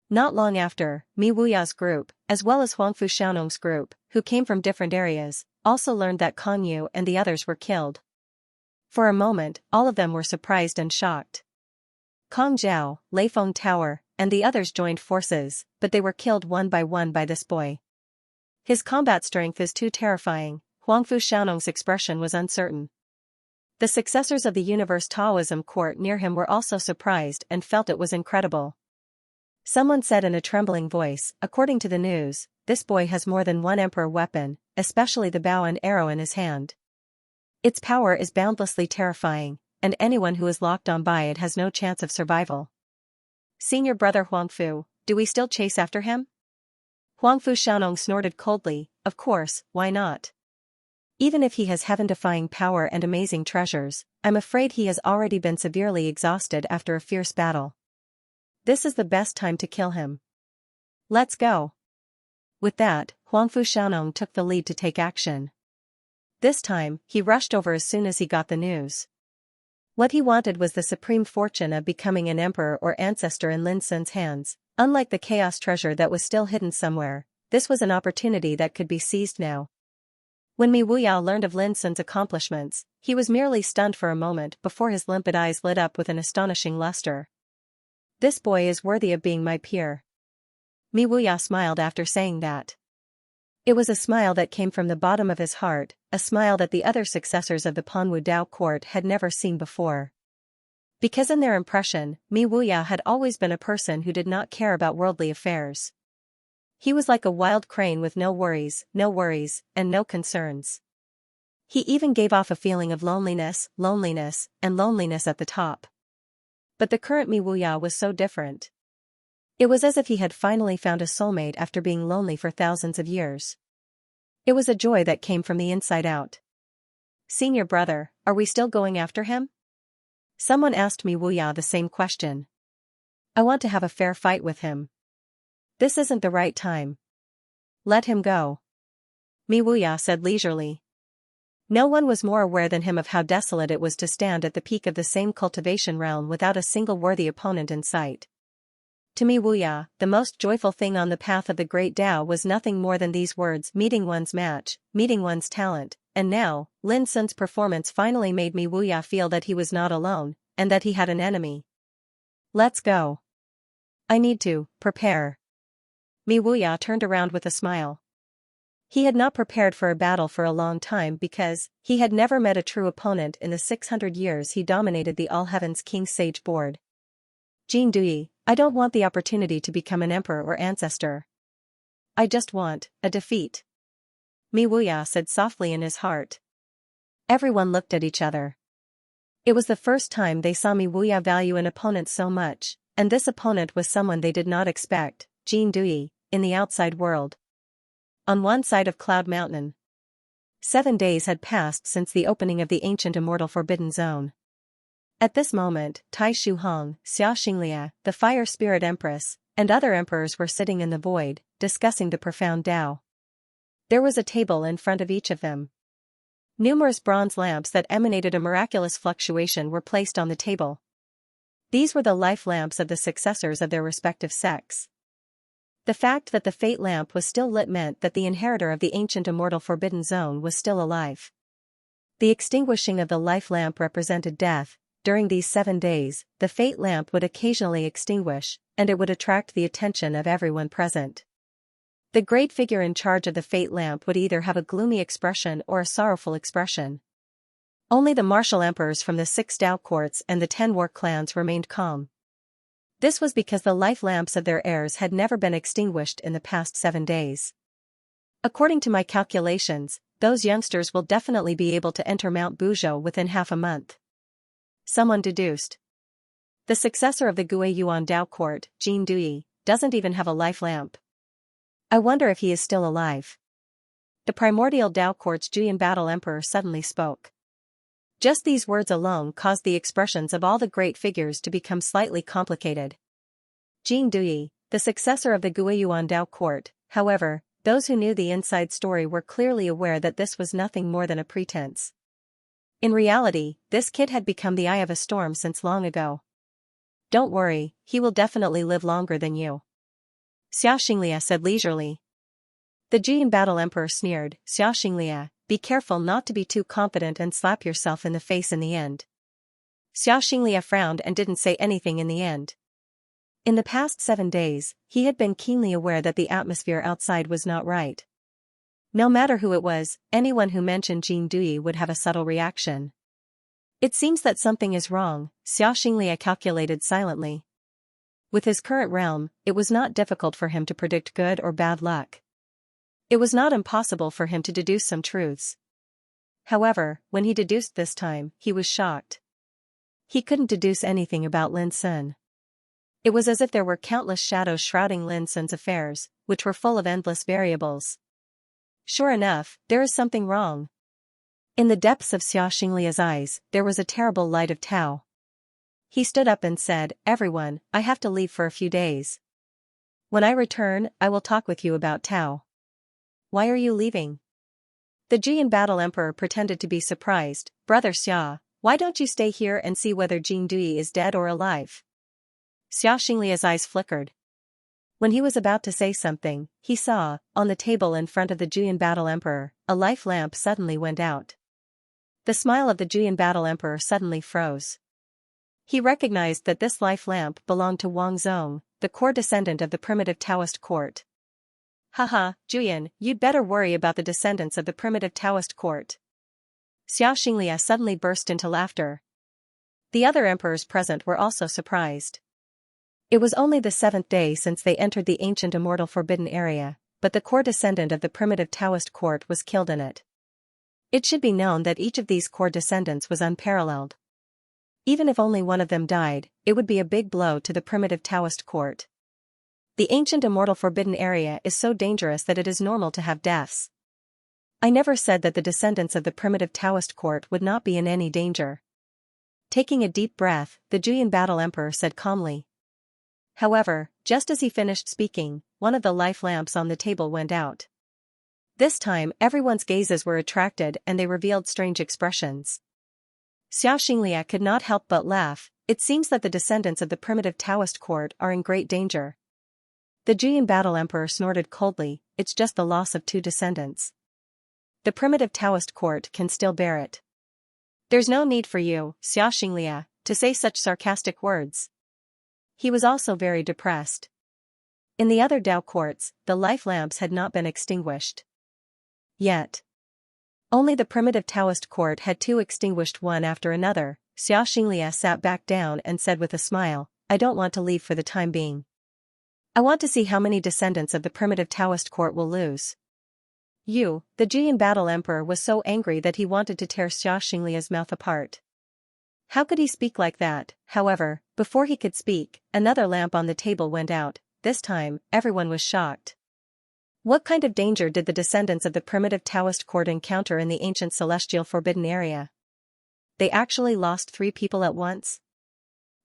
Not long after, Mi Wuya's group, as well as Huangfu Xiaonong's group, who came from different areas, also learned that Kong Yu and the others were killed. For a moment, all of them were surprised and shocked. Kong Zhao, Leifeng Tower, and the others joined forces, but they were killed one by this boy. His combat strength is too terrifying. Huangfu Xiaonong's expression was uncertain. The successors of the Universe Taoism court near him were also surprised and felt it was incredible. Someone said in a trembling voice, "According to the news, this boy has more than one emperor weapon, especially the bow and arrow in his hand. Its power is boundlessly terrifying, and anyone who is locked on by it has no chance of survival. Senior brother Huangfu, do we still chase after him?" Huangfu Xiaonong snorted coldly, "Of course, why not? Even if he has heaven-defying power and amazing treasures, I'm afraid he has already been severely exhausted after a fierce battle. This is the best time to kill him. Let's go." With that, Huangfu Xiaonong took the lead to take action. This time, he rushed over as soon as he got the news. What he wanted was the supreme fortune of becoming an emperor or ancestor in Lin Sun's hands. Unlike the chaos treasure that was still hidden somewhere, this was an opportunity that could be seized now. When Mi Wuya learned of Lin Sun's accomplishments, he was merely stunned for a moment before his limpid eyes lit up with an astonishing luster. "This boy is worthy of being my peer." Mi Wuya smiled after saying that. It was a smile that came from the bottom of his heart, a smile that the other successors of the Panwu Dao court had never seen before. Because in their impression, Mi Wuya had always been a person who did not care about worldly affairs. He was like a wild crane with no worries, and no concerns. He even gave off a feeling of loneliness at the top. But the current Mi Wuya was so different. It was as if he had finally found a soulmate after being lonely for thousands of years. It was a joy that came from the inside out. "Senior brother, are we still going after him?" Someone asked Mi Wuya the same question. "I want to have a fair fight with him. This isn't the right time. Let him go," Mi Wuya said leisurely. No one was more aware than him of how desolate it was to stand at the peak of the same cultivation realm without a single worthy opponent in sight. To Mi Wuya, the most joyful thing on the path of the Great Tao was nothing more than these words: meeting one's match, meeting one's talent, and now, Lin Sun's performance finally made Mi Wuya feel that he was not alone, and that he had an enemy. "Let's go. I need to prepare." Mi Wuya turned around with a smile. He had not prepared for a battle for a long time because he had never met a true opponent in the 600 years he dominated the All Heavens King's Sage board. "Jin Dui, I don't want the opportunity to become an emperor or ancestor. I just want a defeat," Mi Wuya said softly in his heart. Everyone looked at each other. It was the first time they saw Mi Wuya value an opponent so much, and this opponent was someone they did not expect, Jin Dui, in the outside world. on one side of Cloud Mountain. 7 days had passed since the opening of the ancient immortal Forbidden Zone. At this moment, Tai Shuhong, Xianxia, the Fire Spirit Empress, and other emperors were sitting in the void, discussing the profound Tao. There was a table in front of each of them. Numerous bronze lamps that emanated a miraculous fluctuation were placed on the table. These were the life lamps of the successors of their respective sects. The fact that the fate lamp was still lit meant that the inheritor of the ancient immortal Forbidden Zone was still alive. The extinguishing of the life lamp represented death. During these 7 days, the fate lamp would occasionally extinguish, and it would attract the attention of everyone present. The great figure in charge of the fate lamp would either have a gloomy expression or a sorrowful expression. Only the martial emperors from the 6 Tao courts and the 10 war clans remained calm. This was because the life lamps of their heirs had never been extinguished in the past 7 days. According to my calculations, those youngsters will definitely be able to enter Mount Buzhou within half a month. Someone deduced. The successor of the Gui Yuan Dao court, Jin Dui, doesn't even have a life lamp. I wonder if he is still alive. The primordial Dao court's Juyan Battle Emperor suddenly spoke. Just these words alone caused the expressions of all the great figures to become slightly complicated. Jin Dui, the successor of the Guiyuan Dao court, however, those who knew the inside story were clearly aware that this was nothing more than a pretense. In reality, this kid had become the eye of a storm since long ago. Don't worry, he will definitely live longer than you. Xianxia said leisurely. The Juyan Battle Emperor sneered, Xianxia, be careful not to be too confident and slap yourself in the face in the end. Xianxia frowned and didn't say anything in the end. In the past 7 days, he had been keenly aware that the atmosphere outside was not right. No matter who it was, anyone who mentioned Jin Dui would have a subtle reaction. It seems that something is wrong, Xianxia calculated silently. With his current realm, it was not difficult for him to predict good or bad luck. It was not impossible for him to deduce some truths. However, when he deduced this time, he was shocked. He couldn't deduce anything about Lin Sun. It was as if there were countless shadows shrouding Lin Sun's affairs, which were full of endless variables. Sure enough, there is something wrong. In the depths of Xianxinglia's eyes, there was a terrible light of Tao. He stood up and said, everyone, I have to leave for a few days. When I return, I will talk with you about Tao. Why are you leaving? The Juyan Battle Emperor pretended to be surprised. Brother Xia, why don't you stay here and see whether Jin Dui is dead or alive? Xianxinglia's eyes flickered. When he was about to say something, he saw, on the table in front of the Juyan Battle Emperor, a life lamp suddenly went out. The smile of the Juyan Battle Emperor suddenly froze. He recognized that this life lamp belonged to Wang Zong, the core descendant of the primitive Taoist court. Haha, Juyan, you'd better worry about the descendants of the primitive Taoist court. Xianxia suddenly burst into laughter. The other emperors present were also surprised. It was only the 7th day since they entered the ancient immortal forbidden area, but the core descendant of the primitive Taoist court was killed in it. It should be known that each of these core descendants was unparalleled. Even if only one of them died, it would be a big blow to the primitive Taoist court. The ancient immortal forbidden area is so dangerous that it is normal to have deaths. I never said that the descendants of the primitive Taoist court would not be in any danger. Taking a deep breath, the Juyan Battle Emperor said calmly. However, just as he finished speaking, one of the life lamps on the table went out. This time, everyone's gazes were attracted and they revealed strange expressions. Xianxia could not help but laugh. It seems that the descendants of the primitive Taoist court are in great danger. The Juyan Battle Emperor snorted coldly, it's just the loss of 2 descendants. The primitive Taoist court can still bear it. There's no need for you, Xianxia, to say such sarcastic words. He was also very depressed. In the other Dao courts, the life lamps had not been extinguished. Yet. Only the primitive Taoist court had 2 extinguished one after another. Xianxia sat back down and said with a smile, I don't want to leave for the time being. I want to see how many descendants of the primitive Taoist court will lose. The Juyan Battle Emperor was so angry that he wanted to tear Xianxinglia's mouth apart. How could he speak like that? However, before he could speak, another lamp on the table went out. This time, everyone was shocked. What kind of danger did the descendants of the primitive Taoist court encounter in the ancient celestial forbidden area? They actually lost 3 people at once?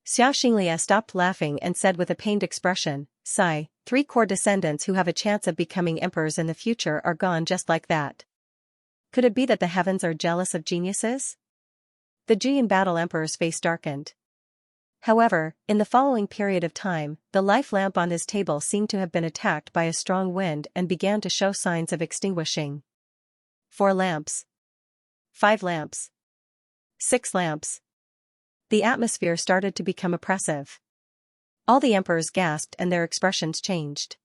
Xianxia stopped laughing and said with a pained expression, "Sigh, 3 core descendants who have a chance of becoming emperors in the future are gone just like that. Could it be that the heavens are jealous of geniuses?" The Juyin battle emperor's face darkened. However, in the following period of time, the life lamp on his table seemed to have been attacked by a strong wind and began to show signs of extinguishing. 4 lamps. 5 lamps. 6 lamps. The atmosphere started to become oppressive. All the emperors gasped and their expressions changed.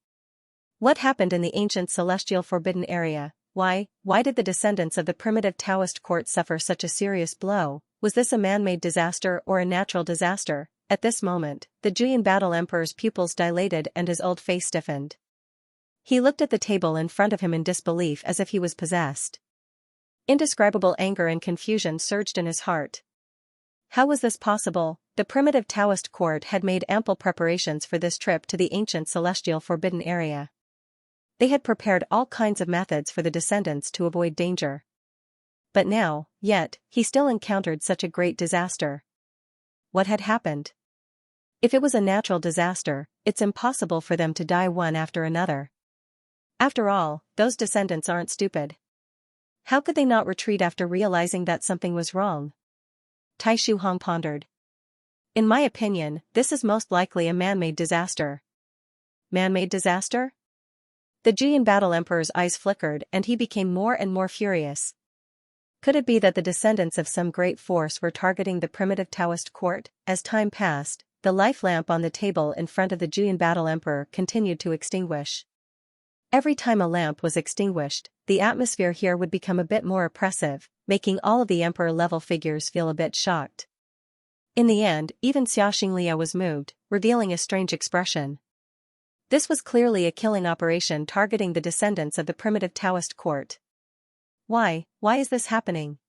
What happened in the ancient celestial forbidden area? Why did the descendants of the primitive Taoist court suffer such a serious blow? Was this a man-made disaster or a natural disaster? At this moment, the Juyin battle emperor's pupils dilated and his old face stiffened. He looked at the table in front of him in disbelief as if he was possessed. Indescribable anger and confusion surged in his heart. How was this possible? The primitive Taoist court had made ample preparations for this trip to the ancient celestial forbidden area. They had prepared all kinds of methods for the descendants to avoid danger. But now, yet, he still encountered such a great disaster. What had happened? If it was a natural disaster, it's impossible for them to die one after another. After all, those descendants aren't stupid. How could they not retreat after realizing that something was wrong? Tai Shuhong pondered. In my opinion, this is most likely a man-made disaster. Man-made disaster? The Juyin battle emperor's eyes flickered and he became more and more furious. Could it be that the descendants of some great force were targeting the primitive Taoist court? As time passed, the life lamp on the table in front of the Juyin battle emperor continued to extinguish. Every time a lamp was extinguished, the atmosphere here would become a bit more oppressive, making all of the emperor-level figures feel a bit shocked. In the end, even Xianxia was moved, revealing a strange expression. This was clearly a killing operation targeting the descendants of the primitive Taoist court. Why is this happening?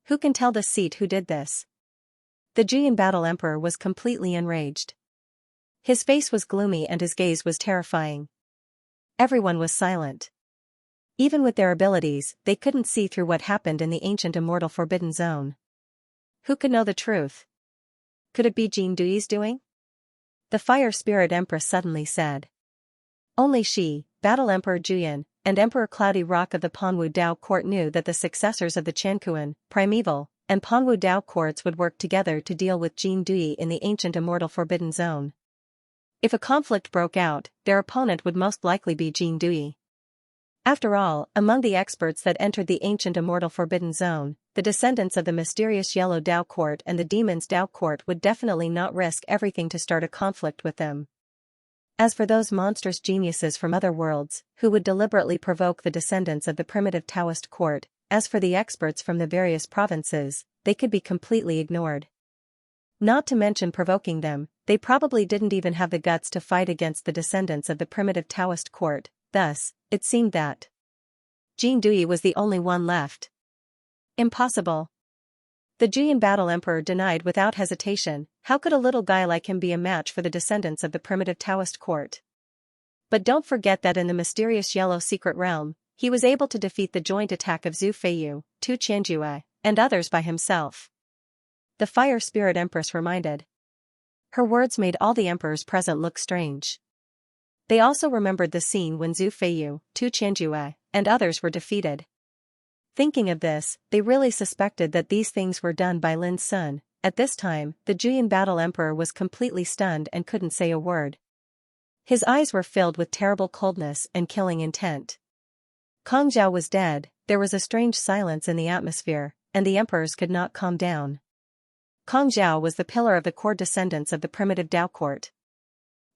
Who can tell the seat who did this? The Juyin battle emperor was completely enraged. His face was gloomy and his gaze was terrifying. Everyone was silent. Even with their abilities, they couldn't see through what happened in the ancient immortal forbidden zone. Who could know the truth? Could it be Jin Dui's doing? The fire spirit empress suddenly said. Only she, Battle Emperor Juyin, and Emperor Cloudy Rock of the Panwu Dao court knew that the successors of the Quanquan, Primeval, and Panwu Dao courts would work together to deal with Jin Dui in the ancient immortal forbidden zone. If a conflict broke out, their opponent would most likely be Jin Dui. After all, among the experts that entered the ancient immortal forbidden zone, the descendants of the mysterious Yellow Dao Court and the Demon's Dao Court would definitely not risk everything to start a conflict with them. As for those monstrous geniuses from other worlds, who would deliberately provoke the descendants of the primitive Taoist court, as for the experts from the various provinces, they could be completely ignored. Not to mention provoking them, they probably didn't even have the guts to fight against the descendants of the primitive Taoist court. Thus, it seemed that Jin Dui was the only one left. Impossible. The Juyin battle emperor denied without hesitation. How could a little guy like him be a match for the descendants of the primitive Taoist court? But don't forget that in the mysterious yellow secret realm, he was able to defeat the joint attack of Zhu Feiyu, Tu Qianjue, and others by himself. The fire spirit empress reminded. Her words made all the emperors present look strange. They also remembered the scene when Zhu Feiyu, Tu Qianjue, and others were defeated. Thinking of this, they really suspected that these things were done by Lin Sun. At this time, the Juyin battle emperor was completely stunned and couldn't say a word. His eyes were filled with terrible coldness and killing intent. Kong Zhao was dead. There was a strange silence in the atmosphere, and the emperors could not calm down. Kong Zhao was the pillar of the core descendants of the primitive Dao court.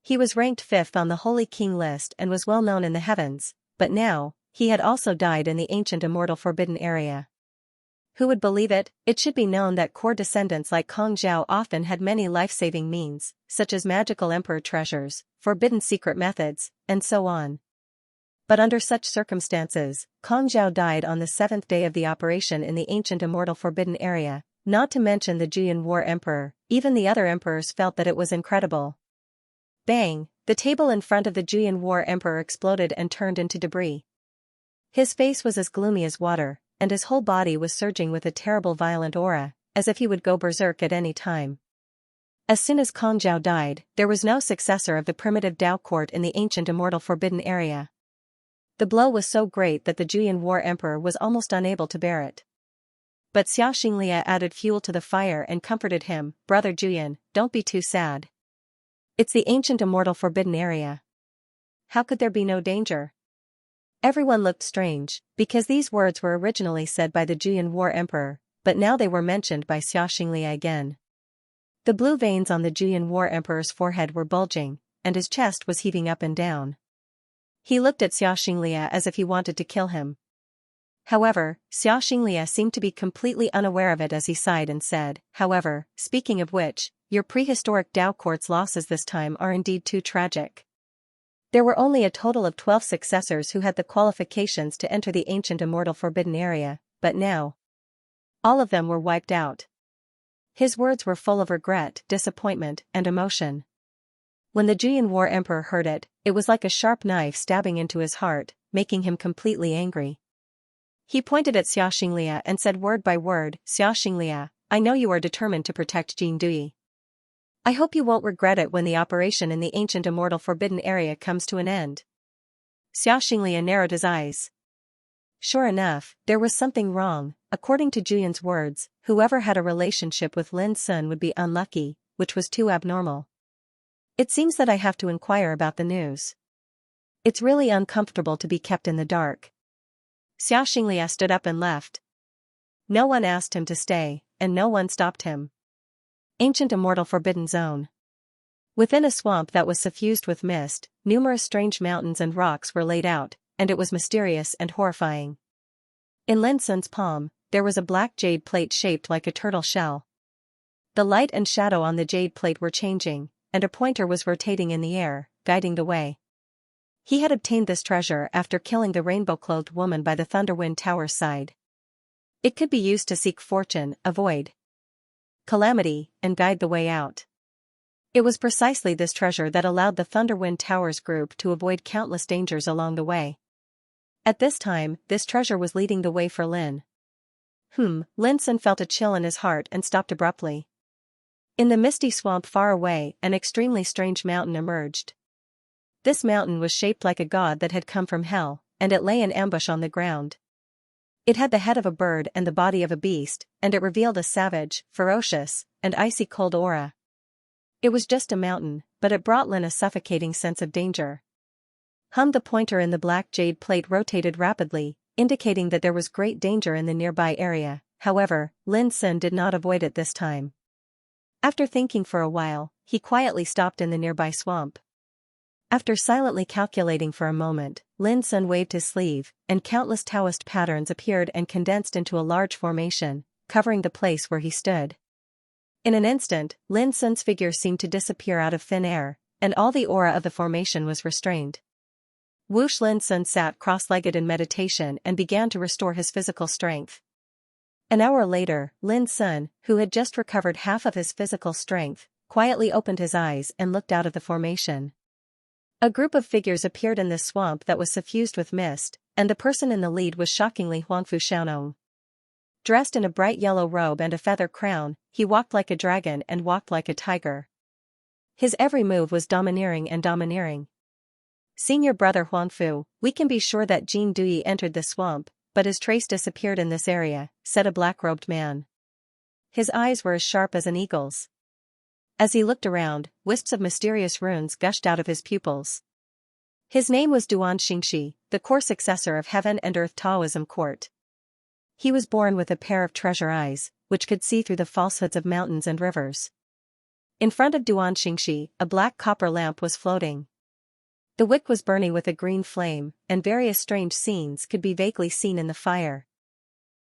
He was ranked 5th on the Holy King list and was well known in the heavens, but now, he had also died in the ancient immortal forbidden area. Who would believe it? It should be known that core descendants like Kong Zhao often had many life-saving means, such as magical emperor treasures, forbidden secret methods, and so on. But under such circumstances, Kong Zhao died on the 7th day of the operation in the ancient immortal forbidden area, not to mention the Juyin War Emperor. Even the other emperors felt that it was incredible. Bang! The table in front of the Juyin War Emperor exploded and turned into debris. His face was as gloomy as water, and his whole body was surging with a terrible violent aura, as if he would go berserk at any time. As soon as Kong Zhao died, there was no successor of the primitive Dao court in the ancient immortal forbidden area. The blow was so great that the Juyin War Emperor was almost unable to bear it. But Xianxia added fuel to the fire and comforted him, "Brother Juyin, don't be too sad. It's the ancient immortal forbidden area. How could there be no danger?" Everyone looked strange, because these words were originally said by the Juyin War Emperor, but now they were mentioned by Xianxia again. The blue veins on the Juyin War Emperor's forehead were bulging, and his chest was heaving up and down. He looked at Xianxia as if he wanted to kill him. However, Xianxia seemed to be completely unaware of it as he sighed and said, "However, speaking of which, your prehistoric Dao court's losses this time are indeed too tragic. There were only a total of 12 successors who had the qualifications to enter the ancient immortal forbidden area, but now all of them were wiped out." His words were full of regret, disappointment, and emotion. When the Juyin War Emperor heard it, it was like a sharp knife stabbing into his heart, making him completely angry. He pointed at Xianxia and said word by word, "Xianxia, I know you are determined to protect Jin Dui. I hope you won't regret it when the operation in the ancient immortal forbidden area comes to an end." Xianxia narrowed his eyes. Sure enough, there was something wrong. According to Juyin's words, whoever had a relationship with Lin Sun would be unlucky, which was too abnormal. It seems that I have to inquire about the news. It's really uncomfortable to be kept in the dark. Xianxia stood up and left. No one asked him to stay, and no one stopped him. Ancient immortal forbidden zone. Within a swamp that was suffused with mist, numerous strange mountains and rocks were laid out, and it was mysterious and horrifying. In Lin Sun's palm, there was a black jade plate shaped like a turtle shell. The light and shadow on the jade plate were changing, and a pointer was rotating in the air, guiding the way. He had obtained this treasure after killing the rainbow-clothed woman by the Thunderwind Tower's side. It could be used to seek fortune, avoid calamity, and guide the way out. It was precisely this treasure that allowed the Thunderwind Towers group to avoid countless dangers along the way. At this time, this treasure was leading the way for Lin. Lin Sun felt a chill in his heart and stopped abruptly. In the misty swamp far away, an extremely strange mountain emerged. This mountain was shaped like a god that had come from hell, and it lay in ambush on the ground. It had the head of a bird and the body of a beast, and it revealed a savage, ferocious, and icy cold aura. It was just a mountain, but it brought Lin a suffocating sense of danger. The pointer in the black jade plate rotated rapidly, indicating that there was great danger in the nearby area. However, Lin Sun did not avoid it this time. After thinking for a while, he quietly stopped in the nearby swamp. After silently calculating for a moment, Lin Sun waved his sleeve, and countless Taoist patterns appeared and condensed into a large formation, covering the place where he stood. In an instant, Lin Sun's figure seemed to disappear out of thin air, and all the aura of the formation was restrained. Whoosh! Lin Sun sat cross-legged in meditation and began to restore his physical strength. An hour later, Lin Sun, who had just recovered half of his physical strength, quietly opened his eyes and looked out of the formation. A group of figures appeared in this swamp that was suffused with mist, and the person in the lead was shockingly Huangfu Xiaonong. Dressed in a bright yellow robe and a feather crown, he walked like a dragon and walked like a tiger. His every move was domineering and domineering. "Senior brother Huangfu, we can be sure that Jin Dui entered the swamp, but his trace disappeared in this area," said a black-robed man. His eyes were as sharp as an eagle's. As he looked around, wisps of mysterious runes gushed out of his pupils. His name was Duan Xingxi, the core successor of Heaven and Earth Taoism court. He was born with a pair of treasure eyes, which could see through the falsehoods of mountains and rivers. In front of Duan Xingxi, a black copper lamp was floating. The wick was burning with a green flame, and various strange scenes could be vaguely seen in the fire.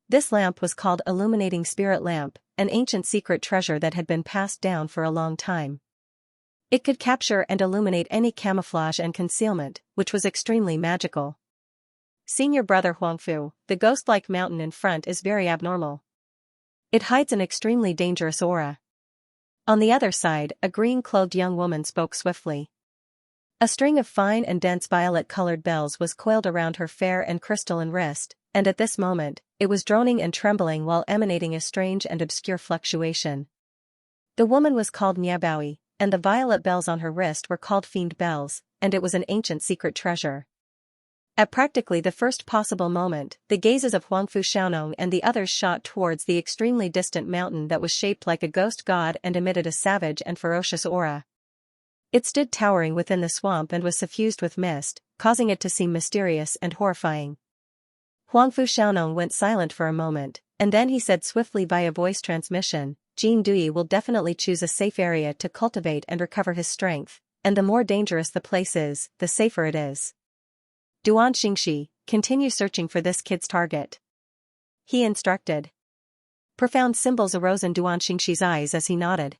This lamp was called Illuminating Spirit Lamp, an ancient secret treasure that had been passed down for a long time. It could capture and illuminate any camouflage and concealment, which was extremely magical. "Senior brother Huangfu, the ghost-like mountain in front is very abnormal. It hides an extremely dangerous aura." On the other side, a green-clothed young woman spoke swiftly. A string of fine and dense violet-colored bells was coiled around her fair and crystalline wrist, and at this moment, it was droning and trembling while emanating a strange and obscure fluctuation. The woman was called Niabaoi, and the violet bells on her wrist were called fiend bells, and it was an ancient secret treasure. At practically the first possible moment, the gazes of Huangfu Xiaonong and the others shot towards the extremely distant mountain that was shaped like a ghost god and emitted a savage and ferocious aura. It stood towering within the swamp and was suffused with mist, causing it to seem mysterious and horrifying. Huangfu Xiaonong went silent for a moment, and then he said swiftly via voice transmission, Jin Dui will definitely choose a safe area to cultivate and recover his strength, and the more dangerous the place is, the safer it is. Duan Xingxi, continue searching for this kid's target. He instructed. Profound symbols arose in Duan Xingxi's eyes as he nodded.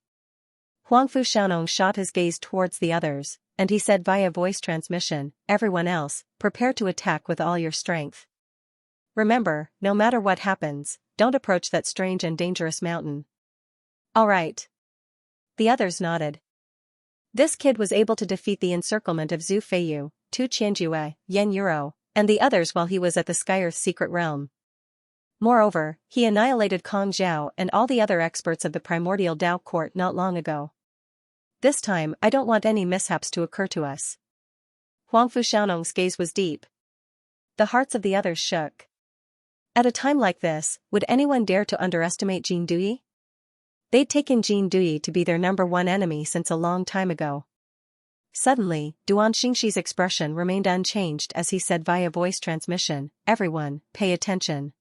Huangfu Xiaonong shot his gaze towards the others, and he said via voice transmission, everyone else, prepare to attack with all your strength. Remember, no matter what happens, don't approach that strange and dangerous mountain. All right. The others nodded. This kid was able to defeat the encirclement of Zhu Feiyu, Tu Qianjue, Yen Yuro, and the others while he was at the Skyearth's secret realm. Moreover, he annihilated Kong Zhao and all the other experts of the primordial Dao court not long ago. This time I don't want any mishaps to occur to us. Huangfu Xiaonong's gaze was deep. The hearts of the others shook. At a time like this, would anyone dare to underestimate Jin Dui? They'd taken Jin Dui to be their number one enemy since a long time ago. Suddenly, Duan Xingxi's expression remained unchanged as he said via voice transmission, everyone, pay attention.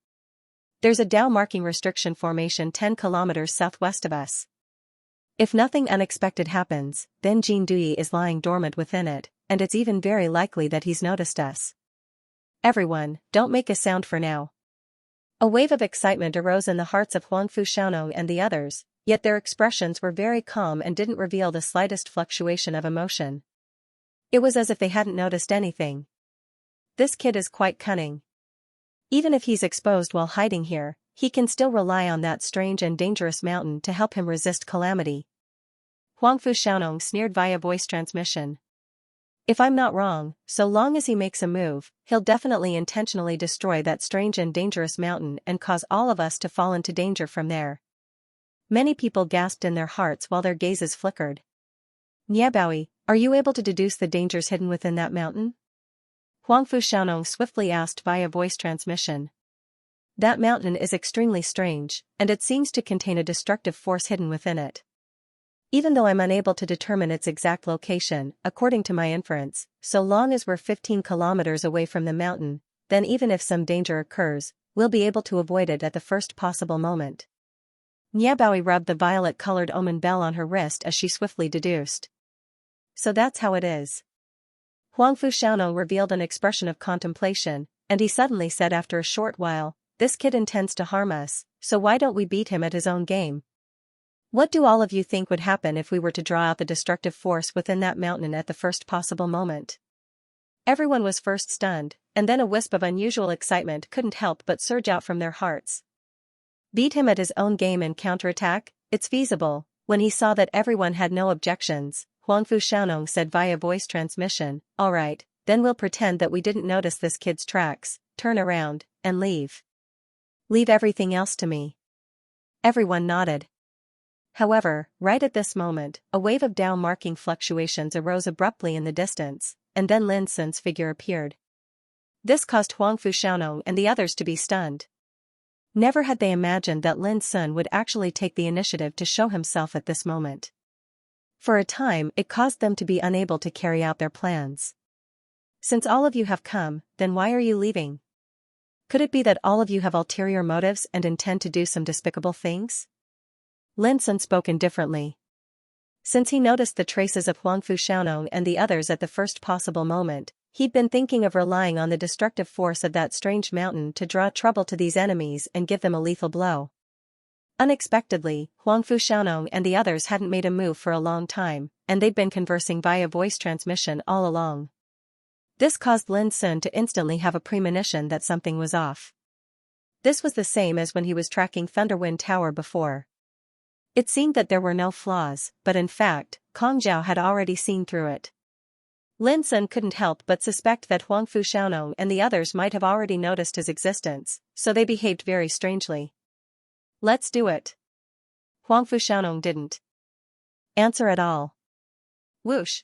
There's a Dao marking restriction formation 10 kilometers southwest of us. If nothing unexpected happens, then Jin Dui is lying dormant within it, and it's even very likely that he's noticed us. Everyone, don't make a sound for now. A wave of excitement arose in the hearts of Huangfu Xiaonong and the others, yet their expressions were very calm and didn't reveal the slightest fluctuation of emotion. It was as if they hadn't noticed anything. This kid is quite cunning. Even if he's exposed while hiding here, he can still rely on that strange and dangerous mountain to help him resist calamity. Huangfu Xiaonong sneered via voice transmission. If I'm not wrong, so long as he makes a move, he'll definitely intentionally destroy that strange and dangerous mountain and cause all of us to fall into danger from there. Many people gasped in their hearts while their gazes flickered. Niabaoi, are you able to deduce the dangers hidden within that mountain? Huangfu Xiaonong swiftly asked via voice transmission. That mountain is extremely strange, and it seems to contain a destructive force hidden within it. Even though I'm unable to determine its exact location, according to my inference, so long as we're 15 kilometers away from the mountain, then even if some danger occurs, we'll be able to avoid it at the first possible moment. Niabaoi rubbed the violet-colored omen bell on her wrist as she swiftly deduced. So that's how it is. Huangfu Xiaonong revealed an expression of contemplation, and he suddenly said after a short while, this kid intends to harm us, so why don't we beat him at his own game? What do all of you think would happen if we were to draw out the destructive force within that mountain at the first possible moment? Everyone was first stunned, and then a wisp of unusual excitement couldn't help but surge out from their hearts. Beat him at his own game and counterattack? It's feasible. When he saw that everyone had no objections, Huangfu Xiaonong said via voice transmission, alright, then we'll pretend that we didn't notice this kid's tracks, turn around, and leave. Leave everything else to me. Everyone nodded. However, right at this moment, a wave of Dao marking fluctuations arose abruptly in the distance, and then Lin Sun's figure appeared. This caused Huangfu Xiaonong and the others to be stunned. Never had they imagined that Lin Sun would actually take the initiative to show himself at this moment. For a time, it caused them to be unable to carry out their plans. Since all of you have come, then why are you leaving? Could it be that all of you have ulterior motives and intend to do some despicable things? Lin Sun spoke indifferently. Since he noticed the traces of Huangfu Xiaonong and the others at the first possible moment, he'd been thinking of relying on the destructive force of that strange mountain to draw trouble to these enemies and give them a lethal blow. Unexpectedly, Huangfu Xiaonong and the others hadn't made a move for a long time, and they'd been conversing via voice transmission all along. This caused Lin Sun to instantly have a premonition that something was off. This was the same as when he was tracking Thunderwind Tower before. It seemed that there were no flaws, but in fact, Kong Zhao had already seen through it. Lin Sun couldn't help but suspect that Huangfu Xiaonong and the others might have already noticed his existence, so they behaved very strangely. Let's do it. Huangfu Xiaonong didn't answer at all. Whoosh!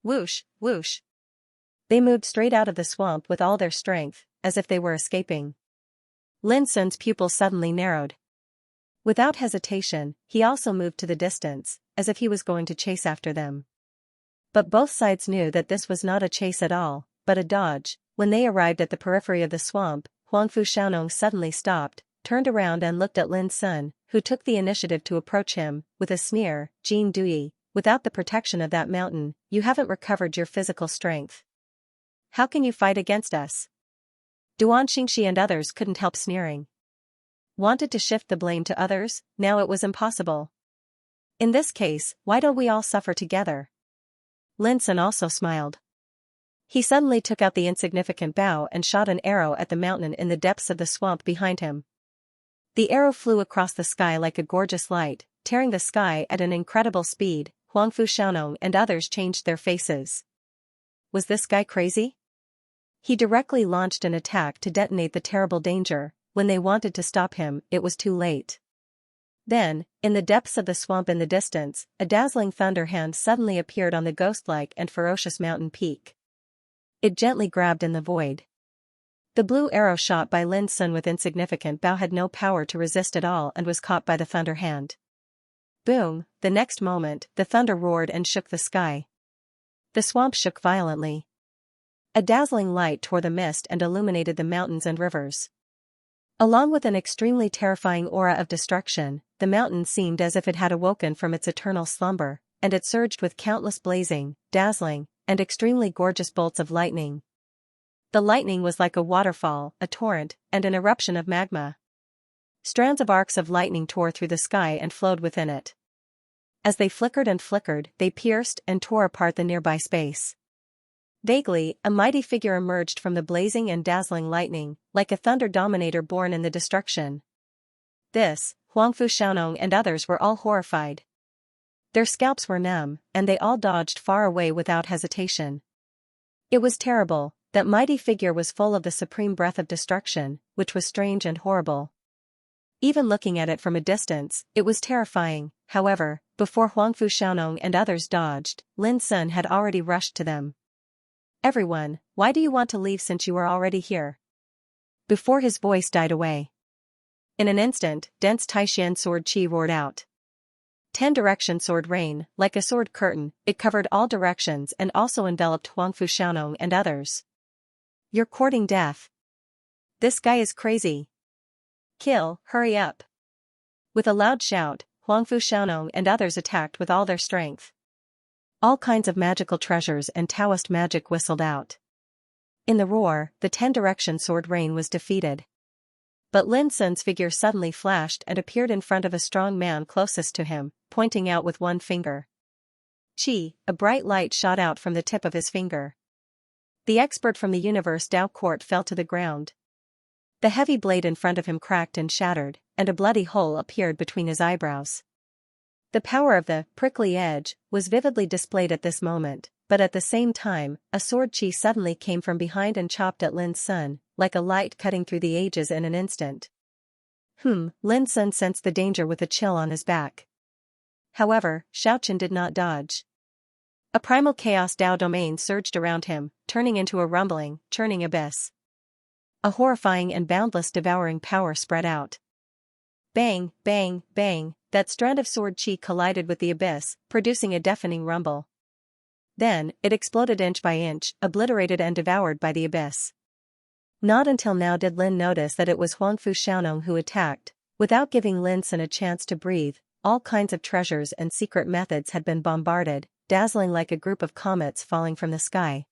Whoosh! Whoosh! They moved straight out of the swamp with all their strength, as if they were escaping. Lin Sun's pupils suddenly narrowed. Without hesitation, he also moved to the distance, as if he was going to chase after them. But both sides knew that this was not a chase at all, but a dodge. When they arrived at the periphery of the swamp, Huangfu Xiaonong suddenly stopped, turned around and looked at Lin Sun, who took the initiative to approach him, with a sneer. Jin Dui, without the protection of that mountain, you haven't recovered your physical strength. How can you fight against us? Duan Xingxi and others couldn't help sneering. Wanted to shift the blame to others, now it was impossible. In this case, why don't we all suffer together? Lin Sun also smiled. He suddenly took out the insignificant bow and shot an arrow at the mountain in the depths of the swamp behind him. The arrow flew across the sky like a gorgeous light, tearing the sky at an incredible speed. Huangfu Xiaonong and others changed their faces. Was this guy crazy? He directly launched an attack to detonate the terrible danger. When they wanted to stop him, it was too late. Then, in the depths of the swamp in the distance, a dazzling thunder hand suddenly appeared on the ghost-like and ferocious mountain peak. It gently grabbed in the void. The blue arrow shot by Lin Sun with insignificant bow had no power to resist at all and was caught by the thunder hand. Boom! The next moment, the thunder roared and shook the sky. The swamp shook violently. A dazzling light tore the mist and illuminated the mountains and rivers. Along with an extremely terrifying aura of destruction, the mountain seemed as if it had awoken from its eternal slumber, and it surged with countless blazing, dazzling, and extremely gorgeous bolts of lightning. The lightning was like a waterfall, a torrent, and an eruption of magma. Strands of arcs of lightning tore through the sky and flowed within it. As they flickered and flickered, they pierced and tore apart the nearby space. Vaguely, a mighty figure emerged from the blazing and dazzling lightning, like a thunder dominator born in the destruction. This, Huangfu Xiaonong and others were all horrified. Their scalps were numb, and they all dodged far away without hesitation. It was terrible. That mighty figure was full of the supreme breath of destruction, which was strange and horrible. Even looking at it from a distance, it was terrifying. However, before Huangfu Xiaonong and others dodged, Lin Sun had already rushed to them. Everyone, why do you want to leave since you are already here? Before his voice died away. In an instant, dense Taishan sword qi roared out. 10-direction sword rain, like a sword curtain, it covered all directions and also enveloped Huangfu Xiaonong and others. You're courting death. This guy is crazy. Kill, hurry up. With a loud shout, Huangfu Xiaonong and others attacked with all their strength. All kinds of magical treasures and Taoist magic whistled out. In the roar, the 10-direction sword rain was defeated. But Lin Sun's figure suddenly flashed and appeared in front of a strong man closest to him, pointing out with one finger. Qi, a bright light shot out from the tip of his finger. The expert from the Universe Tao Court fell to the ground. The heavy blade in front of him cracked and shattered, and a bloody hole appeared between his eyebrows. The power of the prickly edge was vividly displayed at this moment, but at the same time, a sword qi suddenly came from behind and chopped at Lin Sun, like a light cutting through the ages in an instant. Lin Sun sensed the danger with a chill on his back. However, Xiaoqian did not dodge. A primal chaos Dao domain surged around him, turning into a rumbling, churning abyss. A horrifying and boundless devouring power spread out. Bang, bang, bang, that strand of sword qi collided with the abyss, producing a deafening rumble. Then, it exploded inch by inch, obliterated and devoured by the abyss. Not until now did Lin notice that it was Huangfu Xiaonong who attacked. Without giving Lin Sun a chance to breathe, all kinds of treasures and secret methods had been bombarded, dazzling like a group of comets falling from the sky.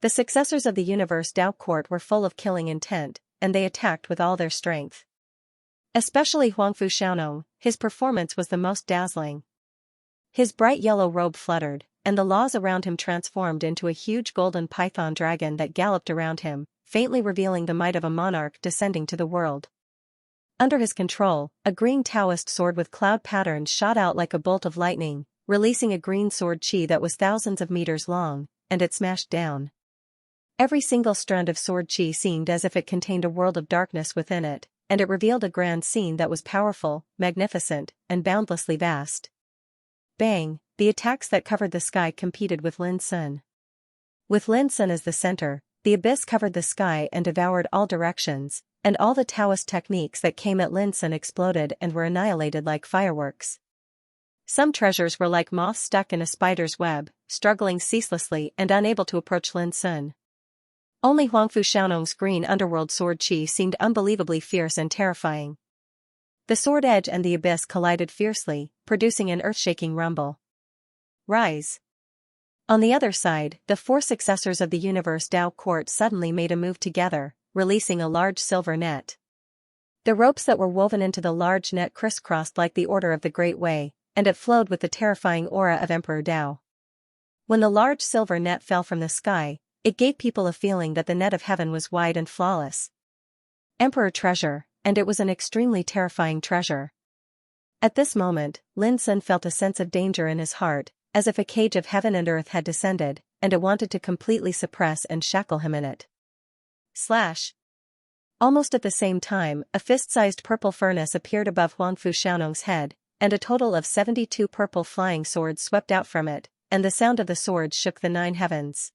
The successors of the Universe Tao Court were full of killing intent, and they attacked with all their strength. Especially Huangfu Xiaonong, his performance was the most dazzling. His bright yellow robe fluttered, and the laws around him transformed into a huge golden python dragon that galloped around him, faintly revealing the might of a monarch descending to the world. Under his control, a green Taoist sword with cloud patterns shot out like a bolt of lightning, releasing a green sword qi that was thousands of meters long, and it smashed down. Every single strand of sword chi seemed as if it contained a world of darkness within it, and it revealed a grand scene that was powerful, magnificent, and boundlessly vast. Bang, the attacks that covered the sky competed with Lin Sun. With Lin Sun as the center, the abyss covered the sky and devoured all directions, and all the Taoist techniques that came at Lin Sun exploded and were annihilated like fireworks. Some treasures were like moths stuck in a spider's web, struggling ceaselessly and unable to approach Lin Sun. Only Huangfu Xiaonong's green underworld sword chi seemed unbelievably fierce and terrifying. The sword edge and the abyss collided fiercely, producing an earth-shaking rumble. Rise! On the other side, the four successors of the universe Dao court suddenly made a move together, releasing a large silver net. The ropes that were woven into the large net crisscrossed like the Order of the Great Way, and it flowed with the terrifying aura of Emperor Dao. When the large silver net fell from the sky, it gave people a feeling that the net of heaven was wide and flawless. Emperor treasure, and it was an extremely terrifying treasure. At this moment, Lin Sun felt a sense of danger in his heart, as if a cage of heaven and earth had descended, and it wanted to completely suppress and shackle him in it. Slash! Almost at the same time, a fist-sized purple furnace appeared above Huangfu Xiaonong's head, and a total of 72 purple flying swords swept out from it, and the sound of the swords shook the 9 heavens.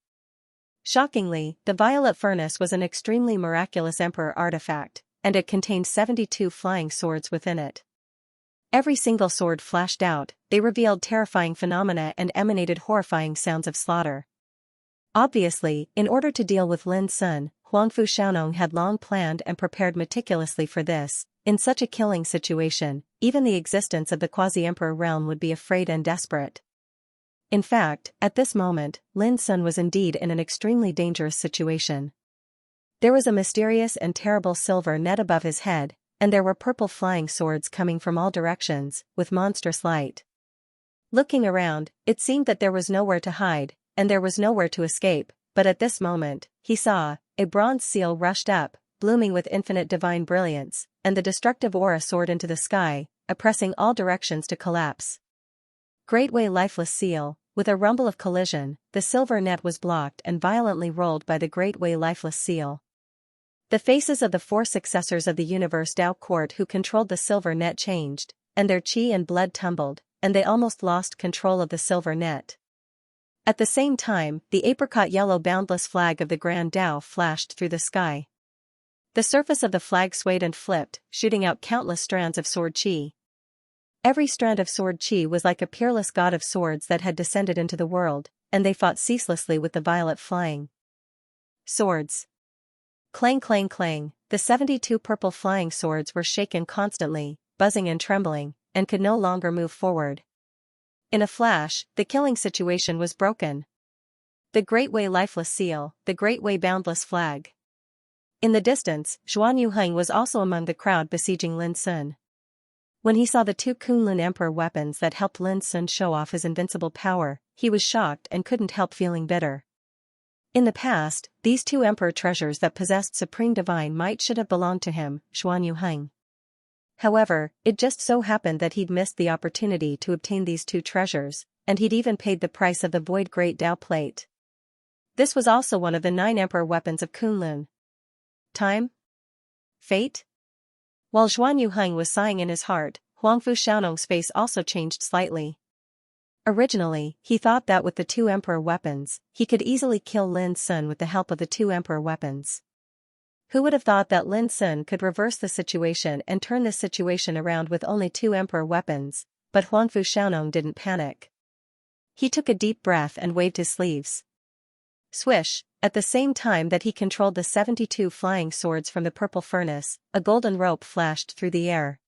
Shockingly, the violet furnace was an extremely miraculous emperor artifact, and it contained 72 flying swords within it. Every single sword flashed out, they revealed terrifying phenomena and emanated horrifying sounds of slaughter. Obviously, in order to deal with Lin Sun, Huangfu Xiaonong had long planned and prepared meticulously for this. In such a killing situation, even the existence of the quasi-emperor realm would be afraid and desperate. In fact, at this moment, Lin Sun was indeed in an extremely dangerous situation. There was a mysterious and terrible silver net above his head, and there were purple flying swords coming from all directions, with monstrous light. Looking around, it seemed that there was nowhere to hide, and there was nowhere to escape, but at this moment, he saw, a bronze seal rushed up, blooming with infinite divine brilliance, and the destructive aura soared into the sky, oppressing all directions to collapse. Great Way lifeless seal. With a rumble of collision, the silver net was blocked and violently rolled by the Great Way lifeless seal. The faces of the 4 successors of the universe Dao court who controlled the silver net changed, and their chi and blood tumbled, and they almost lost control of the silver net. At the same time, the apricot yellow boundless flag of the Grand Dao flashed through the sky. The surface of the flag swayed and flipped, shooting out countless strands of sword chi. Every strand of sword chi was like a peerless god of swords that had descended into the world, and they fought ceaselessly with the violet flying swords. Clang clang clang, the 72 purple flying swords were shaken constantly, buzzing and trembling, and could no longer move forward. In a flash, the killing situation was broken. The Great Way lifeless seal, the Great Way boundless flag. In the distance, Zhuan Yuheng was also among the crowd besieging Lin Sun. When he saw the 2 Kunlun Emperor weapons that helped Lin Sun show off his invincible power, he was shocked and couldn't help feeling bitter. In the past, these 2 Emperor treasures that possessed supreme divine might should have belonged to him, Zhuan Yuheng. However, it just so happened that he'd missed the opportunity to obtain these 2 treasures, and he'd even paid the price of the Void Great Dao Plate. This was also one of the 9 Emperor weapons of Kunlun. Time? Fate? While Zhuan Yuheng was sighing in his heart, Huangfu Xiaonong's face also changed slightly. Originally, he thought that with the 2 Emperor weapons, he could easily kill Lin Sun with the help of the 2 Emperor weapons. Who would have thought that Lin Sun could reverse the situation and turn this situation around with only 2 Emperor weapons, but Huangfu Xiaonong didn't panic. He took a deep breath and waved his sleeves. Swish! At the same time that he controlled the 72 flying swords from the purple furnace, a golden rope flashed through the air.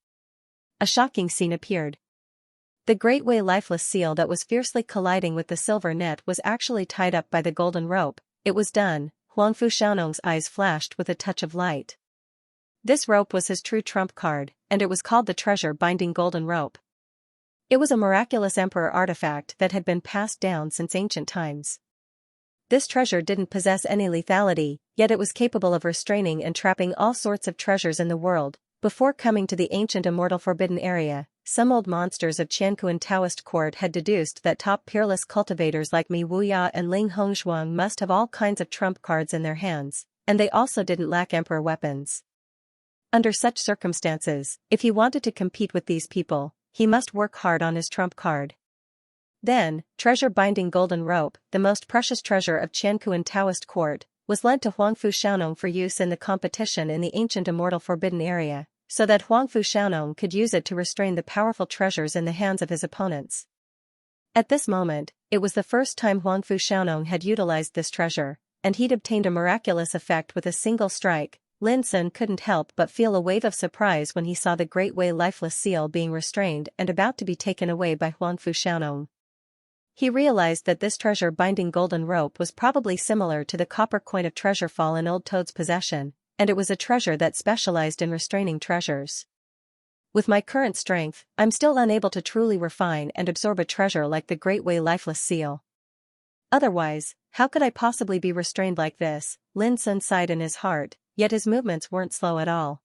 A shocking scene appeared. The Great Way lifeless seal that was fiercely colliding with the silver net was actually tied up by the golden rope. It was done. Huangfu Xiaonong's eyes flashed with a touch of light. This rope was his true trump card, and it was called the treasure binding golden rope. It was a miraculous emperor artifact that had been passed down since ancient times. This treasure didn't possess any lethality, yet it was capable of restraining and trapping all sorts of treasures in the world. Before coming to the ancient immortal forbidden area, some old monsters of Qianquan Taoist court had deduced that top peerless cultivators like Mi Wuya and Ling Hongshuang must have all kinds of trump cards in their hands, and they also didn't lack emperor weapons. Under such circumstances, if he wanted to compete with these people, he must work hard on his trump card. Then, treasure-binding golden rope, the most precious treasure of Qianquan Taoist court, was led to Huangfu Xiaonong for use in the competition in the ancient immortal forbidden area, so that Huangfu Xiaonong could use it to restrain the powerful treasures in the hands of his opponents. At this moment, it was the first time Huangfu Xiaonong had utilized this treasure, and he'd obtained a miraculous effect with a single strike. Lin Sun couldn't help but feel a wave of surprise when he saw the Great Way lifeless seal being restrained and about to be taken away by Huangfu Xiaonong. He realized that this treasure-binding golden rope was probably similar to the copper coin of Treasure Fall in Old Toad's possession, and it was a treasure that specialized in restraining treasures. With my current strength, I'm still unable to truly refine and absorb a treasure like the Great Way lifeless seal. Otherwise, how could I possibly be restrained like this? Lin Sun sighed in his heart, yet his movements weren't slow at all.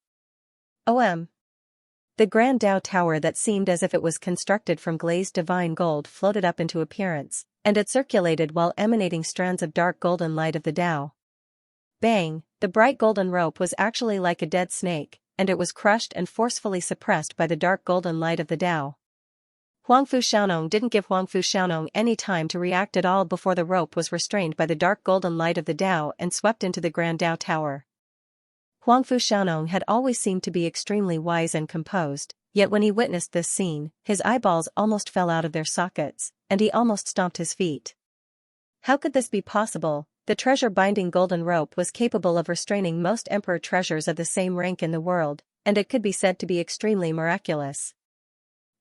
The Grand Dao Tower that seemed as if it was constructed from glazed divine gold floated up into appearance, and it circulated while emanating strands of dark golden light of the Dao. Bang! The bright golden rope was actually like a dead snake, and it was crushed and forcefully suppressed by the dark golden light of the Dao. Huangfu Xiaonong didn't give Huangfu Xiaonong any time to react at all before the rope was restrained by the dark golden light of the Dao and swept into the Grand Dao Tower. Huangfu Xiaonong had always seemed to be extremely wise and composed, yet when he witnessed this scene, his eyeballs almost fell out of their sockets, and he almost stomped his feet. How could this be possible? The treasure-binding golden rope was capable of restraining most emperor treasures of the same rank in the world, and it could be said to be extremely miraculous.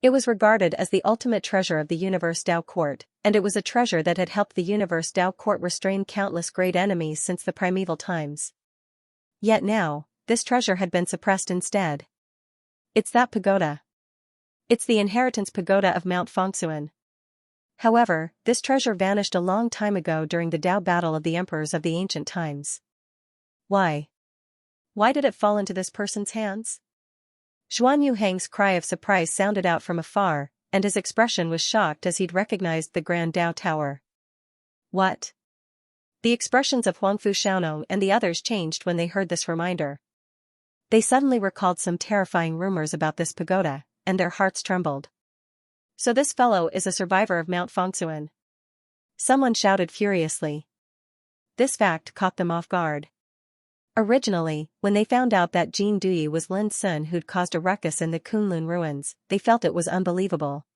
It was regarded as the ultimate treasure of the Universe Dao Court, and it was a treasure that had helped the Universe Dao Court restrain countless great enemies since the primeval times. Yet now, this treasure had been suppressed instead. It's that pagoda. It's the inheritance pagoda of Mount Fengsuan. However, this treasure vanished a long time ago during the Dao battle of the emperors of the ancient times. Why? Why did it fall into this person's hands? Zhuan Yuhang's cry of surprise sounded out from afar, and his expression was shocked as he'd recognized the Grand Dao Tower. What? The expressions of Huangfu Xiaonong and the others changed when they heard this reminder. They suddenly recalled some terrifying rumors about this pagoda, and their hearts trembled. So this fellow is a survivor of Mount Fengsuan. Someone shouted furiously. This fact caught them off guard. Originally, when they found out that Jin Duyi was Lin Sun who'd caused a ruckus in the Kunlun ruins, they felt it was unbelievable.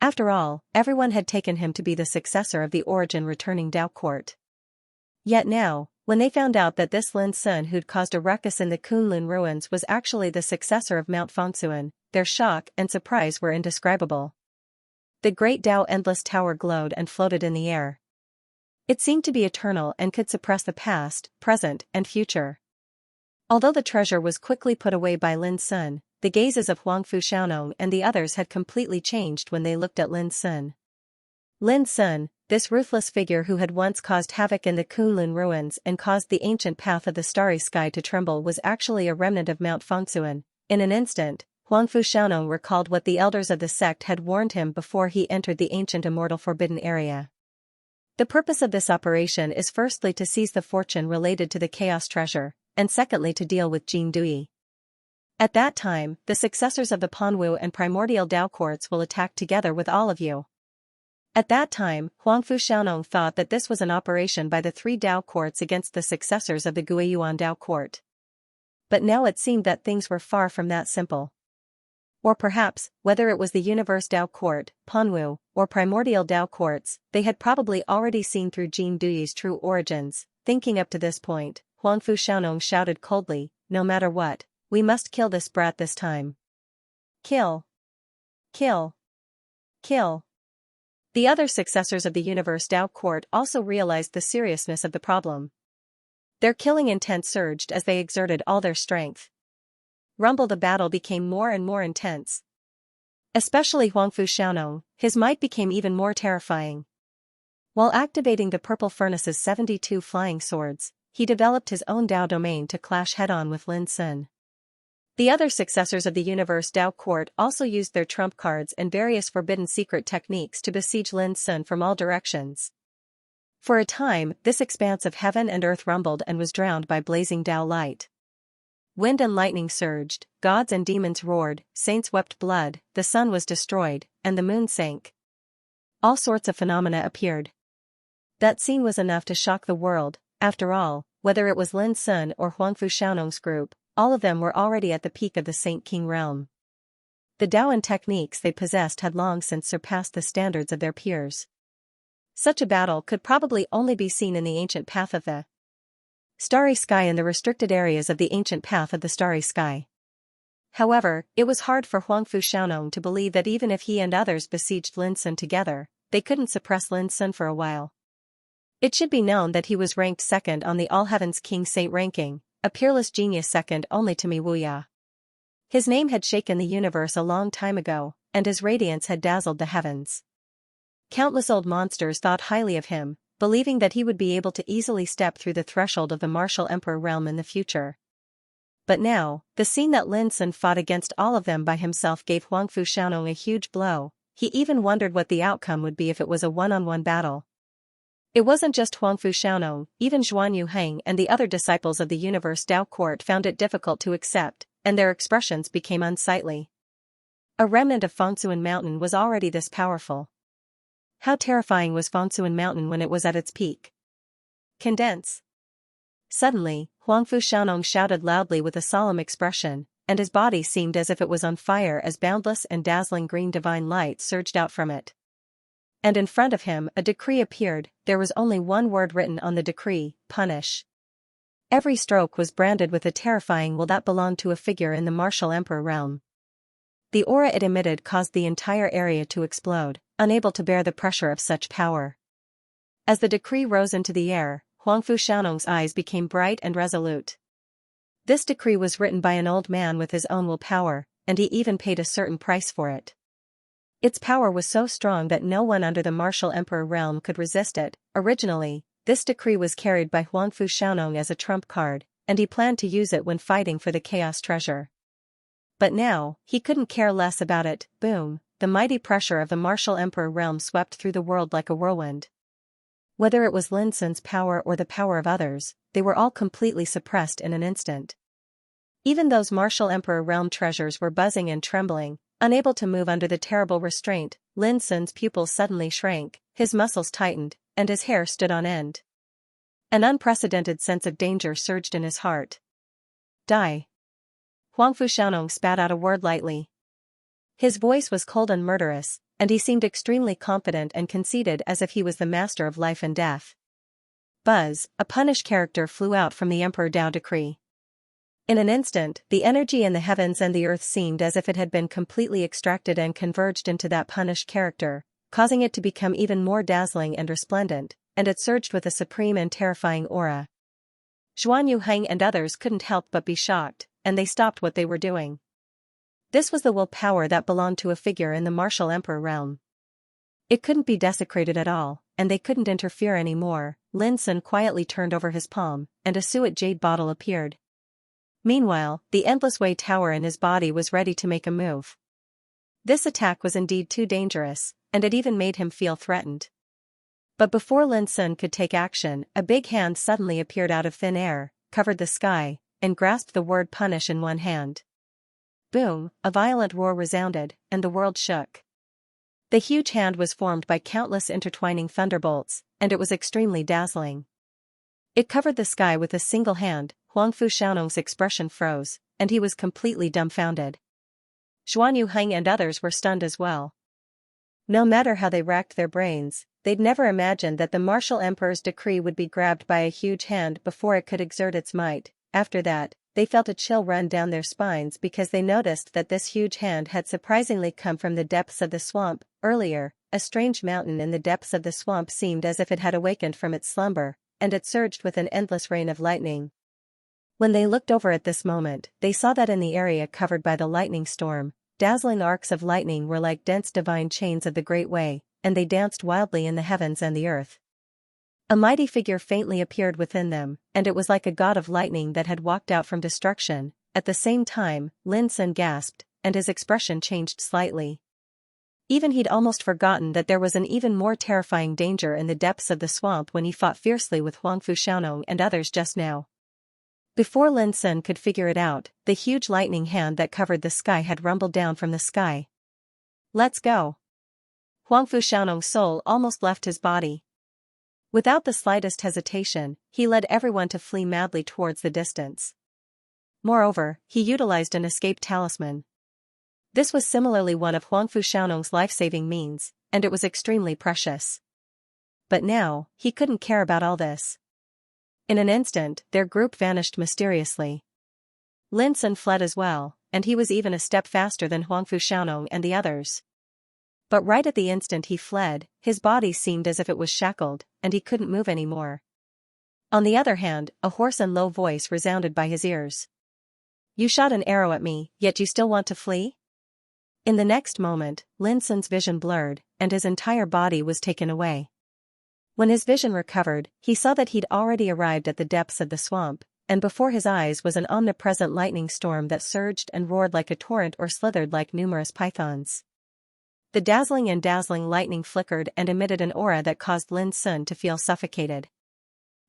After all, everyone had taken him to be the successor of the origin returning Dao Court. Yet now, when they found out that this Lin Sun who'd caused a ruckus in the Kunlun ruins was actually the successor of Mount Fengsuan, their shock and surprise were indescribable. The Great Dao Endless Tower glowed and floated in the air. It seemed to be eternal and could suppress the past, present, and future. Although the treasure was quickly put away by Lin Sun, the gazes of Huangfu Xiaonong and the others had completely changed when they looked at Lin Sun. Lin Sun, this ruthless figure who had once caused havoc in the Kunlun ruins and caused the ancient path of the starry sky to tremble, was actually a remnant of Mount Fengsuan. In an instant, Huangfu Xiaonong recalled what the elders of the sect had warned him before he entered the ancient immortal forbidden area. The purpose of this operation is firstly to seize the fortune related to the chaos treasure, and secondly to deal with Jin Duyi. At that time, the successors of the Panwu and primordial Dao courts will attack together with all of you. At that time, Huangfu Xiaonong thought that this was an operation by the three Dao courts against the successors of the Guiyuan Dao court. But now it seemed that things were far from that simple. Or perhaps, whether it was the Universe Dao Court, Panwu, or Primordial Dao Courts, they had probably already seen through Jin Duyi's true origins. Thinking up to this point, Huangfu Xiaonong shouted coldly, "No matter what, we must kill this brat this time. Kill! Kill! Kill!" The other successors of the Universe Dao Court also realized the seriousness of the problem. Their killing intent surged as they exerted all their strength. The battle became more and more intense. Especially Huangfu Xiaonong, his might became even more terrifying. While activating the Purple Furnace's 72 flying swords, he developed his own Dao domain to clash head-on with Lin Sun. The other successors of the Universe Dao Court also used their trump cards and various forbidden secret techniques to besiege Lin Sun from all directions. For a time, this expanse of heaven and earth rumbled and was drowned by blazing Dao light. Wind and lightning surged, gods and demons roared, saints wept blood, the sun was destroyed, and the moon sank. All sorts of phenomena appeared. That scene was enough to shock the world. After all, whether it was Lin Sun or Huangfu Xiaonong's group, all of them were already at the peak of the Saint King realm. The Dao and techniques they possessed had long since surpassed the standards of their peers. Such a battle could probably only be seen in the ancient path of the starry sky and the restricted areas of the ancient path of the starry sky. However, it was hard for Huangfu Xiaonong to believe that even if he and others besieged Lin Sun together, they couldn't suppress Lin Sun for a while. It should be known that he was ranked second on the All Heavens King Saint ranking, a peerless genius second only to Mi Wuya. His name had shaken the universe a long time ago, and his radiance had dazzled the heavens. Countless old monsters thought highly of him, believing that he would be able to easily step through the threshold of the martial emperor realm in the future. But now, the scene that Lin Sun fought against all of them by himself gave Huangfu Xiaonong a huge blow. He even wondered what the outcome would be if it was a one-on-one battle. It wasn't just Huangfu Xiaonong, even Zhuan Yuheng and the other disciples of the Universe Dao Court found it difficult to accept, and their expressions became unsightly. A remnant of Fengsuan Mountain was already this powerful. How terrifying was Fengsuan Mountain when it was at its peak? Condense. Suddenly, Huangfu Xiaonong shouted loudly with a solemn expression, and his body seemed as if it was on fire as boundless and dazzling green divine light surged out from it. And in front of him a decree appeared. There was only one word written on the decree: punish. Every stroke was branded with a terrifying will that belonged to a figure in the martial emperor realm. The aura it emitted caused the entire area to explode, unable to bear the pressure of such power. As the decree rose into the air, Huangfu Xiaonong's eyes became bright and resolute. This decree was written by an old man with his own willpower, and he even paid a certain price for it. Its power was so strong that no one under the martial emperor realm could resist it. Originally, this decree was carried by Huangfu Xiaonong as a trump card, and he planned to use it when fighting for the chaos treasure. But now, he couldn't care less about it. Boom, the mighty pressure of the martial emperor realm swept through the world like a whirlwind. Whether it was Lin Sun's power or the power of others, they were all completely suppressed in an instant. Even those martial emperor realm treasures were buzzing and trembling. Unable to move under the terrible restraint, Lin Sun's pupils suddenly shrank, his muscles tightened, and his hair stood on end. An unprecedented sense of danger surged in his heart. Die. Huangfu Xiaonong spat out a word lightly. His voice was cold and murderous, and he seemed extremely confident and conceited as if he was the master of life and death. Buzz, a punish character flew out from the Emperor Dao decree. In an instant, the energy in the heavens and the earth seemed as if it had been completely extracted and converged into that punished character, causing it to become even more dazzling and resplendent, and it surged with a supreme and terrifying aura. Zhuan Yuheng and others couldn't help but be shocked, and they stopped what they were doing. This was the willpower that belonged to a figure in the martial emperor realm. It couldn't be desecrated at all, and they couldn't interfere anymore. Lin Sun quietly turned over his palm, and a suet jade bottle appeared. Meanwhile, the Endless Way Tower in his body was ready to make a move. This attack was indeed too dangerous, and it even made him feel threatened. But before Lin Sun could take action, a big hand suddenly appeared out of thin air, covered the sky, and grasped the word punish in one hand. Boom, a violent roar resounded, and the world shook. The huge hand was formed by countless intertwining thunderbolts, and it was extremely dazzling. It covered the sky with a single hand. Huangfu Xiaonong's expression froze, and he was completely dumbfounded. Zhuan Yuheng and others were stunned as well. No matter how they racked their brains, they'd never imagined that the martial emperor's decree would be grabbed by a huge hand before it could exert its might. After that, they felt a chill run down their spines because they noticed that this huge hand had surprisingly come from the depths of the swamp. Earlier, a strange mountain in the depths of the swamp seemed as if it had awakened from its slumber, and it surged with an endless rain of lightning. When they looked over at this moment, they saw that in the area covered by the lightning storm, dazzling arcs of lightning were like dense divine chains of the Great Way, and they danced wildly in the heavens and the earth. A mighty figure faintly appeared within them, and it was like a god of lightning that had walked out from destruction. At the same time, Lin Sun gasped, and his expression changed slightly. Even he'd almost forgotten that there was an even more terrifying danger in the depths of the swamp when he fought fiercely with Huangfu Xiaonong and others just now. Before Lin Sun could figure it out, the huge lightning hand that covered the sky had rumbled down from the sky. "Let's go." Huangfu Xiaonong's soul almost left his body. Without the slightest hesitation, he led everyone to flee madly towards the distance. Moreover, he utilized an escape talisman. This was similarly one of Huangfu Xiaonong's life-saving means, and it was extremely precious. But now, he couldn't care about all this. In an instant, their group vanished mysteriously. Lin Sun fled as well, and he was even a step faster than Huangfu Xiaonong and the others. But right at the instant he fled, his body seemed as if it was shackled, and he couldn't move anymore. On the other hand, a hoarse and low voice resounded by his ears. "You shot an arrow at me, yet you still want to flee?" In the next moment, Lin Sun's vision blurred, and his entire body was taken away. When his vision recovered, he saw that he'd already arrived at the depths of the swamp, and before his eyes was an omnipresent lightning storm that surged and roared like a torrent or slithered like numerous pythons. The dazzling lightning flickered and emitted an aura that caused Lin Sun to feel suffocated.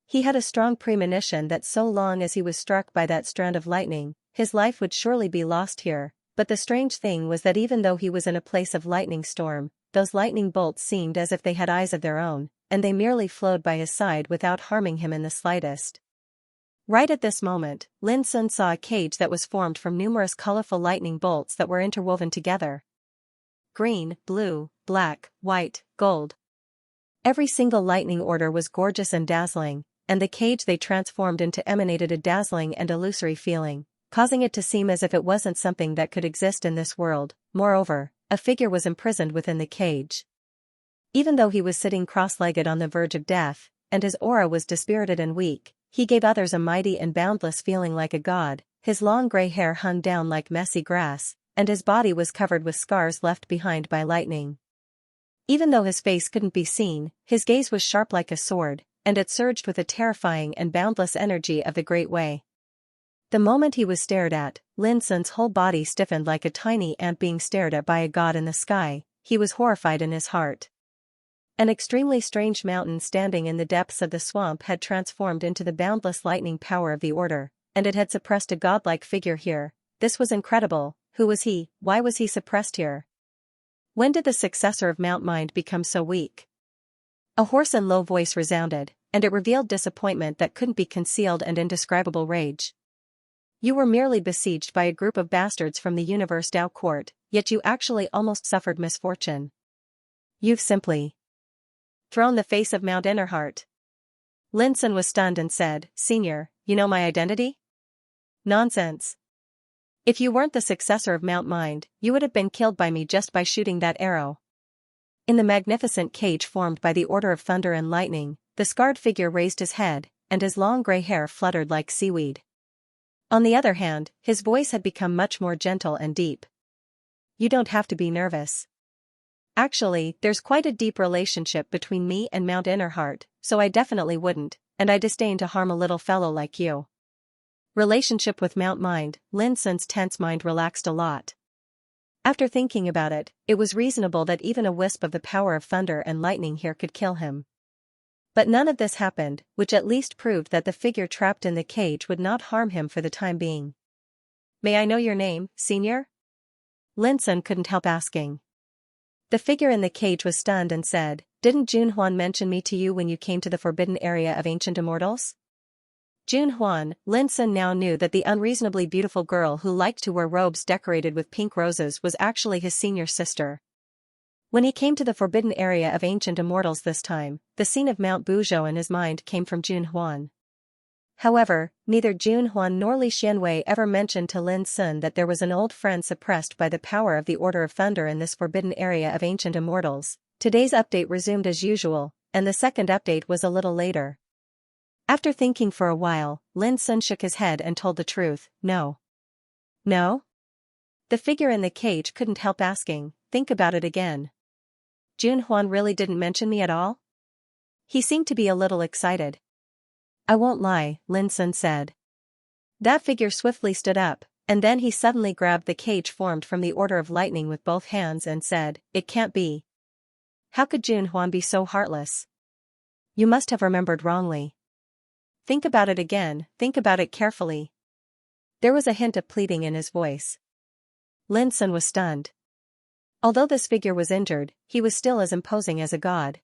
He had a strong premonition that so long as he was struck by that strand of lightning, his life would surely be lost here. But the strange thing was that even though he was in a place of lightning storm, those lightning bolts seemed as if they had eyes of their own, and they merely flowed by his side without harming him in the slightest. Right at this moment, Lin Sun saw a cage that was formed from numerous colorful lightning bolts that were interwoven together. Green, blue, black, white, gold. Every single lightning order was gorgeous and dazzling, and the cage they transformed into emanated a dazzling and illusory feeling, causing it to seem as if it wasn't something that could exist in this world. Moreover, a figure was imprisoned within the cage. Even though he was sitting cross-legged on the verge of death, and his aura was dispirited and weak, he gave others a mighty and boundless feeling like a god. His long gray hair hung down like messy grass, and his body was covered with scars left behind by lightning. Even though his face couldn't be seen, his gaze was sharp like a sword, and it surged with the terrifying and boundless energy of the Great Way. The moment he was stared at, Lin Sun's whole body stiffened like a tiny ant being stared at by a god in the sky. He was horrified in his heart. An extremely strange mountain standing in the depths of the swamp had transformed into the boundless lightning power of the order, and it had suppressed a godlike figure here. This was incredible. Who was he? Why was he suppressed here? When did the successor of Mount Mind become so weak? A hoarse and low voice resounded, and it revealed disappointment that couldn't be concealed and indescribable rage. "You were merely besieged by a group of bastards from the Universe Tao Court, yet you actually almost suffered misfortune. You've simply thrown the face of Mount Innerheart." Lin Sun was stunned and said, "Senior, you know my identity?" "Nonsense. If you weren't the successor of Mount Mind, you would have been killed by me just by shooting that arrow." In the magnificent cage formed by the Order of Thunder and Lightning, the scarred figure raised his head, and his long gray hair fluttered like seaweed. On the other hand, his voice had become much more gentle and deep. "You don't have to be nervous. Actually, there's quite a deep relationship between me and Mount Innerheart, so I definitely wouldn't, and I disdain to harm a little fellow like you." Relationship with Mount Mind. Lin Sun's tense mind relaxed a lot. After thinking about it, it was reasonable that even a wisp of the power of thunder and lightning here could kill him. But none of this happened, which at least proved that the figure trapped in the cage would not harm him for the time being. "May I know your name, Senior?" Lin Sun couldn't help asking. The figure in the cage was stunned and said, "Didn't Jun Huan mention me to you when you came to the forbidden area of ancient immortals?" Jun Huan. Lin Sun now knew that the unreasonably beautiful girl who liked to wear robes decorated with pink roses was actually his senior sister. When he came to the forbidden area of ancient immortals this time, the scene of Mount Buzhou in his mind came from Jun Huan. However, neither Jun Huan nor Li Xianwei ever mentioned to Lin Sun that there was an old friend suppressed by the power of the Order of Thunder in this forbidden area of ancient immortals. Today's update resumed as usual, and the second update was a little later. After thinking for a while, Lin Sun shook his head and told the truth, "No." "No?" The figure in the cage couldn't help asking, "Think about it again. Jun Huan really didn't mention me at all?" He seemed to be a little excited. "I won't lie," Lin Sun said. That figure swiftly stood up, And then he suddenly grabbed the cage formed from the order of lightning with both hands and said, "It can't be. How could Jun Huan be so heartless? You must have remembered wrongly. Think about it again, think about it carefully." There was a hint of pleading in his voice. Lin Sun was stunned. Although this figure was injured, he was still as imposing as a god.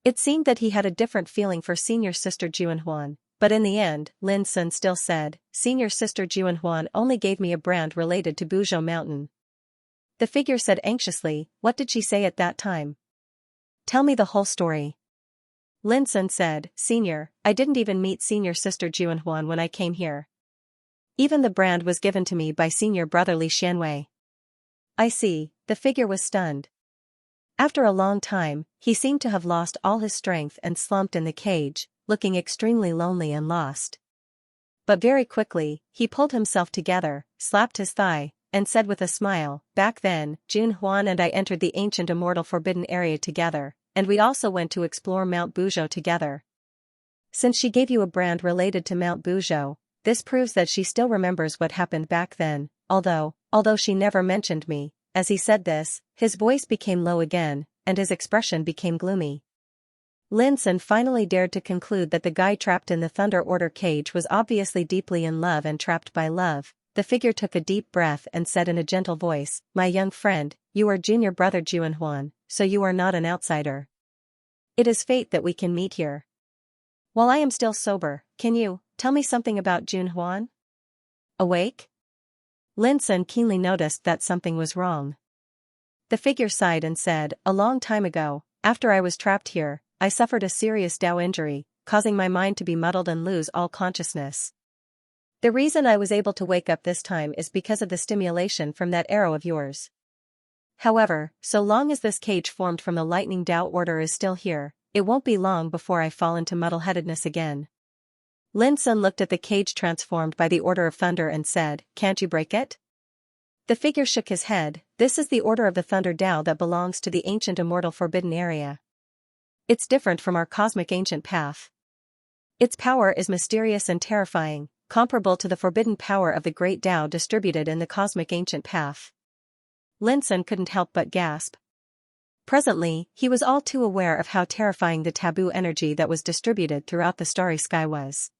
It seemed that he had a different feeling for senior sister Juanhuan, but in the end, Lin Sun still said, "Senior sister Juanhuan only gave me a brand related to Buzhou Mountain." The figure said anxiously, "What did she say at that time? Tell me the whole story." Lin Sun said, "Senior, I didn't even meet senior sister Juanhuan when I came here. Even the brand was given to me by senior brother Li Xianwei." "I see," the figure was stunned. After a long time, he seemed to have lost all his strength and slumped in the cage, looking extremely lonely and lost. But very quickly, he pulled himself together, slapped his thigh, and said with a smile, "Back then, Jun Huan and I entered the ancient immortal forbidden area together, and we also went to explore Mount Buzhou together. Since she gave you a brand related to Mount Buzhou, this proves that she still remembers what happened back then, although she never mentioned me." As he said this, his voice became low again, and his expression became gloomy. Lin Sun finally dared to conclude that the guy trapped in the Thunder Order cage was obviously deeply in love and trapped by love. The figure took a deep breath and said in a gentle voice, "My young friend, you are junior brother Juanhuan, so you are not an outsider. It is fate that we can meet here. While I am still sober, can you tell me something about Juanhuan? Awake?" Lin Sun keenly noticed that something was wrong. The figure sighed and said, "A long time ago, after I was trapped here, I suffered a serious Dao injury, causing my mind to be muddled and lose all consciousness. The reason I was able to wake up this time is because of the stimulation from that arrow of yours. However, so long as this cage formed from the lightning Dao order is still here, it won't be long before I fall into muddle-headedness again." Lin Sun looked at the cage transformed by the Order of Thunder and said, "Can't you break it?" The figure shook his head. "This is the Order of the Thunder Dao that belongs to the ancient immortal forbidden area. It's different from our cosmic ancient path. Its power is mysterious and terrifying, comparable to the forbidden power of the great Dao distributed in the cosmic ancient path." Lin Sun couldn't help but gasp. Presently, he was all too aware of how terrifying the taboo energy that was distributed throughout the starry sky was.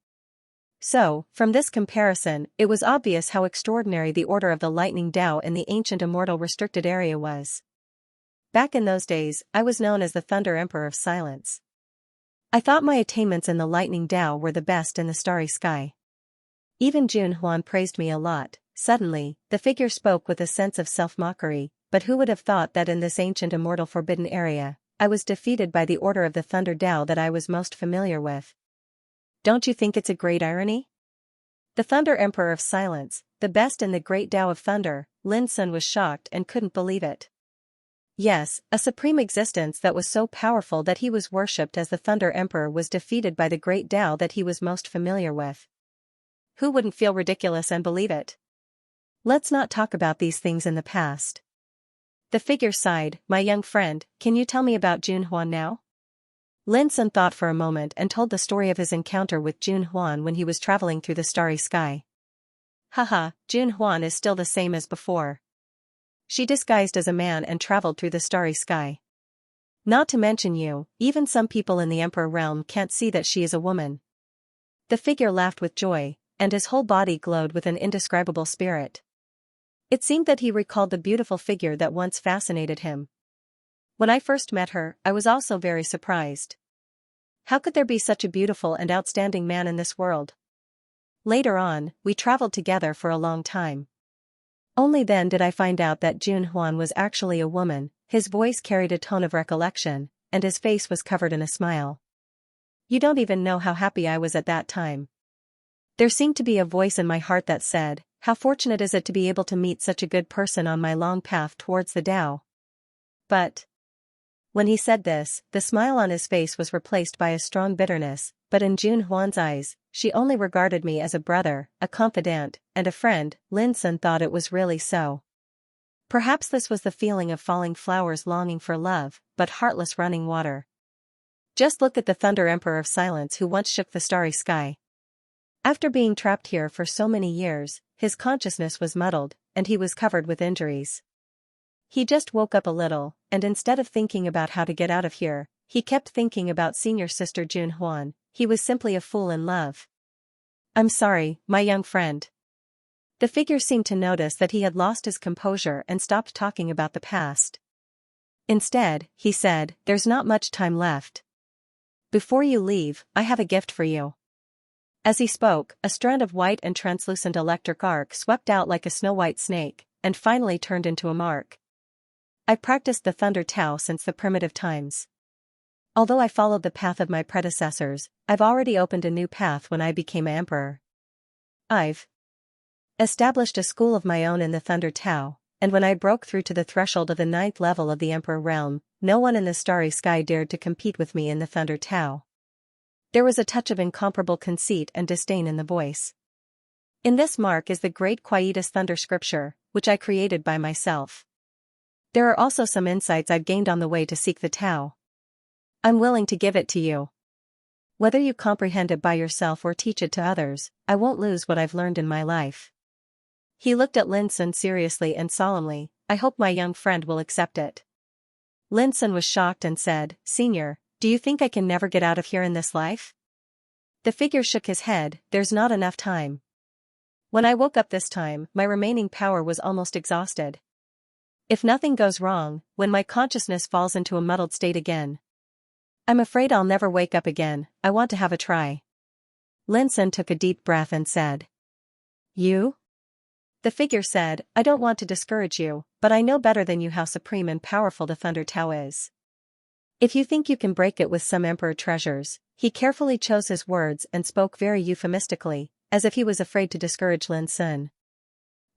So, from this comparison, it was obvious how extraordinary the Order of the Lightning Dao in the ancient immortal restricted area was. "Back in those days, I was known as the Thunder Emperor of Silence. I thought my attainments in the Lightning Dao were the best in the starry sky. Even Jun Huan praised me a lot." Suddenly, the figure spoke with a sense of self-mockery, "But who would have thought that in this ancient immortal forbidden area, I was defeated by the Order of the Thunder Dao that I was most familiar with? Don't you think it's a great irony? The Thunder Emperor of Silence, the best in the great Dao of Thunder." Lin Sun was shocked and couldn't believe it. Yes, a supreme existence that was so powerful that he was worshipped as the Thunder Emperor was defeated by the great Dao that he was most familiar with. Who wouldn't feel ridiculous and believe it? Let's not talk about these things in the past. The figure sighed, "My young friend, can you tell me about Jun Huan now?" Lin Sun thought for a moment and told the story of his encounter with Jun Huan when he was traveling through the starry sky. "Haha, Jun Huan is still the same as before. She disguised as a man and traveled through the starry sky. Not to mention you, even some people in the Emperor realm can't see that she is a woman." The figure laughed with joy, and his whole body glowed with an indescribable spirit. It seemed that he recalled the beautiful figure that once fascinated him. "When I first met her, I was also very surprised. How could there be such a beautiful and outstanding man in this world? Later on, we traveled together for a long time. Only then did I find out that Jun Huan was actually a woman." His voice carried a tone of recollection, and his face was covered in a smile. "You don't even know how happy I was at that time. There seemed to be a voice in my heart that said, 'How fortunate is it to be able to meet such a good person on my long path towards the Tao.' But..." When he said this, the smile on his face was replaced by a strong bitterness, but in Jun Huan's eyes, she only regarded me as a brother, a confidant, and a friend. Lin Sun thought it was really so. Perhaps this was the feeling of falling flowers longing for love, but heartless running water. Just look at the Thunder Emperor of Silence who once shook the starry sky. After being trapped here for so many years, his consciousness was muddled, and he was covered with injuries. He just woke up a little, and instead of thinking about how to get out of here, he kept thinking about senior sister Jun Huan. He was simply a fool in love. I'm sorry, my young friend. The figure seemed to notice that he had lost his composure and stopped talking about the past. Instead, he said, there's not much time left. Before you leave, I have a gift for you. As he spoke, a strand of white and translucent electric arc swept out like a snow-white snake, and finally turned into a mark. I've practiced the Thunder Tao since the primitive times. Although I followed the path of my predecessors, I've already opened a new path when I became emperor. I've established a school of my own in the Thunder Tao, and when I broke through to the threshold of the 9th level of the Emperor realm, no one in the starry sky dared to compete with me in the Thunder Tao. There was a touch of incomparable conceit and disdain in the voice. In this mark is the great Quietus Thunder Scripture, which I created by myself. There are also some insights I've gained on the way to seek the Tao. I'm willing to give it to you. Whether you comprehend it by yourself or teach it to others, I won't lose what I've learned in my life. He looked at Lin Sun seriously and solemnly. I hope my young friend will accept it. Lin Sun was shocked and said, Senior, do you think I can never get out of here in this life? The figure shook his head. There's not enough time. When I woke up this time, my remaining power was almost exhausted. If nothing goes wrong, when my consciousness falls into a muddled state again, I'm afraid I'll never wake up again. I want to have a try. Lin Sun took a deep breath and said, You? The figure said, I don't want to discourage you, but I know better than you how supreme and powerful the Thunder Tao is. If you think you can break it with some emperor treasures, he carefully chose his words and spoke very euphemistically, as if he was afraid to discourage Lin Sun.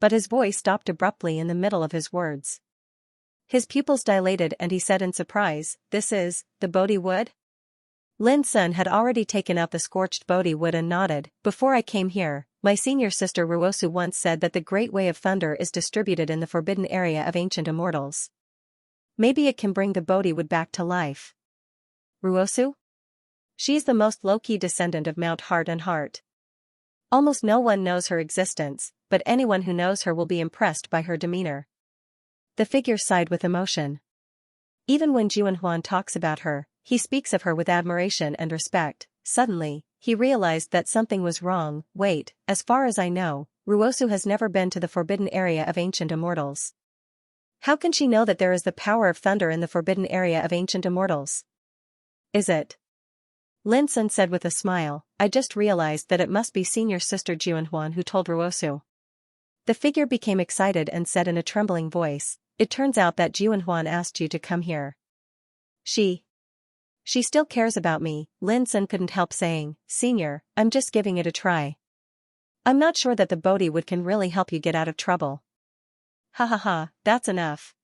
But his voice stopped abruptly in the middle of his words. His pupils dilated and he said in surprise, This is, the Bodhi wood? Lin Sun had already taken out the scorched Bodhi wood and nodded. Before I came here, my senior sister Ruosu once said that the Great Way of Thunder is distributed in the forbidden area of ancient immortals. Maybe it can bring the Bodhi wood back to life. Ruosu? She's the most low-key descendant of Mount Heart and Heart. Almost no one knows her existence, but anyone who knows her will be impressed by her demeanor. The figure sighed with emotion. Even when Juanhuan talks about her, he speaks of her with admiration and respect. Suddenly, he realized that something was wrong. Wait, as far as I know, Ruosu has never been to the forbidden area of ancient immortals. How can she know that there is the power of thunder in the forbidden area of ancient immortals? Is it? Lin Sun said with a smile, I just realized that it must be senior sister Juanhuan who told Ruosu. The figure became excited and said in a trembling voice, It turns out that Juanhuan asked you to come here. She still cares about me. Lin Sun couldn't help saying, Senior, I'm just giving it a try. I'm not sure that the Bodhi wood can really help you get out of trouble. Ha ha ha, that's enough.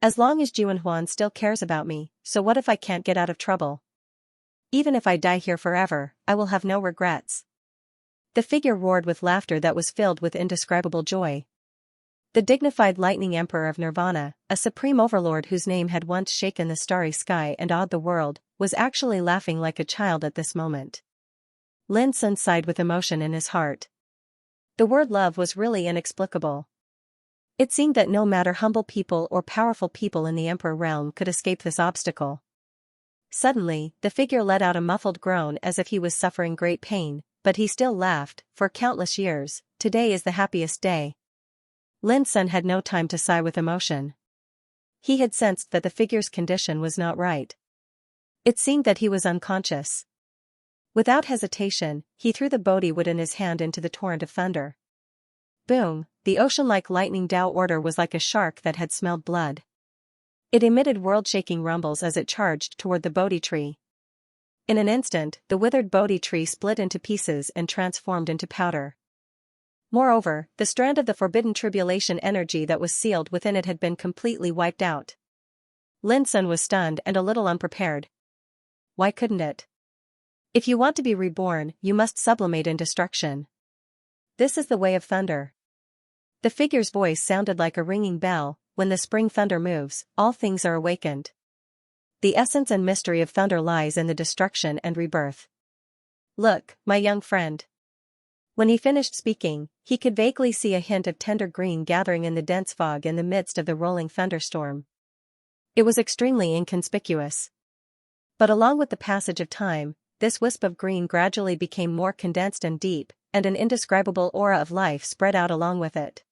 As long as Juanhuan still cares about me, so what if I can't get out of trouble? Even if I die here forever, I will have no regrets. The figure roared with laughter that was filled with indescribable joy. The dignified lightning emperor of Nirvana, a supreme overlord whose name had once shaken the starry sky and awed the world, was actually laughing like a child at this moment. Lin Sun sighed with emotion in his heart. The word love was really inexplicable. It seemed that no matter humble people or powerful people in the emperor realm could escape this obstacle. Suddenly, the figure let out a muffled groan as if he was suffering great pain, but he still laughed. For countless years, today is the happiest day. Lin Sun had no time to sigh with emotion. He had sensed that the figure's condition was not right. It seemed that he was unconscious. Without hesitation, he threw the Bodhi wood in his hand into the torrent of thunder. Boom, the ocean-like lightning Tao order was like a shark that had smelled blood. It emitted world-shaking rumbles as it charged toward the Bodhi tree. In an instant, the withered Bodhi tree split into pieces and transformed into powder. Moreover, the strand of the forbidden tribulation energy that was sealed within it had been completely wiped out. Lin Sun was stunned and a little unprepared. Why couldn't it? If you want to be reborn, you must sublimate in destruction. This is the way of thunder. The figure's voice sounded like a ringing bell. When the spring thunder moves, all things are awakened. The essence and mystery of thunder lies in the destruction and rebirth. Look, my young friend. When he finished speaking, he could vaguely see a hint of tender green gathering in the dense fog in the midst of the rolling thunderstorm. It was extremely inconspicuous. But along with the passage of time, this wisp of green gradually became more condensed and deep, and an indescribable aura of life spread out along with it.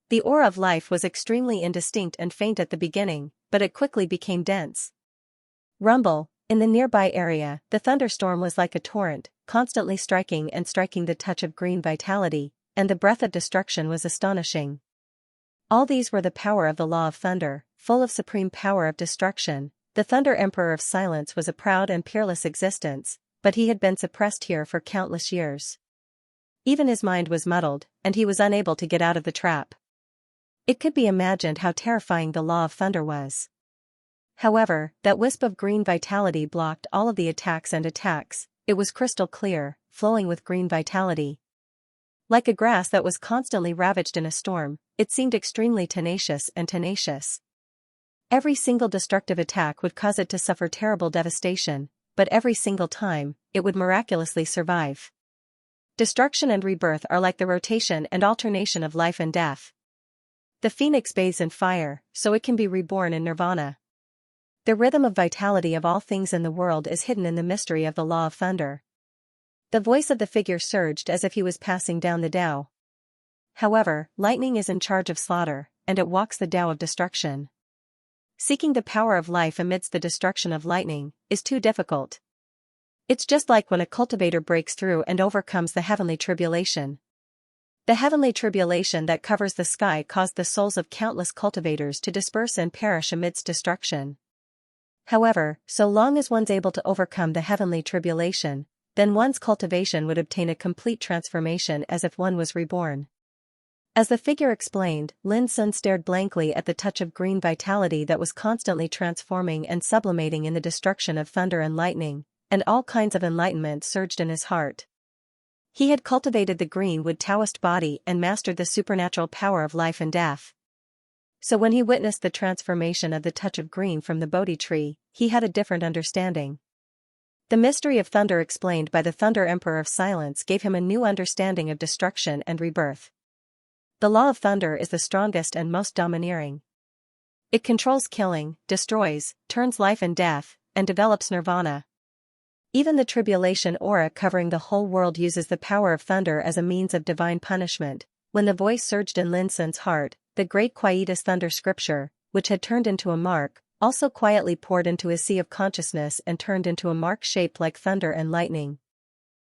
The aura of life was extremely indistinct and faint at the beginning, but it quickly became dense. Rumble, in the nearby area, the thunderstorm was like a torrent, constantly striking and striking the touch of green vitality, and the breath of destruction was astonishing. All these were the power of the law of thunder, full of supreme power of destruction. The Thunder Emperor of Silence was a proud and peerless existence, but he had been suppressed here for countless years. Even his mind was muddled, and he was unable to get out of the trap. It could be imagined how terrifying the law of thunder was. However, that wisp of green vitality blocked all of the attacks. It was crystal clear, flowing with green vitality. Like a grass that was constantly ravaged in a storm, it seemed extremely tenacious. Every single destructive attack would cause it to suffer terrible devastation, but every single time, it would miraculously survive. Destruction and rebirth are like the rotation and alternation of life and death. The phoenix bathes in fire, so it can be reborn in nirvana. The rhythm of vitality of all things in the world is hidden in the mystery of the law of thunder. The voice of the figure surged as if he was passing down the Tao. However, lightning is in charge of slaughter, and it walks the Tao of destruction. Seeking the power of life amidst the destruction of lightning is too difficult. It's just like when a cultivator breaks through and overcomes the heavenly tribulation. The heavenly tribulation that covers the sky caused the souls of countless cultivators to disperse and perish amidst destruction. However, so long as one's able to overcome the heavenly tribulation, then one's cultivation would obtain a complete transformation as if one was reborn. As the figure explained, Lin Sun stared blankly at the touch of green vitality that was constantly transforming and sublimating in the destruction of thunder and lightning, and all kinds of enlightenment surged in his heart. He had cultivated the green wood Taoist body and mastered the supernatural power of life and death. So when he witnessed the transformation of the touch of green from the Bodhi tree, he had a different understanding. The mystery of thunder explained by the Thunder Emperor of Silence gave him a new understanding of destruction and rebirth. The law of thunder is the strongest and most domineering. It controls killing, destroys, turns life and death, and develops nirvana. Even the tribulation aura covering the whole world uses the power of thunder as a means of divine punishment. When the voice surged in Lin Sun's heart, the great quietus thunder scripture, which had turned into a mark, also quietly poured into his sea of consciousness and turned into a mark shaped like thunder and lightning.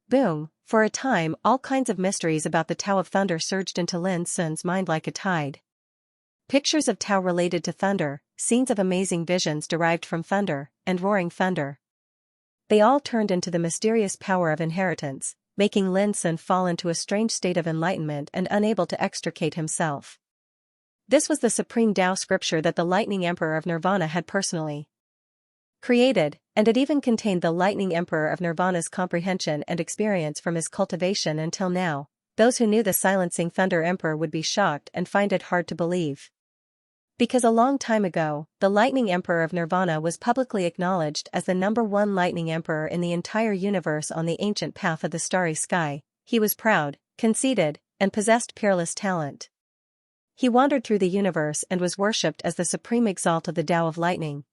Boom! For a time, all kinds of mysteries about the Tao of thunder surged into Lin Sun's mind like a tide. Pictures of Tao related to thunder, scenes of amazing visions derived from thunder, and roaring thunder. They all turned into the mysterious power of inheritance, making Lin Sun fall into a strange state of enlightenment and unable to extricate himself. This was the supreme Tao scripture that the Lightning Emperor of Nirvana had personally created, and it even contained the Lightning Emperor of Nirvana's comprehension and experience from his cultivation until now. Those who knew the Silencing Thunder Emperor would be shocked and find it hard to believe. Because a long time ago, the Lightning Emperor of Nirvana was publicly acknowledged as the #1 Lightning Emperor in the entire universe on the ancient path of the starry sky. He was proud, conceited, and possessed peerless talent. He wandered through the universe and was worshipped as the supreme exalt of the Tao of lightning.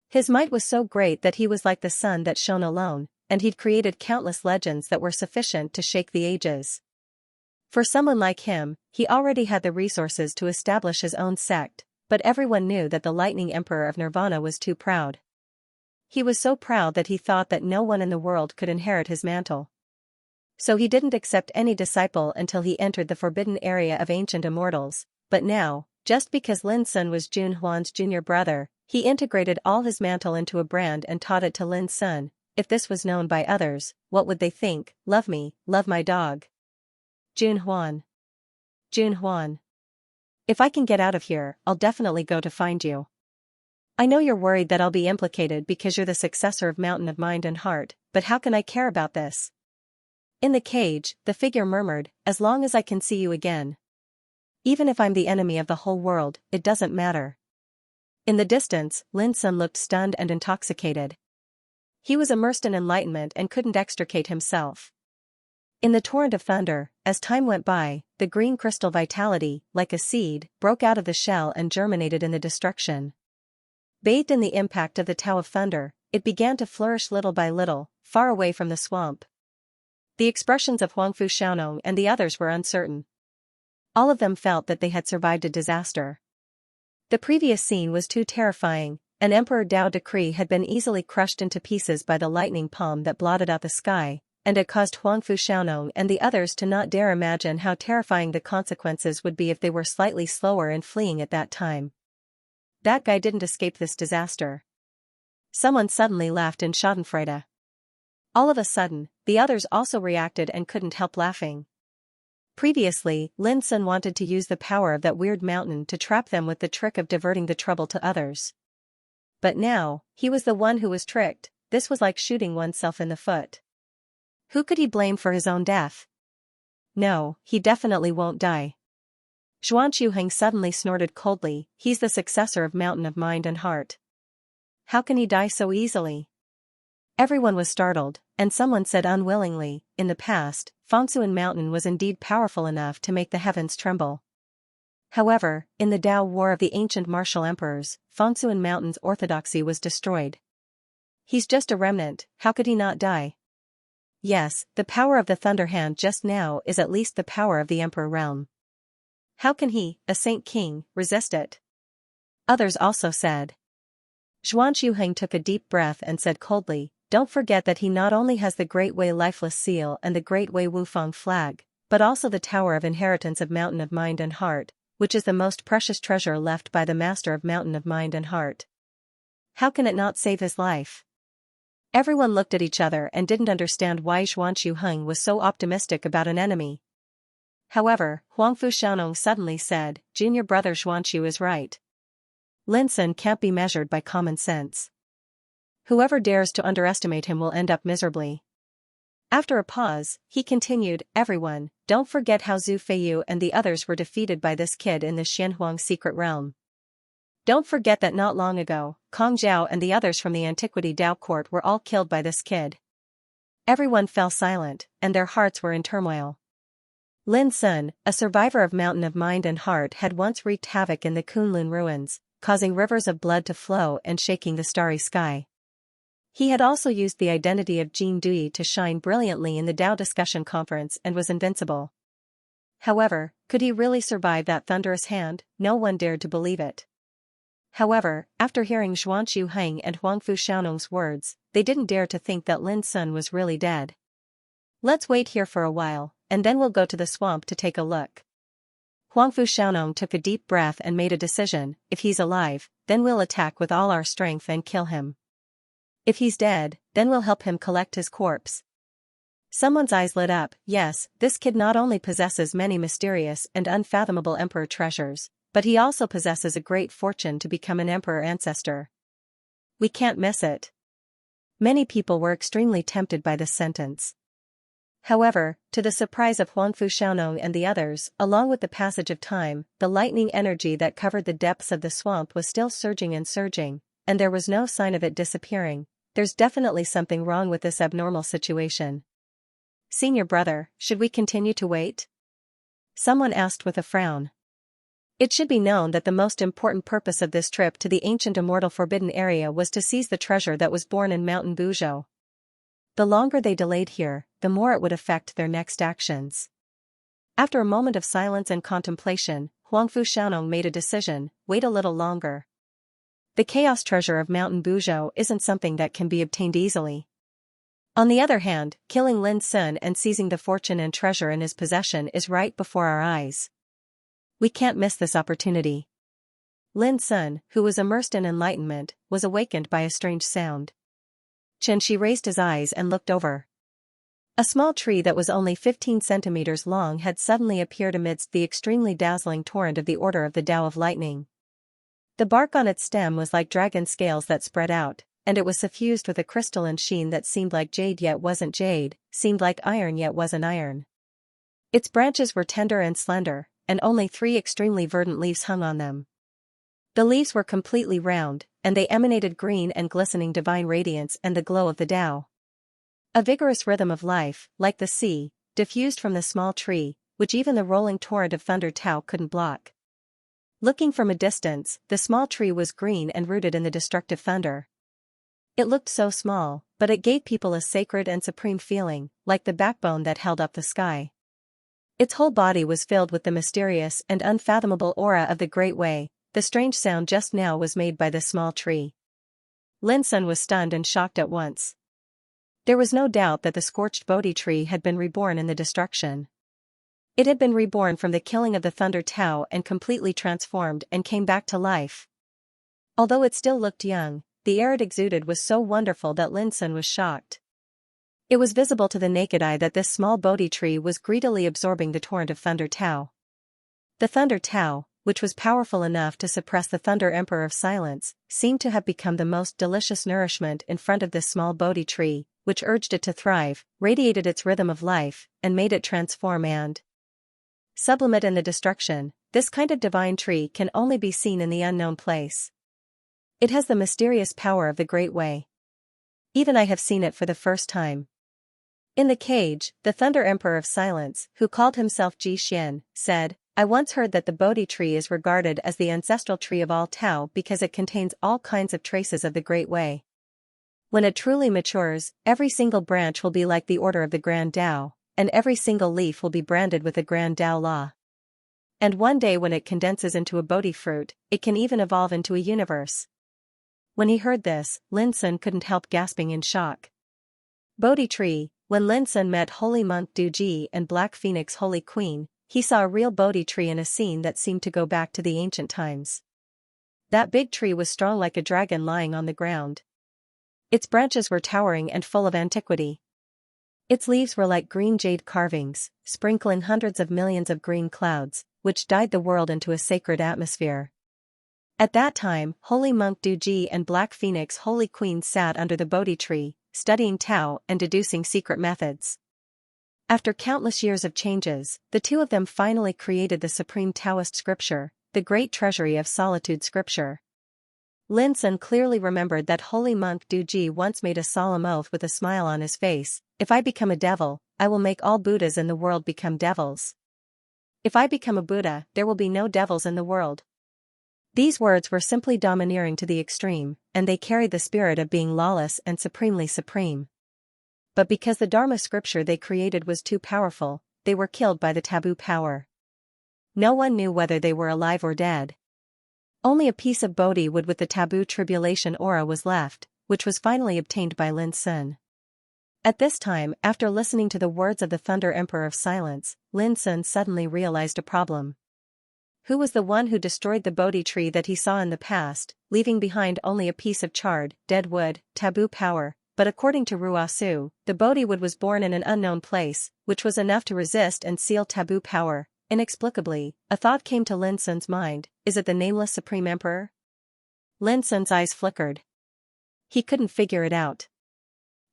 His might was so great that he was like the sun that shone alone, and he'd created countless legends that were sufficient to shake the ages. For someone like him, he already had the resources to establish his own sect, but everyone knew that the Lightning Emperor of Nirvana was too proud. He was so proud that he thought that no one in the world could inherit his mantle. So he didn't accept any disciple until he entered the forbidden area of ancient immortals, but now, just because Lin Sun was Jun Huan's junior brother, he integrated all his mantle into a brand and taught it to Lin Sun. If this was known by others, what would they think? Love me, love my dog. Jun Huan. Jun Huan. If I can get out of here, I'll definitely go to find you. I know you're worried that I'll be implicated because you're the successor of Mountain of Mind and Heart, but how can I care about this? In the cage, the figure murmured, as long as I can see you again. Even if I'm the enemy of the whole world, it doesn't matter. In the distance, Lin Sun looked stunned and intoxicated. He was immersed in enlightenment and couldn't extricate himself. In the torrent of thunder, as time went by, the green crystal vitality, like a seed, broke out of the shell and germinated in the destruction. Bathed in the impact of the Tao of Thunder, it began to flourish little by little, far away from the swamp. The expressions of Huangfu Xiaonong and the others were uncertain. All of them felt that they had survived a disaster. The previous scene was too terrifying. An Emperor Dao decree had been easily crushed into pieces by the lightning palm that blotted out the sky, and it caused Huangfu Xiaonong and the others to not dare imagine how terrifying the consequences would be if they were slightly slower in fleeing at that time. That guy didn't escape this disaster. Someone suddenly laughed in Schadenfreude. All of a sudden, the others also reacted and couldn't help laughing. Previously, Lin Sun wanted to use the power of that weird mountain to trap them with the trick of diverting the trouble to others. But now, he was the one who was tricked. This was like shooting oneself in the foot. Who could he blame for his own death? No, he definitely won't die. Xianxia suddenly snorted coldly. He's the successor of Mountain of Mind and Heart. How can he die so easily? Everyone was startled, and someone said unwillingly, in the past, Fengsuan Mountain was indeed powerful enough to make the heavens tremble. However, in the Dao War of the ancient martial emperors, Fengsuan Mountain's orthodoxy was destroyed. He's just a remnant, how could he not die? Yes, the power of the Thunder Hand just now is at least the power of the Emperor realm. How can he, a Saint King, resist it? Others also said. Xianxia took a deep breath and said coldly, don't forget that he not only has the Great Way Lifeless Seal and the Great Way Wufang flag, but also the Tower of Inheritance of Mountain of Mind and Heart, which is the most precious treasure left by the Master of Mountain of Mind and Heart. How can it not save his life? Everyone looked at each other and didn't understand why Xianxia was so optimistic about an enemy. However, Huangfu Xiaonong suddenly said, Junior brother Xianxia is right. Lin Sun can't be measured by common sense. Whoever dares to underestimate him will end up miserably. After a pause, he continued, everyone, don't forget how Zhu Feiyu and the others were defeated by this kid in the Xianhuang secret realm. Don't forget that not long ago, Kong Zhao and the others from the Antiquity Dao Court were all killed by this kid. Everyone fell silent, and their hearts were in turmoil. Lin Sun, a survivor of Mountain of Mind and Heart, had once wreaked havoc in the Kunlun ruins, causing rivers of blood to flow and shaking the starry sky. He had also used the identity of Jin Dui to shine brilliantly in the Dao discussion conference and was invincible. However, could he really survive that thunderous hand? No one dared to believe it. However, after hearing Xianxia and Huangfu Xiaonong's words, they didn't dare to think that Lin Sun was really dead. Let's wait here for a while, and then we'll go to the swamp to take a look. Huangfu Xiaonong took a deep breath and made a decision, if he's alive, then we'll attack with all our strength and kill him. If he's dead, then we'll help him collect his corpse. Someone's eyes lit up. Yes, this kid not only possesses many mysterious and unfathomable emperor treasures, but he also possesses a great fortune to become an emperor ancestor. We can't miss it. Many people were extremely tempted by this sentence. However, to the surprise of Huangfu Xiaonong and the others, along with the passage of time, the lightning energy that covered the depths of the swamp was still surging and surging, and there was no sign of it disappearing. There's definitely something wrong with this abnormal situation. Senior brother, should we continue to wait? Someone asked with a frown. It should be known that the most important purpose of this trip to the ancient immortal forbidden area was to seize the treasure that was born in Mountain Buzhou. The longer they delayed here, the more it would affect their next actions. After a moment of silence and contemplation, Huangfu Xiaonong made a decision, wait a little longer. The chaos treasure of Mountain Buzhou isn't something that can be obtained easily. On the other hand, killing Lin Sun and seizing the fortune and treasure in his possession is right before our eyes. We can't miss this opportunity. Lin Sun, who was immersed in enlightenment, was awakened by a strange sound. Qianxi raised his eyes and looked over. A small tree that was only 15 centimeters long had suddenly appeared amidst the extremely dazzling torrent of the Order of the Tao of Lightning. The bark on its stem was like dragon scales that spread out, and it was suffused with a crystalline sheen that seemed like jade yet wasn't jade, seemed like iron yet wasn't iron. Its branches were tender and slender, and only 3 extremely verdant leaves hung on them. The leaves were completely round, and they emanated green and glistening divine radiance and the glow of the Tao. A vigorous rhythm of life, like the sea, diffused from the small tree, which even the rolling torrent of thunder Tao couldn't block. Looking from a distance, the small tree was green and rooted in the destructive thunder. It looked so small, but it gave people a sacred and supreme feeling, like the backbone that held up the sky. Its whole body was filled with the mysterious and unfathomable aura of the Great Way. The strange sound just now was made by this small tree. Lin Sun was stunned and shocked at once. There was no doubt that the scorched Bodhi tree had been reborn in the destruction. It had been reborn from the killing of the Thunder Tao and completely transformed and came back to life. Although it still looked young, the air it exuded was so wonderful that Lin Sun was shocked. It was visible to the naked eye that this small Bodhi tree was greedily absorbing the torrent of Thunder Tao. The Thunder Tao, which was powerful enough to suppress the Thunder Emperor of Silence, seemed to have become the most delicious nourishment in front of this small Bodhi tree, which urged it to thrive, radiated its rhythm of life, and made it transform and sublimate in the destruction. This kind of divine tree can only be seen in the unknown place. It has the mysterious power of the Great Way. Even I have seen it for the first time. In the cage, the Thunder Emperor of Silence, who called himself Xianxia, said, I once heard that the Bodhi tree is regarded as the ancestral tree of all Tao because it contains all kinds of traces of the Great Way. When it truly matures, every single branch will be like the order of the Grand Tao, and every single leaf will be branded with the Grand Tao law. And one day when it condenses into a Bodhi fruit, it can even evolve into a universe. When he heard this, Lin Sun couldn't help gasping in shock. Bodhi tree. When Lin Sun met Holy Monk Du Ji and Black Phoenix Holy Queen, he saw a real Bodhi tree in a scene that seemed to go back to the ancient times. That big tree was strong like a dragon lying on the ground. Its branches were towering and full of antiquity. Its leaves were like green jade carvings, sprinkling hundreds of millions of green clouds, which dyed the world into a sacred atmosphere. At that time, Holy Monk Du Ji and Black Phoenix Holy Queen sat under the Bodhi tree, studying Tao and deducing secret methods. After countless years of changes, the two of them finally created the supreme Taoist scripture, the great treasury of solitude scripture. Lin Sun clearly remembered that Holy Monk Du Ji once made a solemn oath with a smile on his face, if I become a devil, I will make all Buddhas in the world become devils. If I become a Buddha, there will be no devils in the world. These words were simply domineering to the extreme, and they carried the spirit of being lawless and supremely supreme. But because the Dharma scripture they created was too powerful, they were killed by the taboo power. No one knew whether they were alive or dead. Only a piece of Bodhi wood with the taboo tribulation aura was left, which was finally obtained by Lin Sun. At this time, after listening to the words of the Thunder Emperor of Silence, Lin Sun suddenly realized a problem. Who was the one who destroyed the Bodhi tree that he saw in the past, leaving behind only a piece of charred, dead wood, taboo power? But according to Ruosu, the Bodhi wood was born in an unknown place, which was enough to resist and seal taboo power. Inexplicably, a thought came to Lin Sun's mind, is it the nameless Supreme Emperor? Lin Sun's eyes flickered. He couldn't figure it out.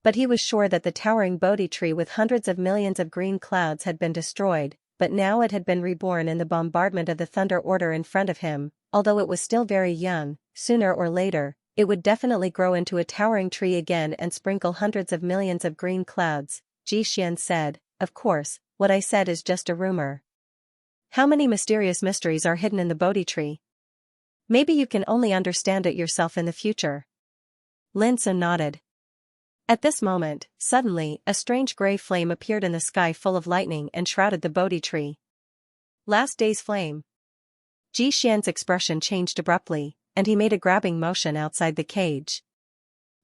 But he was sure that the towering Bodhi tree with hundreds of millions of green clouds had been destroyed, but now it had been reborn in the bombardment of the Thunder Order in front of him. Although it was still very young, sooner or later, it would definitely grow into a towering tree again and sprinkle hundreds of millions of green clouds. Xianxia said, of course, what I said is just a rumor. How many mysterious mysteries are hidden in the Bodhi tree? Maybe you can only understand it yourself in the future. Lin Sun nodded. At this moment, suddenly, a strange gray flame appeared in the sky full of lightning and shrouded the Bodhi tree. Last day's flame. Xianxia's expression changed abruptly, and he made a grabbing motion outside the cage.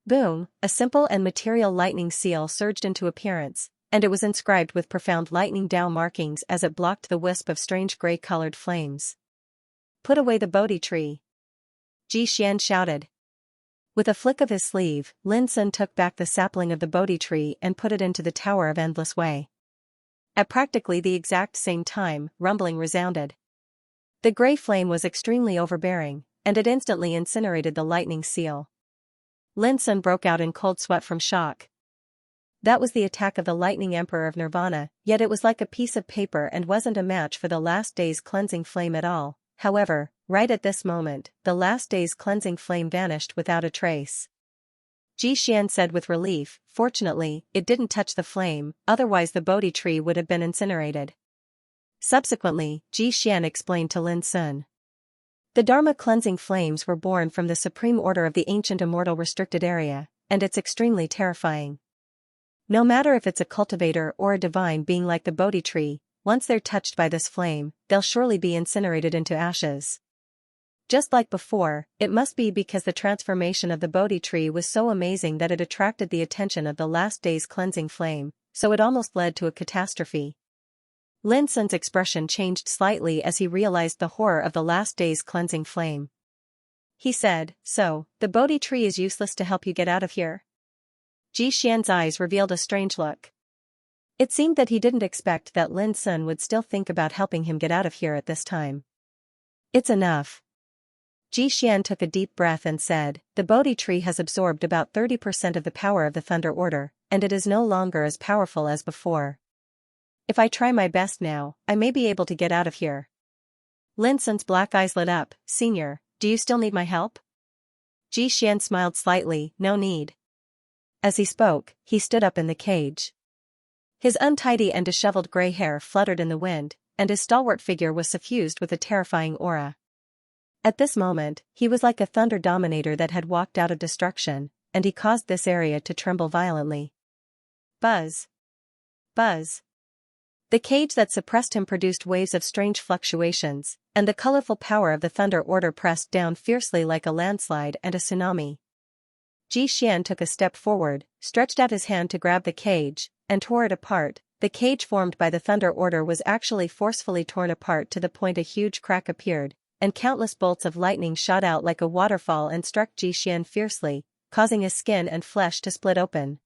Boom, a simple and material lightning seal surged into appearance, and it was inscribed with profound lightning Tao markings as it blocked the wisp of strange gray-colored flames. Put away the Bodhi tree. Xianxia shouted. With a flick of his sleeve, Lin Sun took back the sapling of the Bodhi tree and put it into the Tower of Endless Way. At practically the exact same time, rumbling resounded. The gray flame was extremely overbearing, and it instantly incinerated the lightning seal. Lin Sun broke out in cold sweat from shock. That was the attack of the Lightning Emperor of Nirvana, yet it was like a piece of paper and wasn't a match for the last day's cleansing flame at all. However, right at this moment, the last day's cleansing flame vanished without a trace. Ji Xian said with relief. Fortunately, it didn't touch the flame, otherwise the Bodhi tree would have been incinerated. Subsequently, Ji Xian explained to Lin Sun. The Dharma cleansing flames were born from the supreme order of the ancient immortal restricted area, and it's extremely terrifying. No matter if it's a cultivator or a divine being like the Bodhi tree, once they're touched by this flame, they'll surely be incinerated into ashes. Just like before, it must be because the transformation of the Bodhi tree was so amazing that it attracted the attention of the last day's cleansing flame, so it almost led to a catastrophe. Lin Sun's expression changed slightly as he realized the horror of the last day's cleansing flame. He said, "So, the Bodhi tree is useless to help you get out of here?" Ji Xian's eyes revealed a strange look. It seemed that he didn't expect that Lin Sun would still think about helping him get out of here at this time. "It's enough." Ji Xian took a deep breath and said, "The Bodhi tree has absorbed about 30% of the power of the Thunder Order, and it is no longer as powerful as before. If I try my best now, I may be able to get out of here." Lin Sun's black eyes lit up. "Senior, do you still need my help?" Ji Xian smiled slightly. "No need." As he spoke, he stood up in the cage. His untidy and disheveled gray hair fluttered in the wind, and his stalwart figure was suffused with a terrifying aura. At this moment, he was like a thunder dominator that had walked out of destruction, and he caused this area to tremble violently. Buzz. Buzz. The cage that suppressed him produced waves of strange fluctuations, and the colorful power of the Thunder Order pressed down fiercely like a landslide and a tsunami. Ji Xian took a step forward, stretched out his hand to grab the cage, and tore it apart. The cage formed by the Thunder Order was actually forcefully torn apart to the point a huge crack appeared, and countless bolts of lightning shot out like a waterfall and struck Ji Xian fiercely, causing his skin and flesh to split open.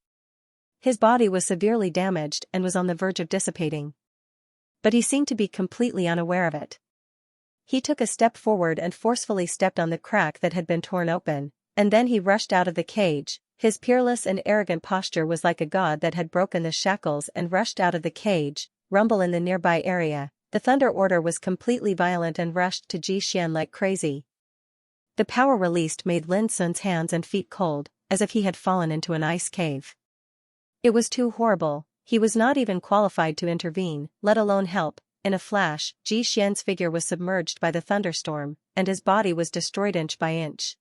His body was severely damaged and was on the verge of dissipating. But he seemed to be completely unaware of it. He took a step forward and forcefully stepped on the crack that had been torn open, and then he rushed out of the cage. His peerless and arrogant posture was like a god that had broken the shackles and rushed out of the cage. Rumble in the nearby area. The Thunder Order was completely violent and rushed to Ji Xian like crazy. The power released made Lin Sun's hands and feet cold, as if he had fallen into an ice cave. It was too horrible. He was not even qualified to intervene, let alone help. In a flash, Ji Xian's figure was submerged by the thunderstorm, and his body was destroyed inch by inch.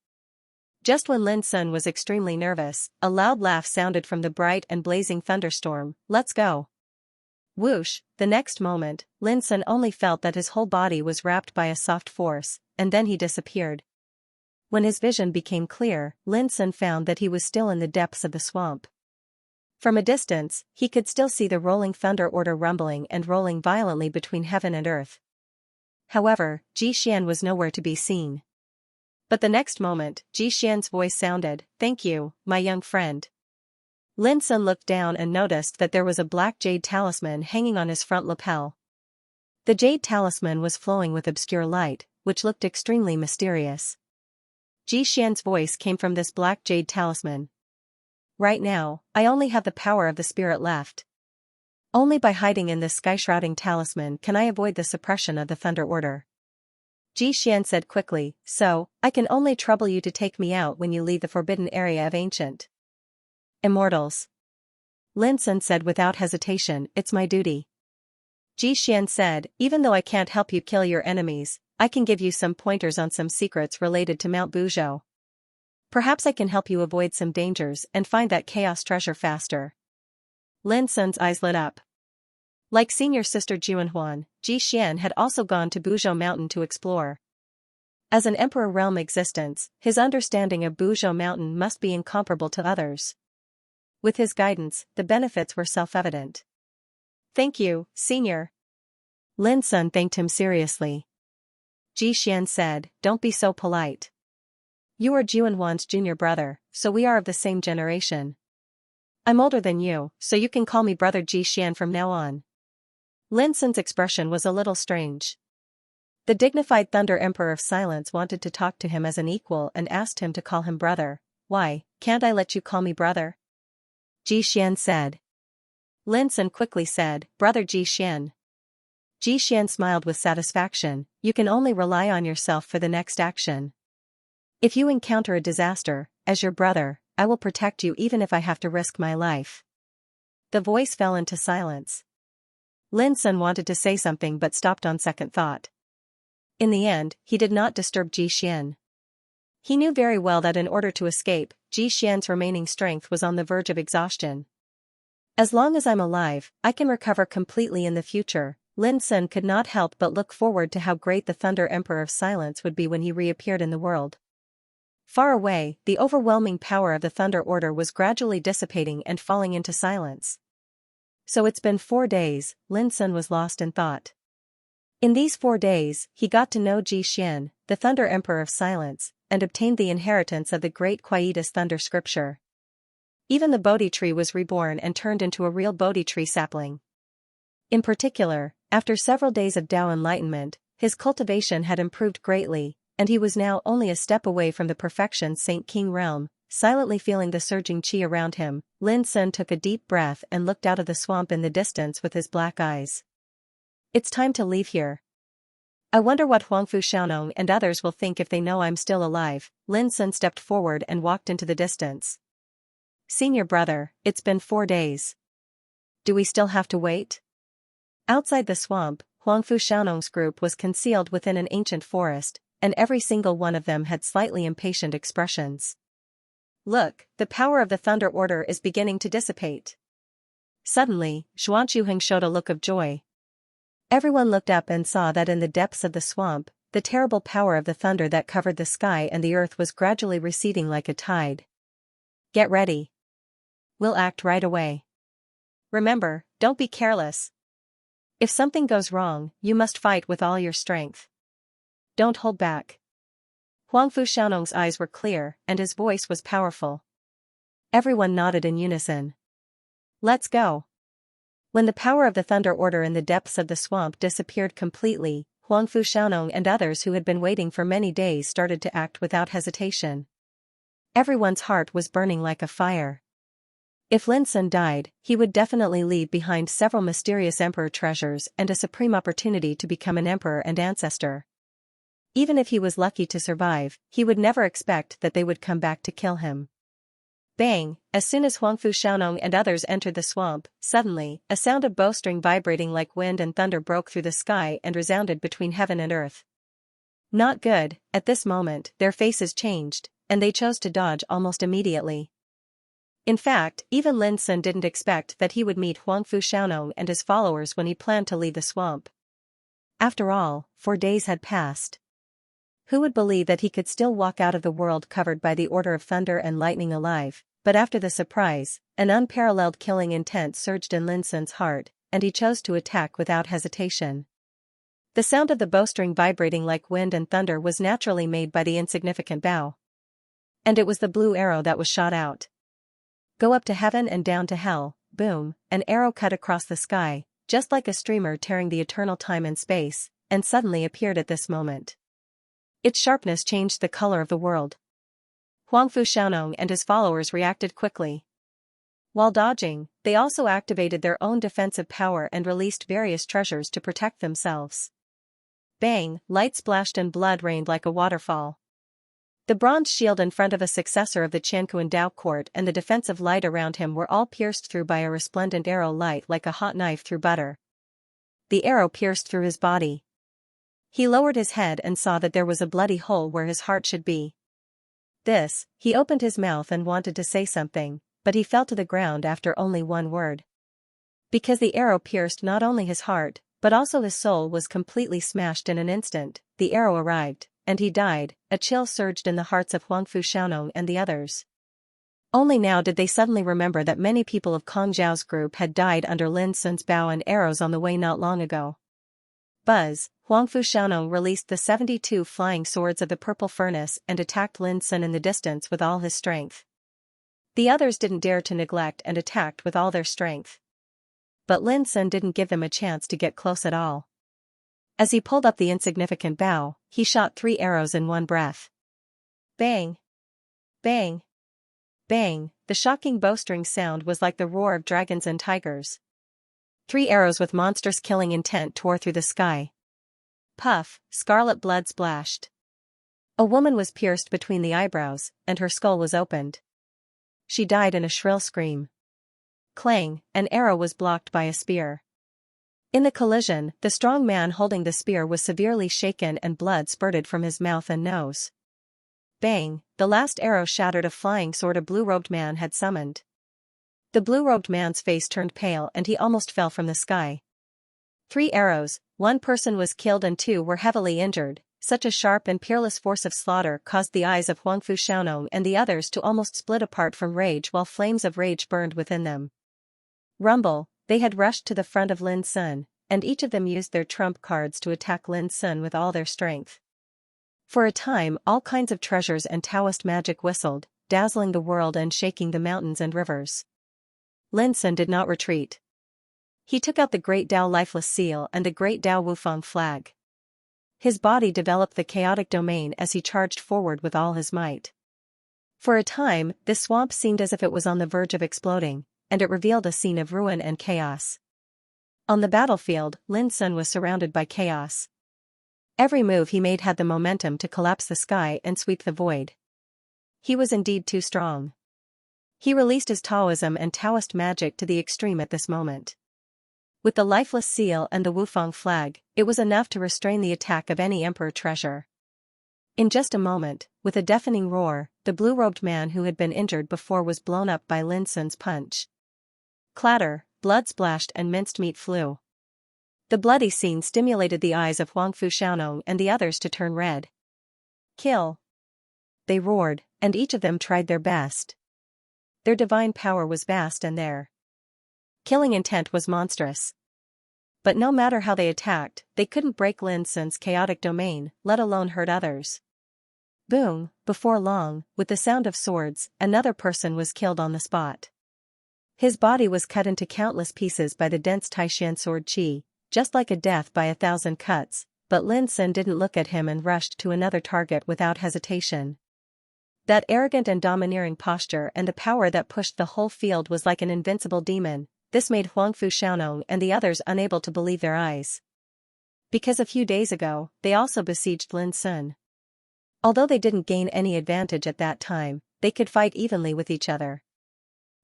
Just when Lin Sun was extremely nervous, a loud laugh sounded from the bright and blazing thunderstorm. "Let's go." Whoosh! The next moment, Lin Sun only felt that his whole body was wrapped by a soft force, and then he disappeared. When his vision became clear, Lin Sun found that he was still in the depths of the swamp. From a distance, he could still see the rolling Thunder Order rumbling and rolling violently between heaven and earth. However, Ji Xian was nowhere to be seen. But the next moment, Ji Xian's voice sounded, "Thank you, my young friend." Lin Sun looked down and noticed that there was a black jade talisman hanging on his front lapel. The jade talisman was flowing with obscure light, which looked extremely mysterious. Ji Xian's voice came from this black jade talisman. "Right now, I only have the power of the spirit left. Only by hiding in this sky-shrouding talisman can I avoid the suppression of the Thunder Order." Ji Xian said quickly, "So, I can only trouble you to take me out when you leave the forbidden area of ancient immortals." Lin Sun said without hesitation, "It's my duty." Ji Xian said, "Even though I can't help you kill your enemies, I can give you some pointers on some secrets related to Mount Buzhou. Perhaps I can help you avoid some dangers and find that chaos treasure faster." Lin Sun's eyes lit up. Like senior sister Juanhuan, Ji Xian had also gone to Buzhou Mountain to explore. As an emperor realm existence, his understanding of Buzhou Mountain must be incomparable to others. With his guidance, the benefits were self-evident. "Thank you, senior." Lin Sun thanked him seriously. Ji Xian said, "Don't be so polite. You are Juanhuan's junior brother, so we are of the same generation. I'm older than you, so you can call me brother Ji Xian from now on." Lin Sun's expression was a little strange. The dignified Thunder Emperor of Silence wanted to talk to him as an equal and asked him to call him brother. "Why, can't I let you call me brother?" Ji Xian said. Lin Sun quickly said, "Brother Ji Xian." Ji Xian smiled with satisfaction. "You can only rely on yourself for the next action. If you encounter a disaster, as your brother, I will protect you even if I have to risk my life." The voice fell into silence. Lin Sun wanted to say something but stopped on second thought. In the end, he did not disturb Ji Xian. He knew very well that in order to escape, Ji Xian's remaining strength was on the verge of exhaustion. "As long as I'm alive, I can recover completely in the future." Lin Sun could not help but look forward to how great the Thunder Emperor of Silence would be when he reappeared in the world. Far away, the overwhelming power of the Thunder Order was gradually dissipating and falling into silence. So it's been 4 days, Lin Sun was lost in thought. In these 4 days, he got to know Ji Xian, the Thunder Emperor of Silence, and obtained the inheritance of the great Quietus Thunder Scripture. Even the Bodhi tree was reborn and turned into a real Bodhi tree sapling. In particular, after several days of Tao enlightenment, his cultivation had improved greatly, and he was now only a step away from the perfection Saint King realm. Silently feeling the surging qi around him, Lin Sun took a deep breath and looked out of the swamp in the distance with his black eyes. "It's time to leave here. I wonder what Huangfu Xiaonong and others will think if they know I'm still alive." Lin Sun stepped forward and walked into the distance. "Senior brother, it's been 4 days. Do we still have to wait?" Outside the swamp, Huangfu Xiaonong's group was concealed within an ancient forest, and every single one of them had slightly impatient expressions. "Look, the power of the Thunder Order is beginning to dissipate." Suddenly, Xuanxia showed a look of joy. Everyone looked up and saw that in the depths of the swamp, the terrible power of the thunder that covered the sky and the earth was gradually receding like a tide. "Get ready. We'll act right away. Remember, don't be careless. If something goes wrong, you must fight with all your strength. Don't hold back." Huangfu Xiaonong's eyes were clear, and his voice was powerful. Everyone nodded in unison. "Let's go." When the power of the Thunder Order in the depths of the swamp disappeared completely, Huangfu Xiaonong and others who had been waiting for many days started to act without hesitation. Everyone's heart was burning like a fire. If Lin Sun died, he would definitely leave behind several mysterious emperor treasures and a supreme opportunity to become an emperor and ancestor. Even if he was lucky to survive, he would never expect that they would come back to kill him. Bang! As soon as Huangfu Xiaonong and others entered the swamp, suddenly, a sound of bowstring vibrating like wind and thunder broke through the sky and resounded between heaven and earth. Not good. At this moment, their faces changed, and they chose to dodge almost immediately. In fact, even Lin Sun didn't expect that he would meet Huangfu Xiaonong and his followers when he planned to leave the swamp. After all, 4 days had passed. Who would believe that he could still walk out of the world covered by the order of thunder and lightning alive? But after the surprise, an unparalleled killing intent surged in Lin Sun's heart, and he chose to attack without hesitation. The sound of the bowstring vibrating like wind and thunder was naturally made by the insignificant bow. And it was the blue arrow that was shot out. Go up to heaven and down to hell, boom, an arrow cut across the sky, just like a streamer tearing the eternal time and space, and suddenly appeared at this moment. Its sharpness changed the color of the world. Huangfu Xiaonong and his followers reacted quickly. While dodging, they also activated their own defensive power and released various treasures to protect themselves. Bang! Light splashed and blood rained like a waterfall. The bronze shield in front of a successor of the Qianquan Dao court and the defensive light around him were all pierced through by a resplendent arrow light like a hot knife through butter. The arrow pierced through his body. He lowered his head and saw that there was a bloody hole where his heart should be. He opened his mouth and wanted to say something, but he fell to the ground after only one word. Because the arrow pierced not only his heart, but also his soul was completely smashed in an instant. The arrow arrived, and he died. A chill surged in the hearts of Huangfu Xiaonong and the others. Only now did they suddenly remember that many people of Kong Zhao's group had died under Lin Sun's bow and arrows on the way not long ago. Buzz! Huangfu Xiaonong released the 72 flying swords of the purple furnace and attacked Lin Sun in the distance with all his strength. The others didn't dare to neglect and attacked with all their strength. But Lin Sun didn't give them a chance to get close at all. As he pulled up the insignificant bow, he shot 3 arrows in one breath. Bang! Bang! Bang! The shocking bowstring sound was like the roar of dragons and tigers. 3 arrows with monstrous killing intent tore through the sky. Puff! Scarlet blood splashed. A woman was pierced between the eyebrows, and her skull was opened. she died in a shrill scream. Clang, an arrow was blocked by a spear. In the collision, the strong man holding the spear was severely shaken and blood spurted from his mouth and nose. Bang, the last arrow shattered a flying sword a blue-robed man had summoned. The blue-robed man's face turned pale and he almost fell from the sky. 3 arrows, 1 person was killed and 2 were heavily injured. Such a sharp and peerless force of slaughter caused the eyes of Huangfu Xiaonong and the others to almost split apart from rage while flames of rage burned within them. Rumble, they had rushed to the front of Lin Sun, and each of them used their trump cards to attack Lin Sun with all their strength. For a time all kinds of treasures and Taoist magic whistled, dazzling the world and shaking the mountains and rivers. Lin Sun did not retreat. He took out the Great Dao Lifeless Seal and the Great Dao Wufang flag. His body developed the chaotic domain as he charged forward with all his might. For a time, this swamp seemed as if it was on the verge of exploding, and it revealed a scene of ruin and chaos. On the battlefield, Lin Sun was surrounded by chaos. Every move he made had the momentum to collapse the sky and sweep the void. He was indeed too strong. He released his Taoism and Taoist magic to the extreme at this moment. With the lifeless seal and the Wufang flag, it was enough to restrain the attack of any emperor treasure. In just a moment, with a deafening roar, the blue-robed man who had been injured before was blown up by Lin Sun's punch. Clatter, blood splashed and minced meat flew. The bloody scene stimulated the eyes of Huangfu Xiaonong and the others to turn red. Kill! They roared, and each of them tried their best. Their divine power was vast and their killing intent was monstrous. But no matter how they attacked, they couldn't break Lin Sun's chaotic domain, let alone hurt others. Boom, before long, with the sound of swords, another person was killed on the spot. His body was cut into countless pieces by the dense Taishan sword qi, just like a death by 1,000 cuts, but Lin Sun didn't look at him and rushed to another target without hesitation. That arrogant and domineering posture and the power that pushed the whole field was like an invincible demon. This made Huangfu Xiaonong and the others unable to believe their eyes. Because a few days ago, they also besieged Lin Sun. Although they didn't gain any advantage at that time, they could fight evenly with each other.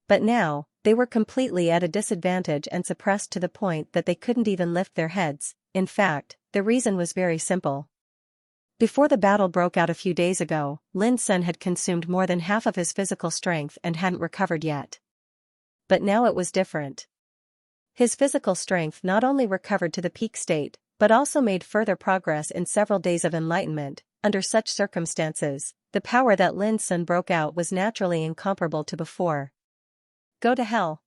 But now, they were completely at a disadvantage and suppressed to the point that they couldn't even lift their heads. In fact, the reason was very simple. Before the battle broke out a few days ago, Lin Sun had consumed more than half of his physical strength and hadn't recovered yet. But now it was different. His physical strength not only recovered to the peak state, but also made further progress in several days of enlightenment. Under such circumstances, the power that Lin Sun broke out was naturally incomparable to before. Go to hell.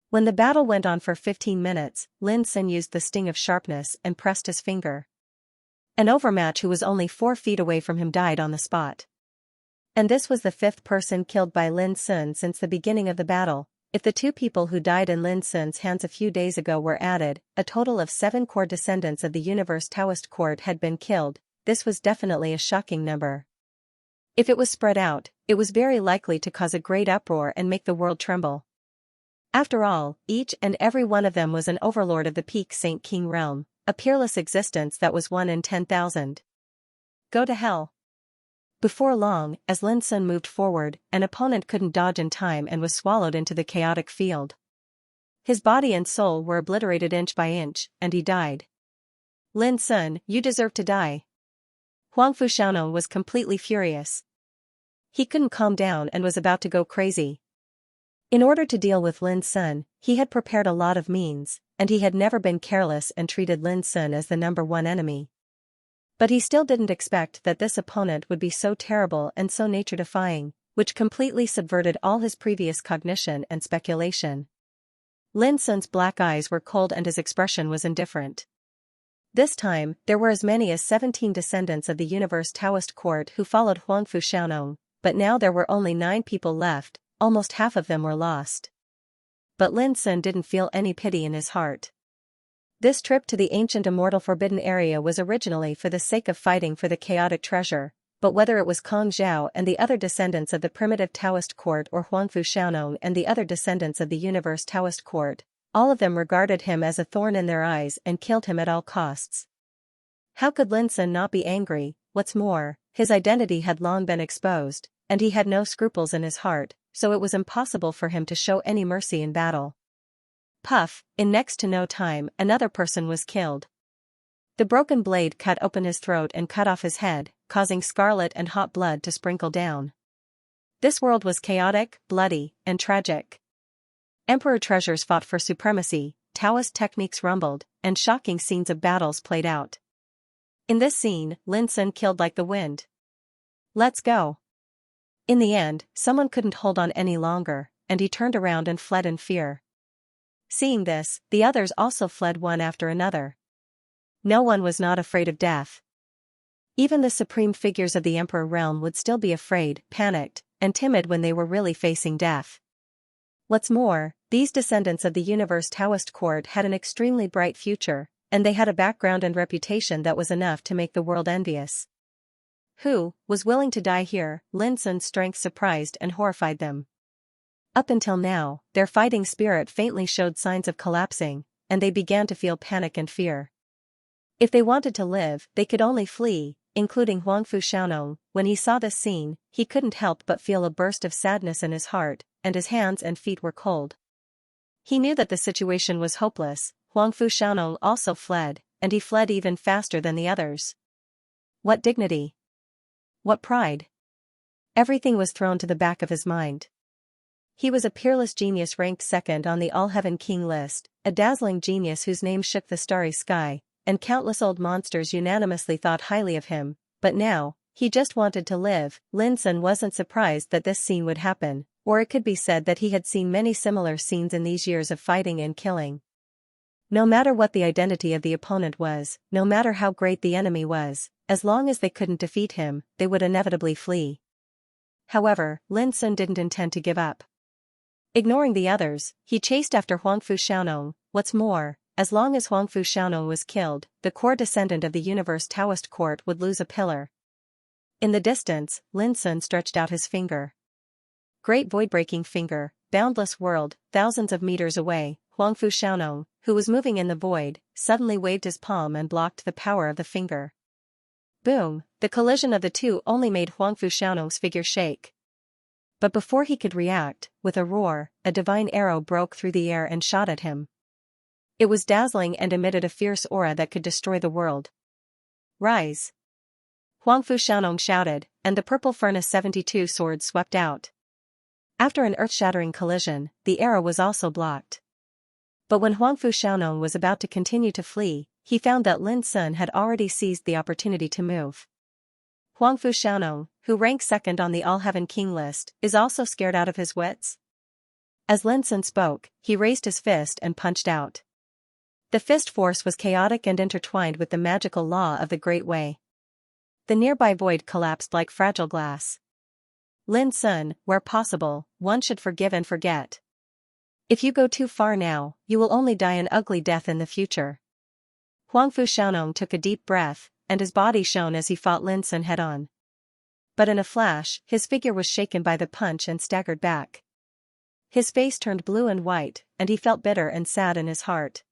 When the battle went on for 15 minutes, Lin Sun used the sting of sharpness and pressed his finger. An overmatch who was only 4 feet away from him died on the spot. And this was the 5th person killed by Lin Sun since the beginning of the battle. If the 2 people who died in Lin Sun's hands a few days ago were added, a total of 7 core descendants of the Universe Taoist court had been killed. This was definitely a shocking number. If it was spread out, it was very likely to cause a great uproar and make the world tremble. After all, each and every one of them was an overlord of the peak Saint King realm, a peerless existence that was 1 in 10,000. Go to hell. Before long, as Lin Sun moved forward, an opponent couldn't dodge in time and was swallowed into the chaotic field. His body and soul were obliterated inch by inch, and he died. Lin Sun, you deserve to die. Huangfu Xiaonong was completely furious. He couldn't calm down and was about to go crazy. In order to deal with Lin Sun, he had prepared a lot of means, and he had never been careless and treated Lin Sun as the #1 enemy. But he still didn't expect that this opponent would be so terrible and so nature-defying, which completely subverted all his previous cognition and speculation. Lin Sun's black eyes were cold and his expression was indifferent. This time, there were as many as 17 descendants of the Universe Taoist court who followed Huangfu Xiaonong, but now there were only 9 people left, almost half of them were lost. But Lin Sun didn't feel any pity in his heart. This trip to the ancient immortal forbidden area was originally for the sake of fighting for the chaotic treasure, but whether it was Kong Zhao and the other descendants of the primitive Taoist court or Huangfu Xiaonong and the other descendants of the Universe Taoist court, all of them regarded him as a thorn in their eyes and killed him at all costs. How could Lin Sun not be angry? What's more, his identity had long been exposed, and he had no scruples in his heart, so it was impossible for him to show any mercy in battle. Puff, in next to no time another person was killed. The broken blade cut open his throat and cut off his head, causing scarlet and hot blood to sprinkle down. This world was chaotic, bloody, and tragic. Emperor treasures fought for supremacy, Taoist techniques rumbled, and shocking scenes of battles played out. In this scene, Lin Sun killed like the wind. "Let's go." In the end, someone couldn't hold on any longer, and he turned around and fled in fear. Seeing this, the others also fled one after another. No one was not afraid of death. Even the supreme figures of the emperor realm would still be afraid, panicked, and timid when they were really facing death. What's more, these descendants of the universe Taoist court had an extremely bright future, and they had a background and reputation that was enough to make the world envious. Who was willing to die here? Lin Sun's strength surprised and horrified them. Up until now, their fighting spirit faintly showed signs of collapsing, and they began to feel panic and fear. If they wanted to live, they could only flee, including Huangfu Xiaonong. When he saw this scene, he couldn't help but feel a burst of sadness in his heart, and his hands and feet were cold. He knew that the situation was hopeless. Huangfu Xiaonong also fled, and he fled even faster than the others. What dignity! What pride! Everything was thrown to the back of his mind. He was a peerless genius ranked second on the All-Heaven King list, a dazzling genius whose name shook the starry sky, and countless old monsters unanimously thought highly of him, but now, he just wanted to live. Lin Sun wasn't surprised that this scene would happen, or it could be said that he had seen many similar scenes in these years of fighting and killing. No matter what the identity of the opponent was, no matter how great the enemy was, as long as they couldn't defeat him, they would inevitably flee. However, Lin Sun didn't intend to give up. Ignoring the others, he chased after Huangfu Xiaonong. What's more, as long as Huangfu Xiaonong was killed, the core descendant of the universe Taoist court would lose a pillar. In the distance, Lin Sun stretched out his finger. Great void-breaking finger, boundless world, thousands of meters away. Huangfu Xiaonong, who was moving in the void, suddenly waved his palm and blocked the power of the finger. Boom! The collision of the two only made Huangfu Xiaonong's figure shake. But before he could react, with a roar, a divine arrow broke through the air and shot at him. It was dazzling and emitted a fierce aura that could destroy the world. "Rise!" Huangfu Xiaonong shouted, and the purple furnace 72 sword swept out. After an earth-shattering collision, the arrow was also blocked. But when Huangfu Xiaonong was about to continue to flee, he found that Lin Sun had already seized the opportunity to move. Huangfu Xiaonong, who ranks second on the All-Heaven King list, is also scared out of his wits. As Lin Sun spoke, he raised his fist and punched out. The fist force was chaotic and intertwined with the magical law of the Great Way. The nearby void collapsed like fragile glass. Lin Sun, where possible, one should forgive and forget. If you go too far now, you will only die an ugly death in the future. Huangfu Xiaonong took a deep breath, and his body shone as he fought Lin Sun head-on. But in a flash, his figure was shaken by the punch and staggered back. His face turned blue and white, and he felt bitter and sad in his heart.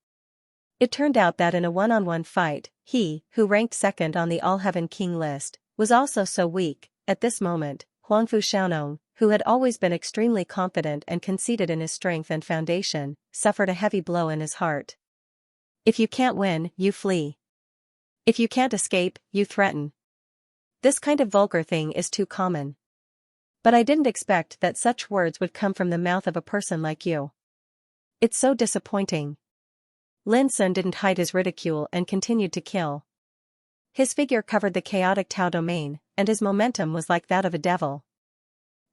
It turned out that in a one-on-one fight, he, who ranked second on the All-Heaven King list, was also so weak. At this moment, Huangfu Xiaonong, who had always been extremely confident and conceited in his strength and foundation, suffered a heavy blow in his heart. If you can't win, you flee. If you can't escape, you threaten. This kind of vulgar thing is too common. But I didn't expect that such words would come from the mouth of a person like you. It's so disappointing. Lin Sun didn't hide his ridicule and continued to kill. His figure covered the chaotic Tao domain, and his momentum was like that of a devil.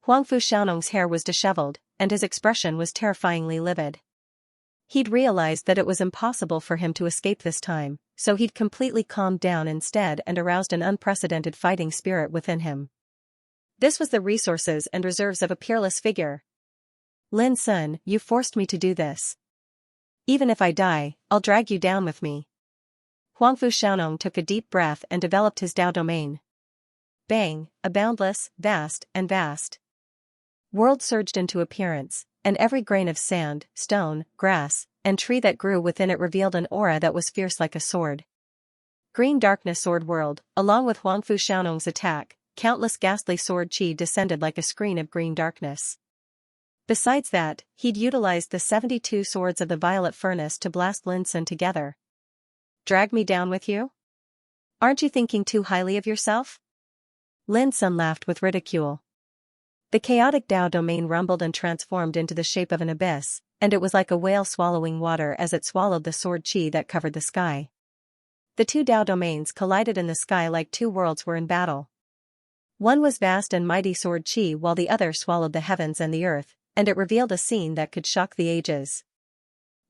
Huangfu Xiaonong's hair was disheveled, and his expression was terrifyingly livid. He'd realized that it was impossible for him to escape this time, so he'd completely calmed down instead and aroused an unprecedented fighting spirit within him. This was the resources and reserves of a peerless figure. Lin Sun, you forced me to do this. Even if I die, I'll drag you down with me. Huangfu Xiaonong took a deep breath and developed his Tao domain. Bang, a boundless, vast world surged into appearance, and every grain of sand, stone, grass, and tree that grew within it revealed an aura that was fierce like a sword. Green darkness sword world, along with Huangfu Xiaonong's attack, countless ghastly sword chi descended like a screen of green darkness. Besides that, he'd utilized the 72 swords of the violet furnace to blast Lin Sun together. Drag me down with you? Aren't you thinking too highly of yourself? Lin Sun laughed with ridicule. The chaotic Dao domain rumbled and transformed into the shape of an abyss, and it was like a whale swallowing water as it swallowed the sword chi that covered the sky. The two Dao domains collided in the sky like two worlds were in battle. One was vast and mighty sword chi while the other swallowed the heavens and the earth, and it revealed a scene that could shock the ages.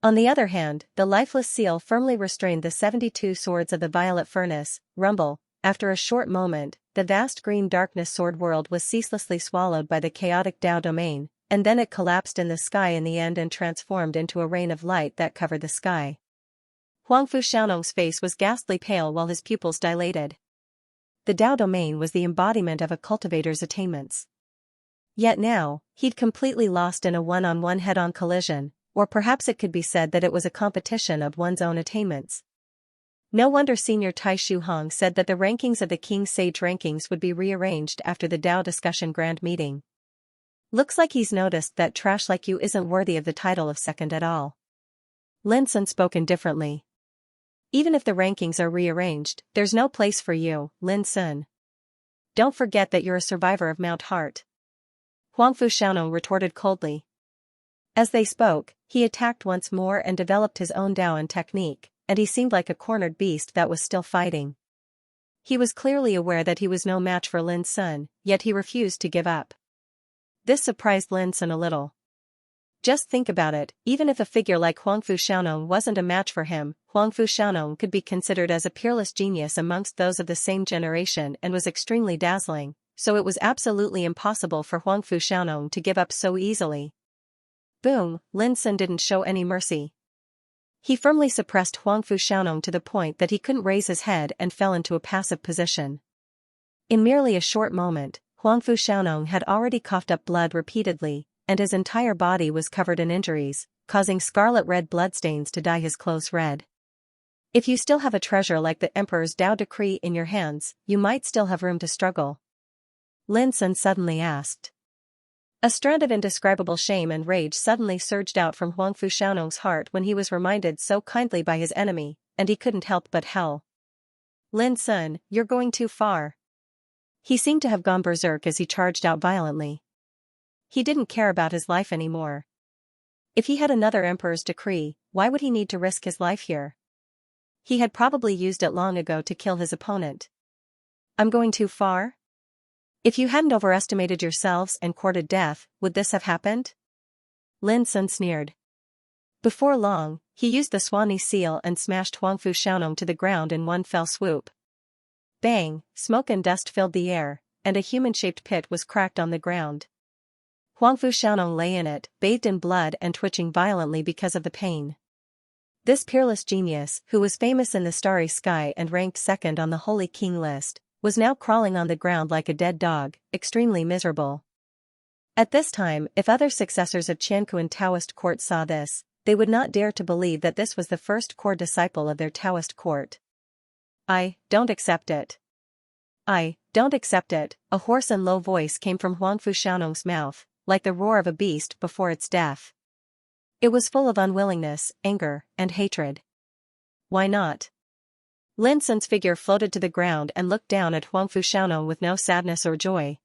On the other hand, the lifeless seal firmly restrained the 72 swords of the violet furnace. Rumble. After a short moment, the vast green darkness sword world was ceaselessly swallowed by the chaotic Dao domain, and then it collapsed in the sky in the end and transformed into a rain of light that covered the sky. Huangfu Xiaonong's face was ghastly pale while his pupils dilated. The Dao domain was the embodiment of a cultivator's attainments. Yet now, he'd completely lost in a one-on-one head-on collision, or perhaps it could be said that it was a competition of one's own attainments. No wonder Senior Tai Shuhong said that the rankings of the King Sage rankings would be rearranged after the Dao discussion grand meeting. Looks like he's noticed that trash like you isn't worthy of the title of second at all. Lin Sun spoke indifferently. Even if the rankings are rearranged, there's no place for you, Lin Sun. Don't forget that you're a survivor of Mount Heart. Huangfu Xiaonong retorted coldly. As they spoke, he attacked once more and developed his own Daoan technique, and he seemed like a cornered beast that was still fighting. He was clearly aware that he was no match for Lin Sun, yet he refused to give up. This surprised Lin Sun a little. Just think about it, even if a figure like Huangfu Xiaonong wasn't a match for him, Huangfu Xiaonong could be considered as a peerless genius amongst those of the same generation and was extremely dazzling, so it was absolutely impossible for Huangfu Xiaonong to give up so easily. Boom, Lin Sun didn't show any mercy. He firmly suppressed Huangfu Xiaonong to the point that he couldn't raise his head and fell into a passive position. In merely a short moment, Huangfu Xiaonong had already coughed up blood repeatedly, and his entire body was covered in injuries, causing scarlet-red bloodstains to dye his clothes red. If you still have a treasure like the Emperor's Dao decree in your hands, you might still have room to struggle. Lin Sun suddenly asked. A strand of indescribable shame and rage suddenly surged out from Huangfu Xiaonong's heart when he was reminded so kindly by his enemy, and he couldn't help but howl. Lin Sun, you're going too far. He seemed to have gone berserk as he charged out violently. He didn't care about his life anymore. If he had another Emperor's decree, why would he need to risk his life here? He had probably used it long ago to kill his opponent. I'm going too far? If you hadn't overestimated yourselves and courted death, would this have happened? Lin Sun sneered. Before long, he used the Swanee seal and smashed Huangfu Xiaonong to the ground in one fell swoop. Bang, smoke and dust filled the air, and a human-shaped pit was cracked on the ground. Huangfu Xiaonong lay in it, bathed in blood and twitching violently because of the pain. This peerless genius, who was famous in the starry sky and ranked second on the Holy King list, was now crawling on the ground like a dead dog, extremely miserable. At this time, if other successors of Qianquan Taoist court saw this, they would not dare to believe that this was the first core disciple of their Taoist court. I don't accept it. I don't accept it, a hoarse and low voice came from Huangfu Xiaonong's mouth, like the roar of a beast before its death. It was full of unwillingness, anger, and hatred. Why not? Lin Sun's figure floated to the ground and looked down at Huangfu Xiaonong with no sadness or joy.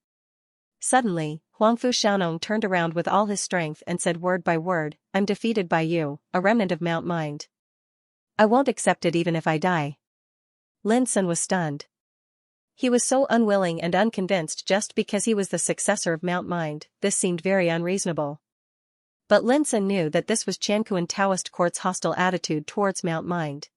Suddenly, Huangfu Xiaonong turned around with all his strength and said word by word, I'm defeated by you, a remnant of Mount Mind. I won't accept it even if I die. Lin Sun was stunned. He was so unwilling and unconvinced just because he was the successor of Mount Mind, this seemed very unreasonable. But Lin Sun knew that this was Qianquan Taoist court's hostile attitude towards Mount Mind.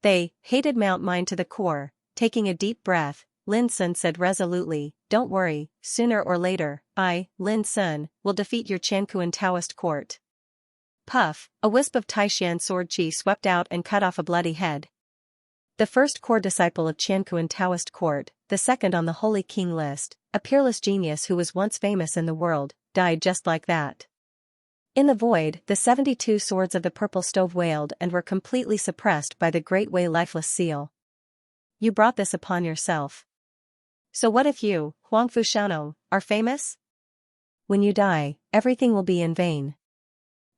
They hated Mount Mind to the core. Taking a deep breath, Lin Sun said resolutely, don't worry, sooner or later, I, Lin Sun, will defeat your Qianquan Taoist court. Puff, a wisp of Taishan sword chi swept out and cut off a bloody head. The first core disciple of Qianquan Taoist court, the second on the Holy King list, a peerless genius who was once famous in the world, died just like that. In the void, the 72 swords of the purple stove wailed and were completely suppressed by the Great Way lifeless seal. You brought this upon yourself. So what if you, Huangfu Xiaonong, are famous? When you die, everything will be in vain.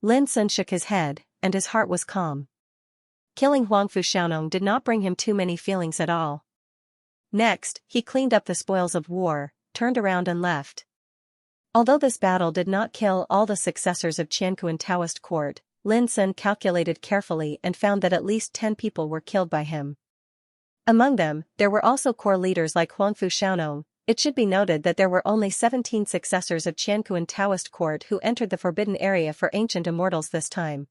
Lin Sun shook his head, and his heart was calm. Killing Huangfu Xiaonong did not bring him too many feelings at all. Next, he cleaned up the spoils of war, turned around and left. Although this battle did not kill all the successors of Qianquan Taoist court, Lin Sun calculated carefully and found that at least 10 people were killed by him. Among them, there were also core leaders like Huangfu Xiaonong. It should be noted that there were only 17 successors of Qianquan Taoist court who entered the forbidden area for ancient immortals this time.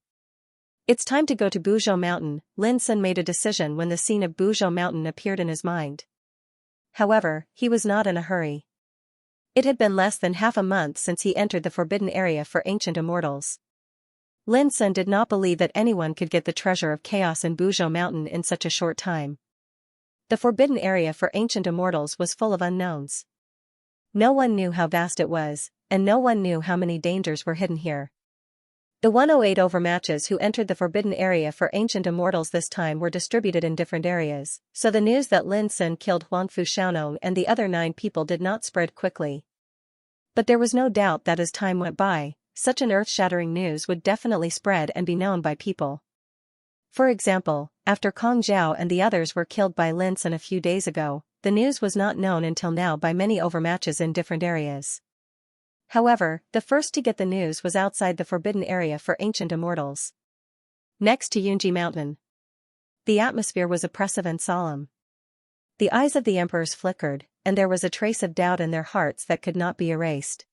It's time to go to Buzhou Mountain, Lin Sun made a decision when the scene of Buzhou Mountain appeared in his mind. However, he was not in a hurry. It had been less than half a month since he entered the forbidden area for ancient immortals. Lin Sun did not believe that anyone could get the treasure of chaos in Buzhou Mountain in such a short time. The forbidden area for ancient immortals was full of unknowns. No one knew how vast it was, and no one knew how many dangers were hidden here. The 108 overmatches who entered the forbidden area for ancient immortals this time were distributed in different areas, so the news that Lin Sun killed Huangfu Xiaonong and the other 9 people did not spread quickly. But there was no doubt that as time went by, such an earth-shattering news would definitely spread and be known by people. For example, after Kong Zhao and the others were killed by Lin Sun a few days ago, the news was not known until now by many overmatches in different areas. However, the first to get the news was outside the forbidden area for ancient immortals. Next to Yunji Mountain. The atmosphere was oppressive and solemn. The eyes of the emperors flickered, and there was a trace of doubt in their hearts that could not be erased.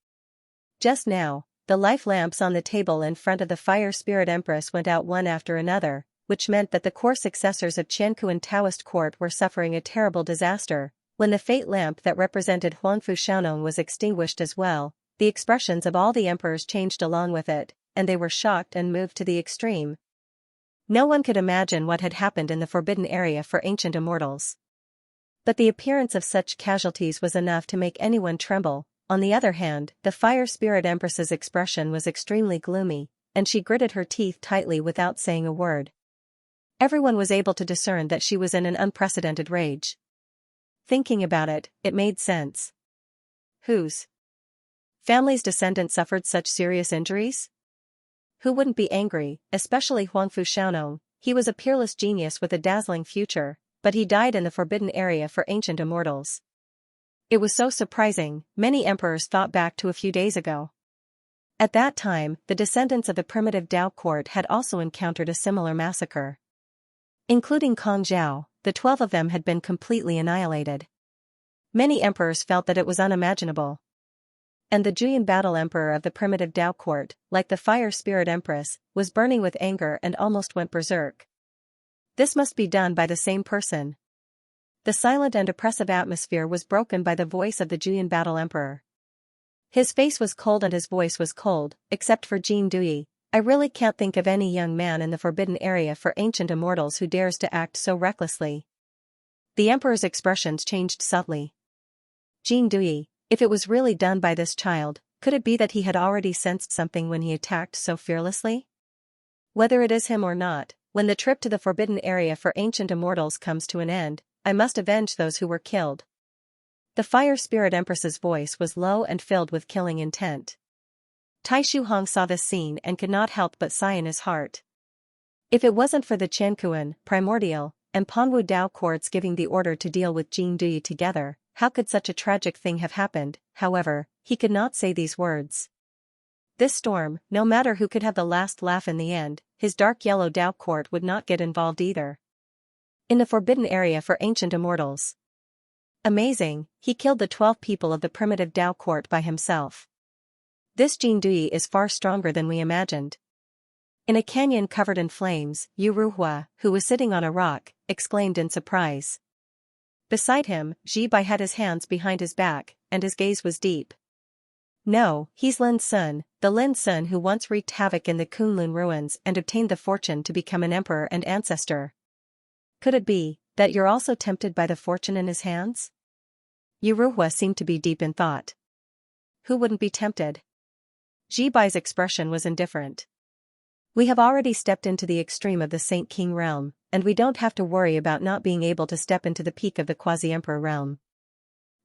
Just now, the life lamps on the table in front of the fire spirit empress went out one after another, which meant that the core successors of Qianquan Taoist court were suffering a terrible disaster. When the fate lamp that represented Huangfu Xiaonong was extinguished as well, the expressions of all the emperors changed along with it, and they were shocked and moved to the extreme. No one could imagine what had happened in the forbidden area for ancient immortals. But the appearance of such casualties was enough to make anyone tremble. On the other hand, the fire spirit empress's expression was extremely gloomy, and she gritted her teeth tightly without saying a word. Everyone was able to discern that she was in an unprecedented rage. Thinking about it, it made sense. Whose family's descendant suffered such serious injuries? Who wouldn't be angry, especially Huangfu Xiaonong? He was a peerless genius with a dazzling future, but he died in the forbidden area for ancient immortals. It was so surprising, many emperors thought back to a few days ago. At that time, the descendants of the primitive Dao court had also encountered a similar massacre. Including Kong Zhao, the 12 of them had been completely annihilated. Many emperors felt that it was unimaginable. And the Juyin battle emperor of the primitive Dao court, like the fire spirit empress, was burning with anger and almost went berserk. This must be done by the same person. The silent and oppressive atmosphere was broken by the voice of the Juyin battle emperor. His face was cold and his voice was cold, except for Jin Dui. I really can't think of any young man in the forbidden area for ancient immortals who dares to act so recklessly. The emperor's expressions changed subtly. Jin Dui, if it was really done by this child, could it be that he had already sensed something when he attacked so fearlessly? Whether it is him or not, when the trip to the forbidden area for ancient immortals comes to an end, I must avenge those who were killed. The fire spirit empress's voice was low and filled with killing intent. Tai Shuhong saw this scene and could not help but sigh in his heart. If it wasn't for the Qianquan, Primordial, and Panwu Dao courts giving the order to deal with Jin Dui together, how could such a tragic thing have happened? However, he could not say these words. This storm, no matter who could have the last laugh in the end, his dark yellow Dao court would not get involved either. In the forbidden area for ancient immortals. Amazing, he killed the 12 people of the primitive Dao court by himself. This Jin Dui is far stronger than we imagined. In a canyon covered in flames, Yu Ruhua, who was sitting on a rock, exclaimed in surprise. Beside him, Ji Bai had his hands behind his back, and his gaze was deep. No, he's Lin Sun, the Lin Sun who once wreaked havoc in the Kunlun ruins and obtained the fortune to become an emperor and ancestor. Could it be that you're also tempted by the fortune in his hands? Yu Ruhua seemed to be deep in thought. Who wouldn't be tempted? Ji Bai's expression was indifferent. We have already stepped into the extreme of the Saint King realm, and we don't have to worry about not being able to step into the peak of the quasi-emperor realm.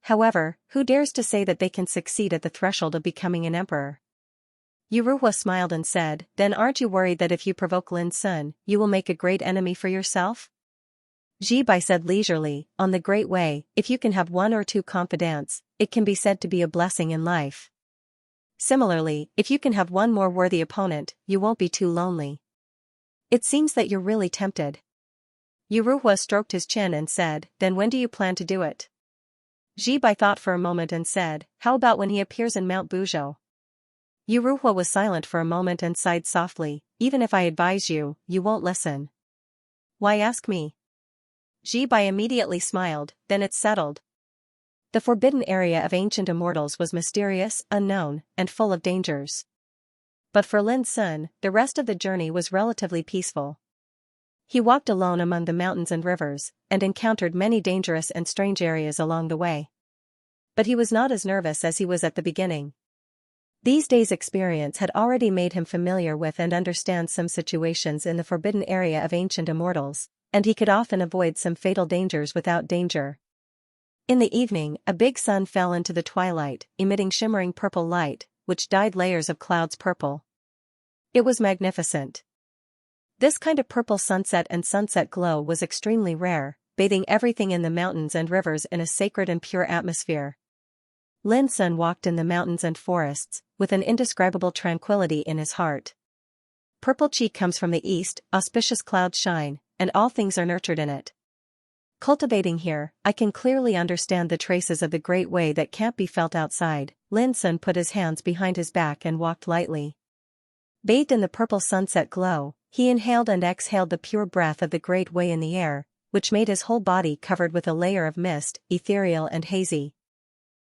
However, who dares to say that they can succeed at the threshold of becoming an emperor? Yuruhua smiled and said, then aren't you worried that if you provoke Lin Sun, you will make a great enemy for yourself? Ji Bai said leisurely, on the Great Way, if you can have one or two confidants, it can be said to be a blessing in life. Similarly, if you can have one more worthy opponent, you won't be too lonely. It seems that you're really tempted. Yuruhua stroked his chin and said, then when do you plan to do it? Ji Bai thought for a moment and said, how about when he appears in Mount Buzhou? Yuruhua was silent for a moment and sighed softly, even if I advise you, you won't listen. Why ask me? Ji Bai immediately smiled, then it's settled. The forbidden area of ancient immortals was mysterious, unknown, and full of dangers. But for Lin Sun, the rest of the journey was relatively peaceful. He walked alone among the mountains and rivers, and encountered many dangerous and strange areas along the way. But he was not as nervous as he was at the beginning. These days' experience had already made him familiar with and understand some situations in the forbidden area of ancient immortals, and he could often avoid some fatal dangers without danger. In the evening, a big sun fell into the twilight, emitting shimmering purple light, which dyed layers of clouds purple. It was magnificent. This kind of purple sunset and sunset glow was extremely rare, bathing everything in the mountains and rivers in a sacred and pure atmosphere. Lin Sun walked in the mountains and forests, with an indescribable tranquility in his heart. Purple chi comes from the east, auspicious clouds shine, and all things are nurtured in it. Cultivating here, I can clearly understand the traces of the Great Way that can't be felt outside. Lin Sun put his hands behind his back and walked lightly. Bathed in the purple sunset glow, he inhaled and exhaled the pure breath of the Great Way in the air, which made his whole body covered with a layer of mist, ethereal and hazy.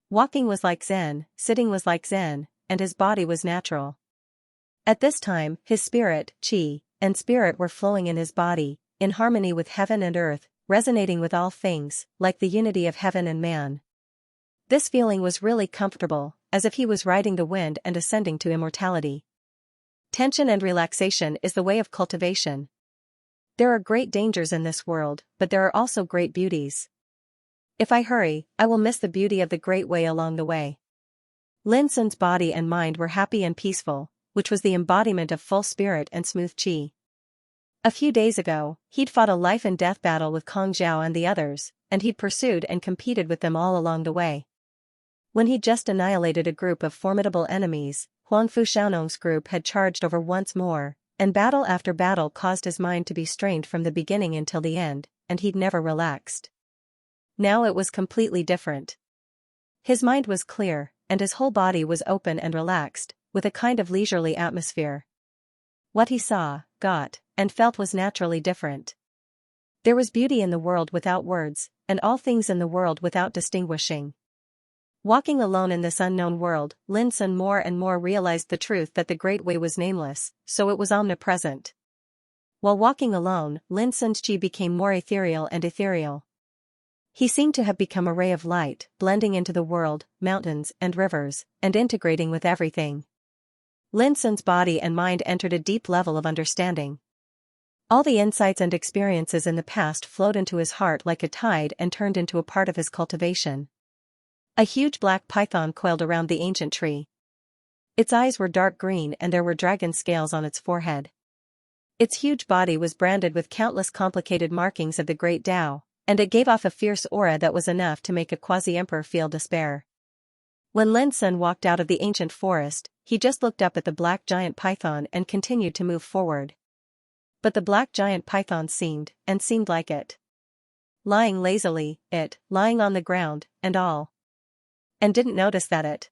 Walking was like Zen, sitting was like Zen, and his body was natural. At this time, his spirit, chi, and spirit were flowing in his body, in harmony with heaven and earth, resonating with all things, like the unity of heaven and man. This feeling was really comfortable, as if he was riding the wind and ascending to immortality. Tension and relaxation is the way of cultivation. There are great dangers in this world, but there are also great beauties. If I hurry, I will miss the beauty of the Great Way along the way. Lin Sun's body and mind were happy and peaceful, which was the embodiment of full spirit and smooth chi. A few days ago, he'd fought a life-and-death battle with Kong Zhao and the others, and he'd pursued and competed with them all along the way. When he'd just annihilated a group of formidable enemies, Huangfu Xiaonong's group had charged over once more, and battle after battle caused his mind to be strained from the beginning until the end, and he'd never relaxed. Now it was completely different. His mind was clear, and his whole body was open and relaxed, with a kind of leisurely atmosphere. What he saw, got, and felt was naturally different. There was beauty in the world without words, and all things in the world without distinguishing. Walking alone in this unknown world, Lin Sun more and more realized the truth that the Great Way was nameless, so it was omnipresent. While walking alone, Lin Sun's chi became more ethereal and ethereal. He seemed to have become a ray of light, blending into the world, mountains and rivers, and integrating with everything. Lin Sun's body and mind entered a deep level of understanding. All the insights and experiences in the past flowed into his heart like a tide and turned into a part of his cultivation. A huge black python coiled around the ancient tree. Its eyes were dark green and there were dragon scales on its forehead. Its huge body was branded with countless complicated markings of the great Tao, and it gave off a fierce aura that was enough to make a quasi-emperor feel despair. When Lin Sun walked out of the ancient forest, he just looked up at the black giant python and continued to move forward. But the black giant python seemed like it. Lying lazily, lying on the ground, and all. And didn't notice that it.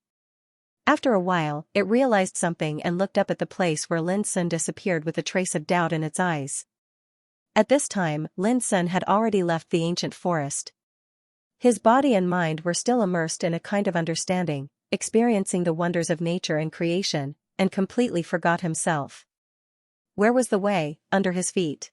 After a while, it realized something and looked up at the place where Lin Sun disappeared with a trace of doubt in its eyes. At this time, Lin Sun had already left the ancient forest. His body and mind were still immersed in a kind of understanding, experiencing the wonders of nature and creation, and completely forgot himself. Where was the way, under his feet?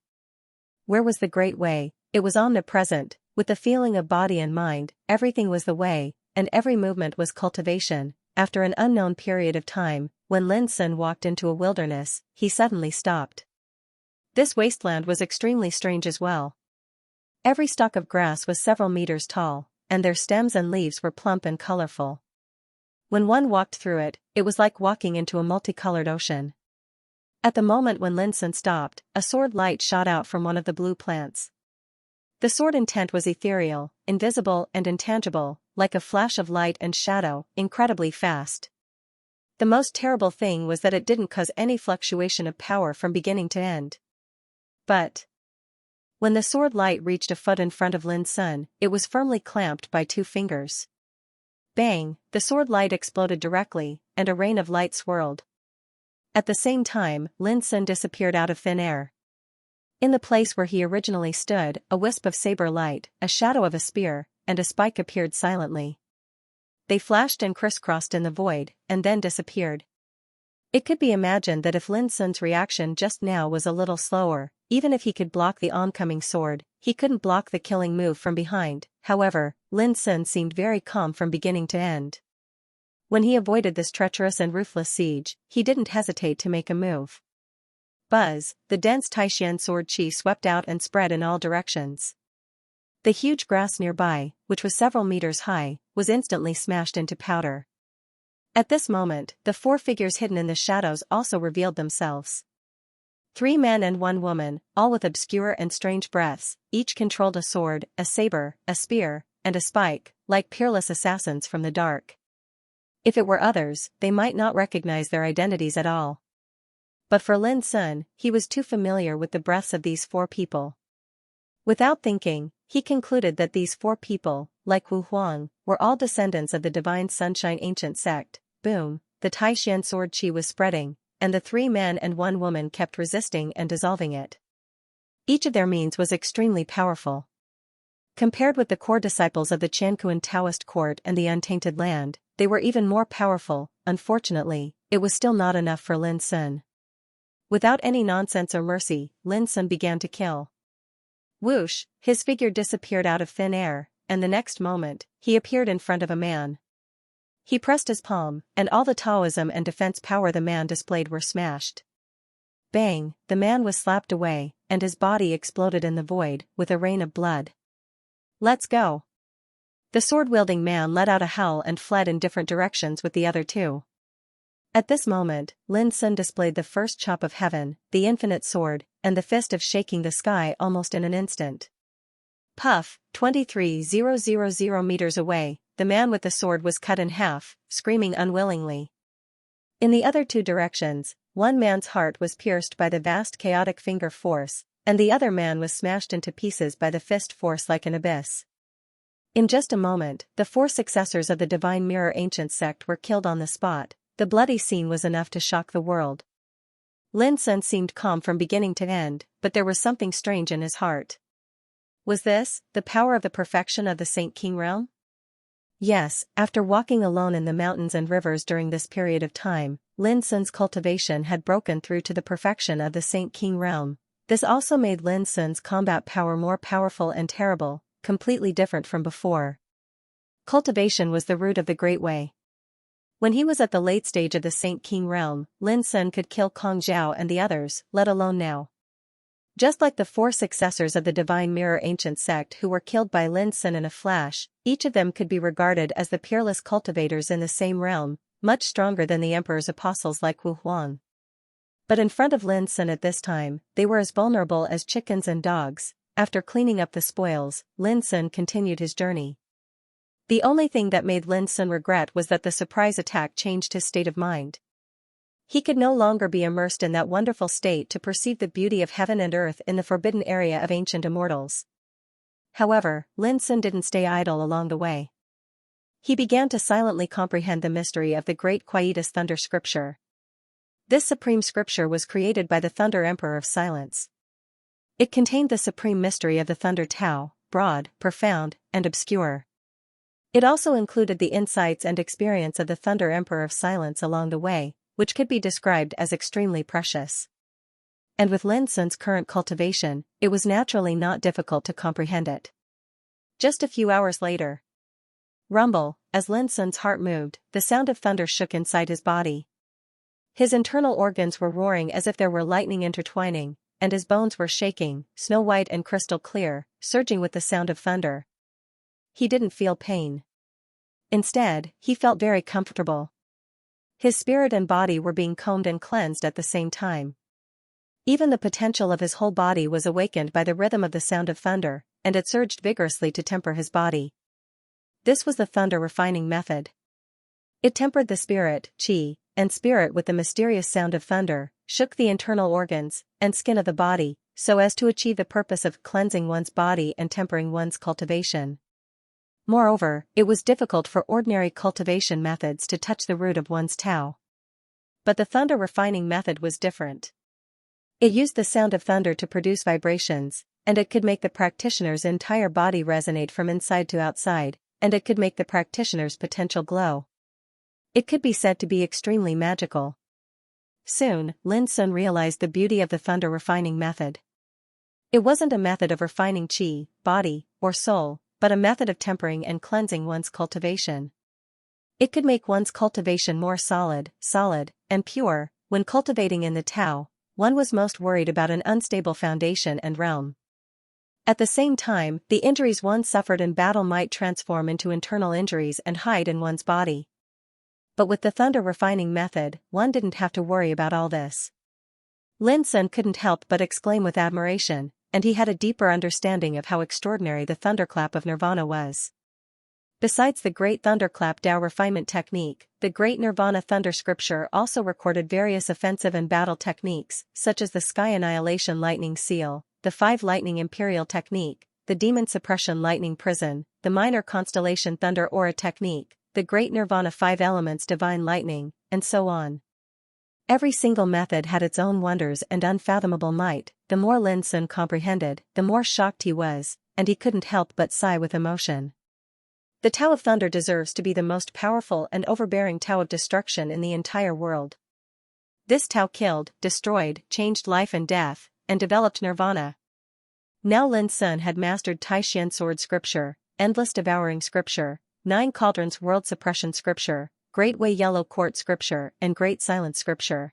Where was the Great Way? It was omnipresent, with the feeling of body and mind, everything was the way, and every movement was cultivation. After an unknown period of time, when Lin Sun walked into a wilderness, he suddenly stopped. This wasteland was extremely strange as well. Every stalk of grass was several meters tall, and their stems and leaves were plump and colorful. When one walked through it, it was like walking into a multicolored ocean. At the moment when Lin Sun stopped, a sword light shot out from one of the blue plants. The sword intent was ethereal, invisible and intangible, like a flash of light and shadow, incredibly fast. The most terrible thing was that it didn't cause any fluctuation of power from beginning to end. But when the sword light reached a foot in front of Lin Sun, it was firmly clamped by 2 fingers. Bang, the sword light exploded directly, and a rain of light swirled. At the same time, Lin Sun disappeared out of thin air. In the place where he originally stood, a wisp of saber light, a shadow of a spear, and a spike appeared silently. They flashed and crisscrossed in the void, and then disappeared. It could be imagined that if Lin Sun's reaction just now was a little slower, even if he could block the oncoming sword, he couldn't block the killing move from behind. However, Lin Sun seemed very calm from beginning to end. When he avoided this treacherous and ruthless siege, he didn't hesitate to make a move. Buzz, the dense Taishan sword chi swept out and spread in all directions. The huge grass nearby, which was several meters high, was instantly smashed into powder. At this moment, the 4 figures hidden in the shadows also revealed themselves. 3 men and 1 woman, all with obscure and strange breaths, each controlled a sword, a saber, a spear, and a spike, like peerless assassins from the dark. If it were others, they might not recognize their identities at all. But for Lin Sun, he was too familiar with the breaths of these 4 people. Without thinking, he concluded that these 4 people, like Wu Huang, were all descendants of the Divine Sunshine ancient sect. Boom, the Taishan sword chi was spreading, and the 3 men and 1 woman kept resisting and dissolving it. Each of their means was extremely powerful. Compared with the core disciples of the Chankuan Taoist court and the Untainted Land, they were even more powerful. Unfortunately, it was still not enough for Lin Sun. Without any nonsense or mercy, Lin Sun began to kill. Whoosh, his figure disappeared out of thin air, and the next moment, he appeared in front of a man. He pressed his palm, and all the Taoism and defense power the man displayed were smashed. Bang, the man was slapped away, and his body exploded in the void, with a rain of blood. Let's go. The sword-wielding man let out a howl and fled in different directions with the other 2. At this moment, Lin Sun displayed the first chop of heaven, the infinite sword, and the fist of shaking the sky almost in an instant. Puff, 23,000 meters away, the man with the sword was cut in half, screaming unwillingly. In the other 2 directions, one man's heart was pierced by the vast chaotic finger force, and the other man was smashed into pieces by the fist force like an abyss. In just a moment, the 4 successors of the Divine Mirror ancient sect were killed on the spot. The bloody scene was enough to shock the world. Lin Sun seemed calm from beginning to end, but there was something strange in his heart. Was this the power of the perfection of the Saint King realm? Yes, after walking alone in the mountains and rivers during this period of time, Lin Sun's cultivation had broken through to the perfection of the Saint King realm. This also made Lin Sun's combat power more powerful and terrible, completely different from before. Cultivation was the root of the Great Way. When he was at the late stage of the Saint King realm, Lin Sun could kill Kong Zhao and the others, let alone now. Just like the 4 successors of the Divine Mirror ancient sect who were killed by Lin Sun in a flash, each of them could be regarded as the peerless cultivators in the same realm, much stronger than the Emperor's apostles like Wu Huang. But in front of Lin Sun at this time, they were as vulnerable as chickens and dogs. After cleaning up the spoils, Lin Sun continued his journey. The only thing that made Lin Sun regret was that the surprise attack changed his state of mind. He could no longer be immersed in that wonderful state to perceive the beauty of heaven and earth in the forbidden area of ancient immortals. However, Lin Sun didn't stay idle along the way. He began to silently comprehend the mystery of the great Quietus Thunder Scripture. This supreme scripture was created by the Thunder Emperor of Silence. It contained the supreme mystery of the Thunder Tao, broad, profound, and obscure. It also included the insights and experience of the Thunder Emperor of Silence along the way, which could be described as extremely precious. And with Lin Sun's current cultivation, it was naturally not difficult to comprehend it. Just a few hours later. Rumble, as Lin Sun's heart moved, the sound of thunder shook inside his body. His internal organs were roaring as if there were lightning intertwining, and his bones were shaking, snow-white and crystal clear, surging with the sound of thunder. He didn't feel pain. Instead, he felt very comfortable. His spirit and body were being combed and cleansed at the same time. Even the potential of his whole body was awakened by the rhythm of the sound of thunder, and it surged vigorously to temper his body. This was the thunder refining method. It tempered the spirit, qi, and spirit with the mysterious sound of thunder, shook the internal organs and skin of the body, so as to achieve the purpose of cleansing one's body and tempering one's cultivation. Moreover, it was difficult for ordinary cultivation methods to touch the root of one's Tao. But the thunder refining method was different. It used the sound of thunder to produce vibrations, and it could make the practitioner's entire body resonate from inside to outside, and it could make the practitioner's potential glow. It could be said to be extremely magical. Soon, Lin Sun realized the beauty of the thunder refining method. It wasn't a method of refining qi, body, or soul, but a method of tempering and cleansing one's cultivation. It could make one's cultivation more solid, and pure. When cultivating in the Tao, one was most worried about an unstable foundation and realm. At the same time, the injuries one suffered in battle might transform into internal injuries and hide in one's body. But with the thunder refining method, one didn't have to worry about all this. Lin Sun couldn't help but exclaim with admiration, and he had a deeper understanding of how extraordinary the thunderclap of nirvana was. Besides the great thunderclap Tao refinement technique, the great nirvana thunder scripture also recorded various offensive and battle techniques, such as the sky annihilation lightning seal, the 5 lightning imperial technique, the demon suppression lightning prison, the minor constellation thunder aura technique, the great nirvana 5 elements divine lightning, and so on. Every single method had its own wonders and unfathomable might. The more Lin Sun comprehended, the more shocked he was, and he couldn't help but sigh with emotion. The Tao of Thunder deserves to be the most powerful and overbearing Tao of destruction in the entire world. This Tao killed, destroyed, changed life and death, and developed nirvana. Now Lin Sun had mastered Tai Xian sword scripture, endless devouring scripture, 9 cauldrons world suppression scripture, Great Way yellow court scripture, and Great silence scripture.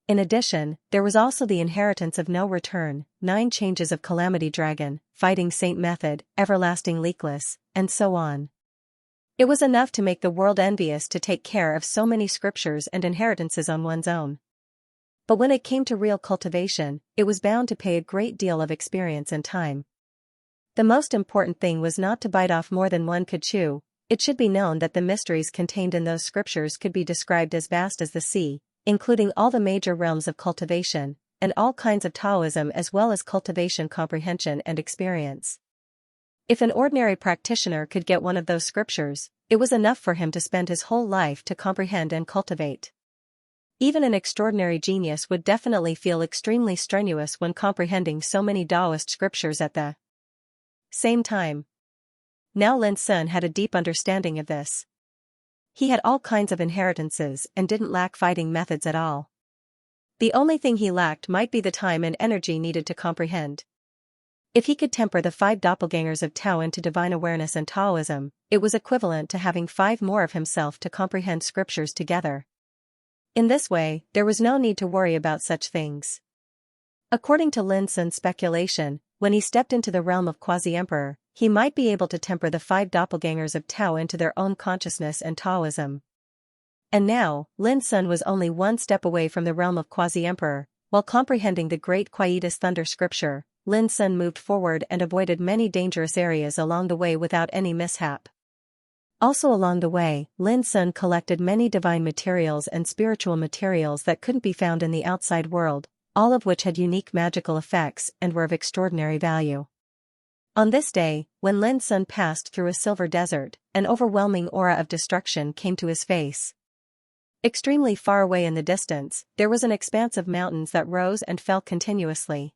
In addition, there was also the inheritance of no return, 9 changes of calamity dragon, fighting saint method, everlasting leakless, and so on. It was enough to make the world envious to take care of so many scriptures and inheritances on one's own. But when it came to real cultivation, it was bound to pay a great deal of experience and time. The most important thing was not to bite off more than one could chew. It should be known that the mysteries contained in those scriptures could be described as vast as the sea, including all the major realms of cultivation, and all kinds of Taoism as well as cultivation comprehension and experience. If an ordinary practitioner could get one of those scriptures, it was enough for him to spend his whole life to comprehend and cultivate. Even an extraordinary genius would definitely feel extremely strenuous when comprehending so many Taoist scriptures at the same time. Now Lin Sun had a deep understanding of this. He had all kinds of inheritances and didn't lack fighting methods at all. The only thing he lacked might be the time and energy needed to comprehend. If he could temper the 5 doppelgangers of Tao into divine awareness and Taoism, it was equivalent to having 5 more of himself to comprehend scriptures together. In this way, there was no need to worry about such things. According to Lin Sun's speculation, when he stepped into the realm of Quasi-Emperor, he might be able to temper the 5 doppelgangers of Tao into their own consciousness and Taoism. And now, Lin Sun was only one step away from the realm of Quasi-Emperor. While comprehending the great Quietus thunder scripture, Lin Sun moved forward and avoided many dangerous areas along the way without any mishap. Also along the way, Lin Sun collected many divine materials and spiritual materials that couldn't be found in the outside world, all of which had unique magical effects and were of extraordinary value. On this day, when Lin Sun passed through a silver desert, an overwhelming aura of destruction came to his face. Extremely far away in the distance, there was an expanse of mountains that rose and fell continuously.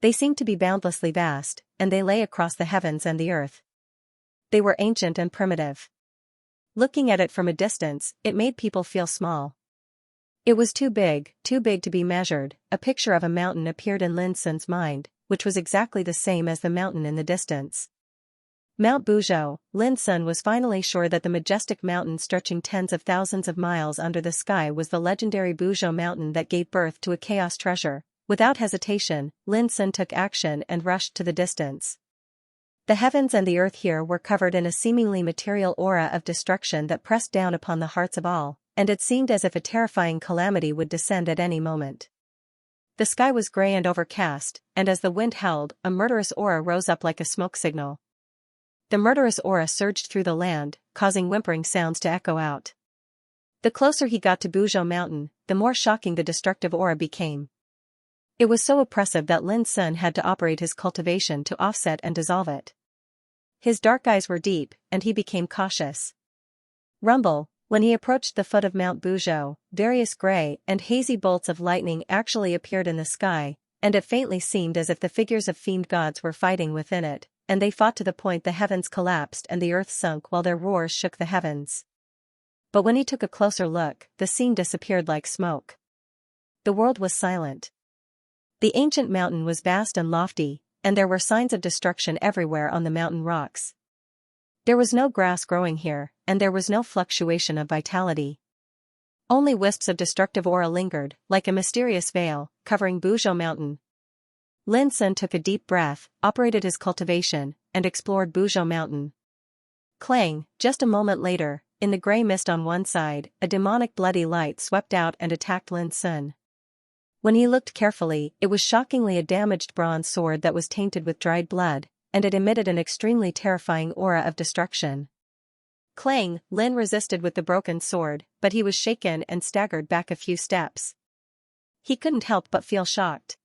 They seemed to be boundlessly vast, and they lay across the heavens and the earth. They were ancient and primitive. Looking at it from a distance, it made people feel small. It was too big to be measured. A picture of a mountain appeared in Lin Sun's mind, which was exactly the same as the mountain in the distance. Mount Buzhou. Lin Sun was finally sure that the majestic mountain stretching tens of thousands of miles under the sky was the legendary Buzhou mountain that gave birth to a chaos treasure. Without hesitation, Lin Sun took action and rushed to the distance. The heavens and the earth here were covered in a seemingly material aura of destruction that pressed down upon the hearts of all, and it seemed as if a terrifying calamity would descend at any moment. The sky was gray and overcast, and as the wind howled, a murderous aura rose up like a smoke signal. The murderous aura surged through the land, causing whimpering sounds to echo out. The closer he got to Buzhou Mountain, the more shocking the destructive aura became. It was so oppressive that Lin Sun had to operate his cultivation to offset and dissolve it. His dark eyes were deep, and he became cautious. Rumble, when he approached the foot of Mount Buzhou, various gray and hazy bolts of lightning actually appeared in the sky, and it faintly seemed as if the figures of fiend gods were fighting within it, and they fought to the point the heavens collapsed and the earth sunk while their roars shook the heavens. But when he took a closer look, the scene disappeared like smoke. The world was silent. The ancient mountain was vast and lofty, and there were signs of destruction everywhere on the mountain rocks. There was no grass growing here, and there was no fluctuation of vitality. Only wisps of destructive aura lingered, like a mysterious veil, covering Buzhou Mountain. Lin Sun took a deep breath, operated his cultivation, and explored Buzhou Mountain. Clang, just a moment later, in the gray mist on one side, a demonic bloody light swept out and attacked Lin Sun. When he looked carefully, it was shockingly a damaged bronze sword that was tainted with dried blood, and it emitted an extremely terrifying aura of destruction. Clang, Lin resisted with the broken sword, but he was shaken and staggered back a few steps. He couldn't help but feel shocked.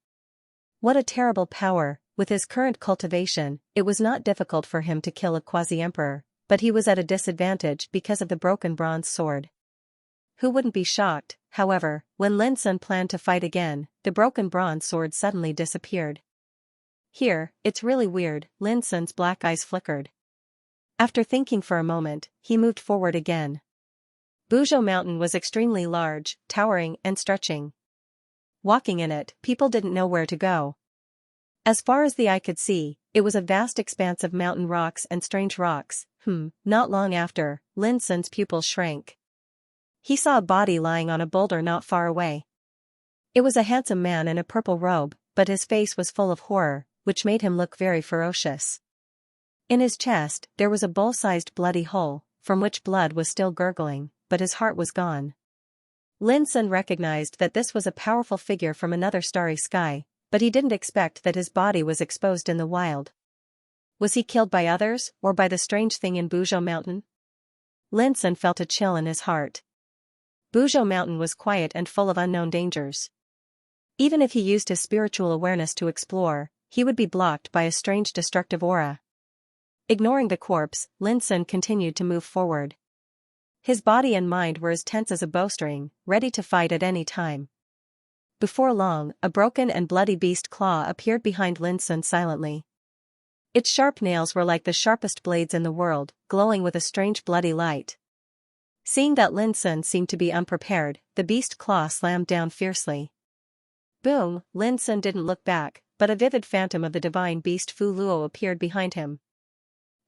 What a terrible power! With his current cultivation, it was not difficult for him to kill a quasi-emperor, but he was at a disadvantage because of the broken bronze sword. Who wouldn't be shocked, however, when Lin Sun planned to fight again, the broken bronze sword suddenly disappeared. Here, it's really weird, Lin Sun's black eyes flickered. After thinking for a moment, he moved forward again. Buzhou Mountain was extremely large, towering and stretching. Walking in it, people didn't know where to go. As far as the eye could see, it was a vast expanse of mountain rocks and strange rocks. Not long after, Lin Sun's pupils shrank. He saw a body lying on a boulder not far away. It was a handsome man in a purple robe, but his face was full of horror, which made him look very ferocious. In his chest, there was a bull-sized bloody hole, from which blood was still gurgling, but his heart was gone. Lin Sun recognized that this was a powerful figure from another starry sky, but he didn't expect that his body was exposed in the wild. Was he killed by others, or by the strange thing in Buzhou Mountain? Lin Sun felt a chill in his heart. Buzhou Mountain was quiet and full of unknown dangers. Even if he used his spiritual awareness to explore, he would be blocked by a strange destructive aura. Ignoring the corpse, Lin Sun continued to move forward. His body and mind were as tense as a bowstring, ready to fight at any time. Before long, a broken and bloody beast claw appeared behind Lin Sun silently. Its sharp nails were like the sharpest blades in the world, glowing with a strange bloody light. Seeing that Lin Sun seemed to be unprepared, the beast claw slammed down fiercely. Boom! Lin Sun didn't look back, but a vivid phantom of the divine beast Fu Luo appeared behind him.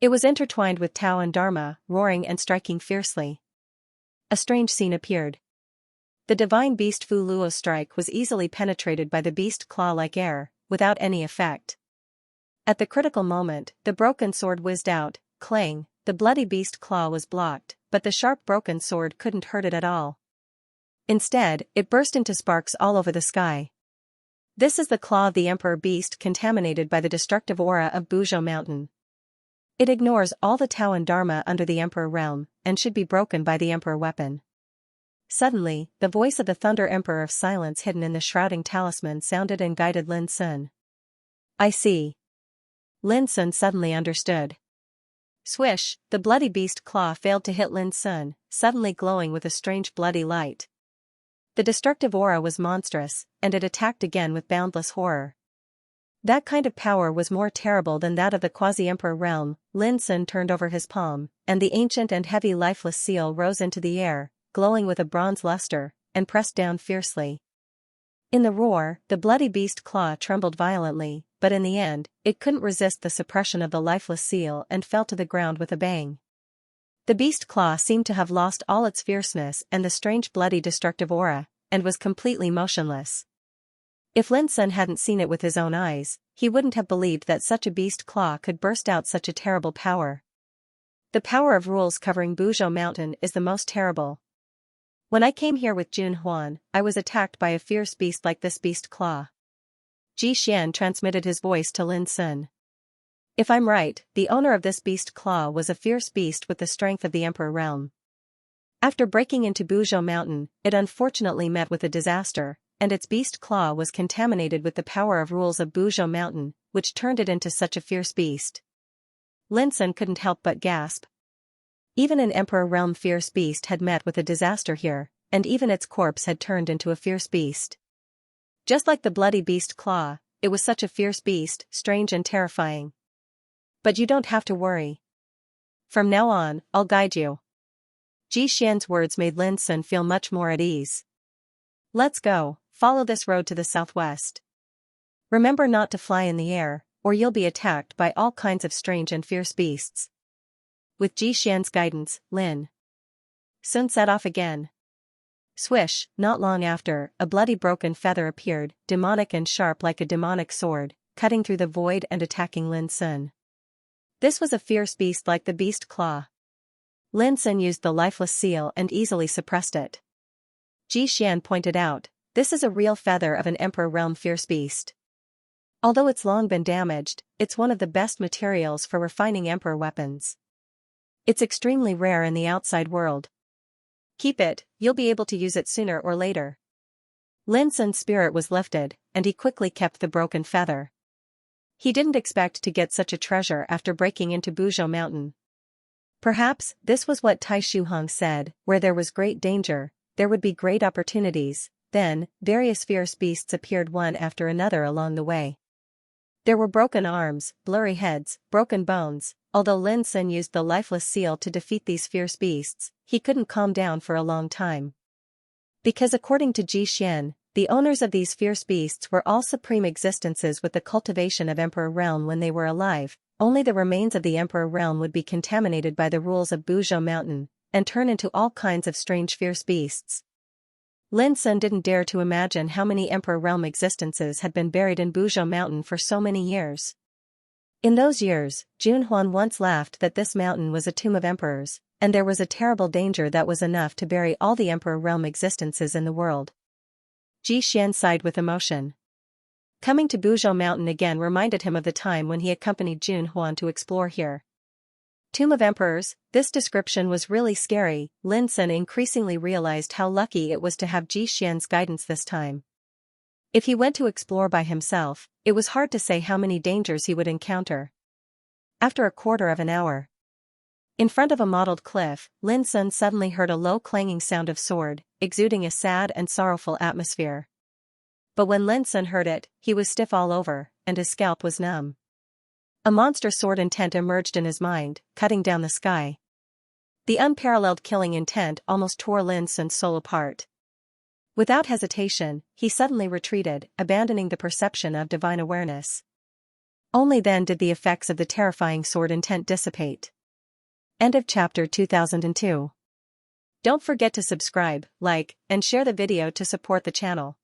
It was intertwined with Tao and Dharma, roaring and striking fiercely. A strange scene appeared. The divine beast Fu Luo's strike was easily penetrated by the beast claw-like air, without any effect. At the critical moment, the broken sword whizzed out. Clang, the bloody beast claw was blocked, but the sharp broken sword couldn't hurt it at all. Instead, it burst into sparks all over the sky. This is the claw of the emperor beast contaminated by the destructive aura of Buzhou Mountain. It ignores all the Tao and Dharma under the emperor realm, and should be broken by the emperor weapon. Suddenly, the voice of the Thunder Emperor of Silence hidden in the shrouding talisman sounded and guided Lin Sun. I see. Lin Sun suddenly understood. Swish, the bloody beast claw failed to hit Lin Sun, suddenly glowing with a strange bloody light. The destructive aura was monstrous, and it attacked again with boundless horror. That kind of power was more terrible than that of the quasi-emperor realm. Lin Sun turned over his palm, and the ancient and heavy lifeless seal rose into the air, glowing with a bronze luster, and pressed down fiercely. In the roar, the bloody beast claw trembled violently, but in the end, it couldn't resist the suppression of the lifeless seal and fell to the ground with a bang. The beast claw seemed to have lost all its fierceness and the strange bloody destructive aura, and was completely motionless. If Lin Sun hadn't seen it with his own eyes, he wouldn't have believed that such a beast claw could burst out such a terrible power. The power of rules covering Buzhou Mountain is the most terrible. When I came here with Jun Huan, I was attacked by a fierce beast like this beast claw. Ji Xian transmitted his voice to Lin Sun. If I'm right, the owner of this beast claw was a fierce beast with the strength of the Emperor realm. After breaking into Buzhou Mountain, it unfortunately met with a disaster, and its beast claw was contaminated with the power of rules of Buzhou Mountain, which turned it into such a fierce beast. Lin Sun couldn't help but gasp. Even an Emperor realm fierce beast had met with a disaster here, and even its corpse had turned into a fierce beast. Just like the bloody beast claw, it was such a fierce beast, strange and terrifying. But you don't have to worry. From now on, I'll guide you. Ji Xian's words made Lin Sun feel much more at ease. Let's go, follow this road to the southwest. Remember not to fly in the air, or you'll be attacked by all kinds of strange and fierce beasts. With Ji Xian's guidance, Lin Sun set off again. Swish, not long after, a bloody broken feather appeared, demonic and sharp like a demonic sword, cutting through the void and attacking Lin Sun. This was a fierce beast like the beast claw. Lin Sun used the lifeless seal and easily suppressed it. Ji Xian pointed out, this is a real feather of an Emperor realm fierce beast. Although it's long been damaged, it's one of the best materials for refining Emperor weapons. It's extremely rare in the outside world. Keep it, you'll be able to use it sooner or later. Lin Sun's spirit was lifted, and he quickly kept the broken feather. He didn't expect to get such a treasure after breaking into Buzhou Mountain. Perhaps, this was what Tai Shuhong said, where there was great danger, there would be great opportunities. Then, various fierce beasts appeared one after another along the way. There were broken arms, blurry heads, broken bones. Although Lin Sun used the lifeless seal to defeat these fierce beasts, he couldn't calm down for a long time. Because according to Ji Xian, the owners of these fierce beasts were all supreme existences with the cultivation of Emperor realm when they were alive. Only the remains of the Emperor realm would be contaminated by the rules of Buzhou Mountain, and turn into all kinds of strange fierce beasts. Lin Sun didn't dare to imagine how many Emperor realm existences had been buried in Buzhou Mountain for so many years. In those years, Jun Huan once laughed that this mountain was a tomb of emperors, and there was a terrible danger that was enough to bury all the Emperor realm existences in the world. Ji Xian sighed with emotion. Coming to Buzhou Mountain again reminded him of the time when he accompanied Jun Huan to explore here. Tomb of Emperors, this description was really scary. Lin Sun increasingly realized how lucky it was to have Ji Xian's guidance this time. If he went to explore by himself, it was hard to say how many dangers he would encounter. After a quarter of an hour, in front of a mottled cliff, Lin Sun suddenly heard a low clanging sound of sword, exuding a sad and sorrowful atmosphere. But when Lin Sun heard it, he was stiff all over, and his scalp was numb. A monster sword intent emerged in his mind, cutting down the sky. The unparalleled killing intent almost tore Lin Sun's soul apart. Without hesitation, he suddenly retreated, abandoning the perception of divine awareness. Only then did the effects of the terrifying sword intent dissipate. End of chapter 2002. Don't forget to subscribe, like, and share the video to support the channel.